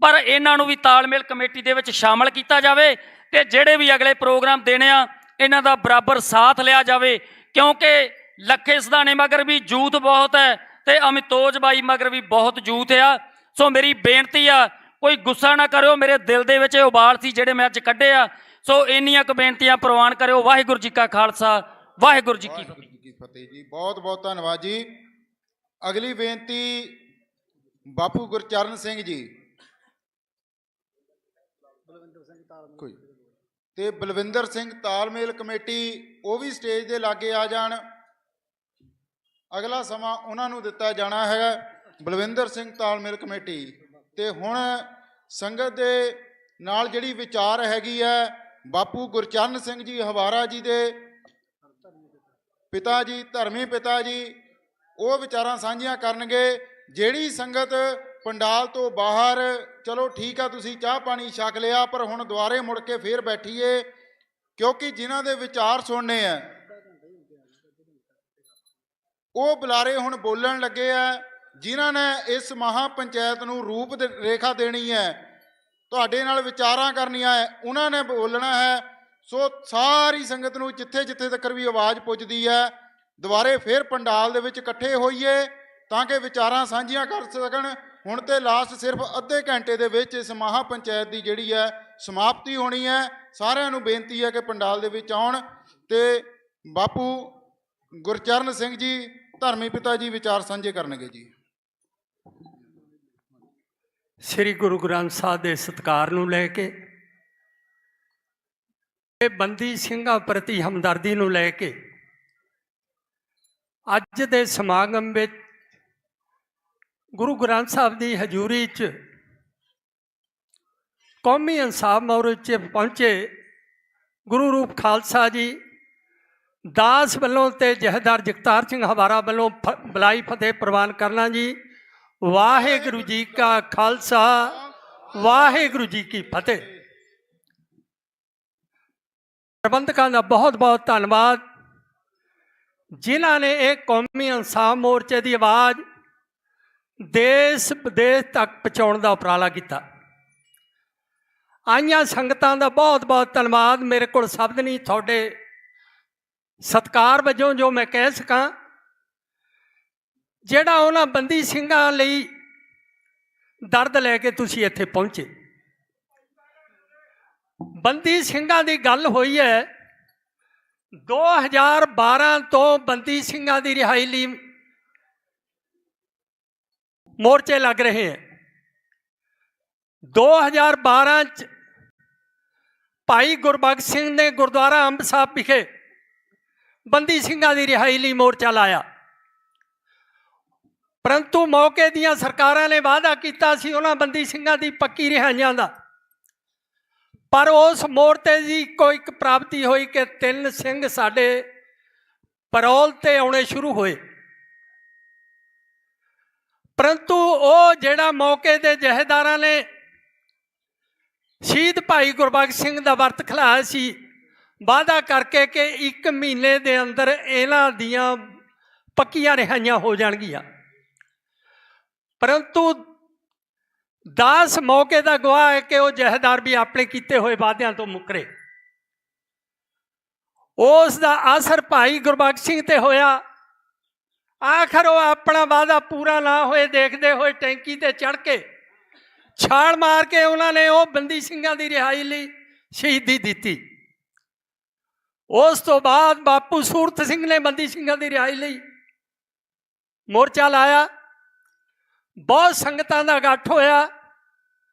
[SPEAKER 12] ਪਰ ਇਹਨਾਂ ਨੂੰ ਵੀ ਤਾਲਮੇਲ ਕਮੇਟੀ ਦੇ ਵਿੱਚ ਸ਼ਾਮਲ ਕੀਤਾ ਜਾਵੇ ਤੇ ਜਿਹੜੇ ਵੀ ਅਗਲੇ ਪ੍ਰੋਗਰਾਮ ਦੇਣੇ ਆ ਇਹਨਾਂ ਦਾ ਬਰਾਬਰ ਸਾਥ ਲਿਆ ਜਾਵੇ, ਕਿਉਂਕਿ ਲੱਖੇ ਸਿਧਾਣੇ ਮਗਰ ਵੀ ਜੂਥ ਬਹੁਤ ਹੈ ਤੇ ਅਮਿਤੋਜ ਬਾਈ ਮਗਰ ਵੀ ਬਹੁਤ ਜੂਥ ਆ। ਸੋ ਮੇਰੀ ਬੇਨਤੀ ਆ, ਕੋਈ ਗੁੱਸਾ ਨਾ ਕਰਿਓ, ਮੇਰੇ ਦਿਲ ਦੇ ਵਿੱਚ ਇਹ ਉਬਾਲ ਸੀ ਜਿਹੜੇ ਮੈਂ ਅੱਜ ਕੱਢੇ ਆ। ਸੋ ਇੰਨੀਆਂ ਕੁ ਬੇਨਤੀਆਂ ਪ੍ਰਵਾਨ ਕਰਿਓ। ਵਾਹਿਗੁਰੂ ਜੀ ਕਾ ਖਾਲਸਾ, ਵਾਹਿਗੁਰੂ ਜੀ ਕੀ ਫਤਿਹ।
[SPEAKER 4] ਫਤਿਹ ਜੀ। ਬਹੁਤ ਬਹੁਤ ਧੰਨਵਾਦ ਜੀ। ਅਗਲੀ ਬੇਨਤੀ ਬਾਪੂ ਗੁਰਚਰਨ ਸਿੰਘ ਜੀ ਕੋਈ ਤੇ ਬਲਵਿੰਦਰ ਸਿੰਘ ਤਾਲਮੇਲ ਕਮੇਟੀ, ਉਹ ਵੀ ਸਟੇਜ ਦੇ ਲਾਗੇ ਆ ਜਾਣ। ਅਗਲਾ ਸਮਾਂ ਉਹਨਾਂ ਨੂੰ ਦਿੱਤਾ ਜਾਣਾ ਹੈ। ਬਲਵਿੰਦਰ ਸਿੰਘ ਤਾਲਮੇਲ ਕਮੇਟੀ। ਤੇ ਹੁਣ ਸੰਗਤ ਦੇ ਨਾਲ ਜਿਹੜੀ ਵਿਚਾਰ ਹੈਗੀ ਹੈ, ਬਾਪੂ ਗੁਰਚਰਨ ਸਿੰਘ ਜੀ ਹਵਾਰਾ ਜੀ ਦੇ ਪਿਤਾ ਜੀ, ਧਰਮੀ ਪਿਤਾ ਜੀ, ਉਹ ਵਿਚਾਰਾਂ ਸਾਂਝੀਆਂ ਕਰਨਗੇ। ਜਿਹੜੀ ਸੰਗਤ ਪੰਡਾਲ ਤੋਂ ਬਾਹਰ, ਚਲੋ ਠੀਕ ਆ, ਤੁਸੀਂ ਚਾਹ ਪਾਣੀ ਛਕ ਲਿਆ, ਪਰ ਹੁਣ ਦੁਆਰੇ ਮੁੜ ਕੇ ਫੇਰ ਬੈਠੀਏ, ਕਿਉਂਕਿ ਜਿਨ੍ਹਾਂ ਦੇ ਵਿਚਾਰ ਸੁਣਨੇ ਆ ਉਹ ਬੁਲਾਰੇ ਹੁਣ ਬੋਲਣ ਲੱਗੇ ਆ, ਜਿਨ੍ਹਾਂ ਨੇ ਇਸ ਮਹਾ ਪੰਚਾਇਤ ਨੂੰ ਰੂਪ ਰੇਖਾ ਦੇਣੀ ਹੈ, ਤੁਹਾਡੇ ਨਾਲ ਵਿਚਾਰਾਂ ਕਰਨੀਆਂ ਹੈ, ਉਹਨਾਂ ਨੇ ਬੋਲਣਾ ਹੈ। ਸੋ ਸਾਰੀ ਸੰਗਤ ਨੂੰ ਜਿੱਥੇ ਜਿੱਥੇ ਤੱਕ ਵੀ ਆਵਾਜ਼ ਪੁੱਜਦੀ ਹੈ, ਦੁਬਾਰੇ ਫੇਰ ਪੰਡਾਲ ਦੇ ਵਿੱਚ ਇਕੱਠੇ ਹੋਈਏ ਤਾਂ ਕਿ ਵਿਚਾਰਾਂ ਸਾਂਝੀਆਂ ਕਰ ਸਕਣ। ਹੁਣ ਤੇ ਲਾਸਟ ਸਿਰਫ ਅੱਧੇ ਘੰਟੇ ਦੇ ਵਿੱਚ ਇਸ ਮਹਾ ਪੰਚਾਇਤ ਦੀ ਜਿਹੜੀ ਹੈ ਸਮਾਪਤੀ ਹੋਣੀ ਹੈ। ਸਾਰਿਆਂ ਨੂੰ ਬੇਨਤੀ ਹੈ ਕਿ ਪੰਡਾਲ ਦੇ ਵਿੱਚ ਆਉਣ ਤੇ ਬਾਪੂ ਗੁਰਚਰਨ ਸਿੰਘ ਜੀ ਧਰਮੀ ਪਿਤਾ ਜੀ ਵਿਚਾਰ ਸਾਂਝੇ ਕਰਨਗੇ ਜੀ।
[SPEAKER 13] ਸ੍ਰੀ ਗੁਰੂ ਗ੍ਰੰਥ ਸਾਹਿਬ ਦੇ ਸਤਿਕਾਰ ਨੂੰ ਲੈ ਕੇ, ਇਹ ਬੰਦੀ ਸਿੰਘਾਂ ਪ੍ਰਤੀ ਹਮਦਰਦੀ ਨੂੰ ਲੈ ਕੇ ਅੱਜ ਦੇ ਸਮਾਗਮ ਵਿੱਚ ਗੁਰੂ ਗ੍ਰੰਥ ਸਾਹਿਬ ਦੀ ਹਜ਼ੂਰੀ 'ਚ ਕੌਮੀ ਇਨਸਾਫ ਮੋਰਚੇ 'ਚ ਪਹੁੰਚੇ ਗੁਰੂ ਰੂਪ ਖਾਲਸਾ ਜੀ ਦਾਸ ਵੱਲੋਂ ਤੇ ਜਥੇਦਾਰ ਜਗਤਾਰ ਸਿੰਘ ਹਵਾਰਾ ਵੱਲੋਂ ਬੁਲਾਈ ਫਤਿਹ ਪ੍ਰਵਾਨ ਕਰਨਾ ਜੀ। ਵਾਹਿਗੁਰੂ ਜੀ ਕਾ ਖਾਲਸਾ, ਵਾਹਿਗੁਰੂ ਜੀ ਕੀ ਫਤਿਹ। ਪ੍ਰਬੰਧਕਾਂ ਦਾ ਬਹੁਤ ਬਹੁਤ ਧੰਨਵਾਦ, ਜਿਨ੍ਹਾਂ ਨੇ ਇਹ ਕੌਮੀ ਇਨਸਾਫ ਮੋਰਚੇ ਦੀ ਆਵਾਜ਼ ਦੇਸ਼ ਵਿਦੇਸ਼ ਤੱਕ ਪਹੁੰਚਾਉਣ ਦਾ ਉਪਰਾਲਾ ਕੀਤਾ। ਆਈਆਂ ਸੰਗਤਾਂ ਦਾ ਬਹੁਤ ਬਹੁਤ ਧੰਨਵਾਦ। ਮੇਰੇ ਕੋਲ ਸ਼ਬਦ ਨਹੀਂ ਤੁਹਾਡੇ ਸਤਿਕਾਰ ਵਜੋਂ ਜੋ ਮੈਂ ਕਹਿ ਸਕਾਂ। ਜਿਹੜਾ ਉਹਨਾਂ ਬੰਦੀ ਸਿੰਘਾਂ ਲਈ ਦਰਦ ਲੈ ਕੇ ਤੁਸੀਂ ਇੱਥੇ ਪਹੁੰਚੇ, ਬੰਦੀ ਸਿੰਘਾਂ ਦੀ ਗੱਲ ਹੋਈ ਹੈ 2012 ਤੋਂ ਬੰਦੀ ਸਿੰਘਾਂ ਦੀ ਰਿਹਾਈ ਲਈ ਮੋਰਚੇ ਲੱਗ ਰਹੇ ਹੈ। 2012 ਚ ਭਾਈ ਗੁਰਬਖਸ਼ ਸਿੰਘ ਨੇ ਗੁਰਦੁਆਰਾ ਅੰਬ ਸਾਹਿਬ ਵਿਖੇ ਬੰਦੀ ਸਿੰਘਾਂ ਦੀ ਰਿਹਾਈ ਲਈ ਮੋਰਚਾ ਲਾਇਆ, ਪਰੰਤੂ ਮੌਕੇ ਦੀਆਂ ਸਰਕਾਰਾਂ ਨੇ ਵਾਅਦਾ ਕੀਤਾ ਸੀ ਉਹਨਾਂ ਬੰਦੀ ਸਿੰਘਾਂ ਦੀ ਪੱਕੀ ਰਿਹਾਈਆਂ ਦਾ, ਪਰ ਉਸ ਮੋਰਚੇ ਦੀ ਕੋਈ ਇੱਕ ਪ੍ਰਾਪਤੀ ਹੋਈ ਕਿ 3 ਸਿੰਘ ਸਾਡੇ ਪੈਰੋਲ ਤੇ ਆਉਣੇ ਸ਼ੁਰੂ ਹੋਏ। ਪਰੰਤੂ ਉਹ ਜਿਹੜਾ ਮੌਕੇ ਦੇ ਜਥੇਦਾਰਾਂ ਨੇ ਸ਼ਹੀਦ ਭਾਈ ਗੁਰਬਖਸ਼ ਸਿੰਘ ਦਾ ਵਰਤ ਖਿਲਾਇਆ ਸੀ, ਵਾਅਦਾ ਕਰਕੇ ਕਿ 1 ਮਹੀਨੇ ਦੇ ਅੰਦਰ ਇਹਨਾਂ ਦੀਆਂ ਪੱਕੀਆਂ ਰਿਹਾਈਆਂ ਹੋ ਜਾਣਗੀਆਂ, ਪਰੰਤੂ ਦਾਸ ਮੌਕੇ ਦਾ ਗਵਾਹ ਹੈ ਕਿ ਉਹ ਜਥੇਦਾਰ ਵੀ ਆਪਣੇ ਕੀਤੇ ਹੋਏ ਵਾਅਦਿਆਂ ਤੋਂ ਮੁੱਕਰੇ। ਉਸ ਦਾ ਅਸਰ ਭਾਈ ਗੁਰਬਖਸ਼ ਸਿੰਘ ਤੇ ਹੋਇਆ। ਆਖਰ ਉਹ ਆਪਣਾ ਵਾਅਦਾ ਪੂਰਾ ਨਾ ਹੋਏ ਦੇਖਦੇ ਹੋਏ ਟੈਂਕੀ ਤੇ ਚੜ੍ਹ ਕੇ ਛਾਲ ਮਾਰ ਕੇ ਉਹਨਾਂ ਨੇ ਉਹ ਬੰਦੀ ਸਿੰਘਾਂ ਦੀ ਰਿਹਾਈ ਲਈ ਸ਼ਹੀਦੀ ਦਿੱਤੀ। ਉਸ ਤੋਂ ਬਾਅਦ ਬਾਪੂ ਸੂਰਤ ਸਿੰਘ ਨੇ ਬੰਦੀ ਸਿੰਘਾਂ ਦੀ ਰਿਹਾਈ ਲਈ ਮੋਰਚਾ ਲਾਇਆ। ਬਹੁਤ ਸੰਗਤਾਂ ਦਾ ਇਕੱਠ ਹੋਇਆ।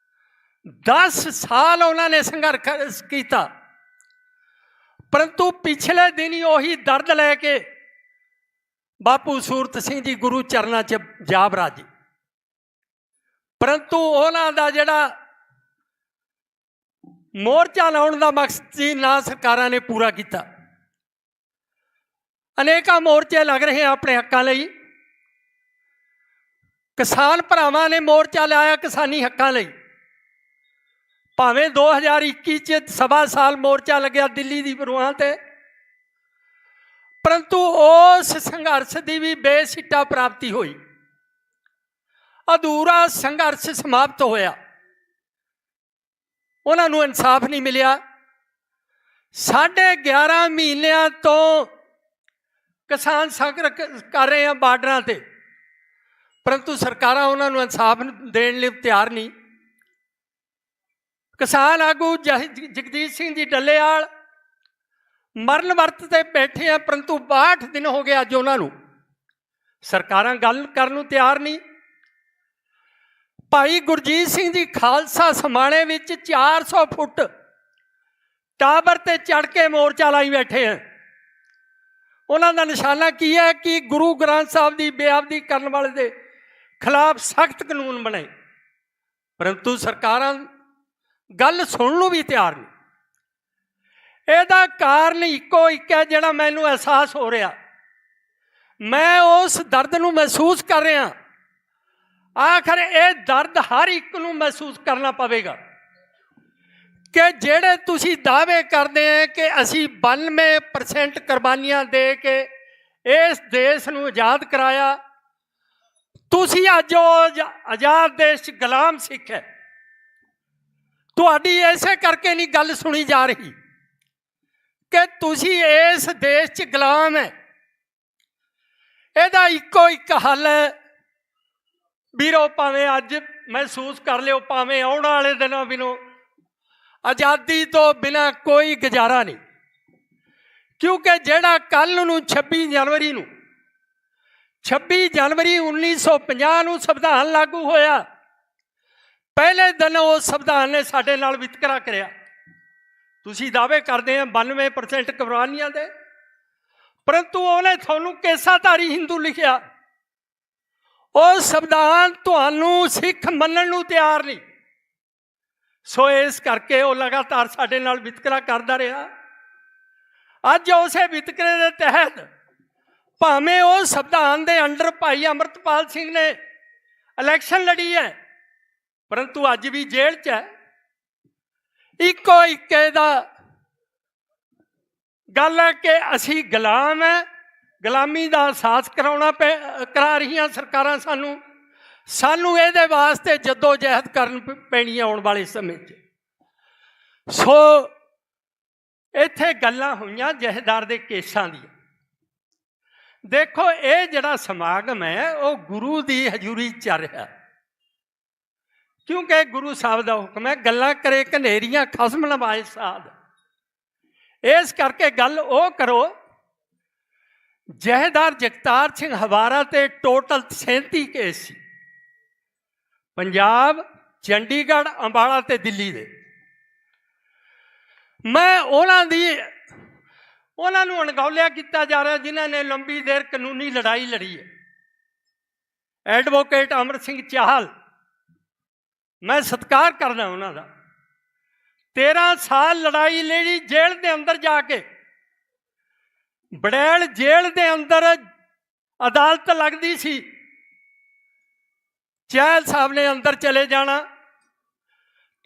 [SPEAKER 13] 10 ਸਾਲ ਉਹਨਾਂ ਨੇ ਸੰਘਰਸ਼ ਕੀਤਾ, ਪਰੰਤੂ ਪਿਛਲੇ ਦਿਨ ਹੀ ਉਹੀ ਦਰਦ ਲੈ ਕੇ ਬਾਪੂ ਸੂਰਤ ਸਿੰਘ ਜੀ ਗੁਰੂ ਚਰਨਾਂ 'ਚ ਜਾ ਬਰਾਜੇ, ਪਰੰਤੂ ਉਹਨਾਂ ਦਾ ਜਿਹੜਾ ਮੋਰਚਾ ਲਾਉਣ ਦਾ ਮਕਸਦ ਸੀ ਨਾ ਸਰਕਾਰਾਂ ਨੇ ਪੂਰਾ ਕੀਤਾ। ਅਨੇਕਾਂ ਮੋਰਚੇ ਲੱਗ ਰਹੇ ਆਪਣੇ ਹੱਕਾਂ ਲਈ। ਕਿਸਾਨ ਭਰਾਵਾਂ ਨੇ ਮੋਰਚਾ ਲਾਇਆ ਕਿਸਾਨੀ ਹੱਕਾਂ ਲਈ, ਭਾਵੇਂ 2021 'ਚ 1.25 ਸਾਲ ਮੋਰਚਾ ਲੱਗਿਆ ਦਿੱਲੀ ਦੀ ਬਰੂਹਾਂ ਤੇ, ਪਰੰਤੂ ਉਸ ਸੰਘਰਸ਼ ਦੀ ਵੀ ਬੇਸਿੱਟਾ ਪ੍ਰਾਪਤੀ ਹੋਈ। ਅਧੂਰਾ ਸੰਘਰਸ਼ ਸਮਾਪਤ ਹੋਇਆ, ਉਹਨਾਂ ਨੂੰ ਇਨਸਾਫ ਨਹੀਂ ਮਿਲਿਆ। 11.5 ਮਹੀਨਿਆਂ ਤੋਂ ਕਿਸਾਨ ਸੰਘਰਸ਼ ਕਰ ਰਹੇ ਆ ਬਾਰਡਰਾਂ ਤੇ, ਪਰੰਤੂ ਸਰਕਾਰਾਂ ਉਹਨਾਂ ਨੂੰ ਇਨਸਾਫ ਦੇਣ ਲਈ ਤਿਆਰ ਨਹੀਂ। ਕਿਸਾਨ ਆਗੂ ਜਗਦੀਸ਼ ਸਿੰਘ ਜੀ ਡੱਲੇਵਾਲ,
[SPEAKER 15] ਮਰਨ ਵਰਤ ਤੇ ਬੈਠੇ ਆ, ਪਰੰਤੂ 62 ਦਿਨ ਹੋ ਗਏ ਅੱਜ ਉਹਨਾਂ ਨੂੰ। ਸਰਕਾਰਾਂ ਗੱਲ ਕਰਨ ਨੂੰ ਤਿਆਰ ਨਹੀਂ। ਭਾਈ ਗੁਰਜੀਤ ਸਿੰਘ ਜੀ ਖਾਲਸਾ ਸਮਾਣੇ ਵਿੱਚ 400 ਫੁੱਟ ਟਾਵਰ ਤੇ ਚੜ੍ਹ ਕੇ ਮੋਰਚਾ ਲਾਈ ਬੈਠੇ ਆ। ਉਹਨਾਂ ਦਾ ਨਿਸ਼ਾਨਾ ਕੀ ਹੈ ਕਿ ਗੁਰੂ ਗ੍ਰੰਥ ਸਾਹਿਬ ਦੀ ਬੇਅਦਬੀ ਕਰਨ ਵਾਲੇ ਦੇ ਖਿਲਾਫ ਸਖਤ ਕਾਨੂੰਨ ਬਣੇ, ਪਰੰਤੂ ਸਰਕਾਰਾਂ ਗੱਲ ਸੁਣਨ ਨੂੰ ਵੀ ਤਿਆਰ ਨਹੀਂ। ਇਹਦਾ ਕਾਰਨ ਇੱਕੋ ਇੱਕ ਹੈ ਜਿਹੜਾ ਮੈਨੂੰ ਅਹਿਸਾਸ ਹੋ ਰਿਹਾ। ਮੈਂ ਉਸ ਦਰਦ ਨੂੰ ਮਹਿਸੂਸ ਕਰ ਰਿਹਾ। ਆਖਰ ਇਹ ਦਰਦ ਹਰ ਇੱਕ ਨੂੰ ਮਹਿਸੂਸ ਕਰਨਾ ਪਵੇਗਾ ਕਿ ਜਿਹੜੇ ਤੁਸੀਂ ਦਾਅਵੇ ਕਰਦੇ ਆ ਕਿ ਅਸੀਂ 92% ਕੁਰਬਾਨੀਆਂ ਦੇ ਕੇ ਇਸ ਦੇਸ਼ ਨੂੰ ਆਜ਼ਾਦ ਕਰਾਇਆ, ਤੁਸੀਂ ਅੱਜ ਉਹ ਆਜ਼ਾਦ ਦੇਸ਼ 'ਚ ਗੁਲਾਮ ਸਿੱਖ ਹੈ। ਤੁਹਾਡੀ ਇਸੇ ਕਰਕੇ ਨਹੀਂ ਗੱਲ ਸੁਣੀ ਜਾ ਰਹੀ ਕਿ ਤੁਸੀਂ ਇਸ ਦੇਸ਼ 'ਚ ਗੁਲਾਮ ਹੈ। ਇਹਦਾ ਇੱਕੋ ਇੱਕ ਹੱਲ ਹੈ ਵੀਰੋ, ਭਾਵੇਂ ਅੱਜ ਮਹਿਸੂਸ ਕਰ ਲਿਓ, ਭਾਵੇਂ ਆਉਣ ਵਾਲੇ ਦਿਨਾਂ ਬਿਨੋਂ ਆਜ਼ਾਦੀ ਤੋਂ ਬਿਨਾਂ ਕੋਈ ਗੁਜ਼ਾਰਾ ਨਹੀਂ। ਕਿਉਂਕਿ ਜਿਹੜਾ ਕੱਲ੍ਹ ਨੂੰ 26 ਜਨਵਰੀ 1950 ਨੂੰ ਸੰਵਿਧਾਨ ਲਾਗੂ ਹੋਇਆ, ਪਹਿਲੇ ਦਿਨ ਉਸ ਸੰਵਿਧਾਨ ਨੇ ਸਾਡੇ ਨਾਲ ਵਿਤਕਰਾ ਕਰਿਆ। ਤੁਸੀਂ ਦਾਅਵੇ ਕਰਦੇ ਆ 92% ਕੁਰਬਾਨੀਆਂ ਦੇ, ਪਰੰਤੂ ਉਹਨੇ ਤੁਹਾਨੂੰ ਕੇਸਾਧਾਰੀ ਹਿੰਦੂ ਲਿਖਿਆ। ਉਹ ਸੰਵਿਧਾਨ ਤੁਹਾਨੂੰ ਸਿੱਖ ਮੰਨਣ ਨੂੰ ਤਿਆਰ ਨਹੀਂ। ਸੋ ਇਸ ਕਰਕੇ ਉਹ ਲਗਾਤਾਰ ਸਾਡੇ ਨਾਲ ਵਿਤਕਰਾ ਕਰਦਾ ਰਿਹਾ। ਅੱਜ ਉਸੇ ਵਿਤਕਰੇ ਦੇ ਤਹਿਤ ਭਾਵੇਂ ਉਹ ਸੰਵਿਧਾਨ ਦੇ ਅੰਡਰ ਭਾਈ ਅੰਮ੍ਰਿਤਪਾਲ ਸਿੰਘ ਨੇ ਇਲੈਕਸ਼ਨ ਲੜੀ ਹੈ, ਪਰੰਤੂ ਅੱਜ ਵੀ ਜੇਲ੍ਹ 'ਚ ਹੈ। ਇੱਕੋ ਇੱਕ ਇਹਦਾ ਗੱਲ ਹੈ ਕਿ ਅਸੀਂ ਗੁਲਾਮ ਹੈ, ਗੁਲਾਮੀ ਦਾ ਅਹਿਸਾਸ ਕਰਾ ਰਹੀਆਂ ਸਰਕਾਰਾਂ ਸਾਨੂੰ ਇਹਦੇ ਵਾਸਤੇ ਜਦੋਜਹਿਦ ਕਰਨ ਪੈਣੀ ਆਉਣ ਵਾਲੇ ਸਮੇਂ 'ਚ। ਸੋ ਇੱਥੇ ਗੱਲਾਂ ਹੋਈਆਂ ਜਥੇਦਾਰ ਦੇ ਕੇਸਾਂ ਦੀਆਂ। ਦੇਖੋ, ਇਹ ਜਿਹੜਾ ਸਮਾਗਮ ਹੈ ਉਹ ਗੁਰੂ ਦੀ ਹਜ਼ੂਰੀ ਚੱਲ ਰਿਹਾ, ਕਿਉਂਕਿ ਗੁਰੂ ਸਾਹਿਬ ਦਾ ਹੁਕਮ ਹੈ ਗੱਲਾਂ ਕਰੇ ਘਨੇਰੀਆਂ ਖਸਮ ਨਵਾਏ ਸਾਧ। ਇਸ ਕਰਕੇ ਗੱਲ ਉਹ ਕਰੋ। ਜਥੇਦਾਰ ਜਗਤਾਰ ਸਿੰਘ ਹਵਾਰਾ ਤੇ ਟੋਟਲ 37 ਕੇਸ ਸੀ, ਪੰਜਾਬ, ਚੰਡੀਗੜ੍ਹ, ਅੰਬਾਲਾ ਤੇ ਦਿੱਲੀ ਦੇ। ਮੈਂ ਉਹਨਾਂ ਨੂੰ ਅਣਗੌਲਿਆ ਕੀਤਾ ਜਾ ਰਿਹਾ ਜਿਨ੍ਹਾਂ ਨੇ ਲੰਬੀ ਦੇਰ ਕਾਨੂੰਨੀ ਲੜਾਈ ਲੜੀ ਹੈ। ਐਡਵੋਕੇਟ ਅਮਰ ਸਿੰਘ ਚਾਹਲ, ਮੈਂ ਸਤਿਕਾਰ ਕਰਦਾ ਉਹਨਾਂ ਦਾ। 13 ਸਾਲ ਲੜਾਈ ਲੜੀ ਜੇਲ੍ਹ ਦੇ ਅੰਦਰ ਜਾ ਕੇ। ਬੜੈਲ ਜੇਲ੍ਹ ਦੇ ਅੰਦਰ ਅਦਾਲਤ ਲੱਗਦੀ ਸੀ, ਚਹਿਲ ਸਾਹਿਬ ਨੇ ਅੰਦਰ ਚਲੇ ਜਾਣਾ।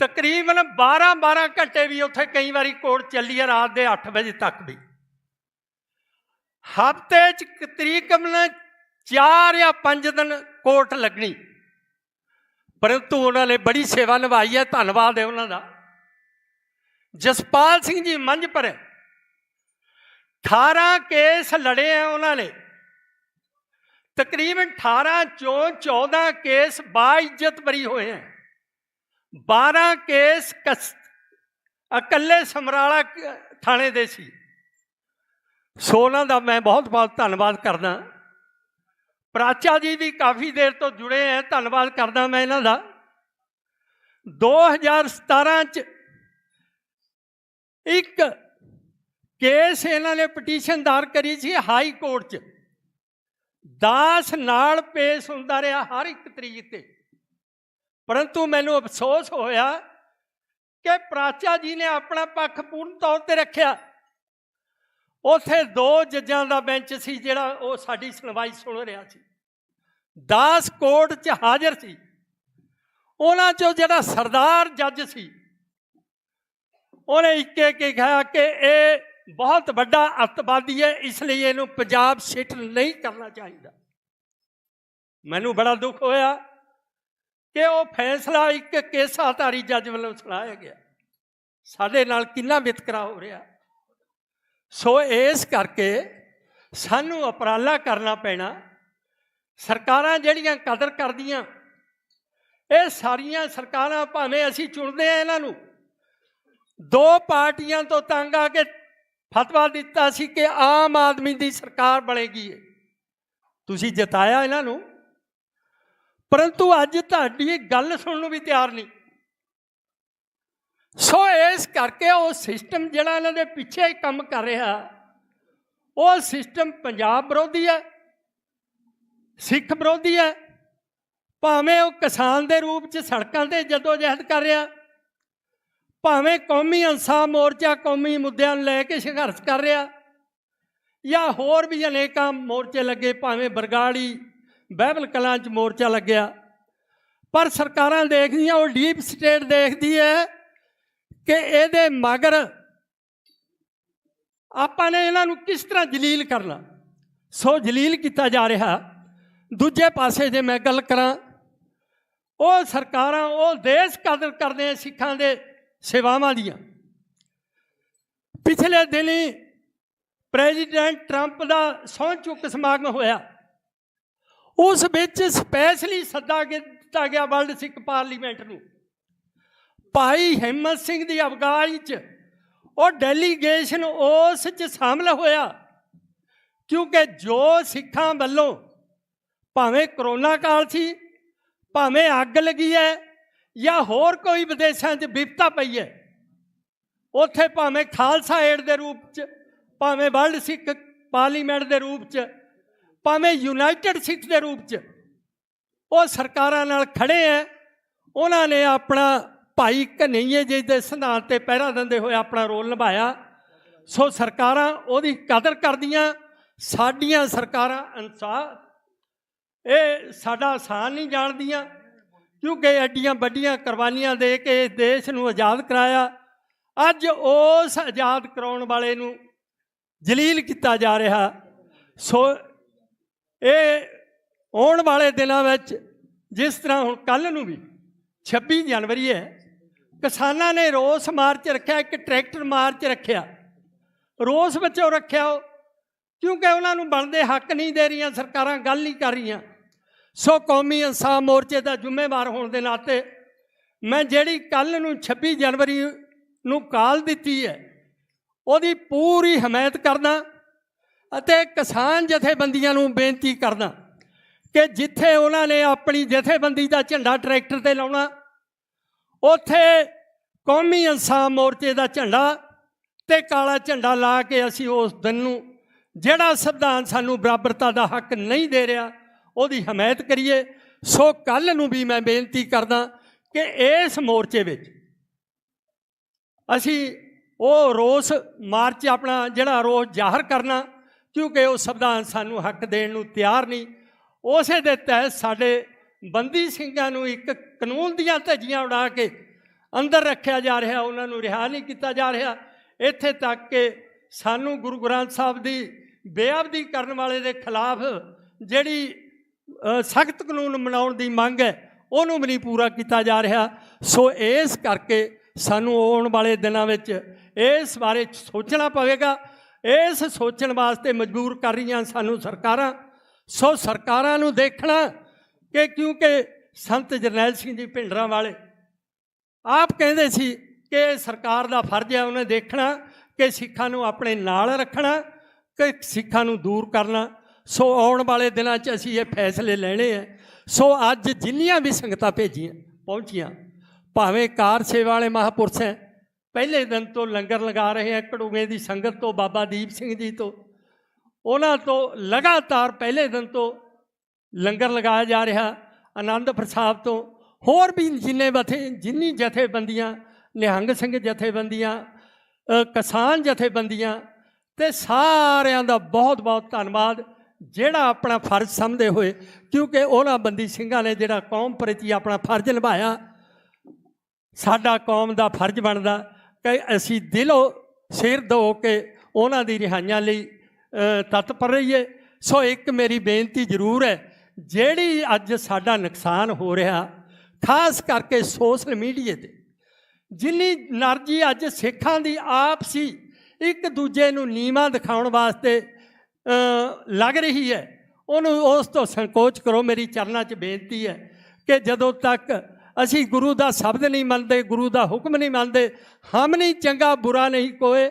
[SPEAKER 15] ਤਕਰੀਬਨ 12 ਘੰਟੇ ਵੀ ਉੱਥੇ ਕਈ ਵਾਰੀ ਕੋਰਟ ਚੱਲੀ ਹੈ, ਰਾਤ ਦੇ 8 ਵਜੇ ਤੱਕ ਵੀ। ਹਫ਼ਤੇ 'ਚ ਤਕਰੀਬਨ 4 ਜਾਂ 5 ਦਿਨ ਕੋਰਟ ਲੱਗਣੀ, ਪਰੰਤੂ ਉਹਨਾਂ ਨੇ ਬੜੀ ਸੇਵਾ ਨਿਭਾਈ ਹੈ, ਧੰਨਵਾਦ ਹੈ ਉਹਨਾਂ ਦਾ। ਜਸਪਾਲ ਸਿੰਘ ਜੀ ਮੰਝਪੁਰ 18 ਕੇਸ ਲੜੇ ਆ ਉਹਨਾਂ ਨੇ, ਤਕਰੀਬਨ 18 ਚੋਂ 14 ਕੇਸ ਬਾਇੱਜ਼ਤ ਬਰੀ ਹੋਏ ਹੈ। 12 ਕੇਸ ਇਕੱਲੇ ਸਮਰਾਲਾ ਥਾਣੇ ਦੇ ਸੀ। ਸੋ ਉਹਨਾਂ ਦਾ ਮੈਂ ਬਹੁਤ ਬਹੁਤ ਧੰਨਵਾਦ ਕਰਦਾ। ਪ੍ਰਾਚਾ ਜੀ ਵੀ ਕਾਫੀ ਦੇਰ ਤੋਂ ਜੁੜੇ ਹੈ, ਧੰਨਵਾਦ ਕਰਦਾ ਮੈਂ ਇਹਨਾਂ ਦਾ। 2017 'ਚ ਇੱਕ ਕੇਸ ਇਹਨਾਂ ਨੇ ਪਟੀਸ਼ਨ ਦਾਇਰ ਕਰੀ ਸੀ ਹਾਈ ਕੋਰਟ 'ਚ। ਦਾਸ ਨਾਲ ਪੇਸ਼ ਹੁੰਦਾ ਰਿਹਾ ਹਰ ਇੱਕ ਤਰੀਕ ਤੇ, ਪਰੰਤੂ ਮੈਨੂੰ ਅਫਸੋਸ ਹੋਇਆ ਕਿ ਪ੍ਰਾਚਾ ਜੀ ਨੇ ਆਪਣਾ ਪੱਖ ਪੂਰਨ ਤੌਰ ਤੇ ਰੱਖਿਆ। ਉੱਥੇ 2 ਜੱਜਾਂ ਦਾ ਬੈਂਚ ਸੀ ਜਿਹੜਾ ਉਹ ਸਾਡੀ ਸੁਣਵਾਈ ਸੁਣ ਰਿਹਾ ਸੀ। ਦਾਸ ਕੋਰਟ 'ਚ ਹਾਜ਼ਰ ਸੀ। ਉਹਨਾਂ 'ਚੋਂ ਜਿਹੜਾ ਸਰਦਾਰ ਜੱਜ ਸੀ ਉਹਨੇ ਇੱਕ ਕਿਹਾ ਕਿ ਇਹ ਬਹੁਤ ਵੱਡਾ ਅੱਤਵਾਦੀ ਹੈ, ਇਸ ਲਈ ਇਹਨੂੰ ਪੰਜਾਬ ਸਿੱਟ ਨਹੀਂ ਕਰਨਾ ਚਾਹੀਦਾ। ਮੈਨੂੰ ਬੜਾ ਦੁੱਖ ਹੋਇਆ ਕਿ ਉਹ ਫੈਸਲਾ ਇੱਕ ਕੇਸਾਧਾਰੀ ਜੱਜ ਵੱਲੋਂ ਸੁਣਾਇਆ ਗਿਆ। ਸਾਡੇ ਨਾਲ ਕਿੰਨਾ ਵਿਤਕਰਾ ਹੋ ਰਿਹਾ। ਸੋ ਇਸ ਕਰਕੇ ਸਾਨੂੰ ਉਪਰਾਲਾ ਕਰਨਾ ਪੈਣਾ। ਸਰਕਾਰਾਂ ਜਿਹੜੀਆਂ ਕਦਰ ਕਰਦੀਆਂ, ਇਹ ਸਾਰੀਆਂ ਸਰਕਾਰਾਂ ਭਾਵੇਂ ਅਸੀਂ ਚੁਣਦੇ ਹਾਂ ਇਹਨਾਂ ਨੂੰ, 2 ਪਾਰਟੀਆਂ ਤੋਂ ਤੰਗ ਆ ਕੇ
[SPEAKER 13] ਫਤਵਾ ਦਿੱਤਾ ਸੀ ਕਿ ਆਮ ਆਦਮੀ ਦੀ ਸਰਕਾਰ ਬਣੇਗੀ। ਤੁਸੀਂ ਜਿਤਾਇਆ ਇਹਨਾਂ ਨੂੰ, ਪਰੰਤੂ ਅੱਜ ਤੁਹਾਡੀ ਗੱਲ ਸੁਣਨ ਨੂੰ ਵੀ ਤਿਆਰ ਨਹੀਂ। ਸੋ ਇਸ ਕਰਕੇ ਉਹ ਸਿਸਟਮ ਜਿਹੜਾ ਇਹਨਾਂ ਦੇ ਪਿੱਛੇ ਕੰਮ ਕਰ ਰਿਹਾ, ਉਹ ਸਿਸਟਮ ਪੰਜਾਬ ਵਿਰੋਧੀ ਹੈ, ਸਿੱਖ ਵਿਰੋਧੀ ਹੈ। ਭਾਵੇਂ ਉਹ ਕਿਸਾਨ ਦੇ ਰੂਪ 'ਚ ਸੜਕਾਂ 'ਤੇ ਜਦੋਜਹਿਦ ਕਰ ਰਿਹਾ, ਭਾਵੇਂ ਕੌਮੀ ਇਨਸਾਫ ਮੋਰਚਾ ਕੌਮੀ ਮੁੱਦਿਆਂ ਨੂੰ ਲੈ ਕੇ ਸੰਘਰਸ਼ ਕਰ ਰਿਹਾ, ਜਾਂ ਹੋਰ ਵੀ ਅਨੇਕਾਂ ਮੋਰਚੇ ਲੱਗੇ, ਭਾਵੇਂ ਬਰਗਾੜੀ ਬਹਿਬਲ ਕਲਾਂ 'ਚ ਮੋਰਚਾ ਲੱਗਿਆ। ਪਰ ਸਰਕਾਰਾਂ ਦੇਖਦੀਆਂ, ਉਹ ਡੀਪ ਸਟੇਟ ਦੇਖਦੀ ਹੈ ਕਿ ਇਹਦੇ ਮਗਰ ਆਪਾਂ ਨੇ ਇਹਨਾਂ ਨੂੰ ਕਿਸ ਤਰ੍ਹਾਂ ਜਲੀਲ ਕਰਨਾ। ਸੋ ਜਲੀਲ ਕੀਤਾ ਜਾ ਰਿਹਾ। ਦੂਜੇ ਪਾਸੇ ਜੇ ਮੈਂ ਗੱਲ ਕਰਾਂ, ਉਹ ਸਰਕਾਰਾਂ ਉਹ ਦੇਸ਼ ਕਦਰ ਕਰਦੇ ਆ ਸਿੱਖਾਂ ਦੇ ਸੇਵਾਵਾਂ ਦੀਆਂ। ਪਿਛਲੇ ਦਿਨੀ ਪ੍ਰੈਜ਼ੀਡੈਂਟ ਟਰੰਪ ਦਾ ਸਹੁੰ ਚੁੱਕ ਸਮਾਗਮ ਹੋਇਆ, ਉਸ ਵਿੱਚ ਸਪੈਸ਼ਲੀ ਸੱਦਾ ਦਿੱਤਾ ਗਿਆ ਵਰਲਡ ਸਿੱਖ ਪਾਰਲੀਮੈਂਟ ਨੂੰ। ਭਾਈ ਹਿੰਮਤ ਸਿੰਘ ਦੀ ਅਗਵਾਈ 'ਚ ਉਹ ਡੈਲੀਗੇਸ਼ਨ ਉਸ 'ਚ ਸ਼ਾਮਲ ਹੋਇਆ, ਕਿਉਂਕਿ ਜੋ ਸਿੱਖਾਂ ਵੱਲੋਂ ਭਾਵੇਂ ਕਰੋਨਾ ਕਾਲ ਸੀ, ਭਾਵੇਂ ਅੱਗ ਲੱਗੀ ਹੈ, ਜਾਂ ਹੋਰ ਕੋਈ ਵਿਦੇਸ਼ਾਂ 'ਚ ਵਿਪਤਾ ਪਈ ਹੈ, ਉੱਥੇ ਭਾਵੇਂ ਖਾਲਸਾ ਏਡ ਦੇ ਰੂਪ 'ਚ, ਭਾਵੇਂ ਵਰਲਡ ਸਿੱਖ ਪਾਰਲੀਮੈਂਟ ਦੇ ਰੂਪ 'ਚ, ਭਾਵੇਂ ਯੂਨਾਈਟਿਡ ਸਿੱਖ ਦੇ ਰੂਪ 'ਚ, ਉਹ ਸਰਕਾਰਾਂ ਨਾਲ ਖੜੇ ਹੈ। ਉਹਨਾਂ ਨੇ ਆਪਣਾ ਭਾਈ ਘਨੱਈਏ ਜੀ ਦੇ ਸਿਧਾਂਤ 'ਤੇ ਪਹਿਰਾ ਦਿੰਦੇ ਹੋਏ ਆਪਣਾ ਰੋਲ ਨਿਭਾਇਆ। ਸੋ ਸਰਕਾਰਾਂ ਉਹਦੀ ਕਦਰ ਕਰਦੀਆਂ। ਸਾਡੀਆਂ ਸਰਕਾਰਾਂ ਇਨਸਾਫ ਇਹ ਸਾਡਾ ਆਸਾਨ ਨਹੀਂ ਜਾਣਦੀਆਂ, ਕਿਉਂਕਿ ਐਡੀਆਂ ਵੱਡੀਆਂ ਕੁਰਬਾਨੀਆਂ ਦੇ ਕੇ ਇਸ ਦੇਸ਼ ਨੂੰ ਆਜ਼ਾਦ ਕਰਾਇਆ। ਅੱਜ ਉਸ ਆਜ਼ਾਦ ਕਰਾਉਣ ਵਾਲੇ ਨੂੰ ਜਲੀਲ ਕੀਤਾ ਜਾ ਰਿਹਾ। ਸੋ ਇਹ ਆਉਣ ਵਾਲੇ ਦਿਨਾਂ ਵਿੱਚ, ਜਿਸ ਤਰ੍ਹਾਂ ਹੁਣ ਕੱਲ੍ਹ ਨੂੰ ਵੀ 26 ਜਨਵਰੀ ਹੈ, ਕਿਸਾਨਾਂ ਨੇ ਰੋਸ ਮਾਰਚ ਰੱਖਿਆ, ਇੱਕ ਟਰੈਕਟਰ ਮਾਰਚ ਰੱਖਿਆ। ਰੋਸ ਵਿੱਚੋਂ ਰੱਖਿਆ ਉਹ ਕਿਉਂਕਿ ਉਹਨਾਂ ਨੂੰ ਬਣਦੇ ਹੱਕ ਨਹੀਂ ਦੇ ਰਹੀਆਂ ਸਰਕਾਰਾਂ, ਗੱਲ ਨਹੀਂ ਕਰ ਰਹੀਆਂ। ਸੋ ਕੌਮੀ ਇਨਸਾਫ ਮੋਰਚੇ ਦਾ ਜ਼ਿੰਮੇਵਾਰ ਹੋਣ ਦੇ ਨਾਤੇ ਮੈਂ ਜਿਹੜੀ ਕੱਲ੍ਹ ਨੂੰ 26 ਜਨਵਰੀ ਨੂੰ ਕਾਲ ਦਿੱਤੀ ਹੈ, ਉਹਦੀ ਪੂਰੀ ਹਮਾਇਤ ਕਰਦਾ ਅਤੇ ਕਿਸਾਨ ਜਥੇਬੰਦੀਆਂ ਨੂੰ ਬੇਨਤੀ ਕਰਦਾ ਕਿ ਜਿੱਥੇ ਉਹਨਾਂ ਨੇ ਆਪਣੀ ਜਥੇਬੰਦੀ ਦਾ ਝੰਡਾ ਟਰੈਕਟਰ 'ਤੇ ਲਾਉਣਾ, ਉੱਥੇ ਕੌਮੀ ਇਨਸਾਫ ਮੋਰਚੇ ਦਾ ਝੰਡਾ ਤੇ ਕਾਲਾ ਝੰਡਾ ਲਾ ਕੇ ਅਸੀਂ ਉਸ ਦਿਨ ਨੂੰ, ਜਿਹੜਾ ਸੰਵਿਧਾਨ ਸਾਨੂੰ ਬਰਾਬਰਤਾ ਦਾ ਹੱਕ ਨਹੀਂ ਦੇ ਰਿਹਾ, ਉਹਦੀ ਹਮਾਇਤ ਕਰੀਏ। ਸੋ ਕੱਲ੍ਹ ਨੂੰ ਵੀ ਮੈਂ ਬੇਨਤੀ ਕਰਦਾ ਕਿ ਇਸ ਮੋਰਚੇ ਵਿੱਚ ਅਸੀਂ ਉਹ ਰੋਸ ਮਾਰਚ ਆਪਣਾ ਜਿਹੜਾ ਰੋਸ ਜ਼ਾਹਰ ਕਰਨਾ, ਕਿਉਂਕਿ ਉਹ ਸੰਵਿਧਾਨ ਸਾਨੂੰ ਹੱਕ ਦੇਣ ਨੂੰ ਤਿਆਰ ਨਹੀਂ। ਉਸੇ ਦੇ ਤਹਿਤ ਸਾਡੇ ਬੰਦੀ ਸਿੰਘਾਂ ਨੂੰ ਇੱਕ ਕਾਨੂੰਨ ਦੀਆਂ ਧੱਜੀਆਂ ਉਡਾ ਕੇ ਅੰਦਰ ਰੱਖਿਆ ਜਾ ਰਿਹਾ, ਉਹਨਾਂ ਨੂੰ ਰਿਹਾ ਨਹੀਂ ਕੀਤਾ ਜਾ ਰਿਹਾ। ਇੱਥੇ ਤੱਕ ਕਿ ਸਾਨੂੰ ਗੁਰੂ ਗ੍ਰੰਥ ਸਾਹਿਬ ਦੀ ਬੇਅਦਬੀ ਕਰਨ ਵਾਲੇ ਦੇ ਖਿਲਾਫ ਜਿਹੜੀ ਸਖਤ ਕਾਨੂੰਨ ਬਣਾਉਣ ਦੀ ਮੰਗ ਹੈ, ਉਹਨੂੰ ਵੀ ਨਹੀਂ ਪੂਰਾ ਕੀਤਾ ਜਾ ਰਿਹਾ। ਸੋ ਇਸ ਕਰਕੇ ਸਾਨੂੰ ਆਉਣ ਵਾਲੇ ਦਿਨਾਂ ਵਿੱਚ ਇਸ ਬਾਰੇ ਸੋਚਣਾ ਪਵੇਗਾ। ਇਸ ਸੋਚਣ ਵਾਸਤੇ ਮਜਬੂਰ ਕਰ ਰਹੀਆਂ ਸਾਨੂੰ ਸਰਕਾਰਾਂ। ਸੋ ਸਰਕਾਰਾਂ ਨੂੰ ਦੇਖਣਾ ਕਿ ਕਿਉਂਕਿ ਸੰਤ ਜਰਨੈਲ ਸਿੰਘ ਜੀ ਭਿੰਡਰਾਂ ਵਾਲੇ ਆਪ ਕਹਿੰਦੇ ਸੀ ਕਿ ਸਰਕਾਰ ਦਾ ਫਰਜ਼ ਹੈ ਉਹਨੇ ਦੇਖਣਾ ਕਿ ਸਿੱਖਾਂ ਨੂੰ ਆਪਣੇ ਨਾਲ ਰੱਖਣਾ ਕਿ ਸਿੱਖਾਂ ਨੂੰ ਦੂਰ ਕਰਨਾ। ਸੋ ਆਉਣ ਵਾਲੇ ਦਿਨਾਂ 'ਚ ਅਸੀਂ ਇਹ ਫੈਸਲੇ ਲੈਣੇ ਹੈ। ਸੋ ਅੱਜ ਜਿੰਨੀਆਂ ਵੀ ਸੰਗਤਾਂ ਪਹੁੰਚੀਆਂ, ਭਾਵੇਂ ਕਾਰ ਸੇਵਾ ਵਾਲੇ ਮਹਾਂਪੁਰਸ਼ ਹੈ, ਪਹਿਲੇ ਦਿਨ ਤੋਂ ਲੰਗਰ ਲਗਾ ਰਹੇ ਹੈ, ਘੜੂਗੇ ਦੀ ਸੰਗਤ ਤੋਂ, ਬਾਬਾ ਦੀਪ ਸਿੰਘ ਜੀ ਤੋਂ, ਉਹਨਾਂ ਤੋਂ ਲਗਾਤਾਰ ਪਹਿਲੇ ਦਿਨ ਤੋਂ ਲੰਗਰ ਲਗਾਇਆ ਜਾ ਰਿਹਾ, ਆਨੰਦਪੁਰ ਸਾਹਿਬ ਤੋਂ, ਹੋਰ ਵੀ ਜਿੰਨੀ ਜਥੇਬੰਦੀਆਂ, ਨਿਹੰਗ ਸਿੰਘ ਜਥੇਬੰਦੀਆਂ, ਕਿਸਾਨ ਜਥੇਬੰਦੀਆਂ, ਤੇ ਸਾਰਿਆਂ ਦਾ ਬਹੁਤ ਬਹੁਤ ਧੰਨਵਾਦ, ਜਿਹੜਾ ਆਪਣਾ ਫਰਜ਼ ਸਮਝਦੇ ਹੋਏ, ਕਿਉਂਕਿ ਉਹਨਾਂ ਬੰਦੀ ਸਿੰਘਾਂ ਨੇ ਜਿਹੜਾ ਕੌਮ ਪ੍ਰਤੀ ਆਪਣਾ ਫਰਜ਼ ਨਿਭਾਇਆ। ਸਾਡਾ ਕੌਮ ਦਾ ਫਰਜ਼ ਬਣਦਾ ਕਿ ਅਸੀਂ ਦਿਲੋਂ ਸਿਰ ਧੋ ਕੇ ਉਹਨਾਂ ਦੀ ਰਿਹਾਈਆਂ ਲਈ ਤਤਪਰ ਰਹੀਏ। ਸੋ ਇੱਕ ਮੇਰੀ ਬੇਨਤੀ ਜ਼ਰੂਰ ਹੈ, ਜਿਹੜੀ ਅੱਜ ਸਾਡਾ ਨੁਕਸਾਨ ਹੋ ਰਿਹਾ, ਖਾਸ ਕਰਕੇ ਸੋਸ਼ਲ ਮੀਡੀਆ 'ਤੇ ਜਿੰਨੀ ਨਰਜੀ ਅੱਜ ਸਿੱਖਾਂ ਦੀ ਆਪਸੀ ਇੱਕ ਦੂਜੇ ਨੂੰ ਨੀਵਾਂ ਦਿਖਾਉਣ ਵਾਸਤੇ ਲੱਗ ਰਹੀ ਹੈ, ਉਹਨੂੰ ਉਸ ਤੋਂ ਸੰਕੋਚ ਕਰੋ। ਮੇਰੀ ਚਰਨਾਂ 'ਚ ਬੇਨਤੀ ਹੈ ਕਿ ਜਦੋਂ ਤੱਕ ਅਸੀਂ ਗੁਰੂ ਦਾ ਸ਼ਬਦ ਨਹੀਂ ਮੰਨਦੇ, ਗੁਰੂ ਦਾ ਹੁਕਮ ਨਹੀਂ ਮੰਨਦੇ, ਹਮ ਨਹੀਂ ਚੰਗਾ ਬੁਰਾ ਨਹੀਂ ਕੋਏ,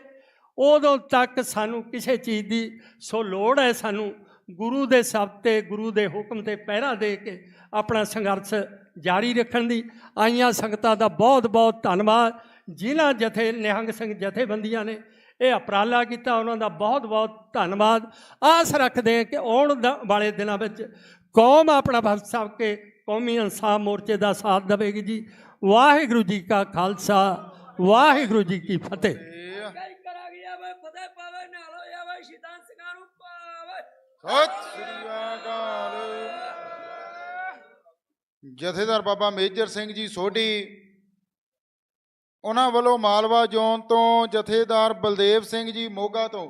[SPEAKER 13] ਉਦੋਂ ਤੱਕ ਸਾਨੂੰ ਕਿਸੇ ਚੀਜ਼ ਦੀ ਸੋ ਲੋੜ ਹੈ। ਸਾਨੂੰ ਗੁਰੂ ਦੇ ਸ਼ਬਦ ਤੇ ਗੁਰੂ ਦੇ ਹੁਕਮ ਤੇ ਪਹਿਰਾ ਦੇ ਕੇ ਆਪਣਾ ਸੰਘਰਸ਼ ਜਾਰੀ ਰੱਖਣ ਦੀ। ਆਈਆਂ ਸੰਗਤਾਂ ਦਾ ਬਹੁਤ ਬਹੁਤ ਧੰਨਵਾਦ। ਜਿਨ੍ਹਾਂ ਨਿਹੰਗ ਸਿੰਘ ਜਥੇਬੰਦੀਆਂ ਨੇ ਇਹ ਉਪਰਾਲਾ ਕੀਤਾ, ਉਹਨਾਂ ਦਾ ਬਹੁਤ ਬਹੁਤ ਧੰਨਵਾਦ। ਆਸ ਰੱਖਦੇ ਹਾਂ ਕਿ ਆਉਣ ਵਾਲੇ ਦਿਨਾਂ ਵਿੱਚ ਕੌਮ ਆਪਣਾ ਫਰਜ਼ ਸਮਝ ਕੇ ਕੌਮੀ ਇਨਸਾਫ ਮੋਰਚੇ ਦਾ ਸਾਥ ਦੇਵੇਗੀ ਜੀ। ਵਾਹਿਗੁਰੂ ਜੀ ਕਾ ਖਾਲਸਾ, ਵਾਹਿਗੁਰੂ ਜੀ ਕੀ ਫਤਿਹ।
[SPEAKER 4] ਸਤਿ ਸ੍ਰੀ ਅਕਾਲ। ਜਥੇਦਾਰ ਬਾਬਾ ਮੇਜਰ ਸਿੰਘ ਜੀ ਸੋਢੀ, ਉਹਨਾਂ ਵੱਲੋਂ ਮਾਲਵਾ ਜ਼ੋਨ ਤੋਂ ਜਥੇਦਾਰ ਬਲਦੇਵ ਸਿੰਘ ਜੀ ਮੋਗਾ ਤੋਂ,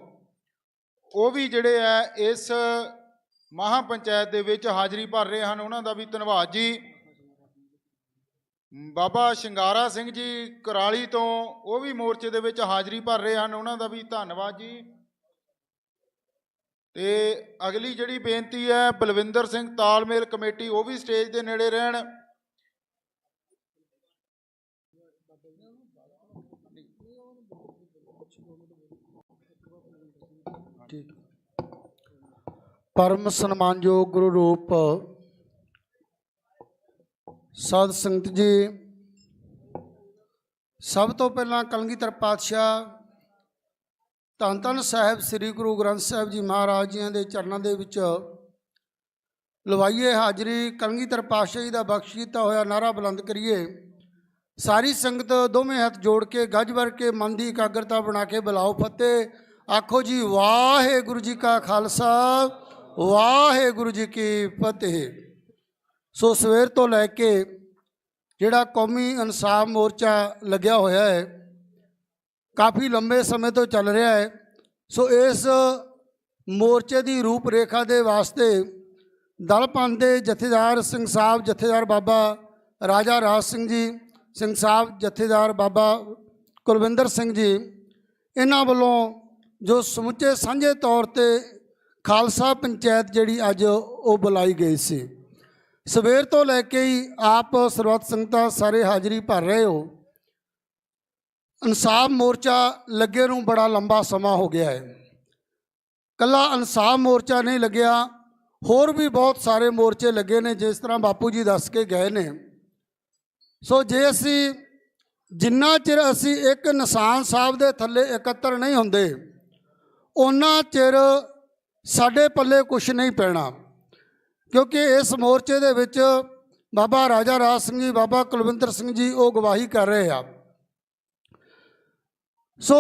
[SPEAKER 4] ਉਹ ਵੀ ਜਿਹੜੇ ਆ ਇਸ ਮਹਾਂ ਪੰਚਾਇਤ ਦੇ ਵਿੱਚ ਹਾਜ਼ਰੀ ਭਰ ਰਹੇ ਹਨ। ਉਹਨਾਂ ਦਾ ਵੀ ਧੰਨਵਾਦ ਜੀ। ਬਾਬਾ ਸ਼ਿੰਗਾਰਾ ਸਿੰਘ ਜੀ ਕੁਰਾਲੀ ਤੋਂ, ਉਹ ਵੀ ਮੋਰਚੇ ਦੇ ਵਿੱਚ ਹਾਜ਼ਰੀ ਭਰ ਰਹੇ ਹਨ। ਉਹਨਾਂ ਦਾ ਵੀ ਧੰਨਵਾਦ ਜੀ। ਤੇ ਅਗਲੀ ਜਿਹੜੀ ਬੇਨਤੀ ਹੈ ਬਲਵਿੰਦਰ ਸਿੰਘ ਤਾਲਮੇਲ ਕਮੇਟੀ, ਉਹ ਵੀ ਸਟੇਜ ਦੇ ਨੇੜੇ ਰਹਿਣ।
[SPEAKER 5] ਪਰਮ ਸਨਮਾਨਯੋਗ ਗੁਰੂ ਰੂਪ ਸਾਧ ਸੰਗਤ ਜੀ, ਸਭ ਤੋਂ ਪਹਿਲਾਂ ਕਲਗੀਧਰ ਪਾਤਸ਼ਾਹ ਧੰਨ ਧੰਨ ਸਾਹਿਬ ਸ੍ਰੀ ਗੁਰੂ ਗ੍ਰੰਥ ਸਾਹਿਬ ਜੀ ਮਹਾਰਾਜ ਜੀਆਂ ਦੇ ਚਰਨਾਂ ਦੇ ਵਿੱਚ ਲਵਾਈਏ ਹਾਜ਼ਰੀ। ਕਲਗੀਧਰ ਪਾਤਸ਼ਾਹ ਜੀ ਦਾ ਬਖਸ਼ ਕੀਤਾ ਹੋਇਆ ਨਾਰਾ ਬੁਲੰਦ ਕਰੀਏ। ਸਾਰੀ ਸੰਗਤ ਦੋਵੇਂ ਹੱਥ ਜੋੜ ਕੇ ਗੱਜ ਵਰ ਕੇ ਮਨ ਦੀ ਇਕਾਗਰਤਾ ਬਣਾ ਕੇ ਬੁਲਾਓ ਫਤਿਹ। ਆਖੋ ਜੀ ਵਾਹਿਗੁਰੂ ਜੀ ਕਾ ਖਾਲਸਾ, ਵਾਹਿਗੁਰੂ ਜੀ ਕੀ ਫਤਿਹ। ਸੋ ਸਵੇਰ ਤੋਂ ਲੈ ਕੇ ਜਿਹੜਾ ਕੌਮੀ ਇਨਸਾਫ ਮੋਰਚਾ ਲੱਗਿਆ ਹੋਇਆ ਹੈ, ਕਾਫੀ ਲੰਬੇ ਸਮੇਂ ਤੋਂ ਚੱਲ ਰਿਹਾ ਹੈ। ਸੋ ਇਸ ਮੋਰਚੇ ਦੀ ਰੂਪ ਰੇਖਾ ਦੇ ਵਾਸਤੇ ਦਲ ਪੰਥ ਦੇ ਜਥੇਦਾਰ ਸਿੰਘ ਸਾਹਿਬ, ਜਥੇਦਾਰ ਬਾਬਾ ਰਾਜਾ ਰਾਜ ਸਿੰਘ ਜੀ, ਸਿੰਘ ਸਾਹਿਬ ਜਥੇਦਾਰ ਬਾਬਾ ਕੁਲਵਿੰਦਰ ਸਿੰਘ ਜੀ, ਇਹਨਾਂ ਵੱਲੋਂ ਜੋ ਸਮੁੱਚੇ ਸਾਂਝੇ ਤੌਰ ਤੇ ਖਾਲਸਾ ਪੰਚਾਇਤ ਜਿਹੜੀ ਅੱਜ ਉਹ ਬੁਲਾਈ ਗਈ ਸੀ। ਸਵੇਰ ਤੋਂ ਲੈ ਕੇ ਹੀ ਆਪ ਸਰਬੱਤ ਸੰਗਤਾਂ ਸਾਰੇ ਹਾਜ਼ਰੀ ਭਰ ਰਹੇ ਹੋ। ਇਨਸਾਫ ਮੋਰਚਾ ਲੱਗੇ ਨੂੰ ਬੜਾ ਲੰਬਾ ਸਮਾਂ ਹੋ ਗਿਆ ਹੈ। ਕੱਲਾ ਇਨਸਾਫ ਮੋਰਚਾ ਨਹੀਂ ਲੱਗਿਆ, ਹੋਰ ਵੀ ਬਹੁਤ ਸਾਰੇ ਮੋਰਚੇ ਲੱਗੇ ਨੇ, ਜਿਸ ਤਰ੍ਹਾਂ ਬਾਪੂ ਜੀ ਦੱਸ ਕੇ ਗਏ ਨੇ। ਸੋ ਜੇ ਅਸੀਂ ਜਿੰਨਾ ਚਿਰ ਅਸੀਂ ਇੱਕ ਨਿਸ਼ਾਨ ਸਾਹਿਬ ਦੇ ਥੱਲੇ ਇਕੱਤਰ ਨਹੀਂ ਹੁੰਦੇ, ਉਹਨਾਂ ਚਿਰ ਸਾਡੇ ਪੱਲੇ ਕੁਛ ਨਹੀਂ ਪੈਣਾ। ਕਿਉਂਕਿ ਇਸ ਮੋਰਚੇ ਦੇ ਵਿੱਚ ਬਾਬਾ ਰਾਜਾ ਰਾਜ ਸਿੰਘ ਜੀ, ਬਾਬਾ ਕੁਲਵਿੰਦਰ ਸਿੰਘ ਜੀ ਉਹ ਗਵਾਹੀ ਕਰ ਰਹੇ ਆ। ਸੋ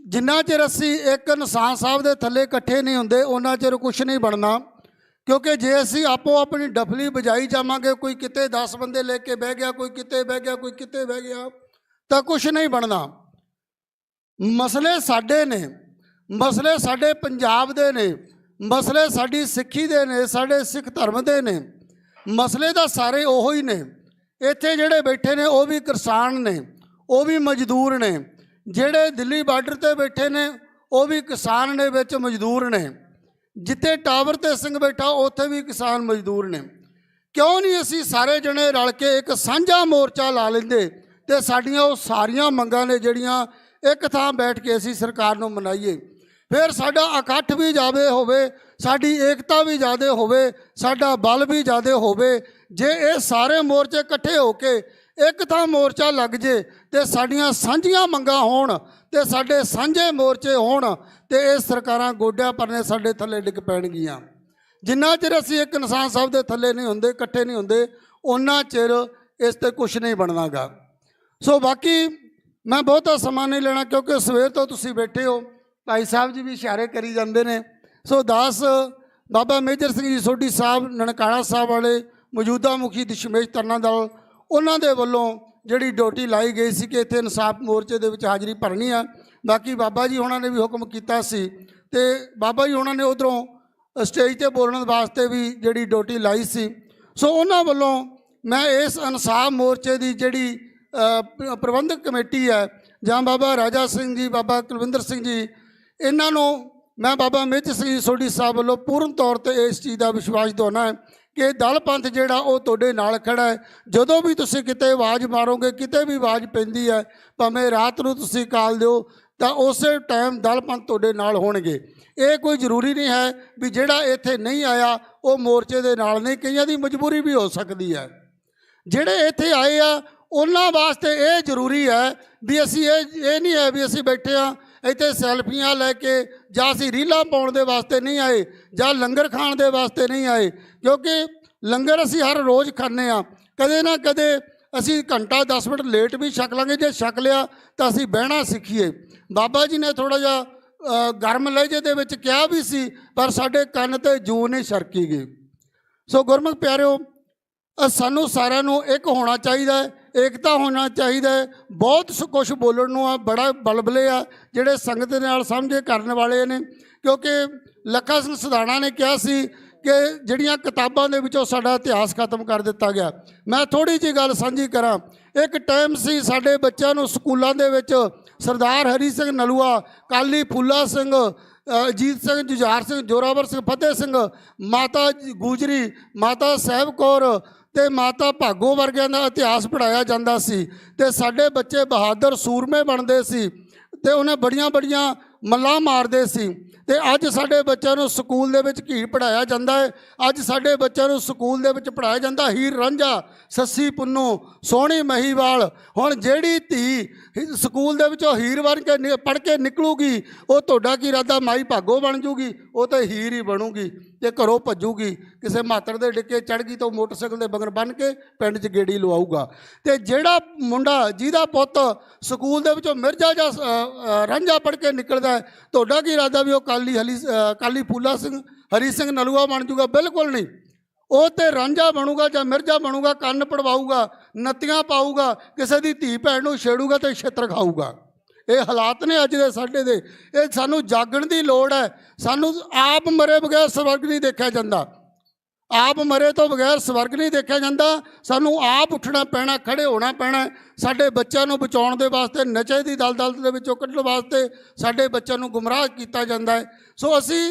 [SPEAKER 5] ਜਿੰਨਾ ਚਿਰ ਅਸੀਂ ਇੱਕ ਨਿਸ਼ਾਨ ਸਾਹਿਬ ਦੇ ਥੱਲੇ ਇਕੱਠੇ ਨਹੀਂ ਹੁੰਦੇ, ਉਹਨਾਂ ਚਿਰ ਕੁਛ ਨਹੀਂ ਬਣਨਾ। ਕਿਉਂਕਿ ਜੇ ਅਸੀਂ ਆਪੋ ਆਪਣੀ ਡਫਲੀ ਵਜਾਈ ਜਾਵਾਂਗੇ, ਕੋਈ ਕਿਤੇ 10 ਬੰਦੇ ਲੈ ਕੇ ਬਹਿ ਗਿਆ, ਕੋਈ ਕਿਤੇ ਬਹਿ ਗਿਆ, ਕੋਈ ਕਿਤੇ ਬਹਿ ਗਿਆ, ਤਾਂ ਕੁਛ ਨਹੀਂ ਬਣਨਾ। ਮਸਲੇ ਸਾਡੇ ਨੇ, ਮਸਲੇ ਸਾਡੇ ਪੰਜਾਬ ਦੇ ਨੇ, ਮਸਲੇ ਸਾਡੀ ਸਿੱਖੀ ਦੇ ਨੇ, ਸਾਡੇ ਸਿੱਖ ਧਰਮ ਦੇ ਨੇ। ਮਸਲੇ ਤਾਂ ਸਾਰੇ ਉਹੋ ਹੀ ਨੇ। ਇੱਥੇ ਜਿਹੜੇ ਬੈਠੇ ਨੇ ਉਹ ਵੀ ਕਿਸਾਨ ਨੇ, ਉਹ ਵੀ ਮਜ਼ਦੂਰ ਨੇ। ਜਿਹੜੇ ਦਿੱਲੀ ਬਾਰਡਰ ਤੇ ਬੈਠੇ ਨੇ ਉਹ ਵੀ ਕਿਸਾਨ ਨੇ, ਵਿੱਚ ਮਜ਼ਦੂਰ ਨੇ। ਜਿੱਥੇ ਟਾਵਰ ਤੇ ਸਿੰਘ ਬੈਠਾ ਉੱਥੇ ਵੀ ਕਿਸਾਨ ਮਜ਼ਦੂਰ ਨੇ। ਕਿਉਂ ਨਹੀਂ ਅਸੀਂ ਸਾਰੇ ਜਣੇ ਰਲ ਕੇ ਇੱਕ ਸਾਂਝਾ ਮੋਰਚਾ ਲਾ ਲੈਂਦੇ ਤੇ ਸਾਡੀਆਂ ਉਹ ਸਾਰੀਆਂ ਮੰਗਾਂ ਨੇ ਜਿਹੜੀਆਂ ਇੱਕ ਥਾਂ ਬੈਠ ਕੇ ਅਸੀਂ ਸਰਕਾਰ ਨੂੰ ਮਨਾਈਏ। ਫਿਰ ਸਾਡਾ ਇਕੱਠ ਵੀ ਜ਼ਿਆਦਾ ਹੋਵੇ, ਸਾਡੀ ਏਕਤਾ ਵੀ ਜ਼ਿਆਦਾ ਹੋਵੇ, ਸਾਡਾ ਬਲ ਵੀ ਜ਼ਿਆਦਾ ਹੋਵੇ। ਜੇ ਇਹ ਸਾਰੇ ਮੋਰਚੇ ਇਕੱਠੇ ਹੋ ਕੇ ਇੱਕ ਥਾਂ ਮੋਰਚਾ ਲੱਗ ਜੇ ਤੇ ਸਾਡੀਆਂ ਸਾਂਝੀਆਂ ਮੰਗਾਂ ਹੋਣ ਤੇ ਸਾਡੇ ਸਾਂਝੇ ਮੋਰਚੇ ਹੋਣ ਤੇ ਇਹ ਸਰਕਾਰਾਂ ਗੋਡਿਆਂ ਪਰਨੇ ਸਾਡੇ ਥੱਲੇ ਡਿੱਗ ਪੈਣਗੀਆਂ। ਜਿੰਨਾ ਚਿਰ ਅਸੀਂ ਇੱਕ ਨਿਸ਼ਾਨ ਸਾਹਿਬ ਦੇ ਥੱਲੇ ਨਹੀਂ ਹੁੰਦੇ, ਇਕੱਠੇ ਨਹੀਂ ਹੁੰਦੇ, ਉਹਨਾਂ ਚਿਰ ਇਸ ਤੇ ਕੁਛ ਨਹੀਂ ਬਣਨਾਗਾ। ਸੋ ਬਾਕੀ ਮੈਂ ਬਹੁਤਾ ਸਮਾਂ ਨਹੀਂ ਲੈਣਾ, ਕਿਉਂਕਿ ਸਵੇਰ ਤੋਂ ਤੁਸੀਂ ਬੈਠੇ ਹੋ। ਭਾਈ ਸਾਹਿਬ ਜੀ ਵੀ ਇਸ਼ਾਰੇ ਕਰੀ ਜਾਂਦੇ ਨੇ। ਸੋ ਦਾਸ ਬਾਬਾ ਮੇਜਰ ਸਿੰਘ ਜੀ ਸੋਢੀ ਸਾਹਿਬ ਨਨਕਾਣਾ ਸਾਹਿਬ ਵਾਲੇ, ਮੌਜੂਦਾ ਮੁਖੀ ਦਸ਼ਮੇਸ਼ ਤਰਨਾ ਦਲ, ਉਹਨਾਂ ਦੇ ਵੱਲੋਂ ਜਿਹੜੀ ਡਿਊਟੀ ਲਾਈ ਗਈ ਸੀ ਕਿ ਇੱਥੇ ਇਨਸਾਫ ਮੋਰਚੇ ਦੇ ਵਿੱਚ ਹਾਜ਼ਰੀ ਭਰਨੀ ਆ। ਬਾਕੀ ਬਾਬਾ ਜੀ ਉਹਨਾਂ ਨੇ ਵੀ ਹੁਕਮ ਕੀਤਾ ਸੀ ਤੇ ਬਾਬਾ ਜੀ ਉਹਨਾਂ ਨੇ ਉਧਰੋਂ ਸਟੇਜ ਤੇ ਬੋਲਣ ਵਾਸਤੇ ਵੀ ਜਿਹੜੀ ਡਿਊਟੀ ਲਾਈ ਸੀ। ਸੋ ਉਹਨਾਂ ਵੱਲੋਂ ਮੈਂ ਇਸ ਇਨਸਾਫ ਮੋਰਚੇ ਦੀ ਜਿਹੜੀ ਪ੍ਰਬੰਧਕ ਕਮੇਟੀ ਹੈ, ਜਾਂ ਬਾਬਾ ਰਾਜਾ ਸਿੰਘ ਜੀ, ਬਾਬਾ ਕੁਲਵਿੰਦਰ ਸਿੰਘ ਜੀ, ਇਹਨਾਂ ਨੂੰ ਮੈਂ ਬਾਬਾ ਮੇਜਰ ਸਿੰਘ ਜੀ ਸੋਢੀ ਸਾਹਿਬ ਵੱਲੋਂ ਪੂਰਨ ਤੌਰ ਤੇ ਇਸ ਚੀਜ਼ ਦਾ ਵਿਸ਼ਵਾਸ ਦਿਵਾਉਣਾ ਹੈ ਕਿ ਦਲ ਪੰਥ ਜਿਹੜਾ ਉਹ ਤੁਹਾਡੇ ਨਾਲ ਖੜਾ ਹੈ। ਜਦੋਂ ਵੀ ਤੁਸੀਂ ਕਿਤੇ ਆਵਾਜ਼ ਮਾਰੋਗੇ, ਕਿਤੇ ਵੀ ਆਵਾਜ਼ ਪੈਂਦੀ ਹੈ, ਭਾਵੇਂ ਰਾਤ ਨੂੰ ਤੁਸੀਂ ਕਾਲ ਦਿਓ, ਤਾਂ ਉਸੇ ਟਾਈਮ ਦਲ ਪੰਥ ਤੁਹਾਡੇ ਨਾਲ ਹੋਣਗੇ। ਇਹ ਕੋਈ ਜ਼ਰੂਰੀ ਨਹੀਂ ਹੈ ਵੀ ਜਿਹੜਾ ਇੱਥੇ ਨਹੀਂ ਆਇਆ ਉਹ ਮੋਰਚੇ ਦੇ ਨਾਲ ਨਹੀਂ, ਕਈਆਂ ਦੀ ਮਜਬੂਰੀ ਵੀ ਹੋ ਸਕਦੀ ਹੈ। ਜਿਹੜੇ ਇੱਥੇ ਆਏ ਆ ਉਹਨਾਂ ਵਾਸਤੇ ਇਹ ਜ਼ਰੂਰੀ ਹੈ ਵੀ ਅਸੀਂ ਇਹ ਨਹੀਂ ਹੈ ਵੀ ਅਸੀਂ ਬੈਠੇ ਹਾਂ ਇੱਥੇ ਸੈਲਫੀਆਂ ਲੈ ਕੇ, ਜਾਂ ਅਸੀਂ ਰੀਲਾਂ ਪਾਉਣ ਦੇ ਵਾਸਤੇ ਨਹੀਂ ਆਏ, ਜਾਂ ਲੰਗਰ ਖਾਣ ਦੇ ਵਾਸਤੇ ਨਹੀਂ ਆਏ, ਕਿਉਂਕਿ ਲੰਗਰ ਅਸੀਂ ਹਰ ਰੋਜ਼ ਖਾਂਦੇ ਹਾਂ। ਕਦੇ ਨਾ ਕਦੇ ਅਸੀਂ ਘੰਟਾ 10 ਮਿੰਟ ਲੇਟ ਵੀ ਛਕ ਲਾਂਗੇ, ਜੇ ਛਕ ਲਿਆ ਤਾਂ ਅਸੀਂ ਬਹਿਣਾ ਸਿੱਖੀਏ। ਬਾਬਾ ਜੀ ਨੇ ਥੋੜ੍ਹਾ ਜਿਹਾ ਗਰਮ ਲਹਿਜੇ ਦੇ ਵਿੱਚ ਕਿਹਾ ਵੀ ਸੀ, ਪਰ ਸਾਡੇ ਕੰਨ ਤੇ ਜੂੰ ਨਹੀਂ ਸਰਕੀ ਗਈ। ਸੋ ਗੁਰਮੁਖ ਪਿਆਰਿਓ, ਸਾਨੂੰ ਸਾਰਿਆਂ ਨੂੰ ਇੱਕ ਹੋਣਾ ਚਾਹੀਦਾ ਹੈ, ਏਕਤਾ ਹੋਣਾ ਚਾਹੀਦਾ ਹੈ। ਬਹੁਤ ਕੁਛ ਬੋਲਣ ਨੂੰ ਆ, ਬੜਾ ਬਲਬਲੇ ਆ ਜਿਹੜੇ ਸੰਗਤ ਦੇ ਨਾਲ ਸਾਂਝੇ ਕਰਨ ਵਾਲੇ ਨੇ, ਕਿਉਂਕਿ ਲੱਖਾ ਸਿੰਘ ਸਿਧਾਣਾ ਨੇ ਕਿਹਾ ਸੀ ਕਿ ਜਿਹੜੀਆਂ ਕਿਤਾਬਾਂ ਦੇ ਵਿੱਚੋਂ ਸਾਡਾ ਇਤਿਹਾਸ ਖਤਮ ਕਰ ਦਿੱਤਾ ਗਿਆ। ਮੈਂ ਥੋੜ੍ਹੀ ਜਿਹੀ ਗੱਲ ਸਾਂਝੀ ਕਰਾਂ। ਇੱਕ ਟਾਈਮ ਸੀ ਸਾਡੇ ਬੱਚਿਆਂ ਨੂੰ ਸਕੂਲਾਂ ਦੇ ਵਿੱਚ ਸਰਦਾਰ ਹਰੀ ਸਿੰਘ ਨਲੂਆ, ਕਾਲੀ ਫੂਲਾ ਸਿੰਘ, ਅਜੀਤ ਸਿੰਘ, ਜੁਝਾਰ ਸਿੰਘ, ਜੋਰਾਵਰ ਸਿੰਘ, ਫਤਿਹ ਸਿੰਘ, ਮਾਤਾ ਗੁਜਰੀ, ਮਾਤਾ ਸਾਹਿਬ ਕੌਰ ਤੇ ਮਾਤਾ ਭਾਗੋ ਵਰਗਿਆਂ ਦਾ ਇਤਿਹਾਸ ਪੜ੍ਹਾਇਆ ਜਾਂਦਾ ਸੀ, ਤੇ ਸਾਡੇ ਬੱਚੇ ਬਹਾਦਰ ਸੂਰਮੇ ਬਣਦੇ ਸੀ ਤੇ ਉਹਨੇ ਬੜੀਆਂ ਬੜੀਆਂ ਮੱਲਾਂ ਮਾਰਦੇ ਸੀ। ਤੇ ਅੱਜ ਸਾਡੇ ਬੱਚਿਆਂ ਨੂੰ ਸਕੂਲ ਦੇ ਵਿੱਚ ਕੀ ਪੜ੍ਹਾਇਆ ਜਾਂਦਾ ਹੈ? ਅੱਜ ਸਾਡੇ ਬੱਚਿਆਂ ਨੂੰ ਸਕੂਲ ਦੇ ਵਿੱਚ ਪੜ੍ਹਾਇਆ ਜਾਂਦਾ ਹੀਰ ਰਾਂਝਾ, ਸੱਸੀ ਪੁੰਨੂ, ਸੋਹਣੀ ਮਹੀਵਾਲ। ਹੁਣ ਜਿਹੜੀ ਧੀ ਸਕੂਲ ਦੇ ਵਿੱਚੋਂ ਹੀਰ ਬਣ ਕੇ ਪੜ੍ਹ ਕੇ ਨਿਕਲੂਗੀ, ਉਹ ਤੁਹਾਡਾ ਕੀ ਇਰਾਦਾ ਮਾਈ ਭਾਗੋ ਬਣ ਜੂਗੀ? ਉਹ ਤਾਂ ਹੀਰ ਹੀ ਬਣੂਗੀ ਤੇ ਘਰੋਂ ਭੱਜੂਗੀ, ਕਿਸੇ ਮਾਤੜ ਦੇ ਡਿੱਕੇ ਚੜ੍ਹ ਗਈ ਤਾਂ ਉਹ ਮੋਟਰਸਾਈਕਲ ਦੇ ਬਗਰ ਬੰਨ੍ਹ ਕੇ ਪਿੰਡ 'ਚ ਗੇੜੀ ਲਵਾਊਗਾ। ਤੇ ਜਿਹੜਾ ਮੁੰਡਾ ਜਿਹਦਾ ਪੁੱਤ ਸਕੂਲ ਦੇ ਵਿੱਚੋਂ ਮਿਰਜ਼ਾ ਜਾਂ ਰਾਂਝਾ ਪੜ੍ਹ ਕੇ ਨਿਕਲਦਾ ਹੈ, ਤੁਹਾਡਾ ਕੀ ਇਰਾਦਾ ਵੀ ਉਹ ਕਾਲੀ ਫੂਲਾ ਸਿੰਘ, ਹਰੀ ਸਿੰਘ ਨਲੂਆ ਬਣ ਜੂਗਾ? ਬਿਲਕੁਲ ਨਹੀਂ। ਉਹ ਤੇ ਰਾਂਝਾ ਬਣੂਗਾ ਜਾਂ ਮਿਰਜ਼ਾ ਬਣੂਗਾ, ਕੰਨ ਪੜਵਾਊਗਾ, ਨੱਤੀਆਂ ਪਾਊਗਾ, ਕਿਸੇ ਦੀ ਧੀ ਭੈਣ ਨੂੰ ਛੇੜੂਗਾ ਤੇ ਛਿੱਤਰ ਖਾਊਗਾ। ਇਹ ਹਾਲਾਤ ਨੇ ਅੱਜ ਦੇ ਸਾਡੇ ਦੇ। ਇਹ ਸਾਨੂੰ ਜਾਗਣ ਦੀ ਲੋੜ ਹੈ। ਸਾਨੂੰ ਆਪ ਮਰੇ ਬਗੈਰ ਸਵਰਗ ਨਹੀਂ ਦੇਖਿਆ ਜਾਂਦਾ, ਆਪ ਮਰੇ ਤੋਂ ਬਗੈਰ ਸਵਰਗ ਨਹੀਂ ਦੇਖਿਆ ਜਾਂਦਾ। ਸਾਨੂੰ ਆਪ ਉੱਠਣਾ ਪੈਣਾ, ਖੜੇ ਹੋਣਾ ਪੈਣਾ। ਸਾਡੇ ਬੱਚਿਆਂ ਨੂੰ ਬਚਾਉਣ ਦੇ ਵਾਸਤੇ, ਨਸ਼ੇ ਦੀ ਦਲਦਲ ਦੇ ਵਿੱਚੋਂ ਕੱਢਣ ਵਾਸਤੇ ਸਾਡੇ ਬੱਚਿਆਂ ਨੂੰ ਗੁੰਮਰਾਹ ਕੀਤਾ ਜਾਂਦਾ ਹੈ। ਸੋ ਅਸੀਂ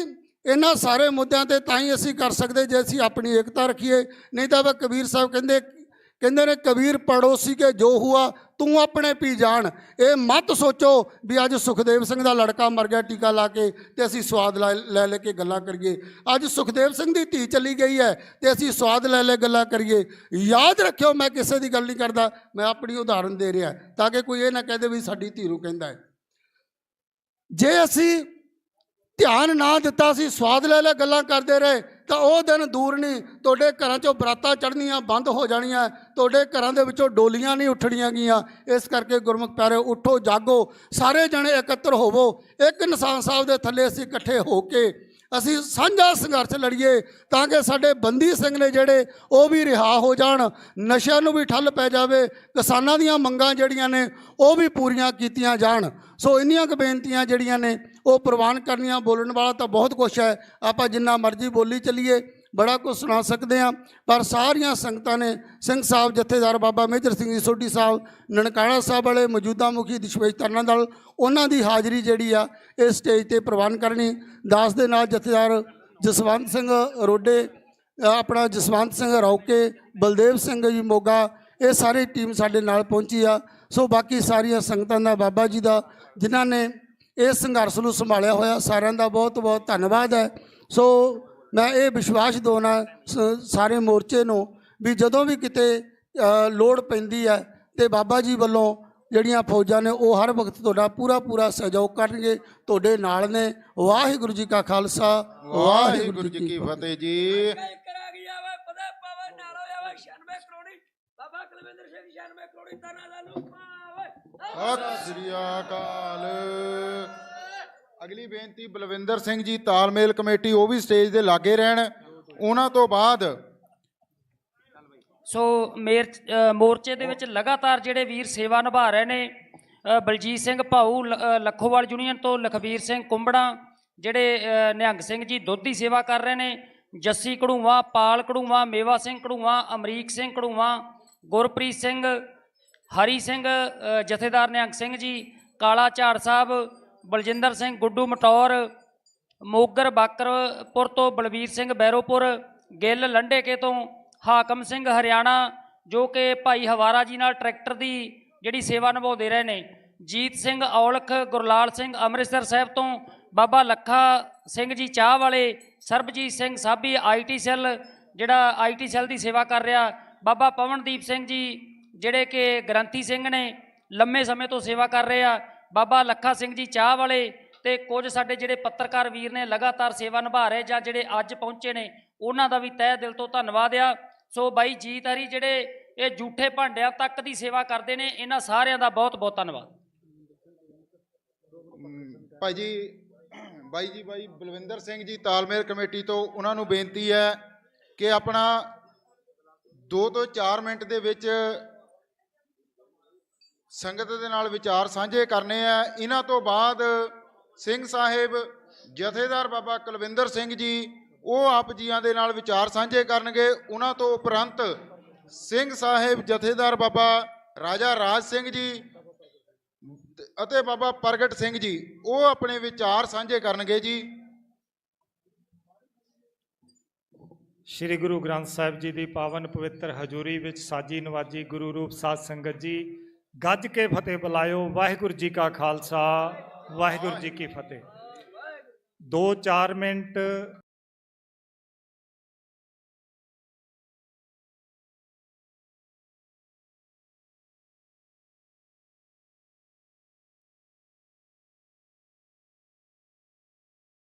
[SPEAKER 5] ਇਹਨਾਂ ਸਾਰੇ ਮੁੱਦਿਆਂ ਤੇ ਤਾਂ ਹੀ ਅਸੀਂ ਕਰ ਸਕਦੇ ਜੇ ਅਸੀਂ ਆਪਣੀ ਏਕਤਾ ਰੱਖੀਏ। ਨਹੀਂ ਤਾਂ ਵਾ ਕਬੀਰ ਸਾਹਿਬ ਕਹਿੰਦੇ ਨੇ, ਕਬੀਰ ਪੜੋਸੀ ਕੇ ਜੋ ਹੁਆ ਤੂੰ ਆਪਣੇ ਪੀ ਜਾਣ। ਇਹ ਮਤ ਸੋਚੋ ਵੀ ਅੱਜ ਸੁਖਦੇਵ ਸਿੰਘ ਦਾ ਲੜਕਾ ਮਰ ਗਿਆ ਟੀਕਾ ਲਾ ਕੇ ਤੇ ਅਸੀਂ ਸਵਾਦ ਲੈ ਕੇ ਗੱਲਾਂ ਕਰੀਏ। ਅੱਜ ਸੁਖਦੇਵ ਸਿੰਘ ਦੀ ਧੀ ਚਲੀ ਗਈ ਹੈ ਤੇ ਅਸੀਂ ਸਵਾਦ ਲੈ ਗੱਲਾਂ ਕਰੀਏ। ਯਾਦ ਰੱਖਿਓ, ਮੈਂ ਕਿਸੇ ਦੀ ਗੱਲ ਨਹੀਂ ਕਰਦਾ, ਮੈਂ ਆਪਣੀ ਉਦਾਹਰਨ ਦੇ ਰਿਹਾ ਤਾਂ ਕਿ ਕੋਈ ਇਹ ਨਾ ਕਹਦੇ ਵੀ ਸਾਡੀ ਧੀ ਨੂੰ ਕਹਿੰਦਾ ਹੈ। ਜੇ ਅਸੀਂ ਧਿਆਨ ਨਾ ਦਿੱਤਾ, ਅਸੀਂ ਸਵਾਦ ਲੈ ਗੱਲਾਂ ਕਰਦੇ ਰਹੇ ਤਾਂ ਉਹ ਦਿਨ ਦੂਰ ਨਹੀਂ। ਤੁਹਾਡੇ ਘਰਾਂ 'ਚੋਂ ਬਰਾਤਾਂ ਚੜ੍ਹਨੀਆਂ ਬੰਦ ਹੋ ਜਾਣੀਆਂ, ਤੁਹਾਡੇ ਘਰਾਂ ਦੇ ਵਿੱਚੋਂ ਡੋਲੀਆਂ ਨਹੀਂ ਉੱਠਣੀਆਂ ਗਈਆਂ। ਇਸ ਕਰਕੇ ਗੁਰਮੁਖ ਪਿਆਰਿਓ, ਉੱਠੋ, ਜਾਗੋ, ਸਾਰੇ ਜਣੇ ਇਕੱਤਰ ਹੋਵੋ। ਇੱਕ ਨਿਸ਼ਾਨ ਸਾਹਿਬ ਦੇ ਥੱਲੇ ਅਸੀਂ ਇਕੱਠੇ ਹੋ ਕੇ ਅਸੀਂ ਸਾਂਝਾ ਸੰਘਰਸ਼ ਲੜੀਏ ਤਾਂ ਕਿ ਸਾਡੇ ਬੰਦੀ ਸਿੰਘ ਨੇ ਜਿਹੜੇ ਉਹ ਵੀ ਰਿਹਾ ਹੋ ਜਾਣ, ਨਸ਼ਿਆਂ ਨੂੰ ਵੀ ਠੱਲ ਪੈ ਜਾਵੇ, ਕਿਸਾਨਾਂ ਦੀਆਂ ਮੰਗਾਂ ਜਿਹੜੀਆਂ ਨੇ ਉਹ ਵੀ ਪੂਰੀਆਂ ਕੀਤੀਆਂ ਜਾਣ। ਸੋ ਇੰਨੀਆਂ ਕੁ ਬੇਨਤੀਆਂ ਜਿਹੜੀਆਂ ਨੇ ਉਹ ਪ੍ਰਵਾਨ ਕਰਨੀਆਂ। ਬੋਲਣ ਵਾਲਾ ਤਾਂ ਬਹੁਤ ਕੁਛ ਹੈ, ਆਪਾਂ ਜਿੰਨਾ ਮਰਜ਼ੀ ਬੋਲੀ ਚੱਲੀਏ, ਬੜਾ ਕੁਝ ਸੁਣਾ ਸਕਦੇ ਹਾਂ, ਪਰ ਸਾਰੀਆਂ ਸੰਗਤਾਂ ਨੇ, ਸਿੰਘ ਸਾਹਿਬ ਜਥੇਦਾਰ ਬਾਬਾ ਮੇਜਰ ਸਿੰਘ ਜੀ ਸੋਢੀ ਸਾਹਿਬ, ਨਨਕਾਣਾ ਸਾਹਿਬ ਵਾਲੇ ਮੌਜੂਦਾ ਮੁਖੀ ਦਸ਼ਮੇਸ਼ ਤਰਨਾ ਦਲ, ਉਹਨਾਂ ਦੀ ਹਾਜ਼ਰੀ ਜਿਹੜੀ ਆ ਇਹ ਸਟੇਜ ਤੇ ਪ੍ਰਵਾਨ ਕਰਨੀ। ਦਾਸ ਦੇ ਨਾਲ ਜਥੇਦਾਰ ਜਸਵੰਤ ਸਿੰਘ ਰੋਡੇ, ਆਪਣਾ ਜਸਵੰਤ ਸਿੰਘ ਰੌਕੇ, ਬਲਦੇਵ ਸਿੰਘ ਜੀ ਮੋਗਾ, ਇਹ ਸਾਰੀ ਟੀਮ ਸਾਡੇ ਨਾਲ ਪਹੁੰਚੀ ਆ। ਸੋ ਬਾਕੀ ਸਾਰੀਆਂ ਸੰਗਤਾਂ ਦਾ, ਬਾਬਾ ਜੀ ਦਾ, ਜਿਨ੍ਹਾਂ ਨੇ ਇਸ ਸੰਘਰਸ਼ ਨੂੰ ਸੰਭਾਲਿਆ ਹੋਇਆ, ਸਾਰਿਆਂ ਦਾ ਬਹੁਤ ਬਹੁਤ ਧੰਨਵਾਦ ਹੈ। ਸੋ ਮੈਂ ਇਹ ਵਿਸ਼ਵਾਸ ਦਿਵਾਉਣਾ ਸਾਰੇ ਮੋਰਚੇ ਨੂੰ ਵੀ ਜਦੋਂ ਵੀ ਕਿਤੇ ਲੋੜ ਪੈਂਦੀ ਹੈ ਤੇ ਬਾਬਾ ਜੀ ਵੱਲੋਂ ਜਿਹੜੀਆਂ ਫੌਜਾਂ ਨੇ ਉਹ ਹਰ ਵਕਤ ਤੁਹਾਡਾ ਪੂਰਾ ਸਹਿਯੋਗ ਕਰਨਗੇ, ਤੁਹਾਡੇ ਨਾਲ ਨੇ। ਵਾਹਿਗੁਰੂ ਜੀ ਕਾ ਖਾਲਸਾ, ਵਾਹਿਗੁਰੂ ਜੀ ਕੀ ਫਤਿਹ ਜੀ।
[SPEAKER 4] ਸਤਿ ਸ੍ਰੀ ਅਕਾਲ। ਅਗਲੀ ਬੇਨਤੀ ਬਲਵਿੰਦਰ ਸਿੰਘ ਜੀ, ਤਾਲਮੇਲ ਕਮੇਟੀ, ਉਹ ਵੀ ਸਟੇਜ ਦੇ ਲਾਗੇ ਰਹਿਣ। ਉਹਨਾਂ ਤੋਂ ਬਾਅਦ
[SPEAKER 12] ਸੋ ਮੋਰਚੇ ਦੇ ਵਿੱਚ ਲਗਾਤਾਰ ਜਿਹੜੇ ਵੀਰ ਸੇਵਾ ਨਿਭਾ ਰਹੇ ਨੇ, ਬਲਜੀਤ ਸਿੰਘ ਭਾਊ ਲੱਖੋਵਾਲ ਯੂਨੀਅਨ ਤੋਂ, ਲਖਬੀਰ ਸਿੰਘ ਕੁੰਬੜਾ, ਜਿਹੜੇ ਨਿਹੰਗ ਸਿੰਘ ਜੀ ਦੁੱਧ ਦੀ ਸੇਵਾ ਕਰ ਰਹੇ ਨੇ, ਜੱਸੀ ਘੜੂਆ, ਪਾਲ ਘੜੂਆ, ਮੇਵਾ ਸਿੰਘ ਘੜੂਆ, ਅਮਰੀਕ ਸਿੰਘ ਘੜੂਆ, ਗੁਰਪ੍ਰੀਤ ਸਿੰਘ, ਹਰੀ ਸਿੰਘ ਜਥੇਦਾਰ ਨਿਹੰਗ ਸਿੰਘ ਜੀ, ਕਾਲਾ ਝਾੜ ਸਾਹਿਬ, ਬਲਜਿੰਦਰ ਸਿੰਘ ਗੁੱਡੂ ਮਟੌਰ, ਮੋਗਰ ਬਾਕਰਪੁਰ ਤੋਂ ਬਲਬੀਰ ਸਿੰਘ ਬੈਰੋਪੁਰ, ਗਿੱਲ ਲੰਡੇਕੇ ਤੋਂ ਹਾਕਮ ਸਿੰਘ ਹਰਿਆਣਾ, ਜੋ ਕਿ ਭਾਈ ਹਵਾਰਾ ਜੀ ਨਾਲ ਟਰੈਕਟਰ ਦੀ ਜਿਹੜੀ ਸੇਵਾ ਨਿਭਾਉਂਦੇ ਰਹੇ ਨੇ। ਜੀਤ ਸਿੰਘ ਔਲਖ, ਗੁਰਲਾਲ ਸਿੰਘ ਅੰਮ੍ਰਿਤਸਰ ਸਾਹਿਬ ਤੋਂ, ਬਾਬਾ ਲੱਖਾ ਸਿੰਘ ਜੀ ਚਾਹ ਵਾਲੇ, ਸਰਬਜੀਤ ਸਿੰਘ ਸਾਬੀ IT ਸੈੱਲ ਜਿਹੜਾ IT ਸੈੱਲ ਦੀ ਸੇਵਾ ਕਰ ਰਿਹਾ, ਬਾਬਾ ਪਵਨਦੀਪ ਸਿੰਘ ਜੀ ਜਿਹੜੇ ਕਿ ਗ੍ਰੰਥੀ ਸਿੰਘ ਨੇ, ਲੰਮੇ ਸਮੇਂ ਤੋਂ ਸੇਵਾ ਕਰ ਰਹੇ ਆ, ਬਾਬਾ ਲੱਖਾ ਸਿੰਘ ਜੀ ਚਾਹ ਵਾਲੇ, ਤੇ ਕੁਝ ਸਾਡੇ ਜਿਹੜੇ ਪੱਤਰਕਾਰ ਵੀਰ ਨੇ ਲਗਾਤਾਰ ਸੇਵਾ ਨਿਭਾ ਰਹੇ ਜਾਂ ਜਿਹੜੇ ਅੱਜ ਪਹੁੰਚੇ ਨੇ ਉਹਨਾਂ ਦਾ ਵੀ ਤਹਿ ਦਿਲ ਤੋਂ ਧੰਨਵਾਦ ਆ। ਸੋ ਬਾਈ ਜੀਤ ਹਰੀ ਜਿਹੜੇ ਇਹ ਝੂਠੇ ਭਾਂਡਿਆਂ ਤੱਕ ਦੀ ਸੇਵਾ ਕਰਦੇ ਨੇ, ਇਹਨਾਂ ਸਾਰਿਆਂ ਦਾ ਬਹੁਤ ਬਹੁਤ ਧੰਨਵਾਦ।
[SPEAKER 4] ਬਾਈ ਬਲਵਿੰਦਰ ਸਿੰਘ ਜੀ ਤਾਲਮੇਲ ਕਮੇਟੀ ਤੋਂ, ਉਹਨਾਂ ਨੂੰ ਬੇਨਤੀ ਹੈ ਕਿ ਆਪਣਾ 2 ਤੋਂ 4 ਮਿੰਟ ਦੇ ਵਿੱਚ ਸੰਗਤ ਦੇ ਨਾਲ ਵਿਚਾਰ ਸਾਂਝੇ ਕਰਨੇ ਆ। ਇਹਨਾਂ ਤੋਂ ਬਾਅਦ ਸਿੰਘ ਸਾਹਿਬ ਜਥੇਦਾਰ ਬਾਬਾ ਕੁਲਵਿੰਦਰ ਸਿੰਘ ਜੀ ਉਹ ਆਪ ਜੀਆਂ ਦੇ ਨਾਲ ਵਿਚਾਰ ਸਾਂਝੇ ਕਰਨਗੇ। ਉਹਨਾਂ ਤੋਂ ਉਪਰੰਤ ਸਿੰਘ ਸਾਹਿਬ ਜਥੇਦਾਰ ਬਾਬਾ ਰਾਜਾ ਰਾਜ ਸਿੰਘ ਜੀ ਅਤੇ ਬਾਬਾ ਪ੍ਰਗਟ ਸਿੰਘ ਜੀ ਉਹ ਆਪਣੇ ਵਿਚਾਰ ਸਾਂਝੇ ਕਰਨਗੇ ਜੀ।
[SPEAKER 15] ਸ੍ਰੀ ਗੁਰੂ ਗ੍ਰੰਥ ਸਾਹਿਬ ਜੀ ਦੀ ਪਾਵਨ ਪਵਿੱਤਰ ਹਜ਼ੂਰੀ ਵਿੱਚ ਸਾਜੀ ਨਵਾਜੀ ਗੁਰੂ ਰੂਪ ਸਾਧ ਸੰਗਤ ਜੀ, ਗੱਜ ਕੇ ਫਤਿਹ ਬੁਲਾਇਓ। ਵਾਹਿਗੁਰੂ ਜੀ ਕਾ ਖਾਲਸਾ, ਵਾਹਿਗੁਰੂ ਜੀ ਕੀ ਫਤਿਹ। 2-4 ਮਿੰਟ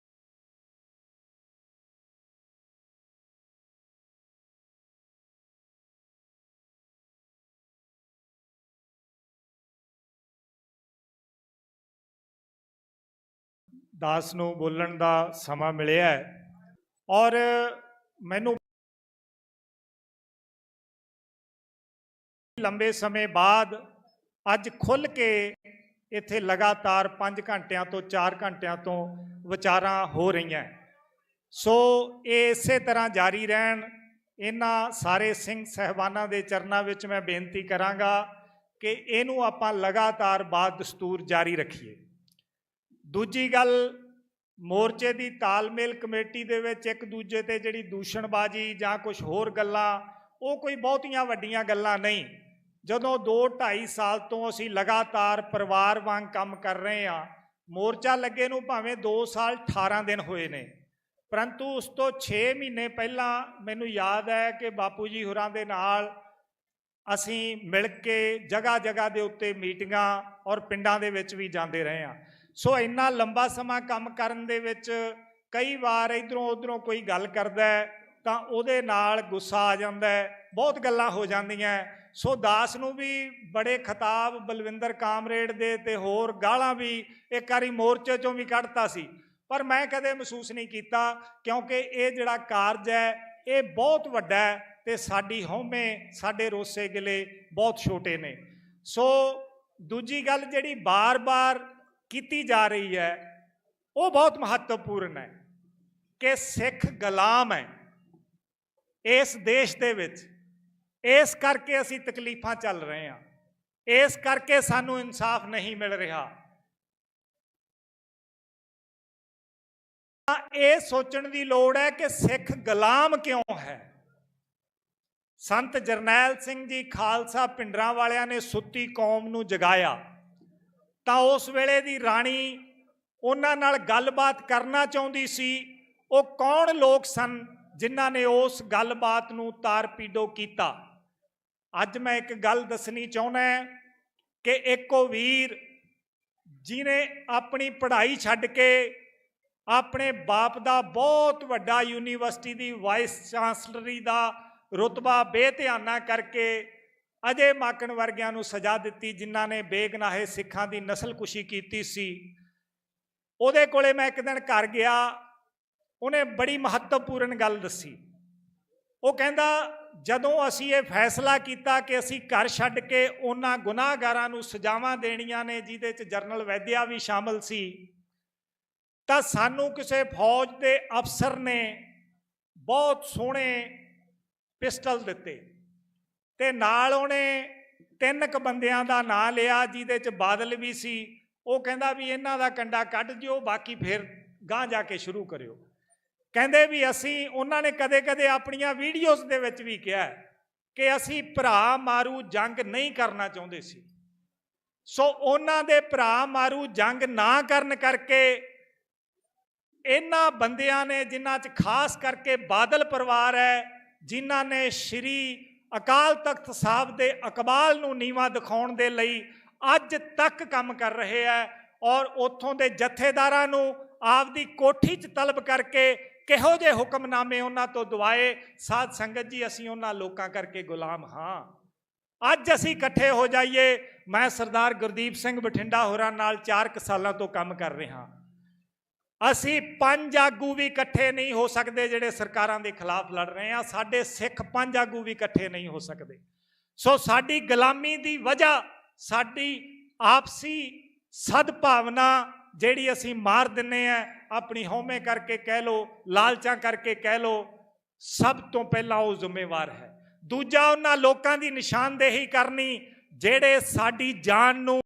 [SPEAKER 15] ਦਾਸ ਨੂੰ ਬੋਲਣ ਦਾ ਸਮਾਂ ਮਿਲਿਆ ਹੈ ਔਰ ਮੈਨੂੰ ਲੰਬੇ ਸਮੇਂ ਬਾਅਦ ਅੱਜ ਖੁੱਲ੍ਹ ਕੇ ਇੱਥੇ ਲਗਾਤਾਰ 5 ਘੰਟਿਆਂ ਤੋਂ 4 ਘੰਟਿਆਂ ਤੋਂ ਵਿਚਾਰਾਂ ਹੋ ਰਹੀਆਂ। ਸੋ ਇਹ ਇਸੇ ਤਰ੍ਹਾਂ ਜਾਰੀ ਰਹਿਣ। ਇਹਨਾਂ ਸਾਰੇ ਸਿੰਘ ਸਹਿਬਾਨਾਂ ਦੇ ਚਰਨਾਂ ਵਿੱਚ ਮੈਂ ਬੇਨਤੀ ਕਰਾਂਗਾ ਕਿ ਇਹਨੂੰ ਆਪਾਂ ਲਗਾਤਾਰ ਬਾਦ ਦਸਤੂਰ ਜਾਰੀ ਰੱਖੀਏ। ਦੂਜੀ ਗੱਲ, ਮੋਰਚੇ ਦੀ ਤਾਲਮੇਲ ਕਮੇਟੀ ਦੇ ਵਿੱਚ ਇੱਕ ਦੂਜੇ ਤੇ ਜਿਹੜੀ ਦੂਸ਼ਣਬਾਜ਼ੀ ਜਾਂ ਕੁਝ ਹੋਰ ਗੱਲਾਂ, ਉਹ ਕੋਈ ਬਹੁਤੀਆਂ ਵੱਡੀਆਂ ਗੱਲਾਂ ਨਹੀਂ। ਜਦੋਂ 2-2.5 ਸਾਲ ਤੋਂ ਅਸੀਂ ਲਗਾਤਾਰ ਪਰਿਵਾਰ ਵਾਂਗ ਕੰਮ ਕਰ ਰਹੇ ਹਾਂ, ਮੋਰਚਾ ਲੱਗੇ ਨੂੰ ਭਾਵੇਂ 2 ਸਾਲ 18 ਦਿਨ ਹੋਏ ਨੇ, ਪਰੰਤੂ ਉਸ ਤੋਂ 6 ਮਹੀਨੇ ਪਹਿਲਾਂ ਮੈਨੂੰ ਯਾਦ ਹੈ ਕਿ ਬਾਪੂ ਜੀ ਹੋਰਾਂ ਦੇ ਨਾਲ ਅਸੀਂ ਮਿਲ ਕੇ ਜਗ੍ਹਾ ਜਗ੍ਹਾ ਦੇ ਉੱਤੇ ਮੀਟਿੰਗਾਂ ਔਰ ਪਿੰਡਾਂ ਦੇ ਵਿੱਚ ਵੀ ਜਾਂਦੇ ਰਹੇ ਹਾਂ। ਸੋ ਇੰਨਾ ਲੰਬਾ ਸਮਾਂ ਕੰਮ ਕਰਨ ਦੇ ਵਿੱਚ ਕਈ ਵਾਰ ਇੱਧਰੋਂ ਉੱਧਰੋਂ ਕੋਈ ਗੱਲ ਕਰਦਾ ਤਾਂ ਉਹਦੇ ਨਾਲ ਗੁੱਸਾ ਆ ਜਾਂਦਾ, ਬਹੁਤ ਗੱਲਾਂ ਹੋ ਜਾਂਦੀਆਂ। ਸੋ ਦਾਸ ਨੂੰ ਵੀ ਬੜੇ ਖਿਤਾਬ ਬਲਵਿੰਦਰ ਕਾਮਰੇਡ ਦੇ ਤੇ ਹੋਰ ਗਾਲਾਂ ਵੀ ਇੱਕ ਵਾਰੀ ਮੋਰਚੇ ਚੋਂ ਵੀ ਕੱਢਤਾ ਸੀ, ਪਰ ਮੈਂ ਕਦੇ ਮਹਿਸੂਸ ਨਹੀਂ ਕੀਤਾ, ਕਿਉਂਕਿ ਇਹ ਜਿਹੜਾ ਕਾਰਜ ਹੈ ਇਹ ਬਹੁਤ ਵੱਡਾ ਹੈ ਤੇ ਸਾਡੀ ਹਉਮੈ, ਸਾਡੇ ਰੋਸੇ ਗਿਲੇ ਬਹੁਤ ਛੋਟੇ ਨੇ। ਸੋ ਦੂਜੀ ਗੱਲ ਜਿਹੜੀ ਬਾਰ-ਬਾਰ ਕੀਤੀ ਜਾ ਰਹੀ ਹੈ ਉਹ ਬਹੁਤ ਮਹੱਤਵਪੂਰਨ ਹੈ ਕਿ ਸਿੱਖ ਗੁਲਾਮ ਹੈ ਇਸ ਦੇਸ਼ ਦੇ ਵਿੱਚ। ਇਸ ਕਰਕੇ ਅਸੀਂ ਤਕਲੀਫਾਂ ਚੱਲ ਰਹੇ ਹਾਂ, ਇਸ ਕਰਕੇ ਸਾਨੂੰ ਇਨਸਾਫ ਨਹੀਂ ਮਿਲ ਰਿਹਾ। ਇਹ ਸੋਚਣ ਦੀ ਲੋੜ ਹੈ ਕਿ ਸਿੱਖ ਗੁਲਾਮ ਕਿਉਂ ਹੈ। ਸੰਤ ਜਰਨੈਲ ਸਿੰਘ ਜੀ ਖਾਲਸਾ ਪਿੰਡਰਾਂ ਵਾਲਿਆਂ ਨੇ ਸੁੱਤੀ ਕੌਮ ਨੂੰ ਜਗਾਇਆ ਤਾਂ ਉਸ ਵੇਲੇ ਦੀ ਰਾਣੀ ਉਹਨਾਂ ਨਾਲ ਗੱਲਬਾਤ ਕਰਨਾ ਚਾਹੁੰਦੀ ਸੀ। ਉਹ ਕੌਣ ਲੋਕ ਸਨ ਜਿਨ੍ਹਾਂ ਨੇ ਉਸ ਗੱਲਬਾਤ ਨੂੰ ਤਾਰਪੀਡੋ ਕੀਤਾ। ਅੱਜ ਮੈਂ ਇੱਕ ਗੱਲ ਦੱਸਣੀ ਚਾਹੁੰਦਾ ਕਿ ਇੱਕੋ ਵੀਰ ਜਿਹਨੇ ਆਪਣੀ ਪੜ੍ਹਾਈ ਛੱਡ ਕੇ ਆਪਣੇ ਬਾਪ ਦਾ ਬਹੁਤ ਵੱਡਾ ਯੂਨੀਵਰਸਿਟੀ ਦੀ ਵਾਈਸ ਚਾਂਸਲਰੀ ਦਾ ਰੁਤਬਾ ਬੇਧਿਆਨਾ ਕਰਕੇ ਅਜੇ ਮਾਕਣ ਵਰਗਿਆਂ ਨੂੰ ਸਜ਼ਾ ਦਿੱਤੀ, ਜਿਨ੍ਹਾਂ ਨੇ ਬੇਗਨਾਹੇ ਸਿੱਖਾਂ ਦੀ ਨਸਲਕੁਸ਼ੀ ਕੀਤੀ ਸੀ। ਉਹਦੇ ਕੋਲੇ ਮੈਂ ਇੱਕ ਦਿਨ ਘਰ ਗਿਆ, ਉਹਨੇ ਬੜੀ ਮਹੱਤਵਪੂਰਨ ਗੱਲ ਦੱਸੀ। ਉਹ ਕਹਿੰਦਾ, ਜਦੋਂ ਅਸੀਂ ਇਹ ਫੈਸਲਾ ਕੀਤਾ ਕਿ ਅਸੀਂ ਘਰ ਛੱਡ ਕੇ ਉਹਨਾਂ ਗੁਨਾਹਗਾਰਾਂ ਨੂੰ ਸਜ਼ਾਵਾਂ ਦੇਣੀਆਂ ਨੇ ਜਿਹਦੇ 'ਚ ਜਰਨਲ ਵੈਦਿਆ ਵੀ ਸ਼ਾਮਲ ਸੀ, ਤਾਂ ਸਾਨੂੰ ਕਿਸੇ ਫੌਜ ਦੇ ਅਫਸਰ ਨੇ ਬਹੁਤ ਸੋਹਣੇ ਪਿਸਟਲ ਦਿੱਤੇ ਤੇ ਨਾਲ ਉਹਨੇ 3 ਕੁ ਬੰਦਿਆਂ ਦਾ ਨਾਂ ਲਿਆ ਜਿਹਦੇ 'ਚ ਬਾਦਲ ਵੀ ਸੀ। ਉਹ ਕਹਿੰਦਾ ਵੀ ਇਹਨਾਂ ਦਾ ਕੰਡਾ ਕੱਢ ਦਿਓ, ਬਾਕੀ ਫਿਰ ਗਾਂਹ ਜਾ ਕੇ ਸ਼ੁਰੂ ਕਰਿਓ। ਕਹਿੰਦੇ ਵੀ ਅਸੀਂ, ਉਹਨਾਂ ਨੇ ਕਦੇ-ਕਦੇ ਆਪਣੀਆਂ ਵੀਡੀਓਜ਼ ਦੇ ਵਿੱਚ ਵੀ ਕਿਹਾ ਕਿ ਅਸੀਂ ਭਰਾ ਮਾਰੂ ਜੰਗ ਨਹੀਂ ਕਰਨਾ ਚਾਹੁੰਦੇ ਸੀ।
[SPEAKER 14] ਸੋ ਉਹਨਾਂ ਦੇ ਭਰਾ ਮਾਰੂ ਜੰਗ ਨਾ ਕਰਨ ਕਰਕੇ ਇਹਨਾਂ ਬੰਦਿਆਂ ਨੇ, ਜਿਨ੍ਹਾਂ 'ਚ ਖਾਸ ਕਰਕੇ ਬਾਦਲ ਪਰਿਵਾਰ ਹੈ, ਜਿਨ੍ਹਾਂ ਨੇ ਸ਼੍ਰੀ ਅਕਾਲ ਤਖਤ ਸਾਹਿਬ ਦੇ ਇਕਬਾਲ ਨੂੰ ਨੀਵਾਂ ਦਿਖਾਉਣ ਦੇ ਲਈ ਅੱਜ ਤੱਕ ਕੰਮ ਕਰ ਰਹੇ ਹੈ, ਔਰ ਉੱਥੋਂ ਦੇ ਜਥੇਦਾਰਾਂ ਨੂੰ ਆਪਦੀ ਕੋਠੀ 'ਚ ਤਲਬ ਕਰਕੇ ਕਿਹੋ ਜਿਹੇ ਹੁਕਮਨਾਮੇ ਉਹਨਾਂ ਤੋਂ ਦਵਾਏ। ਸਾਧ ਸੰਗਤ ਜੀ, ਅਸੀਂ ਉਹਨਾਂ ਲੋਕਾਂ ਕਰਕੇ ਗੁਲਾਮ ਹਾਂ। ਅੱਜ ਅਸੀਂ ਇਕੱਠੇ ਹੋ ਜਾਈਏ। ਮੈਂ ਸਰਦਾਰ ਗੁਰਦੀਪ ਸਿੰਘ ਬਠਿੰਡਾ ਹੋਰਾਂ ਨਾਲ 4 ਸਾਲਾਂ ਤੋਂ ਕੰਮ ਕਰ ਰਿਹਾ। ਅਸੀਂ 5 ਆਗੂ ਵੀ ਇਕੱਠੇ ਨਹੀਂ ਹੋ ਸਕਦੇ ਜਿਹੜੇ ਸਰਕਾਰਾਂ ਦੇ ਖਿਲਾਫ ਲੜ ਰਹੇ ਆ। ਸਾਡੇ ਸਿੱਖ 5 ਆਗੂ ਵੀ ਇਕੱਠੇ ਨਹੀਂ ਹੋ ਸਕਦੇ। ਸੋ ਸਾਡੀ ਗੁਲਾਮੀ ਦੀ ਵਜ੍ਹਾ, ਸਾਡੀ ਆਪਸੀ ਸਦਭਾਵਨਾ ਜਿਹੜੀ ਅਸੀਂ ਮਾਰ ਦਿੰਨੇ ਆ, ਆਪਣੀ ਹਉਮੈ ਕਰਕੇ ਕਹਿ ਲੋ, ਲਾਲਚਾਂ ਕਰਕੇ ਕਹਿ ਲੋ, ਸਭ ਤੋਂ ਪਹਿਲਾਂ ਉਹ ਜ਼ਿੰਮੇਵਾਰ ਹੈ। ਦੂਜਾ, ਉਹਨਾਂ ਲੋਕਾਂ ਦੀ ਨਿਸ਼ਾਨਦੇਹੀ ਕਰਨੀ ਜਿਹੜੇ ਸਾਡੀ ਜਾਨ ਨੂੰ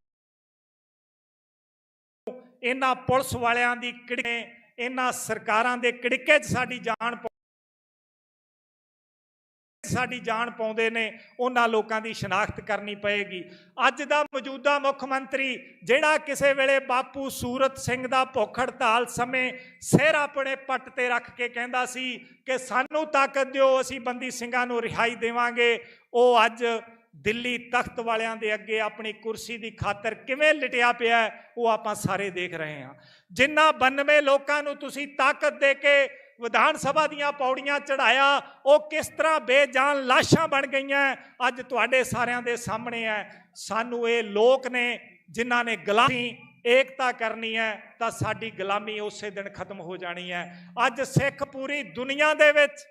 [SPEAKER 14] ਇਹਨਾਂ ਪੁਲਿਸ ਵਾਲਿਆਂ ਦੀ ਕਿੜਕੇ, ਇਹਨਾਂ ਸਰਕਾਰਾਂ ਦੇ ਕਿੜਕੇ 'ਚ ਸਾਡੀ ਜਾਨ ਪਾਉਂਦੇ ਨੇ। ਉਹਨਾਂ ਲੋਕਾਂ ਦੀ ਸ਼ਨਾਖਤ ਕਰਨੀ ਪਏਗੀ। ਅੱਜ ਦਾ ਮੌਜੂਦਾ ਮੁੱਖ ਮੰਤਰੀ ਜਿਹੜਾ ਕਿਸੇ ਵੇਲੇ ਬਾਪੂ ਸੂਰਤ ਸਿੰਘ ਦਾ ਭੁੱਖ ਹੜਤਾਲ ਸਮੇਂ ਸਿਰ ਆਪਣੇ ਪੱਟ ਤੇ ਰੱਖ ਕੇ ਕਹਿੰਦਾ ਸੀ ਕਿ ਸਾਨੂੰ ਤਾਕਤ ਦਿਓ, ਅਸੀਂ ਬੰਦੀ ਸਿੰਘਾਂ ਨੂੰ ਰਿਹਾਈ ਦੇਵਾਂਗੇ, ਉਹ ਅੱਜ ਦਿੱਲੀ ਤਖਤ ਵਾਲਿਆਂ ਦੇ ਅੱਗੇ ਆਪਣੀ ਕੁਰਸੀ ਦੀ ਖਾਤਰ ਕਿਵੇਂ ਲਿਟਿਆ ਪਿਆ, ਉਹ ਆਪਾਂ ਸਾਰੇ ਦੇਖ ਰਹੇ ਹਾਂ। ਜਿਨ੍ਹਾਂ 92 ਲੋਕਾਂ ਨੂੰ ਤੁਸੀਂ ਤਾਕਤ ਦੇ ਕੇ ਵਿਧਾਨ ਸਭਾ ਦੀਆਂ ਪੌੜੀਆਂ ਚੜਾਇਆ, ਉਹ ਕਿਸ ਤਰ੍ਹਾਂ ਬੇਜਾਨ ਲਾਸ਼ਾਂ ਬਣ ਗਈਆਂ ਅੱਜ ਤੁਹਾਡੇ ਸਾਰਿਆਂ ਦੇ ਸਾਹਮਣੇ ਹੈ। ਸਾਨੂੰ ਇਹ ਲੋਕ ਨੇ ਜਿਨ੍ਹਾਂ ਨੇ ਗੁਲਾਮੀ ਏਕਤਾ ਕਰਨੀ ਹੈ, ਤਾਂ ਸਾਡੀ ਗੁਲਾਮੀ ਉਸੇ ਦਿਨ ਖਤਮ ਹੋ ਜਾਣੀ ਹੈ। ਅੱਜ ਸਿੱਖ ਪੂਰੀ ਦੁਨੀਆ ਦੇ ਵਿੱਚ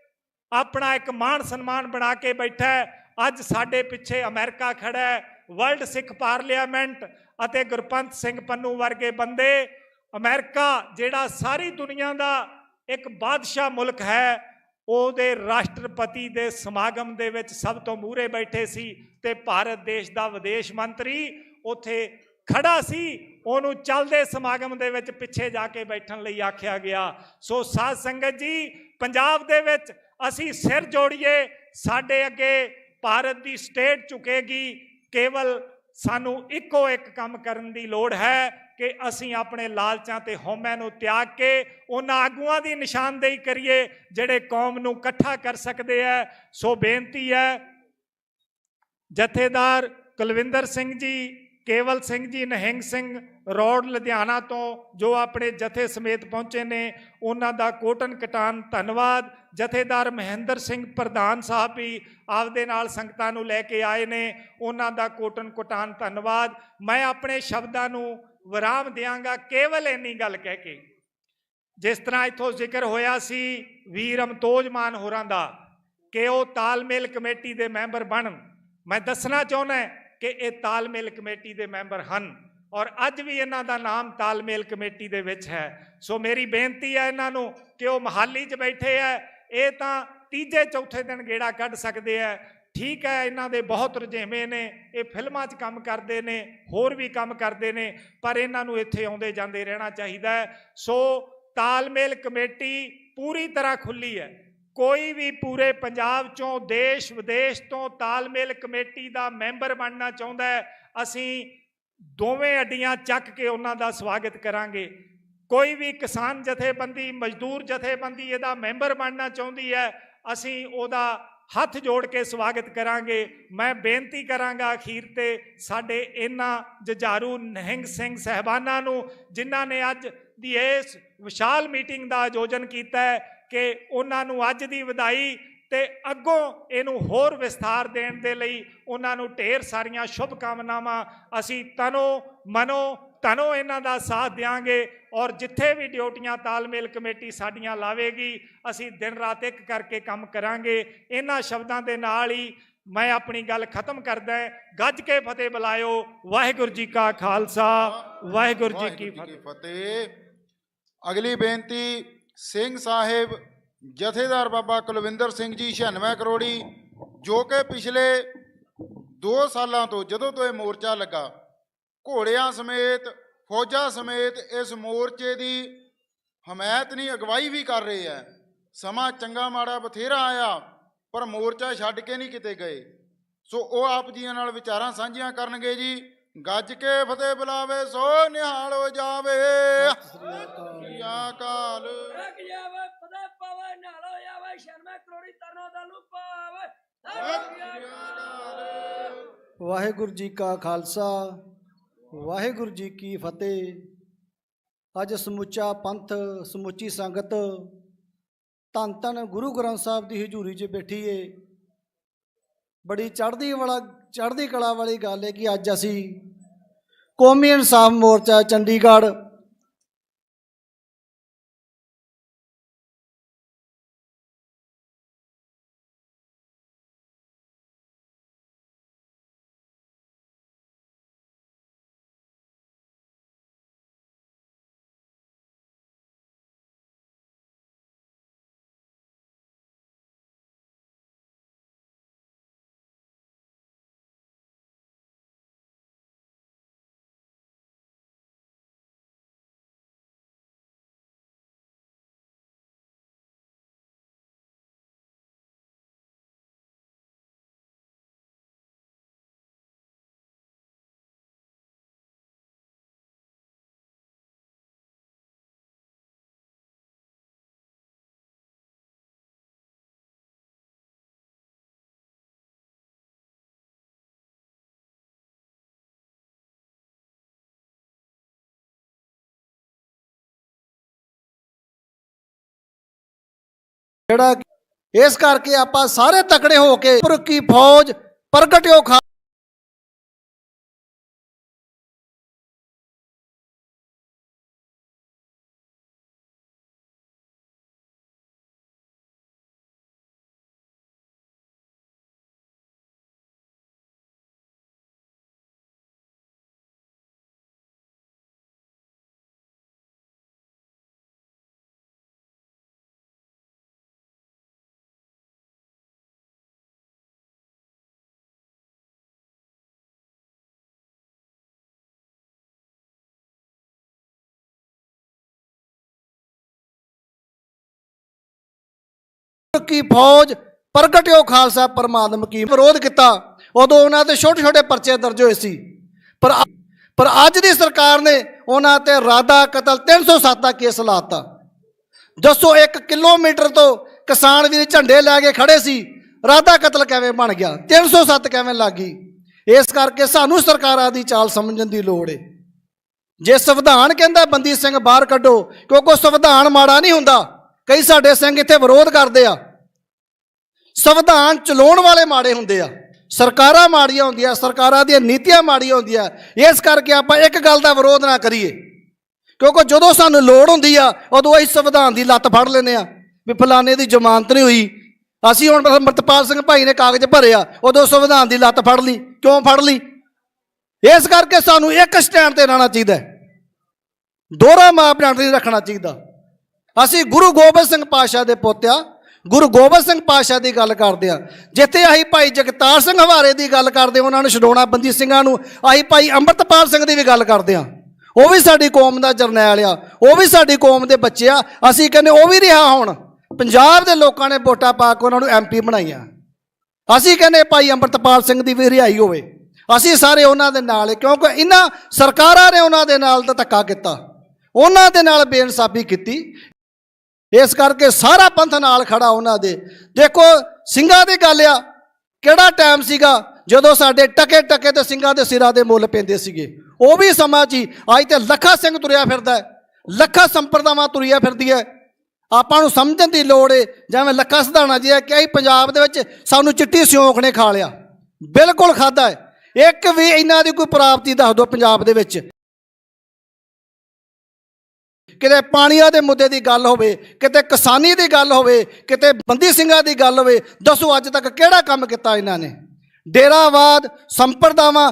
[SPEAKER 14] ਆਪਣਾ ਇੱਕ ਮਾਣ ਸਨਮਾਨ ਬਣਾ ਕੇ ਬੈਠਾ ਹੈ। ਅੱਜ ਸਾਡੇ ਪਿੱਛੇ ਅਮਰੀਕਾ ਖੜਾ ਹੈ, ਵਰਲਡ ਸਿੱਖ ਪਾਰਲੀਮੈਂਟ ਅਤੇ ਗੁਰਪੰਥ ਸਿੰਘ ਪੰਨੂ ਵਰਗੇ ਬੰਦੇ। ਅਮਰੀਕਾ ਜਿਹੜਾ ਸਾਰੀ ਦੁਨੀਆ ਦਾ ਇੱਕ ਬਾਦਸ਼ਾਹ ਮੁਲਕ ਹੈ, ਉਹਦੇ ਰਾਸ਼ਟਰਪਤੀ ਦੇ ਸਮਾਗਮ ਦੇ ਵਿੱਚ ਸਭ ਤੋਂ ਮੂਹਰੇ ਬੈਠੇ ਸੀ ਤੇ ਭਾਰਤ ਦੇਸ਼ ਦਾ ਵਿਦੇਸ਼ ਮੰਤਰੀ ਉੱਥੇ ਖੜਾ ਸੀ। ਉਹਨੂੰ ਚੱਲਦੇ ਸਮਾਗਮ ਦੇ ਵਿੱਚ ਪਿੱਛੇ ਜਾ ਕੇ ਬੈਠਣ ਲਈ ਆਖਿਆ ਗਿਆ। ਸੋ ਸਾਧ ਸੰਗਤ ਜੀ, ਪੰਜਾਬ ਦੇ ਵਿੱਚ ਅਸੀਂ ਸਿਰ ਜੋੜੀਏ। ਸਾਡੇ ਅੱਗੇ ਭਾਰਤ ਦੀ ਸਟੇਟ ਝੁਕੇਗੀ। ਕੇਵਲ ਸਾਨੂੰ ਇੱਕੋ ਇੱਕ ਕੰਮ ਕਰਨ ਦੀ ਲੋੜ ਹੈ ਕਿ ਅਸੀਂ ਆਪਣੇ ਲਾਲਚਾਂ ਤੇ ਹਉਮੈ ਨੂੰ ਤਿਆਗ ਕੇ ਉਹਨਾਂ ਆਗੂਆਂ ਦੀ ਨਿਸ਼ਾਨਦੇਹੀ ਕਰੀਏ ਜਿਹੜੇ ਕੌਮ ਨੂੰ ਇਕੱਠਾ ਕਰ ਸਕਦੇ ਹੈ। ਸੋ ਬੇਨਤੀ ਹੈ, ਜਥੇਦਾਰ ਕੁਲਵਿੰਦਰ ਸਿੰਘ ਜੀ, ਕੇਵਲ ਸਿੰਘ ਜੀ, ਨਿਹੰਗ ਸਿੰਘ ਰੋਡ ਲੁਧਿਆਣਾ ਤੋਂ ਜੋ ਆਪਣੇ ਜਥੇ ਸਮੇਤ ਪਹੁੰਚੇ ਨੇ, ਉਹਨਾਂ ਦਾ ਕੋਟਨ ਕਟਾਨ ਧੰਨਵਾਦ। ਜਥੇਦਾਰ ਮਹਿੰਦਰ ਸਿੰਘ ਪ੍ਰਧਾਨ ਸਾਹਿਬ ਵੀ ਆਪਦੇ ਨਾਲ ਸੰਗਤਾਂ ਨੂੰ ਲੈ ਕੇ ਆਏ ਨੇ, ਉਹਨਾਂ ਦਾ ਕੋਟਨ ਕਟਾਨ ਧੰਨਵਾਦ। ਮੈਂ ਆਪਣੇ ਸ਼ਬਦਾਂ ਨੂੰ ਵਿਰਾਮ ਦਿਆਂਗਾ ਕੇਵਲ ਇੰਨੀ ਗੱਲ ਕਹਿ ਕੇ, ਜਿਸ ਤਰ੍ਹਾਂ ਇੱਥੋਂ ਜ਼ਿਕਰ ਹੋਇਆ ਸੀ ਵੀਰ ਅਮਤੋਜ ਮਾਨ ਹੋਰਾਂ ਦਾ ਕਿ ਉਹ ਤਾਲਮੇਲ ਕਮੇਟੀ ਦੇ ਮੈਂਬਰ ਬਣਨ। ਮੈਂ ਦੱਸਣਾ ਚਾਹੁੰਦਾ ਕਿ ਇਹ ਤਾਲਮੇਲ ਕਮੇਟੀ ਦੇ ਮੈਂਬਰ ਹਨ ਔਰ ਅੱਜ ਵੀ ਇਹਨਾਂ ਦਾ ਨਾਮ ਤਾਲਮੇਲ ਕਮੇਟੀ ਦੇ ਵਿੱਚ ਹੈ। ਸੋ ਮੇਰੀ ਬੇਨਤੀ ਹੈ ਇਹਨਾਂ ਨੂੰ ਕਿ ਉਹ ਮਹਾਲੀ 'ਚ ਬੈਠੇ ਹੈ, ਇਹ ਤਾਂ ਤੀਜੇ ਚੌਥੇ ਦਿਨ ਗੇੜਾ ਕੱਢ ਸਕਦੇ ਹੈ। ਠੀਕ ਹੈ, ਇਹਨਾਂ ਦੇ ਬਹੁਤ ਰੁਝੇਵੇਂ ਨੇ, ਇਹ ਫਿਲਮਾਂ 'ਚ ਕੰਮ ਕਰਦੇ ਨੇ, ਹੋਰ ਵੀ ਕੰਮ ਕਰਦੇ ਨੇ, ਪਰ ਇਹਨਾਂ ਨੂੰ ਇੱਥੇ ਆਉਂਦੇ ਜਾਂਦੇ ਰਹਿਣਾ ਚਾਹੀਦਾ ਹੈ। ਸੋ ਤਾਲਮੇਲ ਕਮੇਟੀ ਪੂਰੀ ਤਰ੍ਹਾਂ ਖੁੱਲੀ ਹੈ। ਕੋਈ ਵੀ ਪੂਰੇ ਪੰਜਾਬ 'ਚੋਂ ਦੇਸ਼ ਵਿਦੇਸ਼ ਤੋਂ ਤਾਲਮੇਲ ਕਮੇਟੀ ਦਾ ਮੈਂਬਰ ਬਣਨਾ ਚਾਹੁੰਦਾ ਹੈ, ਅਸੀਂ ਦੋਵੇਂ ਅੱਡੀਆਂ ਚੱਕ ਕੇ ਉਹਨਾਂ ਦਾ ਸਵਾਗਤ ਕਰਾਂਗੇ। ਕੋਈ ਵੀ ਕਿਸਾਨ ਜਥੇਬੰਦੀ, ਮਜ਼ਦੂਰ ਜਥੇਬੰਦੀ ਇਹਦਾ ਮੈਂਬਰ ਬਣਨਾ ਚਾਹੁੰਦੀ ਹੈ, ਅਸੀਂ ਉਹਦਾ ਹੱਥ ਜੋੜ ਕੇ ਸਵਾਗਤ ਕਰਾਂਗੇ। ਮੈਂ ਬੇਨਤੀ ਕਰਾਂਗਾ ਅਖੀਰ ਤੇ ਸਾਡੇ ਇਹਨਾਂ ਜੁਝਾਰੂ ਨਿਹੰਗ ਸਿੰਘ ਸਹਿਬਾਨਾਂ ਨੂੰ ਜਿਨ੍ਹਾਂ ਨੇ ਅੱਜ ਦੀ ਇਸ ਵਿਸ਼ਾਲ ਮੀਟਿੰਗ ਦਾ ਆਯੋਜਨ ਕੀਤਾ ਹੈ ਕਿ ਉਹਨਾਂ ਨੂੰ ਅੱਜ ਦੀ ਵਧਾਈ ਤੇ ਅੱਗੋਂ ਇਹਨੂੰ ਹੋਰ ਵਿਸਥਾਰ ਦੇਣ ਦੇ ਲਈ ਉਹਨਾਂ ਨੂੰ ਢੇਰ ਸਾਰੀਆਂ ਸ਼ੁਭ ਕਾਮਨਾਵਾਂ। ਅਸੀਂ ਤਨੋ ਮਨੋ ਧਨੋ ਇਹਨਾਂ ਦਾ ਸਾਥ ਦਿਆਂਗੇ ਔਰ ਜਿੱਥੇ ਵੀ ਡਿਊਟੀਆਂ ਤਾਲਮੇਲ ਕਮੇਟੀ ਸਾਡੀਆਂ ਲਾਵੇਗੀ ਅਸੀਂ ਦਿਨ ਰਾਤ ਇੱਕ ਕਰਕੇ ਕੰਮ ਕਰਾਂਗੇ। ਇਹਨਾਂ ਸ਼ਬਦਾਂ ਦੇ ਨਾਲ ਹੀ ਮੈਂ ਆਪਣੀ ਗੱਲ ਖਤਮ ਕਰਦਾ। ਗੱਜ ਕੇ ਫਤਿਹ ਬੁਲਾਇਓ। ਵਾਹਿਗੁਰੂ ਜੀ ਕਾ ਖਾਲਸਾ, ਵਾਹਿਗੁਰੂ ਜੀ ਕੀ
[SPEAKER 4] ਫਤਿਹ। ਅਗਲੀ ਬੇਨਤੀ ਸਿੰਘ ਸਾਹਿਬ ਜਥੇਦਾਰ ਬਾਬਾ ਕੁਲਵਿੰਦਰ ਸਿੰਘ ਜੀ 96 ਕਰੋੜੀ, ਜੋ ਕਿ ਪਿਛਲੇ 2 ਸਾਲਾਂ ਤੋਂ ਜਦੋਂ ਤੋਂ ਇਹ ਮੋਰਚਾ ਲੱਗਾ ਘੋੜਿਆਂ ਸਮੇਤ ਫੌਜਾਂ ਸਮੇਤ ਇਸ ਮੋਰਚੇ ਦੀ ਹਮਾਇਤ ਨਹੀਂ ਅਗਵਾਈ ਵੀ ਕਰ ਰਹੇ ਹੈ। ਸਮਾਂ ਚੰਗਾ ਮਾੜਾ ਬਥੇਰਾ ਆਇਆ ਪਰ ਮੋਰਚਾ ਛੱਡ ਕੇ ਨਹੀਂ ਕਿਤੇ ਗਏ। ਸੋ ਉਹ ਆਪ ਜੀਆਂ ਨਾਲ ਵਿਚਾਰਾਂ ਸਾਂਝੀਆਂ ਕਰਨਗੇ ਜੀ ਗੱਜ ਕੇ ਫਤਿਹ ਬੁਲਾਵੇ ਸੋ ਨਿਹਾਲ ਹੋ ਜਾਵੇ। ਸ੍ਰੀ ਅਕਾਲ।
[SPEAKER 5] ਵਾਹਿਗੁਰੂ ਜੀ ਕਾ ਖਾਲਸਾ, ਵਾਹਿਗੁਰੂ ਜੀ ਕੀ ਫਤਿਹ। ਅੱਜ ਸਮੁੱਚਾ ਪੰਥ, ਸਮੁੱਚੀ ਸੰਗਤ ਧੰਨ ਧੰਨ ਗੁਰੂ ਗ੍ਰੰਥ ਸਾਹਿਬ ਦੀ ਹਜ਼ੂਰੀ 'ਚ ਬੈਠੀ ਏ। ਬੜੀ ਚੜ੍ਹਦੀ ਕਲਾ ਵਾਲੀ ਗੱਲ ਹੈ ਕਿ ਅੱਜ ਅਸੀਂ ਕੌਮੀ ਇਨਸਾਫ ਮੋਰਚਾ ਚੰਡੀਗੜ੍ਹ ਜਿਹੜਾ ਇਸ ਕਰਕੇ ਆਪਾਂ ਸਾਰੇ ਤਕੜੇ ਹੋ ਕੇ ਕੀ ਫੌਜ ਪ੍ਰਗਟਿਓ ਖਾ ਕੀ ਫੌਜ ਪ੍ਰਗਟਿਓ ਖਾਲਸਾ ਪਰਮਾਤਮ ਕੀ ਵਿਰੋਧ ਕੀਤਾ। ਉਦੋਂ ਉਹਨਾਂ ਤੇ ਛੋਟੇ ਛੋਟੇ ਪਰਚੇ ਦਰਜ ਹੋਏ ਸੀ, ਪਰ ਅੱਜ ਦੀ ਸਰਕਾਰ ਨੇ ਉਹਨਾਂ ਤੇ ਰਾਦਾ ਕਤਲ 307 ਦਾ ਕੇਸ ਲਾਤਾ। ਦੱਸੋ 1 ਕਿਲੋਮੀਟਰ ਤੋਂ ਕਿਸਾਨ ਵੀਰ ਝੰਡੇ ਲੈ ਕੇ ਖੜੇ ਸੀ, ਰਾਦਾ ਕਤਲ ਕਿਵੇਂ ਬਣ ਗਿਆ, 307 ਕਿਵੇਂ ਲੱਗ ਗਈ। ਇਸ ਕਰਕੇ ਸਾਨੂੰ ਸਰਕਾਰਾਂ ਦੀ ਚਾਲ ਸਮਝਣ ਦੀ ਲੋੜ ਹੈ। ਜੇ ਸੰਵਿਧਾਨ ਕਹਿੰਦਾ ਬੰਦੀ ਸਿੰਘ ਬਾਹਰ ਕੱਢੋ, ਕਿਉਂਕਿ ਸੰਵਿਧਾਨ ਮਾੜਾ ਨਹੀਂ ਹੁੰਦਾ। ਕਈ ਸਾਡੇ ਸਿੰਘ ਇੱਥੇ ਵਿਰੋਧ ਕਰਦੇ ਆ। ਸੰਵਿਧਾਨ ਚਲਾਉਣ ਵਾਲੇ ਮਾੜੇ ਹੁੰਦੇ ਆ, ਸਰਕਾਰਾਂ ਮਾੜੀਆਂ ਹੁੰਦੀਆਂ, ਸਰਕਾਰਾਂ ਦੀਆਂ ਨੀਤੀਆਂ ਮਾੜੀਆਂ ਹੁੰਦੀਆਂ। ਇਸ ਕਰਕੇ ਆਪਾਂ ਇੱਕ ਗੱਲ ਦਾ ਵਿਰੋਧ ਨਾ ਕਰੀਏ, ਕਿਉਂਕਿ ਜਦੋਂ ਸਾਨੂੰ ਲੋੜ ਹੁੰਦੀ ਆ ਉਦੋਂ ਅਸੀਂ ਸੰਵਿਧਾਨ ਦੀ ਲੱਤ ਫੜ ਲੈਂਦੇ ਆ ਵੀ ਫਲਾਣੇ ਦੀ ਜ਼ਮਾਨਤ ਨਹੀਂ ਹੋਈ। ਅਸੀਂ ਹੁਣ ਅੰਮ੍ਰਿਤਪਾਲ ਸਿੰਘ ਭਾਈ ਨੇ ਕਾਗਜ਼ ਭਰਿਆ, ਉਦੋਂ ਸੰਵਿਧਾਨ ਦੀ ਲੱਤ ਫੜ ਲਈ। ਕਿਉਂ ਫੜ ਲਈ? ਇਸ ਕਰਕੇ ਸਾਨੂੰ ਇੱਕ ਸਟੈਂਡ ਤੇ ਰਹਿਣਾ ਚਾਹੀਦਾ, ਦੋਹਰਾ ਮਾਪਦੰਡ ਨਹੀਂ ਰੱਖਣਾ ਚਾਹੀਦਾ। ਅਸੀਂ ਗੁਰੂ ਗੋਬਿੰਦ ਸਿੰਘ ਪਾਤਸ਼ਾਹ ਦੇ ਪੋਤਿਆ ਗੁਰੂ ਗੋਬਿੰਦ ਸਿੰਘ ਪਾਤਸ਼ਾਹ ਦੀ ਗੱਲ ਕਰਦੇ ਆ। ਜਿੱਥੇ ਅਸੀਂ ਭਾਈ ਜਗਤਾਰ ਸਿੰਘ ਹਵਾਰੇ ਦੀ ਗੱਲ ਕਰਦੇ, ਉਹਨਾਂ ਨੂੰ ਛਡਾਉਣਾ ਬੰਦੀ ਸਿੰਘਾਂ ਨੂੰ, ਅਸੀਂ ਭਾਈ ਅੰਮ੍ਰਿਤਪਾਲ ਸਿੰਘ ਦੀ ਵੀ ਗੱਲ ਕਰਦੇ ਆ। ਉਹ ਵੀ ਸਾਡੀ ਕੌਮ ਦਾ ਜਰਨੈਲ ਆ, ਉਹ ਵੀ ਸਾਡੀ ਕੌਮ ਦੇ ਬੱਚੇ ਆ। ਅਸੀਂ ਕਹਿੰਦੇ ਉਹ ਵੀ ਰਿਹਾ ਹੋਣ। ਪੰਜਾਬ ਦੇ ਲੋਕਾਂ ਨੇ ਵੋਟਾਂ ਪਾ ਕੇ ਉਹਨਾਂ ਨੂੰ MP ਬਣਾਈਆਂ। ਅਸੀਂ ਕਹਿੰਦੇ ਭਾਈ ਅੰਮ੍ਰਿਤਪਾਲ ਸਿੰਘ ਦੀ ਵੀ ਰਿਹਾਈ ਹੋਵੇ। ਅਸੀਂ ਸਾਰੇ ਉਹਨਾਂ ਦੇ ਨਾਲ, ਕਿਉਂਕਿ ਇਹਨਾਂ ਸਰਕਾਰਾਂ ਨੇ ਉਹਨਾਂ ਦੇ ਨਾਲ ਤਾਂ ਧੱਕਾ ਕੀਤਾ, ਉਹਨਾਂ ਦੇ ਨਾਲ ਬੇਇਨਸਾਫੀ ਕੀਤੀ। ਇਸ ਕਰਕੇ ਸਾਰਾ ਪੰਥ ਨਾਲ ਖੜਾ ਉਹਨਾਂ ਦੇ। ਦੇਖੋ ਸਿੰਘਾਂ ਦੀ ਗੱਲ ਆ, ਕਿਹੜਾ ਟਾਈਮ ਸੀਗਾ ਜਦੋਂ ਸਾਡੇ ਟਕੇ ਟਕੇ ਤੇ ਸਿੰਘਾਂ ਦੇ ਸਿਰਾਂ ਦੇ ਮੁੱਲ ਪੈਂਦੇ ਸੀਗੇ। ਉਹ ਵੀ ਸਮਾਂ ਜੀ। ਅੱਜ ਤੇ ਲੱਖਾ ਸਿੰਘ ਤੁਰਿਆ ਫਿਰਦਾ ਹੈ, ਲੱਖਾ ਸੰਪਰਦਾਵਾਂ ਤੁਰੀਆਂ ਫਿਰਦੀਆਂ। ਆਪਾਂ ਨੂੰ ਸਮਝਣ ਦੀ ਲੋੜ ਹੈ। ਜਿਵੇਂ ਲੱਖਾ ਸਿਧਾਣਾ ਜੀ ਹੈ ਕਿ ਅਸੀਂ ਪੰਜਾਬ ਦੇ ਵਿੱਚ ਸਾਨੂੰ ਚਿੱਟੀ ਸਿਉਂਖ ਨੇ ਖਾ ਲਿਆ, ਬਿਲਕੁਲ ਖਾਧਾ ਹੈ। ਇੱਕ ਵੀ ਇਹਨਾਂ ਦੀ ਕੋਈ ਪ੍ਰਾਪਤੀ ਦੱਸ ਦਿਓ ਪੰਜਾਬ ਦੇ ਵਿੱਚ। ਕਿਤੇ ਪਾਣੀਆਂ ਦੇ ਮੁੱਦੇ ਦੀ ਗੱਲ ਹੋਵੇ, ਕਿਤੇ ਕਿਸਾਨੀ ਦੀ ਗੱਲ ਹੋਵੇ, ਕਿਤੇ ਬੰਦੀ ਸਿੰਘਾਂ ਦੀ ਗੱਲ ਹੋਵੇ, ਦੱਸੋ ਅੱਜ ਤੱਕ ਕਿਹੜਾ ਕੰਮ ਕੀਤਾ ਇਹਨਾਂ ਨੇ? ਡੇਰਾਵਾਦ, ਸੰਪਰਦਾਵਾਂ,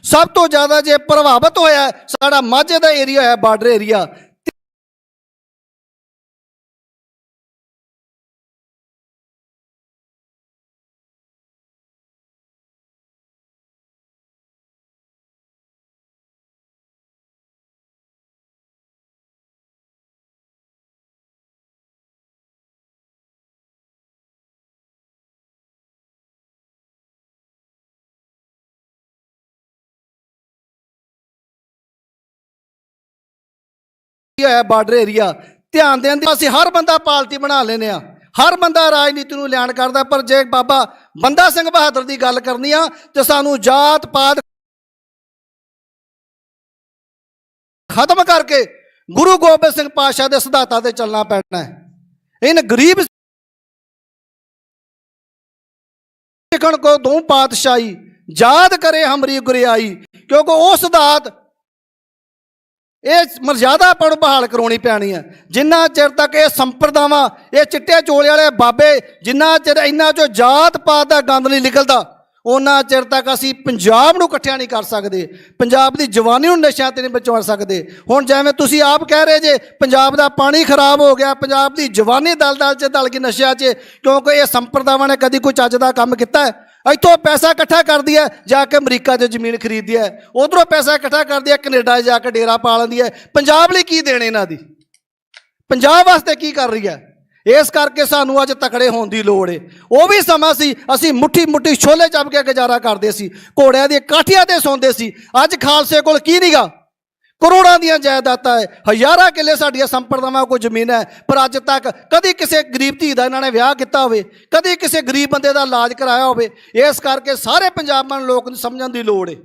[SPEAKER 5] ਸਭ ਤੋਂ ਜ਼ਿਆਦਾ ਜੇ ਪ੍ਰਭਾਵਿਤ ਹੋਇਆ ਸਾਡਾ ਮਾਝੇ ਦਾ ਏਰੀਆ ਹੈ, ਬਾਰਡਰ ਏਰੀਆ। ਹੋਇਆ ਬਾਰਡਰ ਏਰੀਆ, ਧਿਆਨ ਦੇਣ ਦੀ ਅਸੀਂ ਹਰ ਬੰਦਾ ਪਾਰਟੀ ਬਣਾ ਲੈਨੇ ਆ, ਹਰ ਬੰਦਾ ਰਾਜਨੀਤੀ ਨੂੰ ਲਿਆਣ ਕਰਦਾ, ਪਰ ਜੇ ਬਾਬਾ ਬੰਦਾ ਸਿੰਘ ਬਹਾਦਰ ਦੀ ਗੱਲ ਕਰਨੀ ਆ ਤੇ ਸਾਨੂੰ ਜਾਤ ਪਾਤ ਖਤਮ ਕਰਕੇ ਗੁਰੂ ਗੋਬਿੰਦ ਸਿੰਘ ਪਾਤਸ਼ਾਹ ਦੇ ਸਿਧਾਂਤਾਂ ਤੇ ਚੱਲਣਾ ਪੈਣਾ ਹੈ। ਇਨ ਗਰੀਬ ਸਿੱਖਣ ਕੋ ਦੋ ਪਾਤਸ਼ਾਹੀ ਯਾਦ ਕਰੇ ਹਮਰੀ ਗੁਰਿਆਈ, ਕਿਉਂਕਿ ਉਹ ਸਿਧਾਂਤ ਇਹ ਮਰਜ਼ਾਦਾ ਆਪਾਂ ਨੂੰ ਬਹਾਲ ਕਰਾਉਣੀ ਪੈਣੀ ਹੈ। ਜਿੰਨਾ ਚਿਰ ਤੱਕ ਇਹ ਸੰਪਰਦਾਵਾਂ, ਇਹ ਚਿੱਟੇ ਚੋਲੇ ਵਾਲੇ ਬਾਬੇ, ਜਿੰਨਾ ਚਿਰ ਇਹਨਾਂ ਚੋਂ ਜਾਤ ਪਾਤ ਦਾ ਗੰਦ ਨਹੀਂ ਨਿਕਲਦਾ, ਉਹਨਾਂ ਚਿਰ ਤੱਕ ਅਸੀਂ ਪੰਜਾਬ ਨੂੰ ਇਕੱਠਿਆ ਨਹੀਂ ਕਰ ਸਕਦੇ, ਪੰਜਾਬ ਦੀ ਜਵਾਨੀ ਨੂੰ ਨਸ਼ਿਆਂ ਤੇ ਨਹੀਂ ਬਚਾ ਸਕਦੇ। ਹੁਣ ਜਿਵੇਂ ਤੁਸੀਂ ਆਪ ਕਹਿ ਰਹੇ ਜੇ ਪੰਜਾਬ ਦਾ ਪਾਣੀ ਖਰਾਬ ਹੋ ਗਿਆ, ਪੰਜਾਬ ਦੀ ਜਵਾਨੀ ਦਲ 'ਚ ਦਲ ਗਈ ਨਸ਼ਿਆਂ 'ਚ, ਕਿਉਂਕਿ ਇਹ ਸੰਪਰਦਾਵਾਂ ਨੇ ਕਦੀ ਕੋਈ ਚੱਜ ਦਾ ਕੰਮ ਕੀਤਾ ਹੈ? ਇੱਥੋਂ ਪੈਸਾ ਇਕੱਠਾ ਕਰਦੀ ਹੈ, ਜਾ ਕੇ ਅਮਰੀਕਾ 'ਚ ਜ਼ਮੀਨ ਖਰੀਦਦੀ ਹੈ, ਉਧਰੋਂ ਪੈਸਾ ਇਕੱਠਾ ਕਰਦੀ ਹੈ, ਕੈਨੇਡਾ 'ਚ ਜਾ ਕੇ ਡੇਰਾ ਪਾ ਲੈਂਦੀ ਹੈ। ਪੰਜਾਬ ਲਈ ਕੀ ਦੇਣ ਇਹਨਾਂ ਦੀ? ਪੰਜਾਬ ਵਾਸਤੇ ਕੀ ਕਰ ਰਹੀ ਹੈ? ਇਸ ਕਰਕੇ ਸਾਨੂੰ ਅੱਜ ਤਕੜੇ ਹੋਣ ਦੀ ਲੋੜ ਹੈ। ਉਹ ਵੀ ਸਮਾਂ ਸੀ ਅਸੀਂ ਮੁੱਠੀ ਮੁੱਠੀ ਛੋਲੇ ਚੱਬ ਕੇ ਗੁਜ਼ਾਰਾ ਕਰਦੇ ਸੀ, ਘੋੜਿਆਂ ਦੀਆਂ ਕਾਠੀਆਂ ਤੇ ਸੌਂਦੇ ਸੀ। ਅੱਜ ਖਾਲਸੇ ਕੋਲ ਕੀ ਨਹੀਂਗਾ? ਕਰੋੜਾਂ ਦੀਆਂ ਜਾਇਦਾਦਾਂ ਹੈ, ਹਜ਼ਾਰਾਂ ਕਿੱਲੇ ਸਾਡੀਆਂ ਸੰਪਰਦਾਵਾਂ ਕੋਲ ਜ਼ਮੀਨ ਹੈ, ਪਰ ਅੱਜ ਤੱਕ ਕਦੀ ਕਿਸੇ ਗਰੀਬ ਧੀ ਦਾ ਇਹਨਾਂ ਨੇ ਵਿਆਹ ਕੀਤਾ ਹੋਵੇ, ਕਦੀ ਕਿਸੇ ਗਰੀਬ ਬੰਦੇ ਦਾ ਇਲਾਜ ਕਰਾਇਆ ਹੋਵੇ। ਇਸ ਕਰਕੇ ਸਾਰੇ ਪੰਜਾਬਾਂ ਨੂੰ ਲੋਕ ਨੂੰ ਸਮਝਣ ਦੀ ਲੋੜ ਹੈ।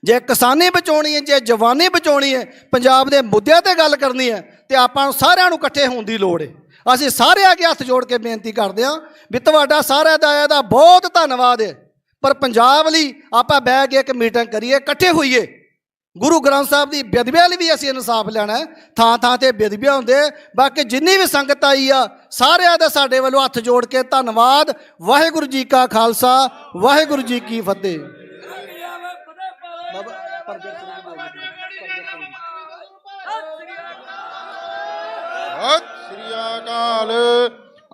[SPEAKER 5] ਜੇ ਕਿਸਾਨੀ ਬਚਾਉਣੀ ਹੈ, ਜੇ ਜਵਾਨੀ ਬਚਾਉਣੀ ਹੈ, ਪੰਜਾਬ ਦੇ ਮੁੱਦਿਆਂ ਤੇ ਗੱਲ ਕਰਨੀ ਹੈ, ਤੇ ਆਪਾਂ ਨੂੰ ਸਾਰਿਆਂ ਨੂੰ ਇਕੱਠੇ ਹੋਣ ਦੀ ਲੋੜ ਹੈ। ਅਸੀਂ ਸਾਰੇ ਅੱਗੇ ਹੱਥ ਜੋੜ ਕੇ ਬੇਨਤੀ ਕਰਦੇ ਹਾਂ ਵੀ ਤੁਹਾਡਾ ਸਾਰਿਆਂ ਦਾ ਇਹਦਾ ਬਹੁਤ ਧੰਨਵਾਦ ਹੈ, ਪਰ ਪੰਜਾਬ ਲਈ ਆਪਾਂ ਬਹਿ ਕੇ ਇੱਕ ਮੀਟਿੰਗ ਕਰੀਏ, ਇਕੱਠੇ ਹੋਈਏ। ਗੁਰੂ ਗ੍ਰੰਥ ਸਾਹਿਬ ਦੀ ਬੇਅਦਬੀ ਲਈ ਵੀ ਅਸੀਂ ਇਨਸਾਫ ਲੈਣਾ ਹੈ। ਥਾਂ ਥਾਂ ਤੇ ਬੇਅਦਬੀਆਂ ਹੁੰਦੇ, ਬਾਕੀ ਜਿੰਨੀ ਵੀ ਸੰਗਤ ਆਈ ਆ ਸਾਰਿਆਂ ਦਾ ਸਾਡੇ ਵੱਲੋਂ ਹੱਥ ਜੋੜ ਕੇ ਧੰਨਵਾਦ। ਵਾਹਿਗੁਰੂ ਜੀ ਕਾ ਖਾਲਸਾ, ਵਾਹਿਗੁਰੂ ਜੀ ਕੀ ਫਤਿਹ।
[SPEAKER 4] ਸਤਿ ਸ੍ਰੀ ਅਕਾਲ।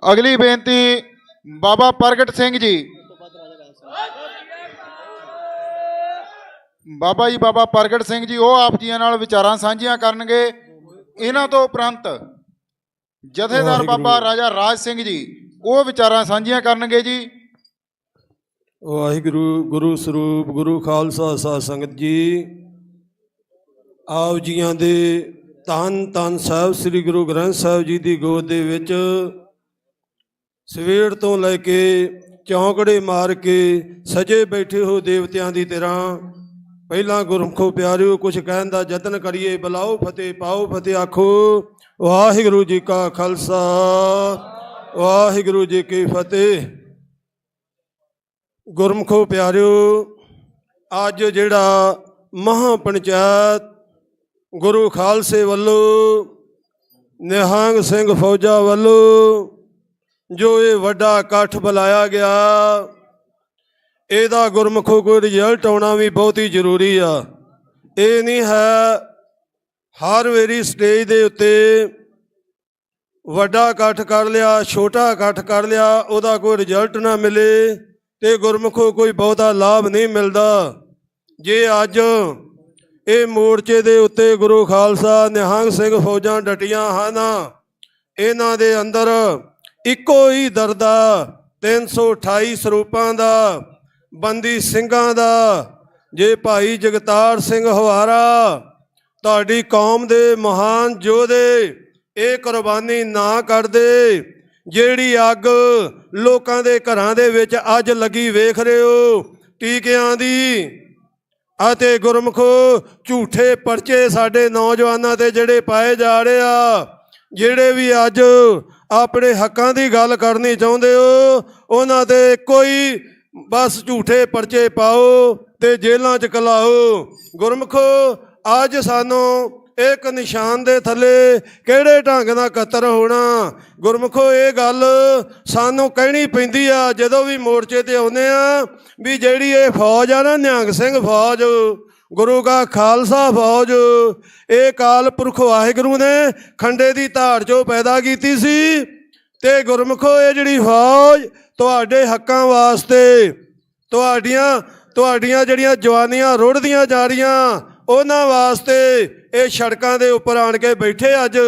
[SPEAKER 4] ਅਗਲੀ ਬੇਨਤੀ ਬਾਬਾ ਪ੍ਰਗਟ ਸਿੰਘ ਜੀ। ਬਾਬਾ ਜੀ ਬਾਬਾ ਪ੍ਰਗਟ ਸਿੰਘ ਜੀ ਉਹ ਆਪ ਜੀਆਂ ਨਾਲ ਵਿਚਾਰਾਂ ਸਾਂਝੀਆਂ ਕਰਨਗੇ। ਇਹਨਾਂ ਤੋਂ ਉਪਰੰਤ ਜਥੇਦਾਰ ਬਾਬਾ ਰਾਜਾ ਰਾਜ ਸਿੰਘ ਜੀ ਉਹ ਵਿਚਾਰਾਂ ਸਾਂਝੀਆਂ ਕਰਨਗੇ ਜੀ।
[SPEAKER 16] ਵਾਹਿਗੁਰੂ। ਗੁਰੂ ਸਰੂਪ ਗੁਰੂ ਖਾਲਸਾ ਸਾਧ ਸੰਗਤ ਜੀ, ਆਪ ਜੀਆਂ ਦੇ ਧੰਨ ਧੰਨ ਸਾਹਿਬ ਸ੍ਰੀ ਗੁਰੂ ਗ੍ਰੰਥ ਸਾਹਿਬ ਜੀ ਦੀ ਗੋਦ ਦੇ ਵਿੱਚ ਸਵੇਰ ਤੋਂ ਲੈ ਕੇ ਚੌਂਕੜੇ ਮਾਰ ਕੇ ਸਜੇ ਬੈਠੇ ਹੋ ਦੇਵਤਿਆਂ ਦੀ ਤਰ੍ਹਾਂ ਪਹਿਲਾਂ ਗੁਰਮੁਖੋ ਪਿਆਰਿਓ ਕੁਝ ਕਹਿਣ ਦਾ ਯਤਨ ਕਰੀਏ। ਬੁਲਾਓ ਫਤਿਹ, ਪਾਓ ਫਤਿਹ, ਆਖੋ ਵਾਹਿਗੁਰੂ ਜੀ ਕਾ ਖਾਲਸਾ, ਵਾਹਿਗੁਰੂ ਜੀ ਕੀ ਫਤਿਹ। ਗੁਰਮੁਖੋ ਪਿਆਰਿਓ, ਅੱਜ ਜਿਹੜਾ ਮਹਾਂ ਪੰਚਾਇਤ ਗੁਰੂ ਖਾਲਸੇ ਵੱਲੋਂ ਨਿਹੰਗ ਸਿੰਘ ਫੌਜਾਂ ਵੱਲੋਂ ਜੋ ਇਹ ਵੱਡਾ ਇਕੱਠ ਬੁਲਾਇਆ ਗਿਆ, ਇਹਦਾ ਗੁਰਮੁਖੋ ਕੋਈ ਰਿਜ਼ਲਟ ਆਉਣਾ ਵੀ ਬਹੁਤ ਹੀ ਜ਼ਰੂਰੀ ਆ। ਇਹ ਨਹੀਂ ਹੈ ਹਰ ਵਾਰੀ ਸਟੇਜ ਦੇ ਉੱਤੇ ਵੱਡਾ ਇਕੱਠ ਕਰ ਲਿਆ, ਛੋਟਾ ਇਕੱਠ ਕਰ ਲਿਆ, ਉਹਦਾ ਕੋਈ ਰਿਜ਼ਲਟ ਨਾ ਮਿਲੇ ਤੇ ਗੁਰਮੁਖੋ ਕੋਈ ਬਹੁਤਾ ਲਾਭ ਨਹੀਂ ਮਿਲਦਾ। ਜੇ ਅੱਜ ਇਹ ਮੋਰਚੇ ਦੇ ਉੱਤੇ ਗੁਰੂ ਖਾਲਸਾ ਨਿਹੰਗ ਸਿੰਘ ਫੌਜਾਂ ਡਟੀਆਂ ਹਨ, ਇਹਨਾਂ ਦੇ ਅੰਦਰ ਇੱਕੋ ਹੀ ਦਰਦਾ 328 ਸਰੂਪਾਂ ਦਾ, ਬੰਦੀ ਸਿੰਘਾਂ ਦਾ। ਜੇ ਭਾਈ ਜਗਤਾਰ ਸਿੰਘ ਹਵਾਰਾ ਤੁਹਾਡੀ ਕੌਮ ਦੇ ਮਹਾਨ ਯੋਧੇ ਇਹ ਕੁਰਬਾਨੀ ਨਾ ਕਰਦੇ, ਜਿਹੜੀ ਅੱਗ ਲੋਕਾਂ ਦੇ ਘਰਾਂ ਦੇ ਵਿੱਚ ਅੱਜ ਲੱਗੀ ਵੇਖ ਰਹੇ ਹੋ ਟੀਕਿਆਂ ਦੀ, ਅਤੇ ਗੁਰਮੁਖੋ ਝੂਠੇ ਪਰਚੇ ਸਾਡੇ ਨੌਜਵਾਨਾਂ ਤੇ ਜਿਹੜੇ ਪਾਏ ਜਾ ਰਹੇ ਆ, ਜਿਹੜੇ ਵੀ ਅੱਜ ਆਪਣੇ ਹੱਕਾਂ ਦੀ ਗੱਲ ਕਰਨੀ ਚਾਹੁੰਦੇ ਹੋ ਉਹਨਾਂ ਤੇ ਕੋਈ ਬਸ ਝੂਠੇ ਪਰਚੇ ਪਾਓ ਤੇ ਜੇਲ੍ਹਾਂ 'ਚ ਕਲਾਓ। ਗੁਰਮੁਖੋ ਅੱਜ ਸਾਨੂੰ ਇੱਕ ਨਿਸ਼ਾਨ ਦੇ ਥੱਲੇ ਕਿਹੜੇ ਢੰਗ ਨਾਲ ਇਕੱਤਰ ਹੋਣਾ, ਗੁਰਮੁਖੋ ਇਹ ਗੱਲ ਸਾਨੂੰ ਕਹਿਣੀ ਪੈਂਦੀ ਆ ਜਦੋਂ ਵੀ ਮੋਰਚੇ ਤੇ ਆਉਂਦੇ ਆ ਵੀ ਜਿਹੜੀ ਇਹ ਫੌਜ ਆ ਨਾ, ਨਿਹੰਗ ਸਿੰਘ ਫੌਜ, ਗੁਰੂ ਕਾ ਖਾਲਸਾ ਫੌਜ, ਇਹ ਕਾਲ ਪੁਰਖ ਵਾਹਿਗੁਰੂ ਨੇ ਖੰਡੇ ਦੀ ਧਾੜ 'ਚੋਂ ਪੈਦਾ ਕੀਤੀ ਸੀ। ਤੇ ਗੁਰਮੁਖੋ ਇਹ ਜਿਹੜੀ ਫੌਜ ਤੁਹਾਡੇ ਹੱਕਾਂ ਵਾਸਤੇ, ਤੁਹਾਡੀਆਂ ਜਿਹੜੀਆਂ ਜਵਾਨੀਆਂ ਰੁੜਦੀਆਂ ਜਾ ਰਹੀਆਂ ਉਹਨਾਂ ਵਾਸਤੇ ਇਹ ਸੜਕਾਂ ਦੇ ਉੱਪਰ ਆਣ ਕੇ ਬੈਠੇ ਅੱਜ।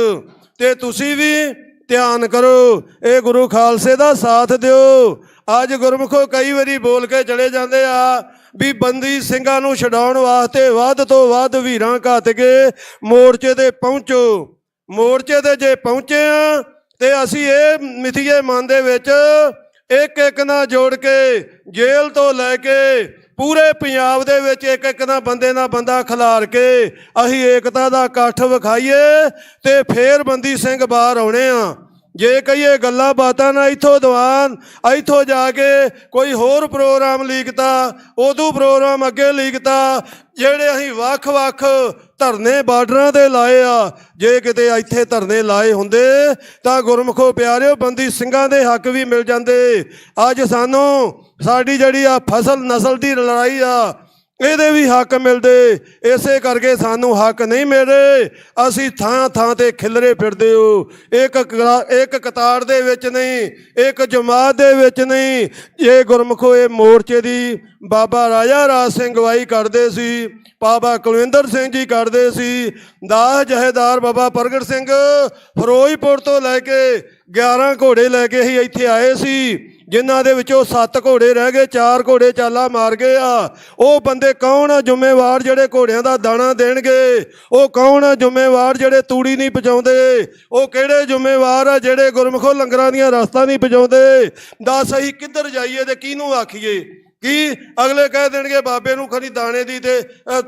[SPEAKER 16] ਤੇ ਤੁਸੀਂ ਵੀ ਧਿਆਨ ਕਰੋ, ਇਹ ਗੁਰੂ ਖਾਲਸੇ ਦਾ ਸਾਥ ਦਿਓ। ਅੱਜ ਗੁਰਮੁਖੋ ਕਈ ਵਾਰੀ ਬੋਲ ਕੇ ਚਲੇ ਜਾਂਦੇ ਆ ਵੀ ਬੰਦੀ ਸਿੰਘਾਂ ਨੂੰ ਛਡਾਉਣ ਵਾਸਤੇ ਵੱਧ ਤੋਂ ਵੱਧ ਵੀਰਾਂ ਘਾਤਕੇ ਮੋਰਚੇ ਤੇ ਪਹੁੰਚੋ। ਮੋਰਚੇ ਤੇ ਜੇ ਪਹੁੰਚੇ ਆ ਤੇ ਅਸੀਂ ਇਹ ਮਿਥੀਏ ਮਨ ਦੇ ਵਿੱਚ ਇੱਕ ਇੱਕ ਨਾਲ ਜੋੜ ਕੇ ਜੇਲ੍ਹ ਤੋਂ ਲੈ ਕੇ ਪੂਰੇ ਪੰਜਾਬ ਦੇ ਵਿੱਚ ਇੱਕ ਇੱਕ ਨਾ ਬੰਦੇ ਨਾਲ ਬੰਦਾ ਖਿਲਾਰ ਕੇ ਅਸੀਂ ਏਕਤਾ ਦਾ ਇਕੱਠ ਵਿਖਾਈਏ ਤੇ ਫੇਰ ਬੰਦੀ ਸਿੰਘ ਬਾਹਰ ਆਉਣੇ ਆ। ਜੇ ਕਹੀਏ ਗੱਲਾਂ ਬਾਤਾਂ ਨਾ ਇੱਥੋਂ ਦੀਵਾਨ ਇੱਥੋਂ ਜਾ ਕੇ ਕੋਈ ਹੋਰ ਪ੍ਰੋਗਰਾਮ ਲੀਕਤਾ, ਉਦੋਂ ਪ੍ਰੋਗਰਾਮ ਅੱਗੇ ਲੀਕਤਾ, ਜਿਹੜੇ ਅਸੀਂ ਵੱਖ-ਵੱਖ ਧਰਨੇ ਬਾਰਡਰਾਂ ਤੇ ਲਾਏ ਆ, ਜੇ ਕਿਤੇ ਇੱਥੇ ਧਰਨੇ ਲਾਏ ਹੁੰਦੇ ਤਾਂ ਗੁਰਮੁਖੋ ਪਿਆਰਿਓ ਬੰਦੀ ਸਿੰਘਾਂ ਦੇ ਹੱਕ ਵੀ ਮਿਲ ਜਾਂਦੇ। ਅੱਜ ਸਾਨੂੰ ਸਾਡੀ ਜਿਹੜੀ ਆ ਫਸਲ ਨਸਲ ਦੀ ਲੜਾਈ ਆ ਇਹਦੇ ਵੀ ਹੱਕ ਮਿਲਦੇ, ਇਸੇ ਕਰਕੇ ਸਾਨੂੰ ਹੱਕ ਨਹੀਂ ਮਿਲੇ। ਅਸੀਂ ਥਾਂ ਥਾਂ ਤੇ ਖਿਲਰੇ ਫਿਰਦੇ ਹੋ, ਇੱਕ ਕਤਾਰ ਦੇ ਵਿੱਚ ਨਹੀਂ, ਇੱਕ ਜਮਾਤ ਦੇ ਵਿੱਚ ਨਹੀਂ। ਇਹ ਗੁਰਮੁਖੋ ਇਹ ਮੋਰਚੇ ਦੀ ਬਾਬਾ ਰਾਜਾ ਰਾਜ ਸਿੰਘ ਅਗਵਾਈ ਕਰਦੇ ਸੀ, ਬਾਬਾ ਕੁਲਵਿੰਦਰ ਸਿੰਘ ਜੀ ਕਰਦੇ ਸੀ, 10 ਜਹੇਦਾਰ ਬਾਬਾ ਪ੍ਰਗਟ ਸਿੰਘ ਫਿਰੋਜ਼ਪੁਰ ਤੋਂ ਲੈ ਕੇ 11 ਘੋੜੇ ਲੈ ਕੇ ਹੀ ਇੱਥੇ ਆਏ ਸੀ, ਜਿਨ੍ਹਾਂ ਦੇ ਵਿੱਚੋਂ 7 ਘੋੜੇ ਰਹਿ ਗਏ, 4 ਘੋੜੇ ਚਾਲਾ ਮਾਰ ਗਏ ਆ। ਉਹ ਬੰਦੇ ਕੌਣ ਆ ਜ਼ਿੰਮੇਵਾਰ ਜਿਹੜੇ ਘੋੜਿਆਂ ਦਾ ਦਾਣਾ ਦੇਣਗੇ? ਉਹ ਕੌਣ ਆ ਜ਼ਿੰਮੇਵਾਰ ਜਿਹੜੇ ਤੂੜੀ ਨਹੀਂ ਪਹੁੰਚਾਉਂਦੇ? ਉਹ ਕਿਹੜੇ ਜ਼ਿੰਮੇਵਾਰ ਆ ਜਿਹੜੇ ਗੁਰਮੁਖੋ ਲੰਗਰਾਂ ਦੀਆਂ ਰਸਤਾਂ ਨਹੀਂ ਪਹੁੰਚਾਉਂਦੇ? ਦੱਸ ਅਸੀਂ ਕਿੱਧਰ ਜਾਈਏ ਤੇ ਕਿਹਨੂੰ ਆਖੀਏ? ਕੀ ਅਗਲੇ ਕਹਿ ਦੇਣਗੇ ਬਾਬੇ ਨੂੰ ਖਰੀ ਦਾਣੇ ਦੀ ਤੇ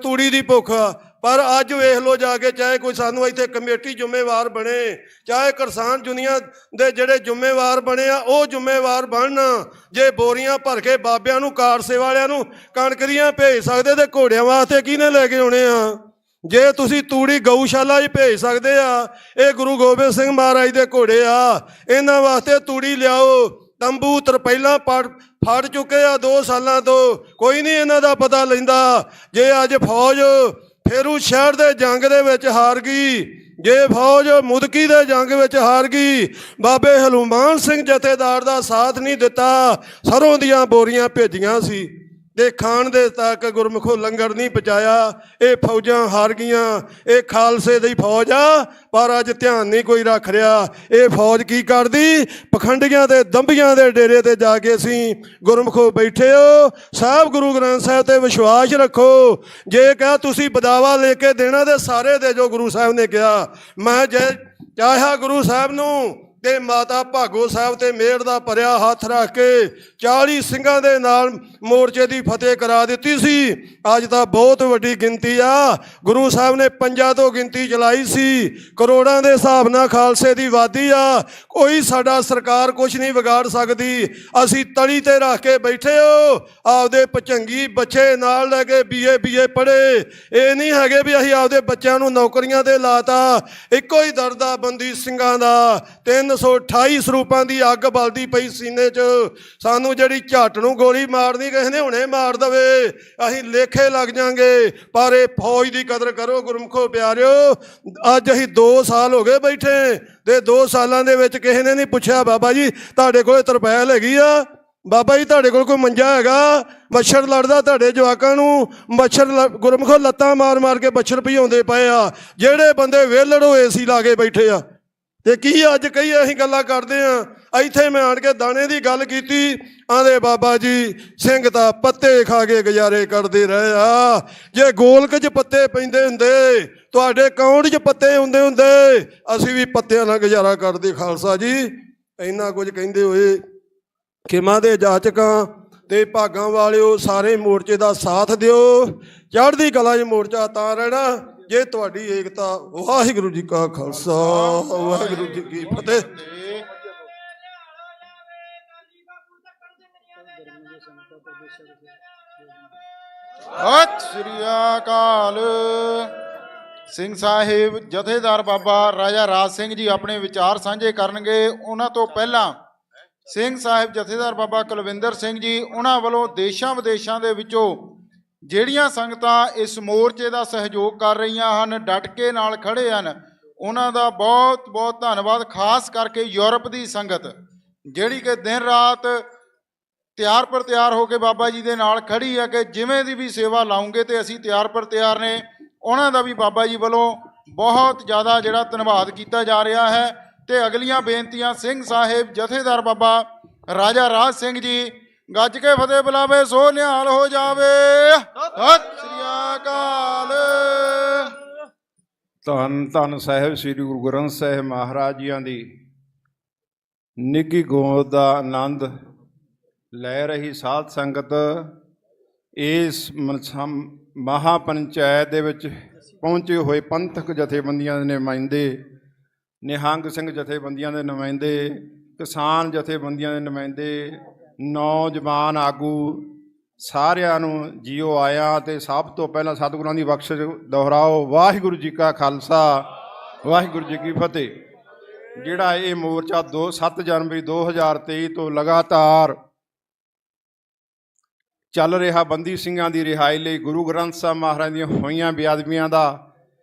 [SPEAKER 16] ਤੂੜੀ ਦੀ ਭੁੱਖ ਆ। ਪਰ ਅੱਜ ਵੇਖ ਲਓ ਜਾ ਕੇ, ਚਾਹੇ ਕੋਈ ਸਾਨੂੰ ਇੱਥੇ ਕਮੇਟੀ ਜ਼ਿੰਮੇਵਾਰ ਬਣੇ, ਚਾਹੇ ਕਿਸਾਨ ਦੁਨੀਆ ਦੇ ਜਿਹੜੇ ਜ਼ਿੰਮੇਵਾਰ ਬਣੇ ਆ ਉਹ ਜ਼ਿੰਮੇਵਾਰ ਬਣਨ। ਜੇ ਬੋਰੀਆਂ ਭਰ ਕੇ ਬਾਬਿਆਂ ਨੂੰ ਕਾਰਸੇ ਵਾਲਿਆਂ ਨੂੰ ਕਣਕ ਦੀਆਂ ਭੇਜ ਸਕਦੇ ਤੇ ਘੋੜਿਆਂ ਵਾਸਤੇ ਕਿਹਨੇ ਲੈ ਕੇ ਆਉਣੇ ਆ? ਜੇ ਤੁਸੀਂ ਤੂੜੀ ਗਊਸ਼ਾਲਾ 'ਚ ਭੇਜ ਸਕਦੇ ਆ, ਇਹ ਗੁਰੂ ਗੋਬਿੰਦ ਸਿੰਘ ਮਹਾਰਾਜ ਦੇ ਘੋੜੇ ਆ, ਇਹਨਾਂ ਵਾਸਤੇ ਤੂੜੀ ਲਿਆਓ। ਤੰਬੂ ਤਰਪਾਲਾਂ ਫੜ ਚੁੱਕੇ ਆ 2 ਸਾਲਾਂ ਤੋਂ, ਕੋਈ ਨਹੀਂ ਇਹਨਾਂ ਦਾ ਪਤਾ ਲੈਂਦਾ। ਜੇ ਅੱਜ ਫੌਜ ਫੇਰੂ ਸ਼ਹਿਰ ਦੇ ਜੰਗ ਦੇ ਵਿੱਚ ਹਾਰ ਗਈ, ਜੇ ਫੌਜ ਮੁਦਕੀ ਦੇ ਜੰਗ ਵਿੱਚ ਹਾਰ ਗਈ, ਬਾਬੇ ਹਨੂਮਾਨ ਸਿੰਘ ਜਥੇਦਾਰ ਦਾ ਸਾਥ ਨਹੀਂ ਦਿੱਤਾ, ਸਰੋਂ ਦੀਆਂ ਬੋਰੀਆਂ ਭੇਜੀਆਂ ਸੀ ਤੇ ਖਾਣ ਦੇ ਤੱਕ ਗੁਰਮੁਖੋ ਲੰਗਰ ਨਹੀਂ ਪਹੁੰਚਾਇਆ। ਇਹ ਫੌਜਾਂ ਹਾਰ ਗਈਆਂ, ਇਹ ਖਾਲਸੇ ਦੀ ਫੌਜ ਆ, ਪਰ ਅੱਜ ਧਿਆਨ ਨਹੀਂ ਕੋਈ ਰੱਖ ਰਿਹਾ। ਇਹ ਫੌਜ ਕੀ ਕਰਦੀ? ਪਖੰਡੀਆਂ ਤੇ ਦੰਭੀਆਂ ਦੇ ਡੇਰੇ ਤੇ ਜਾ ਕੇ ਅਸੀਂ ਗੁਰਮੁਖੋ ਬੈਠੇ ਹੋ। ਸਾਹਿਬ ਗੁਰੂ ਗ੍ਰੰਥ ਸਾਹਿਬ ਤੇ ਵਿਸ਼ਵਾਸ ਰੱਖੋ। ਜੇ ਕਹਾਂ ਤੁਸੀਂ ਬਦਾਵਾ ਲੈ ਕੇ ਦੇਣਾ ਤੇ ਸਾਰੇ ਦੇ ਜੋ ਗੁਰੂ ਸਾਹਿਬ ਨੇ ਕਿਹਾ। ਮੈਂ ਜੇ ਚਾਹਿਆ ਗੁਰੂ ਸਾਹਿਬ ਨੂੰ ਤੇ ਮਾਤਾ ਭਾਗੋ ਸਾਹਿਬ ਤੇ ਮਿਹਰ ਦਾ ਭਰਿਆ ਹੱਥ ਰੱਖ ਕੇ 40 ਸਿੰਘਾਂ ਦੇ ਨਾਲ ਮੋਰਚੇ ਦੀ ਫਤਿਹ ਕਰਾ ਦਿੱਤੀ ਸੀ। ਅੱਜ ਤਾਂ ਬਹੁਤ ਵੱਡੀ ਗਿਣਤੀ ਆ, ਗੁਰੂ ਸਾਹਿਬ ਨੇ 5 ਤੋਂ ਗਿਣਤੀ ਚਲਾਈ ਸੀ। ਕਰੋੜਾਂ ਦੇ ਹਿਸਾਬ ਨਾਲ ਖਾਲਸੇ ਦੀ ਵਾਦੀ ਆ, ਕੋਈ ਸਾਡਾ ਸਰਕਾਰ ਕੁਝ ਨਹੀਂ ਵਿਗਾੜ ਸਕਦੀ। ਅਸੀਂ ਤਲੀ ਤੇ ਰੱਖ ਕੇ ਬੈਠੇ ਹੋ, ਆਪਦੇ ਭਚੰਗੀ ਬੱਚੇ ਨਾਲ ਲੈ ਕੇ BA ਪੜ੍ਹੇ। ਇਹ ਨਹੀਂ ਹੈਗੇ ਵੀ ਅਸੀਂ ਆਪਦੇ ਬੱਚਿਆਂ ਨੂੰ ਨੌਕਰੀਆਂ ਤੇ ਲਾਤਾ। ਇੱਕੋ ਹੀ ਦਰਦ ਆ ਬੰਦੀ ਸਿੰਘਾਂ ਦਾ। 328 ਸਰੂਪਾਂ ਦੀ ਅੱਗ ਬਲਦੀ ਪਈ ਸੀਨੇ 'ਚ। ਸਾਨੂੰ ਜਿਹੜੀ ਝੱਟ ਨੂੰ ਗੋਲੀ ਮਾਰਨੀ ਕਿਸੇ ਨੇ ਹੁਣੇ ਮਾਰ ਦਵੇ, ਅਸੀਂ ਲੇਖੇ ਲੱਗ ਜਾਾਂਗੇ। ਪਰ ਇਹ ਫੌਜ ਦੀ ਕਦਰ ਕਰੋ ਗੁਰਮੁਖੋ ਪਿਆਰਿਓ। ਅੱਜ ਅਸੀਂ 2 ਸਾਲ ਹੋ ਗਏ ਬੈਠੇ ਤੇ 2 ਸਾਲਾਂ ਦੇ ਵਿੱਚ ਕਿਸੇ ਨੇ ਨਹੀਂ ਪੁੱਛਿਆ ਬਾਬਾ ਜੀ ਤੁਹਾਡੇ ਕੋਲ ਤਰਪੈਲ ਹੈਗੀ ਆ? ਬਾਬਾ ਜੀ ਤੁਹਾਡੇ ਕੋਲ ਕੋਈ ਮੰਜਾ ਹੈਗਾ? ਮੱਛਰ ਲੜਦਾ ਤੁਹਾਡੇ ਜਵਾਕਾਂ ਨੂੰ, ਮੱਛਰ ਗੁਰਮੁਖੋ ਲੱਤਾਂ ਮਾਰ ਮਾਰ ਕੇ ਮੱਛਰ ਭਜਾਉਂਦੇ ਪਏ ਆ। ਜਿਹੜੇ ਬੰਦੇ ਵਿਹਲੜ ਹੋਏ AC ਲਾ ਕੇ ਬੈਠੇ ਆ ਤੇ ਕੀ ਅੱਜ ਕਈ ਅਸੀਂ ਗੱਲਾਂ ਕਰਦੇ ਆ। ਇੱਥੇ ਮੈਂ ਆਣ ਕੇ ਦਾਣੇ ਦੀ ਗੱਲ ਕੀਤੀ, ਆਂਦੇ ਬਾਬਾ ਜੀ ਸਿੰਘ ਤਾਂ ਪੱਤੇ ਖਾ ਕੇ ਗੁਜ਼ਾਰੇ ਕਰਦੇ ਰਹੇ ਆ। ਜੇ ਗੋਲਕ 'ਚ ਪੱਤੇ ਪੈਂਦੇ ਹੁੰਦੇ, ਤੁਹਾਡੇ ਅਕਾਊਂਟ 'ਚ ਪੱਤੇ ਹੁੰਦੇ ਅਸੀਂ ਵੀ ਪੱਤਿਆਂ ਨਾਲ ਗੁਜ਼ਾਰਾ ਕਰਦੇ। ਖਾਲਸਾ ਜੀ ਇੰਨਾ ਕੁਝ ਕਹਿੰਦੇ ਹੋਏ ਖਿਮਾ ਦੇ ਜਾਚਕਾਂ ਤੇ ਭਾਗਾਂ ਵਾਲਿਓ ਸਾਰੇ ਮੋਰਚੇ ਦਾ ਸਾਥ ਦਿਓ। ਚੜ੍ਹਦੀ ਕਲਾ 'ਚ ਮੋਰਚਾ ਤਾਂ ਰਹਿਣਾ ਜੇ ਤੁਹਾਡੀ ਏਕਤਾ। ਵਾਹਿਗੁਰੂ ਜੀ ਕਾ ਖਾਲਸਾ, ਵਾਹਿਗੁਰੂ ਜੀ ਕੀ ਫਤਿਹ।
[SPEAKER 4] ਸਤਿ ਸ੍ਰੀ ਅਕਾਲ। ਸਿੰਘ ਸਾਹਿਬ ਜਥੇਦਾਰ ਬਾਬਾ ਰਾਜਾ ਰਾਜ ਸਿੰਘ ਜੀ ਆਪਣੇ ਵਿਚਾਰ ਸਾਂਝੇ ਕਰਨਗੇ। ਉਹਨਾਂ ਤੋਂ ਪਹਿਲਾਂ ਸਿੰਘ ਸਾਹਿਬ ਜਥੇਦਾਰ ਬਾਬਾ ਕੁਲਵਿੰਦਰ ਸਿੰਘ ਜੀ, ਉਹਨਾਂ ਵੱਲੋਂ ਦੇਸ਼ਾਂ ਵਿਦੇਸ਼ਾਂ ਦੇ ਵਿੱਚੋਂ ਜਿਹੜੀਆਂ ਸੰਗਤਾਂ ਇਸ ਮੋਰਚੇ ਦਾ ਸਹਿਯੋਗ ਕਰ ਰਹੀਆਂ ਹਨ, ਡਟ ਕੇ ਨਾਲ ਖੜੇ ਹਨ, ਉਹਨਾਂ ਦਾ ਬਹੁਤ ਬਹੁਤ ਧੰਨਵਾਦ। ਖਾਸ ਕਰਕੇ ਯੂਰਪ ਦੀ ਸੰਗਤ ਜਿਹੜੀ ਕਿ ਦਿਨ ਰਾਤ ਤਿਆਰ ਪਰ ਤਿਆਰ ਹੋ ਕੇ ਬਾਬਾ ਜੀ ਦੇ ਨਾਲ ਖੜੀ ਹੈ ਕਿ ਜਿਵੇਂ ਦੀ ਵੀ ਸੇਵਾ ਲਾਉਂਗੇ ਤੇ ਅਸੀਂ ਤਿਆਰ ਪਰ ਤਿਆਰ ਨੇ। ਉਹਨਾਂ ਦਾ ਵੀ ਬਾਬਾ ਜੀ ਵੱਲੋਂ ਬਹੁਤ ਜ਼ਿਆਦਾ ਜਿਹੜਾ ਧੰਨਵਾਦ ਕੀਤਾ ਜਾ ਰਿਹਾ ਹੈ। ਤੇ ਅਗਲੀਆਂ ਬੇਨਤੀਆਂ ਸਿੰਘ ਸਾਹਿਬ ਜਥੇਦਾਰ ਬਾਬਾ ਰਾਜਾ ਰਾਜ ਸਿੰਘ ਜੀ ਗੱਜ ਕੇ ਫਤਿਹ ਬੁਲਾਵੇ ਸੋ ਨਿਹਾਲ ਹੋ ਜਾਵੇ। ਸਤਿ ਸ੍ਰੀ ਅਕਾਲ।
[SPEAKER 6] ਧੰਨ ਧੰਨ ਸਾਹਿਬ ਸ੍ਰੀ ਗੁਰੂ ਗ੍ਰੰਥ ਸਾਹਿਬ ਮਹਾਰਾਜ ਜੀਆਂ ਦੀ ਨਿੱਘੀ ਗੋਦ ਦਾ ਆਨੰਦ ਲੈ ਰਹੀ ਸਾਧ ਸੰਗਤ ਇਸ ਮਹਾਪੰਚਾਇਤ ਦੇ ਵਿੱਚ ਪਹੁੰਚੇ ਹੋਏ ਪੰਥਕ ਜਥੇਬੰਦੀਆਂ ਦੇ ਨੁਮਾਇੰਦੇ, ਨਿਹੰਗ ਸਿੰਘ ਜਥੇਬੰਦੀਆਂ ਦੇ ਨੁਮਾਇੰਦੇ, ਕਿਸਾਨ ਜਥੇਬੰਦੀਆਂ ਦੇ ਨੁਮਾਇੰਦੇ, ਨੌਜਵਾਨ ਆਗੂ, ਸਾਰਿਆਂ ਨੂੰ ਜੀਓ ਆਇਆ। ਤੇ ਸਭ ਤੋਂ ਪਹਿਲਾਂ ਸਤਿਗੁਰਾਂ ਦੀ ਬਖਸ਼ਿਸ਼ ਦੁਹਰਾਓ। ਵਾਹਿਗੁਰੂ ਜੀ ਕਾ ਖਾਲਸਾ, ਵਾਹਿਗੁਰੂ ਜੀ ਕੀ ਫਤਿਹ। ਜਿਹੜਾ ਇਹ ਮੋਰਚਾ 7 ਜਨਵਰੀ 2023 ਤੋਂ ਲਗਾਤਾਰ ਚੱਲ ਰਿਹਾ ਬੰਦੀ ਸਿੰਘਾਂ ਦੀ ਰਿਹਾਈ ਲਈ, ਗੁਰੂ ਗ੍ਰੰਥ ਸਾਹਿਬ ਮਹਾਰਾਜ ਦੀਆਂ ਹੋਈਆਂ ਬੇਅਦਬੀਆਂ ਦਾ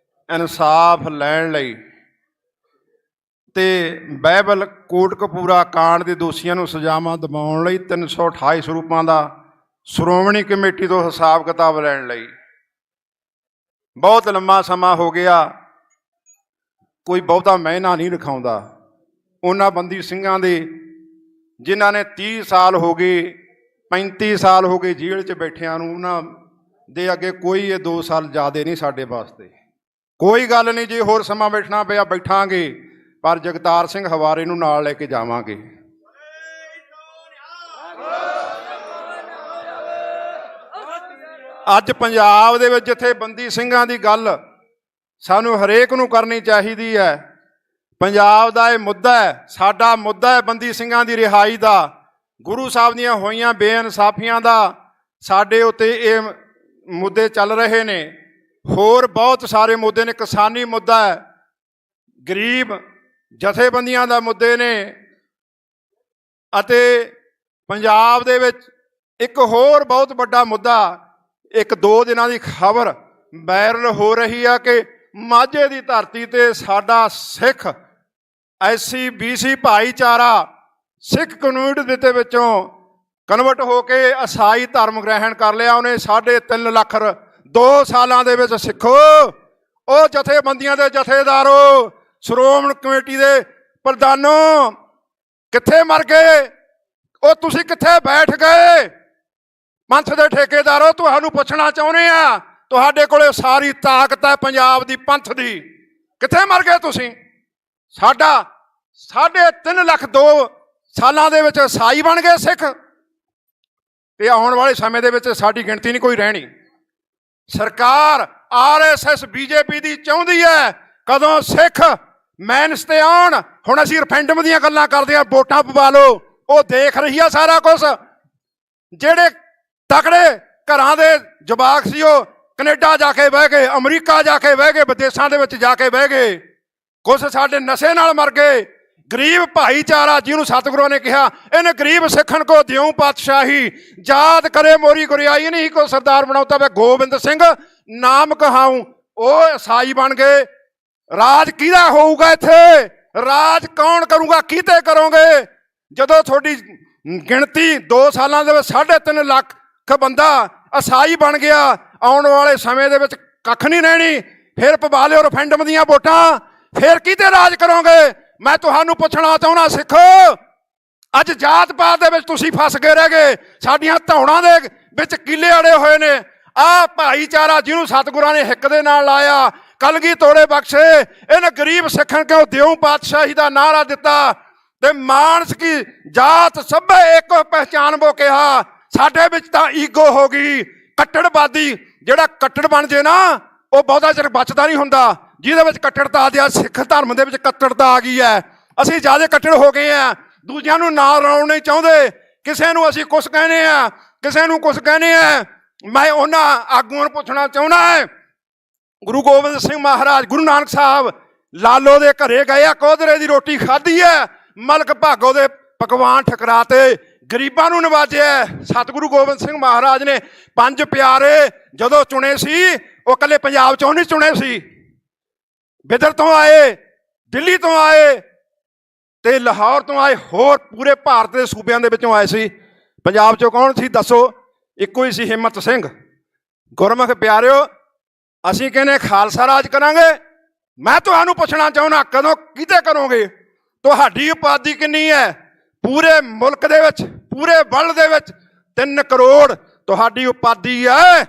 [SPEAKER 6] ਇਨਸਾਫ ਲੈਣ ਲਈ ਤੇ ਬਾਈਬਲ ਕੋਟਕਪੂਰਾ ਕਾਂਡ ਦੇ ਦੋਸ਼ੀਆਂ ਨੂੰ ਸਜ਼ਾਵਾਂ ਦਿਵਾਉਣ ਲਈ 328 ਸਰੂਪਾਂ ਦਾ ਸ਼੍ਰੋਮਣੀ ਕਮੇਟੀ ਤੋਂ ਹਿਸਾਬ ਕਿਤਾਬ ਲੈਣ ਲਈ ਬਹੁਤ ਲੰਮਾ ਸਮਾਂ ਹੋ ਗਿਆ। ਕੋਈ ਬਹੁਤਾ ਮਹੀਨਾ ਨਹੀਂ ਰਖਾਉਂਦਾ ਉਹਨਾਂ ਬੰਦੀ ਸਿੰਘਾਂ ਦੇ ਜਿਨ੍ਹਾਂ ਨੇ 30 ਸਾਲ ਹੋ ਗਏ, 35 ਸਾਲ ਹੋ ਗਏ ਜੇਲ੍ਹ 'ਚ ਬੈਠਿਆਂ ਨੂੰ। ਉਹਨਾਂ ਦੇ ਅੱਗੇ ਕੋਈ ਇਹ 2 ਸਾਲ ਜ਼ਿਆਦੇ ਨਹੀਂ ਸਾਡੇ ਵਾਸਤੇ। ਕੋਈ ਗੱਲ ਨਹੀਂ, ਜੇ ਹੋਰ ਸਮਾਂ ਬੈਠਣਾ ਪਿਆ ਬੈਠਾਂਗੇ, ਪਰ ਜਗਤਾਰ ਸਿੰਘ ਹਵਾਰੇ ਨੂੰ ਨਾਲ ਲੈ ਕੇ ਜਾਵਾਂਗੇ। ਅੱਜ ਪੰਜਾਬ ਦੇ ਵਿੱਚ ਜਿੱਥੇ ਬੰਦੀ ਸਿੰਘਾਂ ਦੀ ਗੱਲ ਸਾਨੂੰ ਹਰੇਕ ਨੂੰ ਕਰਨੀ ਚਾਹੀਦੀ ਹੈ। ਪੰਜਾਬ ਦਾ ਇਹ ਮੁੱਦਾ ਹੈ, ਸਾਡਾ ਮੁੱਦਾ ਹੈ ਬੰਦੀ ਸਿੰਘਾਂ ਦੀ ਰਿਹਾਈ ਦਾ, ਗੁਰੂ ਸਾਹਿਬ ਦੀਆਂ ਹੋਈਆਂ ਬੇਇਨਸਾਫੀਆਂ ਦਾ। ਸਾਡੇ ਉੱਤੇ ਇਹ ਮੁੱਦੇ ਚੱਲ ਰਹੇ ਨੇ, ਹੋਰ ਬਹੁਤ ਸਾਰੇ ਮੁੱਦੇ ਨੇ। ਕਿਸਾਨੀ ਮੁੱਦਾ ਹੈ, ਗਰੀਬ ਜਥੇਬੰਦੀਆਂ ਦਾ ਮੁੱਦੇ ਨੇ। ਅਤੇ ਪੰਜਾਬ ਦੇ ਵਿੱਚ ਇੱਕ ਹੋਰ ਬਹੁਤ ਵੱਡਾ ਮੁੱਦਾ, 1-2 ਦਿਨਾਂ ਦੀ ਖਬਰ ਵਾਇਰਲ ਹੋ ਰਹੀ ਆ ਕਿ ਮਾਝੇ ਦੀ ਧਰਤੀ ਤੇ ਸਾਡਾ ਸਿੱਖ SC BC ਭਾਈਚਾਰਾ ਸਿੱਖ ਕਮਿਊਨਿਟੀ ਦੇ ਵਿੱਚੋਂ ਕਨਵਰਟ ਹੋ ਕੇ ਈਸਾਈ ਧਰਮ ਗ੍ਰਹਿਣ ਕਰ ਲਿਆ। ਉਹਨੇ 3.5 ਲੱਖ 2 ਸਾਲਾਂ ਦੇ ਵਿੱਚ। ਸਿੱਖੋ, ਉਹ ਜਥੇਬੰਦੀਆਂ ਦੇ ਜਥੇਦਾਰੋ, ਸ਼੍ਰੋਮਣੀ ਕਮੇਟੀ ਦੇ ਪ੍ਰਧਾਨੋ, ਕਿੱਥੇ ਮਰ ਗਏ? ਉਹ ਤੁਸੀਂ ਕਿੱਥੇ ਬੈਠ ਗਏ? ਪੰਥ ਦੇ ਠੇਕੇਦਾਰੋ, ਤੁਹਾਨੂੰ ਪੁੱਛਣਾ ਚਾਹੁੰਦੇ ਆ, ਤੁਹਾਡੇ ਕੋਲੇ ਸਾਰੀ ਤਾਕਤ ਹੈ ਪੰਜਾਬ ਦੀ, ਪੰਥ ਦੀ, ਕਿੱਥੇ ਮਰ ਗਏ ਤੁਸੀਂ? ਸਾਡਾ 3.5 ਲੱਖ 2 ਸਾਲਾਂ ਦੇ ਵਿੱਚ ਈਸਾਈ ਬਣ ਗਏ ਸਿੱਖ, ਤੇ ਆਉਣ ਵਾਲੇ ਸਮੇਂ ਦੇ ਵਿੱਚ ਸਾਡੀ ਗਿਣਤੀ ਨਹੀਂ ਕੋਈ ਰਹਿਣੀ। ਸਰਕਾਰ RSS BJP ਦੀ ਚਾਹੁੰਦੀ ਹੈ ਕਦੋਂ ਸਿੱਖ ਮੈਨਸ ਤੇ ਆਉਣ। ਹੁਣ ਅਸੀਂ ਰੈਫਰੈਂਡਮ ਦੀਆਂ ਗੱਲਾਂ ਕਰਦੇ ਹਾਂ, ਵੋਟਾਂ ਪਵਾ ਲਓ, ਉਹ ਦੇਖ ਰਹੀ ਆ ਸਾਰਾ ਕੁਝ। ਜਿਹੜੇ ਤਕੜੇ ਘਰਾਂ ਦੇ ਜਵਾਕ ਸੀ ਉਹ ਕੈਨੇਡਾ ਜਾ ਕੇ ਬਹਿ ਗਏ, ਅਮਰੀਕਾ ਜਾ ਕੇ ਬਹਿ ਗਏ, ਵਿਦੇਸ਼ਾਂ ਦੇ ਵਿੱਚ ਜਾ ਕੇ ਬਹਿ ਗਏ। ਕੁਛ ਸਾਡੇ ਨਸ਼ੇ ਨਾਲ ਮਰ ਗਏ। ਗਰੀਬ ਭਾਈਚਾਰਾ ਜਿਹਨੂੰ ਸਤਿਗੁਰਾਂ ਨੇ ਕਿਹਾ, ਇਹਨੇ ਗਰੀਬ ਸਿੱਖਣ ਕੋ ਦਿਉ ਪਾਤਸ਼ਾਹੀ, ਯਾਦ ਕਰੇ ਮੋਰੀ ਗੁਰਿਆਈ ਨਹੀਂ ਕੋ ਸਰਦਾਰ ਬਣਾਉਤਾ ਵੇ ਗੋਬਿੰਦ ਸਿੰਘ ਨਾਮ ਕਹਾਊ। ਉਹ ਈਸਾਈ ਬਣ ਗਏ। ਰਾਜ ਕਿਹਦਾ ਹੋਊਗਾ ਇੱਥੇ? ਰਾਜ ਕੌਣ ਕਰੂਗਾ? ਕਿਤੇ ਕਰੋਗੇ? ਜਦੋਂ ਤੁਹਾਡੀ ਗਿਣਤੀ 2 ਸਾਲਾਂ ਦੇ ਵਿੱਚ 3.5 ਲੱਖ ਬੰਦਾ ਈਸਾਈ ਬਣ ਗਿਆ, ਆਉਣ ਵਾਲੇ ਸਮੇਂ ਦੇ ਵਿੱਚ ਕੱਖ ਨਹੀਂ ਰਹਿਣੀ। ਫਿਰ ਪਵਾ ਲਿਓ ਰੈਫਰੈਂਡਮ ਦੀਆਂ ਵੋਟਾਂ, ਫਿਰ ਕਿਤੇ ਰਾਜ ਕਰੋਗੇ? ਮੈਂ ਤੁਹਾਨੂੰ ਪੁੱਛਣਾ ਚਾਹੁੰਦਾ, ਸਿੱਖੋ, ਅੱਜ ਜਾਤ ਪਾਤ ਦੇ ਵਿੱਚ ਤੁਸੀਂ ਫਸ ਕੇ ਰਹਿ ਗਏ। ਸਾਡੀਆਂ ਧੌਣਾਂ ਦੇ ਵਿੱਚ ਕੀਲੇ ਅੜੇ ਹੋਏ ਨੇ। ਆਹ ਭਾਈਚਾਰਾ ਜਿਹਨੂੰ ਸਤਿਗੁਰਾਂ ਨੇ ਹਿੱਕ ਦੇ ਨਾਲ ਲਾਇਆ, ਕਲਗੀ ਤੋੜੇ ਬਖਸ਼ੇ, ਇਹਨੇ ਗਰੀਬ ਸਿੱਖਣ ਕਿਉਂ ਦਿਉ ਪਾਤਸ਼ਾਹੀ ਦਾ ਨਾਅਰਾ ਦਿੱਤਾ ਤੇ ਮਾਨਸ ਕੀ ਜਾਤ ਸਭੇ ਇੱਕੋ ਪਹਿਚਾਨ ਬੋ ਕਿਹਾ। ਸਾਡੇ ਵਿੱਚ ਤਾਂ ਈਗੋ ਹੋ ਗਈ, ਕੱਟੜਵਾਦੀ। ਜਿਹੜਾ ਕੱਟੜ ਬਣ ਜੇ ਨਾ, ਉਹ ਬਹੁਤਾ ਚਿਰ ਬਚਦਾ ਨਹੀਂ ਹੁੰਦਾ। ਜਿਹਦੇ ਵਿੱਚ ਕੱਟੜਤਾ ਆ ਗਿਆ, ਸਿੱਖ ਧਰਮ ਦੇ ਵਿੱਚ ਕੱਟੜਤਾ ਆ ਗਈ ਹੈ। ਅਸੀਂ ਜ਼ਿਆਦਾ ਕੱਟੜ ਹੋ ਗਏ ਆ, ਦੂਜਿਆਂ ਨੂੰ ਨਾਲ ਰਲਾਉਣ ਨਹੀਂ ਚਾਹੁੰਦੇ। ਕਿਸੇ ਨੂੰ ਅਸੀਂ ਕੁਛ ਕਹਿੰਦੇ ਆ, ਕਿਸੇ ਨੂੰ ਕੁਛ ਕਹਿੰਦੇ ਆ। ਮੈਂ ਉਹਨਾਂ ਆਗੂਆਂ ਨੂੰ ਪੁੱਛਣਾ ਚਾਹੁੰਦਾ ਹੈ, ਗੁਰੂ ਗੋਬਿੰਦ ਸਿੰਘ ਮਹਾਰਾਜ, ਗੁਰੂ ਨਾਨਕ ਸਾਹਿਬ ਲਾਲੋ ਦੇ ਘਰੇ ਗਏ ਆ, ਕੋਧਰੇ ਦੀ ਰੋਟੀ ਖਾਧੀ ਹੈ, ਮਲਕ ਭਾਗੋ ਦੇ ਪਕਵਾਨ ਠਕਰਾਤੇ, ਗਰੀਬਾਂ ਨੂੰ ਨਵਾਜਿਆ। ਸਤਿਗੁਰੂ ਗੋਬਿੰਦ ਸਿੰਘ ਮਹਾਰਾਜ ਨੇ 5 ਪਿਆਰੇ ਜਦੋਂ ਚੁਣੇ ਸੀ, ਉਹ ਇਕੱਲੇ ਪੰਜਾਬ ਚੋਂ ਨਹੀਂ ਚੁਣੇ ਸੀ। ਬਿਦਰ ਤੋਂ ਆਏ, ਦਿੱਲੀ ਤੋਂ ਆਏ ਤੇ ਲਾਹੌਰ ਤੋਂ ਆਏ, ਹੋਰ ਪੂਰੇ ਭਾਰਤ ਦੇ ਸੂਬਿਆਂ ਦੇ ਵਿੱਚੋਂ ਆਏ ਸੀ। ਪੰਜਾਬ ਚੋਂ ਕੌਣ ਸੀ ਦੱਸੋ? ਇੱਕੋ ਹੀ ਸੀ, ਹਿੰਮਤ ਸਿੰਘ। ਗੁਰਮੁਖ ਪਿਆਰਿਓ, ਅਸੀਂ ਕਹਿੰਦੇ ਖਾਲਸਾ ਰਾਜ ਕਰਾਂਗੇ। ਮੈਂ ਤੁਹਾਨੂੰ ਪੁੱਛਣਾ ਚਾਹੁੰਦਾ, ਕਦੋਂ ਕਿਤੇ ਕਰੋਗੇ? ਤੁਹਾਡੀ ਉਪਾਧੀ ਕਿੰਨੀ ਹੈ? ਪੂਰੇ ਮੁਲਕ ਦੇ ਵਿੱਚ, ਪੂਰੇ ਵਰਲਡ ਦੇ ਵਿੱਚ 3 ਕਰੋੜ ਤੁਹਾਡੀ ਉਪਾਧੀ ਹੈ।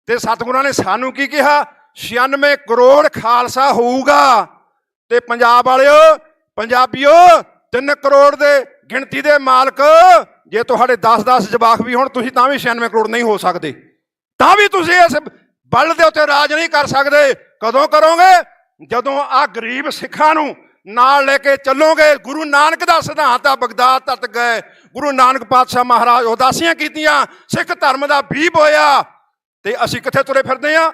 [SPEAKER 6] ਤੇ ਸਤਿਗੁਰਾਂ ਨੇ ਸਾਨੂੰ ਕੀ ਕਿਹਾ? 96 ਕਰੋੜ ਖਾਲਸਾ ਹੋਊਗਾ। ਤੇ ਪੰਜਾਬ ਵਾਲਿਓ, ਪੰਜਾਬੀਓ, 3 ਕਰੋੜ ਦੇ ਗਿਣਤੀ ਦੇ ਮਾਲਕ, ਜੇ ਤੁਹਾਡੇ 10-10 ਜਵਾਕ ਵੀ ਹੋਣ, ਤੁਸੀਂ ਤਾਂ ਵੀ 96 ਕਰੋੜ ਨਹੀਂ ਹੋ ਸਕਦੇ। ਤਾਂ ਵੀ ਤੁਸੀਂ ਇਸ ਬਲ ਦੇ ਉੱਤੇ ਰਾਜ ਨਹੀਂ ਕਰ ਸਕਦੇ। ਕਦੋਂ ਕਰੋਗੇ? ਜਦੋਂ ਆਹ ਗਰੀਬ ਸਿੱਖਾਂ ਨੂੰ ਨਾਲ ਲੈ ਕੇ ਚੱਲੋਗੇ। ਗੁਰੂ ਨਾਨਕ ਦਾ ਸਿਧਾਂਤ ਆ, ਬਗਦਾਦ ਤੱਕ ਗਏ, ਗੁਰੂ ਨਾਨਕ ਪਾਤਸ਼ਾਹ ਮਹਾਰਾਜ ਉਦਾਸੀਆਂ ਕੀਤੀਆਂ, ਸਿੱਖ ਧਰਮ ਦਾ ਵੀ ਹੋਇਆ। ਤੇ ਅਸੀਂ ਕਿੱਥੇ ਤੁਰੇ ਫਿਰਦੇ ਆ?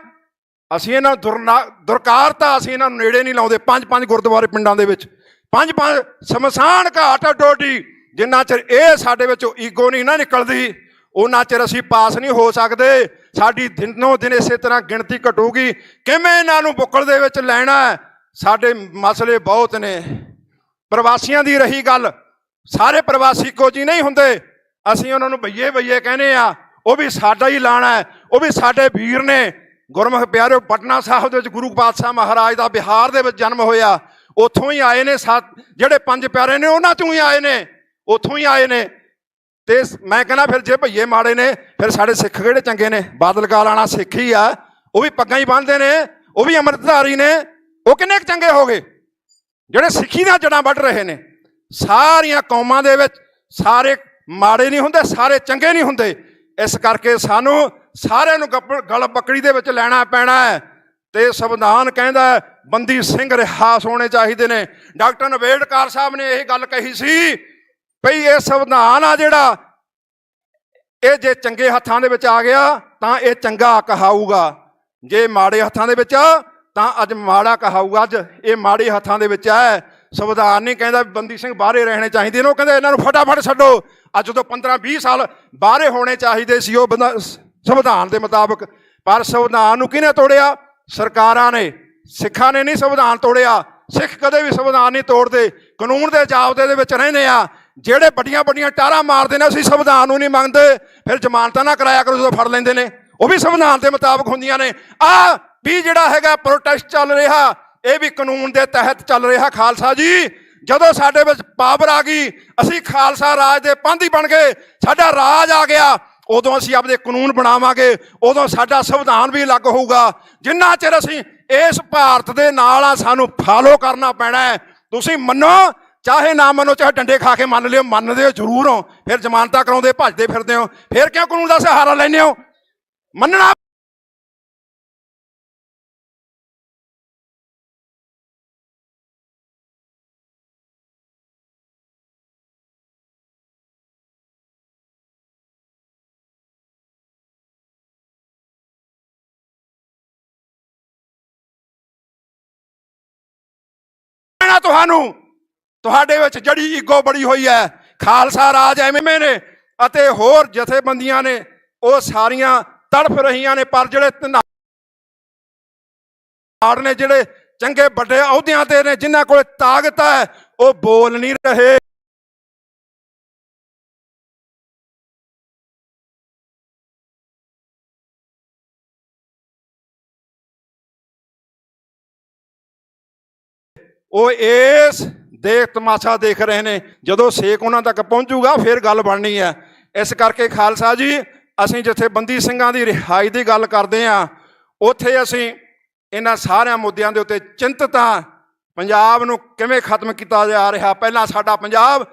[SPEAKER 6] ਅਸੀਂ ਇਹਨਾਂ ਦੁਰਕਾਰਤਾ, ਅਸੀਂ ਇਹਨਾਂ ਨੂੰ ਨੇੜੇ ਨਹੀਂ ਲਾਉਂਦੇ। 5-5 ਗੁਰਦੁਆਰੇ ਪਿੰਡਾਂ ਦੇ ਵਿੱਚ, 5-5 ਸ਼ਮਸ਼ਾਨ ਘਾਟ ਡੋਡੀ। ਜਿੰਨਾ ਚਿਰ ਇਹ ਸਾਡੇ ਵਿੱਚੋਂ ਈਗੋ ਨਹੀਂ ਨਾ ਨਿਕਲਦੀ, ਉਹਨਾਂ ਚਿਰ ਅਸੀਂ ਪਾਸ ਨਹੀਂ ਹੋ ਸਕਦੇ। ਸਾਡੀ ਦਿਨੋਂ ਦਿਨ ਇਸੇ ਤਰ੍ਹਾਂ ਗਿਣਤੀ ਘਟੂਗੀ। ਕਿਵੇਂ ਇਹਨਾਂ ਨੂੰ ਬੁੱਕਲ ਦੇ ਵਿੱਚ ਲੈਣਾ? ਸਾਡੇ ਮਸਲੇ ਬਹੁਤ ਨੇ। ਪ੍ਰਵਾਸੀਆਂ ਦੀ ਰਹੀ ਗੱਲ, ਸਾਰੇ ਪ੍ਰਵਾਸੀ ਇੱਕੋ ਜਿਹੇ ਨਹੀਂ ਹੁੰਦੇ। ਅਸੀਂ ਉਹਨਾਂ ਨੂੰ ਬਈਏ ਬਈਏ ਕਹਿੰਦੇ ਆ, ਉਹ ਵੀ ਸਾਡਾ ਹੀ ਲਾਣਾ ਹੈ, ਉਹ ਵੀ ਸਾਡੇ ਵੀਰ ਨੇ। ਗੁਰਮੁਖ ਪਿਆਰਿਓ, ਪਟਨਾ ਸਾਹਿਬ ਦੇ ਵਿੱਚ ਗੁਰੂ ਪਾਤਸ਼ਾਹ ਮਹਾਰਾਜ ਦਾ ਬਿਹਾਰ ਦੇ ਵਿੱਚ ਜਨਮ ਹੋਇਆ। ਉੱਥੋਂ ਹੀ ਆਏ ਨੇ ਜਿਹੜੇ 5 ਪਿਆਰੇ ਨੇ, ਉਹਨਾਂ ਚੋਂ ਹੀ ਆਏ ਨੇ, ਉੱਥੋਂ ਹੀ ਆਏ ਨੇ। ਤੇ ਮੈਂ ਕਹਿੰਦਾ ਫਿਰ ਜੇ ਭਈਏ ਮਾੜੇ ਨੇ, ਫਿਰ ਸਾਡੇ ਸਿੱਖ ਕਿਹੜੇ ਚੰਗੇ ਨੇ? ਬਾਦਲ ਕਾਲ ਵਾਲਾ ਸਿੱਖ ਹੀ ਆ, ਉਹ ਵੀ ਪੱਗਾਂ ਹੀ ਬੰਨ੍ਹਦੇ ਨੇ, ਉਹ ਵੀ ਅੰਮ੍ਰਿਤਧਾਰੀ ਨੇ। ਉਹ ਕਿੰਨੇ ਕੁ ਚੰਗੇ ਹੋ ਗਏ ਜਿਹੜੇ ਸਿੱਖੀ ਦੀਆਂ ਜੜ੍ਹਾਂ ਵੱਢ ਰਹੇ ਨੇ? ਸਾਰੀਆਂ ਕੌਮਾਂ ਦੇ ਵਿੱਚ ਸਾਰੇ ਮਾੜੇ ਨਹੀਂ ਹੁੰਦੇ, ਸਾਰੇ ਚੰਗੇ ਨਹੀਂ ਹੁੰਦੇ। ਇਸ ਕਰਕੇ ਸਾਨੂੰ ਸਾਰਿਆਂ ਨੂੰ ਗਲ ਬੱਕੜੀ ਦੇ ਵਿੱਚ ਲੈਣਾ ਪੈਣਾ ਹੈ। ਤੇ ਸੰਵਿਧਾਨ ਕਹਿੰਦਾ ਬੰਦੀ ਸਿੰਘ ਰਿਹਾ ਹੋਣੇ ਚਾਹੀਦੇ ਨੇ। ਡਾਕਟਰ ਅੰਬੇਡਕਰ ਸਾਹਿਬ ਨੇ ਇਹ ਗੱਲ ਕਹੀ ਸੀ ਭਈ ਇਹ ਸੰਵਿਧਾਨ ਆ ਜਿਹੜਾ, ਇਹ ਜੇ ਚੰਗੇ ਹੱਥਾਂ ਦੇ ਵਿੱਚ ਆ ਗਿਆ ਤਾਂ ਇਹ ਚੰਗਾ ਕਹਾਊਗਾ, ਜੇ ਮਾੜੇ ਹੱਥਾਂ ਦੇ ਵਿੱਚ ਤਾਂ ਅੱਜ ਮਾੜਾ ਕਹਾਊਗਾ। ਅੱਜ ਇਹ ਮਾੜੇ ਹੱਥਾਂ ਦੇ ਵਿੱਚ ਹੈ। ਸੰਵਿਧਾਨ ਨਹੀਂ ਕਹਿੰਦਾ ਬੰਦੀ ਸਿੰਘ ਬਾਹਰੇ ਰਹਿਣੇ ਚਾਹੀਦੇ ਨੇ, ਉਹ ਕਹਿੰਦੇ ਇਹਨਾਂ ਨੂੰ ਫਟਾਫਟ ਛੱਡੋ। ਅੱਜ ਤੋਂ 15-20 ਸਾਲ ਬਾਹਰੇ ਹੋਣੇ ਚਾਹੀਦੇ ਸੀ ਉਹ ਬੰਦਾ ਸੰਵਿਧਾਨ ਦੇ ਮੁਤਾਬਕ। ਪਰ ਸੰਵਿਧਾਨ ਨੂੰ ਕਿਹਨੇ ਤੋੜਿਆ? ਸਰਕਾਰਾਂ ਨੇ। ਸਿੱਖਾਂ ਨੇ ਨਹੀਂ ਸੰਵਿਧਾਨ ਤੋੜਿਆ। ਸਿੱਖ ਕਦੇ ਵੀ ਸੰਵਿਧਾਨ ਨਹੀਂ ਤੋੜਦੇ, ਕਾਨੂੰਨ ਦੇ ਜਾਬਤੇ ਦੇ ਵਿੱਚ ਰਹਿੰਦੇ ਆ। ਜਿਹੜੇ ਵੱਡੀਆਂ ਵੱਡੀਆਂ ਟਾਰਾਂ ਮਾਰਦੇ ਨੇ, ਅਸੀਂ ਸੰਵਿਧਾਨ ਨੂੰ ਨਹੀਂ ਮੰਗਦੇ, ਫਿਰ ਜ਼ਮਾਨਤਾਂ ਨਾ ਕਰਾਇਆ ਕਰੋ ਜਦੋਂ ਫੜ ਲੈਂਦੇ ਨੇ, ਉਹ ਵੀ ਸੰਵਿਧਾਨ ਦੇ ਮੁਤਾਬਕ ਹੁੰਦੀਆਂ ਨੇ। ਆਹ ਵੀ ਜਿਹੜਾ ਹੈਗਾ ਪ੍ਰੋਟੈਸਟ ਚੱਲ ਰਿਹਾ, ਇਹ ਵੀ ਕਾਨੂੰਨ ਦੇ ਤਹਿਤ ਚੱਲ ਰਿਹਾ। ਖਾਲਸਾ ਜੀ, ਜਦੋਂ ਸਾਡੇ ਵਿੱਚ ਪਾਵਰ ਆ ਗਈ, ਅਸੀਂ ਖਾਲਸਾ ਰਾਜ ਦੇ ਪਾਂਧੀ ਬਣ ਗਏ, ਸਾਡਾ ਰਾਜ ਆ ਗਿਆ, ਉਦੋਂ ਅਸੀਂ ਆਪਦੇ ਕਾਨੂੰਨ ਬਣਾਵਾਂਗੇ, ਉਦੋਂ ਸਾਡਾ ਸੰਵਿਧਾਨ ਵੀ ਅਲੱਗ ਹੋਊਗਾ। ਜਿੰਨਾ ਚਿਰ ਅਸੀਂ ਇਸ ਭਾਰਤ ਦੇ ਨਾਲ ਆ, ਸਾਨੂੰ ਫਾਲੋ ਕਰਨਾ ਪੈਣਾ ਹੈ। ਤੁਸੀਂ ਮੰਨੋ ਚਾਹੇ ਨਾ ਮੰਨੋ, ਚਾਹੇ ਡੰਡੇ ਖਾ ਕੇ ਮੰਨ ਲਿਓ, ਮੰਨਦੇ ਹੋ ਜ਼ਰੂਰ ਹੋ, ਫਿਰ ਜ਼ਮਾਨਤਾਂ ਕਰਾਉਂਦੇ ਭੱਜਦੇ ਫਿਰਦੇ ਹੋ, ਫਿਰ ਕਿਉਂ ਕਾਨੂੰਨ ਦਾ ਸਹਾਰਾ ਲੈਂਦੇ ਹੋ? ਮੰਨਣਾ ਤੁਹਾਨੂੰ, ਤੁਹਾਡੇ ਵਿੱਚ ਜਿਹੜੀ ਈਗੋ ਬੜੀ ਹੋਈ ਹੈ। ਖਾਲਸਾ ਰਾਜ ਐਵੇਂ ਨੇ ਅਤੇ ਹੋਰ ਜਥੇਬੰਦੀਆਂ ਨੇ, ਉਹ ਸਾਰੀਆਂ ਤੜਫ ਰਹੀਆਂ ਨੇ। ਪਰ ਜਿਹੜੇ ਧਨਾੜ ਨੇ, ਜਿਹੜੇ ਚੰਗੇ ਵੱਡੇ ਅਹੁਦਿਆਂ ਤੇ ਨੇ, ਜਿਨ੍ਹਾਂ ਕੋਲ ਤਾਕਤ ਹੈ, ਉਹ ਬੋਲ ਨਹੀਂ ਰਹੇ। ਉਹ ਇਸ ਦੇਖ ਤਮਾਸ਼ਾ ਦੇਖ ਰਹੇ ਨੇ। ਜਦੋਂ ਸੇਕ ਉਹਨਾਂ ਤੱਕ ਪਹੁੰਚੂਗਾ ਫਿਰ ਗੱਲ ਬਣਨੀ ਹੈ। ਇਸ ਕਰਕੇ ਖਾਲਸਾ ਜੀ, ਅਸੀਂ ਜਿੱਥੇ ਬੰਦੀ ਸਿੰਘਾਂ ਦੀ ਰਿਹਾਈ ਦੀ ਗੱਲ ਕਰਦੇ ਹਾਂ, ਉੱਥੇ ਅਸੀਂ ਇਹਨਾਂ ਸਾਰਿਆਂ ਮੁੱਦਿਆਂ ਦੇ ਉੱਤੇ ਚਿੰਤਤ ਹਾਂ। ਪੰਜਾਬ ਨੂੰ ਕਿਵੇਂ ਖਤਮ ਕੀਤਾ ਜਾ ਰਿਹਾ? ਪਹਿਲਾਂ ਸਾਡਾ ਪੰਜਾਬ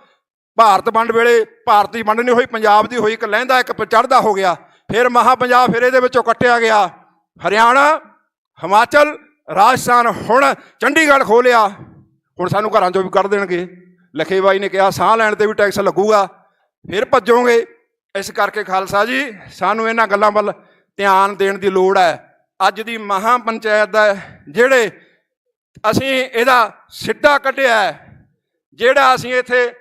[SPEAKER 6] ਭਾਰਤ ਵੰਡ ਵੇਲੇ ਭਾਰਤ ਦੀ ਵੰਡ ਨਹੀਂ ਹੋਈ, ਪੰਜਾਬ ਦੀ ਹੋਈ, ਇੱਕ ਲਹਿੰਦਾ ਇੱਕ ਚੜ੍ਹਦਾ ਹੋ ਗਿਆ। ਫਿਰ ਮਹਾ ਪੰਜਾਬ, ਫਿਰ ਇਹਦੇ ਵਿੱਚੋਂ ਕੱਟਿਆ ਗਿਆ। ਹਰਿਆਣਾ, ਹਿਮਾਚਲ, ਰਾਜਸਥਾਨ, ਹੁਣ ਚੰਡੀਗੜ੍ਹ ਖੋਲ੍ਹਿਆ। ਹੁਣ ਸਾਨੂੰ ਘਰਾਂ 'ਚੋਂ ਵੀ ਕੱਢ ਦੇਣਗੇ। ਲਖੇ ਬਾਈ ਨੇ ਕਿਹਾ ਸਾਹ ਲੈਣ 'ਤੇ ਵੀ ਟੈਕਸ ਲੱਗੂਗਾ, ਫਿਰ ਭੱਜੋਗੇ। ਇਸ ਕਰਕੇ ਖਾਲਸਾ ਜੀ, ਸਾਨੂੰ ਇਹਨਾਂ ਗੱਲਾਂ ਵੱਲ ਧਿਆਨ ਦੇਣ ਦੀ ਲੋੜ ਹੈ। ਅੱਜ ਦੀ ਮਹਾ ਪੰਚਾਇਤ ਦਾ ਜਿਹੜੇ ਅਸੀਂ ਇਹਦਾ ਸਿੱਟਾ ਕੱਢਿਆ, ਜਿਹੜਾ ਅਸੀਂ ਇੱਥੇ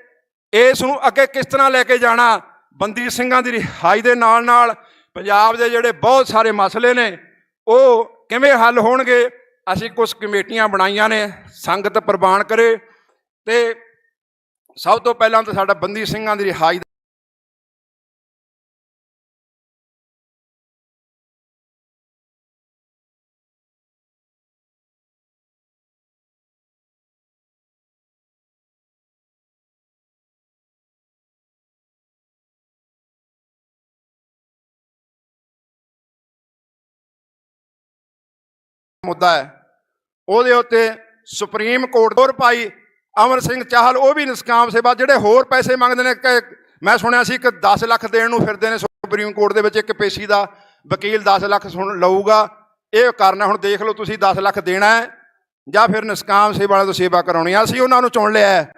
[SPEAKER 6] ਇਸ ਨੂੰ ਅੱਗੇ ਕਿਸ ਤਰ੍ਹਾਂ ਲੈ ਕੇ ਜਾਣਾ, ਬੰਦੀ ਸਿੰਘਾਂ ਦੀ ਰਿਹਾਈ ਦੇ ਨਾਲ ਨਾਲ ਪੰਜਾਬ ਦੇ ਜਿਹੜੇ ਬਹੁਤ ਸਾਰੇ ਮਸਲੇ ਨੇ, ਉਹ ਕਿਵੇਂ ਹੱਲ ਹੋਣਗੇ। ਅਸੀਂ ਕੁਝ ਕਮੇਟੀਆਂ ਬਣਾਈਆਂ ਨੇ, ਸੰਗਤ ਪ੍ਰਵਾਨ ਕਰੇ। ਤੇ ਸਭ ਤੋਂ ਪਹਿਲਾਂ ਤਾਂ ਸਾਡਾ ਬੰਦੀ ਸਿੰਘਾਂ ਦੀ ਰਿਹਾਈ ਮੁੱਦਾ ਹੈ ਉਹਦੇ ਉੱਤੇ ਸੁਪਰੀਮ ਕੋਰਟ ਹੋਰ ਭਾਈ ਅਮਰ ਸਿੰਘ ਚਾਹਲ ਉਹ ਵੀ ਨਿਸ਼ਕਾਮ ਸੇਵਾ, ਜਿਹੜੇ ਹੋਰ ਪੈਸੇ ਮੰਗਦੇ ਨੇ ਕਿ ਮੈਂ ਸੁਣਿਆ ਸੀ ਕਿ 10 ਲੱਖ ਦੇਣ ਨੂੰ ਫਿਰਦੇ ਨੇ ਸੁਪਰੀਮ ਕੋਰਟ ਦੇ ਵਿੱਚ, ਇੱਕ ਪੇਸ਼ੀ ਦਾ ਵਕੀਲ 10 ਲੱਖ ਲਊਗਾ, ਇਹ ਕਰਨਾ। ਹੁਣ ਦੇਖ ਲਓ ਤੁਸੀਂ 10 ਲੱਖ ਦੇਣਾ ਹੈ ਜਾਂ ਫਿਰ ਨਿਸ਼ਕਾਮ ਸੇਵਾ ਵਾਲਿਆਂ ਤੋਂ ਸੇਵਾ ਕਰਾਉਣੀ ਆ। ਅਸੀਂ ਉਹਨਾਂ ਨੂੰ ਚੁਣ ਲਿਆ ਹੈ।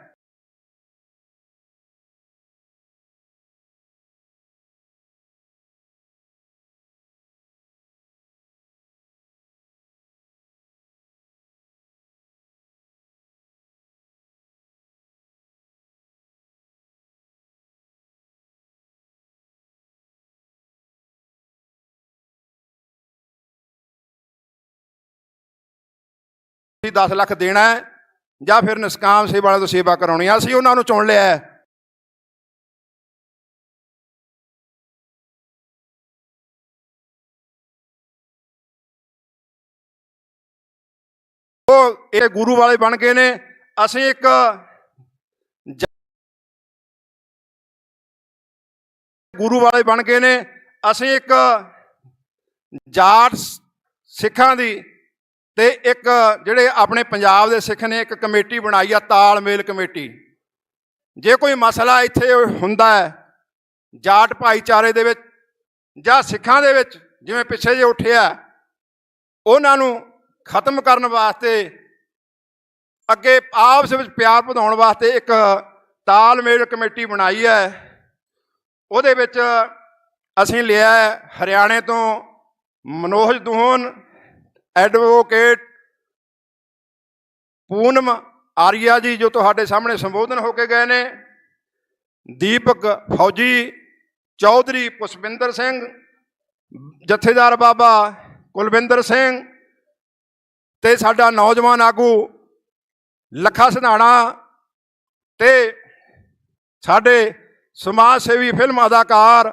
[SPEAKER 6] ਅਸੀਂ 10 ਲੱਖ ਦੇਣਾ ਹੈ ਜਾਂ ਫਿਰ ਨਿਸ਼ਕਾਮ ਸੇਵਾ ਵਾਲਿਆਂ ਤੋਂ ਸੇਵਾ ਕਰਾਉਣੀ ਆ। ਅਸੀਂ ਉਹਨਾਂ ਨੂੰ ਚੁਣ ਲਿਆ ਹੈ। ਉਹ ਇਹ ਗੁਰੂ ਵਾਲੇ ਬਣ ਗਏ ਨੇ। ਅਸੀਂ ਇੱਕ ਗੁਰੂ ਵਾਲੇ ਬਣ ਗਏ ਨੇ। ਅਸੀਂ ਇੱਕ ਜਾਟ ਸਿੱਖਾਂ ਦੀ ਤੇ ਇੱਕ ਜਿਹੜੇ ਆਪਣੇ ਪੰਜਾਬ ਦੇ ਸਿੱਖ ਨੇ ਇੱਕ ਕਮੇਟੀ ਬਣਾਈ ਆ, ਤਾਲਮੇਲ ਕਮੇਟੀ। ਜੇ ਕੋਈ ਮਸਲਾ ਇੱਥੇ ਹੁੰਦਾ ਹੈ ਜਾਟ ਭਾਈਚਾਰੇ ਦੇ ਵਿੱਚ ਜਾਂ ਸਿੱਖਾਂ ਦੇ ਵਿੱਚ, ਜਿਵੇਂ ਪਿੱਛੇ ਜੇ ਉੱਠਿਆ, ਉਹਨਾਂ ਨੂੰ ਖਤਮ ਕਰਨ ਵਾਸਤੇ, ਅੱਗੇ ਆਪਸ ਵਿੱਚ ਪਿਆਰ ਵਧਾਉਣ ਵਾਸਤੇ ਇੱਕ ਤਾਲਮੇਲ ਕਮੇਟੀ ਬਣਾਈ ਹੈ। ਉਹਦੇ ਵਿੱਚ ਅਸੀਂ ਲਿਆ ਹਰਿਆਣੇ ਤੋਂ ਮਨੋਜ ਦੂਹਨ, ਐਡਵੋਕੇਟ ਪੂਨਮ ਆਰੀਆ ਜੀ ਜੋ ਤੁਹਾਡੇ ਸਾਹਮਣੇ ਸੰਬੋਧਨ ਹੋ ਕੇ ਗਏ ਨੇ, ਦੀਪਕ ਫੌਜੀ, ਚੌਧਰੀ ਪੁਸ਼ਪਿੰਦਰ ਸਿੰਘ, ਜਥੇਦਾਰ ਬਾਬਾ ਕੁਲਵਿੰਦਰ ਸਿੰਘ ਤੇ ਸਾਡਾ ਨੌਜਵਾਨ ਆਗੂ ਲੱਖਾ ਸਿਧਾਣਾ ਤੇ ਸਾਡੇ ਸਮਾਜ ਸੇਵੀ ਫਿਲਮ ਅਦਾਕਾਰ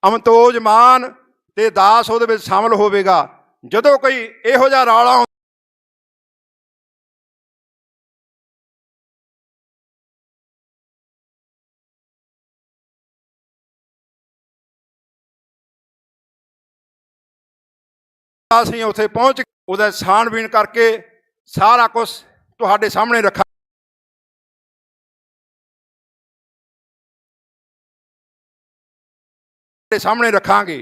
[SPEAKER 6] ਅਮਨਤੋਜ ਮਾਨ ਤੇ ਦਾਸ ਉਹਦੇ ਵਿੱਚ ਸ਼ਾਮਲ ਹੋਵੇਗਾ। ਜਦੋਂ ਕੋਈ ਇਹੋ ਜਿਹਾ ਰੌਲਾ ਅਸੀਂ ਉੱਥੇ ਪਹੁੰਚ ਉਹਦਾ ਛਾਣਬੀਣ ਕਰਕੇ ਸਾਰਾ ਕੁਝ ਤੁਹਾਡੇ ਸਾਹਮਣੇ ਰੱਖਾਂ। ਸਾਹਮਣੇ ਰੱਖਾਂਗੇ।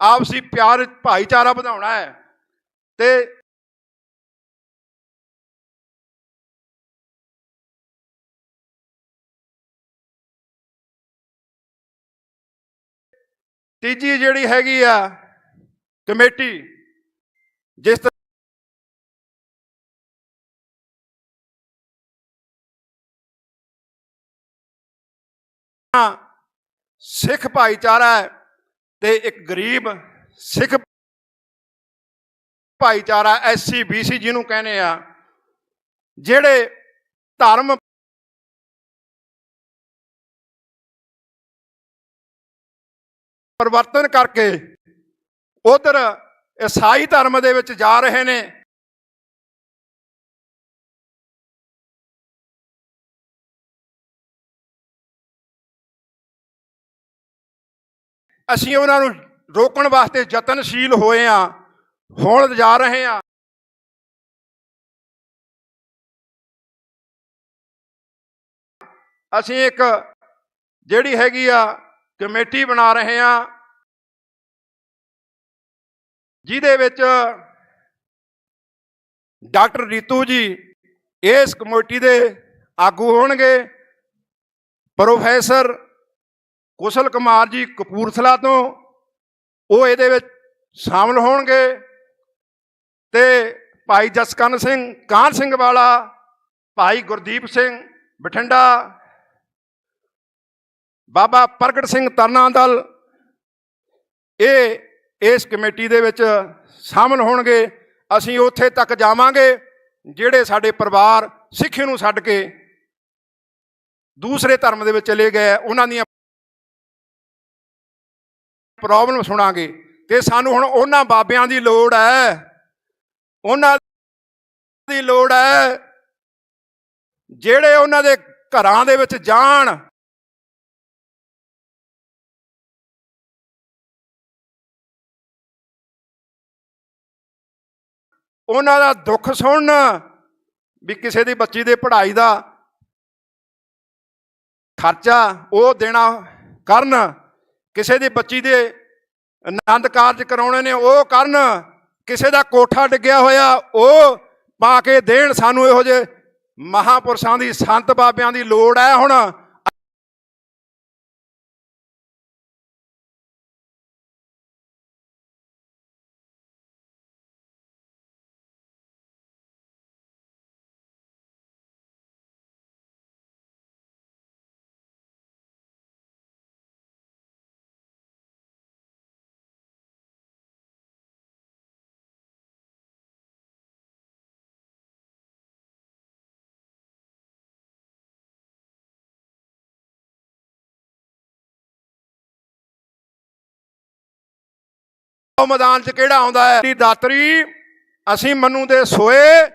[SPEAKER 6] ਆਪਸੀ ਪਿਆਰ ਭਾਈਚਾਰਾ ਵਧਾਉਣਾ ਹੈ ਤੇ ਤੀਜੀ ਜਿਹੜੀ ਹੈਗੀ ਆ ਕਮੇਟੀ, ਜਿਸ ਤਰ੍ਹਾਂ ਸਿੱਖ ਭਾਈਚਾਰਾ ਹੈ ਤੇ ਇੱਕ ਗਰੀਬ ਸਿੱਖ ਭਾਈਚਾਰਾ SC BC ਜਿਹਨੂੰ ਕਹਿੰਦੇ ਆ, ਜਿਹੜੇ ਧਰਮ ਪਰਿਵਰਤਨ ਕਰਕੇ ਉਧਰ ਈਸਾਈ ਧਰਮ ਦੇ ਵਿੱਚ ਜਾ ਰਹੇ ਨੇ। ਅਸੀਂ ਉਹਨਾਂ ਨੂੰ ਰੋਕਣ ਵਾਸਤੇ ਯਤਨਸ਼ੀਲ ਹੋਏ ਹਾਂ, ਹੁਣ ਜਾ ਰਹੇ ਹਾਂ। ਅਸੀਂ ਇੱਕ ਜਿਹੜੀ ਹੈਗੀ ਆ ਕਮੇਟੀ ਬਣਾ ਰਹੇ ਹਾਂ, ਜਿਹਦੇ ਵਿੱਚ ਡਾਕਟਰ ਰੀਤੂ ਜੀ ਇਸ ਕਮੇਟੀ ਦੇ ਆਗੂ ਹੋਣਗੇ, ਪ੍ਰੋਫੈਸਰ ਕੁਸ਼ਲ ਕੁਮਾਰ ਜੀ ਕਪੂਰਥਲਾ ਤੋਂ ਉਹ ਇਹਦੇ ਵਿੱਚ ਸ਼ਾਮਲ ਹੋਣਗੇ, ਤੇ ਭਾਈ ਜਸਕਰਨ ਸਿੰਘ ਕਾਹਨ ਸਿੰਘ ਵਾਲਾ, ਭਾਈ ਗੁਰਦੀਪ ਸਿੰਘ ਬਠਿੰਡਾ, ਬਾਬਾ ਪ੍ਰਗਟ ਸਿੰਘ ਤਰਨਾ ਦਲ, ਇਹ ਇਸ ਕਮੇਟੀ ਦੇ ਵਿੱਚ ਸ਼ਾਮਲ ਹੋਣਗੇ। ਅਸੀਂ ਉੱਥੇ ਤੱਕ ਜਾਵਾਂਗੇ ਜਿਹੜੇ ਸਾਡੇ ਪਰਿਵਾਰ ਸਿੱਖੀ ਨੂੰ ਛੱਡ ਕੇ ਦੂਸਰੇ ਧਰਮ ਦੇ ਵਿੱਚ ਚਲੇ ਗਏ, ਉਹਨਾਂ ਦੀਆਂ ਪ੍ਰੋਬਲਮ ਸੁਣਾਂਗੇ। ਤੇ ਸਾਨੂੰ ਹੁਣ ਉਹਨਾਂ ਬਾਬਿਆਂ ਦੀ ਲੋੜ ਹੈ, ਉਹਨਾਂ ਦੀ ਲੋੜ ਹੈ ਜਿਹੜੇ ਉਹਨਾਂ ਦੇ ਘਰਾਂ ਦੇ ਵਿੱਚ ਜਾਣ, ਉਹਨਾਂ ਦਾ ਦੁੱਖ ਸੁਣਨ ਵੀ ਕਿਸੇ ਦੀ ਬੱਚੀ ਦੇ ਪੜ੍ਹਾਈ ਦਾ ਖਰਚਾ ਉਹ ਦੇਣਾ ਕਰਨ, ਕਿਸੇ ਦੀ ਬੱਚੀ ਦੇ ਆਨੰਦ ਕਾਰਜ ਕਰਾਉਣੇ ਨੇ ਉਹ ਕਰਨ, ਕਿਸੇ ਦਾ ਕੋਠਾ ਡਿੱਗਿਆ ਹੋਇਆ ਉਹ ਪਾ ਕੇ ਦੇਣ। ਸਾਨੂੰ ਇਹੋ ਜਿਹੇ ਮਹਾਂਪੁਰਸ਼ਾਂ ਦੀ, ਸੰਤ ਬਾਬਿਆਂ ਦੀ ਲੋੜ ਹੈ ਹੁਣ। ਮੈਦਾਨ 'ਚ ਕਿਹੜਾ ਆਉਂਦਾ ਹੈ ਦਾਤਰੀ, ਅਸੀਂ ਮਨੂੰ ਦੇ ਸੋਏ,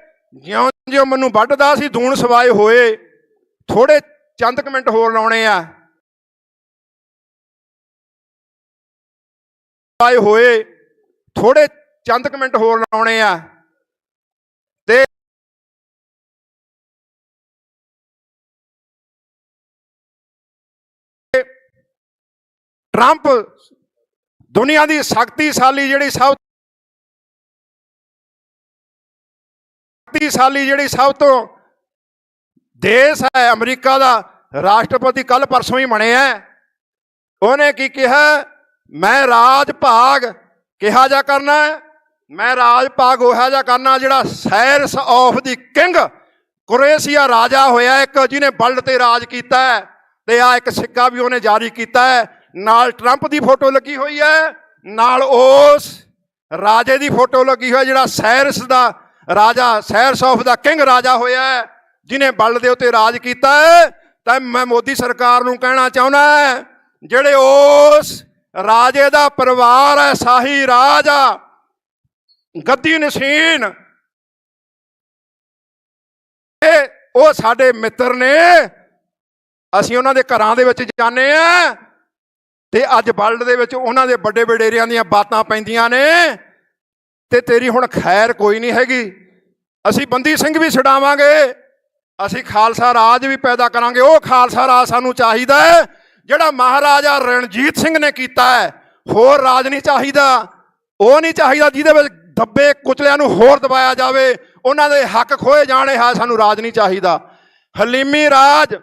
[SPEAKER 6] ਜਿਉਂ ਜਿਉਂ ਮੈਨੂੰ ਵੱਢਦਾ ਸੀ ਦੂਣ ਸਵਾਏ ਹੋਏ। ਥੋੜੇ ਚੰਦ ਕੁ ਮਿੰਟ ਹੋਰ ਲਾਉਣੇ ਆ ਹੋਏ, ਥੋੜੇ ਚੰਦ ਕੁ ਮਿੰਟ ਹੋਰ ਲਾਉਣੇ ਆ। ਤੇ ਟਰੰਪ ਦੁਨੀਆ ਦੀ ਸ਼ਕਤੀਸ਼ਾਲੀ ਜਿਹੜੀ ਸਭ ਤੋਂ ਦੇਸ਼ ਹੈ, ਅਮਰੀਕਾ ਦਾ ਰਾਸ਼ਟਰਪਤੀ ਕੱਲ ਪਰਸੋਂ ਹੀ ਬਣਿਆ। ਉਹਨੇ ਕੀ ਕਿਹਾ? ਮੈਂ ਰਾਜ ਭਾਗ ਕਿਹਾ ਜਾ ਕਰਨਾ, ਮੈਂ ਰਾਜ ਭਾਗ ਉਹ ਜਿਹਾ ਕਰਨਾ ਜਿਹੜਾ ਸਾਇਰਸ ਆਫ ਦੀ ਕਿੰਗ, ਕੁਰੇਸ਼ੀਆ ਰਾਜਾ ਹੋਇਆ ਇੱਕ ਜਿਹਨੇ ਵਰਲਡ ਤੇ ਰਾਜ ਕੀਤਾ ਹੈ। ਤੇ ਆ ਇੱਕ ਸਿੱਕਾ ਵੀ ਉਹਨੇ ਜਾਰੀ ਕੀਤਾ ਹੈ, ਨਾਲ ਟਰੰਪ ਦੀ ਫੋਟੋ ਲੱਗੀ ਹੋਈ ਹੈ, ਨਾਲ ਉਸ ਰਾਜੇ ਦੀ ਫੋਟੋ ਲੱਗੀ ਹੋਈ ਜਿਹੜਾ ਸਾਇਰਸ ਦਾ ਰਾਜਾ, ਸਾਇਰਸ ਆਫ ਦਾ ਕਿੰਗ ਰਾਜਾ ਹੋਇਆ ਹੈ, ਜਿਹਨੇ ਵਰਲਡ ਦੇ ਉੱਤੇ ਰਾਜ ਕੀਤਾ ਹੈ। ਤਾਂ ਮੈਂ ਮੋਦੀ ਸਰਕਾਰ ਨੂੰ ਕਹਿਣਾ ਚਾਹੁੰਦਾ, ਜਿਹੜੇ ਉਸ ਰਾਜੇ ਦਾ ਪਰਿਵਾਰ ਹੈ, ਸ਼ਾਹੀ ਰਾਜ ਆ, ਗੱਦੀ ਨਸ਼ੀਨ, ਉਹ ਸਾਡੇ ਮਿੱਤਰ ਨੇ। ਅਸੀਂ ਉਹਨਾਂ ਦੇ ਘਰਾਂ ਦੇ ਵਿੱਚ ਜਾਂਦੇ ਆ ਤੇ ਅੱਜ ਵਰਲਡ ਦੇ ਵਿੱਚ ਉਹਨਾਂ ਦੇ ਵੱਡੇ ਵਡੇਰਿਆਂ ਦੀਆਂ ਬਾਤਾਂ ਪੈਂਦੀਆਂ ਨੇ ਤੇ ਤੇਰੀ ਹੁਣ ਖੈਰ ਕੋਈ ਨਹੀਂ ਹੈਗੀ। ਅਸੀਂ ਬੰਦੀ ਸਿੰਘ ਵੀ ਛਡਾਵਾਂਗੇ, ਅਸੀਂ ਖਾਲਸਾ ਰਾਜ ਵੀ ਪੈਦਾ ਕਰਾਂਗੇ। ਉਹ ਖਾਲਸਾ ਰਾਜ ਸਾਨੂੰ ਚਾਹੀਦਾ ਹੈ ਜਿਹੜਾ ਮਹਾਰਾਜਾ ਰਣਜੀਤ ਸਿੰਘ ਨੇ ਕੀਤਾ ਹੈ। ਹੋਰ ਰਾਜ ਨਹੀਂ ਚਾਹੀਦਾ, ਉਹ ਨਹੀਂ ਚਾਹੀਦਾ ਜਿਹਦੇ ਵਿੱਚ ਦੱਬੇ ਕੁਚਲਿਆਂ ਨੂੰ ਹੋਰ ਦਬਾਇਆ ਜਾਵੇ, ਉਹਨਾਂ ਦੇ ਹੱਕ ਖੋਏ ਜਾਣੇ ਹੈ। ਸਾਨੂੰ ਰਾਜ ਨਹੀਂ ਚਾਹੀਦਾ। ਹਲੀਮੀ ਰਾਜ,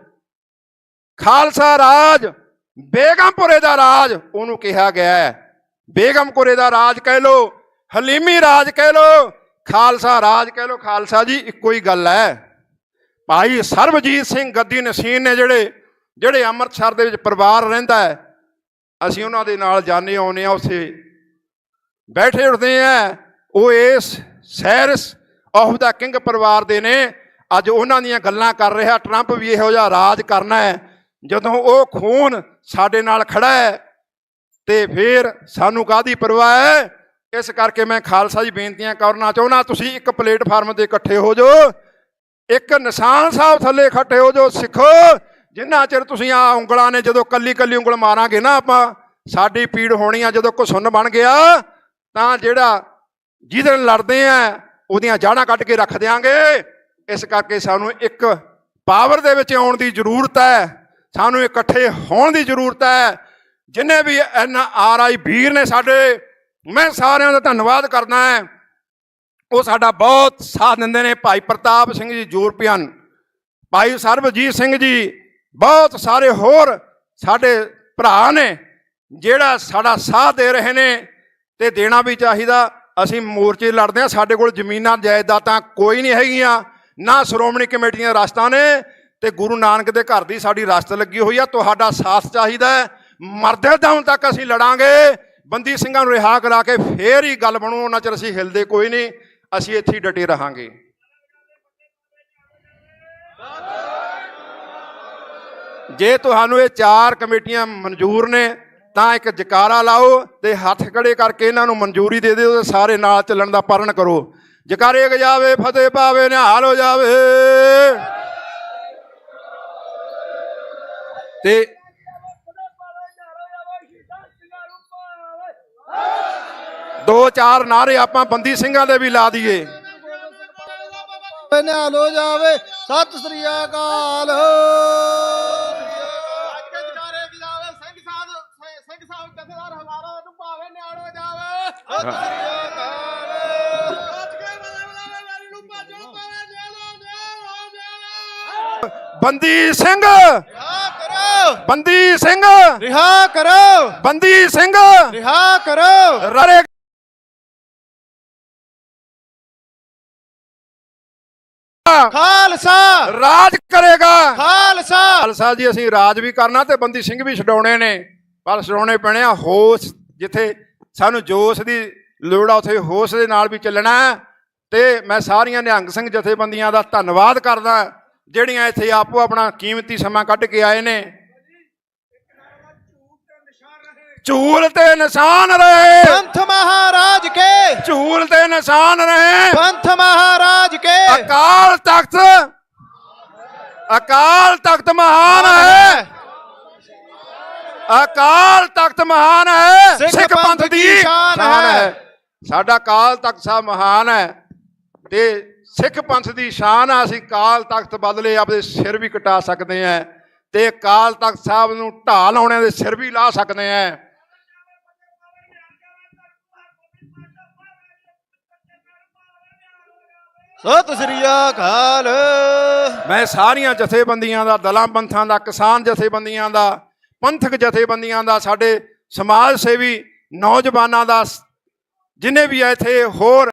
[SPEAKER 6] ਖਾਲਸਾ ਰਾਜ, ਬੇਗਮਪੁਰੇ ਦਾ ਰਾਜ ਉਹਨੂੰ ਕਿਹਾ ਗਿਆ ਹੈ। ਬੇਗਮਪੁਰੇ ਦਾ ਰਾਜ ਕਹਿ ਲੋ, ਹਲੀਮੀ ਰਾਜ ਕਹਿ ਲੋ, ਖਾਲਸਾ ਰਾਜ ਕਹਿ ਲੋ, ਖਾਲਸਾ ਜੀ ਇੱਕੋ ਹੀ ਗੱਲ ਹੈ। ਭਾਈ ਸਰਬਜੀਤ ਸਿੰਘ ਗੱਦੀ ਨਸੀਨ ਨੇ ਜਿਹੜੇ ਅੰਮ੍ਰਿਤਸਰ ਦੇ ਵਿੱਚ ਪਰਿਵਾਰ ਰਹਿੰਦਾ ਹੈ, ਅਸੀਂ ਉਹਨਾਂ ਦੇ ਨਾਲ ਜਾਂਦੇ ਆਉਂਦੇ ਹਾਂ, ਉੱਥੇ ਬੈਠੇ ਉੱਠਦੇ ਆ। ਉਹ ਇਸ ਸਾਇਰਸ ਆਫ ਦਾ ਕਿੰਗ ਪਰਿਵਾਰ ਦੇ ਨੇ। ਅੱਜ ਉਹਨਾਂ ਦੀਆਂ ਗੱਲਾਂ ਕਰ ਰਿਹਾ ਟਰੰਪ ਵੀ ਇਹੋ ਜਿਹਾ ਰਾਜ ਕਰਨਾ ਹੈ। ਜਦੋਂ ਉਹ ਖੂਨ ਸਾਡੇ ਨਾਲ ਖੜਾ ਹੈ ਤੇ ਫਿਰ ਸਾਨੂੰ ਕਾਹਦੀ ਪਰਵਾਹ ਹੈ। ਇਸ ਕਰਕੇ ਮੈਂ ਖਾਲਸਾ ਜੀ ਬੇਨਤੀਆਂ ਕਰਨਾ ਚਾਹੁੰਦਾ, ਤੁਸੀਂ ਇੱਕ ਪਲੇਟਫਾਰਮ ਤੇ ਇਕੱਠੇ ਹੋ ਜਾਓ, ਇੱਕ ਨਿਸ਼ਾਨ ਸਾਹਿਬ ਥੱਲੇ ਇਕੱਠੇ ਹੋ ਜਾਓ। ਸਿੱਖੋ, ਜਿੰਨਾ ਚਿਰ ਤੁਸੀਂ ਆ ਉਂਗਲਾਂ ਨੇ, ਜਦੋਂ ਕੱਲੀ ਕੱਲੀ ਉਂਗਲ ਮਾਰਾਂਗੇ ਨਾ ਆਪਾਂ, ਸਾਡੀ ਪੀੜ ਹੋਣੀ ਆ। ਜਦੋਂ ਘੁਸੁੰਨ ਬਣ ਗਿਆ ਤਾਂ ਜਿਹੜਾ ਜਿਹਦੇ ਨਾਲ ਲੜਦੇ ਆ ਉਹਦੀਆਂ ਜਾੜਾਂ ਕੱਢ ਕੇ ਰੱਖ ਦਿਆਂਗੇ। ਇਸ ਕਰਕੇ ਸਾਨੂੰ ਇੱਕ ਪਾਵਰ ਦੇ ਵਿੱਚ ਆਉਣ ਦੀ ਜ਼ਰੂਰਤ ਹੈ, ਸਾਨੂੰ ਇਕੱਠੇ ਹੋਣ ਦੀ ਜ਼ਰੂਰਤ ਹੈ। ਜਿੰਨੇ ਵੀ NRI ਵੀਰ ਨੇ ਸਾਡੇ, ਮੈਂ ਸਾਰਿਆਂ ਦਾ ਧੰਨਵਾਦ ਕਰਦਾ ਹੈ। ਉਹ ਸਾਡਾ ਬਹੁਤ ਸਾਥ ਦਿੰਦੇ ਨੇ। ਭਾਈ ਪ੍ਰਤਾਪ ਸਿੰਘ ਜੀ ਯੂਰਪੀਅਨ, ਭਾਈ ਸਰਬਜੀਤ ਸਿੰਘ ਜੀ, ਬਹੁਤ ਸਾਰੇ ਹੋਰ ਸਾਡੇ ਭਰਾ ਨੇ ਜਿਹੜਾ ਸਾਡਾ ਸਾਥ ਦੇ ਰਹੇ ਨੇ ਤੇ ਦੇਣਾ ਵੀ ਚਾਹੀਦਾ। ਅਸੀਂ ਮੋਰਚੇ ਲੜਦੇ ਹਾਂ, ਸਾਡੇ ਕੋਲ ਜ਼ਮੀਨਾਂ ਜਾਇਦਾਦਾਂ ਕੋਈ ਨਹੀਂ ਹੈਗੀਆਂ, ਨਾ ਸ਼੍ਰੋਮਣੀ ਕਮੇਟੀ ਦੀਆਂ ਰਸਤਾਂ ਨੇ, ਤੇ ਗੁਰੂ ਨਾਨਕ ਦੇ ਘਰ ਦੀ ਸਾਡੀ ਰਸਤ ਲੱਗੀ ਹੋਈ ਆ। ਤੁਹਾਡਾ ਸਾਥ ਚਾਹੀਦਾ ਹੈ। ਮਰਦੇ ਦਮ ਤੱਕ ਅਸੀਂ ਲੜਾਂਗੇ। ਬੰਦੀ ਸਿੰਘਾਂ ਨੂੰ ਰਿਹਾ ਕਰਾ ਕੇ ਫੇਰ ਹੀ ਗੱਲ ਬਣੂ, ਉਹਨਾਂ ਚਿਰ ਅਸੀਂ ਹਿਲਦੇ ਕੋਈ ਨਹੀਂ। ਅਸੀਂ ਇੱਥੇ ਹੀ ਡਟੇ ਰਹਾਂਗੇ। ਜੇ ਤੁਹਾਨੂੰ ਇਹ 4 ਕਮੇਟੀਆਂ ਮਨਜ਼ੂਰ ਨੇ ਤਾਂ ਇੱਕ ਜਕਾਰਾ ਲਾਓ ਤੇ ਹੱਥ ਖੜੇ ਕਰਕੇ ਇਹਨਾਂ ਨੂੰ ਮਨਜ਼ੂਰੀ ਦੇ ਦਿਓ ਤੇ ਸਾਰੇ ਨਾਲ ਚੱਲਣ ਦਾ ਪਰਨ ਕਰੋ। ਜਕਾਰੇ ਗਜਾਵੇ, ਫਤਿਹ ਪਾਵੇ, ਨਿਹਾਲ ਹੋ ਜਾਵੇ। ਤੇ 2-4 ਨਾਰੇ ਆਪਾਂ ਬੰਦੀ ਸਿੰਘਾਂ ਦੇ ਵੀ ਲਾ ਦਈਏ।
[SPEAKER 5] ਨਿਹਾਲ ਹੋ ਜਾਵੇ। ਸਤਿ ਸ੍ਰੀ ਅਕਾਲ।
[SPEAKER 6] ਬੰਦੀ ਸਿੰਘ ਬੰਦੀ ਸਿੰਘ
[SPEAKER 5] ਰਿਹਾ ਕਰੋ।
[SPEAKER 6] ਬੰਦੀ ਸਿੰਘ
[SPEAKER 5] ਰਿਹਾ ਕਰੋ।
[SPEAKER 6] ਰਰੇ
[SPEAKER 5] ਖਾਲਸਾ
[SPEAKER 6] ਰਾਜ ਕਰੇਗਾ।
[SPEAKER 5] ਖਾਲਸਾ
[SPEAKER 6] ਖਾਲਸਾ ਜੀ ਅਸੀਂ ਰਾਜ ਵੀ ਕਰਨਾ ਤੇ ਬੰਦੀ ਸਿੰਘ ਵੀ ਛਡਾਉਣੇ ਨੇ, ਪਰ ਛਡਾਉਣੇ ਪੈਣੇ ਆ ਹੋਸ਼। ਜਿੱਥੇ ਸਾਨੂੰ ਜੋਸ਼ ਦੀ ਲੋੜ ਆ ਉੱਥੇ ਹੋਸ਼ ਦੇ ਨਾਲ ਵੀ ਚੱਲਣਾ। ਤੇ ਮੈਂ ਸਾਰੀਆਂ ਨਿਹੰਗ ਸਿੰਘ ਜਥੇਬੰਦੀਆਂ ਦਾ ਧੰਨਵਾਦ ਕਰਦਾ ਜਿਹੜੀਆਂ ਇੱਥੇ ਆਪੋ ਆਪਣਾ ਕੀਮਤੀ ਸਮਾਂ ਕੱਢ ਕੇ ਆਏ ਨੇ। ਝੂਲ ਤੇ ਨਿਸ਼ਾਨ ਰਹੇ
[SPEAKER 5] ਪੰਥ ਮਹਾਰਾਜ ਕੇ।
[SPEAKER 6] ਝੂਲ ਤੇ ਨਿਸ਼ਾਨ ਰਹੇ
[SPEAKER 5] ਪੰਥ ਮਹਾਰਾਜ ਕੇ।
[SPEAKER 6] ਅਕਾਲ ਤਖਤ ਮਹਾਨ ਹੈ। ਅਕਾਲ ਤਖਤ ਮਹਾਨ ਹੈ। ਸਿੱਖ ਪੰਥ ਦੀ ਸ਼ਾਨ ਹੈ। ਸਾਡਾ ਅਕਾਲ ਤਖਤ ਸਾਹਿਬ ਮਹਾਨ ਹੈ ਤੇ ਸਿੱਖ ਪੰਥ ਦੀ ਸ਼ਾਨ ਆ। ਅਸੀਂ ਅਕਾਲ ਤਖਤ ਬਦਲੇ ਆਪਦੇ ਸਿਰ ਵੀ ਕਟਾ ਸਕਦੇ ਹਾਂ ਤੇ ਅਕਾਲ ਤਖਤ ਸਾਹਿਬ ਨੂੰ ਢਾਹ ਲਾਉਣਿਆਂ ਦੇ ਸਿਰ ਵੀ ਲਾ ਸਕਦੇ ਹਾਂ।
[SPEAKER 5] ਸਤਿ ਸ੍ਰੀ ਅਕਾਲ।
[SPEAKER 6] ਮੈਂ ਸਾਰੀਆਂ ਜਥੇਬੰਦੀਆਂ ਦਾ, ਦਲਾਂ ਪੰਥਾਂ ਦਾ, ਕਿਸਾਨ ਜਥੇਬੰਦੀਆਂ ਦਾ, ਪੰਥਕ ਜਥੇਬੰਦੀਆਂ ਦਾ, ਸਾਡੇ ਸਮਾਜ ਸੇਵੀ ਨੌਜਵਾਨਾਂ ਦਾ, ਜਿੰਨੇ ਵੀ ਆ ਇੱਥੇ ਹੋਰ